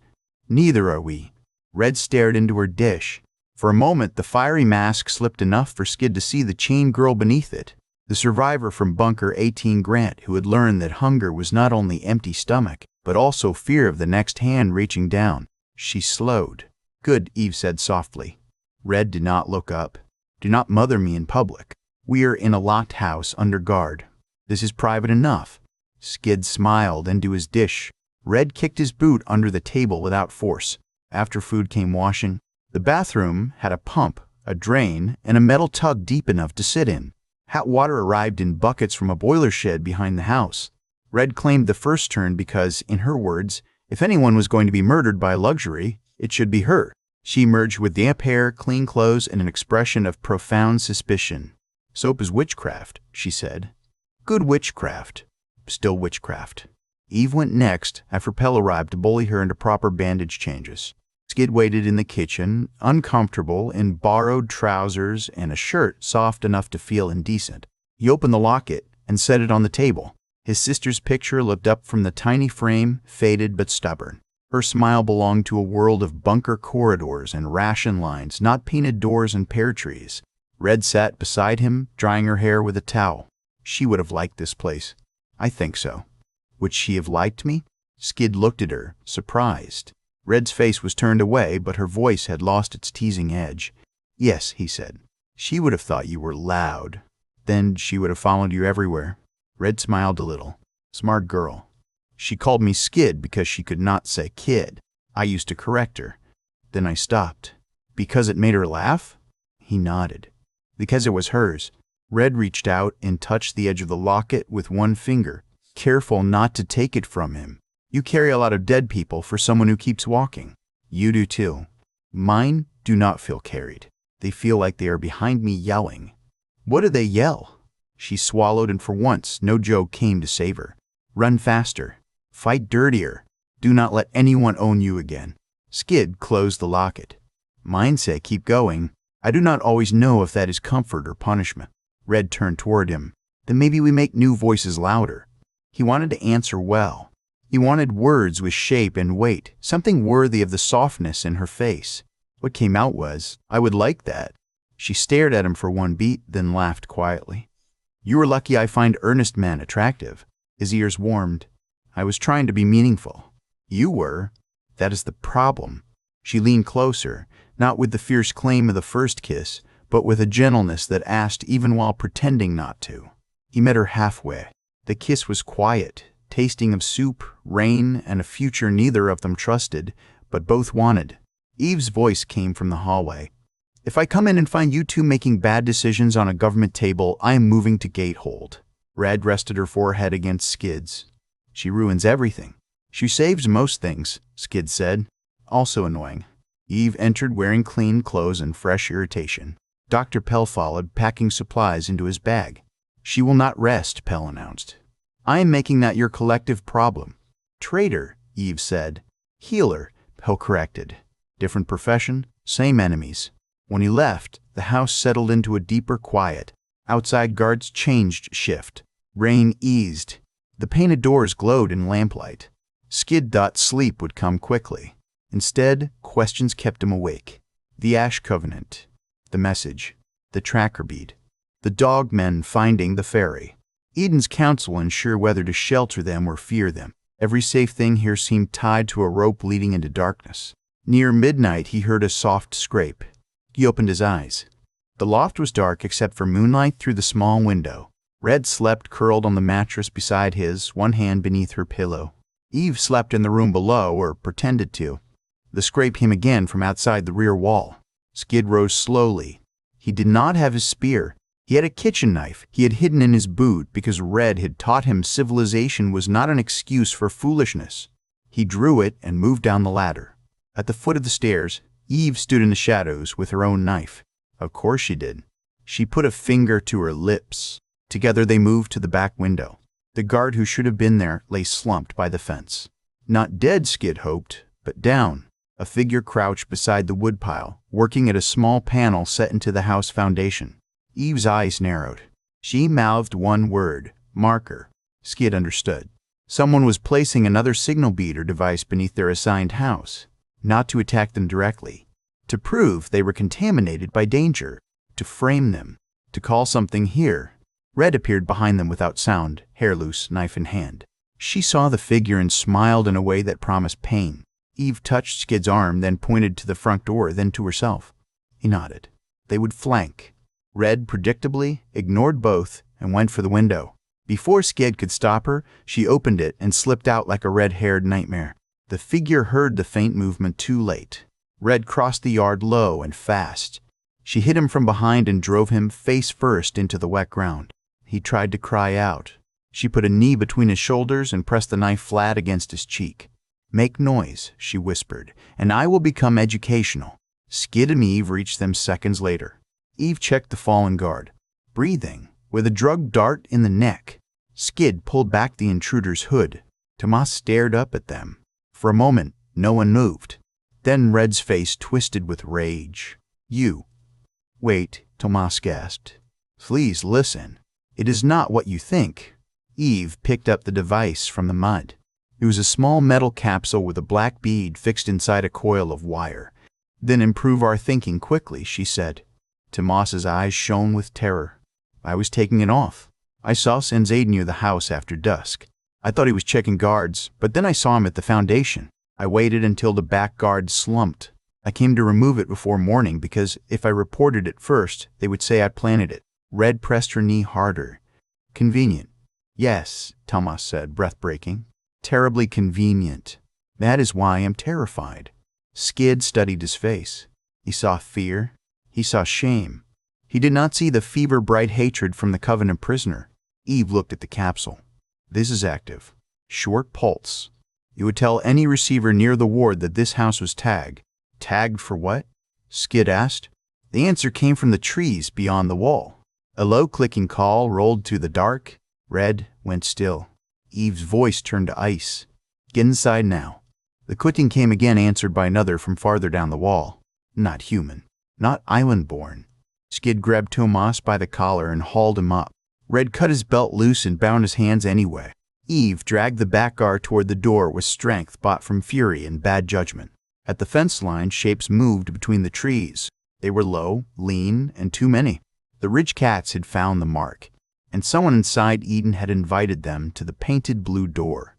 "Neither are we." Red stared into her dish. For a moment, the fiery mask slipped enough for Skid to see the chain girl beneath it. The survivor from Bunker 18 Grant who had learned that hunger was not only empty stomach, but also fear of the next hand reaching down. She slowed. "Good," Eve said softly. Red did not look up. "Do not mother me in public. We are in a locked house under guard. This is private enough." Skid smiled into his dish. Red kicked his boot under the table without force. After food came washing. The bathroom had a pump, a drain, and a metal tub deep enough to sit in. Hot water arrived in buckets from a boiler shed behind the house. Red claimed the first turn because, in her words, if anyone was going to be murdered by luxury, it should be her. She emerged with damp hair, clean clothes, and an expression of profound suspicion. "Soap is witchcraft," she said. "Good witchcraft. Still witchcraft." Eve went next after Pell arrived to bully her into proper bandage changes. Skid waited in the kitchen, uncomfortable, in borrowed trousers and a shirt soft enough to feel indecent. He opened the locket and set it on the table. His sister's picture looked up from the tiny frame, faded but stubborn. Her smile belonged to a world of bunker corridors and ration lines, not painted doors and pear trees. Red sat beside him, drying her hair with a towel. "She would have liked this place." "I think so." "Would she have liked me?" Skid looked at her, surprised. Red's face was turned away, but her voice had lost its teasing edge. "Yes," he said. "She would have thought you were loud. Then she would have followed you everywhere." Red smiled a little. "Smart girl." "She called me Skid because she could not say kid. I used to correct her. Then I stopped." "Because it made her laugh?" He nodded. "Because it was hers." Red reached out and touched the edge of the locket with one finger, careful not to take it from him. "You carry a lot of dead people for someone who keeps walking." "You do too." "Mine do not feel carried. They feel like they are behind me yelling. What do they yell? She swallowed, and for once, no joke came to save her. Run faster. Fight dirtier. Do not let anyone own you again. Skid closed the locket. Mine say keep going. I do not always know if that is comfort or punishment. Red turned toward him. Then maybe we make new voices louder. He wanted to answer well. He wanted words with shape and weight, something worthy of the softness in her face. What came out was, I would like that. She stared at him for one beat, then laughed quietly. You are lucky I find earnest men attractive. His ears warmed. I was trying to be meaningful. You were. That is the problem. She leaned closer, not with the fierce claim of the first kiss, but with a gentleness that asked even while pretending not to. He met her halfway. The kiss was quiet, tasting of soup, rain, and a future neither of them trusted, but both wanted. Eve's voice came from the hallway. If I come in and find you two making bad decisions on a government table, I am moving to Gatehold. Red rested her forehead against Skid's. She ruins everything. She saves most things, Skid said. Also annoying. Eve entered wearing clean clothes and fresh irritation. Dr. Pell followed, packing supplies into his bag. She will not rest, Pell announced. I am making that your collective problem. Traitor, Eve said. Healer, Pell corrected. Different profession, same enemies. When he left, the house settled into a deeper quiet. Outside guards changed shift. Rain eased. The painted doors glowed in lamplight. Skid thought sleep would come quickly. Instead, questions kept him awake. The Ash Covenant. The message. The tracker bead. The dogmen finding the ferry. Eden's counsel unsure whether to shelter them or fear them. Every safe thing here seemed tied to a rope leading into darkness. Near midnight, he heard a soft scrape. He opened his eyes. The loft was dark except for moonlight through the small window. Red slept curled on the mattress beside his, one hand beneath her pillow. Eve slept in the room below, or pretended to. The scrape came again from outside the rear wall. Skid rose slowly. He did not have his spear. He had a kitchen knife he had hidden in his boot because Red had taught him civilization was not an excuse for foolishness. He drew it and moved down the ladder. At the foot of the stairs, Eve stood in the shadows with her own knife. Of course she did. She put a finger to her lips. Together they moved to the back window. The guard who should have been there lay slumped by the fence. Not dead, Skid hoped, but down. A figure crouched beside the woodpile, working at a small panel set into the house foundation. Eve's eyes narrowed. She mouthed one word, marker. Skid understood. Someone was placing another signal bead or device beneath their assigned house, not to attack them directly, to prove they were contaminated by danger, to frame them, to call something here. Red appeared behind them without sound, hair loose, knife in hand. She saw the figure and smiled in a way that promised pain. Eve touched Skid's arm, then pointed to the front door, then to herself. He nodded. They would flank. Red, predictably, ignored both and went for the window. Before Skid could stop her, she opened it and slipped out like a red-haired nightmare. The figure heard the faint movement too late. Red crossed the yard low and fast. She hit him from behind and drove him face first into the wet ground. He tried to cry out. She put a knee between his shoulders and pressed the knife flat against his cheek. Make noise, she whispered, and I will become educational. Skid and Eve reached them seconds later. Eve checked the fallen guard. Breathing, with a drugged dart in the neck. Skid pulled back the intruder's hood. Tomas stared up at them. For a moment, no one moved. Then Red's face twisted with rage. You. Wait, Tomas gasped. Please listen. It is not what you think. Eve picked up the device from the mud. It was a small metal capsule with a black bead fixed inside a coil of wire. Then improve our thinking quickly, she said. Tomas's eyes shone with terror. I was taking it off. I saw Senzade near the house after dusk. I thought he was checking guards, but then I saw him at the foundation. I waited until the back guard slumped. I came to remove it before morning because if I reported it first, they would say I planted it. Red pressed her knee harder. Convenient. Yes, Tomas said, breath-breaking. Terribly convenient. That is why I am terrified. Skid studied his face. He saw fear. He saw shame. He did not see the fever-bright hatred from the Covenant prisoner. Eve looked at the capsule. This is active. Short pulse. It would tell any receiver near the ward that this house was tagged. Tagged for what? Skid asked. The answer came from the trees beyond the wall. A low clicking call rolled through the dark. Red went still. Eve's voice turned to ice. Get inside now. The clicking came again, answered by another from farther down the wall. Not human. Not island-born. Skid grabbed Tomas by the collar and hauled him up. Red cut his belt loose and bound his hands anyway. Eve dragged the back guard toward the door with strength bought from fury and bad judgment. At the fence line, shapes moved between the trees. They were low, lean, and too many. The Ridge Cats had found the mark, and someone inside Eden had invited them to the painted blue door.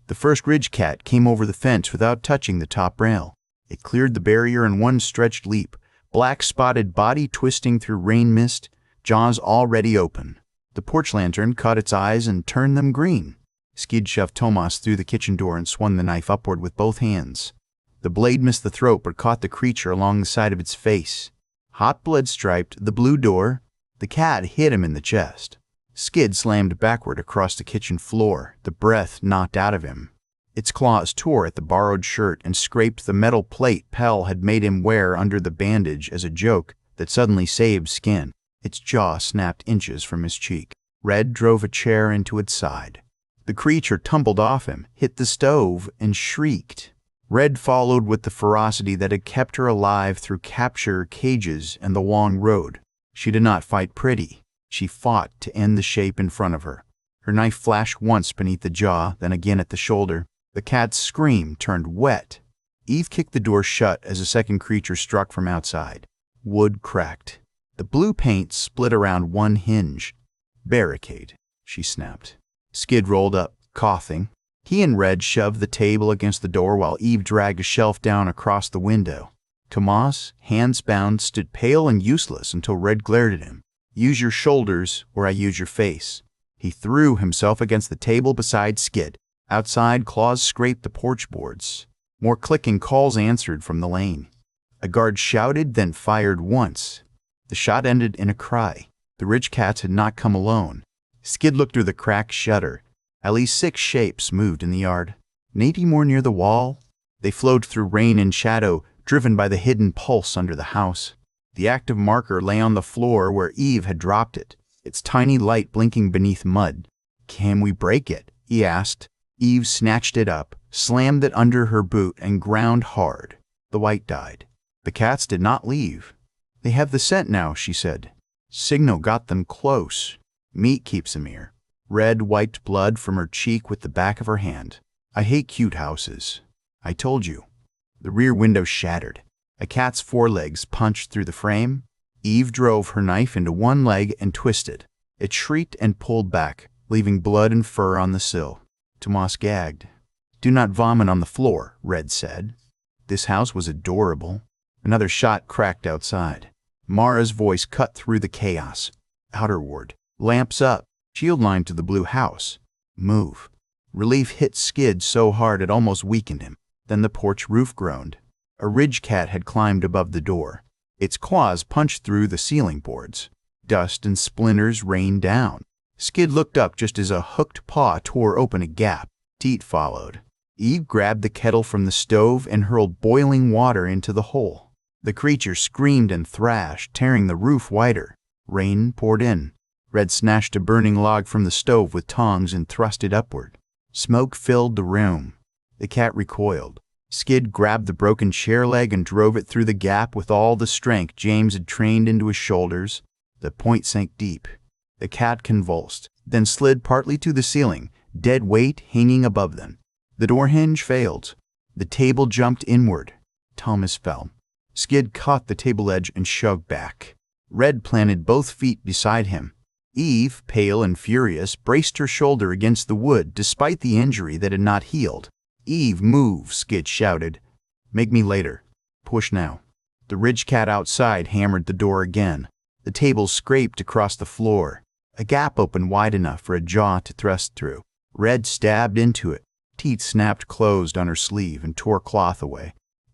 The first Ridge Cat came over the fence without touching the top rail. It cleared the barrier in one stretched leap, black spotted body twisting through rain mist, jaws already open. The porch lantern caught its eyes and turned them green. Skid shoved Tomas through the kitchen door and swung the knife upward with both hands. The blade missed the throat but caught the creature along the side of its face. Hot blood striped the blue door. The cat hit him in the chest. Skid slammed backward across the kitchen floor, the breath knocked out of him. Its claws tore at the borrowed shirt and scraped the metal plate Pell had made him wear under the bandage as a joke that suddenly saved skin. Its jaw snapped inches from his cheek. Red drove a chair into its side. The creature tumbled off him, hit the stove, and shrieked. Red followed with the ferocity that had kept her alive through capture, cages, and the long road. She did not fight pretty. She fought to end the shape in front of her. Her knife flashed once beneath the jaw, then again at the shoulder. The cat's scream turned wet. Eve kicked the door shut as a second creature struck from outside. Wood cracked. The blue paint split around one hinge. Barricade, she snapped. Skid rolled up, coughing. He and Red shoved the table against the door while Eve dragged a shelf down across the window. Tomas, hands bound, stood pale and useless until Red glared at him. Use your shoulders or I use your face. He threw himself against the table beside Skid. Outside, claws scraped the porch boards. More clicking calls answered from the lane. A guard shouted, then fired once. The shot ended in a cry. The Ridge Cats had not come alone. Skid looked through the cracked shutter. At least 6 shapes moved in the yard. 80 more near the wall. They flowed through rain and shadow, driven by the hidden pulse under the house. The active marker lay on the floor where Eve had dropped it, its tiny light blinking beneath mud. Can we break it? He asked. Eve snatched it up, slammed it under her boot, and ground hard. The white died. The cats did not leave. They have the scent now, she said. Signal got them close. Meat keeps them here. Red wiped blood from her cheek with the back of her hand. I hate cute houses. I told you. The rear window shattered. A cat's forelegs punched through the frame. Eve drove her knife into one leg and twisted. It shrieked and pulled back, leaving blood and fur on the sill. Tomas gagged. Do not vomit on the floor, Red said. This house was adorable. Another shot cracked outside. Mara's voice cut through the chaos. Outer ward. Lamps up. Shield line to the blue house. Move. Relief hit Skid so hard it almost weakened him. Then the porch roof groaned. A Ridge Cat had climbed above the door. Its claws punched through the ceiling boards. Dust and splinters rained down. Skid looked up just as a hooked paw tore open a gap. Teat followed. Eve grabbed the kettle from the stove and hurled boiling water into the hole. The creature screamed and thrashed, tearing the roof wider. Rain poured in. Red snatched a burning log from the stove with tongs and thrust it upward. Smoke filled the room. The cat recoiled. Skid grabbed the broken chair leg and drove it through the gap with all the strength James had trained into his shoulders. The point sank deep. The cat convulsed, then slid partly to the ceiling, dead weight hanging above them. The door hinge failed. The table jumped inward. Thomas fell. Skid caught the table edge and shoved back. Red planted both feet beside him. Eve, pale and furious, braced her shoulder against the wood despite the injury that had not healed. Eve, move, Skid shouted. Make me later. Push now. The Ridge Cat outside hammered the door again. The table scraped across the floor. A gap opened wide enough for a jaw to thrust through. Red stabbed into it. Teeth snapped closed on her sleeve and tore cloth away.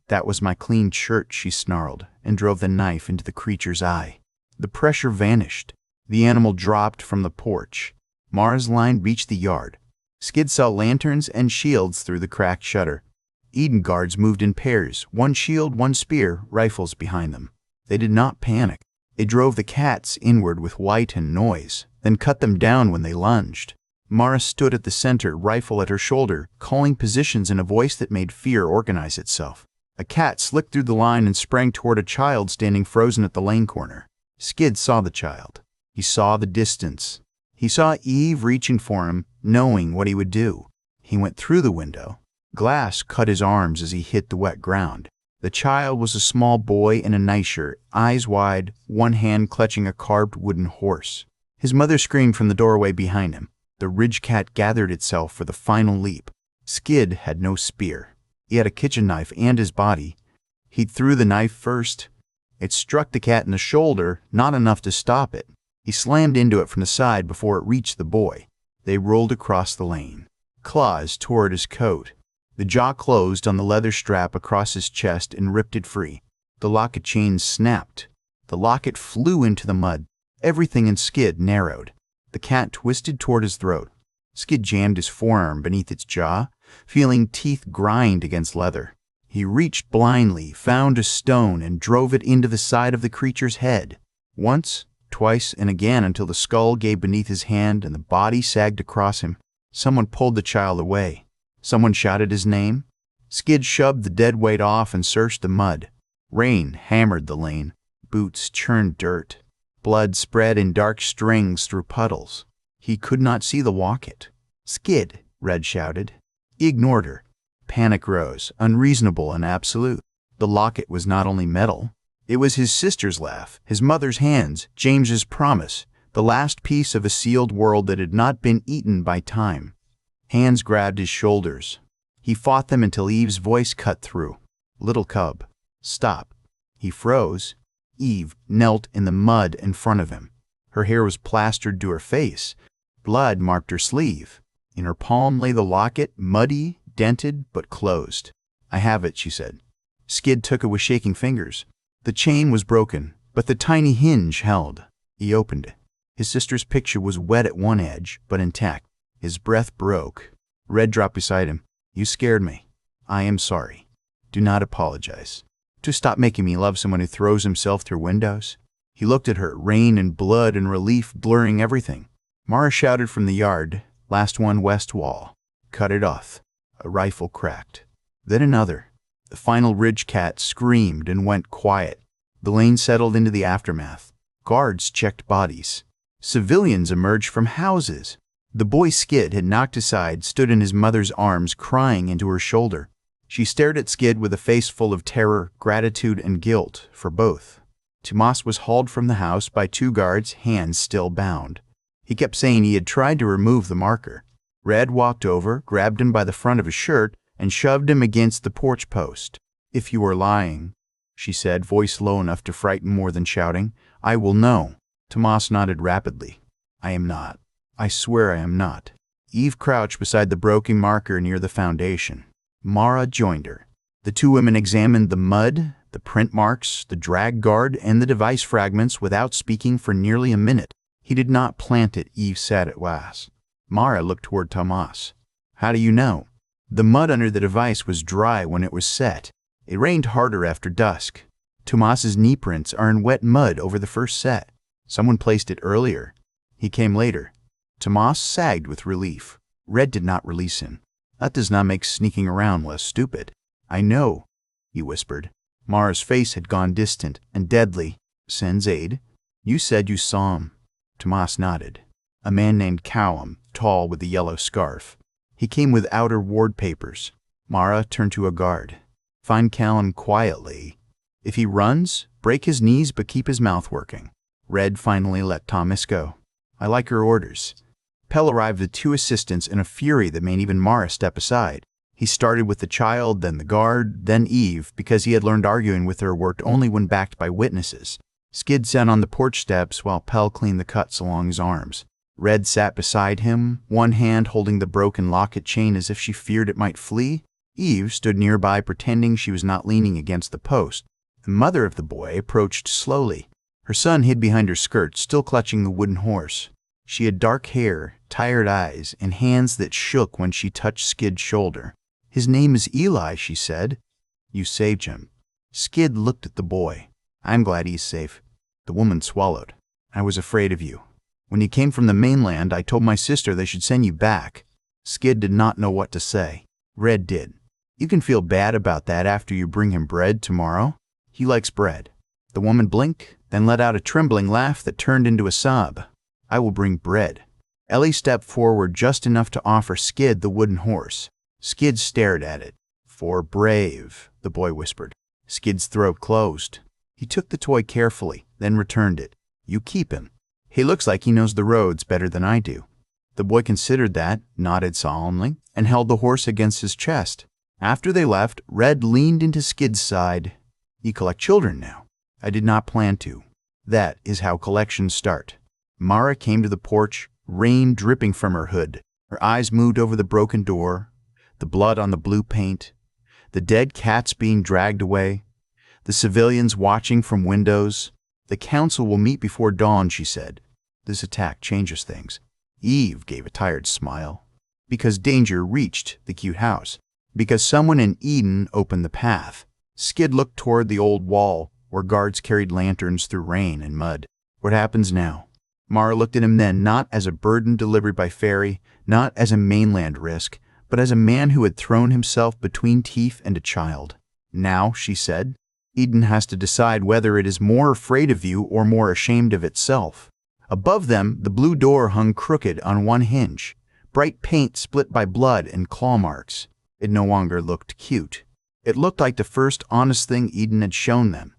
That was my clean shirt, she snarled, and drove the knife into the creature's eye. The pressure vanished. The animal dropped from the porch. Mara's line reached the yard. Skid saw lanterns and shields through the cracked shutter. Eden guards moved in pairs, one shield, one spear, rifles behind them. They did not panic. They drove the cats inward with light and noise, then cut them down when they lunged. Mara stood at the center, rifle at her shoulder, calling positions in a voice that made fear organize itself. A cat slipped through the line and sprang toward a child standing frozen at the lane corner. Skid saw the child. He saw the distance. He saw Eve reaching for him, knowing what he would do. He went through the window. Glass cut his arms as he hit the wet ground. The child was a small boy in a nightshirt, eyes wide, one hand clutching a carved wooden horse. His mother screamed from the doorway behind him. The ridge cat gathered itself for the final leap. Skid had no spear. He had a kitchen knife and his body. He threw the knife first. It struck the cat in the shoulder, not enough to stop it. He slammed into it from the side before it reached the boy. They rolled across the lane. Claws tore at his coat. The jaw closed on the leather strap across his chest and ripped it free. The locket chain snapped. The locket flew into the mud. Everything in Skid narrowed. The cat twisted toward his throat. Skid jammed his forearm beneath its jaw, feeling teeth grind against leather. He reached blindly, found a stone, and drove it into the side of the creature's head. Once, twice, and again until the skull gave beneath his hand and the body sagged across him. Someone pulled the child away. Someone shouted his name. Skid shoved the dead weight off and searched the mud. Rain hammered the lane. Boots churned dirt. Blood spread in dark strings through puddles. He could not see the locket. "Skid," Red shouted. He ignored her. Panic rose, unreasonable and absolute. The locket was not only metal. It was his sister's laugh, his mother's hands, James's promise, the last piece of a sealed world that had not been eaten by time. Hands grabbed his shoulders. He fought them until Eve's voice cut through. "Little cub, stop." He froze. Eve knelt in the mud in front of him. Her hair was plastered to her face. Blood marked her sleeve. In her palm lay the locket, muddy, dented, but closed. "I have it," she said. Skid took it with shaking fingers. The chain was broken, but the tiny hinge held. He opened it. His sister's picture was wet at one edge, but intact. His breath broke. Red dropped beside him. "You scared me. I am sorry. Do not apologize. To stop making me love someone who throws himself through windows." He looked at her, rain and blood and relief blurring everything. Mara shouted from the yard, "Last one west wall." Cut it off. A rifle cracked. Then another. The final ridge cat screamed and went quiet. The lane settled into the aftermath. Guards checked bodies. Civilians emerged from houses. The boy Skid had knocked aside stood in his mother's arms, crying into her shoulder. She stared at Skid with a face full of terror, gratitude, and guilt for both. Tomas was hauled from the house by two guards, hands still bound. He kept saying he had tried to remove the marker. Red walked over, grabbed him by the front of his shirt, and shoved him against the porch post. "If you are lying," she said, voice low enough to frighten more than shouting, "I will know." Tomas nodded rapidly. "I am not. I swear I am not." Eve crouched beside the broken marker near the foundation. Mara joined her. The two women examined the mud, the print marks, the drag guard, and the device fragments without speaking for nearly a minute. "He did not plant it," Eve said at last. Mara looked toward Tomas. "How do you know?" The mud under the device was dry when it was set. It rained harder after dusk. Tomas's knee prints are in wet mud over the first set. Someone placed it earlier. He came later. Tomas sagged with relief. Red did not release him. "That does not make sneaking around less stupid." "I know," he whispered. Mara's face had gone distant and deadly. "Sends aid? You said you saw him." Tomas nodded. "A man named Callum, tall with a yellow scarf. He came with outer ward papers." Mara turned to a guard. "Find Callum quietly. If he runs, break his knees but keep his mouth working." Red finally let Thomas go. "I like your orders." Pell arrived with two assistants in a fury that made even Mara step aside. He started with the child, then the guard, then Eve, because he had learned arguing with her worked only when backed by witnesses. Skid sat on the porch steps while Pell cleaned the cuts along his arms. Red sat beside him, one hand holding the broken locket chain as if she feared it might flee. Eve stood nearby, pretending she was not leaning against the post. The mother of the boy approached slowly. Her son hid behind her skirt, still clutching the wooden horse. She had dark hair, tired eyes, and hands that shook when she touched Skid's shoulder. His name is Eli, she said. You saved him. Skid looked at the boy. I'm glad he's safe. The woman swallowed. I was afraid of you. When you came from the mainland, I told my sister they should send you back. Skid did not know what to say. Red did. You can feel bad about that after you bring him bread tomorrow. He likes bread. The woman blinked, then let out a trembling laugh that turned into a sob. I will bring bread. Ellie stepped forward just enough to offer Skid the wooden horse. Skid stared at it. For brave, the boy whispered. Skid's throat closed. He took the toy carefully, then returned it. You keep him. He looks like he knows the roads better than I do. The boy considered that, nodded solemnly, and held the horse against his chest. After they left, Red leaned into Skid's side. You collect children now. I did not plan to. That is how collections start. Mara came to the porch, rain dripping from her hood. Her eyes moved over the broken door, the blood on the blue paint, the dead cats being dragged away, the civilians watching from windows. The council will meet before dawn, she said. This attack changes things. Eve gave a tired smile. Because danger reached the cute house. Because someone in Eden opened the path. Skid looked toward the old wall, where guards carried lanterns through rain and mud. What happens now? Mara looked at him then, not as a burden delivered by ferry, not as a mainland risk, but as a man who had thrown himself between Teef and a child. Now, she said, Eden has to decide whether it is more afraid of you or more ashamed of itself. Above them, the blue door hung crooked on one hinge, bright paint split by blood and claw marks. It no longer looked cute. It looked like the first honest thing Eden had shown them.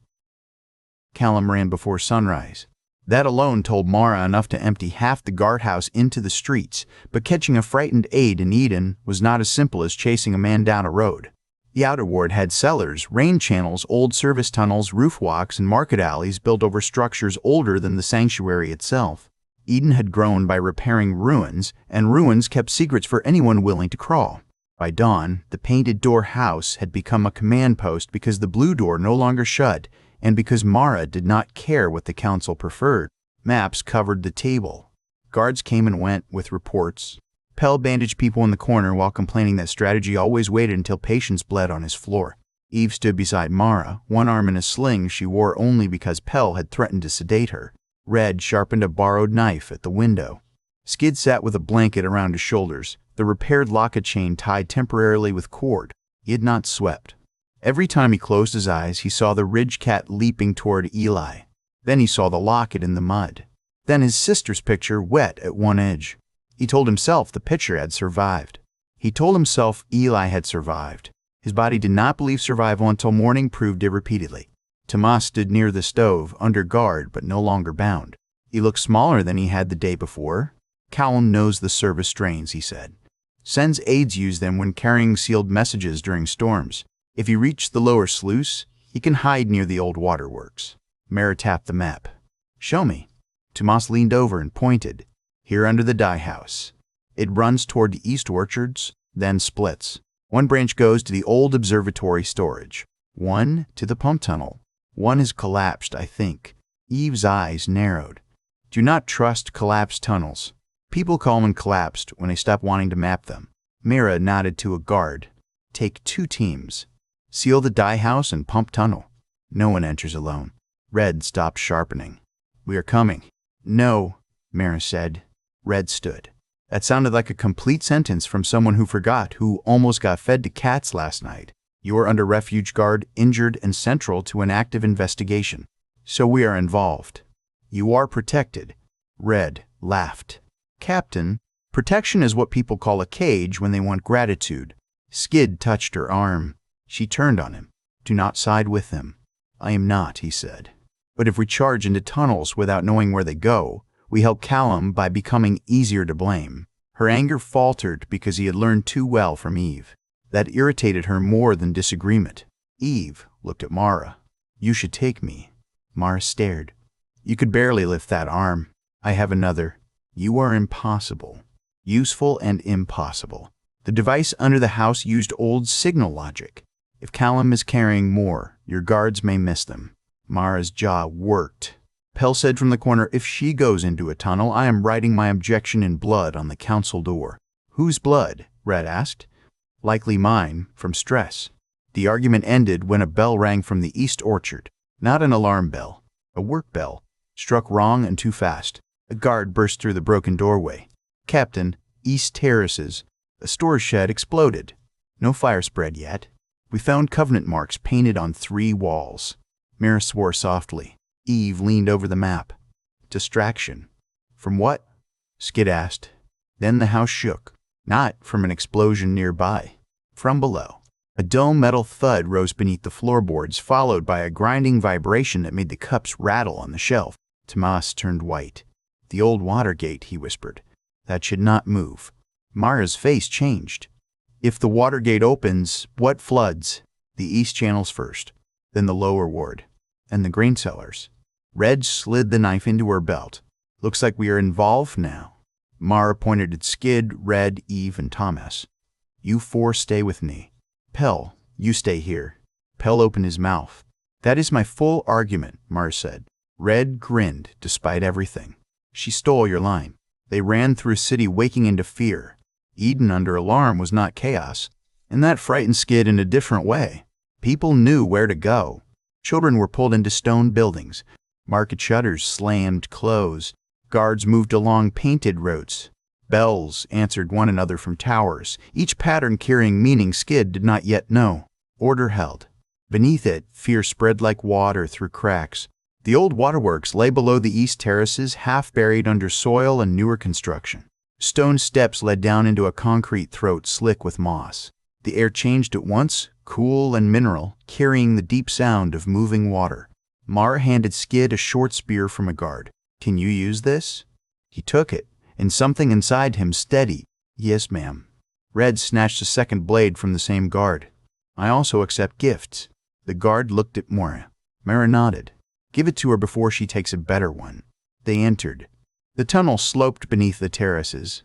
Callum ran before sunrise. That alone told Mara enough to empty half the guardhouse into the streets, but catching a frightened aide in Eden was not as simple as chasing a man down a road. The outer ward had cellars, rain channels, old service tunnels, roof walks, and market alleys built over structures older than the sanctuary itself. Eden had grown by repairing ruins, and ruins kept secrets for anyone willing to crawl. By dawn, the painted door house had become a command post because the blue door no longer shut, and because Mara did not care what the council preferred. Maps covered the table. Guards came and went with reports. Pell bandaged people in the corner while complaining that strategy always waited until patients bled on his floor. Eve stood beside Mara, one arm in a sling she wore only because Pell had threatened to sedate her. Red sharpened a borrowed knife at the window. Skid sat with a blanket around his shoulders, the repaired locket chain tied temporarily with cord. He had not swept. Every time he closed his eyes, he saw the ridge cat leaping toward Eli. Then he saw the locket in the mud. Then his sister's picture wet at one edge. He told himself the picture had survived. He told himself Eli had survived. His body did not believe survival until morning proved it repeatedly. Tomas stood near the stove, under guard but no longer bound. He looked smaller than he had the day before. Callum knows the service strains, he said. Sen's aides use them when carrying sealed messages during storms. If he reached the lower sluice, he can hide near the old waterworks. Mara tapped the map. Show me. Tomas leaned over and pointed. Here under the dye house. It runs toward the east orchards, then splits. One branch goes to the old observatory storage. One to the pump tunnel. One has collapsed, I think. Eve's eyes narrowed. Do not trust collapsed tunnels. People call them collapsed when they stop wanting to map them. Mira nodded to a guard. Take 2 teams. Seal the dye house and pump tunnel. No one enters alone. Red stopped sharpening. We are coming. No, Mira said. Red stood. That sounded like a complete sentence from someone who forgot, who almost got fed to cats last night. You are under refuge guard, injured and central to an active investigation. So we are involved. You are protected. Red laughed. Captain, protection is what people call a cage when they want gratitude. Skid touched her arm. She turned on him. Do not side with them. I am not, he said. But if we charge into tunnels without knowing where they go, we help Callum by becoming easier to blame. Her anger faltered because he had learned too well from Eve. That irritated her more than disagreement. Eve looked at Mara. You should take me. Mara stared. You could barely lift that arm. I have another. You are impossible. Useful and impossible. The device under the house used old signal logic. If Callum is carrying more, your guards may miss them. Mara's jaw worked. Pell said from the corner, if she goes into a tunnel, I am writing my objection in blood on the council door. Whose blood? Red asked. Likely mine, from stress. The argument ended when a bell rang from the east orchard. Not an alarm bell, a work bell. Struck wrong and too fast. A guard burst through the broken doorway. "Captain, East Terraces." A storage shed exploded. No fire spread yet. We found covenant marks painted on 3 walls. Mira swore softly. Eve leaned over the map. Distraction. From what? Skid asked. Then the house shook. Not from an explosion nearby. From below. A dull metal thud rose beneath the floorboards, followed by a grinding vibration that made the cups rattle on the shelf. Tomas turned white. "The old Watergate," he whispered. "That should not move." Mara's face changed. "If the Watergate opens, what floods?" "The east channels first, then the lower ward, and the grain cellars." Red slid the knife into her belt. "Looks like we are involved now." Mara pointed at Skid, Red, Eve, and Thomas. "You 4 stay with me. Pell, you stay here." Pell opened his mouth. "That is my full argument," Mara said. Red grinned, despite everything. "She stole your line. They ran through a city waking into fear. Eden under alarm was not chaos, and that frightened Skid in a different way. People knew where to go. Children were pulled into stone buildings. Market shutters slammed closed. Guards moved along painted roads. Bells answered one another from towers, each pattern carrying meaning Skid did not yet know. Order held. Beneath it, fear spread like water through cracks. The old waterworks lay below the east terraces, half buried under soil and newer construction. Stone steps led down into a concrete throat slick with moss. The air changed at once, cool and mineral, carrying the deep sound of moving water. Mara handed Skid a short spear from a guard. "Can you use this?" He took it, and something inside him steadied. "Yes, ma'am." Red snatched a second blade from the same guard. "I also accept gifts." The guard looked at Mara. Mara nodded. "Give it to her before she takes a better one." They entered. The tunnel sloped beneath the terraces.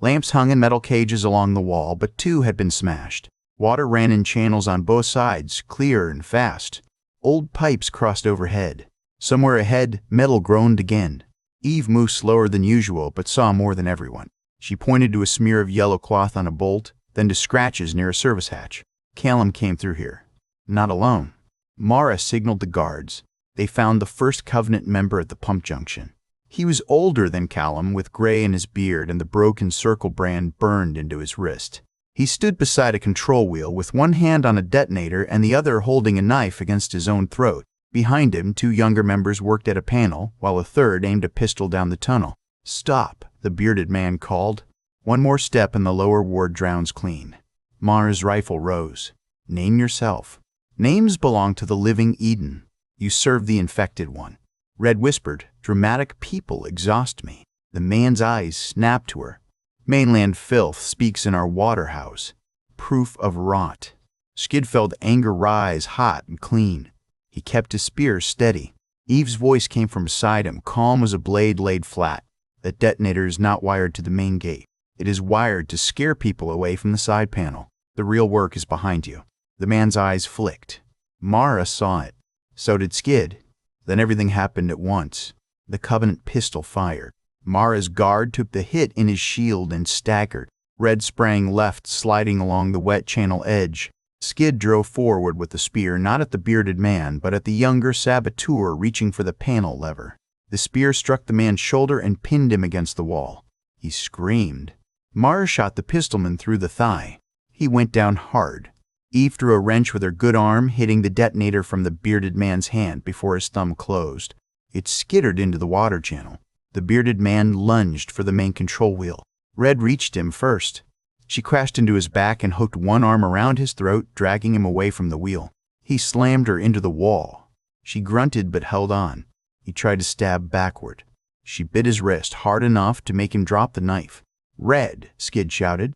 Lamps hung in metal cages along the wall, but 2 had been smashed. Water ran in channels on both sides, clear and fast. Old pipes crossed overhead. Somewhere ahead, metal groaned again. Eve moved slower than usual, but saw more than everyone. She pointed to a smear of yellow cloth on a bolt, then to scratches near a service hatch. "Callum came through here. Not alone." Mara signaled the guards. They found the first Covenant member at the pump junction. He was older than Callum, with gray in his beard and the broken circle brand burned into his wrist. He stood beside a control wheel with one hand on a detonator and the other holding a knife against his own throat. Behind him, 2 younger members worked at a panel, while a third aimed a pistol down the tunnel. "Stop," the bearded man called. "One more step and the lower ward drowns clean." Mara's rifle rose. "Name yourself." "Names belong to the living Eden. You serve the infected one." Red whispered, "Dramatic people exhaust me." The man's eyes snapped to her. "Mainland filth speaks in our waterhouse. Proof of rot." Skid felt anger rise hot and clean. He kept his spear steady. Eve's voice came from beside him, calm as a blade laid flat. "That detonator is not wired to the main gate. It is wired to scare people away from the side panel. The real work is behind you." The man's eyes flicked. Mara saw it. So did Skid. Then everything happened at once. The Covenant pistol fired. Mara's guard took the hit in his shield and staggered. Red sprang left, sliding along the wet channel edge. Skid drove forward with the spear, not at the bearded man, but at the younger saboteur reaching for the panel lever. The spear struck the man's shoulder and pinned him against the wall. He screamed. Mara shot the pistolman through the thigh. He went down hard. Eve threw a wrench with her good arm, hitting the detonator from the bearded man's hand before his thumb closed. It skittered into the water channel. The bearded man lunged for the main control wheel. Red reached him first. She crashed into his back and hooked one arm around his throat, dragging him away from the wheel. He slammed her into the wall. She grunted but held on. He tried to stab backward. She bit his wrist hard enough to make him drop the knife. "Red," Skid shouted.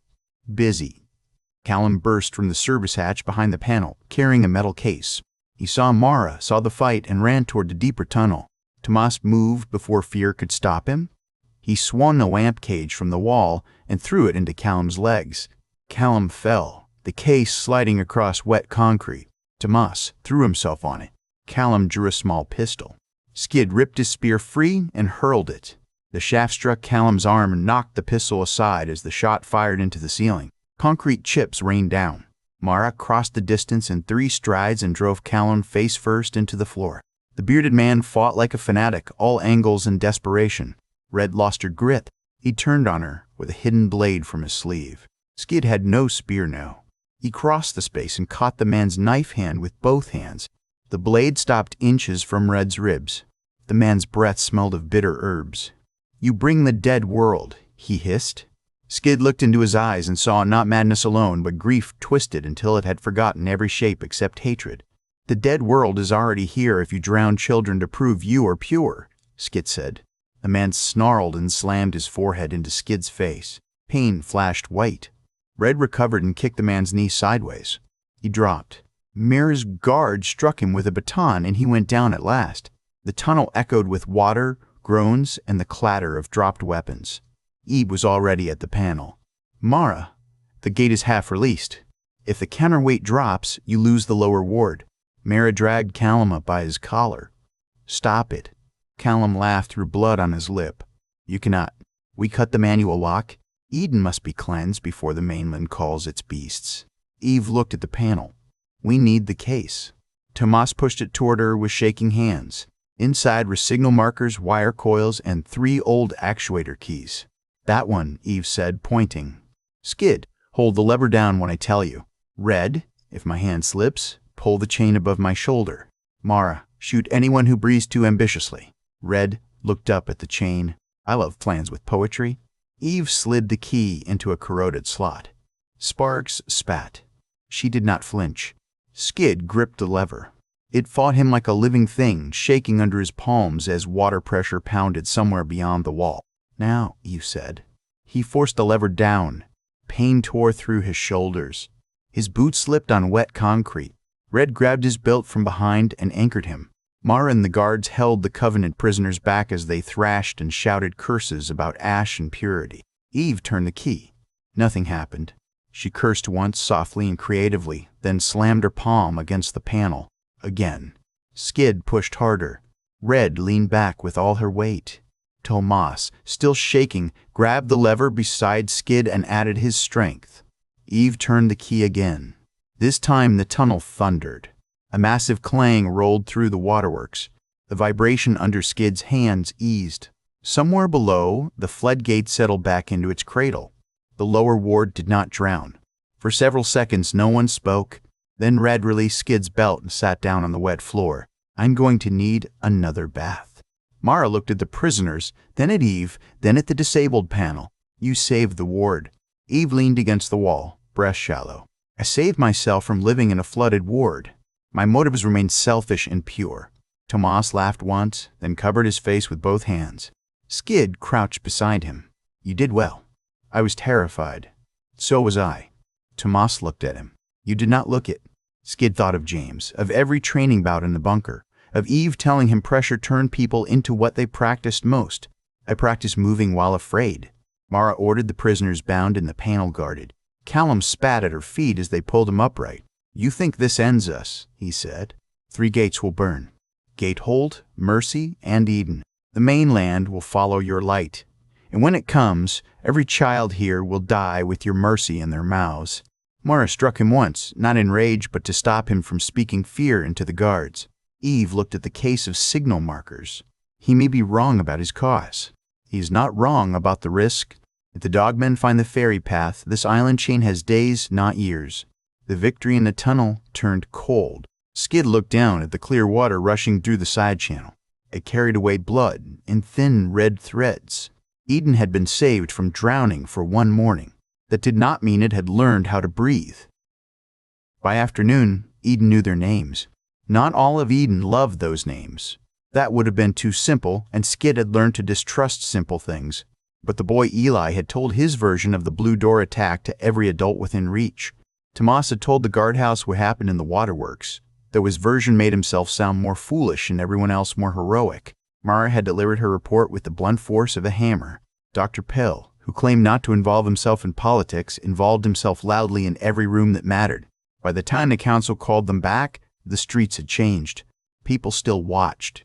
"Busy." Callum burst from the service hatch behind the panel, carrying a metal case. He saw Mara, saw the fight, and ran toward the deeper tunnel. Tomas moved before fear could stop him. He swung a lamp cage from the wall and threw it into Callum's legs. Callum fell, the case sliding across wet concrete. Tomas threw himself on it. Callum drew a small pistol. Skid ripped his spear free and hurled it. The shaft struck Callum's arm and knocked the pistol aside as the shot fired into the ceiling. Concrete chips rained down. Mara crossed the distance in 3 strides and drove Callum face first into the floor. The bearded man fought like a fanatic, all angles and desperation. Red lost her grip. He turned on her with a hidden blade from his sleeve. Skid had no spear now. He crossed the space and caught the man's knife hand with both hands. The blade stopped inches from Red's ribs. The man's breath smelled of bitter herbs. "You bring the dead world," he hissed. Skid looked into his eyes and saw not madness alone, but grief twisted until it had forgotten every shape except hatred. "The dead world is already here if you drown children to prove you are pure," Skid said. The man snarled and slammed his forehead into Skid's face. Pain flashed white. Red recovered and kicked the man's knee sideways. He dropped. Mira's guard struck him with a baton and he went down at last. The tunnel echoed with water, groans, and the clatter of dropped weapons. Eve was already at the panel. "Mara, the gate is half released. If the counterweight drops, you lose the lower ward." Mira dragged Callum up by his collar. "Stop it." Callum laughed through blood on his lip. "You cannot. We cut the manual lock. Eden must be cleansed before the mainland calls its beasts." Eve looked at the panel. "We need the case." Tomas pushed it toward her with shaking hands. Inside were signal markers, wire coils, and 3 old actuator keys. "That one," Eve said, pointing. "Skid, hold the lever down when I tell you. Red, if my hand slips, pull the chain above my shoulder. Mara, shoot anyone who breathes too ambitiously." Red looked up at the chain. "I love plans with poetry." Eve slid the key into a corroded slot. Sparks spat. She did not flinch. Skid gripped the lever. It fought him like a living thing, shaking under his palms as water pressure pounded somewhere beyond the wall. "Now," Eve said. He forced the lever down. Pain tore through his shoulders. His boots slipped on wet concrete. Red grabbed his belt from behind and anchored him. Mara and the guards held the Covenant prisoners back as they thrashed and shouted curses about ash and purity. Eve turned the key. Nothing happened. She cursed once softly and creatively, then slammed her palm against the panel. Again. Skid pushed harder. Red leaned back with all her weight. Tomas, still shaking, grabbed the lever beside Skid and added his strength. Eve turned the key again. This time the tunnel thundered. A massive clang rolled through the waterworks. The vibration under Skid's hands eased. Somewhere below, the floodgate settled back into its cradle. The lower ward did not drown. For several seconds no one spoke. Then Red released Skid's belt and sat down on the wet floor. "I'm going to need another bath." Mara looked at the prisoners, then at Eve, then at the disabled panel. "You saved the ward." Eve leaned against the wall, breast shallow. "I saved myself from living in a flooded ward. My motives remained selfish and pure." Tomas laughed once, then covered his face with both hands. Skid crouched beside him. "You did well." "I was terrified." "So was I." Tomas looked at him. "You did not look it." Skid thought of James, of every training bout in the bunker, of Eve telling him pressure turned people into what they practiced most. "I practiced moving while afraid." Mara ordered the prisoners bound and the panel guarded. Callum spat at her feet as they pulled him upright. "You think this ends us," he said. 3 gates will burn. Gatehold, Mercy, and Eden. The mainland will follow your light. And when it comes, every child here will die with your mercy in their mouths. Mara struck him once, not in rage, but to stop him from speaking fear into the guards. Eve looked at the case of signal markers. He may be wrong about his cause. He is not wrong about the risk. If the dogmen find the ferry path, this island chain has days, not years. The victory in the tunnel turned cold. Skid looked down at the clear water rushing through the side channel. It carried away blood in thin red threads. Eden had been saved from drowning for one morning. That did not mean it had learned how to breathe. By afternoon, Eden knew their names. Not all of Eden loved those names. That would have been too simple, and Skid had learned to distrust simple things. But the boy Eli had told his version of the Blue Door attack to every adult within reach. Tomas had told the guardhouse what happened in the waterworks, though his version made himself sound more foolish and everyone else more heroic. Mara had delivered her report with the blunt force of a hammer. Dr. Pell, who claimed not to involve himself in politics, involved himself loudly in every room that mattered. By the time the council called them back, the streets had changed. People still watched.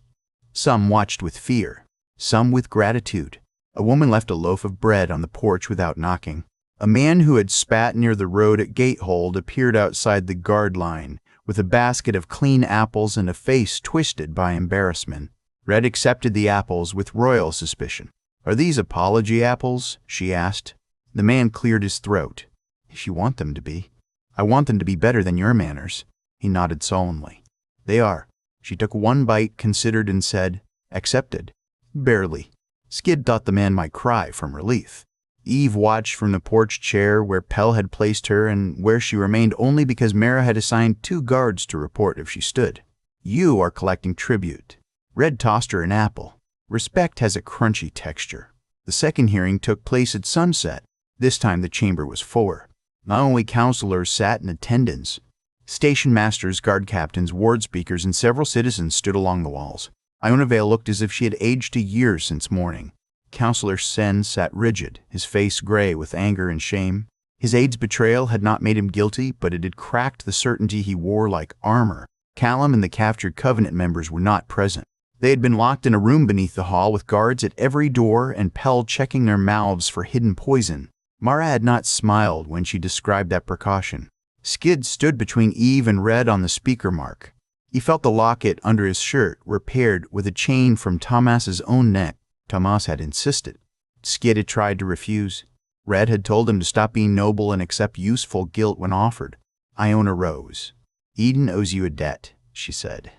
Some watched with fear, some with gratitude. A woman left a loaf of bread on the porch without knocking. A man who had spat near the road at Gatehold appeared outside the guard line, with a basket of clean apples and a face twisted by embarrassment. Red accepted the apples with royal suspicion. "Are these apology apples?" she asked. The man cleared his throat. "If you want them to be. I want them to be better than your manners." He nodded solemnly. "They are." She took one bite, considered, and said, "Accepted." "Barely." Skid thought the man might cry from relief. Eve watched from the porch chair where Pell had placed her and where she remained only because Mara had assigned 2 guards to report if she stood. "You are collecting tribute." Red tossed her an apple. Respect has a crunchy texture. The second hearing took place at sunset. This time the chamber was fuller. Not only counselors sat in attendance. Station masters, guard captains, ward speakers, and several citizens stood along the walls. Iona Vale looked as if she had aged a year since morning. Counselor Sen sat rigid, his face gray with anger and shame. His aide's betrayal had not made him guilty, but it had cracked the certainty he wore like armor. Callum and the captured Covenant members were not present. They had been locked in a room beneath the hall with guards at every door and Pell checking their mouths for hidden poison. Mara had not smiled when she described that precaution. Skid stood between Eve and Red on the speaker mark. He felt the locket under his shirt repaired with a chain from Tomas's own neck. Tomas had insisted. Skid had tried to refuse. Red had told him to stop being noble and accept useful guilt when offered. Iona rose. "Eden owes you a debt," she said.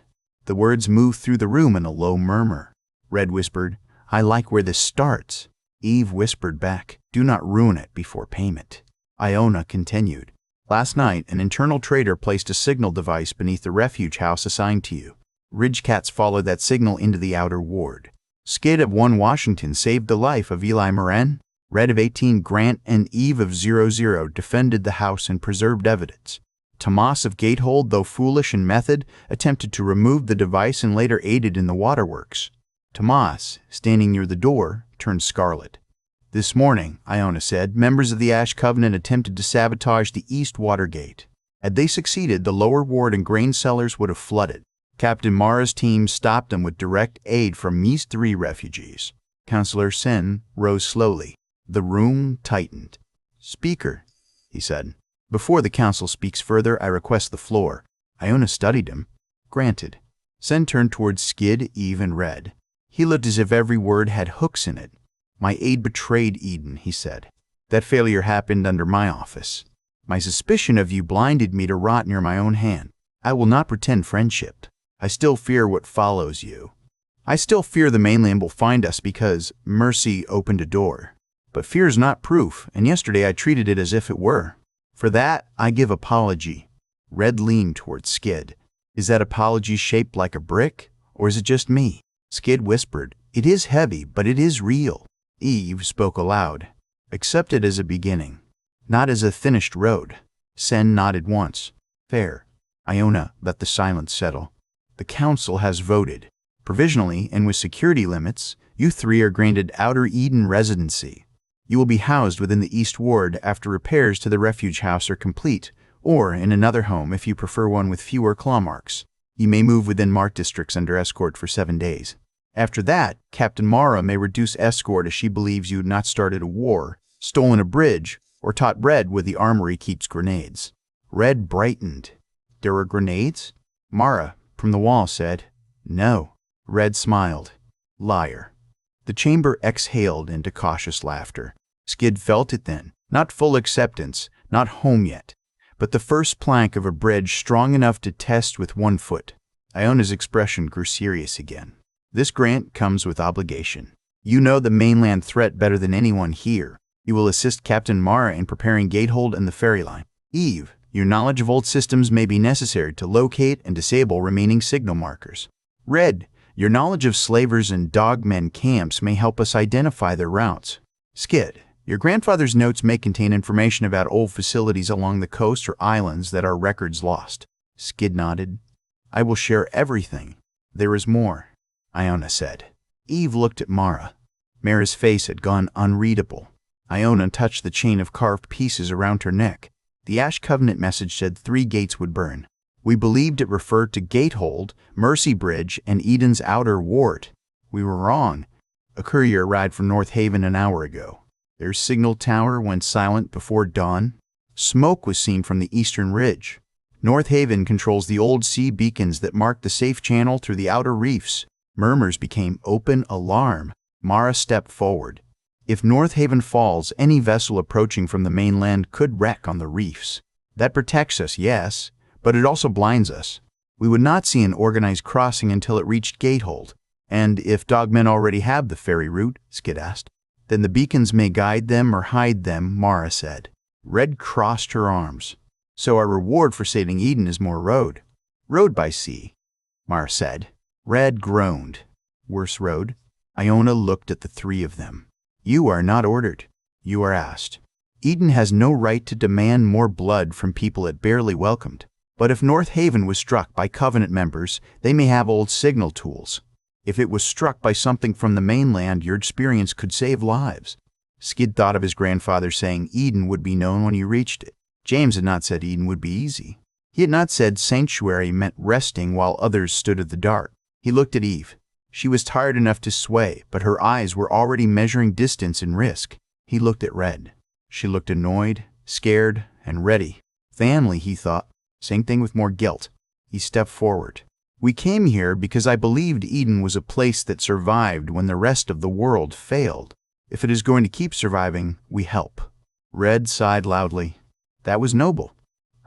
The words moved through the room in a low murmur. Red whispered, "I like where this starts." Eve whispered back, "Do not ruin it before payment." Iona continued, "Last night, an internal traitor placed a signal device beneath the refuge house assigned to you. Ridgecats followed that signal into the outer ward. Skid of 1 Washington saved the life of Eli Moran. Red of 18 Grant and Eve of 00 defended the house and preserved evidence. Tomas of Gatehold, though foolish in method, attempted to remove the device and later aided in the waterworks." Tomas, standing near the door, turned scarlet. "This morning," Iona said, "members of the Ash Covenant attempted to sabotage the East Water Gate. Had they succeeded, the lower ward and grain cellars would have flooded. Captain Mara's team stopped them with direct aid from these 3 refugees." Counselor Sen rose slowly. The room tightened. "Speaker," he said. "Before the council speaks further, I request the floor." Iona studied him. "Granted." Sen turned towards Skid, Eve, and Red. He looked as if every word had hooks in it. "My aide betrayed Eden," he said. "That failure happened under my office. My suspicion of you blinded me to rot near my own hand. I will not pretend friendship. I still fear what follows you. I still fear the mainland will find us because mercy opened a door. But fear is not proof, and yesterday I treated it as if it were. For that, I give apology." Red leaned towards Skid. "Is that apology shaped like a brick, or is it just me?" Skid whispered, "It is heavy, but it is real." Eve spoke aloud. "Accept it as a beginning, not as a finished road." Sen nodded once. "Fair." Iona let the silence settle. "The council has voted. Provisionally, and with security limits, you 3 are granted Outer Eden residency. You will be housed within the East Ward after repairs to the refuge house are complete, or in another home if you prefer one with fewer claw marks. You may move within marked districts under escort for 7 days. After that, Captain Mara may reduce escort if she believes you had not started a war, stolen a bridge, or taught Red where the armory keeps grenades." Red brightened. "There were grenades?" Mara, from the wall, said, "No." Red smiled. "Liar." The chamber exhaled into cautious laughter. Skid felt it then. Not full acceptance, not home yet, but the first plank of a bridge strong enough to test with 1 foot. Iona's expression grew serious again. "This grant comes with obligation. You know the mainland threat better than anyone here. You will assist Captain Mara in preparing Gatehold and the ferry line. Eve, your knowledge of old systems may be necessary to locate and disable remaining signal markers. Red, your knowledge of slavers and dogmen camps may help us identify their routes. Skid, your grandfather's notes may contain information about old facilities along the coast or islands that our records lost." Skid nodded. "I will share everything. There is more," Iona said. Eve looked at Mara. Mara's face had gone unreadable. Iona touched the chain of carved pieces around her neck. The Ash Covenant message said 3 gates would burn. We believed it referred to Gatehold, Mercy Bridge, and Eden's outer ward. We were wrong. A courier arrived from North Haven an hour ago. Their signal tower went silent before dawn. Smoke was seen from the eastern ridge. North Haven controls the old sea beacons that mark the safe channel through the outer reefs. Murmurs became open alarm. Mara stepped forward. If North Haven falls, any vessel approaching from the mainland could wreck on the reefs. That protects us, yes, but it also blinds us. We would not see an organized crossing until it reached Gatehold. And if dogmen already have the ferry route, Skid asked, then the beacons may guide them or hide them, Mara said. Red crossed her arms. So our reward for saving Eden is more road. Road by sea, Mara said. Red groaned. Worse road. Iona looked at the three of them. You are not ordered. You are asked. Eden has no right to demand more blood from people it barely welcomed. But if North Haven was struck by Covenant members, they may have old signal tools. If it was struck by something from the mainland, your experience could save lives. Skid thought of his grandfather saying Eden would be known when you reached it. James had not said Eden would be easy. He had not said sanctuary meant resting while others stood at the dark. He looked at Eve. She was tired enough to sway, but her eyes were already measuring distance and risk. He looked at Red. She looked annoyed, scared, and ready. Family, he thought. Same thing with more guilt. He stepped forward. We came here because I believed Eden was a place that survived when the rest of the world failed. If it is going to keep surviving, we help. Red sighed loudly. That was noble.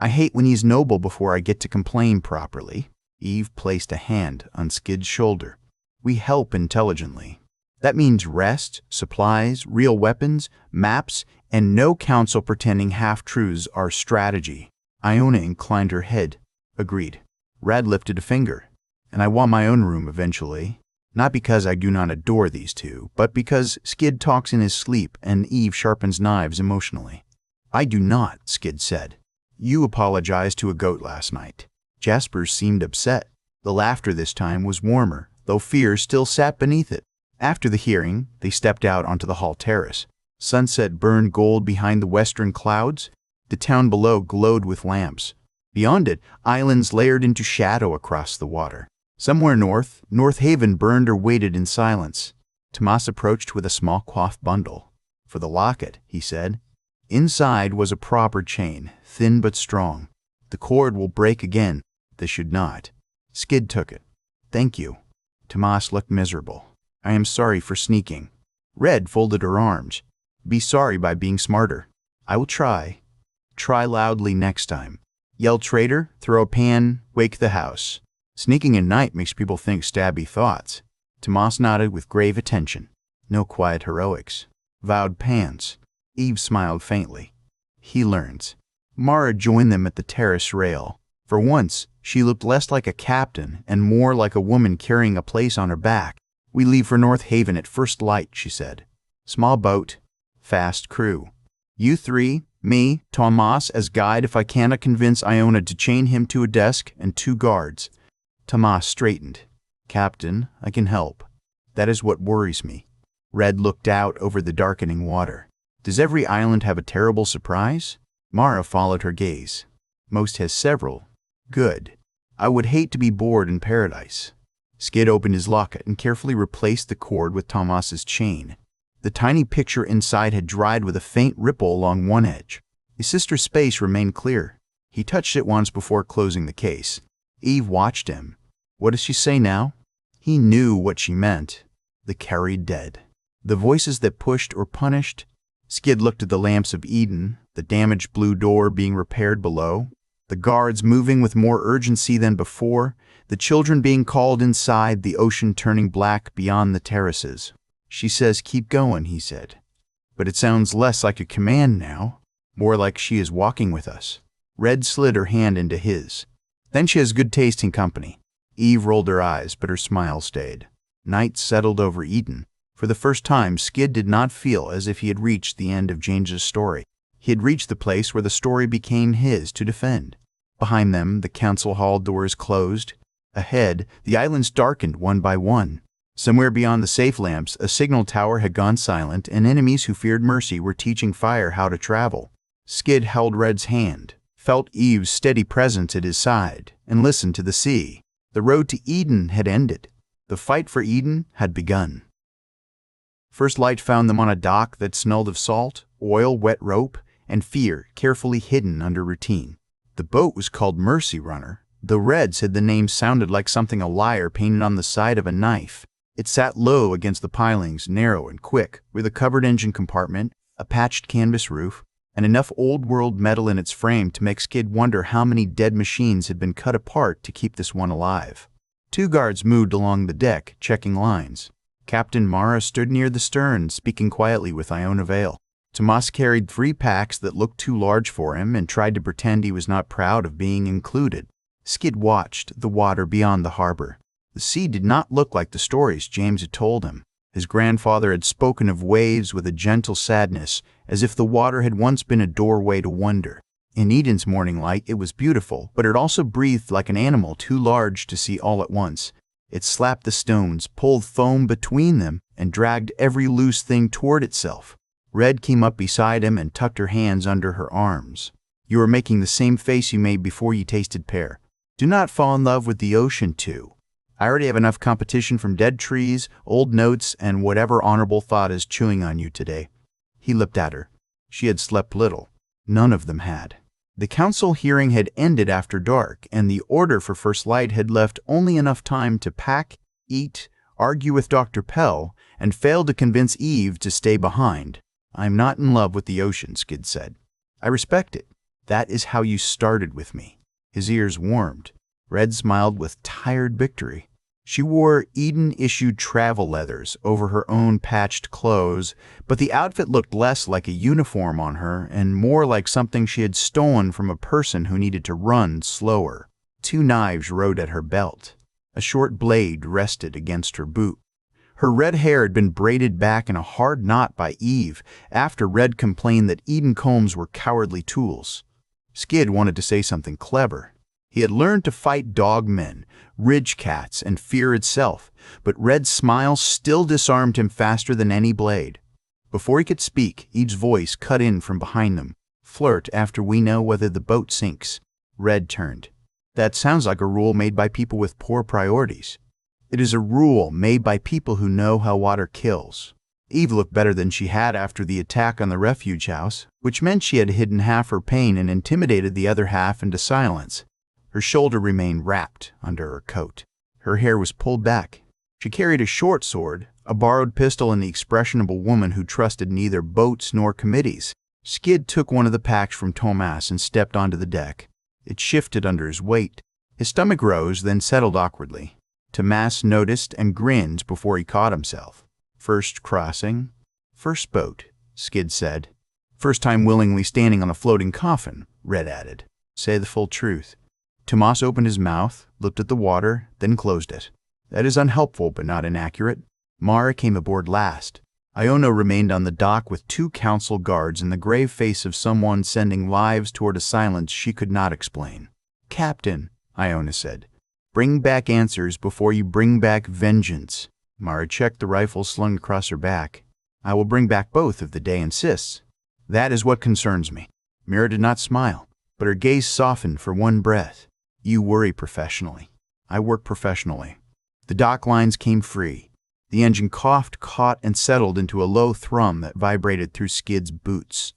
I hate when he's noble before I get to complain properly. Eve placed a hand on Skid's shoulder. We help intelligently. That means rest, supplies, real weapons, maps, and no council pretending half-truths are strategy. Iona inclined her head. Agreed. Rad lifted a finger. And I want my own room eventually. Not because I do not adore these two, but because Skid talks in his sleep and Eve sharpens knives emotionally. I do not, Skid said. You apologized to a goat last night. Jasper seemed upset. The laughter this time was warmer, though fear still sat beneath it. After the hearing, they stepped out onto the hall terrace. Sunset burned gold behind the western clouds. The town below glowed with lamps. Beyond it, islands layered into shadow across the water. Somewhere north, North Haven burned or waited in silence. Tomas approached with a small cloth bundle. For the locket, he said. Inside was a proper chain, thin but strong. The cord will break again. This should not. Skid took it. Thank you. Tomas looked miserable. I am sorry for sneaking. Red folded her arms. Be sorry by being smarter. I will try. Try loudly next time. Yell traitor, throw a pan, wake the house. Sneaking at night makes people think stabby thoughts. Tomas nodded with grave attention. No quiet heroics. Vowed pans. Eve smiled faintly. He learns. Mara joined them at the terrace rail. For once, she looked less like a captain and more like a woman carrying a place on her back. We leave for North Haven at first light, she said. Small boat, fast crew. You three, me, Tomas as guide if I cannot convince Iona to chain him to a desk, and 2 guards. Tomas straightened. Captain, I can help. That is what worries me. Red looked out over the darkening water. Does every island have a terrible surprise? Mara followed her gaze. Most has several. Good. I would hate to be bored in paradise. Skid opened his locket and carefully replaced the cord with Tomas's chain. The tiny picture inside had dried with a faint ripple along one edge. His sister's space remained clear. He touched it once before closing the case. Eve watched him. What does she say now? He knew what she meant. The carried dead. The voices that pushed or punished. Skid looked at the lamps of Eden, the damaged blue door being repaired below, the guards moving with more urgency than before, the children being called inside, the ocean turning black beyond the terraces. She says, keep going, he said. But it sounds less like a command now, more like she is walking with us. Red slid her hand into his. Then she has good taste in company. Eve rolled her eyes, but her smile stayed. Night settled over Eden. For the first time, Skid did not feel as if he had reached the end of James's story. He had reached the place where the story became his to defend. Behind them, the council hall doors closed. Ahead, the islands darkened one by one. Somewhere beyond the safe lamps, a signal tower had gone silent, and enemies who feared mercy were teaching fire how to travel. Skid held Red's hand, felt Eve's steady presence at his side, and listened to the sea. The road to Eden had ended. The fight for Eden had begun. First light found them on a dock that smelled of salt, oil, wet rope, and fear carefully hidden under routine. The boat was called Mercy Runner, though Red said the name sounded like something a liar painted on the side of a knife. It sat low against the pilings, narrow and quick, with a covered engine compartment, a patched canvas roof, and enough old-world metal in its frame to make Skid wonder how many dead machines had been cut apart to keep this one alive. 2 guards moved along the deck, checking lines. Captain Mara stood near the stern, speaking quietly with Iona Vale. Tomas carried 3 packs that looked too large for him and tried to pretend he was not proud of being included. Skid watched the water beyond the harbor. The sea did not look like the stories James had told him. His grandfather had spoken of waves with a gentle sadness, as if the water had once been a doorway to wonder. In Eden's morning light it was beautiful, but it also breathed like an animal too large to see all at once. It slapped the stones, pulled foam between them, and dragged every loose thing toward itself. Red came up beside him and tucked her hands under her arms. "You are making the same face you made before you tasted pear. Do not fall in love with the ocean, too. I already have enough competition from dead trees, old notes, and whatever honorable thought is chewing on you today." He looked at her. She had slept little. None of them had. The council hearing had ended after dark, and the order for first light had left only enough time to pack, eat, argue with Dr. Pell, and fail to convince Eve to stay behind. "I'm not in love with the ocean," Skid said. "I respect it. That is how you started with me." His ears warmed. Red smiled with tired victory. She wore Eden-issued travel leathers over her own patched clothes, but the outfit looked less like a uniform on her and more like something she had stolen from a person who needed to run slower. 2 knives rode at her belt. A short blade rested against her boot. Her red hair had been braided back in a hard knot by Eve after Red complained that Eden combs were cowardly tools. Skid wanted to say something clever. He had learned to fight dogmen, ridge cats, and fear itself, but Red's smile still disarmed him faster than any blade. Before he could speak, Eve's voice cut in from behind them. "Flirt after we know whether the boat sinks." Red turned. "That sounds like a rule made by people with poor priorities." "It is a rule made by people who know how water kills." Eve looked better than she had after the attack on the refuge house, which meant she had hidden half her pain and intimidated the other half into silence. Her shoulder remained wrapped under her coat. Her hair was pulled back. She carried a short sword, a borrowed pistol, and the expression of a woman who trusted neither boats nor committees. Skid took one of the packs from Tomas and stepped onto the deck. It shifted under his weight. His stomach rose, then settled awkwardly. Tomas noticed and grinned before he caught himself. "First crossing, first boat," Skid said. "First time willingly standing on a floating coffin," Red added. "Say the full truth." Tomas opened his mouth, looked at the water, then closed it. "That is unhelpful but not inaccurate." Mara came aboard last. Iona remained on the dock with 2 council guards and the grave face of someone sending lives toward a silence she could not explain. "Captain," Iona said, "bring back answers before you bring back vengeance." Mara checked the rifle slung across her back. "I will bring back both if the day insists. That is what concerns me." Mira did not smile, but her gaze softened for one breath. "You worry professionally. I work professionally." The dock lines came free. The engine coughed, caught, and settled into a low thrum that vibrated through Skid's boots.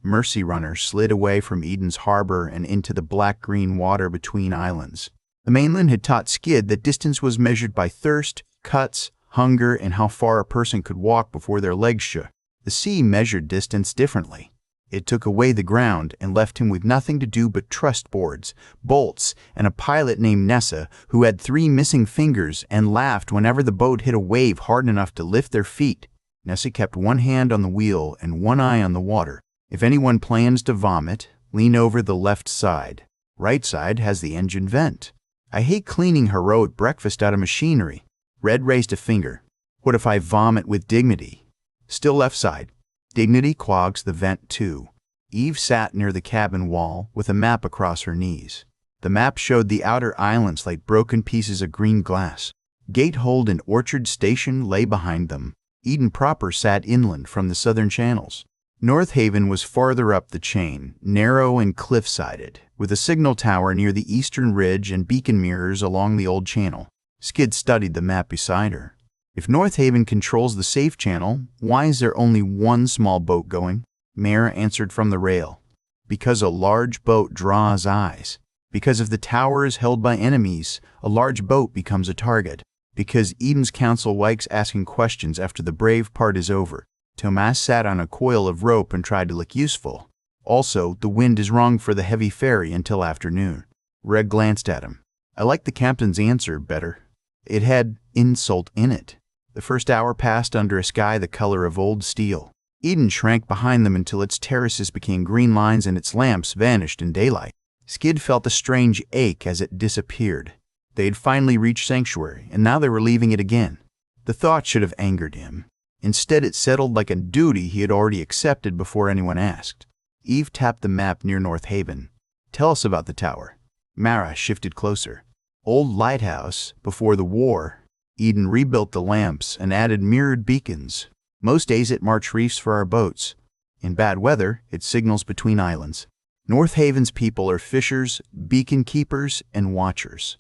Mercy Runner slid away from Eden's harbor and into the black-green water between islands. The mainland had taught Skid that distance was measured by thirst, cuts, hunger, and how far a person could walk before their legs shook. The sea measured distance differently. It took away the ground and left him with nothing to do but trust boards, bolts, and a pilot named Nessa who had 3 missing fingers and laughed whenever the boat hit a wave hard enough to lift their feet. Nessa kept one hand on the wheel and one eye on the water. "If anyone plans to vomit, lean over the left side. Right side has the engine vent." "I hate cleaning heroic breakfast out of machinery." Red raised a finger. "What if I vomit with dignity?" "Still left side. Dignity clogs the vent too." Eve sat near the cabin wall with a map across her knees. The map showed the outer islands like broken pieces of green glass. Gatehold and Orchard Station lay behind them. Eden proper sat inland from the southern channels. North Haven was farther up the chain, narrow and cliff-sided, with a signal tower near the eastern ridge and beacon mirrors along the old channel. Skid studied the map beside her. If North Haven controls the safe channel, why is there only one small boat going? Mara answered from the rail. Because a large boat draws eyes. Because if the tower is held by enemies, a large boat becomes a target. Because Eden's council likes asking questions after the brave part is over. Tomas sat on a coil of rope and tried to look useful. Also, the wind is wrong for the heavy ferry until afternoon. Red glanced at him. I liked the captain's answer better. It had insult in it. The first hour passed under a sky the color of old steel. Eden shrank behind them until its terraces became green lines and its lamps vanished in daylight. Skid felt a strange ache as it disappeared. They had finally reached sanctuary, and now they were leaving it again. The thought should have angered him. Instead, it settled like a duty he had already accepted before anyone asked. Eve tapped the map near North Haven. Tell us about the tower. Mara shifted closer. Old lighthouse, before the war. Eden rebuilt the lamps and added mirrored beacons. Most days it marks reefs for our boats. In bad weather, it signals between islands. North Haven's people are fishers, beacon keepers, and watchers.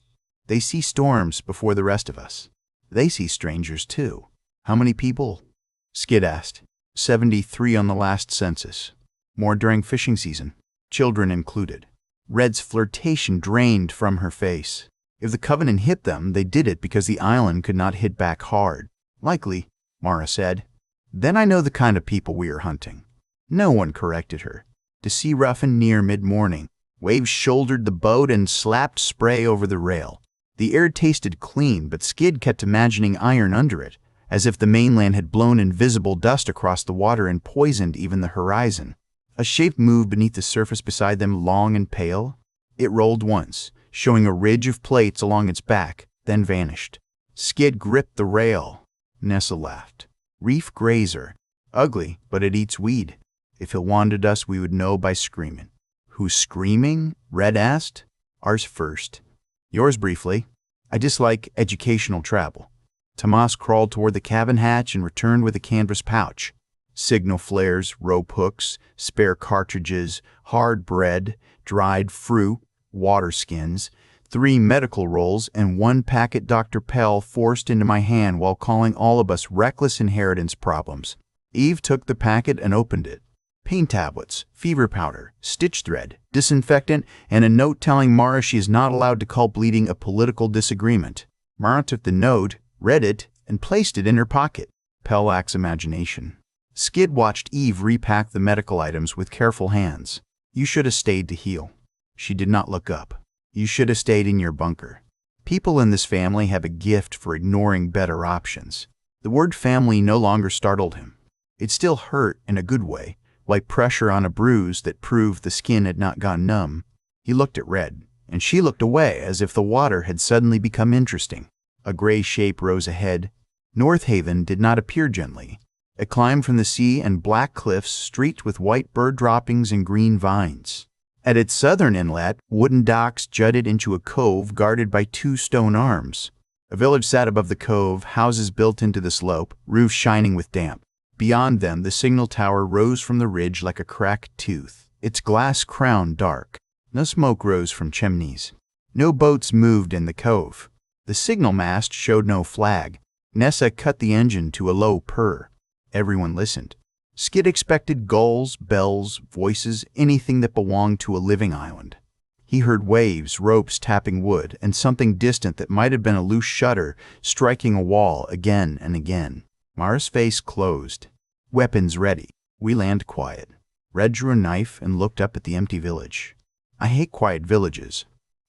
They see storms before the rest of us. They see strangers too. How many people? Skid asked. 73 on the last census. More during fishing season, children included. Red's flirtation drained from her face. If the Covenant hit them, they did it because the island could not hit back hard. Likely, Mara said. Then I know the kind of people we are hunting. No one corrected her. The sea roughened near mid-morning. Waves shouldered the boat and slapped spray over the rail. The air tasted clean, but Skid kept imagining iron under it, as if the mainland had blown invisible dust across the water and poisoned even the horizon. A shape moved beneath the surface beside them, long and pale. It rolled once, showing a ridge of plates along its back, then vanished. Skid gripped the rail. Nessa laughed. Reef grazer. Ugly, but it eats weed. If it wanted us, we would know by screaming. Who's screaming? Red asked. Ours first. Yours briefly. I dislike educational travel. Tomas crawled toward the cabin hatch and returned with a canvas pouch. Signal flares, rope hooks, spare cartridges, hard bread, dried fruit, water skins, 3 medical rolls, and 1 packet Dr. Pell forced into my hand while calling all of us reckless inheritance problems. Eve took the packet and opened it. Pain tablets, fever powder, stitch thread, disinfectant, and a note telling Mara she is not allowed to call bleeding a political disagreement. Mara took the note, read it, and placed it in her pocket. Pell lacks imagination. Skid watched Eve repack the medical items with careful hands. You should have stayed to heal. She did not look up. You should have stayed in your bunker. People in this family have a gift for ignoring better options. The word family no longer startled him. It still hurt in a good way, like pressure on a bruise that proved the skin had not gone numb. He looked at Red, and she looked away as if the water had suddenly become interesting. A gray shape rose ahead. North Haven did not appear gently. It climbed from the sea and black cliffs streaked with white bird droppings and green vines. At its southern inlet, wooden docks jutted into a cove guarded by 2 stone arms. A village sat above the cove, houses built into the slope, roofs shining with damp. Beyond them, the signal tower rose from the ridge like a cracked tooth, its glass crown dark. No smoke rose from chimneys. No boats moved in the cove. The signal mast showed no flag. Nessa cut the engine to a low purr. Everyone listened. Skid expected gulls, bells, voices, anything that belonged to a living island. He heard waves, ropes tapping wood, and something distant that might have been a loose shutter striking a wall again and again. Mara's face closed. Weapons ready. We land quiet. Red drew a knife and looked up at the empty village. I hate quiet villages.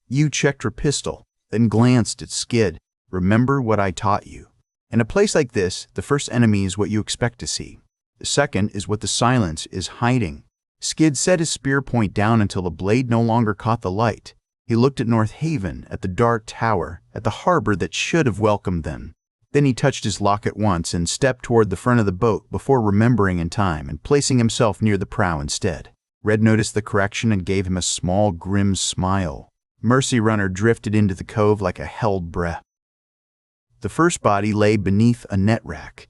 You checked her pistol, then glanced at Skid. Remember what I taught you. In a place like this, the first enemy is what you expect to see. The second is what the silence is hiding. Skid set his spear point down until the blade no longer caught the light. He looked at North Haven, at the dark tower, at the harbor that should have welcomed them. Then he touched his locket once and stepped toward the front of the boat before remembering in time and placing himself near the prow instead. Red noticed the correction and gave him a small, grim smile. Mercy Runner drifted into the cove like a held breath. The first body lay beneath a net rack.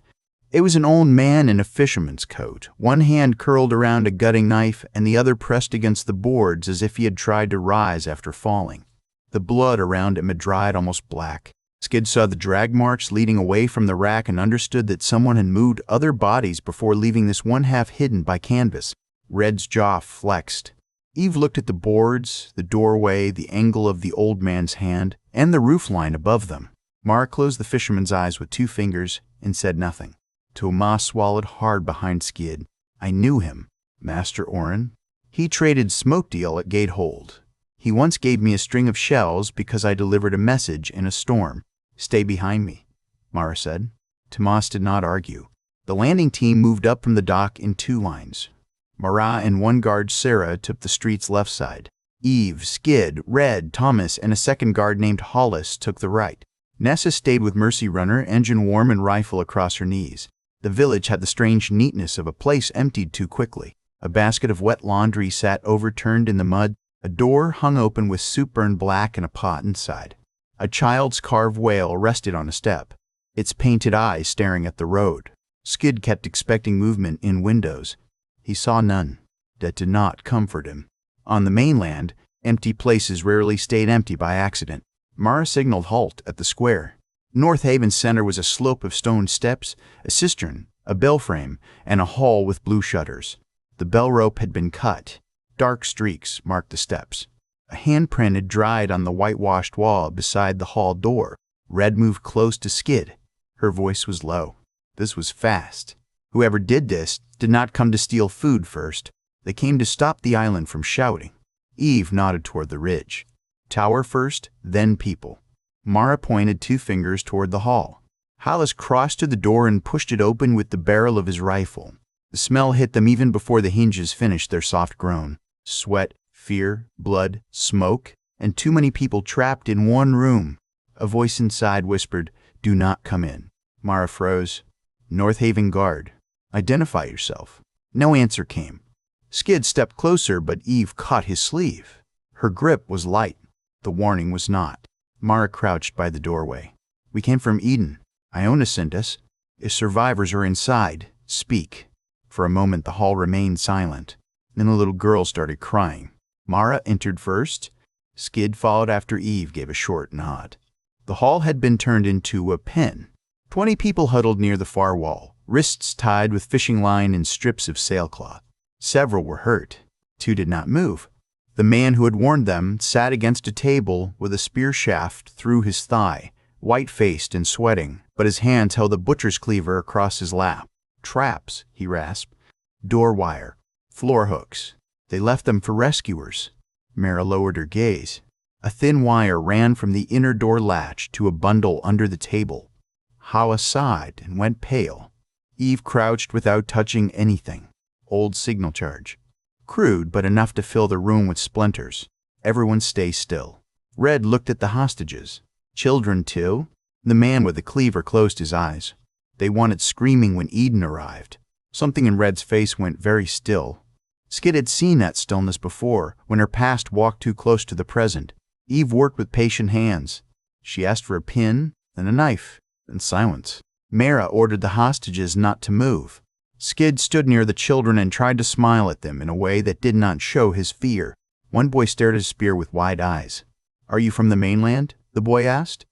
It was an old man in a fisherman's coat, one hand curled around a gutting knife and the other pressed against the boards as if he had tried to rise after falling. The blood around him had dried almost black. Skid saw the drag marks leading away from the rack and understood that someone had moved other bodies before leaving this one half hidden by canvas. Red's jaw flexed. Eve looked at the boards, the doorway, the angle of the old man's hand, and the roofline above them. Mara closed the fisherman's eyes with 2 fingers and said nothing. Tomas swallowed hard behind Skid. I knew him. Master Oren. He traded smoke deal at Gatehold. He once gave me a string of shells because I delivered a message in a storm. Stay behind me, Mara said. Tomas did not argue. The landing team moved up from the dock in 2 lines. Mara and one guard, Sarah, took the street's left side. Eve, Skid, Red, Thomas, and a second guard named Hollis took the right. Nessa stayed with Mercy Runner, engine warm and rifle across her knees. The village had the strange neatness of a place emptied too quickly. A basket of wet laundry sat overturned in the mud. A door hung open with soup burned black and a pot inside. A child's carved whale rested on a step, its painted eyes staring at the road. Skid kept expecting movement in windows. He saw none. That did not comfort him. On the mainland, empty places rarely stayed empty by accident. Mara signaled halt at the square. North Haven's center was a slope of stone steps, a cistern, a bell frame, and a hall with blue shutters. The bell rope had been cut. Dark streaks marked the steps. A handprint had dried on the whitewashed wall beside the hall door. Red moved close to Skid. Her voice was low. This was fast. Whoever did this did not come to steal food first. They came to stop the island from shouting. Eve nodded toward the ridge. Tower first, then people. Mara pointed 2 fingers toward the hall. Hollis crossed to the door and pushed it open with the barrel of his rifle. The smell hit them even before the hinges finished their soft groan. Sweat, fear, blood, smoke, and too many people trapped in one room. A voice inside whispered, "Do not come in." Mara froze. North Haven guard. Identify yourself. No answer came. Skid stepped closer, but Eve caught his sleeve. Her grip was light. The warning was not. Mara crouched by the doorway. We came from Eden. Iona sent us. If survivors are inside, speak. For a moment the hall remained silent. Then a little girl started crying. Mara entered first. Skid followed after Eve gave a short nod. The hall had been turned into a pen. 20 people huddled near the far wall, wrists tied with fishing line and strips of sailcloth. Several were hurt. 2 did not move. The man who had warned them sat against a table with a spear shaft through his thigh, white-faced and sweating, but his hands held a butcher's cleaver across his lap. Traps, he rasped. Door wire. Floor hooks. They left them for rescuers. Mara lowered her gaze. A thin wire ran from the inner door latch to a bundle under the table. Hawa sighed and went pale. Eve crouched without touching anything. Old signal charge. Crude, but enough to fill the room with splinters. Everyone stay still. Red looked at the hostages. Children, too? The man with the cleaver closed his eyes. They wanted screaming when Eden arrived. Something in Red's face went very still. Skid had seen that stillness before, when her past walked too close to the present. Eve worked with patient hands. She asked for a pin, then a knife, then silence. Mara ordered the hostages not to move. Skid stood near the children and tried to smile at them in a way that did not show his fear. One boy stared at his spear with wide eyes. "Are you from the mainland?" the boy asked.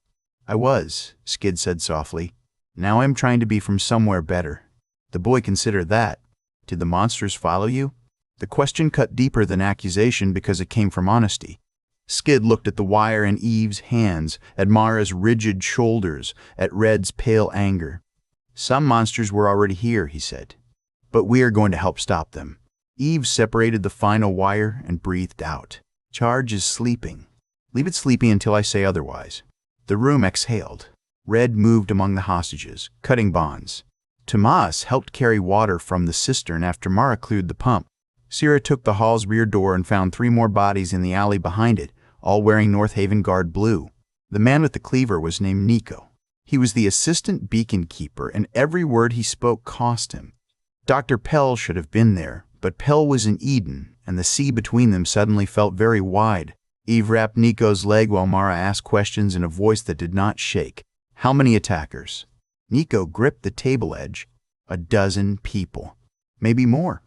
"I was," Skid said softly. "Now I'm trying to be from somewhere better." The boy considered that. "Did the monsters follow you?" The question cut deeper than accusation because it came from honesty. Skid looked at the wire in Eve's hands, at Mara's rigid shoulders, at Red's pale anger. "Some monsters were already here," he said. "But we are going to help stop them." Eve separated the final wire and breathed out. "Charge is sleeping. Leave it sleeping until I say otherwise." The room exhaled. Red moved among the hostages, cutting bonds. Tomas helped carry water from the cistern after Mara cleared the pump. Sierra took the hall's rear door and found 3 more bodies in the alley behind it, all wearing North Haven Guard blue. The man with the cleaver was named Nico. He was the assistant beacon keeper, and every word he spoke cost him. Dr. Pell should have been there, but Pell was in Eden, and the sea between them suddenly felt very wide. Eve wrapped Nico's leg while Mara asked questions in a voice that did not shake. "How many attackers?" Nico gripped the table edge. 12 people. Maybe more.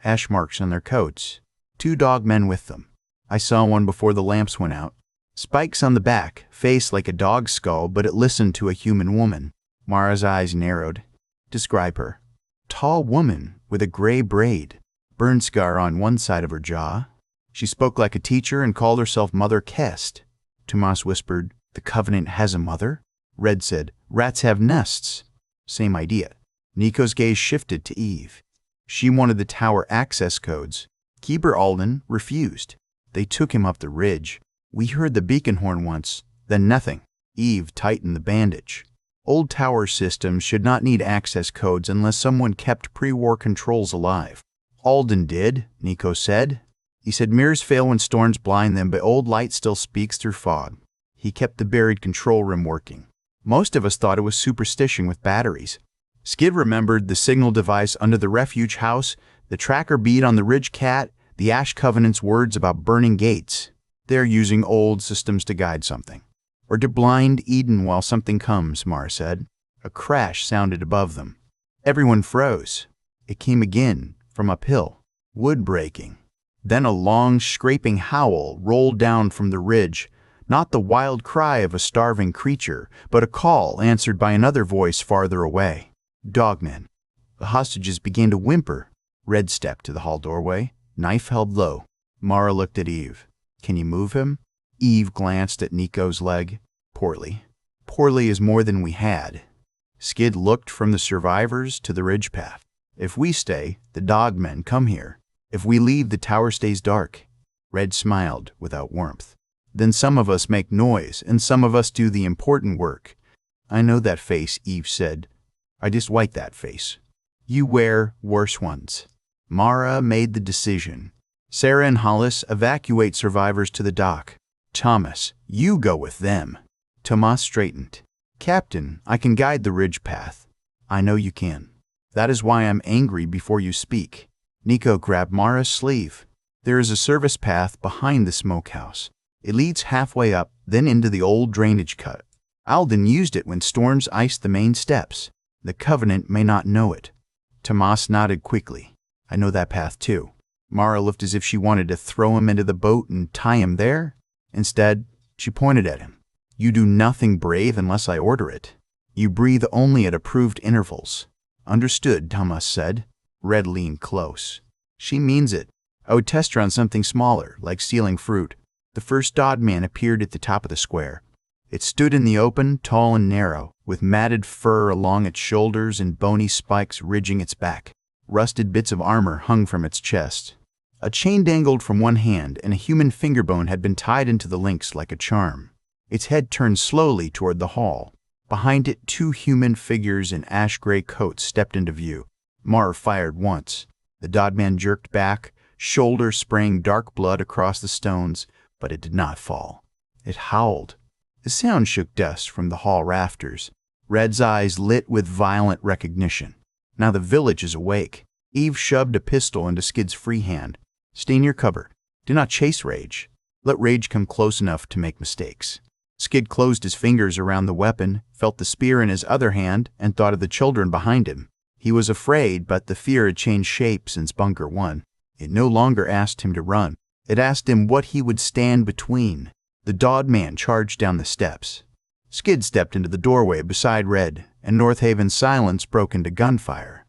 Ash marks on their coats. 2 dog men with them. I saw one before the lamps went out. Spikes on the back, face like a dog's skull, but it listened to a human woman. Mara's eyes narrowed. Describe her. Tall woman with a gray braid, burn scar on one side of her jaw. She spoke like a teacher and called herself Mother Kest. Tomas whispered, "The Covenant has a mother?" Red said, "Rats have nests." Same idea. Nico's gaze shifted to Eve. She wanted the tower access codes. Keeper Alden refused. They took him up the ridge. We heard the beacon horn once, then nothing. Eve tightened the bandage. Old tower systems should not need access codes unless someone kept pre-war controls alive. Alden did, Nico said. He said mirrors fail when storms blind them, but old light still speaks through fog. He kept the buried control room working. Most of us thought it was superstition with batteries. Skid remembered the signal device under the refuge house, the tracker bead on the Ridge Cat, the Ash Covenant's words about burning gates. They're using old systems to guide something. Or to blind Eden while something comes, Mara said. A crash sounded above them. Everyone froze. It came again, from uphill. Wood breaking. Then a long, scraping howl rolled down from the ridge, not the wild cry of a starving creature, but a call answered by another voice farther away. Dogmen. The hostages began to whimper. Red stepped to the hall doorway, knife held low. Mara looked at Eve. Can you move him? Eve glanced at Nico's leg. Poorly. Poorly is more than we had. Skid looked from the survivors to the ridge path. If we stay, the dogmen come here. If we leave, the tower stays dark. Red smiled without warmth. Then some of us make noise, and some of us do the important work. I know that face, Eve said. I just wipe that face. You wear worse ones. Mara made the decision. Sarah and Hollis evacuate survivors to the dock. Thomas, you go with them. Tomas straightened. Captain, I can guide the ridge path. I know you can. That is why I'm angry before you speak. Nico grabbed Mara's sleeve. There is a service path behind the smokehouse. It leads halfway up, then into the old drainage cut. Alden used it when storms iced the main steps. The Covenant may not know it. Tomas nodded quickly. I know that path too. Mara looked as if she wanted to throw him into the boat and tie him there. Instead, she pointed at him. You do nothing brave unless I order it. You breathe only at approved intervals. Understood, Tomas said. Red leaned close. She means it. I would test her on something smaller, like stealing fruit. The first dogman appeared at the top of the square. It stood in the open, tall and narrow, with matted fur along its shoulders and bony spikes ridging its back. Rusted bits of armor hung from its chest. A chain dangled from one hand, and a human fingerbone had been tied into the links like a charm. Its head turned slowly toward the hall. Behind it, two human figures in ash-gray coats stepped into view. Mara fired once. The dogman jerked back, shoulder spraying dark blood across the stones, but it did not fall. It howled. The sound shook dust from the hall rafters. Red's eyes lit with violent recognition. Now the village is awake. Eve shoved a pistol into Skid's free hand. Stay near cover. Do not chase rage. Let rage come close enough to make mistakes. Skid closed his fingers around the weapon, felt the spear in his other hand, and thought of the children behind him. He was afraid, but the fear had changed shape since Bunker 1. It no longer asked him to run. It asked him what he would stand between. The dogman charged down the steps. Skid stepped into the doorway beside Red, and North Haven's silence broke into gunfire.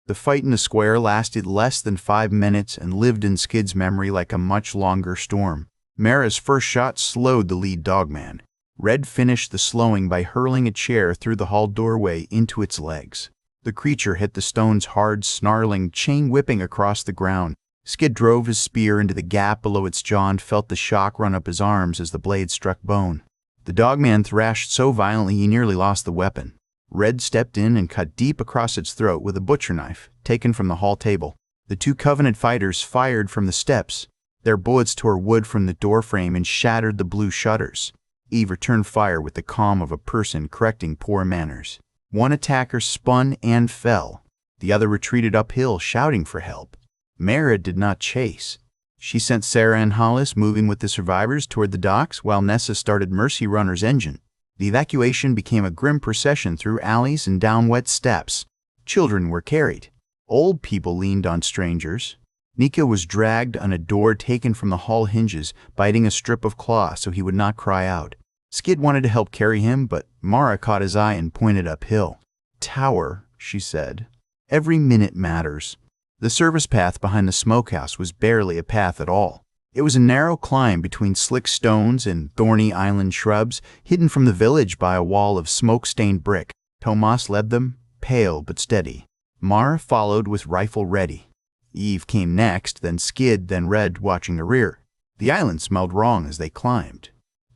The fight in the square lasted less than 5 minutes and lived in Skid's memory like a much longer storm. Mara's first shot slowed the lead dogman. Red finished the slowing by hurling a chair through the hall doorway into its legs. The creature hit the stone's hard, snarling, chain whipping across the ground. Skid drove his spear into the gap below its jaw and felt the shock run up his arms as the blade struck bone. The dogman thrashed so violently he nearly lost the weapon. Red stepped in and cut deep across its throat with a butcher knife, taken from the hall table. The two Covenant fighters fired from the steps. Their bullets tore wood from the doorframe and shattered the blue shutters. Eve returned fire with the calm of a person correcting poor manners. One attacker spun and fell. The other retreated uphill, shouting for help. Mara did not chase. She sent Sarah and Hollis moving with the survivors toward the docks while Nessa started Mercy Runner's engine. The evacuation became a grim procession through alleys and down wet steps. Children were carried. Old people leaned on strangers. Nico was dragged on a door taken from the hall hinges, biting a strip of cloth so he would not cry out. Skid wanted to help carry him, but Mara caught his eye and pointed uphill. "Tower," she said. "Every minute matters." The service path behind the smokehouse was barely a path at all. It was a narrow climb between slick stones and thorny island shrubs, hidden from the village by a wall of smoke-stained brick. Tomas led them, pale but steady. Mara followed with rifle ready. Eve came next, then Skid, then Red, watching the rear. The island smelled wrong as they climbed.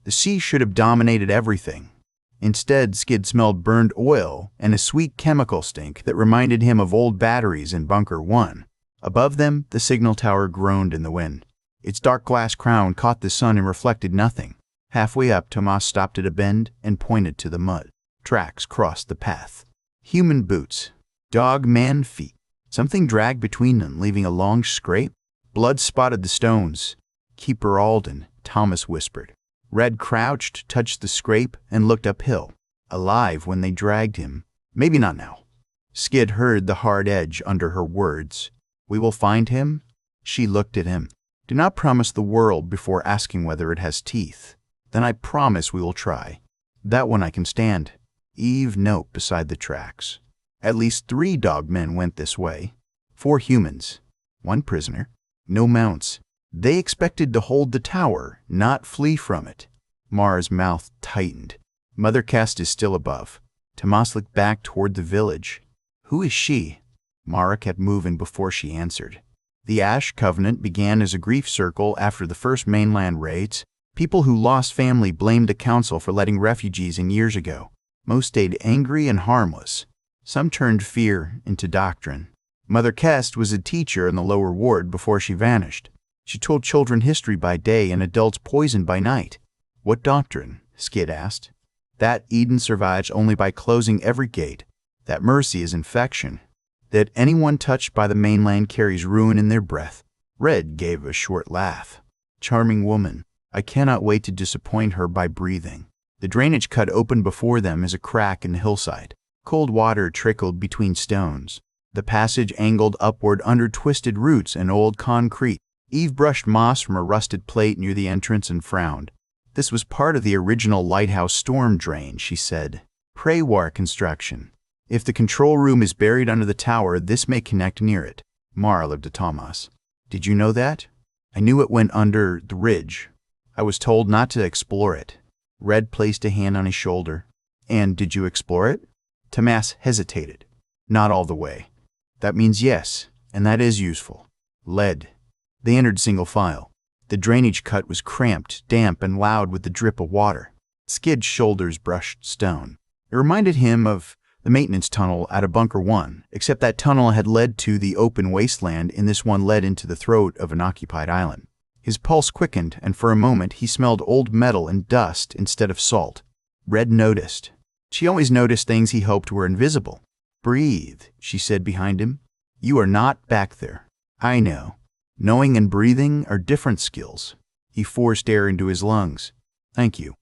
The sea should have dominated everything. Instead, Skid smelled burned oil and a sweet chemical stink that reminded him of old batteries in Bunker 1. Above them, the signal tower groaned in the wind. Its dark glass crown caught the sun and reflected nothing. Halfway up, Tomas stopped at a bend and pointed to the mud. Tracks crossed the path. Human boots. Dog-man feet. Something dragged between them, leaving a long scrape. Blood spotted the stones. "Keeper Alden," Thomas whispered. Red crouched, touched the scrape, and looked uphill. Alive when they dragged him. Maybe not now. Skid heard the hard edge under her words. "We will find him?" She looked at him. "Do not promise the world before asking whether it has teeth." "Then I promise we will try. That one I can stand." Eve note beside the tracks. At least 3 dogmen went this way. 4 humans. 1 prisoner. No mounts. They expected to hold the tower, not flee from it. Mara's mouth tightened. Mother Kest is still above. Tomas looked back toward the village. "Who is she?" Mara kept moving before she answered. The Ash Covenant began as a grief circle after the first mainland raids. People who lost family blamed the council for letting refugees in years ago. Most stayed angry and harmless. Some turned fear into doctrine. Mother Kest was a teacher in the lower ward before she vanished. She told children history by day and adults poison by night. "What doctrine?" Skid asked. "That Eden survives only by closing every gate. That mercy is infection. That anyone touched by the mainland carries ruin in their breath." Red gave a short laugh. "Charming woman. I cannot wait to disappoint her by breathing." The drainage cut open before them as a crack in the hillside. Cold water trickled between stones. The passage angled upward under twisted roots and old concrete. Eve brushed moss from a rusted plate near the entrance and frowned. "This was part of the original lighthouse storm drain," she said. "Pre-war construction. If the control room is buried under the tower, this may connect near it." Mara looked at Tomas. "Did you know that?" "I knew it went under the ridge. I was told not to explore it." Red placed a hand on his shoulder. "And did you explore it?" Tomas hesitated. "Not all the way." "That means yes, and that is useful." "Lead." They entered single file. The drainage cut was cramped, damp, and loud with the drip of water. Skid's shoulders brushed stone. It reminded him of the maintenance tunnel out of Bunker 1, except that tunnel had led to the open wasteland and this one led into the throat of an occupied island. His pulse quickened, and for a moment he smelled old metal and dust instead of salt. Red noticed. She always noticed things he hoped were invisible. "Breathe," she said behind him. "You are not back there." "I know. Knowing and breathing are different skills." He forced air into his lungs. "Thank you.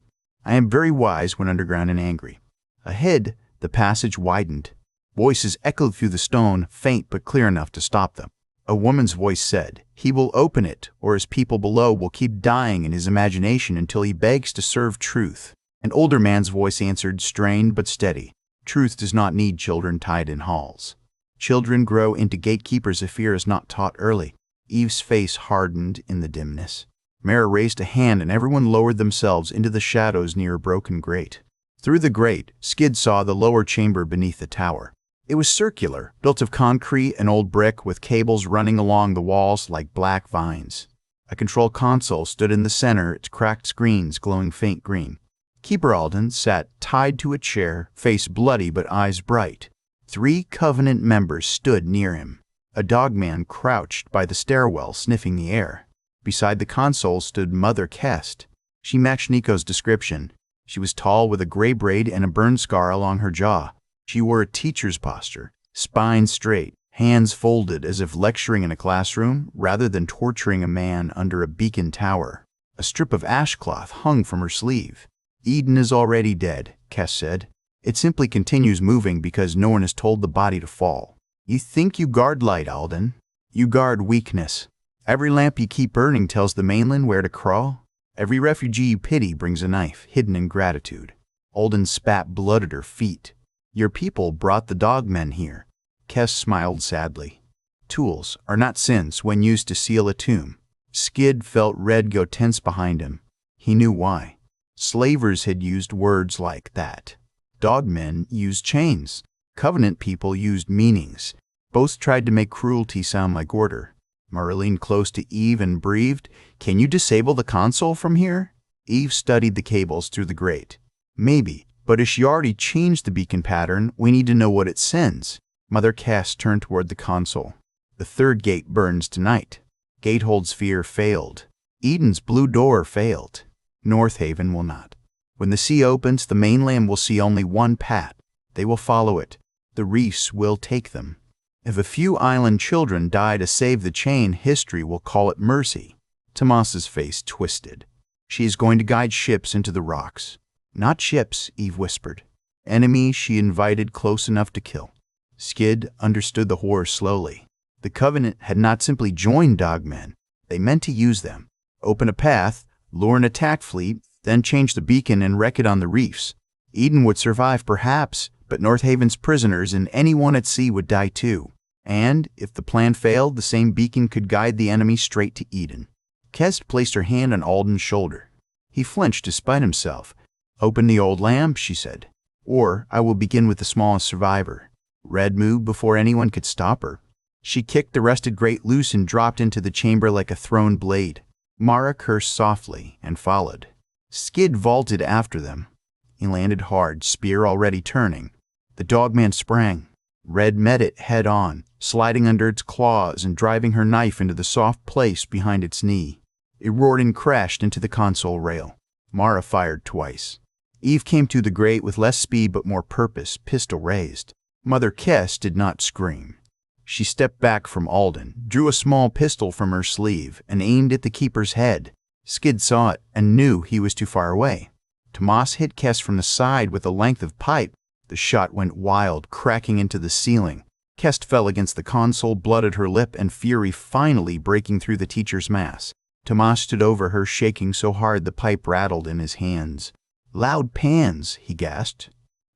I am very wise when underground and angry." Ahead, the passage widened. Voices echoed through the stone, faint but clear enough to stop them. A woman's voice said, "He will open it, or his people below will keep dying in his imagination until he begs to serve truth." An older man's voice answered, strained but steady. "Truth does not need children tied in halls. Children grow into gatekeepers if fear is not taught early." Eve's face hardened in the dimness. Mara raised a hand and everyone lowered themselves into the shadows near a broken grate. Through the grate, Skid saw the lower chamber beneath the tower. It was circular, built of concrete and old brick with cables running along the walls like black vines. A control console stood in the center, its cracked screens glowing faint green. Keeper Alden sat tied to a chair, face bloody but eyes bright. 3 Covenant members stood near him. A dogman crouched by the stairwell, sniffing the air. Beside the console stood Mother Kest. She matched Nico's description. She was tall with a gray braid and a burn scar along her jaw. She wore a teacher's posture, spine straight, hands folded as if lecturing in a classroom rather than torturing a man under a beacon tower. A strip of ash cloth hung from her sleeve. "Eden is already dead," Kest said. "It simply continues moving because no one has told the body to fall." "You think you guard light, Alden?" You guard weakness. Every lamp you keep burning tells the mainland where to crawl. Every refugee you pity brings a knife, hidden in gratitude. Alden spat blood at her feet. Your people brought the dogmen here. Kes smiled sadly. Tools are not sins when used to seal a tomb. Skid felt Red go tense behind him. He knew why. Slavers had used words like that. Dogmen used chains. Covenant people used meanings. Both tried to make cruelty sound like order. Mara leaned close to Eve and breathed, "Can you disable the console from here?" Eve studied the cables through the grate. "Maybe, but if she already changed the beacon pattern, we need to know what it sends." Mother Cass turned toward the console. "The third gate burns tonight. Gatehold's fear failed. Eden's blue door failed. North Haven will not. When the sea opens, the mainland will see only one path. They will follow it. The reefs will take them. If a few island children die to save the chain, history will call it mercy." Tomas's face twisted. "She is going to guide ships into the rocks." "Not ships," Eve whispered. "Enemies she invited close enough to kill." Skid understood the horror slowly. The Covenant had not simply joined dogmen. They meant to use them. Open a path, lure an attack fleet, then change the beacon and wreck it on the reefs. Eden would survive perhaps, but North Haven's prisoners and anyone at sea would die too. And, if the plan failed, the same beacon could guide the enemy straight to Eden. Kest placed her hand on Alden's shoulder. He flinched despite himself. "Open the old lamp," she said. "Or I will begin with the smallest survivor." Red moved before anyone could stop her. She kicked the rusted grate loose and dropped into the chamber like a thrown blade. Mara cursed softly and followed. Skid vaulted after them. He landed hard, spear already turning. The dogman sprang. Red met it head on, sliding under its claws and driving her knife into the soft place behind its knee. It roared and crashed into the console rail. Mara fired twice. Eve came to the grate with less speed but more purpose, pistol raised. Mother Kess did not scream. She stepped back from Alden, drew a small pistol from her sleeve, and aimed at the keeper's head. Skid saw it and knew he was too far away. Tomas hit Kess from the side with a length of pipe. The shot went wild, cracking into the ceiling. Kest fell against the console, blood at her lip, and fury finally breaking through the teacher's mask. Tomas stood over her, shaking so hard the pipe rattled in his hands. "Loud pans," he gasped.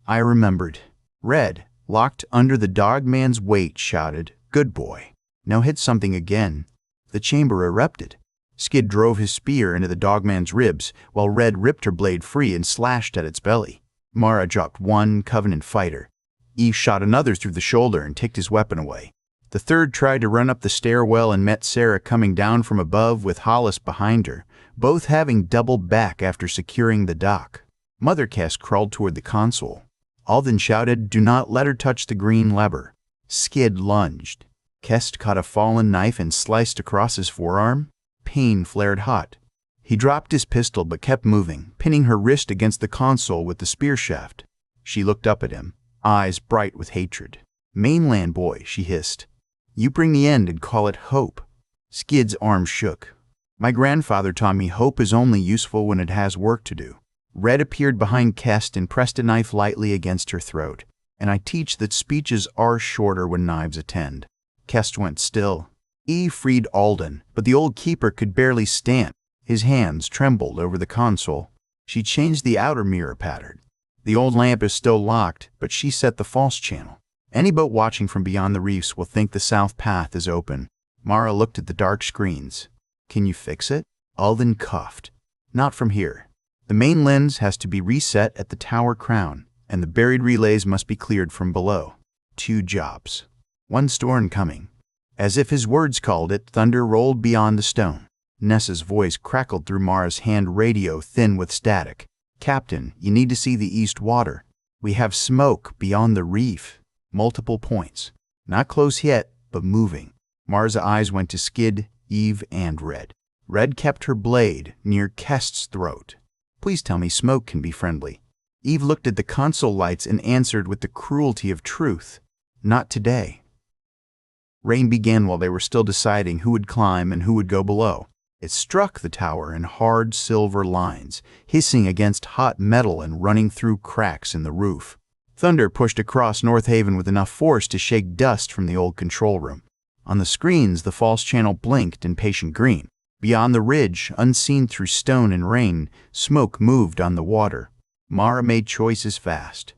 I remembered. Red, locked under the dogman's weight, shouted, "Good boy." Now hit something again. The chamber erupted. Skid drove his spear into the dogman's ribs, while Red ripped her blade free and slashed at its belly. Mara dropped one Covenant fighter. Eve shot another through the shoulder and ticked his weapon away. The third tried to run up the stairwell and met Sarah coming down from above with Hollis behind her, both having doubled back after securing the dock. Mother Cass crawled toward the console. Alden shouted, "Do not let her touch the green lever." Skid lunged. Kest caught a fallen knife and sliced across his forearm. Pain flared hot. He dropped his pistol but kept moving, pinning her wrist against the console with the spear shaft. She looked up at him, eyes bright with hatred. "Mainland boy," she hissed. "You bring the end and call it hope." Skid's arm shook. "My grandfather taught me hope is only useful when it has work to do." Red appeared behind Kest and pressed a knife lightly against her throat. "And I teach that speeches are shorter when knives attend." Kest went still. Eve freed Alden, but the old keeper could barely stand. His hands trembled over the console. She changed the outer mirror pattern. The old lamp is still locked, but she set the false channel. Any boat watching from beyond the reefs will think the south path is open. Mara looked at the dark screens. "Can you fix it?" Alden coughed. "Not from here. The main lens has to be reset at the tower crown, and the buried relays must be cleared from below. 2 jobs. 1 storm coming." As if his words called it, thunder rolled beyond the stone. Nessa's voice crackled through Mara's hand radio, thin with static. "Captain, you need to see the east water. We have smoke beyond the reef. Multiple points. Not close yet, but moving." Mara's eyes went to Skid, Eve, and Red. Red kept her blade near Kest's throat. "Please tell me smoke can be friendly." Eve looked at the console lights and answered with the cruelty of truth. "Not today." Rain began while they were still deciding who would climb and who would go below. It struck the tower in hard silver lines, hissing against hot metal and running through cracks in the roof. Thunder pushed across North Haven with enough force to shake dust from the old control room. On the screens, the false channel blinked in patient green. Beyond the ridge, unseen through stone and rain, smoke moved on the water. Mara made choices fast.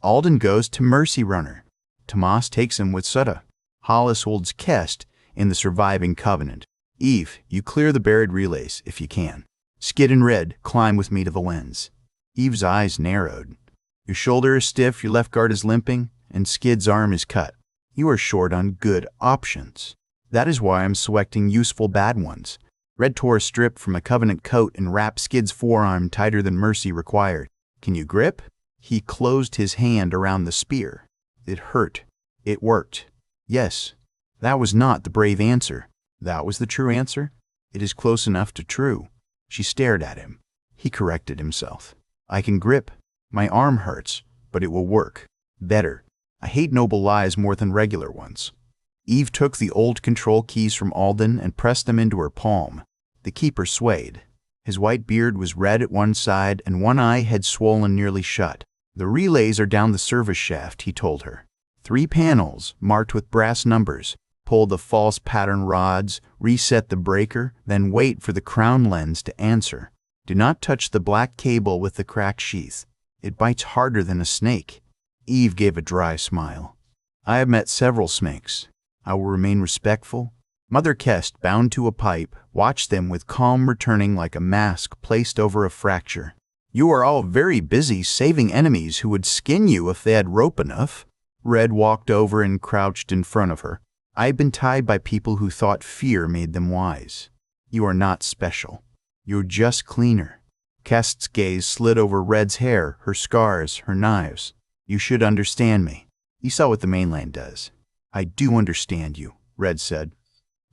Alden goes to Mercy Runner. Tomas takes him with Sutta. Hollis holds Kest in the surviving Covenant. Eve, you clear the buried relays if you can. Skid and Red, climb with me to the lens. Eve's eyes narrowed. Your shoulder is stiff, your left guard is limping, and Skid's arm is cut. You are short on good options. That is why I'm selecting useful bad ones. Red tore a strip from a Covenant coat and wrapped Skid's forearm tighter than Mercy required. Can you grip? He closed his hand around the spear. It hurt. It worked. Yes, that was not the brave answer. That was the true answer. It is close enough to true. She stared at him. He corrected himself. I can grip. My arm hurts, but it will work. Better. I hate noble lies more than regular ones. Eve took the old control keys from Alden and pressed them into her palm. The keeper swayed. His white beard was red at one side and one eye had swollen nearly shut. The relays are down the service shaft, he told her. 3 panels, marked with brass numbers. Pull the false pattern rods, reset the breaker, then wait for the crown lens to answer. Do not touch the black cable with the cracked sheath. It bites harder than a snake. Eve gave a dry smile. I have met several snakes. I will remain respectful. Mother Kest, bound to a pipe, watched them with calm returning like a mask placed over a fracture. You are all very busy saving enemies who would skin you if they had rope enough. Red walked over and crouched in front of her. I have been tied by people who thought fear made them wise. You are not special. You're just cleaner. Kest's gaze slid over Red's hair, her scars, her knives. You should understand me. You saw what the mainland does. I do understand you, Red said.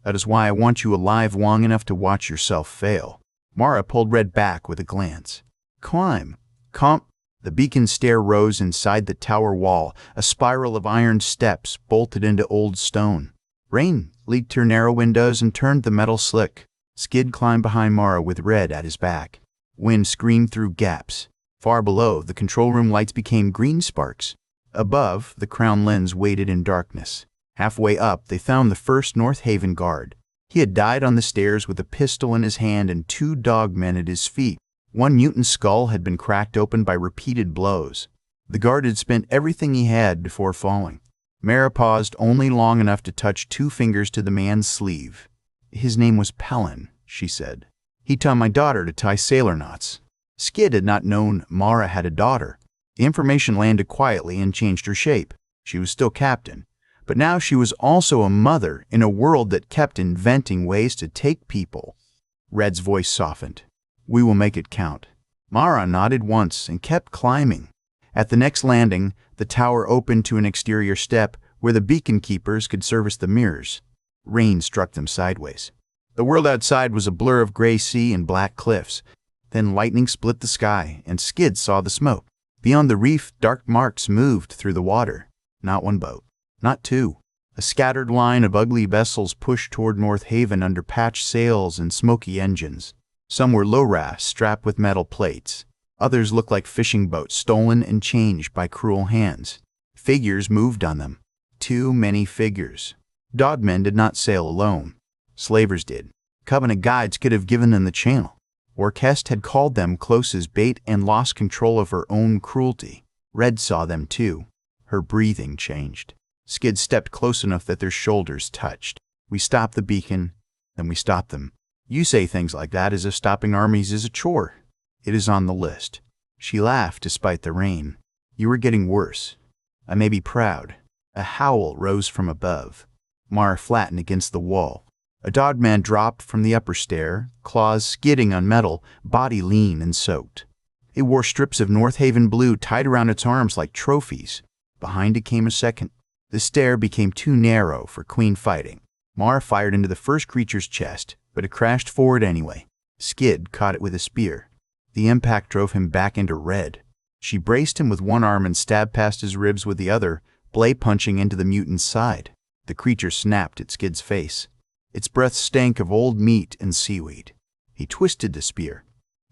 That is why I want you alive long enough to watch yourself fail. Mara pulled Red back with a glance. Climb. The beacon stair rose inside the tower wall, a spiral of iron steps bolted into old stone. Rain leaked through narrow windows and turned the metal slick. Skid climbed behind Mara with Red at his back. Wind screamed through gaps. Far below, the control room lights became green sparks. Above, the crown lens waited in darkness. Halfway up, they found the first North Haven guard. He had died on the stairs with a pistol in his hand and 2 dogmen at his feet. One mutant skull had been cracked open by repeated blows. The guard had spent everything he had before falling. Mara paused only long enough to touch 2 fingers to the man's sleeve. His name was Pelin, she said. He taught my daughter to tie sailor knots. Skid had not known Mara had a daughter. The information landed quietly and changed her shape. She was still captain, but now she was also a mother in a world that kept inventing ways to take people. Red's voice softened. We will make it count. Mara nodded once and kept climbing. At the next landing, the tower opened to an exterior step where the beacon keepers could service the mirrors. Rain struck them sideways. The world outside was a blur of gray sea and black cliffs. Then lightning split the sky, and Skid saw the smoke. Beyond the reef, dark marks moved through the water. Not 1 boat. Not 2. A scattered line of ugly vessels pushed toward North Haven under patched sails and smoky engines. Some were low rafts strapped with metal plates. Others looked like fishing boats stolen and changed by cruel hands. Figures moved on them. Too many figures. Dogmen did not sail alone. Slavers did. Covenant guides could have given them the channel. Or Kest had called them close as bait and lost control of her own cruelty. Red saw them too. Her breathing changed. Skid stepped close enough that their shoulders touched. We stopped the beacon, then we stopped them. You say things like that as if stopping armies is a chore. It is on the list. She laughed despite the rain. You were getting worse. I may be proud. A howl rose from above. Mara flattened against the wall. A dogman dropped from the upper stair, claws skidding on metal, body lean and soaked. It wore strips of North Haven blue tied around its arms like trophies. Behind it came a second. The stair became too narrow for clean fighting. Mara fired into the first creature's chest, but it crashed forward anyway. Skid caught it with a spear. The impact drove him back into Red. She braced him with 1 arm and stabbed past his ribs with the other, blade punching into the mutant's side. The creature snapped at Skid's face. Its breath stank of old meat and seaweed. He twisted the spear.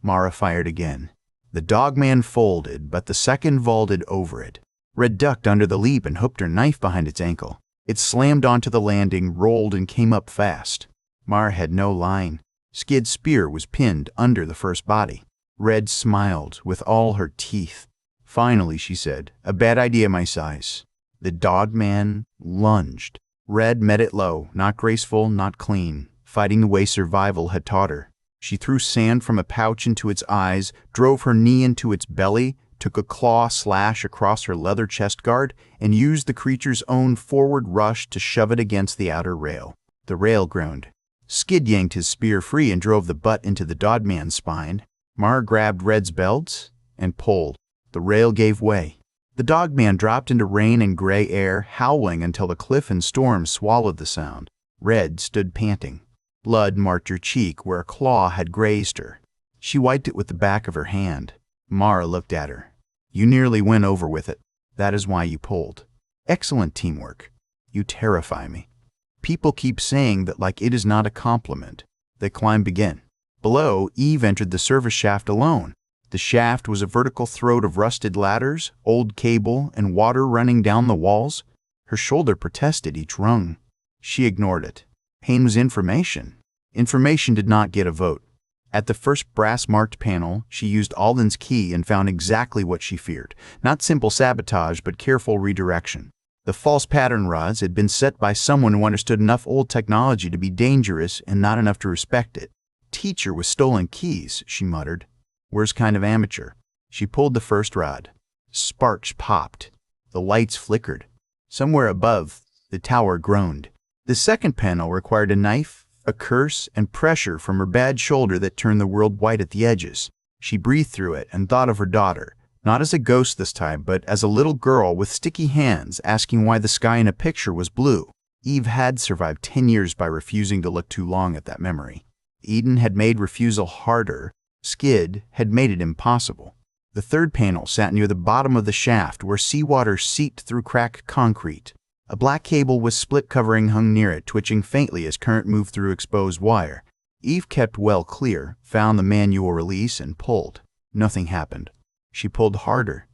Mara fired again. The dogman folded, but the second vaulted over it. Red ducked under the leap and hooked her knife behind its ankle. It slammed onto the landing, rolled, and came up fast. Mara had no line. Skid's spear was pinned under the first body. Red smiled with all her teeth. Finally, she said, a bad idea my size. The dogman lunged. Red met it low, not graceful, not clean. Fighting the way survival had taught her. She threw sand from a pouch into its eyes, drove her knee into its belly, took a claw slash across her leather chest guard, and used the creature's own forward rush to shove it against the outer rail. The rail groaned. Skid yanked his spear free and drove the butt into the dogman's spine. Mara grabbed Red's belts and pulled. The rail gave way. The dogman dropped into rain and gray air, howling until the cliff and storm swallowed the sound. Red stood panting. Blood marked her cheek where a claw had grazed her. She wiped it with the back of her hand. Mara looked at her. You nearly went over with it. That is why you pulled. Excellent teamwork. You terrify me. People keep saying that like it is not a compliment. They climbed again. Below, Eve entered the service shaft alone. The shaft was a vertical throat of rusted ladders, old cable, and water running down the walls. Her shoulder protested each rung. She ignored it. Pain was information. Information did not get a vote. At the first brass-marked panel, she used Alden's key and found exactly what she feared. Not simple sabotage, but careful redirection. The false pattern rods had been set by someone who understood enough old technology to be dangerous and not enough to respect it. Teacher with stolen keys, she muttered. Worst kind of amateur. She pulled the first rod. Sparks popped. The lights flickered. Somewhere above, the tower groaned. The second panel required a knife, a curse, and pressure from her bad shoulder that turned the world white at the edges. She breathed through it and thought of her daughter, not as a ghost this time, but as a little girl with sticky hands asking why the sky in a picture was blue. Eve had survived 10 years by refusing to look too long at that memory. Eden had made refusal harder. Skid had made it impossible. The third panel sat near the bottom of the shaft where seawater seeped through cracked concrete. A black cable with split covering hung near it, twitching faintly as current moved through exposed wire. Eve kept well clear, found the manual release, and pulled. Nothing happened. She pulled harder.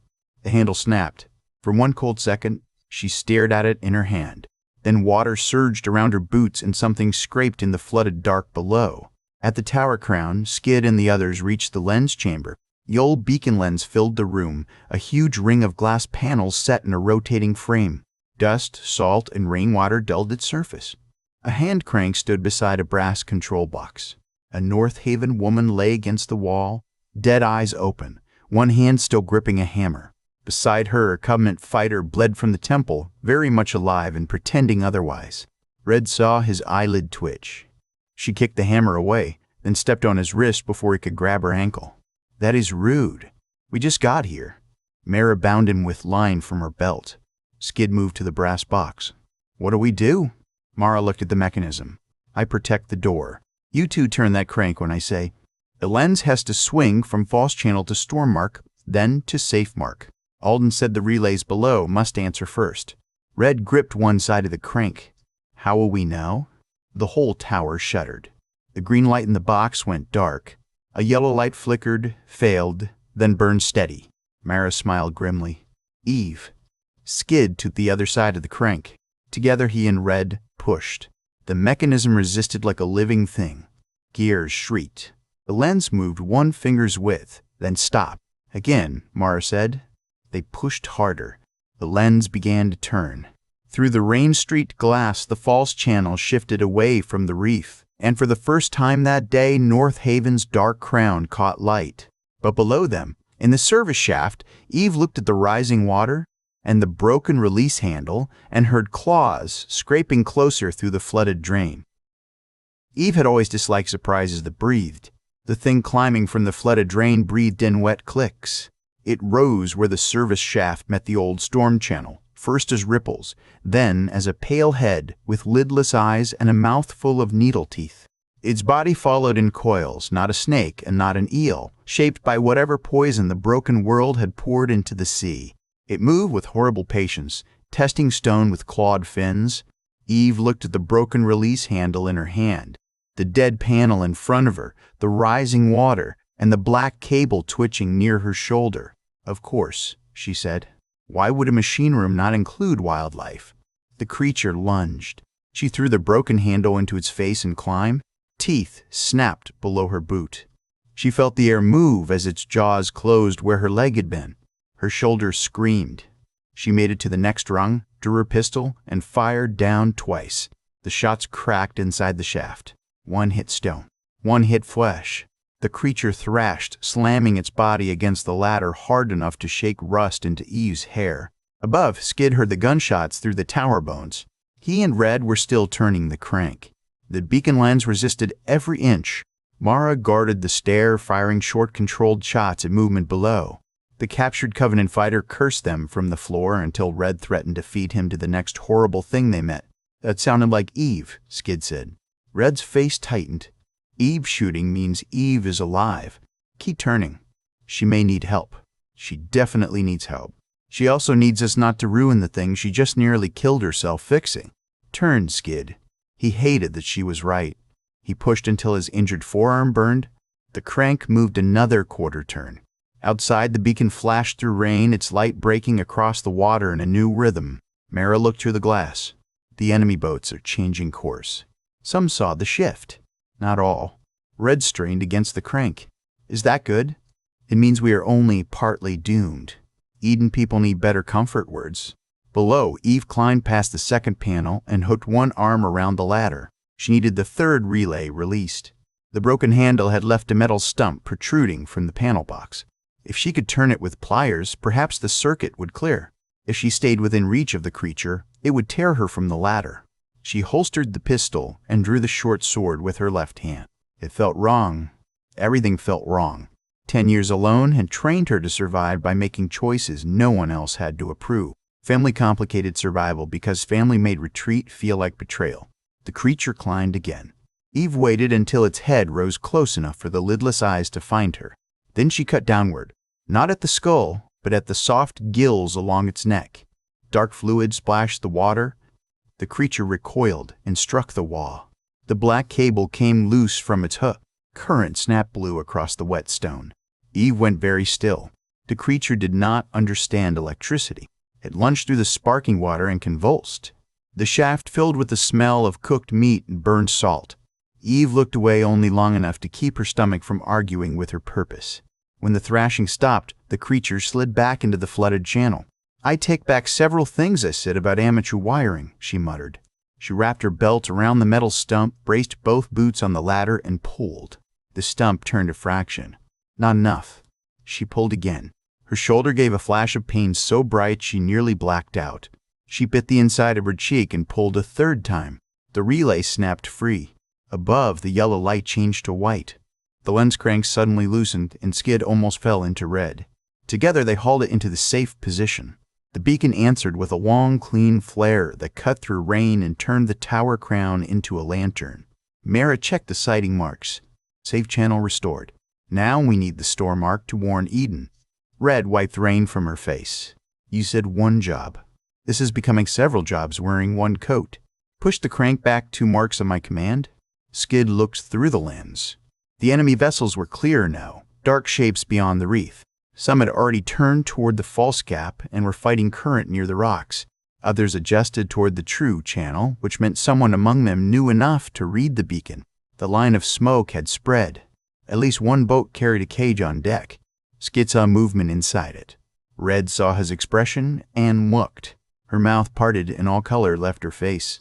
The handle snapped. For one cold second, she stared at it in her hand. Then water surged around her boots and something scraped in the flooded dark below. At the tower crown, Skid and the others reached the lens chamber. The old beacon lens filled the room, a huge ring of glass panels set in a rotating frame. Dust, salt, and rainwater dulled its surface. A hand crank stood beside a brass control box. A North Haven woman lay against the wall, dead eyes open, one hand still gripping a hammer. Beside her, a Covenant fighter bled from the temple, very much alive and pretending otherwise. Red saw his eyelid twitch. She kicked the hammer away, then stepped on his wrist before he could grab her ankle. That is rude. We just got here. Mara bound him with line from her belt. Skid moved to the brass box. What do we do? Mara looked at the mechanism. I protect the door. You two turn that crank when I say. The lens has to swing from false channel to storm mark, then to safe mark. Alden said the relays below must answer first. Red gripped one side of the crank. How will we know? The whole tower shuddered. The green light in the box went dark. A yellow light flickered, failed, then burned steady. Mara smiled grimly. Eve. Skid to the other side of the crank. Together he and Red pushed. The mechanism resisted like a living thing. Gears shrieked. The lens moved 1 finger's width, then stopped. Again, Mara said. They pushed harder. The lens began to turn. Through the rain-streaked glass, the false channel shifted away from the reef, and for the first time that day, North Haven's dark crown caught light. But below them, in the service shaft, Eve looked at the rising water and the broken release handle and heard claws scraping closer through the flooded drain. Eve had always disliked surprises that breathed. The thing climbing from the flooded drain breathed in wet clicks. It rose where the service shaft met the old storm channel, first as ripples, then as a pale head with lidless eyes and a mouth full of needle teeth. Its body followed in coils, not a snake and not an eel, shaped by whatever poison the broken world had poured into the sea. It moved with horrible patience, testing stone with clawed fins. Eve looked at the broken release handle in her hand, the dead panel in front of her, the rising water, and the black cable twitching near her shoulder. Of course, she said. Why would a machine room not include wildlife? The creature lunged. She threw the broken handle into its face and climbed. Teeth snapped below her boot. She felt the air move as its jaws closed where her leg had been. Her shoulder screamed. She made it to the next rung, drew her pistol, and fired down twice. The shots cracked inside the shaft. One hit stone. One hit flesh. The creature thrashed, slamming its body against the ladder hard enough to shake rust into Eve's hair. Above, Skid heard the gunshots through the tower bones. He and Red were still turning the crank. The beacon lens resisted every inch. Mara guarded the stair, firing short, controlled shots at movement below. The captured Covenant fighter cursed them from the floor until Red threatened to feed him to the next horrible thing they met. That sounded like Eve, Skid said. Red's face tightened. Eve shooting means Eve is alive. Keep turning. She may need help. She definitely needs help. She also needs us not to ruin the thing she just nearly killed herself fixing. Turn, Skid. He hated that she was right. He pushed until his injured forearm burned. The crank moved another quarter turn. Outside, the beacon flashed through rain, its light breaking across the water in a new rhythm. Mara looked through the glass. The enemy boats are changing course. Some saw the shift. Not all. Red strained against the crank. Is that good? It means we are only partly doomed. Eden people need better comfort words. Below, Eve climbed past the second panel and hooked one arm around the ladder. She needed the third relay released. The broken handle had left a metal stump protruding from the panel box. If she could turn it with pliers, perhaps the circuit would clear. If she stayed within reach of the creature, it would tear her from the ladder. She holstered the pistol and drew the short sword with her left hand. It felt wrong. Everything felt wrong. 10 years alone had trained her to survive by making choices no one else had to approve. Family complicated survival because family made retreat feel like betrayal. The creature climbed again. Eve waited until its head rose close enough for the lidless eyes to find her. Then she cut downward, not at the skull, but at the soft gills along its neck. Dark fluid splashed the water. The creature recoiled and struck the wall. The black cable came loose from its hook. Current snapped blue across the wet stone. Eve went very still. The creature did not understand electricity. It lunged through the sparking water and convulsed. The shaft filled with the smell of cooked meat and burned salt. Eve looked away only long enough to keep her stomach from arguing with her purpose. When the thrashing stopped, the creature slid back into the flooded channel. "I take back several things I said about amateur wiring," she muttered. She wrapped her belt around the metal stump, braced both boots on the ladder, and pulled. The stump turned a fraction. Not enough. She pulled again. Her shoulder gave a flash of pain so bright she nearly blacked out. She bit the inside of her cheek and pulled a third time. The relay snapped free. Above, the yellow light changed to white. The lens crank suddenly loosened, and Skid almost fell into red. Together, they hauled it into the safe position. The beacon answered with a long, clean flare that cut through rain and turned the tower crown into a lantern. Mara checked the sighting marks. Safe channel restored. Now we need the store mark to warn Eden. Red wiped rain from her face. "You said one job. This is becoming several jobs wearing one coat. Push the crank back 2 marks on my command." Skid looked through the lens. The enemy vessels were clearer now, dark shapes beyond the reef. Some had already turned toward the false gap and were fighting current near the rocks. Others adjusted toward the true channel, which meant someone among them knew enough to read the beacon. The line of smoke had spread. At least one boat carried a cage on deck. Skid saw movement inside it. Red saw his expression and looked. Her mouth parted and all color left her face.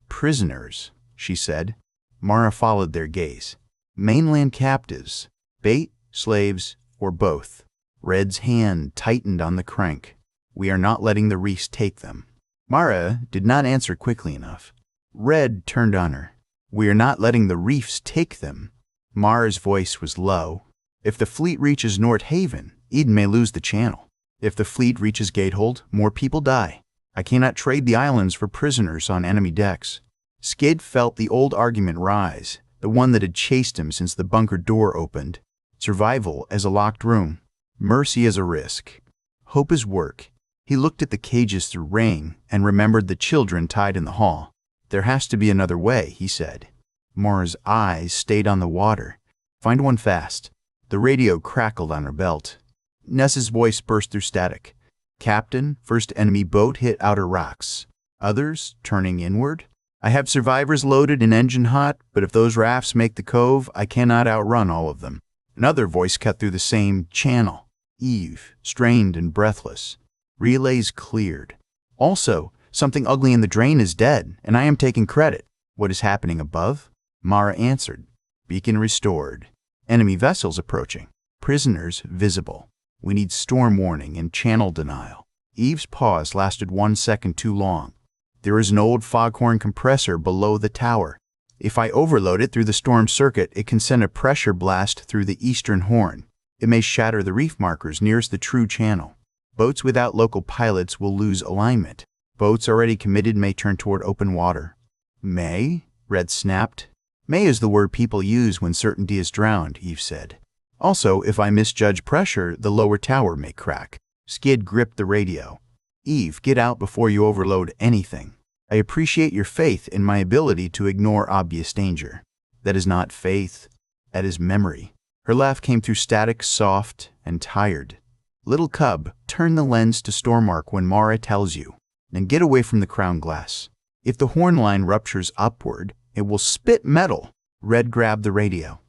"Prisoners," she said. Mara followed their gaze. "Mainland captives, bait, slaves, or both." Red's hand tightened on the crank. "We are not letting the reefs take them." Mara did not answer quickly enough. Red turned on her. "We are not letting the reefs take them." Mara's voice was low. "If the fleet reaches North Haven, Eden may lose the channel. If the fleet reaches Gatehold, more people die. I cannot trade the islands for prisoners on enemy decks." Skid felt the old argument rise, the one that had chased him since the bunker door opened. Survival as a locked room. Mercy as a risk. Hope as work. He looked at the cages through rain and remembered the children tied in the hall. "There has to be another way," he said. Mara's eyes stayed on the water. "Find one fast." The radio crackled on her belt. Ness's voice burst through static. "Captain, first enemy boat hit outer rocks." Others, turning inward. I have survivors loaded and engine hot, but if those rafts make the cove, I cannot outrun all of them. Another voice cut through the same channel. Eve, strained and breathless. Relays cleared. Also, something ugly in the drain is dead, and I am taking credit. What is happening above? Mara answered. Beacon restored. Enemy vessels approaching. Prisoners visible. We need storm warning and channel denial. Eve's pause lasted 1 second too long. There is an old foghorn compressor below the tower. If I overload it through the storm circuit, it can send a pressure blast through the eastern horn. It may shatter the reef markers nearest the true channel. Boats without local pilots will lose alignment. Boats already committed may turn toward open water. May? Red snapped. May is the word people use when certainty is drowned, Eve said. Also, if I misjudge pressure, the lower tower may crack. Skid gripped the radio. Eve, get out before you overload anything. I appreciate your faith in my ability to ignore obvious danger. That is not faith. That is memory. Her laugh came through static, soft, and tired. Little cub, turn the lens to storm arc when Mara tells you. Then get away from the crown glass. If the horn line ruptures upward, it will spit metal. Red grabbed the radio.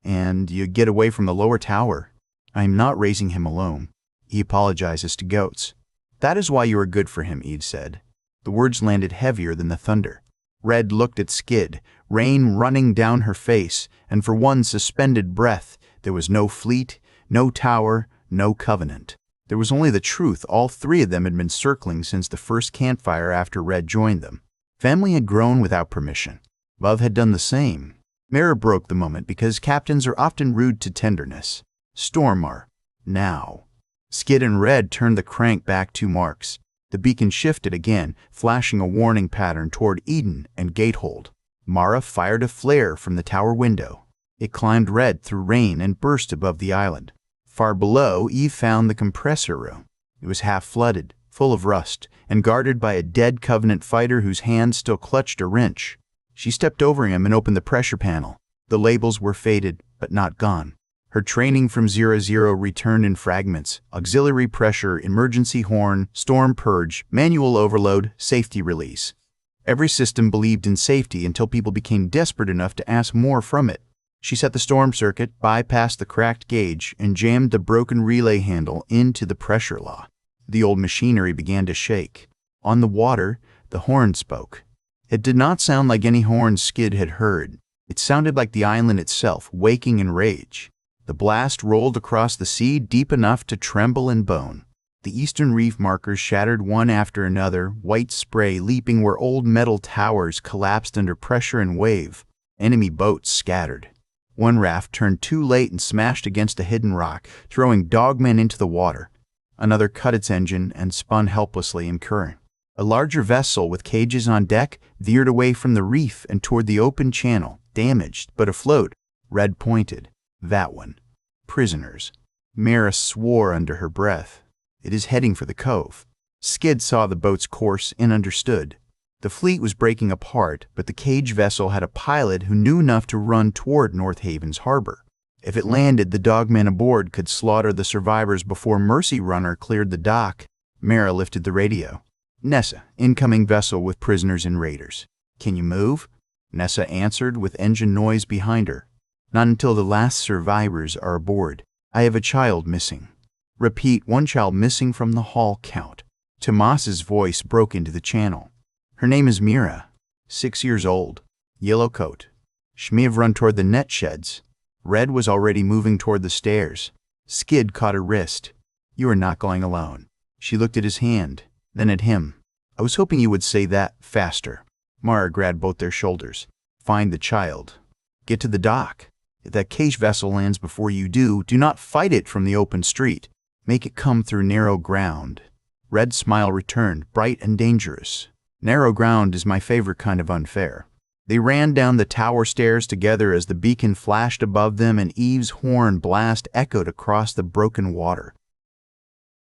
And you get away from the lower tower. I am not raising him alone. He apologizes to goats. That is why you are good for him, Eve said. The words landed heavier than the thunder. Red looked at Skid, rain running down her face, and for one suspended breath, there was no fleet, no tower, no covenant. There was only the truth. All three of them had been circling since the first campfire after Red joined them. Family had grown without permission. Love had done the same. Mara broke the moment because captains are often rude to tenderness. Stormar. Now. Skid and Red turned the crank back 2 marks. The beacon shifted again, flashing a warning pattern toward Eden and Gatehold. Mara fired a flare from the tower window. It climbed Red through rain and burst above the island. Far below, Eve found the compressor room. It was half flooded, full of rust, and guarded by a dead Covenant fighter whose hand still clutched a wrench. She stepped over him and opened the pressure panel. The labels were faded, but not gone. Her training from 00 returned in fragments: auxiliary pressure, emergency horn, storm purge, manual overload, safety release. Every system believed in safety until people became desperate enough to ask more from it. She set the storm circuit, bypassed the cracked gauge, and jammed the broken relay handle into the pressure law. The old machinery began to shake. On the water, the horn spoke. It did not sound like any horn Skid had heard. It sounded like the island itself, waking in rage. The blast rolled across the sea deep enough to tremble and bone. The eastern reef markers shattered one after another, white spray leaping where old metal towers collapsed under pressure and wave. Enemy boats scattered. One raft turned too late and smashed against a hidden rock, throwing dogmen into the water. Another cut its engine and spun helplessly in current. A larger vessel with cages on deck veered away from the reef and toward the open channel, damaged but afloat. Red pointed. That one. Prisoners. Mara swore under her breath. It is heading for the cove. Skid saw the boat's course and understood. The fleet was breaking apart, but the cage vessel had a pilot who knew enough to run toward North Haven's harbor. If it landed, the dogmen aboard could slaughter the survivors before Mercy Runner cleared the dock. Mara lifted the radio. Nessa, incoming vessel with prisoners and raiders. Can you move? Nessa answered with engine noise behind her. Not until the last survivors are aboard. I have a child missing. Repeat, 1 child missing from the hall count. Tomas's voice broke into the channel. Her name is Mira, 6 years old, yellow coat. She may have run toward the net sheds. Red was already moving toward the stairs. Skid caught her wrist. You are not going alone. She looked at his hand, then at him. I was hoping you would say that faster. Mara grabbed both their shoulders. Find the child. Get to the dock. If that cage vessel lands before you do, do not fight it from the open street. Make it come through narrow ground. Red's smile returned, bright and dangerous. Narrow ground is my favorite kind of unfair. They ran down the tower stairs together as the beacon flashed above them and Eve's horn blast echoed across the broken water.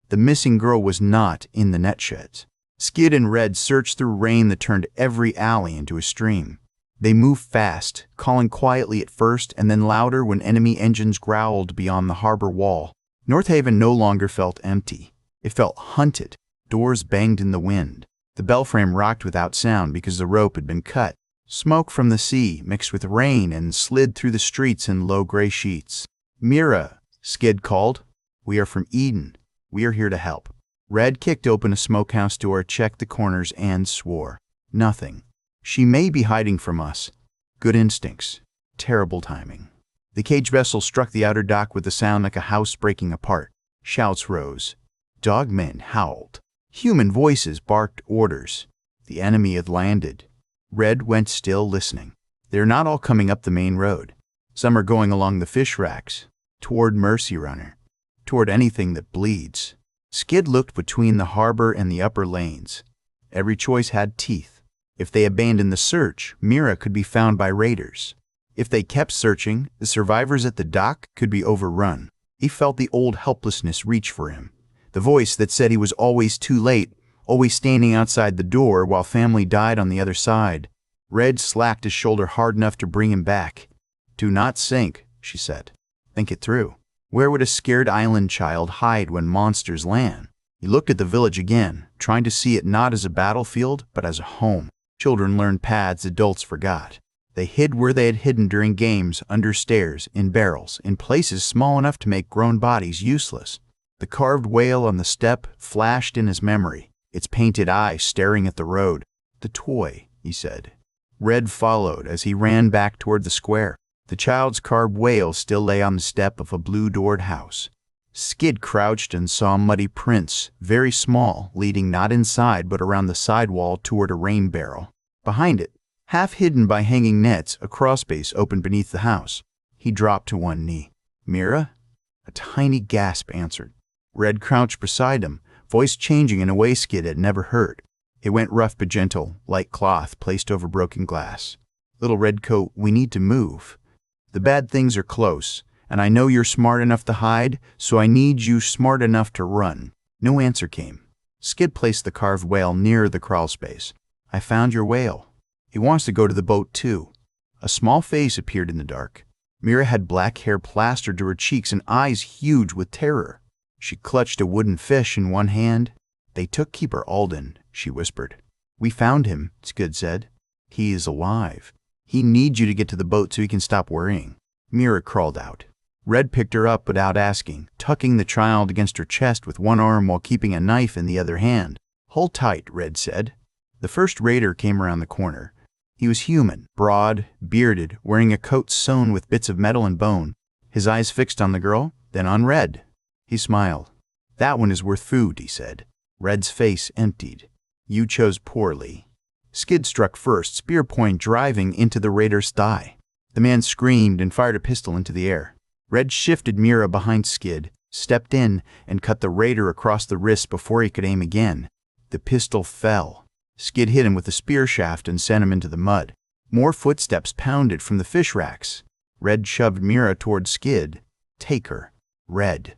The missing girl was not in the net sheds. Skid and Red searched through rain that turned every alley into a stream. They moved fast, calling quietly at first and then louder when enemy engines growled beyond the harbor wall. North Haven no longer felt empty. It felt hunted. Doors banged in the wind. The bell frame rocked without sound because the rope had been cut. Smoke from the sea mixed with rain and slid through the streets in low gray sheets. "Mira," Skid called. "We are from Eden. We are here to help." Red kicked open a smokehouse door, checked the corners, and swore. "Nothing. She may be hiding from us. Good instincts. Terrible timing." The cage vessel struck the outer dock with a sound like a house breaking apart. Shouts rose. Dogmen howled. Human voices barked orders. The enemy had landed. Red went still, listening. They're not all coming up the main road. Some are going along the fish racks, toward Mercy Runner, toward anything that bleeds. Skid looked between the harbor and the upper lanes. Every choice had teeth. If they abandoned the search, Mira could be found by raiders. If they kept searching, the survivors at the dock could be overrun. He felt the old helplessness reach for him. The voice that said he was always too late, always standing outside the door while family died on the other side. Red slapped his shoulder hard enough to bring him back. "Do not sink," she said. "Think it through. Where would a scared island child hide when monsters land?" He looked at the village again, trying to see it not as a battlefield, but as a home. Children learned paths adults forgot. They hid where they had hidden during games, under stairs, in barrels, in places small enough to make grown bodies useless. The carved whale on the step flashed in his memory, its painted eye staring at the road. "The toy," he said. Red followed as he ran back toward the square. The child's carved whale still lay on the step of a blue-doored house. Skid crouched and saw muddy prints, very small, leading not inside but around the sidewall toward a rain barrel. Behind it, half hidden by hanging nets, a crawlspace opened beneath the house. He dropped to one knee. "Mira?" A tiny gasp answered. Red crouched beside him, voice changing in a way Skid had never heard. It went rough but gentle, like cloth placed over broken glass. "Little Redcoat, we need to move. The bad things are close, and I know you're smart enough to hide, so I need you smart enough to run." No answer came. Skid placed the carved whale near the crawlspace. "I found your whale. He wants to go to the boat too." A small face appeared in the dark. Mira had black hair plastered to her cheeks and eyes huge with terror. She clutched a wooden fish in one hand. "They took Keeper Alden," she whispered. "We found him," Skid said. "He is alive. He needs you to get to the boat so he can stop worrying." Mira crawled out. Red picked her up without asking, tucking the child against her chest with one arm while keeping a knife in the other hand. "Hold tight," Red said. The first raider came around the corner. He was human, broad, bearded, wearing a coat sewn with bits of metal and bone, his eyes fixed on the girl, then on Red. He smiled. "That one is worth food," he said. Red's face emptied. "You chose poorly." Skid struck first, spear point driving into the raider's thigh. The man screamed and fired a pistol into the air. Red shifted Mira behind Skid, stepped in, and cut the raider across the wrist before he could aim again. The pistol fell. Skid hit him with a spear shaft and sent him into the mud. More footsteps pounded from the fish racks. Red shoved Mira toward Skid. "Take her." "Red.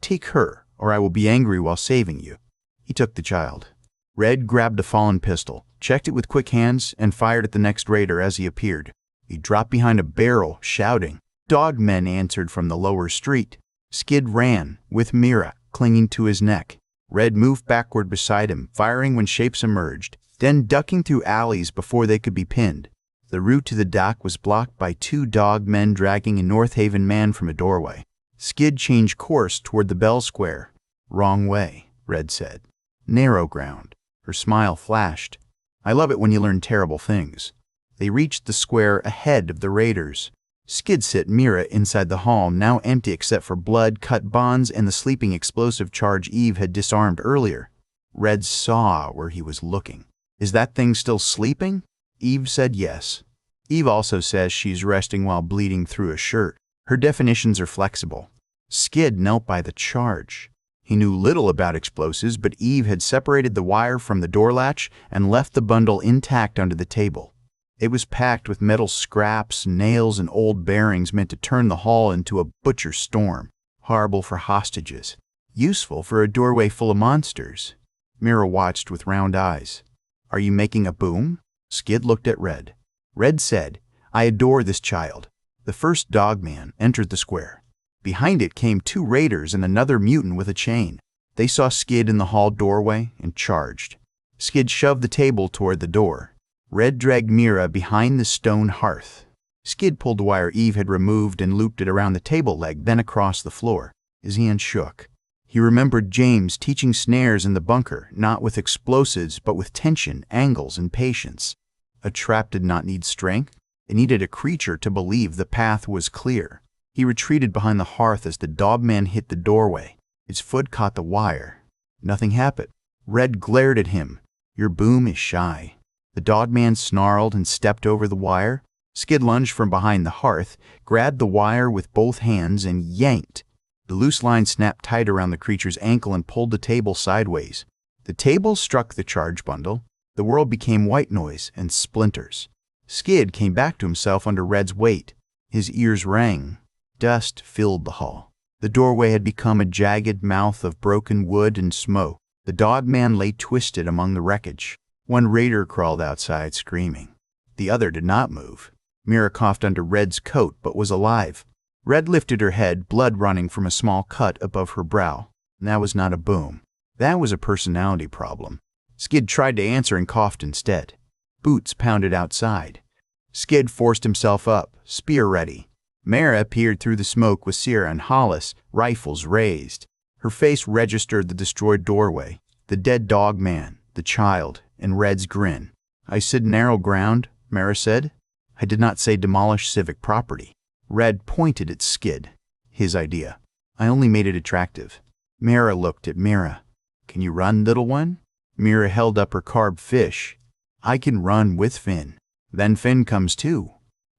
Take her, or I will be angry while saving you." He took the child. Red grabbed a fallen pistol, checked it with quick hands, and fired at the next raider as he appeared. He dropped behind a barrel, shouting. Dogmen answered from the lower street. Skid ran, with Mira clinging to his neck. Red moved backward beside him, firing when shapes emerged, then ducking through alleys before they could be pinned. The route to the dock was blocked by two dogmen dragging a North Haven man from a doorway. Skid changed course toward the Bell Square. "Wrong way," Red said. "Narrow ground." Her smile flashed. "I love it when you learn terrible things." They reached the square ahead of the raiders. Skid set Mira inside the hall, now empty except for blood, cut bonds, and the sleeping explosive charge Eve had disarmed earlier. Red saw where he was looking. "Is that thing still sleeping?" Eve said yes. Eve also says she's resting while bleeding through a shirt. Her definitions are flexible. Skid knelt by the charge. He knew little about explosives, but Eve had separated the wire from the door latch and left the bundle intact under the table. It was packed with metal scraps, nails, and old bearings meant to turn the hall into a butcher storm. Horrible for hostages. Useful for a doorway full of monsters. Mira watched with round eyes. "Are you making a boom?" Skid looked at Red. Red said, "I adore this child." The first dogman entered the square. Behind it came two raiders and another mutant with a chain. They saw Skid in the hall doorway and charged. Skid shoved the table toward the door. Red dragged Mira behind the stone hearth. Skid pulled the wire Eve had removed and looped it around the table leg, then across the floor. His hand shook. He remembered James teaching snares in the bunker, not with explosives, but with tension, angles, and patience. A trap did not need strength. It needed a creature to believe the path was clear. He retreated behind the hearth as the dogman hit the doorway. His foot caught the wire. Nothing happened. Red glared at him. "Your boom is shy." The dogman snarled and stepped over the wire. Skid lunged from behind the hearth, grabbed the wire with both hands, and yanked. The loose line snapped tight around the creature's ankle and pulled the table sideways. The table struck the charge bundle. The world became white noise and splinters. Skid came back to himself under Red's weight. His ears rang. Dust filled the hall. The doorway had become a jagged mouth of broken wood and smoke. The dogman lay twisted among the wreckage. One raider crawled outside, screaming. The other did not move. Mira coughed under Red's coat, but was alive. Red lifted her head, blood running from a small cut above her brow. That was not a boom. That was a personality problem. Skid tried to answer and coughed instead. Boots pounded outside. Skid forced himself up, spear ready. Mara peered through the smoke with Sierra and Hollis, rifles raised. Her face registered the destroyed doorway, the dead dogman, the child, and Red's grin. "I said narrow ground," Mara said. "I did not say demolish civic property." Red pointed at Skid. "His idea. I only made it attractive." Mara looked at Mira. "Can you run, little one?" Mira held up her carved fish. "I can run with Finn. Then Finn comes too."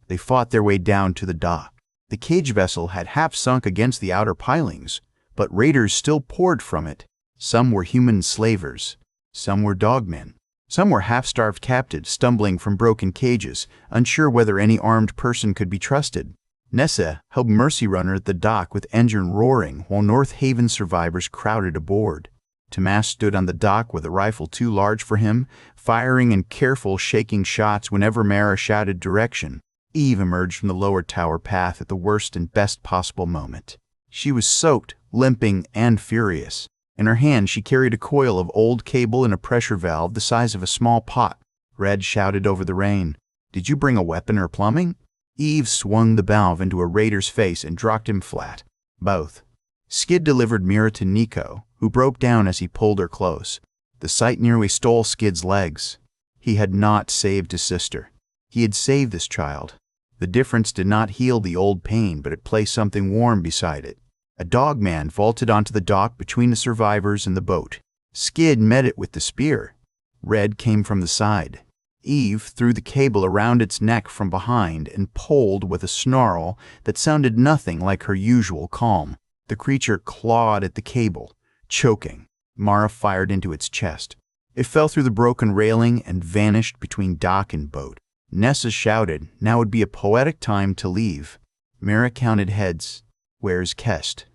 They fought their way down to the dock. The cage vessel had half sunk against the outer pilings, but raiders still poured from it. Some were human slavers. Some were dogmen. Some were half-starved captives stumbling from broken cages, unsure whether any armed person could be trusted. Nessa held Mercy Runner at the dock with engine roaring while North Haven survivors crowded aboard. Tomas stood on the dock with a rifle too large for him, firing in careful, shaking shots whenever Mara shouted direction. Eve emerged from the lower tower path at the worst and best possible moment. She was soaked, limping, and furious. In her hand she carried a coil of old cable and a pressure valve the size of a small pot. Red shouted over the rain, "Did you bring a weapon or plumbing?" Eve swung the valve into a raider's face and dropped him flat. Both. Skid delivered Mira to Nico, who broke down as he pulled her close. The sight nearly stole Skid's legs. He had not saved his sister. He had saved this child. The difference did not heal the old pain, but it placed something warm beside it. A dogman vaulted onto the dock between the survivors and the boat. Skid met it with the spear. Red came from the side. Eve threw the cable around its neck from behind and pulled with a snarl that sounded nothing like her usual calm. The creature clawed at the cable, choking. Mara fired into its chest. It fell through the broken railing and vanished between dock and boat. Nessa shouted, now would be a poetic time to leave. Mira counted heads. "Where's Kest?"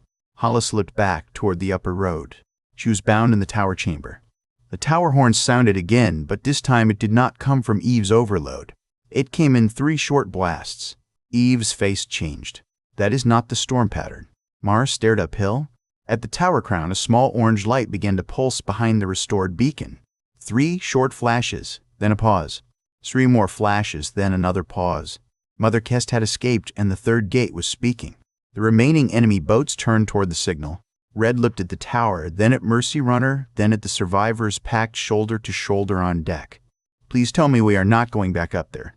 Hollis looked back toward the upper road. She was bound in the tower chamber. The tower horn sounded again, but this time it did not come from Eve's overload. It came in 3 short blasts. Eve's face changed. "That is not the storm pattern." Mara stared uphill. At the tower crown, a small orange light began to pulse behind the restored beacon. 3 short flashes, then a pause. 3 more flashes, then another pause. Mother Kest had escaped, and the 3rd gate was speaking. The remaining enemy boats turned toward the signal. Red looked at the tower, then at Mercy Runner, then at the survivors packed shoulder to shoulder on deck. "Please tell me we are not going back up there."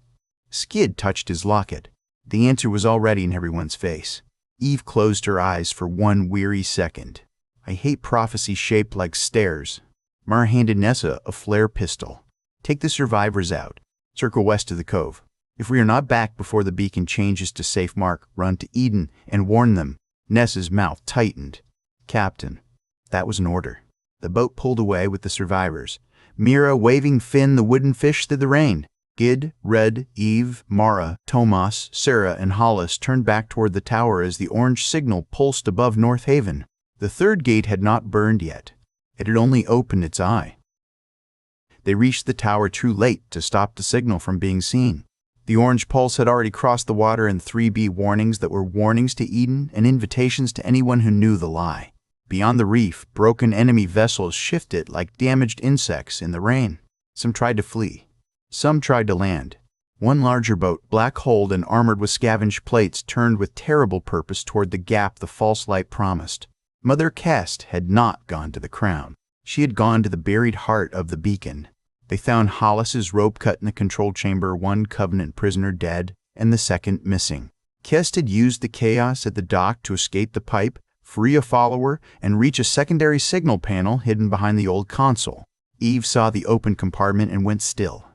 Skid touched his locket. The answer was already in everyone's face. Eve closed her eyes for one weary second. "I hate prophecy shaped like stairs." Mara handed Nessa a flare pistol. "Take the survivors out. Circle west of the cove. If we are not back before the beacon changes to safe mark, run to Eden and warn them." Nessa's mouth tightened. "Captain." That was an order. The boat pulled away with the survivors. Mira waving Finn the wooden fish through the rain. Gid, Red, Eve, Mara, Tomas, Sarah, and Hollis turned back toward the tower as the orange signal pulsed above North Haven. The 3rd gate had not burned yet. It had only opened its eye. They reached the tower too late to stop the signal from being seen. The orange pulse had already crossed the water in 3B warnings that were warnings to Eden and invitations to anyone who knew the lie. Beyond the reef, broken enemy vessels shifted like damaged insects in the rain. Some tried to flee. Some tried to land. One larger boat, black-hulled and armored with scavenge plates, turned with terrible purpose toward the gap the false light promised. Mother Kest had not gone to the crown. She had gone to the buried heart of the beacon. They found Hollis's rope cut in the control chamber, one Covenant prisoner dead, and the second missing. Kest had used the chaos at the dock to escape the pipe, free a follower, and reach a secondary signal panel hidden behind the old console. Eve saw the open compartment and went still.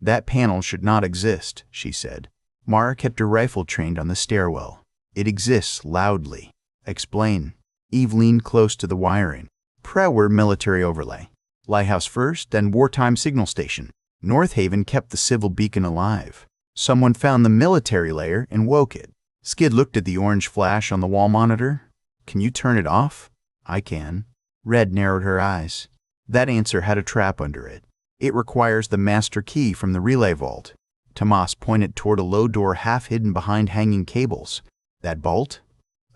That panel should not exist, she said. Mara kept her rifle trained on the stairwell. It exists loudly. Explain. Eve leaned close to the wiring. Prewer military overlay. Lighthouse first, then wartime signal station. North Haven kept the civil beacon alive. Someone found the military layer and woke it. Skid looked at the orange flash on the wall monitor. Can you turn it off? I can. Red narrowed her eyes. That answer had a trap under it. It requires the master key from the relay vault. Tomas pointed toward a low door half hidden behind hanging cables. That bolt?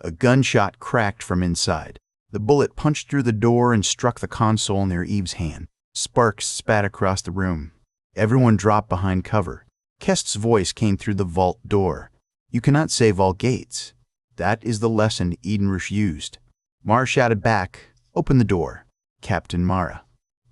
A gunshot cracked from inside. The bullet punched through the door and struck the console near Eve's hand. Sparks spat across the room. Everyone dropped behind cover. Kest's voice came through the vault door. You cannot save all gates. That is the lesson Eden refused. Mara shouted back, open the door. Captain Mara.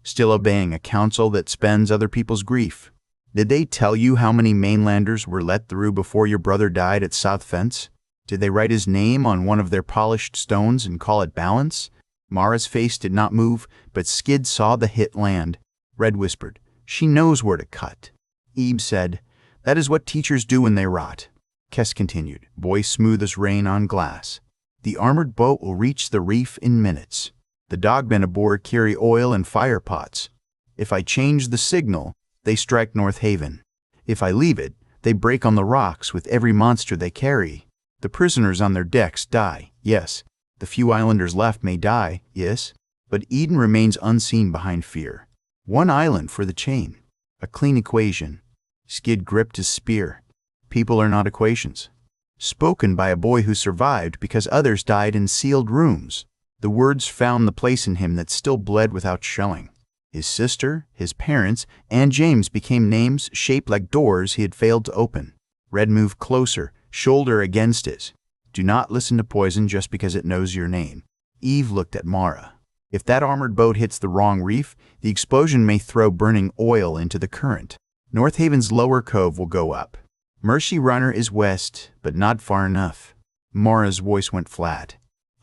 Still obeying a council that spends other people's grief. Did they tell you how many mainlanders were let through before your brother died at South Fence? Did they write his name on one of their polished stones and call it balance? Mara's face did not move, but Skid saw the hit land. Red whispered, she knows where to cut. Eve said, that is what teachers do when they rot. Kest continued, voice smooth as rain on glass. The armored boat will reach the reef in minutes. The dogmen aboard carry oil and fire pots. If I change the signal, they strike North Haven. If I leave it, they break on the rocks with every monster they carry. The prisoners on their decks die, yes. The few islanders left may die, yes. But Eden remains unseen behind fear. One island for the chain. A clean equation. Skid gripped his spear. People are not equations. Spoken by a boy who survived because others died in sealed rooms. The words found the place in him that still bled without shelling. His sister, his parents, and James became names shaped like doors he had failed to open. Red moved closer, shoulder against his. Do not listen to poison just because it knows your name. Eve looked at Mara. If that armored boat hits the wrong reef, the explosion may throw burning oil into the current. North Haven's lower cove will go up. Mercy Runner is west, but not far enough. Mara's voice went flat.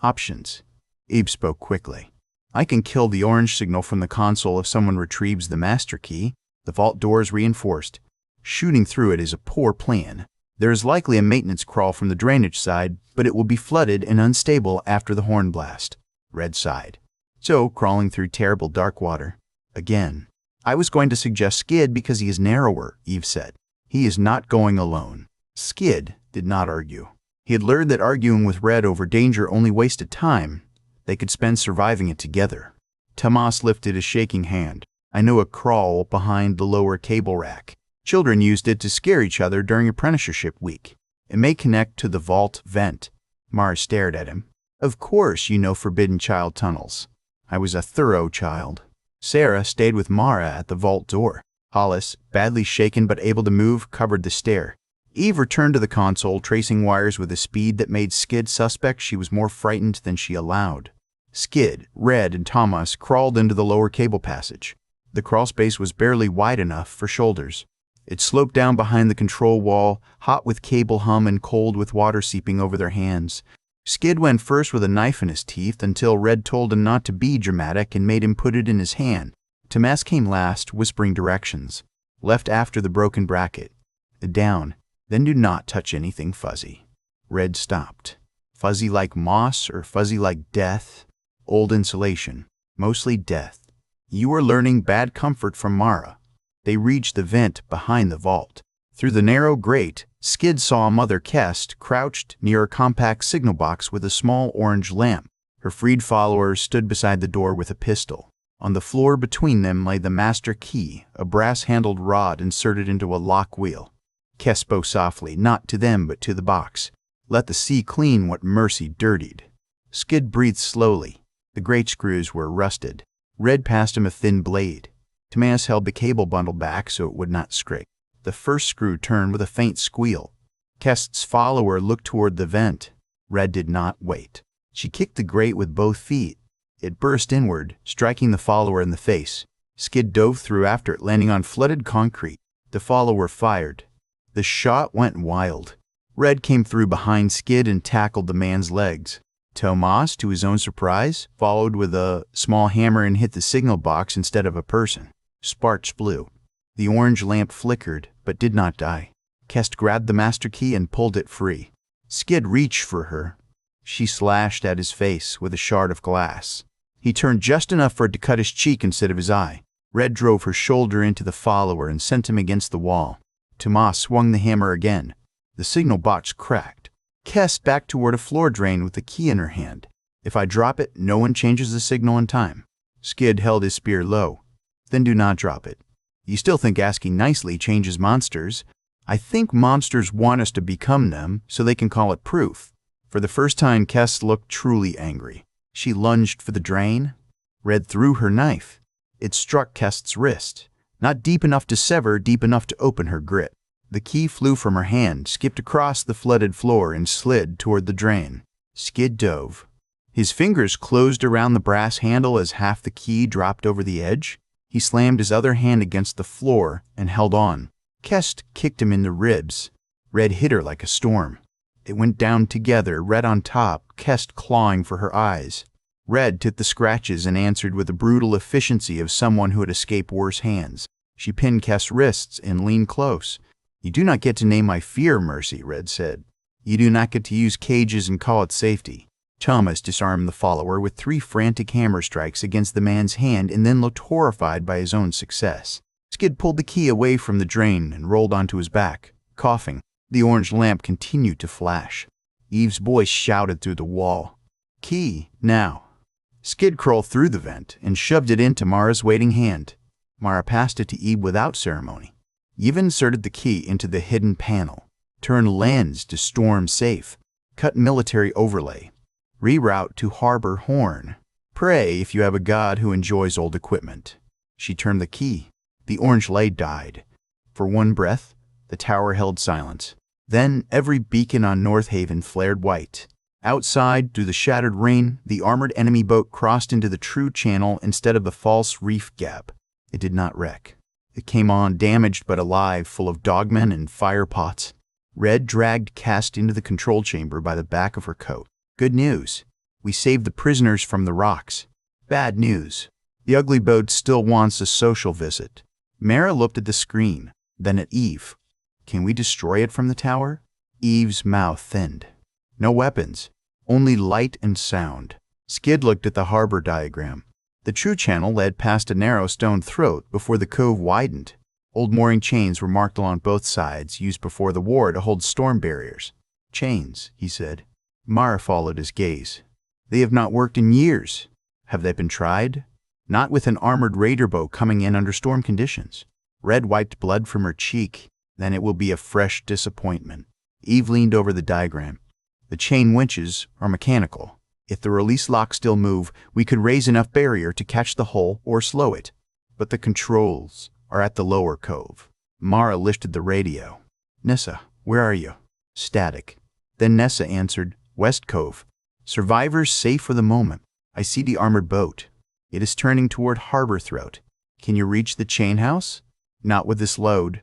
Options. Eve spoke quickly. I can kill the orange signal from the console if someone retrieves the master key. The vault door is reinforced. Shooting through it is a poor plan. There is likely a maintenance crawl from the drainage side, but it will be flooded and unstable after the horn blast. Red sighed. So, crawling through terrible dark water. Again. I was going to suggest Skid because he is narrower, Eve said. He is not going alone. Skid did not argue. He had learned that arguing with Red over danger only wasted time. They could spend surviving it together. Tomas lifted a shaking hand. I know a crawl behind the lower cable rack. Children used it to scare each other during apprenticeship week. It may connect to the vault vent. Mara stared at him. Of course you know forbidden child tunnels. I was a thorough child. Sarah stayed with Mara at the vault door. Hollis, badly shaken but able to move, covered the stair. Eve returned to the console, tracing wires with a speed that made Skid suspect she was more frightened than she allowed. Skid, Red, and Thomas crawled into the lower cable passage. The crawl space was barely wide enough for shoulders. It sloped down behind the control wall, hot with cable hum and cold with water seeping over their hands. Skid went first with a knife in his teeth until Red told him not to be dramatic and made him put it in his hand. Tomas came last, whispering directions. Left after the broken bracket. Down. Then do not touch anything fuzzy. Red stopped. Fuzzy like moss or fuzzy like death? Old insulation. Mostly death. You are learning bad comfort from Mara. They reached the vent behind the vault. Through the narrow grate, Skid saw Mother Kest crouched near a compact signal box with a small orange lamp. Her freed followers stood beside the door with a pistol. On the floor between them lay the master key, a brass-handled rod inserted into a lock wheel. Kest spoke softly, not to them but to the box. Let the sea clean what mercy dirtied. Skid breathed slowly. The great screws were rusted. Red passed him a thin blade. Tomas held the cable bundle back so it would not scrape. The first screw turned with a faint squeal. Kest's follower looked toward the vent. Red did not wait. She kicked the grate with both feet. It burst inward, striking the follower in the face. Skid dove through after it, landing on flooded concrete. The follower fired. The shot went wild. Red came through behind Skid and tackled the man's legs. Tomas, to his own surprise, followed with a small hammer and hit the signal box instead of a person. Sparks flew. The orange lamp flickered, but did not die. Kest grabbed the master key and pulled it free. Skid reached for her. She slashed at his face with a shard of glass. He turned just enough for it to cut his cheek instead of his eye. Red drove her shoulder into the follower and sent him against the wall. Tomas swung the hammer again. The signal box cracked. Kest backed toward a floor drain with the key in her hand. If I drop it, no one changes the signal in time. Skid held his spear low. Then do not drop it. You still think asking nicely changes monsters. I think monsters want us to become them so they can call it proof. For the first time, Kest looked truly angry. She lunged for the drain. Red threw her knife. It struck Kest's wrist. Not deep enough to sever, deep enough to open her grip. The key flew from her hand, skipped across the flooded floor, and slid toward the drain. Skid dove. His fingers closed around the brass handle as half the key dropped over the edge. He slammed his other hand against the floor and held on. Kest kicked him in the ribs. Red hit her like a storm. They went down together, Red on top, Kest clawing for her eyes. Red took the scratches and answered with the brutal efficiency of someone who had escaped worse hands. She pinned Kest's wrists and leaned close. You do not get to name my fear, Mercy, Red said. You do not get to use cages and call it safety. Thomas disarmed the follower with 3 frantic hammer strikes against the man's hand and then looked horrified by his own success. Skid pulled the key away from the drain and rolled onto his back, coughing. The orange lamp continued to flash. Eve's voice shouted through the wall. Key, now. Skid crawled through the vent and shoved it into Mara's waiting hand. Mara passed it to Eve without ceremony. Eve inserted the key into the hidden panel. Turn lens to storm safe. Cut military overlay. Reroute to harbor horn. Pray if you have a god who enjoys old equipment. She turned the key. The orange light died. For one breath, the tower held silence. Then every beacon on North Haven flared white. Outside, through the shattered rain, the armored enemy boat crossed into the true channel instead of the false reef gap. It did not wreck. It came on damaged but alive, full of dogmen and fire pots. Red dragged Kest into the control chamber by the back of her coat. Good news. We saved the prisoners from the rocks. Bad news. The ugly boat still wants a social visit. Mara looked at the screen, then at Eve. Can we destroy it from the tower? Eve's mouth thinned. No weapons, only light and sound. Skid looked at the harbor diagram. The true channel led past a narrow stone throat before the cove widened. Old mooring chains were marked along both sides, used before the war to hold storm barriers. Chains, he said. Mara followed his gaze. They have not worked in years. Have they been tried? Not with an armored raider boat coming in under storm conditions. Red wiped blood from her cheek. Then it will be a fresh disappointment. Eve leaned over the diagram. The chain winches are mechanical. If the release locks still move, we could raise enough barrier to catch the hull or slow it. But the controls are at the lower cove. Mara lifted the radio. Nessa, where are you? Static. Then Nessa answered, West Cove. Survivors safe for the moment. I see the armored boat. It is turning toward harbor throat. Can you reach the chain house? Not with this load.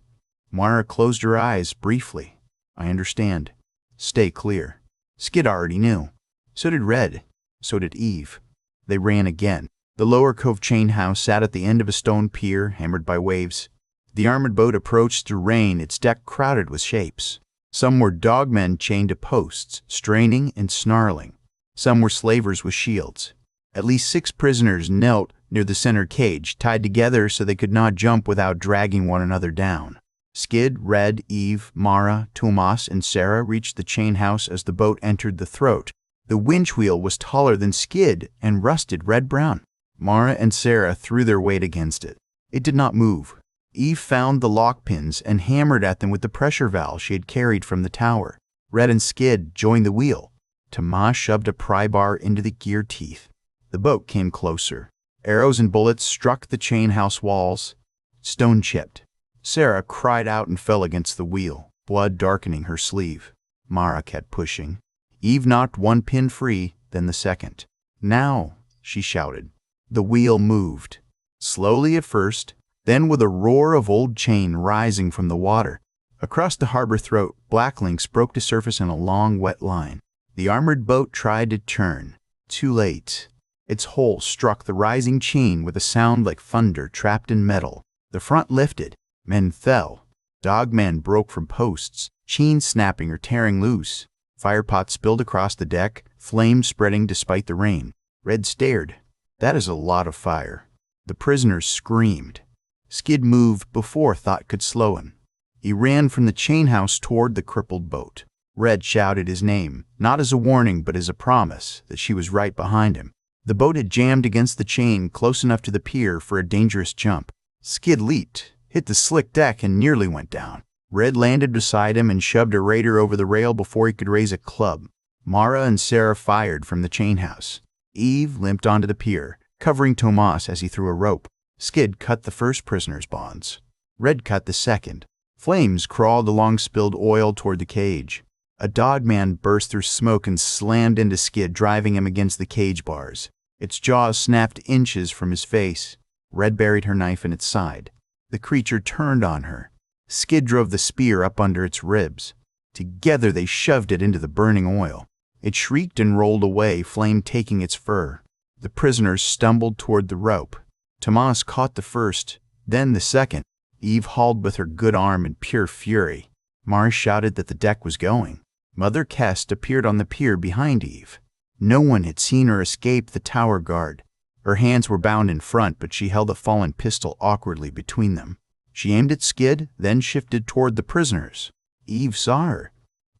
Mara closed her eyes briefly. I understand. Stay clear. Skid already knew. So did Red. So did Eve. They ran again. The lower cove chain house sat at the end of a stone pier, hammered by waves. The armored boat approached through rain, its deck crowded with shapes. Some were dogmen chained to posts, straining and snarling. Some were slavers with shields. At least 6 prisoners knelt near the center cage, tied together so they could not jump without dragging one another down. Skid, Red, Eve, Mara, Tomas, and Sarah reached the chain house as the boat entered the throat. The winch wheel was taller than Skid and rusted red-brown. Mara and Sarah threw their weight against it. It did not move. Eve found the lock pins and hammered at them with the pressure valve she had carried from the tower. Red and Skid joined the wheel. Tomas shoved a pry bar into the gear teeth. The The boat came closer. Arrows and bullets struck the chain house walls, stone-chipped. Sarah cried out and fell against the wheel, blood darkening her sleeve. Mara kept pushing. Eve knocked one pin free, then the second. "Now!" she shouted. The wheel moved. Slowly at first, then with a roar of old chain rising from the water. Across the harbor throat, black links broke to surface in a long, wet line. The armored boat tried to turn. Too late. Its hull struck the rising chain with a sound like thunder trapped in metal. The front lifted. Men fell. Dogmen broke from posts, chains snapping or tearing loose. Firepots spilled across the deck, flames spreading despite the rain. Red stared. "That is a lot of fire." The prisoners screamed. Skid moved before thought could slow him. He ran from the chain house toward the crippled boat. Red shouted his name, not as a warning but as a promise that she was right behind him. The boat had jammed against the chain close enough to the pier for a dangerous jump. Skid leaped, hit the slick deck, and nearly went down. Red landed beside him and shoved a raider over the rail before he could raise a club. Mara and Sarah fired from the chain house. Eve limped onto the pier, covering Tomas as he threw a rope. Skid cut the first prisoner's bonds. Red cut the second. Flames crawled along spilled oil toward the cage. A dogman burst through smoke and slammed into Skid, driving him against the cage bars. Its jaws snapped inches from his face. Red buried her knife in its side. The creature turned on her. Skid drove the spear up under its ribs. Together they shoved it into the burning oil. It shrieked and rolled away, flame taking its fur. The prisoners stumbled toward the rope. Tomas caught the first, then the second. Eve hauled with her good arm in pure fury. Mara shouted that the deck was going. Mother Kest appeared on the pier behind Eve. No one had seen her escape the tower guard. Her hands were bound in front, but she held a fallen pistol awkwardly between them. She aimed at Skid, then shifted toward the prisoners. Eve saw her.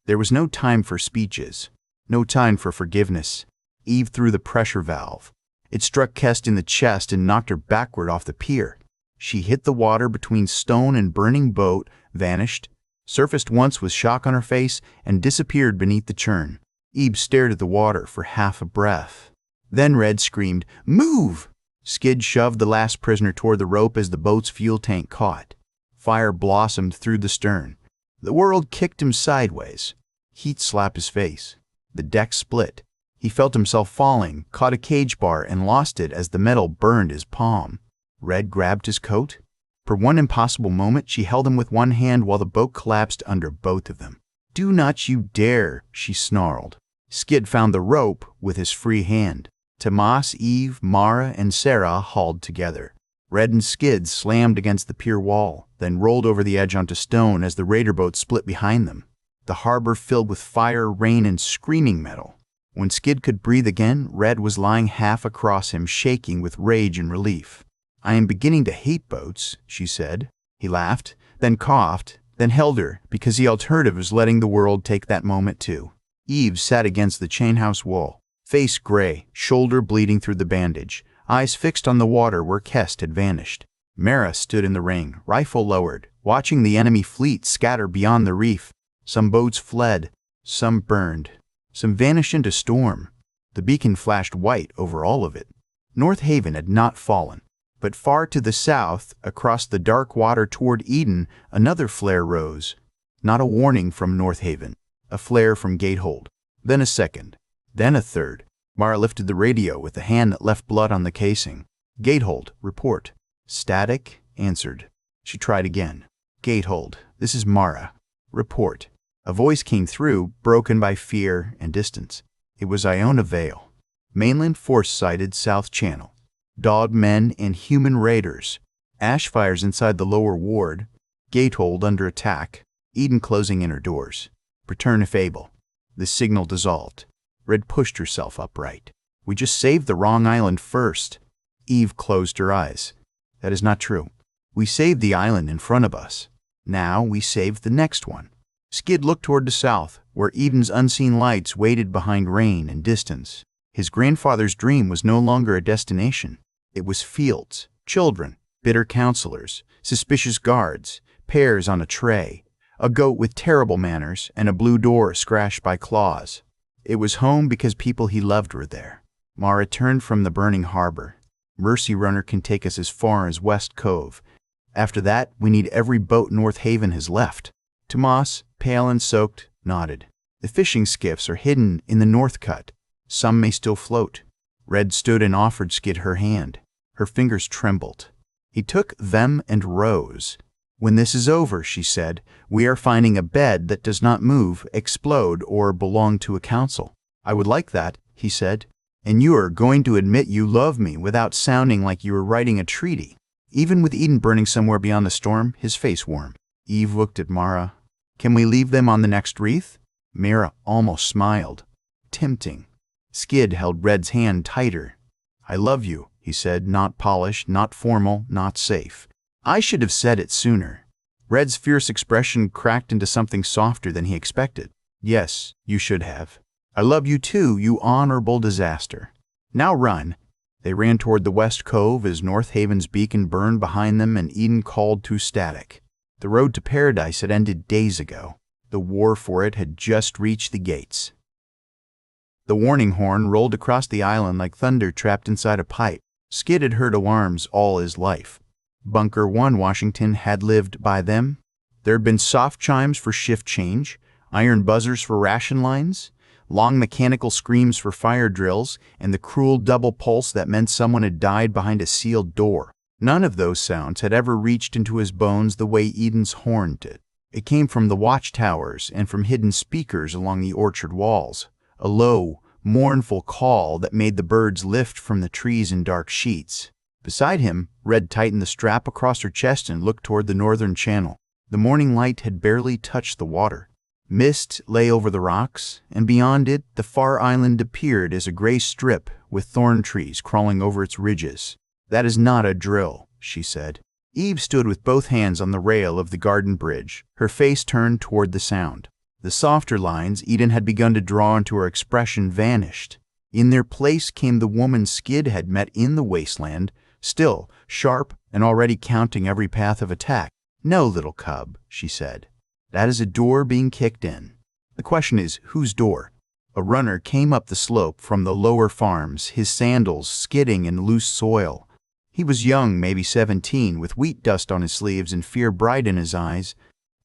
There was no time for speeches, no time for forgiveness. Eve threw the pressure valve. It struck Kest in the chest and knocked her backward off the pier. She hit the water between stone and burning boat, vanished, surfaced once with shock on her face, and disappeared beneath the churn. Eve stared at the water for half a breath. Then Red screamed, "Move!" Skid shoved the last prisoner toward the rope as the boat's fuel tank caught. Fire blossomed through the stern. The world kicked him sideways. Heat slapped his face. The deck split. He felt himself falling, caught a cage bar, and lost it as the metal burned his palm. Red grabbed his coat. For one impossible moment, she held him with one hand while the boat collapsed under both of them. "Do not you dare," she snarled. Skid found the rope with his free hand. Tomas, Eve, Mara, and Sarah hauled together. Red and Skid slammed against the pier wall, then rolled over the edge onto stone as the raider boat split behind them. The harbor filled with fire, rain, and screaming metal. When Skid could breathe again, Red was lying half across him, shaking with rage and relief. "I am beginning to hate boats," she said. He laughed, then coughed, then held her, because the alternative was letting the world take that moment too. Eve sat against the chain house wall, face gray, shoulder bleeding through the bandage, eyes fixed on the water where Kest had vanished. Mara stood in the ring, rifle lowered, watching the enemy fleet scatter beyond the reef. Some boats fled, some burned, some vanished into storm. The beacon flashed white over all of it. North Haven had not fallen. But far to the south, across the dark water toward Eden, another flare rose. Not a warning from North Haven. A flare from Gatehold. Then a second. Then a third. Mara lifted the radio with a hand that left blood on the casing. "Gatehold, report." "Static," answered. She tried again. "Gatehold, this is Mara. Report." A voice came through, broken by fear and distance. It was Iona Vale. Mainland force sighted South Channel. Dog men and human raiders. Ash fires inside the lower ward. Gatehold under attack. Eden closing inner doors. Return if able. The signal dissolved. Red pushed herself upright. "We just saved the wrong island first." Eve closed her eyes. "That is not true. We saved the island in front of us. Now we saved the next one." Skid looked toward the south, where Eden's unseen lights waited behind rain and distance. His grandfather's dream was no longer a destination. It was fields, children, bitter counselors, suspicious guards, pears on a tray, a goat with terrible manners, and a blue door scratched by claws. It was home because people he loved were there. Mara turned from the burning harbor. Mercy Runner can take us as far as West Cove. After that, we need every boat North Haven has left. Tomas, pale and soaked, nodded. The fishing skiffs are hidden in the North Cut. Some may still float. Red stood and offered Skid her hand. Her fingers trembled. He took them and rose. When this is over, she said, we are finding a bed that does not move, explode, or belong to a council. I would like that, he said. And you are going to admit you love me without sounding like you were writing a treaty. Even with Eden burning somewhere beyond the storm, his face warmed. Eve looked at Mara. Can we leave them on the next wreath? Mara almost smiled. Tempting. Skid held Red's hand tighter. I love you, he said, not polished, not formal, not safe. I should have said it sooner. Red's fierce expression cracked into something softer than he expected. Yes, you should have. I love you too, you honorable disaster. Now run. They ran toward the West Cove as North Haven's beacon burned behind them and Eden called to static. The road to paradise had ended days ago. The war for it had just reached the gates. The warning horn rolled across the island like thunder trapped inside a pipe. Skid had heard alarms all his life. Bunker 1 Washington had lived by them. There had been soft chimes for shift change, iron buzzers for ration lines, long mechanical screams for fire drills, and the cruel double pulse that meant someone had died behind a sealed door. None of those sounds had ever reached into his bones the way Eden's horn did. It came from the watchtowers and from hidden speakers along the orchard walls, a low, mournful call that made the birds lift from the trees in dark sheets. Beside him, Red tightened the strap across her chest and looked toward the northern channel. The morning light had barely touched the water. Mist lay over the rocks, and beyond it, the far island appeared as a gray strip with thorn trees crawling over its ridges. That is not a drill, she said. Eve stood with both hands on the rail of the garden bridge, her face turned toward the sound. The softer lines Eden had begun to draw into her expression vanished. In their place came the woman Skid had met in the wasteland, still, sharp, and already counting every path of attack. No, little cub, she said. That is a door being kicked in. The question is, whose door? A runner came up the slope from the lower farms, his sandals skidding in loose soil. He was young, maybe 17, with wheat dust on his sleeves and fear bright in his eyes.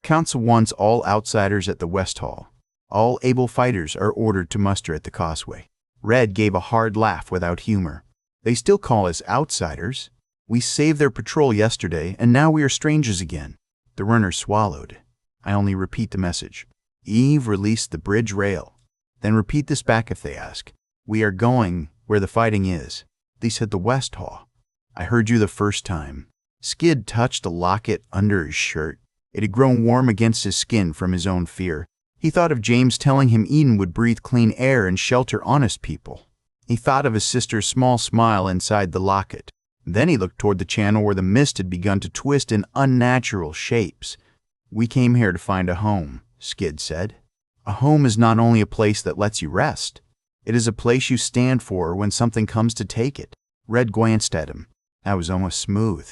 Council wants all outsiders at the West Hall. All able fighters are ordered to muster at the causeway. Red gave a hard laugh without humor. They still call us outsiders. We saved their patrol yesterday, and now we are strangers again. The runner swallowed. I only repeat the message. Eve released the bridge rail. Then repeat this back if they ask. We are going where the fighting is. They said the West Hall. I heard you the first time. Skid touched a locket under his shirt. It had grown warm against his skin from his own fear. He thought of James telling him Eden would breathe clean air and shelter honest people. He thought of his sister's small smile inside the locket. Then he looked toward the channel where the mist had begun to twist in unnatural shapes. We came here to find a home, Skid said. A home is not only a place that lets you rest. It is a place you stand for when something comes to take it. Red glanced at him. That was almost smooth.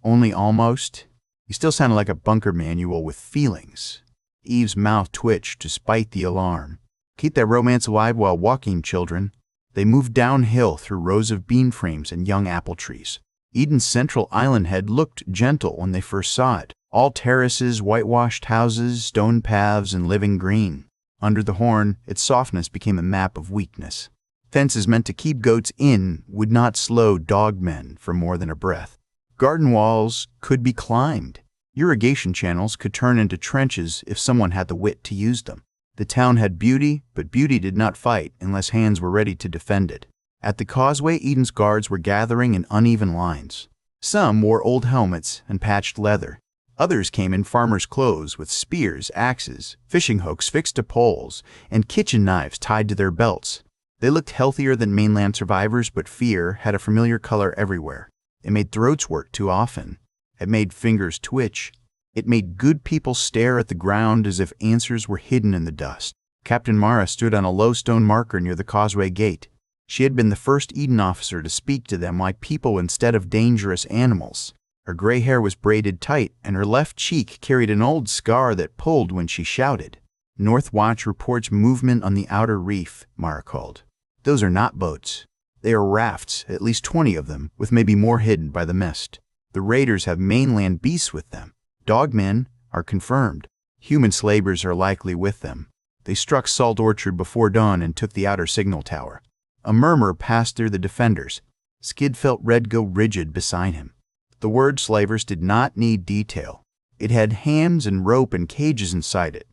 Only almost. He still sounded like a bunker manual with feelings. Eve's mouth twitched despite the alarm. Keep that romance alive while walking, children. They moved downhill through rows of bean frames and young apple trees. Eden's central island head looked gentle when they first saw it. All terraces, whitewashed houses, stone paths, and living green. Under the horn, its softness became a map of weakness. Fences meant to keep goats in would not slow dogmen for more than a breath. Garden walls could be climbed. Irrigation channels could turn into trenches if someone had the wit to use them. The town had beauty, but beauty did not fight unless hands were ready to defend it. At the causeway, Eden's guards were gathering in uneven lines. Some wore old helmets and patched leather. Others came in farmers' clothes with spears, axes, fishing hooks fixed to poles, and kitchen knives tied to their belts. They looked healthier than mainland survivors, but fear had a familiar color everywhere. It made throats work too often. It made fingers twitch. It made good people stare at the ground as if answers were hidden in the dust. Captain Mara stood on a low stone marker near the causeway gate. She had been the first Eden officer to speak to them like people instead of dangerous animals. Her gray hair was braided tight, and her left cheek carried an old scar that pulled when she shouted. North Watch reports movement on the outer reef, Mara called. Those are not boats. They are rafts, at least 20 of them, with maybe more hidden by the mist. The raiders have mainland beasts with them. Dogmen are confirmed. Human slavers are likely with them. They struck Salt Orchard before dawn and took the outer signal tower. A murmur passed through the defenders. Skid felt Red go rigid beside him. The word slavers did not need detail. It had hams and rope and cages inside it.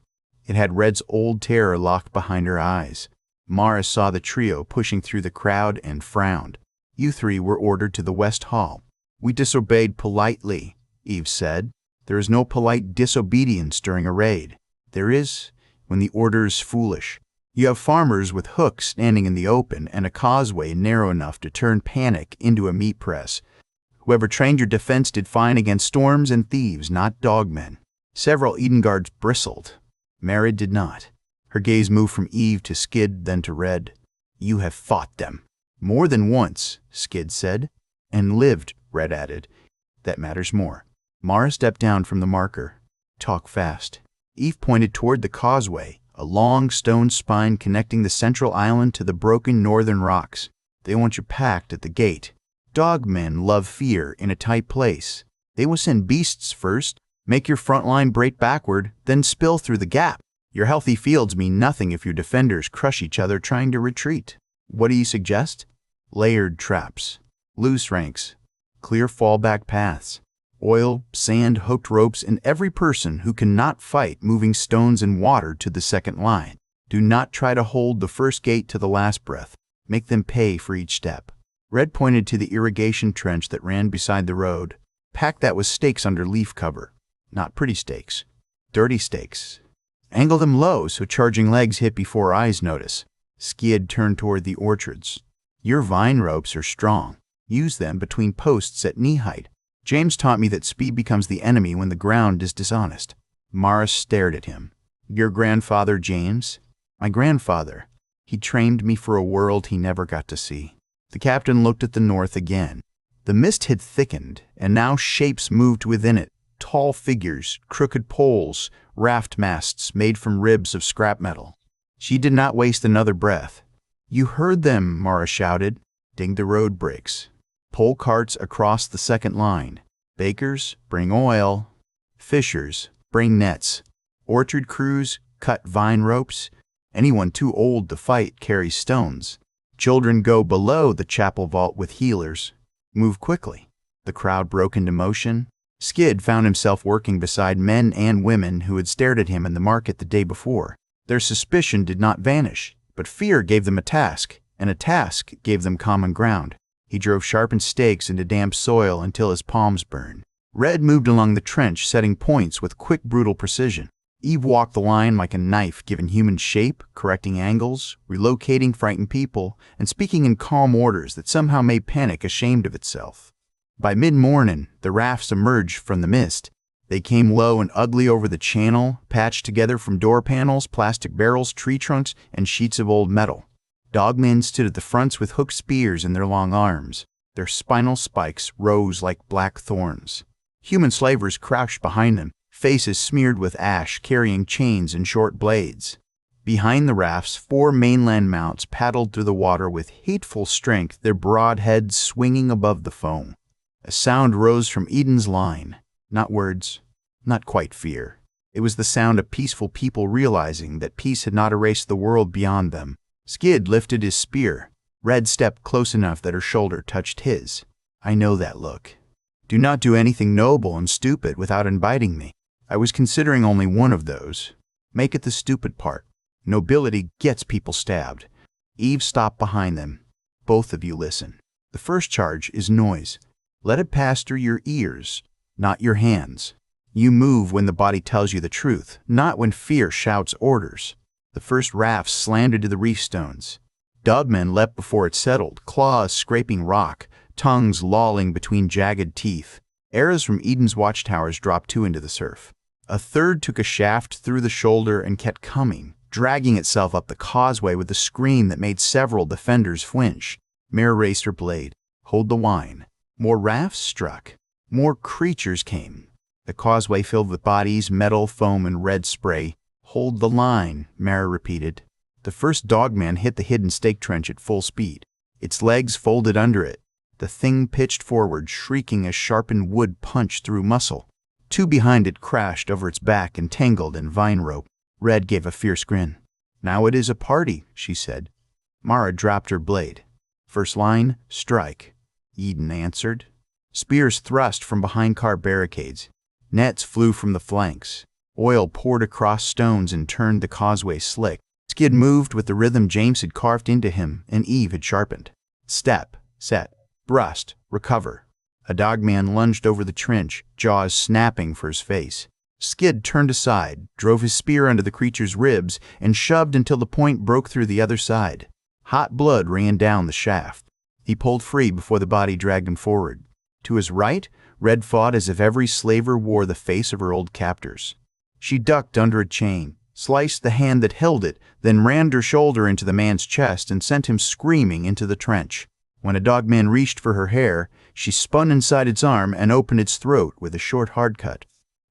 It had Red's old terror locked behind her eyes. Mara saw the trio pushing through the crowd and frowned. You three were ordered to the West Hall. We disobeyed politely, Eve said. There is no polite disobedience during a raid. There is when the order is foolish. You have farmers with hooks standing in the open and a causeway narrow enough to turn panic into a meat press. Whoever trained your defense did fine against storms and thieves, not dogmen. Several Eden guards bristled. Mara did not. Her gaze moved from Eve to Skid, then to Red. You have fought them. More than once, Skid said. And lived, Red added. That matters more. Mara stepped down from the marker. Talk fast. Eve pointed toward the causeway, a long stone spine connecting the central island to the broken northern rocks. They want you packed at the gate. Dogmen love fear in a tight place. They will send beasts first, make your front line break backward, then spill through the gap. Your healthy fields mean nothing if your defenders crush each other trying to retreat. What do you suggest? Layered traps, loose ranks, clear fallback paths, oil, sand, hooked ropes, and every person who cannot fight moving stones and water to the second line. Do not try to hold the first gate to the last breath. Make them pay for each step. Red pointed to the irrigation trench that ran beside the road. Pack that with stakes under leaf cover. Not pretty stakes. Dirty stakes. Angle them low so charging legs hit before eyes notice. Skid turned toward the orchards. Your vine ropes are strong. Use them between posts at knee height. James taught me that speed becomes the enemy when the ground is dishonest. Mara stared at him. Your grandfather, James? My grandfather. He trained me for a world he never got to see. The captain looked at the north again. The mist had thickened, and now shapes moved within it. Tall figures, crooked poles, raft masts made from ribs of scrap metal. She did not waste another breath. You heard them, Mara shouted. Ding the road brakes. Pole carts across the second line. Bakers, bring oil. Fishers, bring nets. Orchard crews, cut vine ropes. Anyone too old to fight carries stones. Children go below the chapel vault with healers. Move quickly. The crowd broke into motion. Skid found himself working beside men and women who had stared at him in the market the day before. Their suspicion did not vanish, but fear gave them a task, and a task gave them common ground. He drove sharpened stakes into damp soil until his palms burned. Red moved along the trench, setting points with quick, brutal precision. Eve walked the line like a knife, giving human shape, correcting angles, relocating frightened people, and speaking in calm orders that somehow made panic ashamed of itself. By mid-morning, the rafts emerged from the mist. They came low and ugly over the channel, patched together from door panels, plastic barrels, tree trunks, and sheets of old metal. Dogmen stood at the fronts with hooked spears in their long arms. Their spinal spikes rose like black thorns. Human slavers crouched behind them, faces smeared with ash, carrying chains and short blades. Behind the rafts, 4 mainland mounts paddled through the water with hateful strength, their broad heads swinging above the foam. A sound rose from Eden's line. Not words, not quite fear. It was the sound of peaceful people realizing that peace had not erased the world beyond them. Skid lifted his spear. Red stepped close enough that her shoulder touched his. I know that look. Do not do anything noble and stupid without inviting me. I was considering only one of those. Make it the stupid part. Nobility gets people stabbed. Eve stopped behind them. Both of you listen. The first charge is noise. Let it pass through your ears, not your hands. You move when the body tells you the truth, not when fear shouts orders. The first raft slammed into the reef stones. Dogmen leapt before it settled, claws scraping rock, tongues lolling between jagged teeth. Arrows from Eden's watchtowers dropped 2 into the surf. A third took a shaft through the shoulder and kept coming, dragging itself up the causeway with a scream that made several defenders flinch. Mare raised her blade. Hold the wine. More rafts struck. More creatures came. The causeway filled with bodies, metal, foam, and red spray. Hold the line, Mara repeated. The first dogman hit the hidden stake trench at full speed. its legs folded under it. The thing pitched forward, shrieking as sharpened wood punched through muscle. Two behind it crashed over its back, entangled in vine rope. Red gave a fierce grin. "Now it is a party," she said. Mara dropped her blade. "First line, strike," Eden answered. Spears thrust from behind car barricades. Nets flew from the flanks. Oil poured across stones and turned the causeway slick. Skid moved with the rhythm James had carved into him and Eve had sharpened. Step, set, thrust, recover. A dogman lunged over the trench, jaws snapping for his face. Skid turned aside, drove his spear under the creature's ribs, and shoved until the point broke through the other side. Hot blood ran down the shaft. He pulled free before the body dragged him forward. To his right, Red fought as if every slaver wore the face of her old captors. She ducked under a chain, sliced the hand that held it, then rammed her shoulder into the man's chest and sent him screaming into the trench. When a dogman reached for her hair, she spun inside its arm and opened its throat with a short hard cut.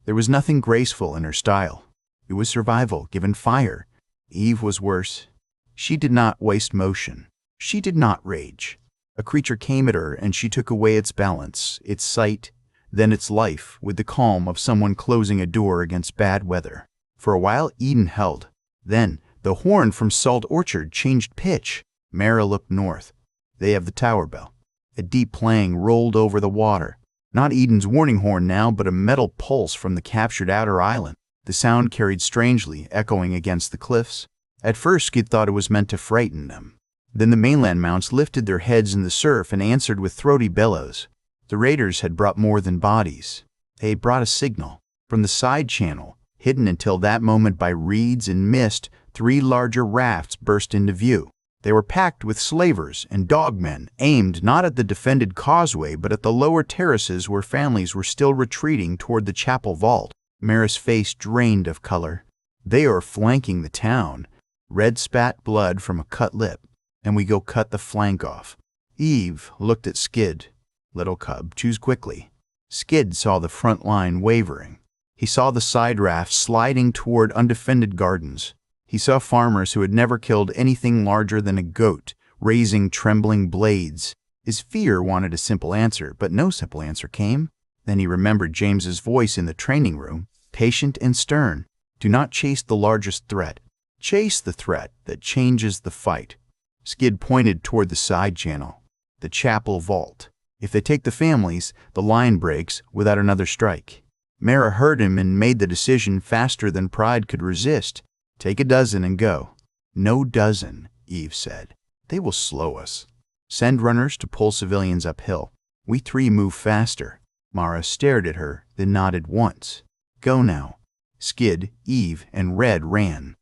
There was nothing graceful in her style. It was survival given fire. Eve was worse. She did not waste motion. She did not rage. A creature came at her and she took away its balance, its sight, then its life with the calm of someone closing a door against bad weather. For a while Eden held. Then the horn from Salt Orchard changed pitch. Mara looked north. They have the tower bell. A deep clang rolled over the water. Not Eden's warning horn now, but a metal pulse from the captured outer island. The sound carried strangely, echoing against the cliffs. At first Skid thought it was meant to frighten them. Then the mainland mounts lifted their heads in the surf and answered with throaty bellows. The raiders had brought more than bodies. They had brought a signal. From the side channel, hidden until that moment by reeds and mist, 3 larger rafts burst into view. They were packed with slavers and dogmen, aimed not at the defended causeway but at the lower terraces where families were still retreating toward the chapel vault. Mara's face drained of color. "They are flanking the town." Red spat blood from a cut lip. "And we go cut the flank off." Eve looked at Skid. "Little cub, choose quickly." Skid saw the front line wavering. He saw the side rafts sliding toward undefended gardens. He saw farmers who had never killed anything larger than a goat, raising trembling blades. His fear wanted a simple answer, but no simple answer came. Then he remembered James's voice in the training room, patient and stern. "Do not chase the largest threat. Chase the threat that changes the fight." Skid pointed toward the side channel, the chapel vault. "If they take the families, the line breaks without another strike." Mara heard him and made the decision faster than pride could resist. "Take a dozen and go." "No dozen," Eve said. "They will slow us." "Send runners to pull civilians uphill. We 3 move faster." Mara stared at her, then nodded once. "Go now." Skid, Eve, and Red ran.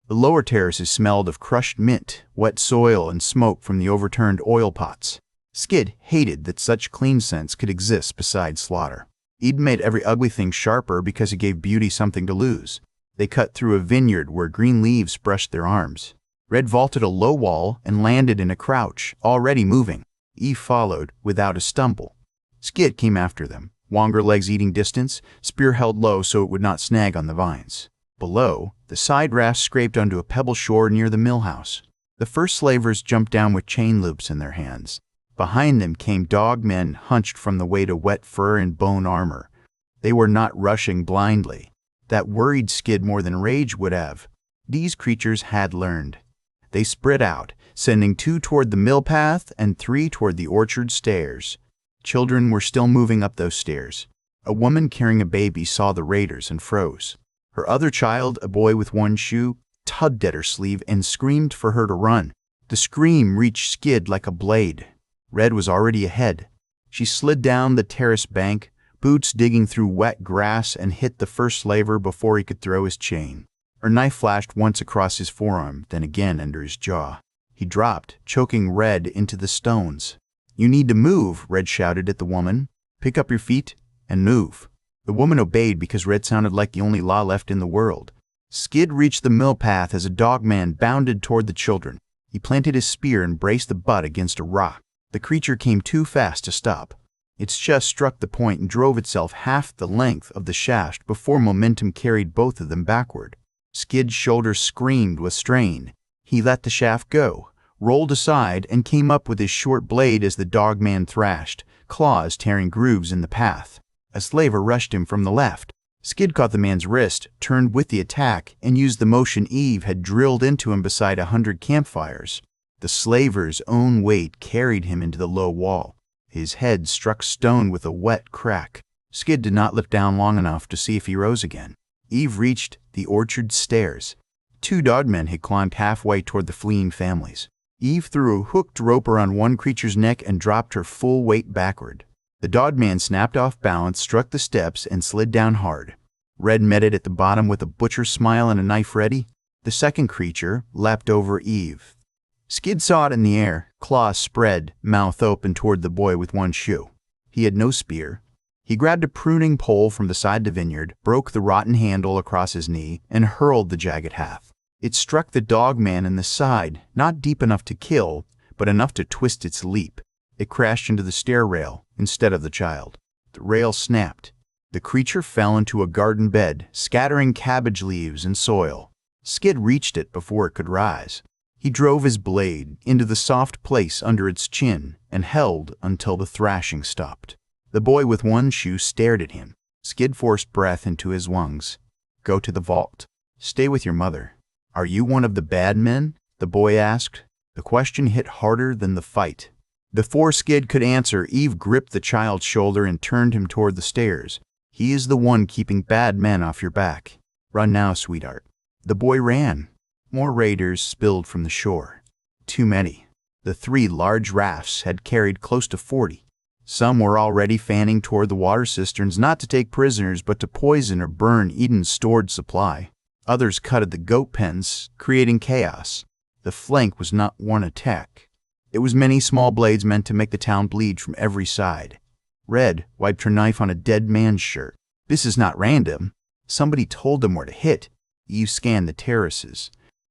The lower terraces smelled of crushed mint, wet soil, and smoke from the overturned oil pots. Skid hated that such clean scents could exist beside slaughter. Eden made every ugly thing sharper because it gave beauty something to lose. They cut through a vineyard where green leaves brushed their arms. Red vaulted a low wall and landed in a crouch, already moving. Eve followed, without a stumble. Skid came after them, longer legs eating distance, spear held low so it would not snag on the vines. Below, the side rafts scraped onto a pebble shore near the mill house. The first slavers jumped down with chain loops in their hands. Behind them came dogmen hunched from the weight of wet fur and bone armor. They were not rushing blindly. That worried Skid more than rage would have. These creatures had learned. They spread out, sending 2 toward the mill path and 3 toward the orchard stairs. Children were still moving up those stairs. A woman carrying a baby saw the raiders and froze. Her other child, a boy with one shoe, tugged at her sleeve and screamed for her to run. The scream reached Skid like a blade. Red was already ahead. She slid down the terrace bank, boots digging through wet grass, and hit the first slaver before he could throw his chain. Her knife flashed once across his forearm, then again under his jaw. He dropped, choking Red into the stones. "You need to move," Red shouted at the woman. "Pick up your feet and move." The woman obeyed because Red sounded like the only law left in the world. Skid reached the mill path as a dogman bounded toward the children. He planted his spear and braced the butt against a rock. The creature came too fast to stop. Its chest struck the point and drove itself half the length of the shaft before momentum carried both of them backward. Skid's shoulders screamed with strain. He let the shaft go, rolled aside, and came up with his short blade as the dogman thrashed, claws tearing grooves in the path. A slaver rushed him from the left. Skid caught the man's wrist, turned with the attack, and used the motion Eve had drilled into him beside 100 campfires. The slaver's own weight carried him into the low wall. His head struck stone with a wet crack. Skid did not lift down long enough to see if he rose again. Eve reached the orchard stairs. 2 dogmen had climbed halfway toward the fleeing families. Eve threw a hooked rope around one creature's neck and dropped her full weight backward. The dogman snapped off balance, struck the steps, and slid down hard. Red met it at the bottom with a butcher's smile and a knife ready. The second creature leapt over Eve. Skid saw it in the air, claws spread, mouth open toward the boy with one shoe. He had no spear. He grabbed a pruning pole from beside the vineyard, broke the rotten handle across his knee, and hurled the jagged haft. It struck the dogman in the side, not deep enough to kill, but enough to twist its leap. It crashed into the stair rail instead of the child. The rail snapped. The creature fell into a garden bed, scattering cabbage leaves and soil. Skid reached it before it could rise. He drove his blade into the soft place under its chin and held until the thrashing stopped. The boy with one shoe stared at him. Skid forced breath into his lungs. "Go to the vault. Stay with your mother." "Are you one of the bad men?" the boy asked. The question hit harder than the fight. Before Skid could answer, Eve gripped the child's shoulder and turned him toward the stairs. "He is the one keeping bad men off your back. Run now, sweetheart." The boy ran. More raiders spilled from the shore. Too many. The 3 large rafts had carried close to 40. Some were already fanning toward the water cisterns, not to take prisoners, but to poison or burn Eden's stored supply. Others cut at the goat pens, creating chaos. The flank was not one attack. It was many small blades meant to make the town bleed from every side. Red wiped her knife on a dead man's shirt. "This is not random. Somebody told them where to hit." Eve scanned the terraces.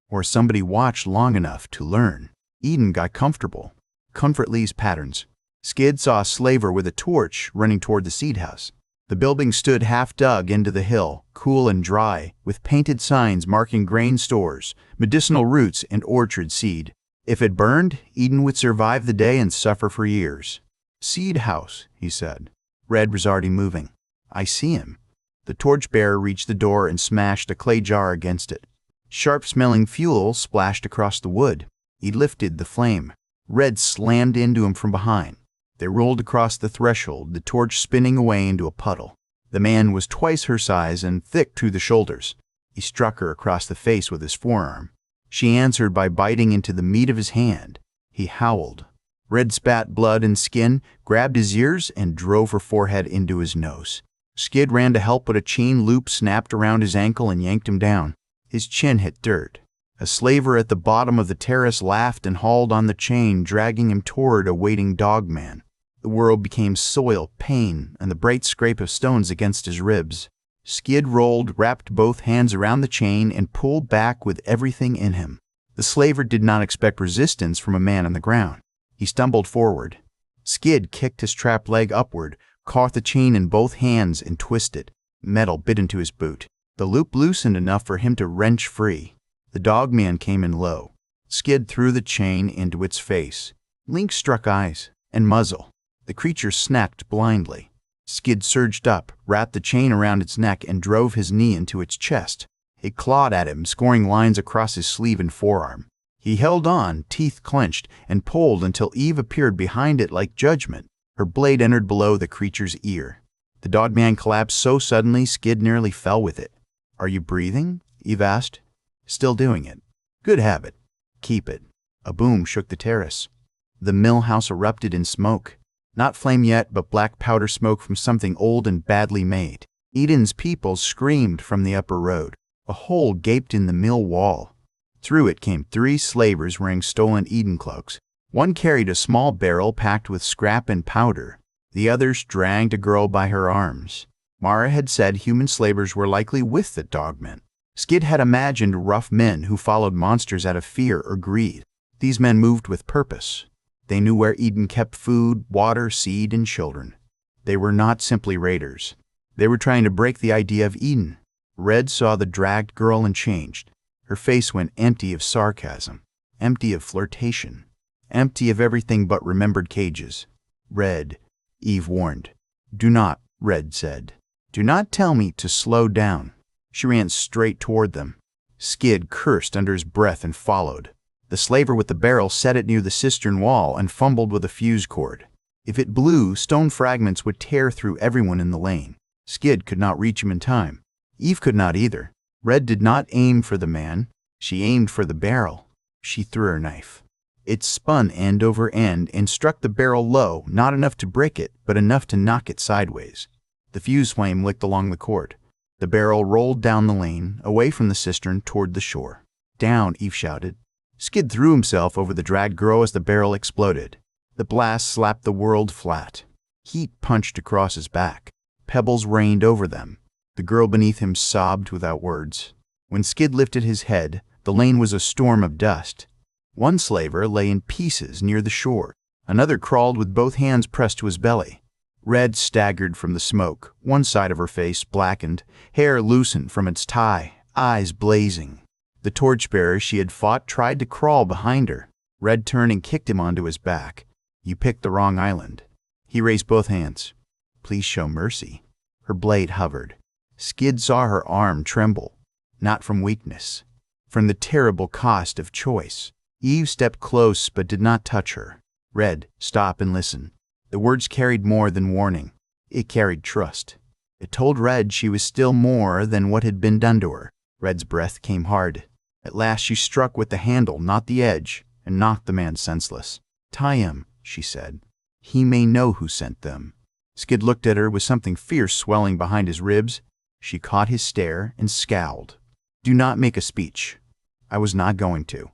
Or somebody watched long enough to learn. Eden got comfortable. Comfort leaves patterns. Skid saw a slaver with a torch running toward the seed house. The building stood half dug into the hill, cool and dry, with painted signs marking grain stores, medicinal roots, and orchard seed. If it burned, Eden would survive the day and suffer for years. "Seed house," he said. Red was already moving. "I see him." The torchbearer reached the door and smashed a clay jar against it. Sharp-smelling fuel splashed across the wood. He lifted the flame. Red slammed into him from behind. They rolled across the threshold, the torch spinning away into a puddle. The man was twice her size and thick to the shoulders. He struck her across the face with his forearm. She answered by biting into the meat of his hand. He howled. Red spat blood and skin, grabbed his ears, and drove her forehead into his nose. Skid ran to help, but a chain loop snapped around his ankle and yanked him down. His chin hit dirt. A slaver at the bottom of the terrace laughed and hauled on the chain, dragging him toward a waiting dogman. The world became soil, pain, and the bright scrape of stones against his ribs. Skid rolled, wrapped both hands around the chain, and pulled back with everything in him. The slaver did not expect resistance from a man on the ground. He stumbled forward. Skid kicked his trapped leg upward, caught the chain in both hands, and twisted. Metal bit into his boot. The loop loosened enough for him to wrench free. The dogman came in low. Skid threw the chain into its face. Link struck eyes and muzzle. The creature snapped blindly. Skid surged up, wrapped the chain around its neck, and drove his knee into its chest. It clawed at him, scoring lines across his sleeve and forearm. He held on, teeth clenched, and pulled until Eve appeared behind it like judgment. Her blade entered below the creature's ear. The dogman collapsed so suddenly Skid nearly fell with it. "Are you breathing?" Eve asked. "Still doing it." "Good habit. Keep it." A boom shook the terrace. The mill house erupted in smoke. Not flame yet, but black powder smoke from something old and badly made. Eden's people screamed from the upper road. A hole gaped in the mill wall. Through it came 3 slavers wearing stolen Eden cloaks. One carried a small barrel packed with scrap and powder. The others dragged a girl by her arms. Mara had said human slavers were likely with the dogmen. Skid had imagined rough men who followed monsters out of fear or greed. These men moved with purpose. They knew where Eden kept food, water, seed, and children. They were not simply raiders. They were trying to break the idea of Eden. Red saw the dragged girl and changed. Her face went empty of sarcasm. empty of flirtation, empty of everything but remembered cages. "Red," Eve warned. "Do not," Red said. "Do not tell me to slow down." She ran straight toward them. Skid cursed under his breath and followed. The slaver with the barrel set it near the cistern wall and fumbled with a fuse cord. If it blew, stone fragments would tear through everyone in the lane. Skid could not reach him in time. Eve could not either. Red did not aim for the man. She aimed for the barrel. She threw her knife. It spun end over end and struck the barrel low, not enough to break it, but enough to knock it sideways. The fuse flame licked along the cord. The barrel rolled down the lane, away from the cistern toward the shore. "Down," Eve shouted. Skid threw himself over the dragged girl as the barrel exploded. The blast slapped the world flat. Heat punched across his back. Pebbles rained over them. The girl beneath him sobbed without words. When Skid lifted his head, the lane was a storm of dust. One slaver lay in pieces near the shore. Another crawled with both hands pressed to his belly. Red staggered from the smoke, one side of her face blackened, hair loosened from its tie, eyes blazing. The torchbearer she had fought tried to crawl behind her. Red turned and kicked him onto his back. "You picked the wrong island." He raised both hands. "Please show mercy." Her blade hovered. Skid saw her arm tremble, not from weakness, from the terrible cost of choice. Eve stepped close but did not touch her. "Red, stop and listen." The words carried more than warning. It carried trust. It told Red she was still more than what had been done to her. Red's breath came hard. At last she struck with the handle, not the edge, and knocked the man senseless. "Tie him," she said. "He may know who sent them." Skid looked at her with something fierce swelling behind his ribs. She caught his stare and scowled. "Do not make a speech." "I was not going to."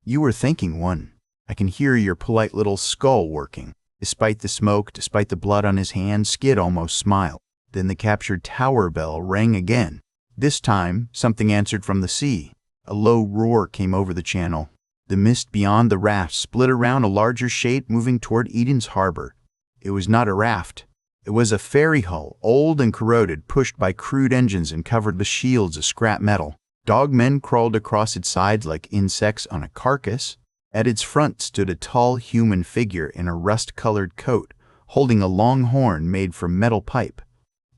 "You were thinking one. I can hear your polite little skull working." Despite the smoke, despite the blood on his hands, Skid almost smiled. Then the captured tower bell rang again. This time, something answered from the sea. A low roar came over the channel. The mist beyond the raft split around a larger shape moving toward Eden's harbor. It was not a raft. It was a ferry hull, old and corroded, pushed by crude engines and covered with shields of scrap metal. Dogmen crawled across its sides like insects on a carcass. At its front stood a tall human figure in a rust-colored coat, holding a long horn made from metal pipe.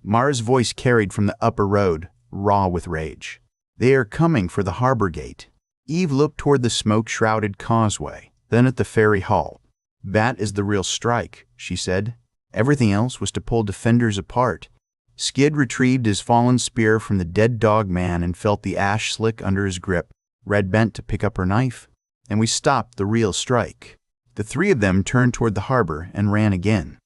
Mara's voice carried from the upper road, raw with rage. "They are coming for the harbor gate." Eve looked toward the smoke-shrouded causeway, then at the ferry hull. "That is the real strike," she said. Everything else was to pull defenders apart. Skid retrieved his fallen spear from the dead dog man and felt the ash slick under his grip. Red bent to pick up her knife. "And we stopped the real strike." The three of them turned toward the harbor and ran again.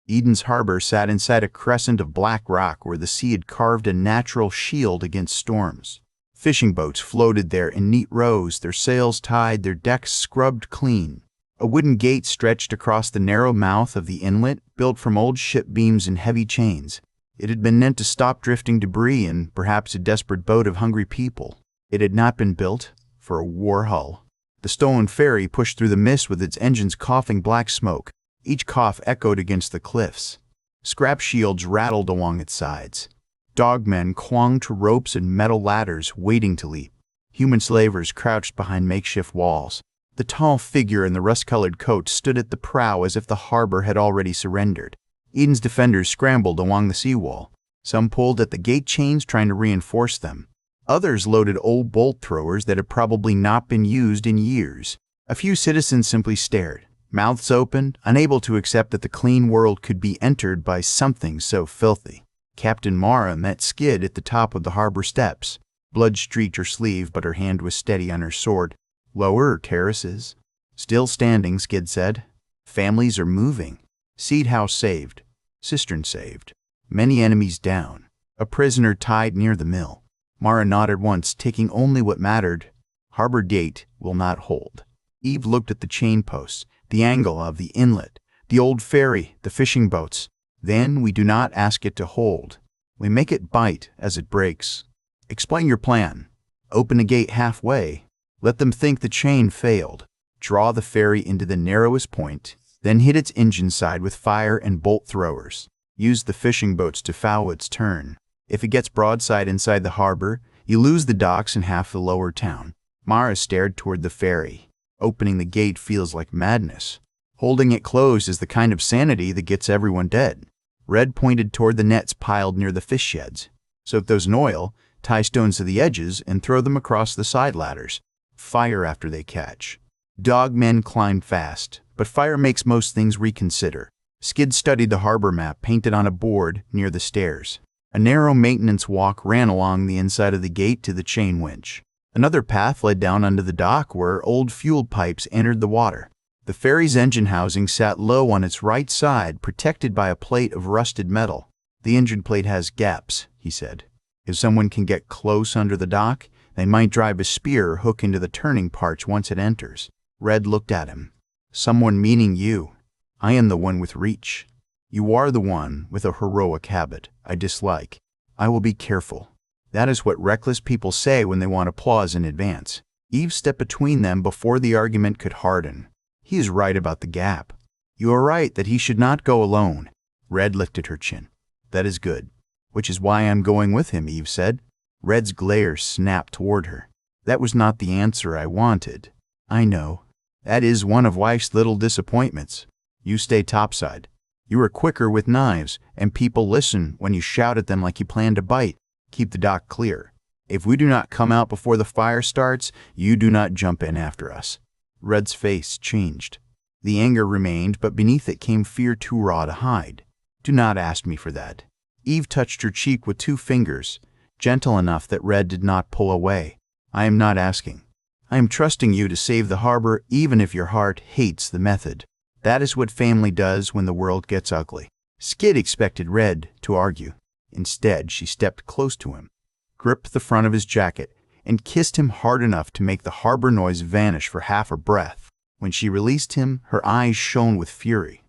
Eden's harbor sat inside a crescent of black rock where the sea had carved a natural shield against storms. Fishing boats floated there in neat rows, their sails tied, their decks scrubbed clean. A wooden gate stretched across the narrow mouth of the inlet, built from old ship beams and heavy chains. It had been meant to stop drifting debris and perhaps a desperate boat of hungry people. It had not been built for a war hull. The stolen ferry pushed through the mist with its engines coughing black smoke. Each cough echoed against the cliffs. Scrap shields rattled along its sides. Dogmen clung to ropes and metal ladders, waiting to leap. Human slavers crouched behind makeshift walls. The tall figure in the rust-colored coat stood at the prow as if the harbor had already surrendered. Eden's defenders scrambled along the seawall. Some pulled at the gate chains trying to reinforce them. Others loaded old bolt throwers that had probably not been used in years. A few citizens simply stared, mouths open, unable to accept that the clean world could be entered by something so filthy. Captain Mara met Skid at the top of the harbor steps. Blood streaked her sleeve, but her hand was steady on her sword. "Lower terraces." "Still standing," Skid said. "Families are moving. Seed house saved. Cistern saved. Many enemies down. A prisoner tied near the mill." Mara nodded once, taking only what mattered. "Harbor gate will not hold." Eve looked at the chain posts, the angle of the inlet, the old ferry, the fishing boats. "Then we do not ask it to hold. We make it bite as it breaks." "Explain your plan." "Open a gate halfway. Let them think the chain failed. Draw the ferry into the narrowest point, then hit its engine side with fire and bolt throwers. Use the fishing boats to foul its turn. If it gets broadside inside the harbor, you lose the docks and half the lower town. Mara stared toward the ferry. Opening the gate feels like madness. Holding it closed is the kind of sanity that gets everyone dead. Red pointed toward the nets piled near the fish sheds. Soak those in oil, tie stones to the edges, and throw them across the side ladders. Fire after they catch. Dogmen climb fast, but fire makes most things reconsider. Skid studied the harbor map painted on a board near the stairs. A narrow maintenance walk ran along the inside of the gate to the chain winch. Another path led down under the dock where old fuel pipes entered the water. The ferry's engine housing sat low on its right side, protected by a plate of rusted metal. "The engine plate has gaps," he said. "If someone can get close under the dock, they might drive a spear or hook into the turning parts once it enters." Red looked at him. "Someone meaning you. I am the one with reach. You are the one with a heroic habit I dislike. I will be careful." That is what reckless people say when they want applause in advance. Eve stepped between them before the argument could harden. "He is right about the gap. You are right that he should not go alone." Red lifted her chin. "That is good. Which is why I am going with him," Eve said. Red's glare snapped toward her. "That was not the answer I wanted." "I know. That is one of life's little disappointments. You stay topside. You are quicker with knives, and people listen when you shout at them like you plan to bite. Keep the dock clear. If we do not come out before the fire starts, you do not jump in after us." Red's face changed. The anger remained, but beneath it came fear too raw to hide. "Do not ask me for that." Eve touched her cheek with 2 fingers, gentle enough that Red did not pull away. "I am not asking. I am trusting you to save the harbor even if your heart hates the method. That is what family does when the world gets ugly." Skid expected Red to argue. Instead, she stepped close to him, gripped the front of his jacket, and kissed him hard enough to make the harbor noise vanish for half a breath. When she released him, her eyes shone with fury.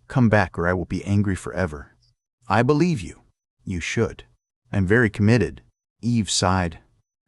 "Come back or I will be angry forever." "I believe you." "You should." "I'm very committed." Eve sighed.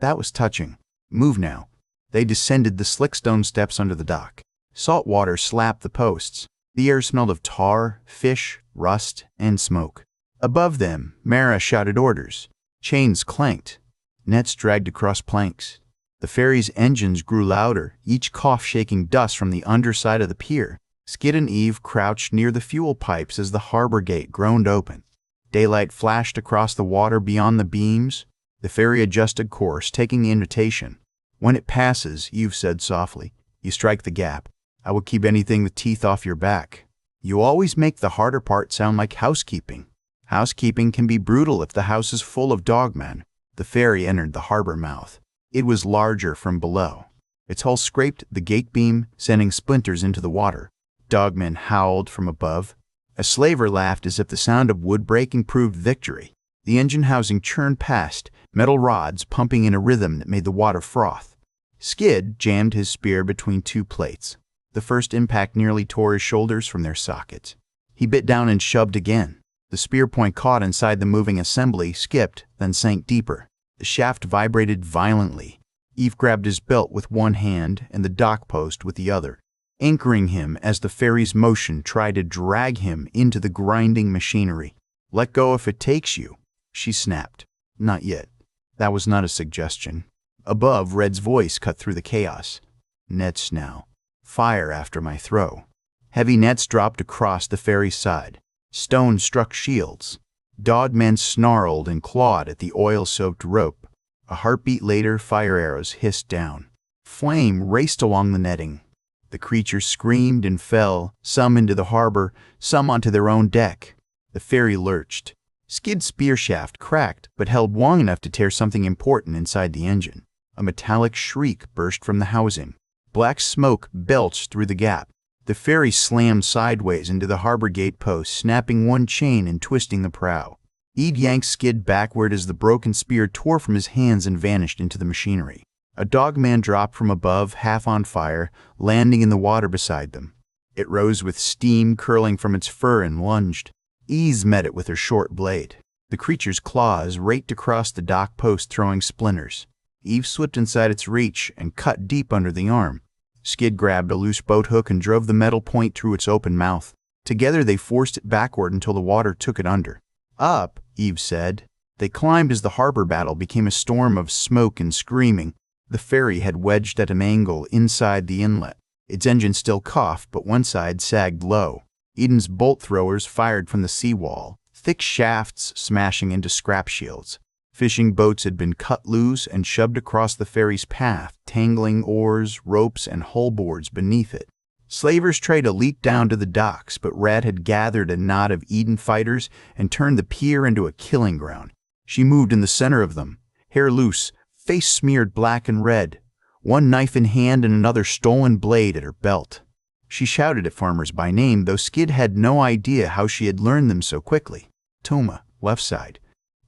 "That was touching. Move now." They descended the slick stone steps under the dock. Salt water slapped the posts. The air smelled of tar, fish, rust, and smoke. Above them, Mara shouted orders. Chains clanked. Nets dragged across planks. The ferry's engines grew louder, each cough shaking dust from the underside of the pier. Skid and Eve crouched near the fuel pipes as the harbor gate groaned open. Daylight flashed across the water beyond the beams. The ferry adjusted course, taking the invitation. "When it passes," Eve said softly, "you strike the gap. I will keep anything with teeth off your back." "You always make the harder part sound like housekeeping." "Housekeeping can be brutal if the house is full of dogmen." The ferry entered the harbor mouth. It was larger from below. Its hull scraped the gate beam, sending splinters into the water. Dogmen howled from above. A slaver laughed as if the sound of wood breaking proved victory. The engine housing churned past, metal rods pumping in a rhythm that made the water froth. Skid jammed his spear between 2 plates. The first impact nearly tore his shoulders from their sockets. He bit down and shoved again. The spear point caught inside the moving assembly, skipped, then sank deeper. The shaft vibrated violently. Eve grabbed his belt with one hand and the dock post with the other, anchoring him as the ferry's motion tried to drag him into the grinding machinery. "Let go if it takes you," she snapped. "Not yet." That was not a suggestion. Above, Red's voice cut through the chaos. "Nets now. Fire after my throw." Heavy nets dropped across the ferry's side. Stones struck shields. Dogmen snarled and clawed at the oil-soaked rope. A heartbeat later, fire arrows hissed down. Flame raced along the netting. The creatures screamed and fell, some into the harbor, some onto their own deck. The ferry lurched. Skid's spear shaft cracked, but held long enough to tear something important inside the engine. A metallic shriek burst from the housing. Black smoke belched through the gap. The ferry slammed sideways into the harbor gate post, snapping one chain and twisting the prow. Eve yanked Skid backward as the broken spear tore from his hands and vanished into the machinery. A dogman dropped from above, half on fire, landing in the water beside them. It rose with steam curling from its fur and lunged. Eve met it with her short blade. The creature's claws raked across the dock post, throwing splinters. Eve slipped inside its reach and cut deep under the arm. Skid grabbed a loose boat hook and drove the metal point through its open mouth. Together they forced it backward until the water took it under. "Up," Eve said. They climbed as the harbor battle became a storm of smoke and screaming. The ferry had wedged at an angle inside the inlet. Its engine still coughed, but one side sagged low. Eden's bolt throwers fired from the seawall, thick shafts smashing into scrap shields. Fishing boats had been cut loose and shoved across the ferry's path, tangling oars, ropes, and hull boards beneath it. Slavers tried to leap down to the docks, but Red had gathered a knot of Eden fighters and turned the pier into a killing ground. She moved in the center of them, hair loose, face smeared black and red, one knife in hand and another stolen blade at her belt. She shouted at farmers by name, though Skid had no idea how she had learned them so quickly. Toma, left side.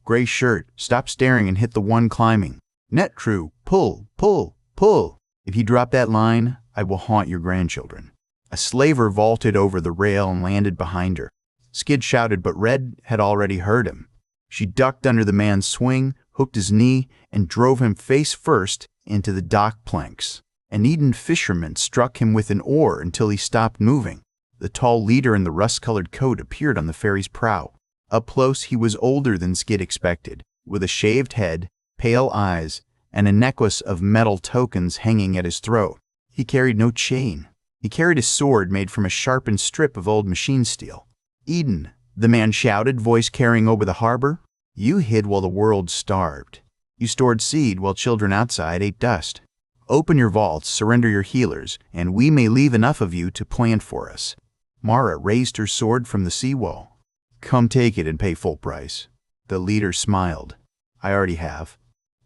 Gray shirt, stop staring and hit the one climbing. Net crew, pull, pull, pull. If you drop that line, I will haunt your grandchildren. A slaver vaulted over the rail and landed behind her. Skid shouted, but Red had already heard him. She ducked under the man's swing, hooked his knee, and drove him face first into the dock planks. An Eden fisherman struck him with an oar until he stopped moving. The tall leader in the rust-colored coat appeared on the ferry's prow. Up close, he was older than Skid expected, with a shaved head, pale eyes, and a necklace of metal tokens hanging at his throat. He carried no chain. He carried a sword made from a sharpened strip of old machine steel. Eden, the man shouted, voice carrying over the harbor. You hid while the world starved. You stored seed while children outside ate dust. Open your vaults, surrender your healers, and we may leave enough of you to plant for us. Mara raised her sword from the seawall. Come take it and pay full price. The leader smiled. I already have.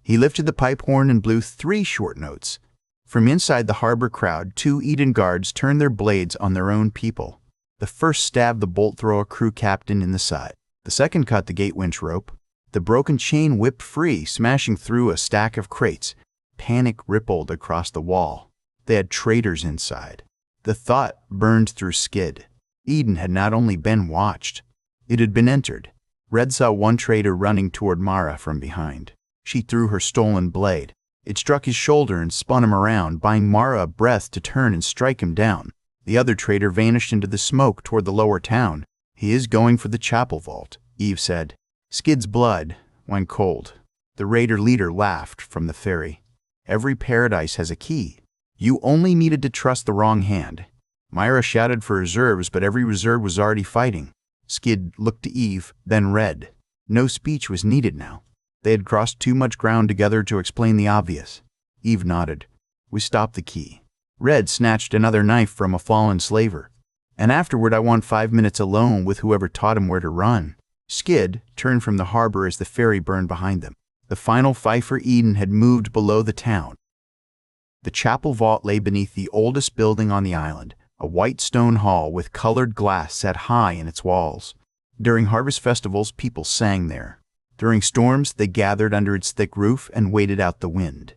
He lifted the pipe horn and blew 3 short notes. From inside the harbor crowd, 2 Eden guards turned their blades on their own people. The first stabbed the bolt thrower crew captain in the side. The second cut the gate winch rope. The broken chain whipped free, smashing through a stack of crates. Panic rippled across the wall. They had traitors inside. The thought burned through Skid. Eden had not only been watched, it had been entered. Red saw one traitor running toward Mara from behind. She threw her stolen blade. It struck his shoulder and spun him around, buying Mara a breath to turn and strike him down. The other traitor vanished into the smoke toward the lower town. He is going for the chapel vault, Eve said. Skid's blood went cold. The raider leader laughed from the ferry. Every paradise has a key. You only needed to trust the wrong hand. Myra shouted for reserves, but every reserve was already fighting. Skid looked to Eve, then Red. No speech was needed now. They had crossed too much ground together to explain the obvious. Eve nodded. We stopped the key. Red snatched another knife from a fallen slaver. And afterward I want 5 minutes alone with whoever taught him where to run. Skid turned from the harbor as the ferry burned behind them. The final fight for Eden had moved below the town. The chapel vault lay beneath the oldest building on the island, a white stone hall with colored glass set high in its walls. During harvest festivals, people sang there. During storms, they gathered under its thick roof and waited out the wind.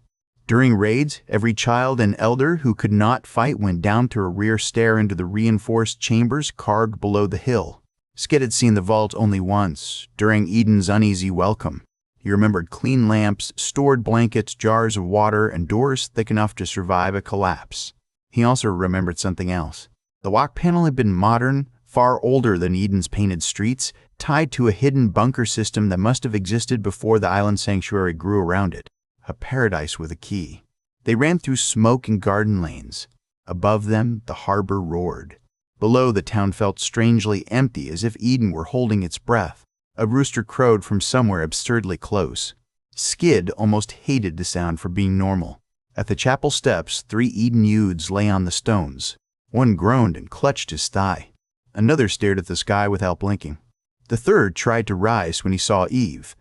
During raids, every child and elder who could not fight went down to a rear stair into the reinforced chambers carved below the hill. Skid had seen the vault only once, during Eden's uneasy welcome. He remembered clean lamps, stored blankets, jars of water, and doors thick enough to survive a collapse. He also remembered something else. The lock panel had been modern, far older than Eden's painted streets, tied to a hidden bunker system that must have existed before the island sanctuary grew around it. A paradise with a key. They ran through smoke and garden lanes. Above them, the harbor roared. Below, the town felt strangely empty, as if Eden were holding its breath. A rooster crowed from somewhere absurdly close. Skid almost hated the sound for being normal. At the chapel steps, 3 Eden youths lay on the stones. One groaned and clutched his thigh. Another stared at the sky without blinking. The third tried to rise when he saw Eve.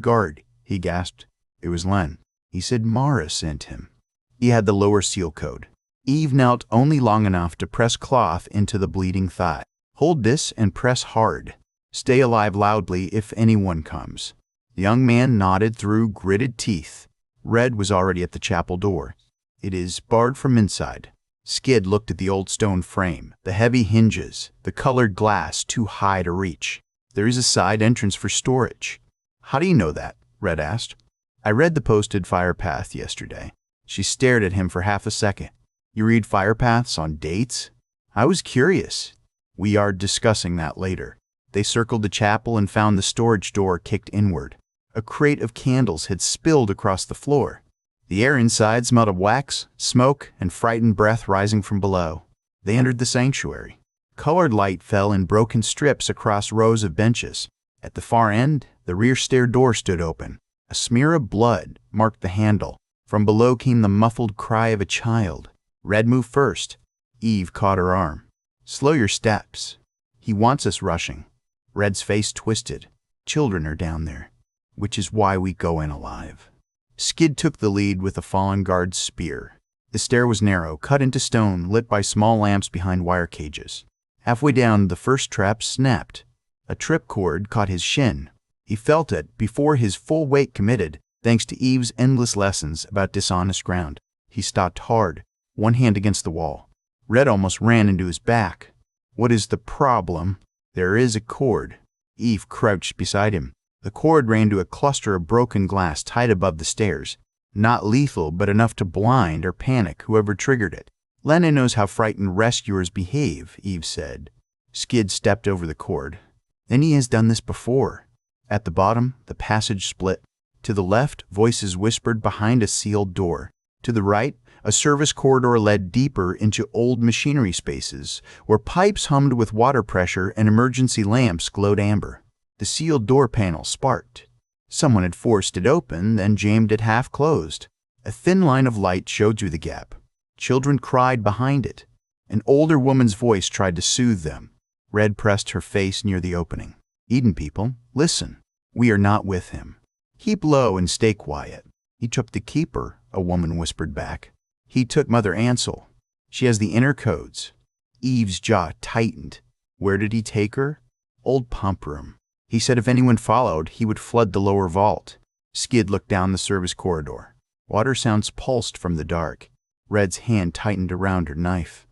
Guard, he gasped. It was Len. He said Mara sent him. He had the lower seal code. Eve knelt only long enough to press cloth into the bleeding thigh. Hold this and press hard. Stay alive loudly if anyone comes. The young man nodded through gritted teeth. Red was already at the chapel door. It is barred from inside. Skid looked at the old stone frame, the heavy hinges, the colored glass too high to reach. There is a side entrance for storage. How do you know that? Red asked. I read the posted fire path yesterday. She stared at him for half a second. You read fire paths on dates? I was curious. We are discussing that later. They circled the chapel and found the storage door kicked inward. A crate of candles had spilled across the floor. The air inside smelled of wax, smoke, and frightened breath rising from below. They entered the sanctuary. Colored light fell in broken strips across rows of benches. At the far end, the rear stair door stood open. A smear of blood marked the handle. From below came the muffled cry of a child. Red moved first. Eve caught her arm. "Slow your steps. He wants us rushing." Red's face twisted. "Children are down there, which is why we go in alive." Skid took the lead with a fallen guard's spear. The stair was narrow, cut into stone, lit by small lamps behind wire cages. Halfway down, the first trap snapped. A trip cord caught his shin. He felt it before his full weight committed, thanks to Eve's endless lessons about dishonest ground. He stopped hard, one hand against the wall. Red almost ran into his back. "What is the problem?" "There is a cord." Eve crouched beside him. The cord ran to a cluster of broken glass tied above the stairs. Not lethal, but enough to blind or panic whoever triggered it. "Lena knows how frightened rescuers behave," Eve said. Skid stepped over the cord. "Then he has done this before." At the bottom, the passage split. To the left, voices whispered behind a sealed door. To the right, a service corridor led deeper into old machinery spaces, where pipes hummed with water pressure and emergency lamps glowed amber. The sealed door panel sparked. Someone had forced it open, then jammed it half closed. A thin line of light showed through the gap. Children cried behind it. An older woman's voice tried to soothe them. Red pressed her face near the opening. "Eden people, listen. We are not with him. Keep low and stay quiet." "He took the keeper," a woman whispered back. "He took Mother Ansel. She has the inner codes." Eve's jaw tightened. "Where did he take her?" "Old pump room. He said if anyone followed, he would flood the lower vault." Skid looked down the service corridor. Water sounds pulsed from the dark. Red's hand tightened around her knife.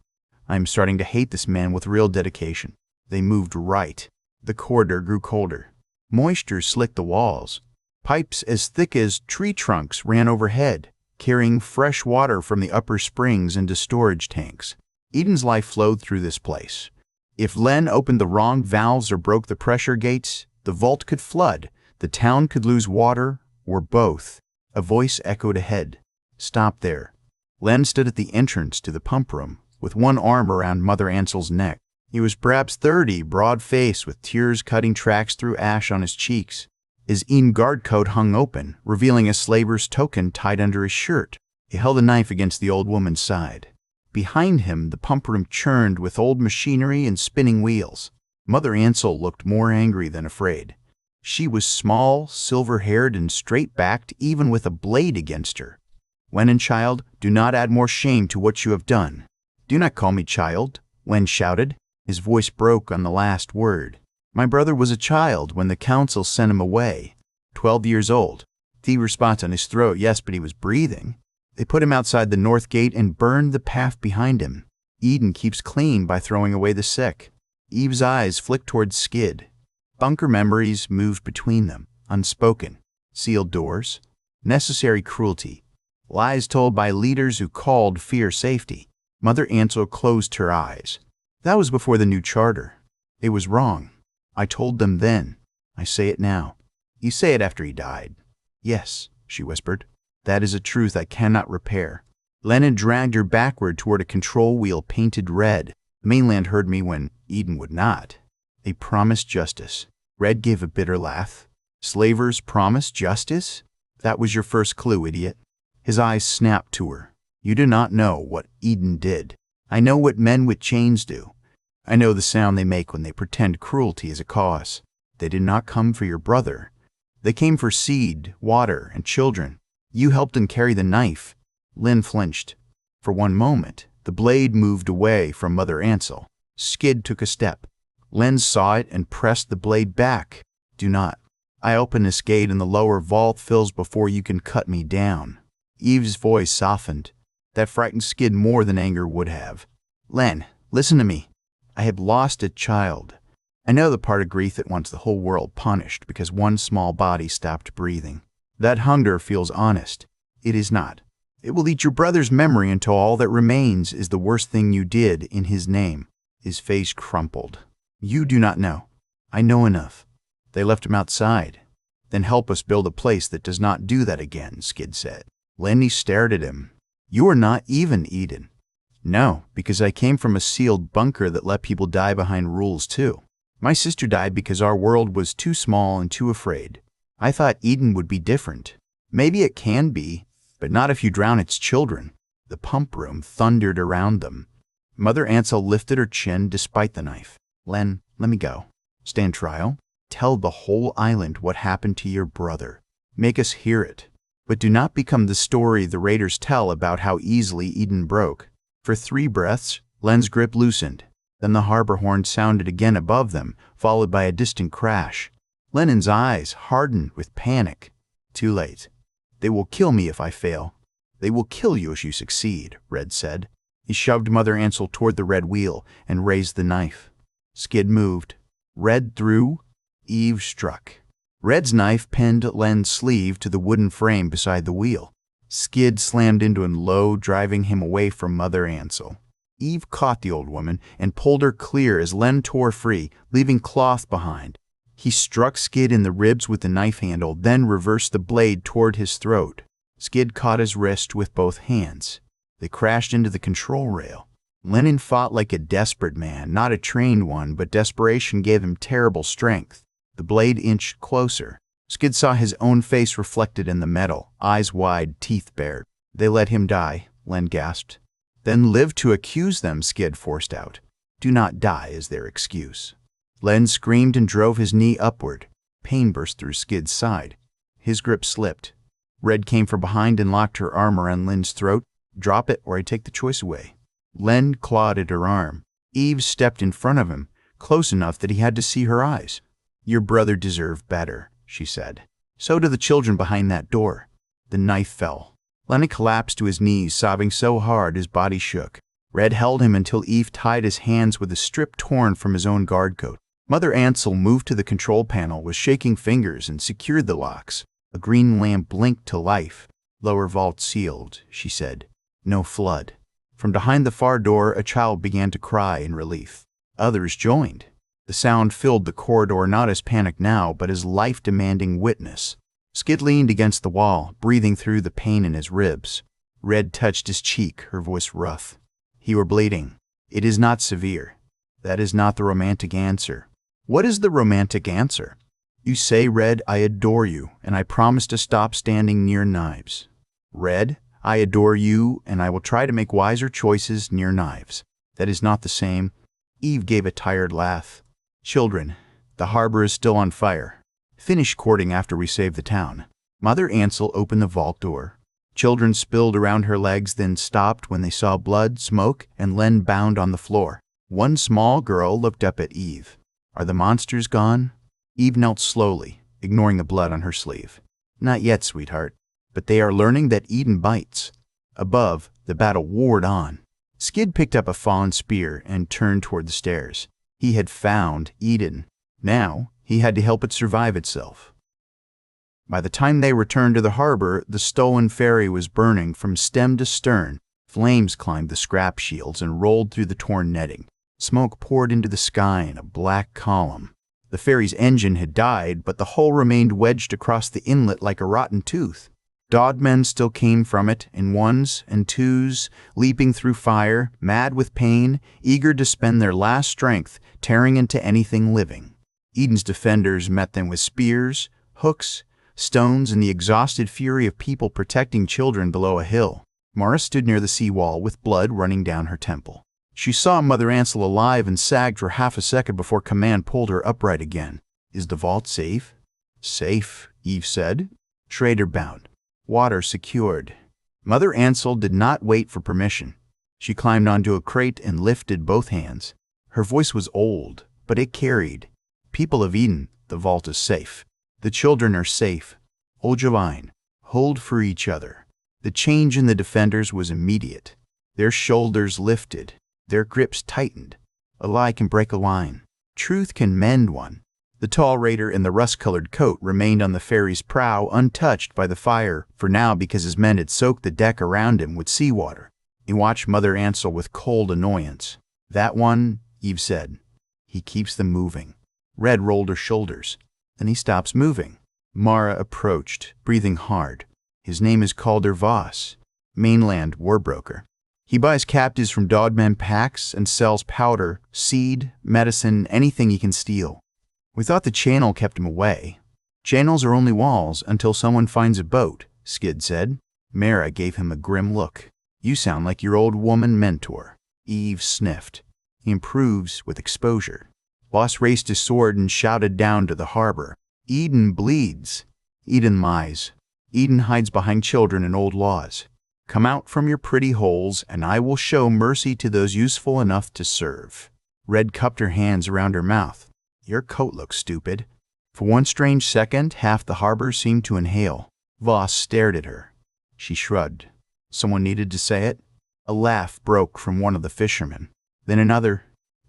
"I am starting to hate this man with real dedication." They moved right. The corridor grew colder. Moisture slicked the walls. Pipes as thick as tree trunks ran overhead, carrying fresh water from the upper springs into storage tanks. Eden's life flowed through this place. If Len opened the wrong valves or broke the pressure gates, the vault could flood, the town could lose water, or both. A voice echoed ahead. "Stop there." Len stood at the entrance to the pump room, with one arm around Mother Ansel's neck. He was perhaps 30, broad-faced, with tears cutting tracks through ash on his cheeks. His Eden guard coat hung open, revealing a slaver's token tied under his shirt. He held a knife against the old woman's side. Behind him, the pump room churned with old machinery and spinning wheels. Mother Ansel looked more angry than afraid. She was small, silver-haired, and straight-backed, even with a blade against her. "Wen, child, do not add more shame to what you have done." "Do not call me child," Wen shouted. His voice broke on the last word. "My brother was a child when the council sent him away. 12 years old. Fever spots on his throat, yes, but he was breathing. They put him outside the north gate and burned the path behind him. Eden keeps clean by throwing away the sick." Eve's eyes flicked toward Skid. Bunker memories moved between them, unspoken. Sealed doors, necessary cruelty, lies told by leaders who called fear safety. Mother Ansel closed her eyes. "That was before the new charter. It was wrong. I told them then. I say it now." "You say it after he died." "Yes," she whispered. "That is a truth I cannot repair." Lennon dragged her backward toward a control wheel painted red. The mainland heard me when Eden would not. They promised justice. Red gave a bitter laugh. "Slavers promised justice? That was your first clue, idiot." His eyes snapped to her. "You do not know what Eden did. I know what men with chains do. I know the sound they make when they pretend cruelty is a cause. They did not come for your brother. They came for seed, water, and children. You helped him carry the knife." Lynn flinched. For one moment, the blade moved away from Mother Ansel. Skid took a step. Len saw it and pressed the blade back. "Do not. I open this gate and the lower vault fills before you can cut me down." Eve's voice softened. That frightened Skid more than anger would have. "Len, listen to me. I have lost a child. I know the part of grief that wants the whole world punished because one small body stopped breathing. That hunger feels honest. It is not. It will eat your brother's memory until all that remains is the worst thing you did in his name." His face crumpled. "You do not know. I know enough. They left him outside. Then help us build a place that does not do that again," Skid said. Lenny stared at him. You are not even Eden. No, because I came from a sealed bunker that let people die behind rules too. My sister died because our world was too small and too afraid. I thought Eden would be different. Maybe it can be, but not if you drown its children. The pump room thundered around them. Mother Ansel lifted her chin despite the knife. Len, let me go. Stand trial. Tell the whole island what happened to your brother. Make us hear it. But do not become the story the raiders tell about how easily Eden broke. For 3 breaths, Len's grip loosened. Then the harbor horn sounded again above them, followed by a distant crash. Lennon's eyes hardened with panic. Too late. They will kill me if I fail. They will kill you if you succeed, Red said. He shoved Mother Ansel toward the red wheel and raised the knife. Skid moved. Red threw. Eve struck. Red's knife pinned Len's sleeve to the wooden frame beside the wheel. Skid slammed into him low, driving him away from Mother Ansel. Eve caught the old woman and pulled her clear as Len tore free, leaving cloth behind. He struck Skid in the ribs with the knife handle, then reversed the blade toward his throat. Skid caught his wrist with both hands. They crashed into the control rail. Lennon fought like a desperate man, not a trained one, but desperation gave him terrible strength. The blade inched closer. Skid saw his own face reflected in the metal, eyes wide, teeth bared. They let him die, Len gasped. Then live to accuse them, Skid forced out. Do not die is their excuse. Len screamed and drove his knee upward. Pain burst through Skid's side. His grip slipped. Red came from behind and locked her arm around Len's throat. Drop it or I take the choice away. Len clawed at her arm. Eve stepped in front of him, close enough that he had to see her eyes. Your brother deserved better, she said. So do the children behind that door. The knife fell. Lenny collapsed to his knees, sobbing so hard his body shook. Red held him until Eve tied his hands with a strip torn from his own guard coat. Mother Ansel moved to the control panel with shaking fingers and secured the locks. A green lamp blinked to life. Lower vault sealed, she said. No flood. From behind the far door, a child began to cry in relief. Others joined. The sound filled the corridor not as panic now, but as life-demanding witness. Skid leaned against the wall, breathing through the pain in his ribs. Red touched his cheek, her voice rough. You are bleeding. It is not severe. That is not the romantic answer. What is the romantic answer? You say, Red, I adore you, and I promise to stop standing near knives. Red, I adore you, and I will try to make wiser choices near knives. That is not the same. Eve gave a tired laugh. Children, the harbor is still on fire. Finish courting after we save the town. Mother Ansel opened the vault door. Children spilled around her legs, then stopped when they saw blood, smoke, and Len bound on the floor. One small girl looked up at Eve. Are the monsters gone? Eve knelt slowly, ignoring the blood on her sleeve. Not yet, sweetheart, but they are learning that Eden bites. Above, the battle warred on. Skid picked up a fallen spear and turned toward the stairs. He had found Eden. Now, he had to help it survive itself. By the time they returned to the harbor, the stolen ferry was burning from stem to stern. Flames climbed the scrap shields and rolled through the torn netting. Smoke poured into the sky in a black column. The ferry's engine had died, but the hull remained wedged across the inlet like a rotten tooth. Dogmen still came from it in ones and twos, leaping through fire, mad with pain, eager to spend their last strength tearing into anything living. Eden's defenders met them with spears, hooks, stones, and the exhausted fury of people protecting children below a hill. Mara stood near the seawall with blood running down her temple. She saw Mother Ansel alive and sagged for half a second before command pulled her upright again. Is the vault safe? Safe, Eve said. Schrader bound. Water secured. Mother Ansel did not wait for permission. She climbed onto a crate and lifted both hands. Her voice was old, but it carried. People of Eden, the vault is safe. The children are safe. Hold your line. Hold for each other. The change in the defenders was immediate. Their shoulders lifted. Their grips tightened. A lie can break a line. Truth can mend one. The tall raider in the rust-colored coat remained on the ferry's prow untouched by the fire, for now because his men had soaked the deck around him with seawater. He watched Mother Ansel with cold annoyance. That one, Eve said. He keeps them moving. Red rolled her shoulders. Then he stops moving. Mara approached, breathing hard. His name is Calder Voss, mainland warbroker. He buys captives from dogmen packs and sells powder, seed, medicine, anything he can steal. We thought the channel kept him away. Channels are only walls until someone finds a boat, Skid said. Mara gave him a grim look. You sound like your old woman mentor. Eve sniffed. He improves with exposure. Voss raised his sword and shouted down to the harbor. Eden bleeds. Eden lies. Eden hides behind children and old laws. Come out from your pretty holes, and I will show mercy to those useful enough to serve. Red cupped her hands around her mouth. Your coat looks stupid. For one strange second, half the harbor seemed to inhale. Voss stared at her. She shrugged. Someone needed to say it. A laugh broke from one of the fishermen. Then another.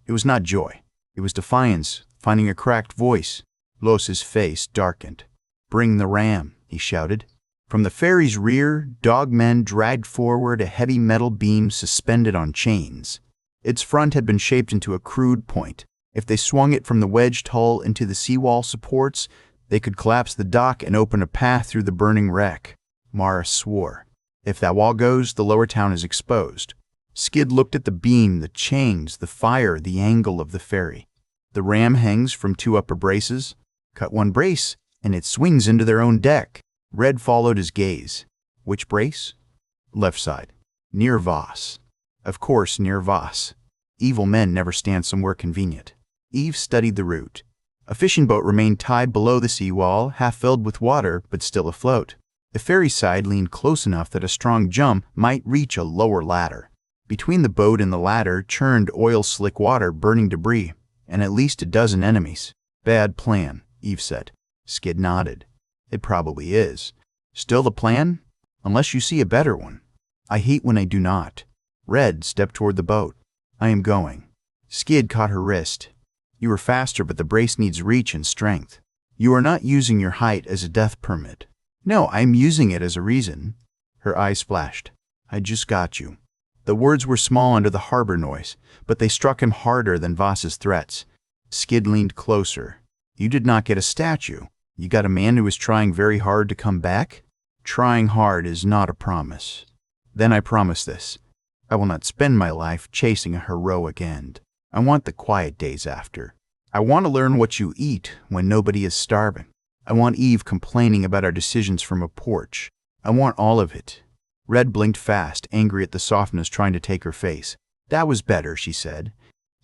It was not joy. It was defiance, finding a cracked voice. Los's face darkened. Bring the ram, he shouted. From the ferry's rear, dogmen dragged forward a heavy metal beam suspended on chains. Its front had been shaped into a crude point. If they swung it from the wedged hull into the seawall supports, they could collapse the dock and open a path through the burning wreck. Mara swore. If that wall goes, the lower town is exposed. Skid looked at the beam, the chains, the fire, the angle of the ferry. The ram hangs from two upper braces. Cut one brace, and it swings into their own deck. Red followed his gaze. Which brace? Left side. Near Voss. Of course, near Voss. Evil men never stand somewhere convenient. Eve studied the route. A fishing boat remained tied below the seawall, half filled with water, but still afloat. The ferry side leaned close enough that a strong jump might reach a lower ladder. Between the boat and the ladder churned oil-slick water, burning debris, and at least a dozen enemies. Bad plan, Eve said. Skid nodded. It probably is. Still the plan? Unless you see a better one. I hate when I do not. Red stepped toward the boat. I am going. Skid caught her wrist. You are faster, but the brace needs reach and strength. You are not using your height as a death permit. No, I am using it as a reason. Her eyes flashed. I just got you. The words were small under the harbor noise, but they struck him harder than Voss's threats. Skid leaned closer. You did not get a statue. You got a man who was trying very hard to come back? Trying hard is not a promise. Then I promise this. I will not spend my life chasing a heroic end. I want the quiet days after. I want to learn what you eat when nobody is starving. I want Eve complaining about our decisions from a porch. I want all of it. Red blinked fast, angry at the softness trying to take her face. That was better, she said.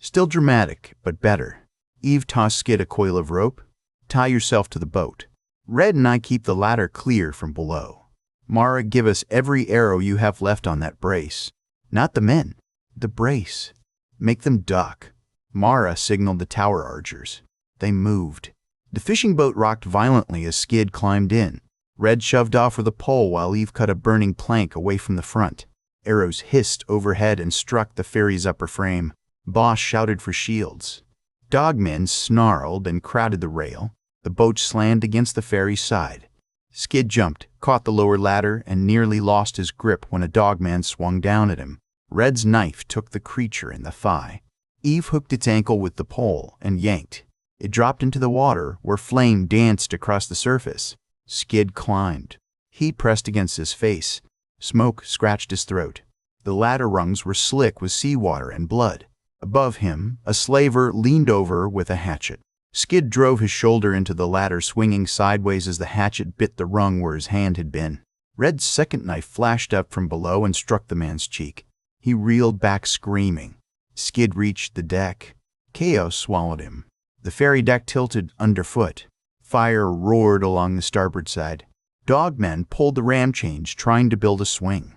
Still dramatic, but better. Eve tossed Skid a coil of rope. Tie yourself to the boat. Red and I keep the ladder clear from below. Mara, give us every arrow you have left on that brace. Not the men. The brace. Make them duck. Mara signaled the tower archers. They moved. The fishing boat rocked violently as Skid climbed in. Red shoved off with a pole while Eve cut a burning plank away from the front. Arrows hissed overhead and struck the ferry's upper frame. Boss shouted for shields. Dogmen snarled and crowded the rail. The boat slammed against the ferry's side. Skid jumped, caught the lower ladder, and nearly lost his grip when a dogman swung down at him. Red's knife took the creature in the thigh. Eve hooked its ankle with the pole and yanked. It dropped into the water, where flame danced across the surface. Skid climbed. Heat pressed against his face. Smoke scratched his throat. The ladder rungs were slick with seawater and blood. Above him, a slaver leaned over with a hatchet. Skid drove his shoulder into the ladder, swinging sideways as the hatchet bit the rung where his hand had been. Red's second knife flashed up from below and struck the man's cheek. He reeled back screaming. Skid reached the deck. Chaos swallowed him. The ferry deck tilted underfoot. Fire roared along the starboard side. Dogmen pulled the ram chains, trying to build a swing.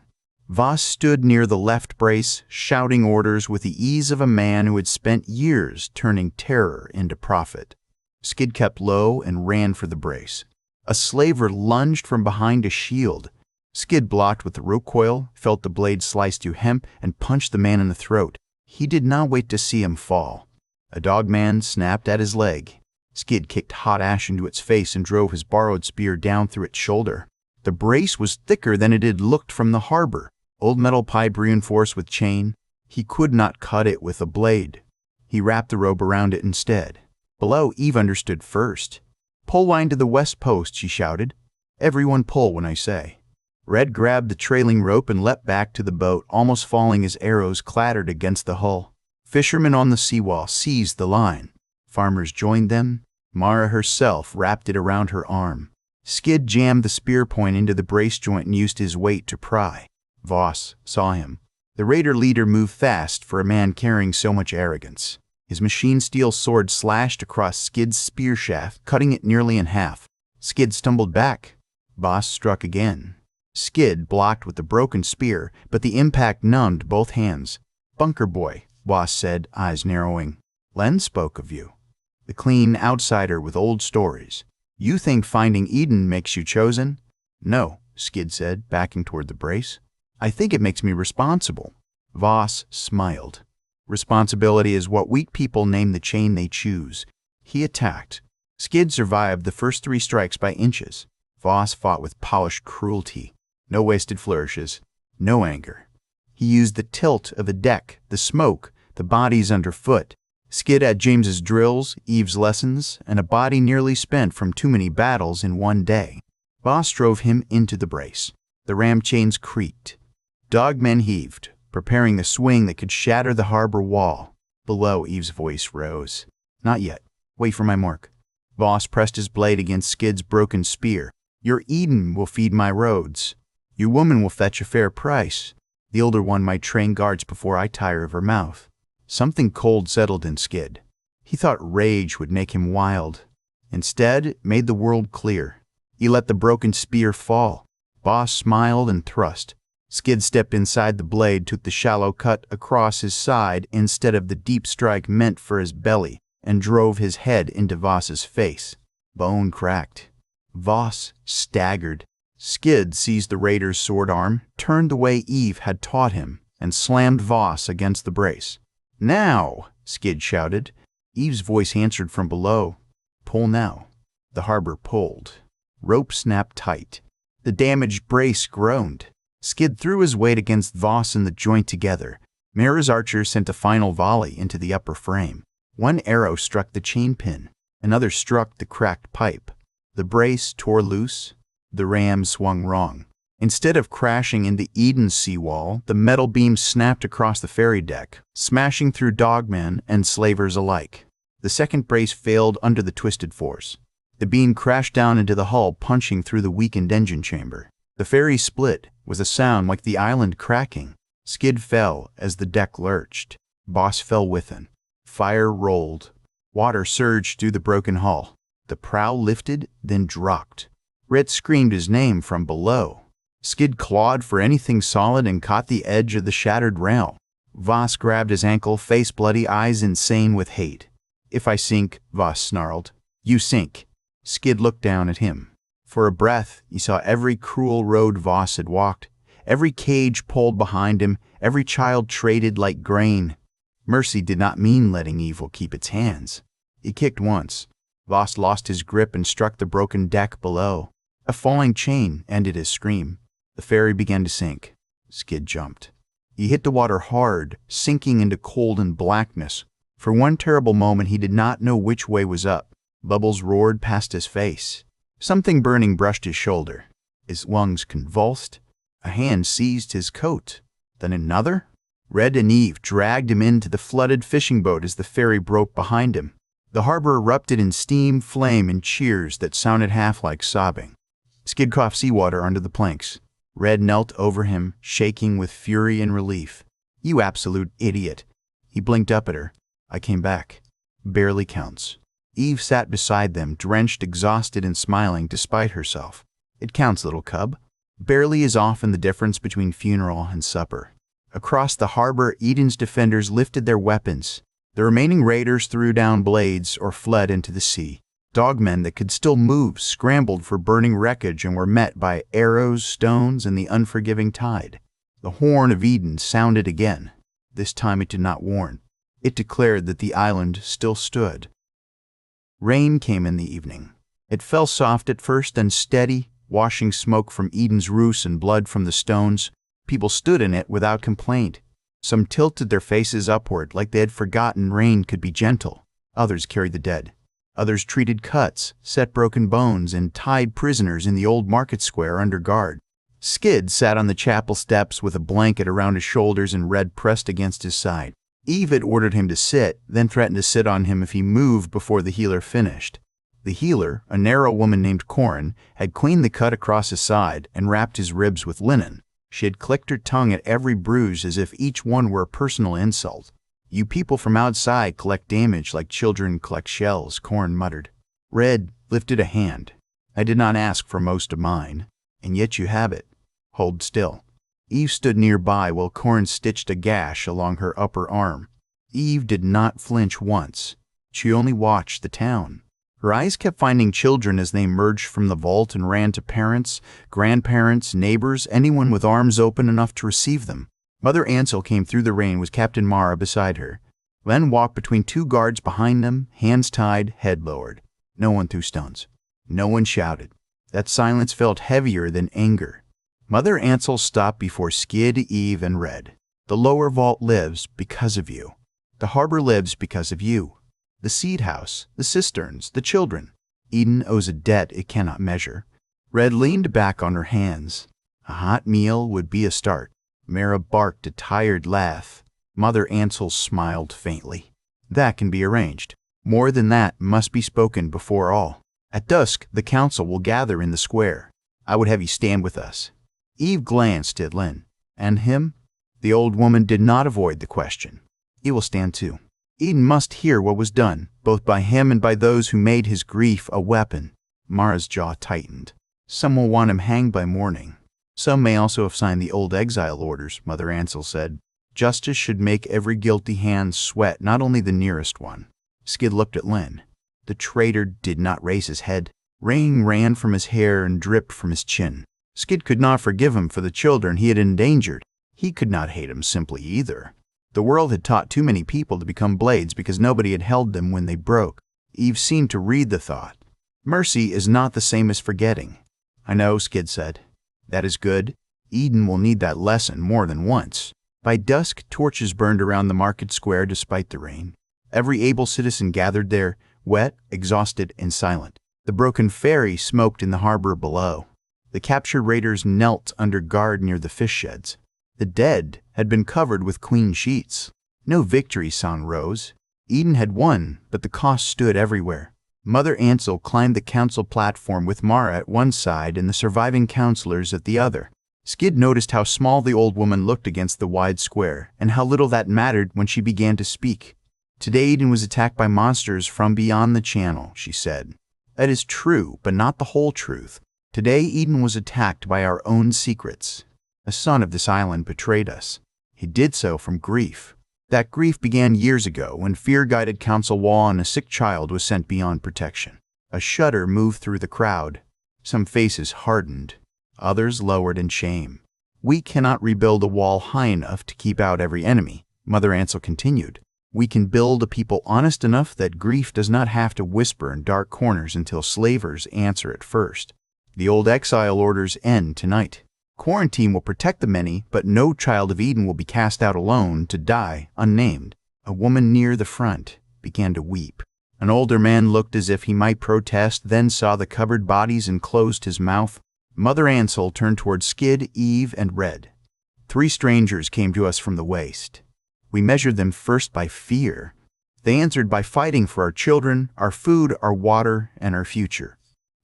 Voss stood near the left brace, shouting orders with the ease of a man who had spent years turning terror into profit. Skid kept low and ran for the brace. A slaver lunged from behind a shield. Skid blocked with the rope coil, felt the blade slice through hemp, and punched the man in the throat. He did not wait to see him fall. A dogman snapped at his leg. Skid kicked hot ash into its face and drove his borrowed spear down through its shoulder. The brace was thicker than it had looked from the harbor. Old metal pipe reinforced with chain. He could not cut it with a blade. He wrapped the rope around it instead. Below, Eve understood first. Pull line to the west post, she shouted. Everyone pull when I say. Red grabbed the trailing rope and leapt back to the boat, almost falling as arrows clattered against the hull. Fishermen on the seawall seized the line. Farmers joined them. Mara herself wrapped it around her arm. Skid jammed the spear point into the brace joint and used his weight to pry. Voss saw him. The raider leader moved fast for a man carrying so much arrogance. His machine steel sword slashed across Skid's spear shaft, cutting it nearly in half. Skid stumbled back. Voss struck again. Skid blocked with the broken spear, but the impact numbed both hands. "Bunker boy," Voss said, eyes narrowing. "Len spoke of you. The clean outsider with old stories. You think finding Eden makes you chosen?" "No," Skid said, backing toward the brace. "I think it makes me responsible." Voss smiled. "Responsibility is what weak people name the chain they choose." He attacked. Skid survived the first 3 strikes by inches. Voss fought with polished cruelty. No wasted flourishes. No anger. He used the tilt of the deck, the smoke, the bodies underfoot. Skid had James's drills, Eve's lessons, and a body nearly spent from too many battles in one day. Voss drove him into the brace. The ram chains creaked. Dogmen heaved, preparing the swing that could shatter the harbor wall. Below, Eve's voice rose. "Not yet. Wait for my mark." Voss pressed his blade against Skid's broken spear. "Your Eden will feed my roads. Your woman will fetch a fair price. The older one might train guards before I tire of her mouth." Something cold settled in Skid. He thought rage would make him wild. Instead, it made the world clear. He let the broken spear fall. Voss smiled and thrust. Skid stepped inside the blade, took the shallow cut across his side instead of the deep strike meant for his belly, and drove his head into Voss's face. Bone cracked. Voss staggered. Skid seized the raider's sword arm, turned the way Eve had taught him, and slammed Voss against the brace. "Now!" Skid shouted. Eve's voice answered from below. "Pull now." The harbor pulled. Rope snapped tight. The damaged brace groaned. Skid threw his weight against Voss and the joint together. Mara's archer sent a final volley into the upper frame. One arrow struck the chain pin. Another struck the cracked pipe. The brace tore loose. The ram swung wrong. Instead of crashing into Eden's seawall, the metal beam snapped across the ferry deck, smashing through dogmen and slavers alike. The second brace failed under the twisted force. The beam crashed down into the hull, punching through the weakened engine chamber. The ferry split, with a sound like the island cracking. Skid fell as the deck lurched. Voss fell with him. Fire rolled. Water surged through the broken hull. The prow lifted, then dropped. Red screamed his name from below. Skid clawed for anything solid and caught the edge of the shattered rail. Voss grabbed his ankle, face bloody, eyes insane with hate. "If I sink," Voss snarled, "you sink." Skid looked down at him. For a breath, he saw every cruel road Voss had walked, every cage pulled behind him, every child traded like grain. Mercy did not mean letting evil keep its hands. He kicked once. Voss lost his grip and struck the broken deck below. A falling chain ended his scream. The ferry began to sink. Skid jumped. He hit the water hard, sinking into cold and blackness. For one terrible moment he did not know which way was up. Bubbles roared past his face. Something burning brushed his shoulder. His lungs convulsed. A hand seized his coat. Then another? Red and Eve dragged him into the flooded fishing boat as the ferry broke behind him. The harbor erupted in steam, flame, and cheers that sounded half like sobbing. Skid coughed seawater under the planks. Red knelt over him, shaking with fury and relief. "You absolute idiot." He blinked up at her. "I came back." "Barely counts." Eve sat beside them, drenched, exhausted, and smiling despite herself. "It counts, little cub." Barely is often the difference between funeral and supper. Across the harbor, Eden's defenders lifted their weapons. The remaining raiders threw down blades or fled into the sea. Dogmen that could still move scrambled for burning wreckage and were met by arrows, stones, and the unforgiving tide. The horn of Eden sounded again. This time it did not warn. It declared that the island still stood. Rain came in the evening. It fell soft at first, then steady, washing smoke from Eden's roofs and blood from the stones. People stood in it without complaint. Some tilted their faces upward like they had forgotten rain could be gentle. Others carried the dead. Others treated cuts, set broken bones, and tied prisoners in the old market square under guard. Skid sat on the chapel steps with a blanket around his shoulders and Red pressed against his side. Eve had ordered him to sit, then threatened to sit on him if he moved before the healer finished. The healer, a narrow woman named Corin, had cleaned the cut across his side and wrapped his ribs with linen. She had clicked her tongue at every bruise as if each one were a personal insult. "You people from outside collect damage like children collect shells," Corin muttered. Red lifted a hand. "I did not ask for most of mine, and yet you have it. Hold still." Eve stood nearby while Corin stitched a gash along her upper arm. Eve did not flinch once. She only watched the town. Her eyes kept finding children as they emerged from the vault and ran to parents, grandparents, neighbors, anyone with arms open enough to receive them. Mother Ansel came through the rain with Captain Mara beside her. Len walked between two guards behind them, hands tied, head lowered. No one threw stones. No one shouted. That silence felt heavier than anger. Mother Ansel stopped before Skid, Eve, and Red. "The lower vault lives because of you. The harbor lives because of you. The seed house, the cisterns, the children. Eden owes a debt it cannot measure." Red leaned back on her hands. A hot meal would be a start. Mara barked a tired laugh. Mother Ansel smiled faintly. "That can be arranged. More than that must be spoken before all. At dusk, the council will gather in the square. I would have you stand with us." Eve glanced at Len. "And him?" The old woman did not avoid the question. "He will stand too. Eden must hear what was done, both by him and by those who made his grief a weapon." Mara's jaw tightened. "Some will want him hanged by morning. Some may also have signed the old exile orders," Mother Ansel said. "Justice should make every guilty hand sweat, not only the nearest one." Skid looked at Len. The traitor did not raise his head. Rain ran from his hair and dripped from his chin. Skid could not forgive him for the children he had endangered. He could not hate him simply either. The world had taught too many people to become blades because nobody had held them when they broke. Eve seemed to read the thought. "Mercy is not the same as forgetting." "I know," Skid said. "That is good. Eden will need that lesson more than once." By dusk, torches burned around the market square despite the rain. Every able citizen gathered there, wet, exhausted, and silent. The broken ferry smoked in the harbor below. The captured raiders knelt under guard near the fish sheds. The dead had been covered with clean sheets. No victory sound rose. Eden had won, but the cost stood everywhere. Mother Ansel climbed the council platform with Mara at one side and the surviving counselors at the other. Skid noticed how small the old woman looked against the wide square, and how little that mattered when she began to speak. "Today Eden was attacked by monsters from beyond the channel," she said. "That is true, but not the whole truth. Today Eden was attacked by our own secrets. A son of this island betrayed us. He did so from grief. That grief began years ago when fear-guided Council Wall and a sick child was sent beyond protection. A shudder moved through the crowd. Some faces hardened, others lowered in shame. We cannot rebuild a wall high enough to keep out every enemy," Mother Ansel continued. "We can build a people honest enough that grief does not have to whisper in dark corners until slavers answer it first. The old exile orders end tonight. Quarantine will protect the many, but no child of Eden will be cast out alone to die unnamed." A woman near the front began to weep. An older man looked as if he might protest, then saw the covered bodies and closed his mouth. Mother Ansel turned toward Skid, Eve, and Red. "3 strangers came to us from the waste. We measured them first by fear. They answered by fighting for our children, our food, our water, and our future.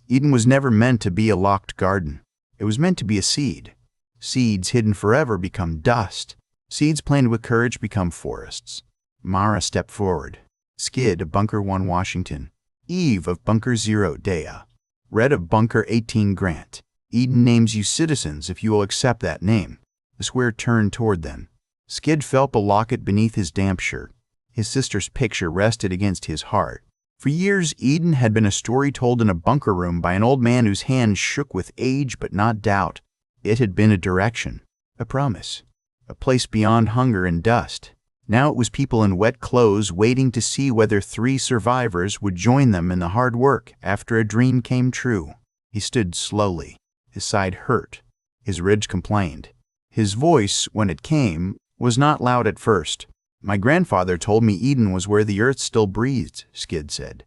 Eden was never meant to be a locked garden. It was meant to be a seed. Seeds hidden forever become dust. Seeds planted with courage become forests." Mara stepped forward. Skid of Bunker 1 Washington. Eve of Bunker 0 Dea. Red of Bunker 18 Grant. "Eden names you citizens if you will accept that name." The square turned toward them. Skid felt the locket beneath his damp shirt. His sister's picture rested against his heart. For years, Eden had been a story told in a bunker room by an old man whose hands shook with age but not doubt. It had been a direction, a promise, a place beyond hunger and dust. Now it was people in wet clothes waiting to see whether 3 survivors would join them in the hard work after a dream came true. He stood slowly. His side hurt. His ribs complained. His voice, when it came, was not loud at first. "My grandfather told me Eden was where the earth still breathed," Skid said.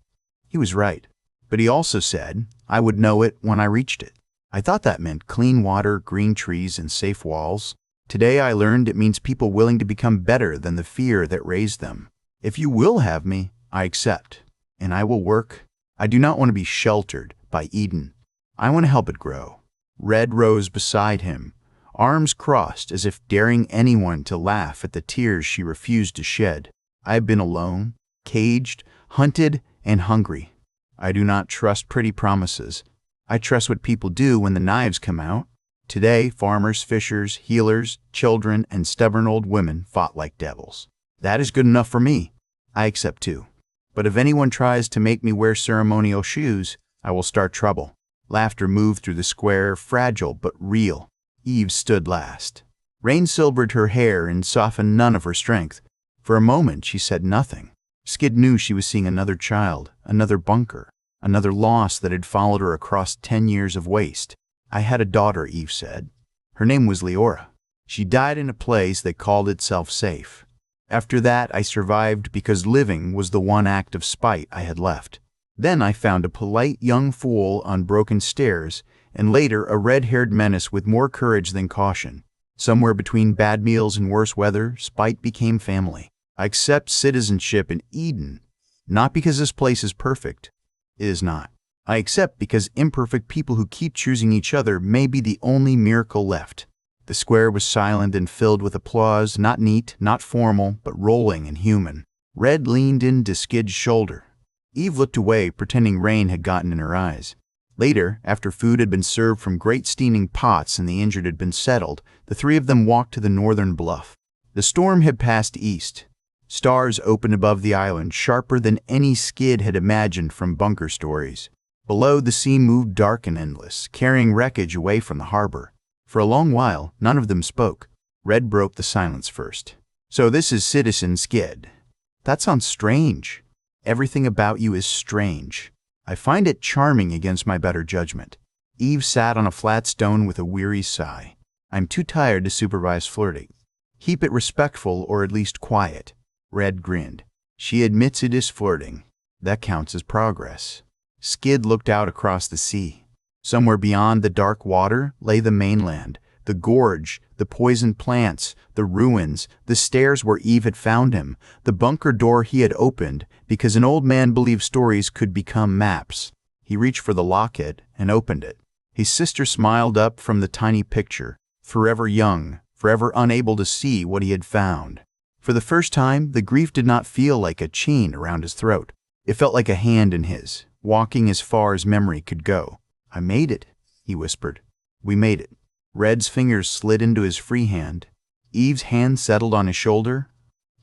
He was right. But he also said, "I would know it when I reached it." I thought that meant clean water, green trees, and safe walls. Today I learned it means people willing to become better than the fear that raised them. If you will have me, I accept, and I will work. I do not want to be sheltered by Eden. I want to help it grow. Red rose beside him, arms crossed as if daring anyone to laugh at the tears she refused to shed. I have been alone, caged, hunted, and hungry. I do not trust pretty promises. I trust what people do when the knives come out. Today, farmers, fishers, healers, children, and stubborn old women fought like devils. That is good enough for me. I accept too. But if anyone tries to make me wear ceremonial shoes, I will start trouble. Laughter moved through the square, fragile but real. Eve stood last. Rain silvered her hair and softened none of her strength. For a moment, she said nothing. Skid knew she was seeing another child, another bunker, another loss that had followed her across 10 years of waste. I had a daughter, Eve said. Her name was Leora. She died in a place that called itself safe. After that, I survived because living was the one act of spite I had left. Then I found a polite young fool on broken stairs, and later a red-haired menace with more courage than caution. Somewhere between bad meals and worse weather, spite became family. I accept citizenship in Eden, not because this place is perfect. It is not. I accept because imperfect people who keep choosing each other may be the only miracle left. The square was silent and filled with applause, not neat, not formal, but rolling and human. Red leaned into Skid's shoulder. Eve looked away, pretending rain had gotten in her eyes. Later, after food had been served from great steaming pots and the injured had been settled, the three of them walked to the northern bluff. The storm had passed east. Stars opened above the island, sharper than any Skid had imagined from bunker stories. Below, the sea moved dark and endless, carrying wreckage away from the harbor. For a long while, none of them spoke. Red broke the silence first. So this is Citizen Skid. That sounds strange. Everything about you is strange. I find it charming against my better judgment. Eve sat on a flat stone with a weary sigh. I'm too tired to supervise flirting. Keep it respectful or at least quiet. Red grinned. She admits it is flirting. That counts as progress. Skid looked out across the sea. Somewhere beyond the dark water lay the mainland, the gorge, the poisoned plants, the ruins, the stairs where Eve had found him, the bunker door he had opened because an old man believed stories could become maps. He reached for the locket and opened it. His sister smiled up from the tiny picture, forever young, forever unable to see what he had found. For the first time, the grief did not feel like a chain around his throat. It felt like a hand in his, walking as far as memory could go. I made it, he whispered. We made it. Red's fingers slid into his free hand. Eve's hand settled on his shoulder.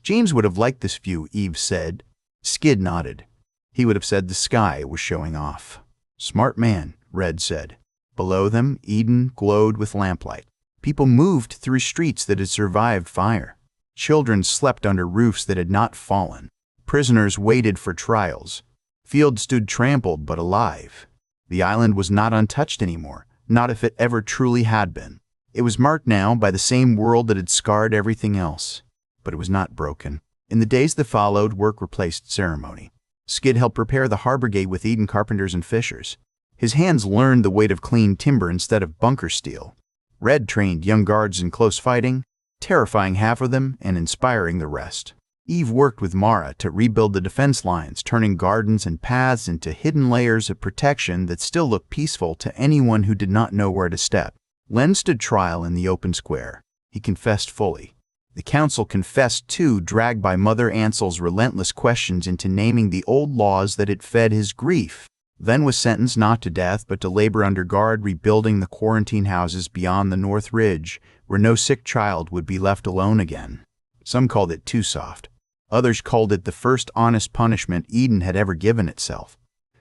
James would have liked this view, Eve said. Skid nodded. He would have said the sky was showing off. Smart man, Red said. Below them, Eden glowed with lamplight. People moved through streets that had survived fire. Children slept under roofs that had not fallen. Prisoners waited for trials. Fields stood trampled but alive. The island was not untouched anymore, not if it ever truly had been. It was marked now by the same world that had scarred everything else. But it was not broken. In the days that followed, work replaced ceremony. Skid helped prepare the harbor gate with Eden carpenters and fishers. His hands learned the weight of clean timber instead of bunker steel. Red trained young guards in close fighting, terrifying half of them and inspiring the rest. Eve worked with Mara to rebuild the defense lines, turning gardens and paths into hidden layers of protection that still looked peaceful to anyone who did not know where to step. Len stood trial in the open square. He confessed fully. The council confessed too, dragged by Mother Ansel's relentless questions into naming the old laws that had fed his grief. Len was sentenced not to death but to labor under guard rebuilding the quarantine houses beyond the North Ridge, where no sick child would be left alone again. Some called it too soft. Others called it the first honest punishment Eden had ever given itself.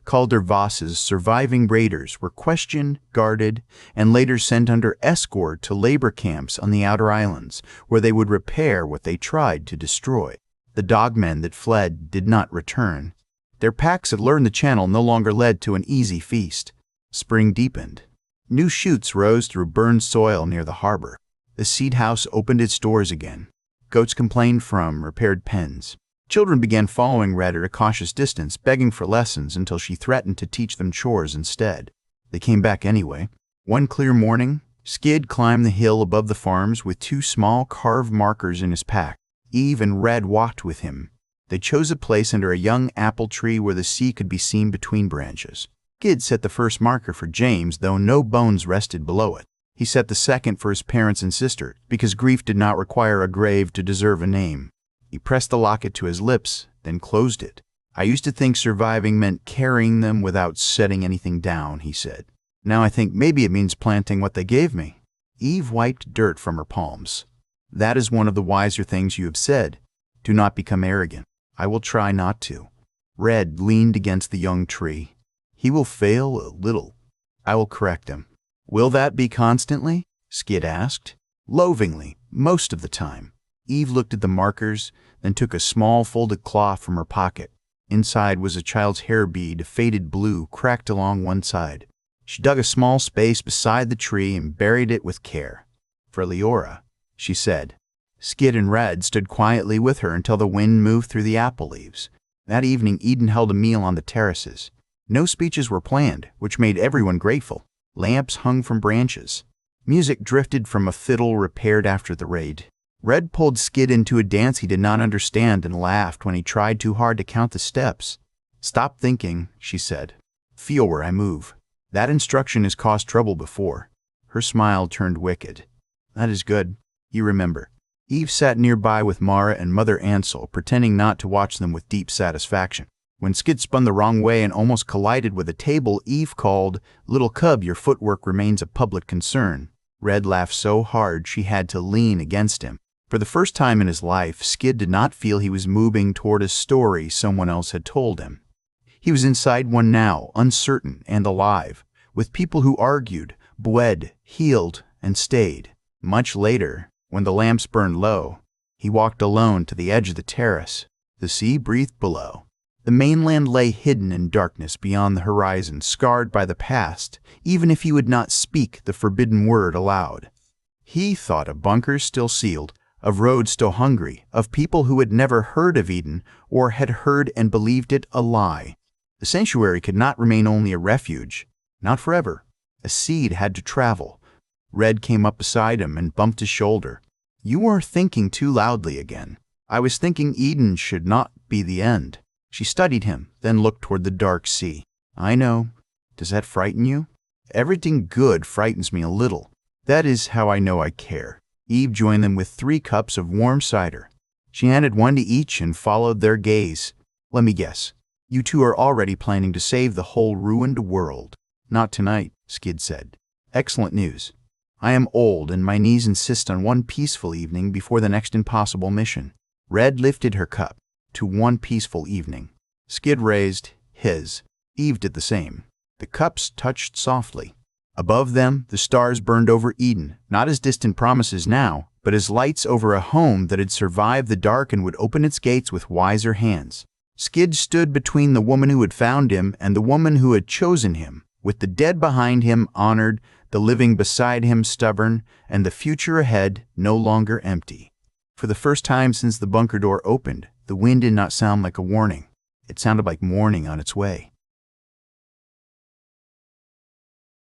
Calder Voss's surviving raiders were questioned, guarded, and later sent under escort to labor camps on the outer islands, where they would repair what they tried to destroy. The dogmen that fled did not return. Their packs had learned the channel no longer led to an easy feast. Spring deepened. New shoots rose through burned soil near the harbor. The seed house opened its doors again. Goats complained from repaired pens. Children began following Red at a cautious distance, begging for lessons until she threatened to teach them chores instead. They came back anyway. One clear morning, Skid climbed the hill above the farms with 2 small carved markers in his pack. Eve and Red walked with him. They chose a place under a young apple tree where the sea could be seen between branches. Skid set the first marker for James, though no bones rested below it. He set the second for his parents and sister, because grief did not require a grave to deserve a name. He pressed the locket to his lips, then closed it. "I used to think surviving meant carrying them without setting anything down," he said. "Now I think maybe it means planting what they gave me." Eve wiped dirt from her palms. "That is one of the wiser things you have said. Do not become arrogant." "I will try not to." Red leaned against the young tree. "He will fail a little. I will correct him." "Will that be constantly?" Skid asked. "Loathingly, most of the time." Eve looked at the markers, then took a small folded cloth from her pocket. Inside was a child's hair bead, faded blue, cracked along one side. She dug a small space beside the tree and buried it with care. "For Leora," she said. Skid and Red stood quietly with her until the wind moved through the apple leaves. That evening, Eden held a meal on the terraces. No speeches were planned, which made everyone grateful. Lamps hung from branches. Music drifted from a fiddle repaired after the raid. Red pulled Skid into a dance he did not understand and laughed when he tried too hard to count the steps. "Stop thinking," she said. "Feel where I move." That instruction has caused trouble before. Her smile turned wicked. "That is good. You remember." Eve sat nearby with Mara and Mother Ansel, pretending not to watch them with deep satisfaction. When Skid spun the wrong way and almost collided with a table, Eve called, "Little cub, your footwork remains a public concern." Red laughed so hard she had to lean against him. For the first time in his life, Skid did not feel he was moving toward a story someone else had told him. He was inside one now, uncertain and alive, with people who argued, bled, healed, and stayed. Much later, when the lamps burned low, he walked alone to the edge of the terrace. The sea breathed below. The mainland lay hidden in darkness beyond the horizon, scarred by the past, even if he would not speak the forbidden word aloud. He thought of bunkers still sealed, of roads still hungry, of people who had never heard of Eden or had heard and believed it a lie. The sanctuary could not remain only a refuge, not forever. A seed had to travel. Red came up beside him and bumped his shoulder. "You are thinking too loudly again. I was thinking Eden should not be the end." She studied him, then looked toward the dark sea. "I know. Does that frighten you?" "Everything good frightens me a little. That is how I know I care." Eve joined them with 3 cups of warm cider. She handed one to each and followed their gaze. "Let me guess. You two are already planning to save the whole ruined world." "Not tonight," Skid said. "Excellent news. I am old and my knees insist on one peaceful evening before the next impossible mission." Red lifted her cup. "To one peaceful evening." Skid raised his. Eve did the same. The cups touched softly. Above them, the stars burned over Eden, not as distant promises now, but as lights over a home that had survived the dark and would open its gates with wiser hands. Skid stood between the woman who had found him and the woman who had chosen him, with the dead behind him honored, the living beside him stubborn, and the future ahead no longer empty. For the first time since the bunker door opened, the wind did not sound like a warning. It sounded like morning on its way.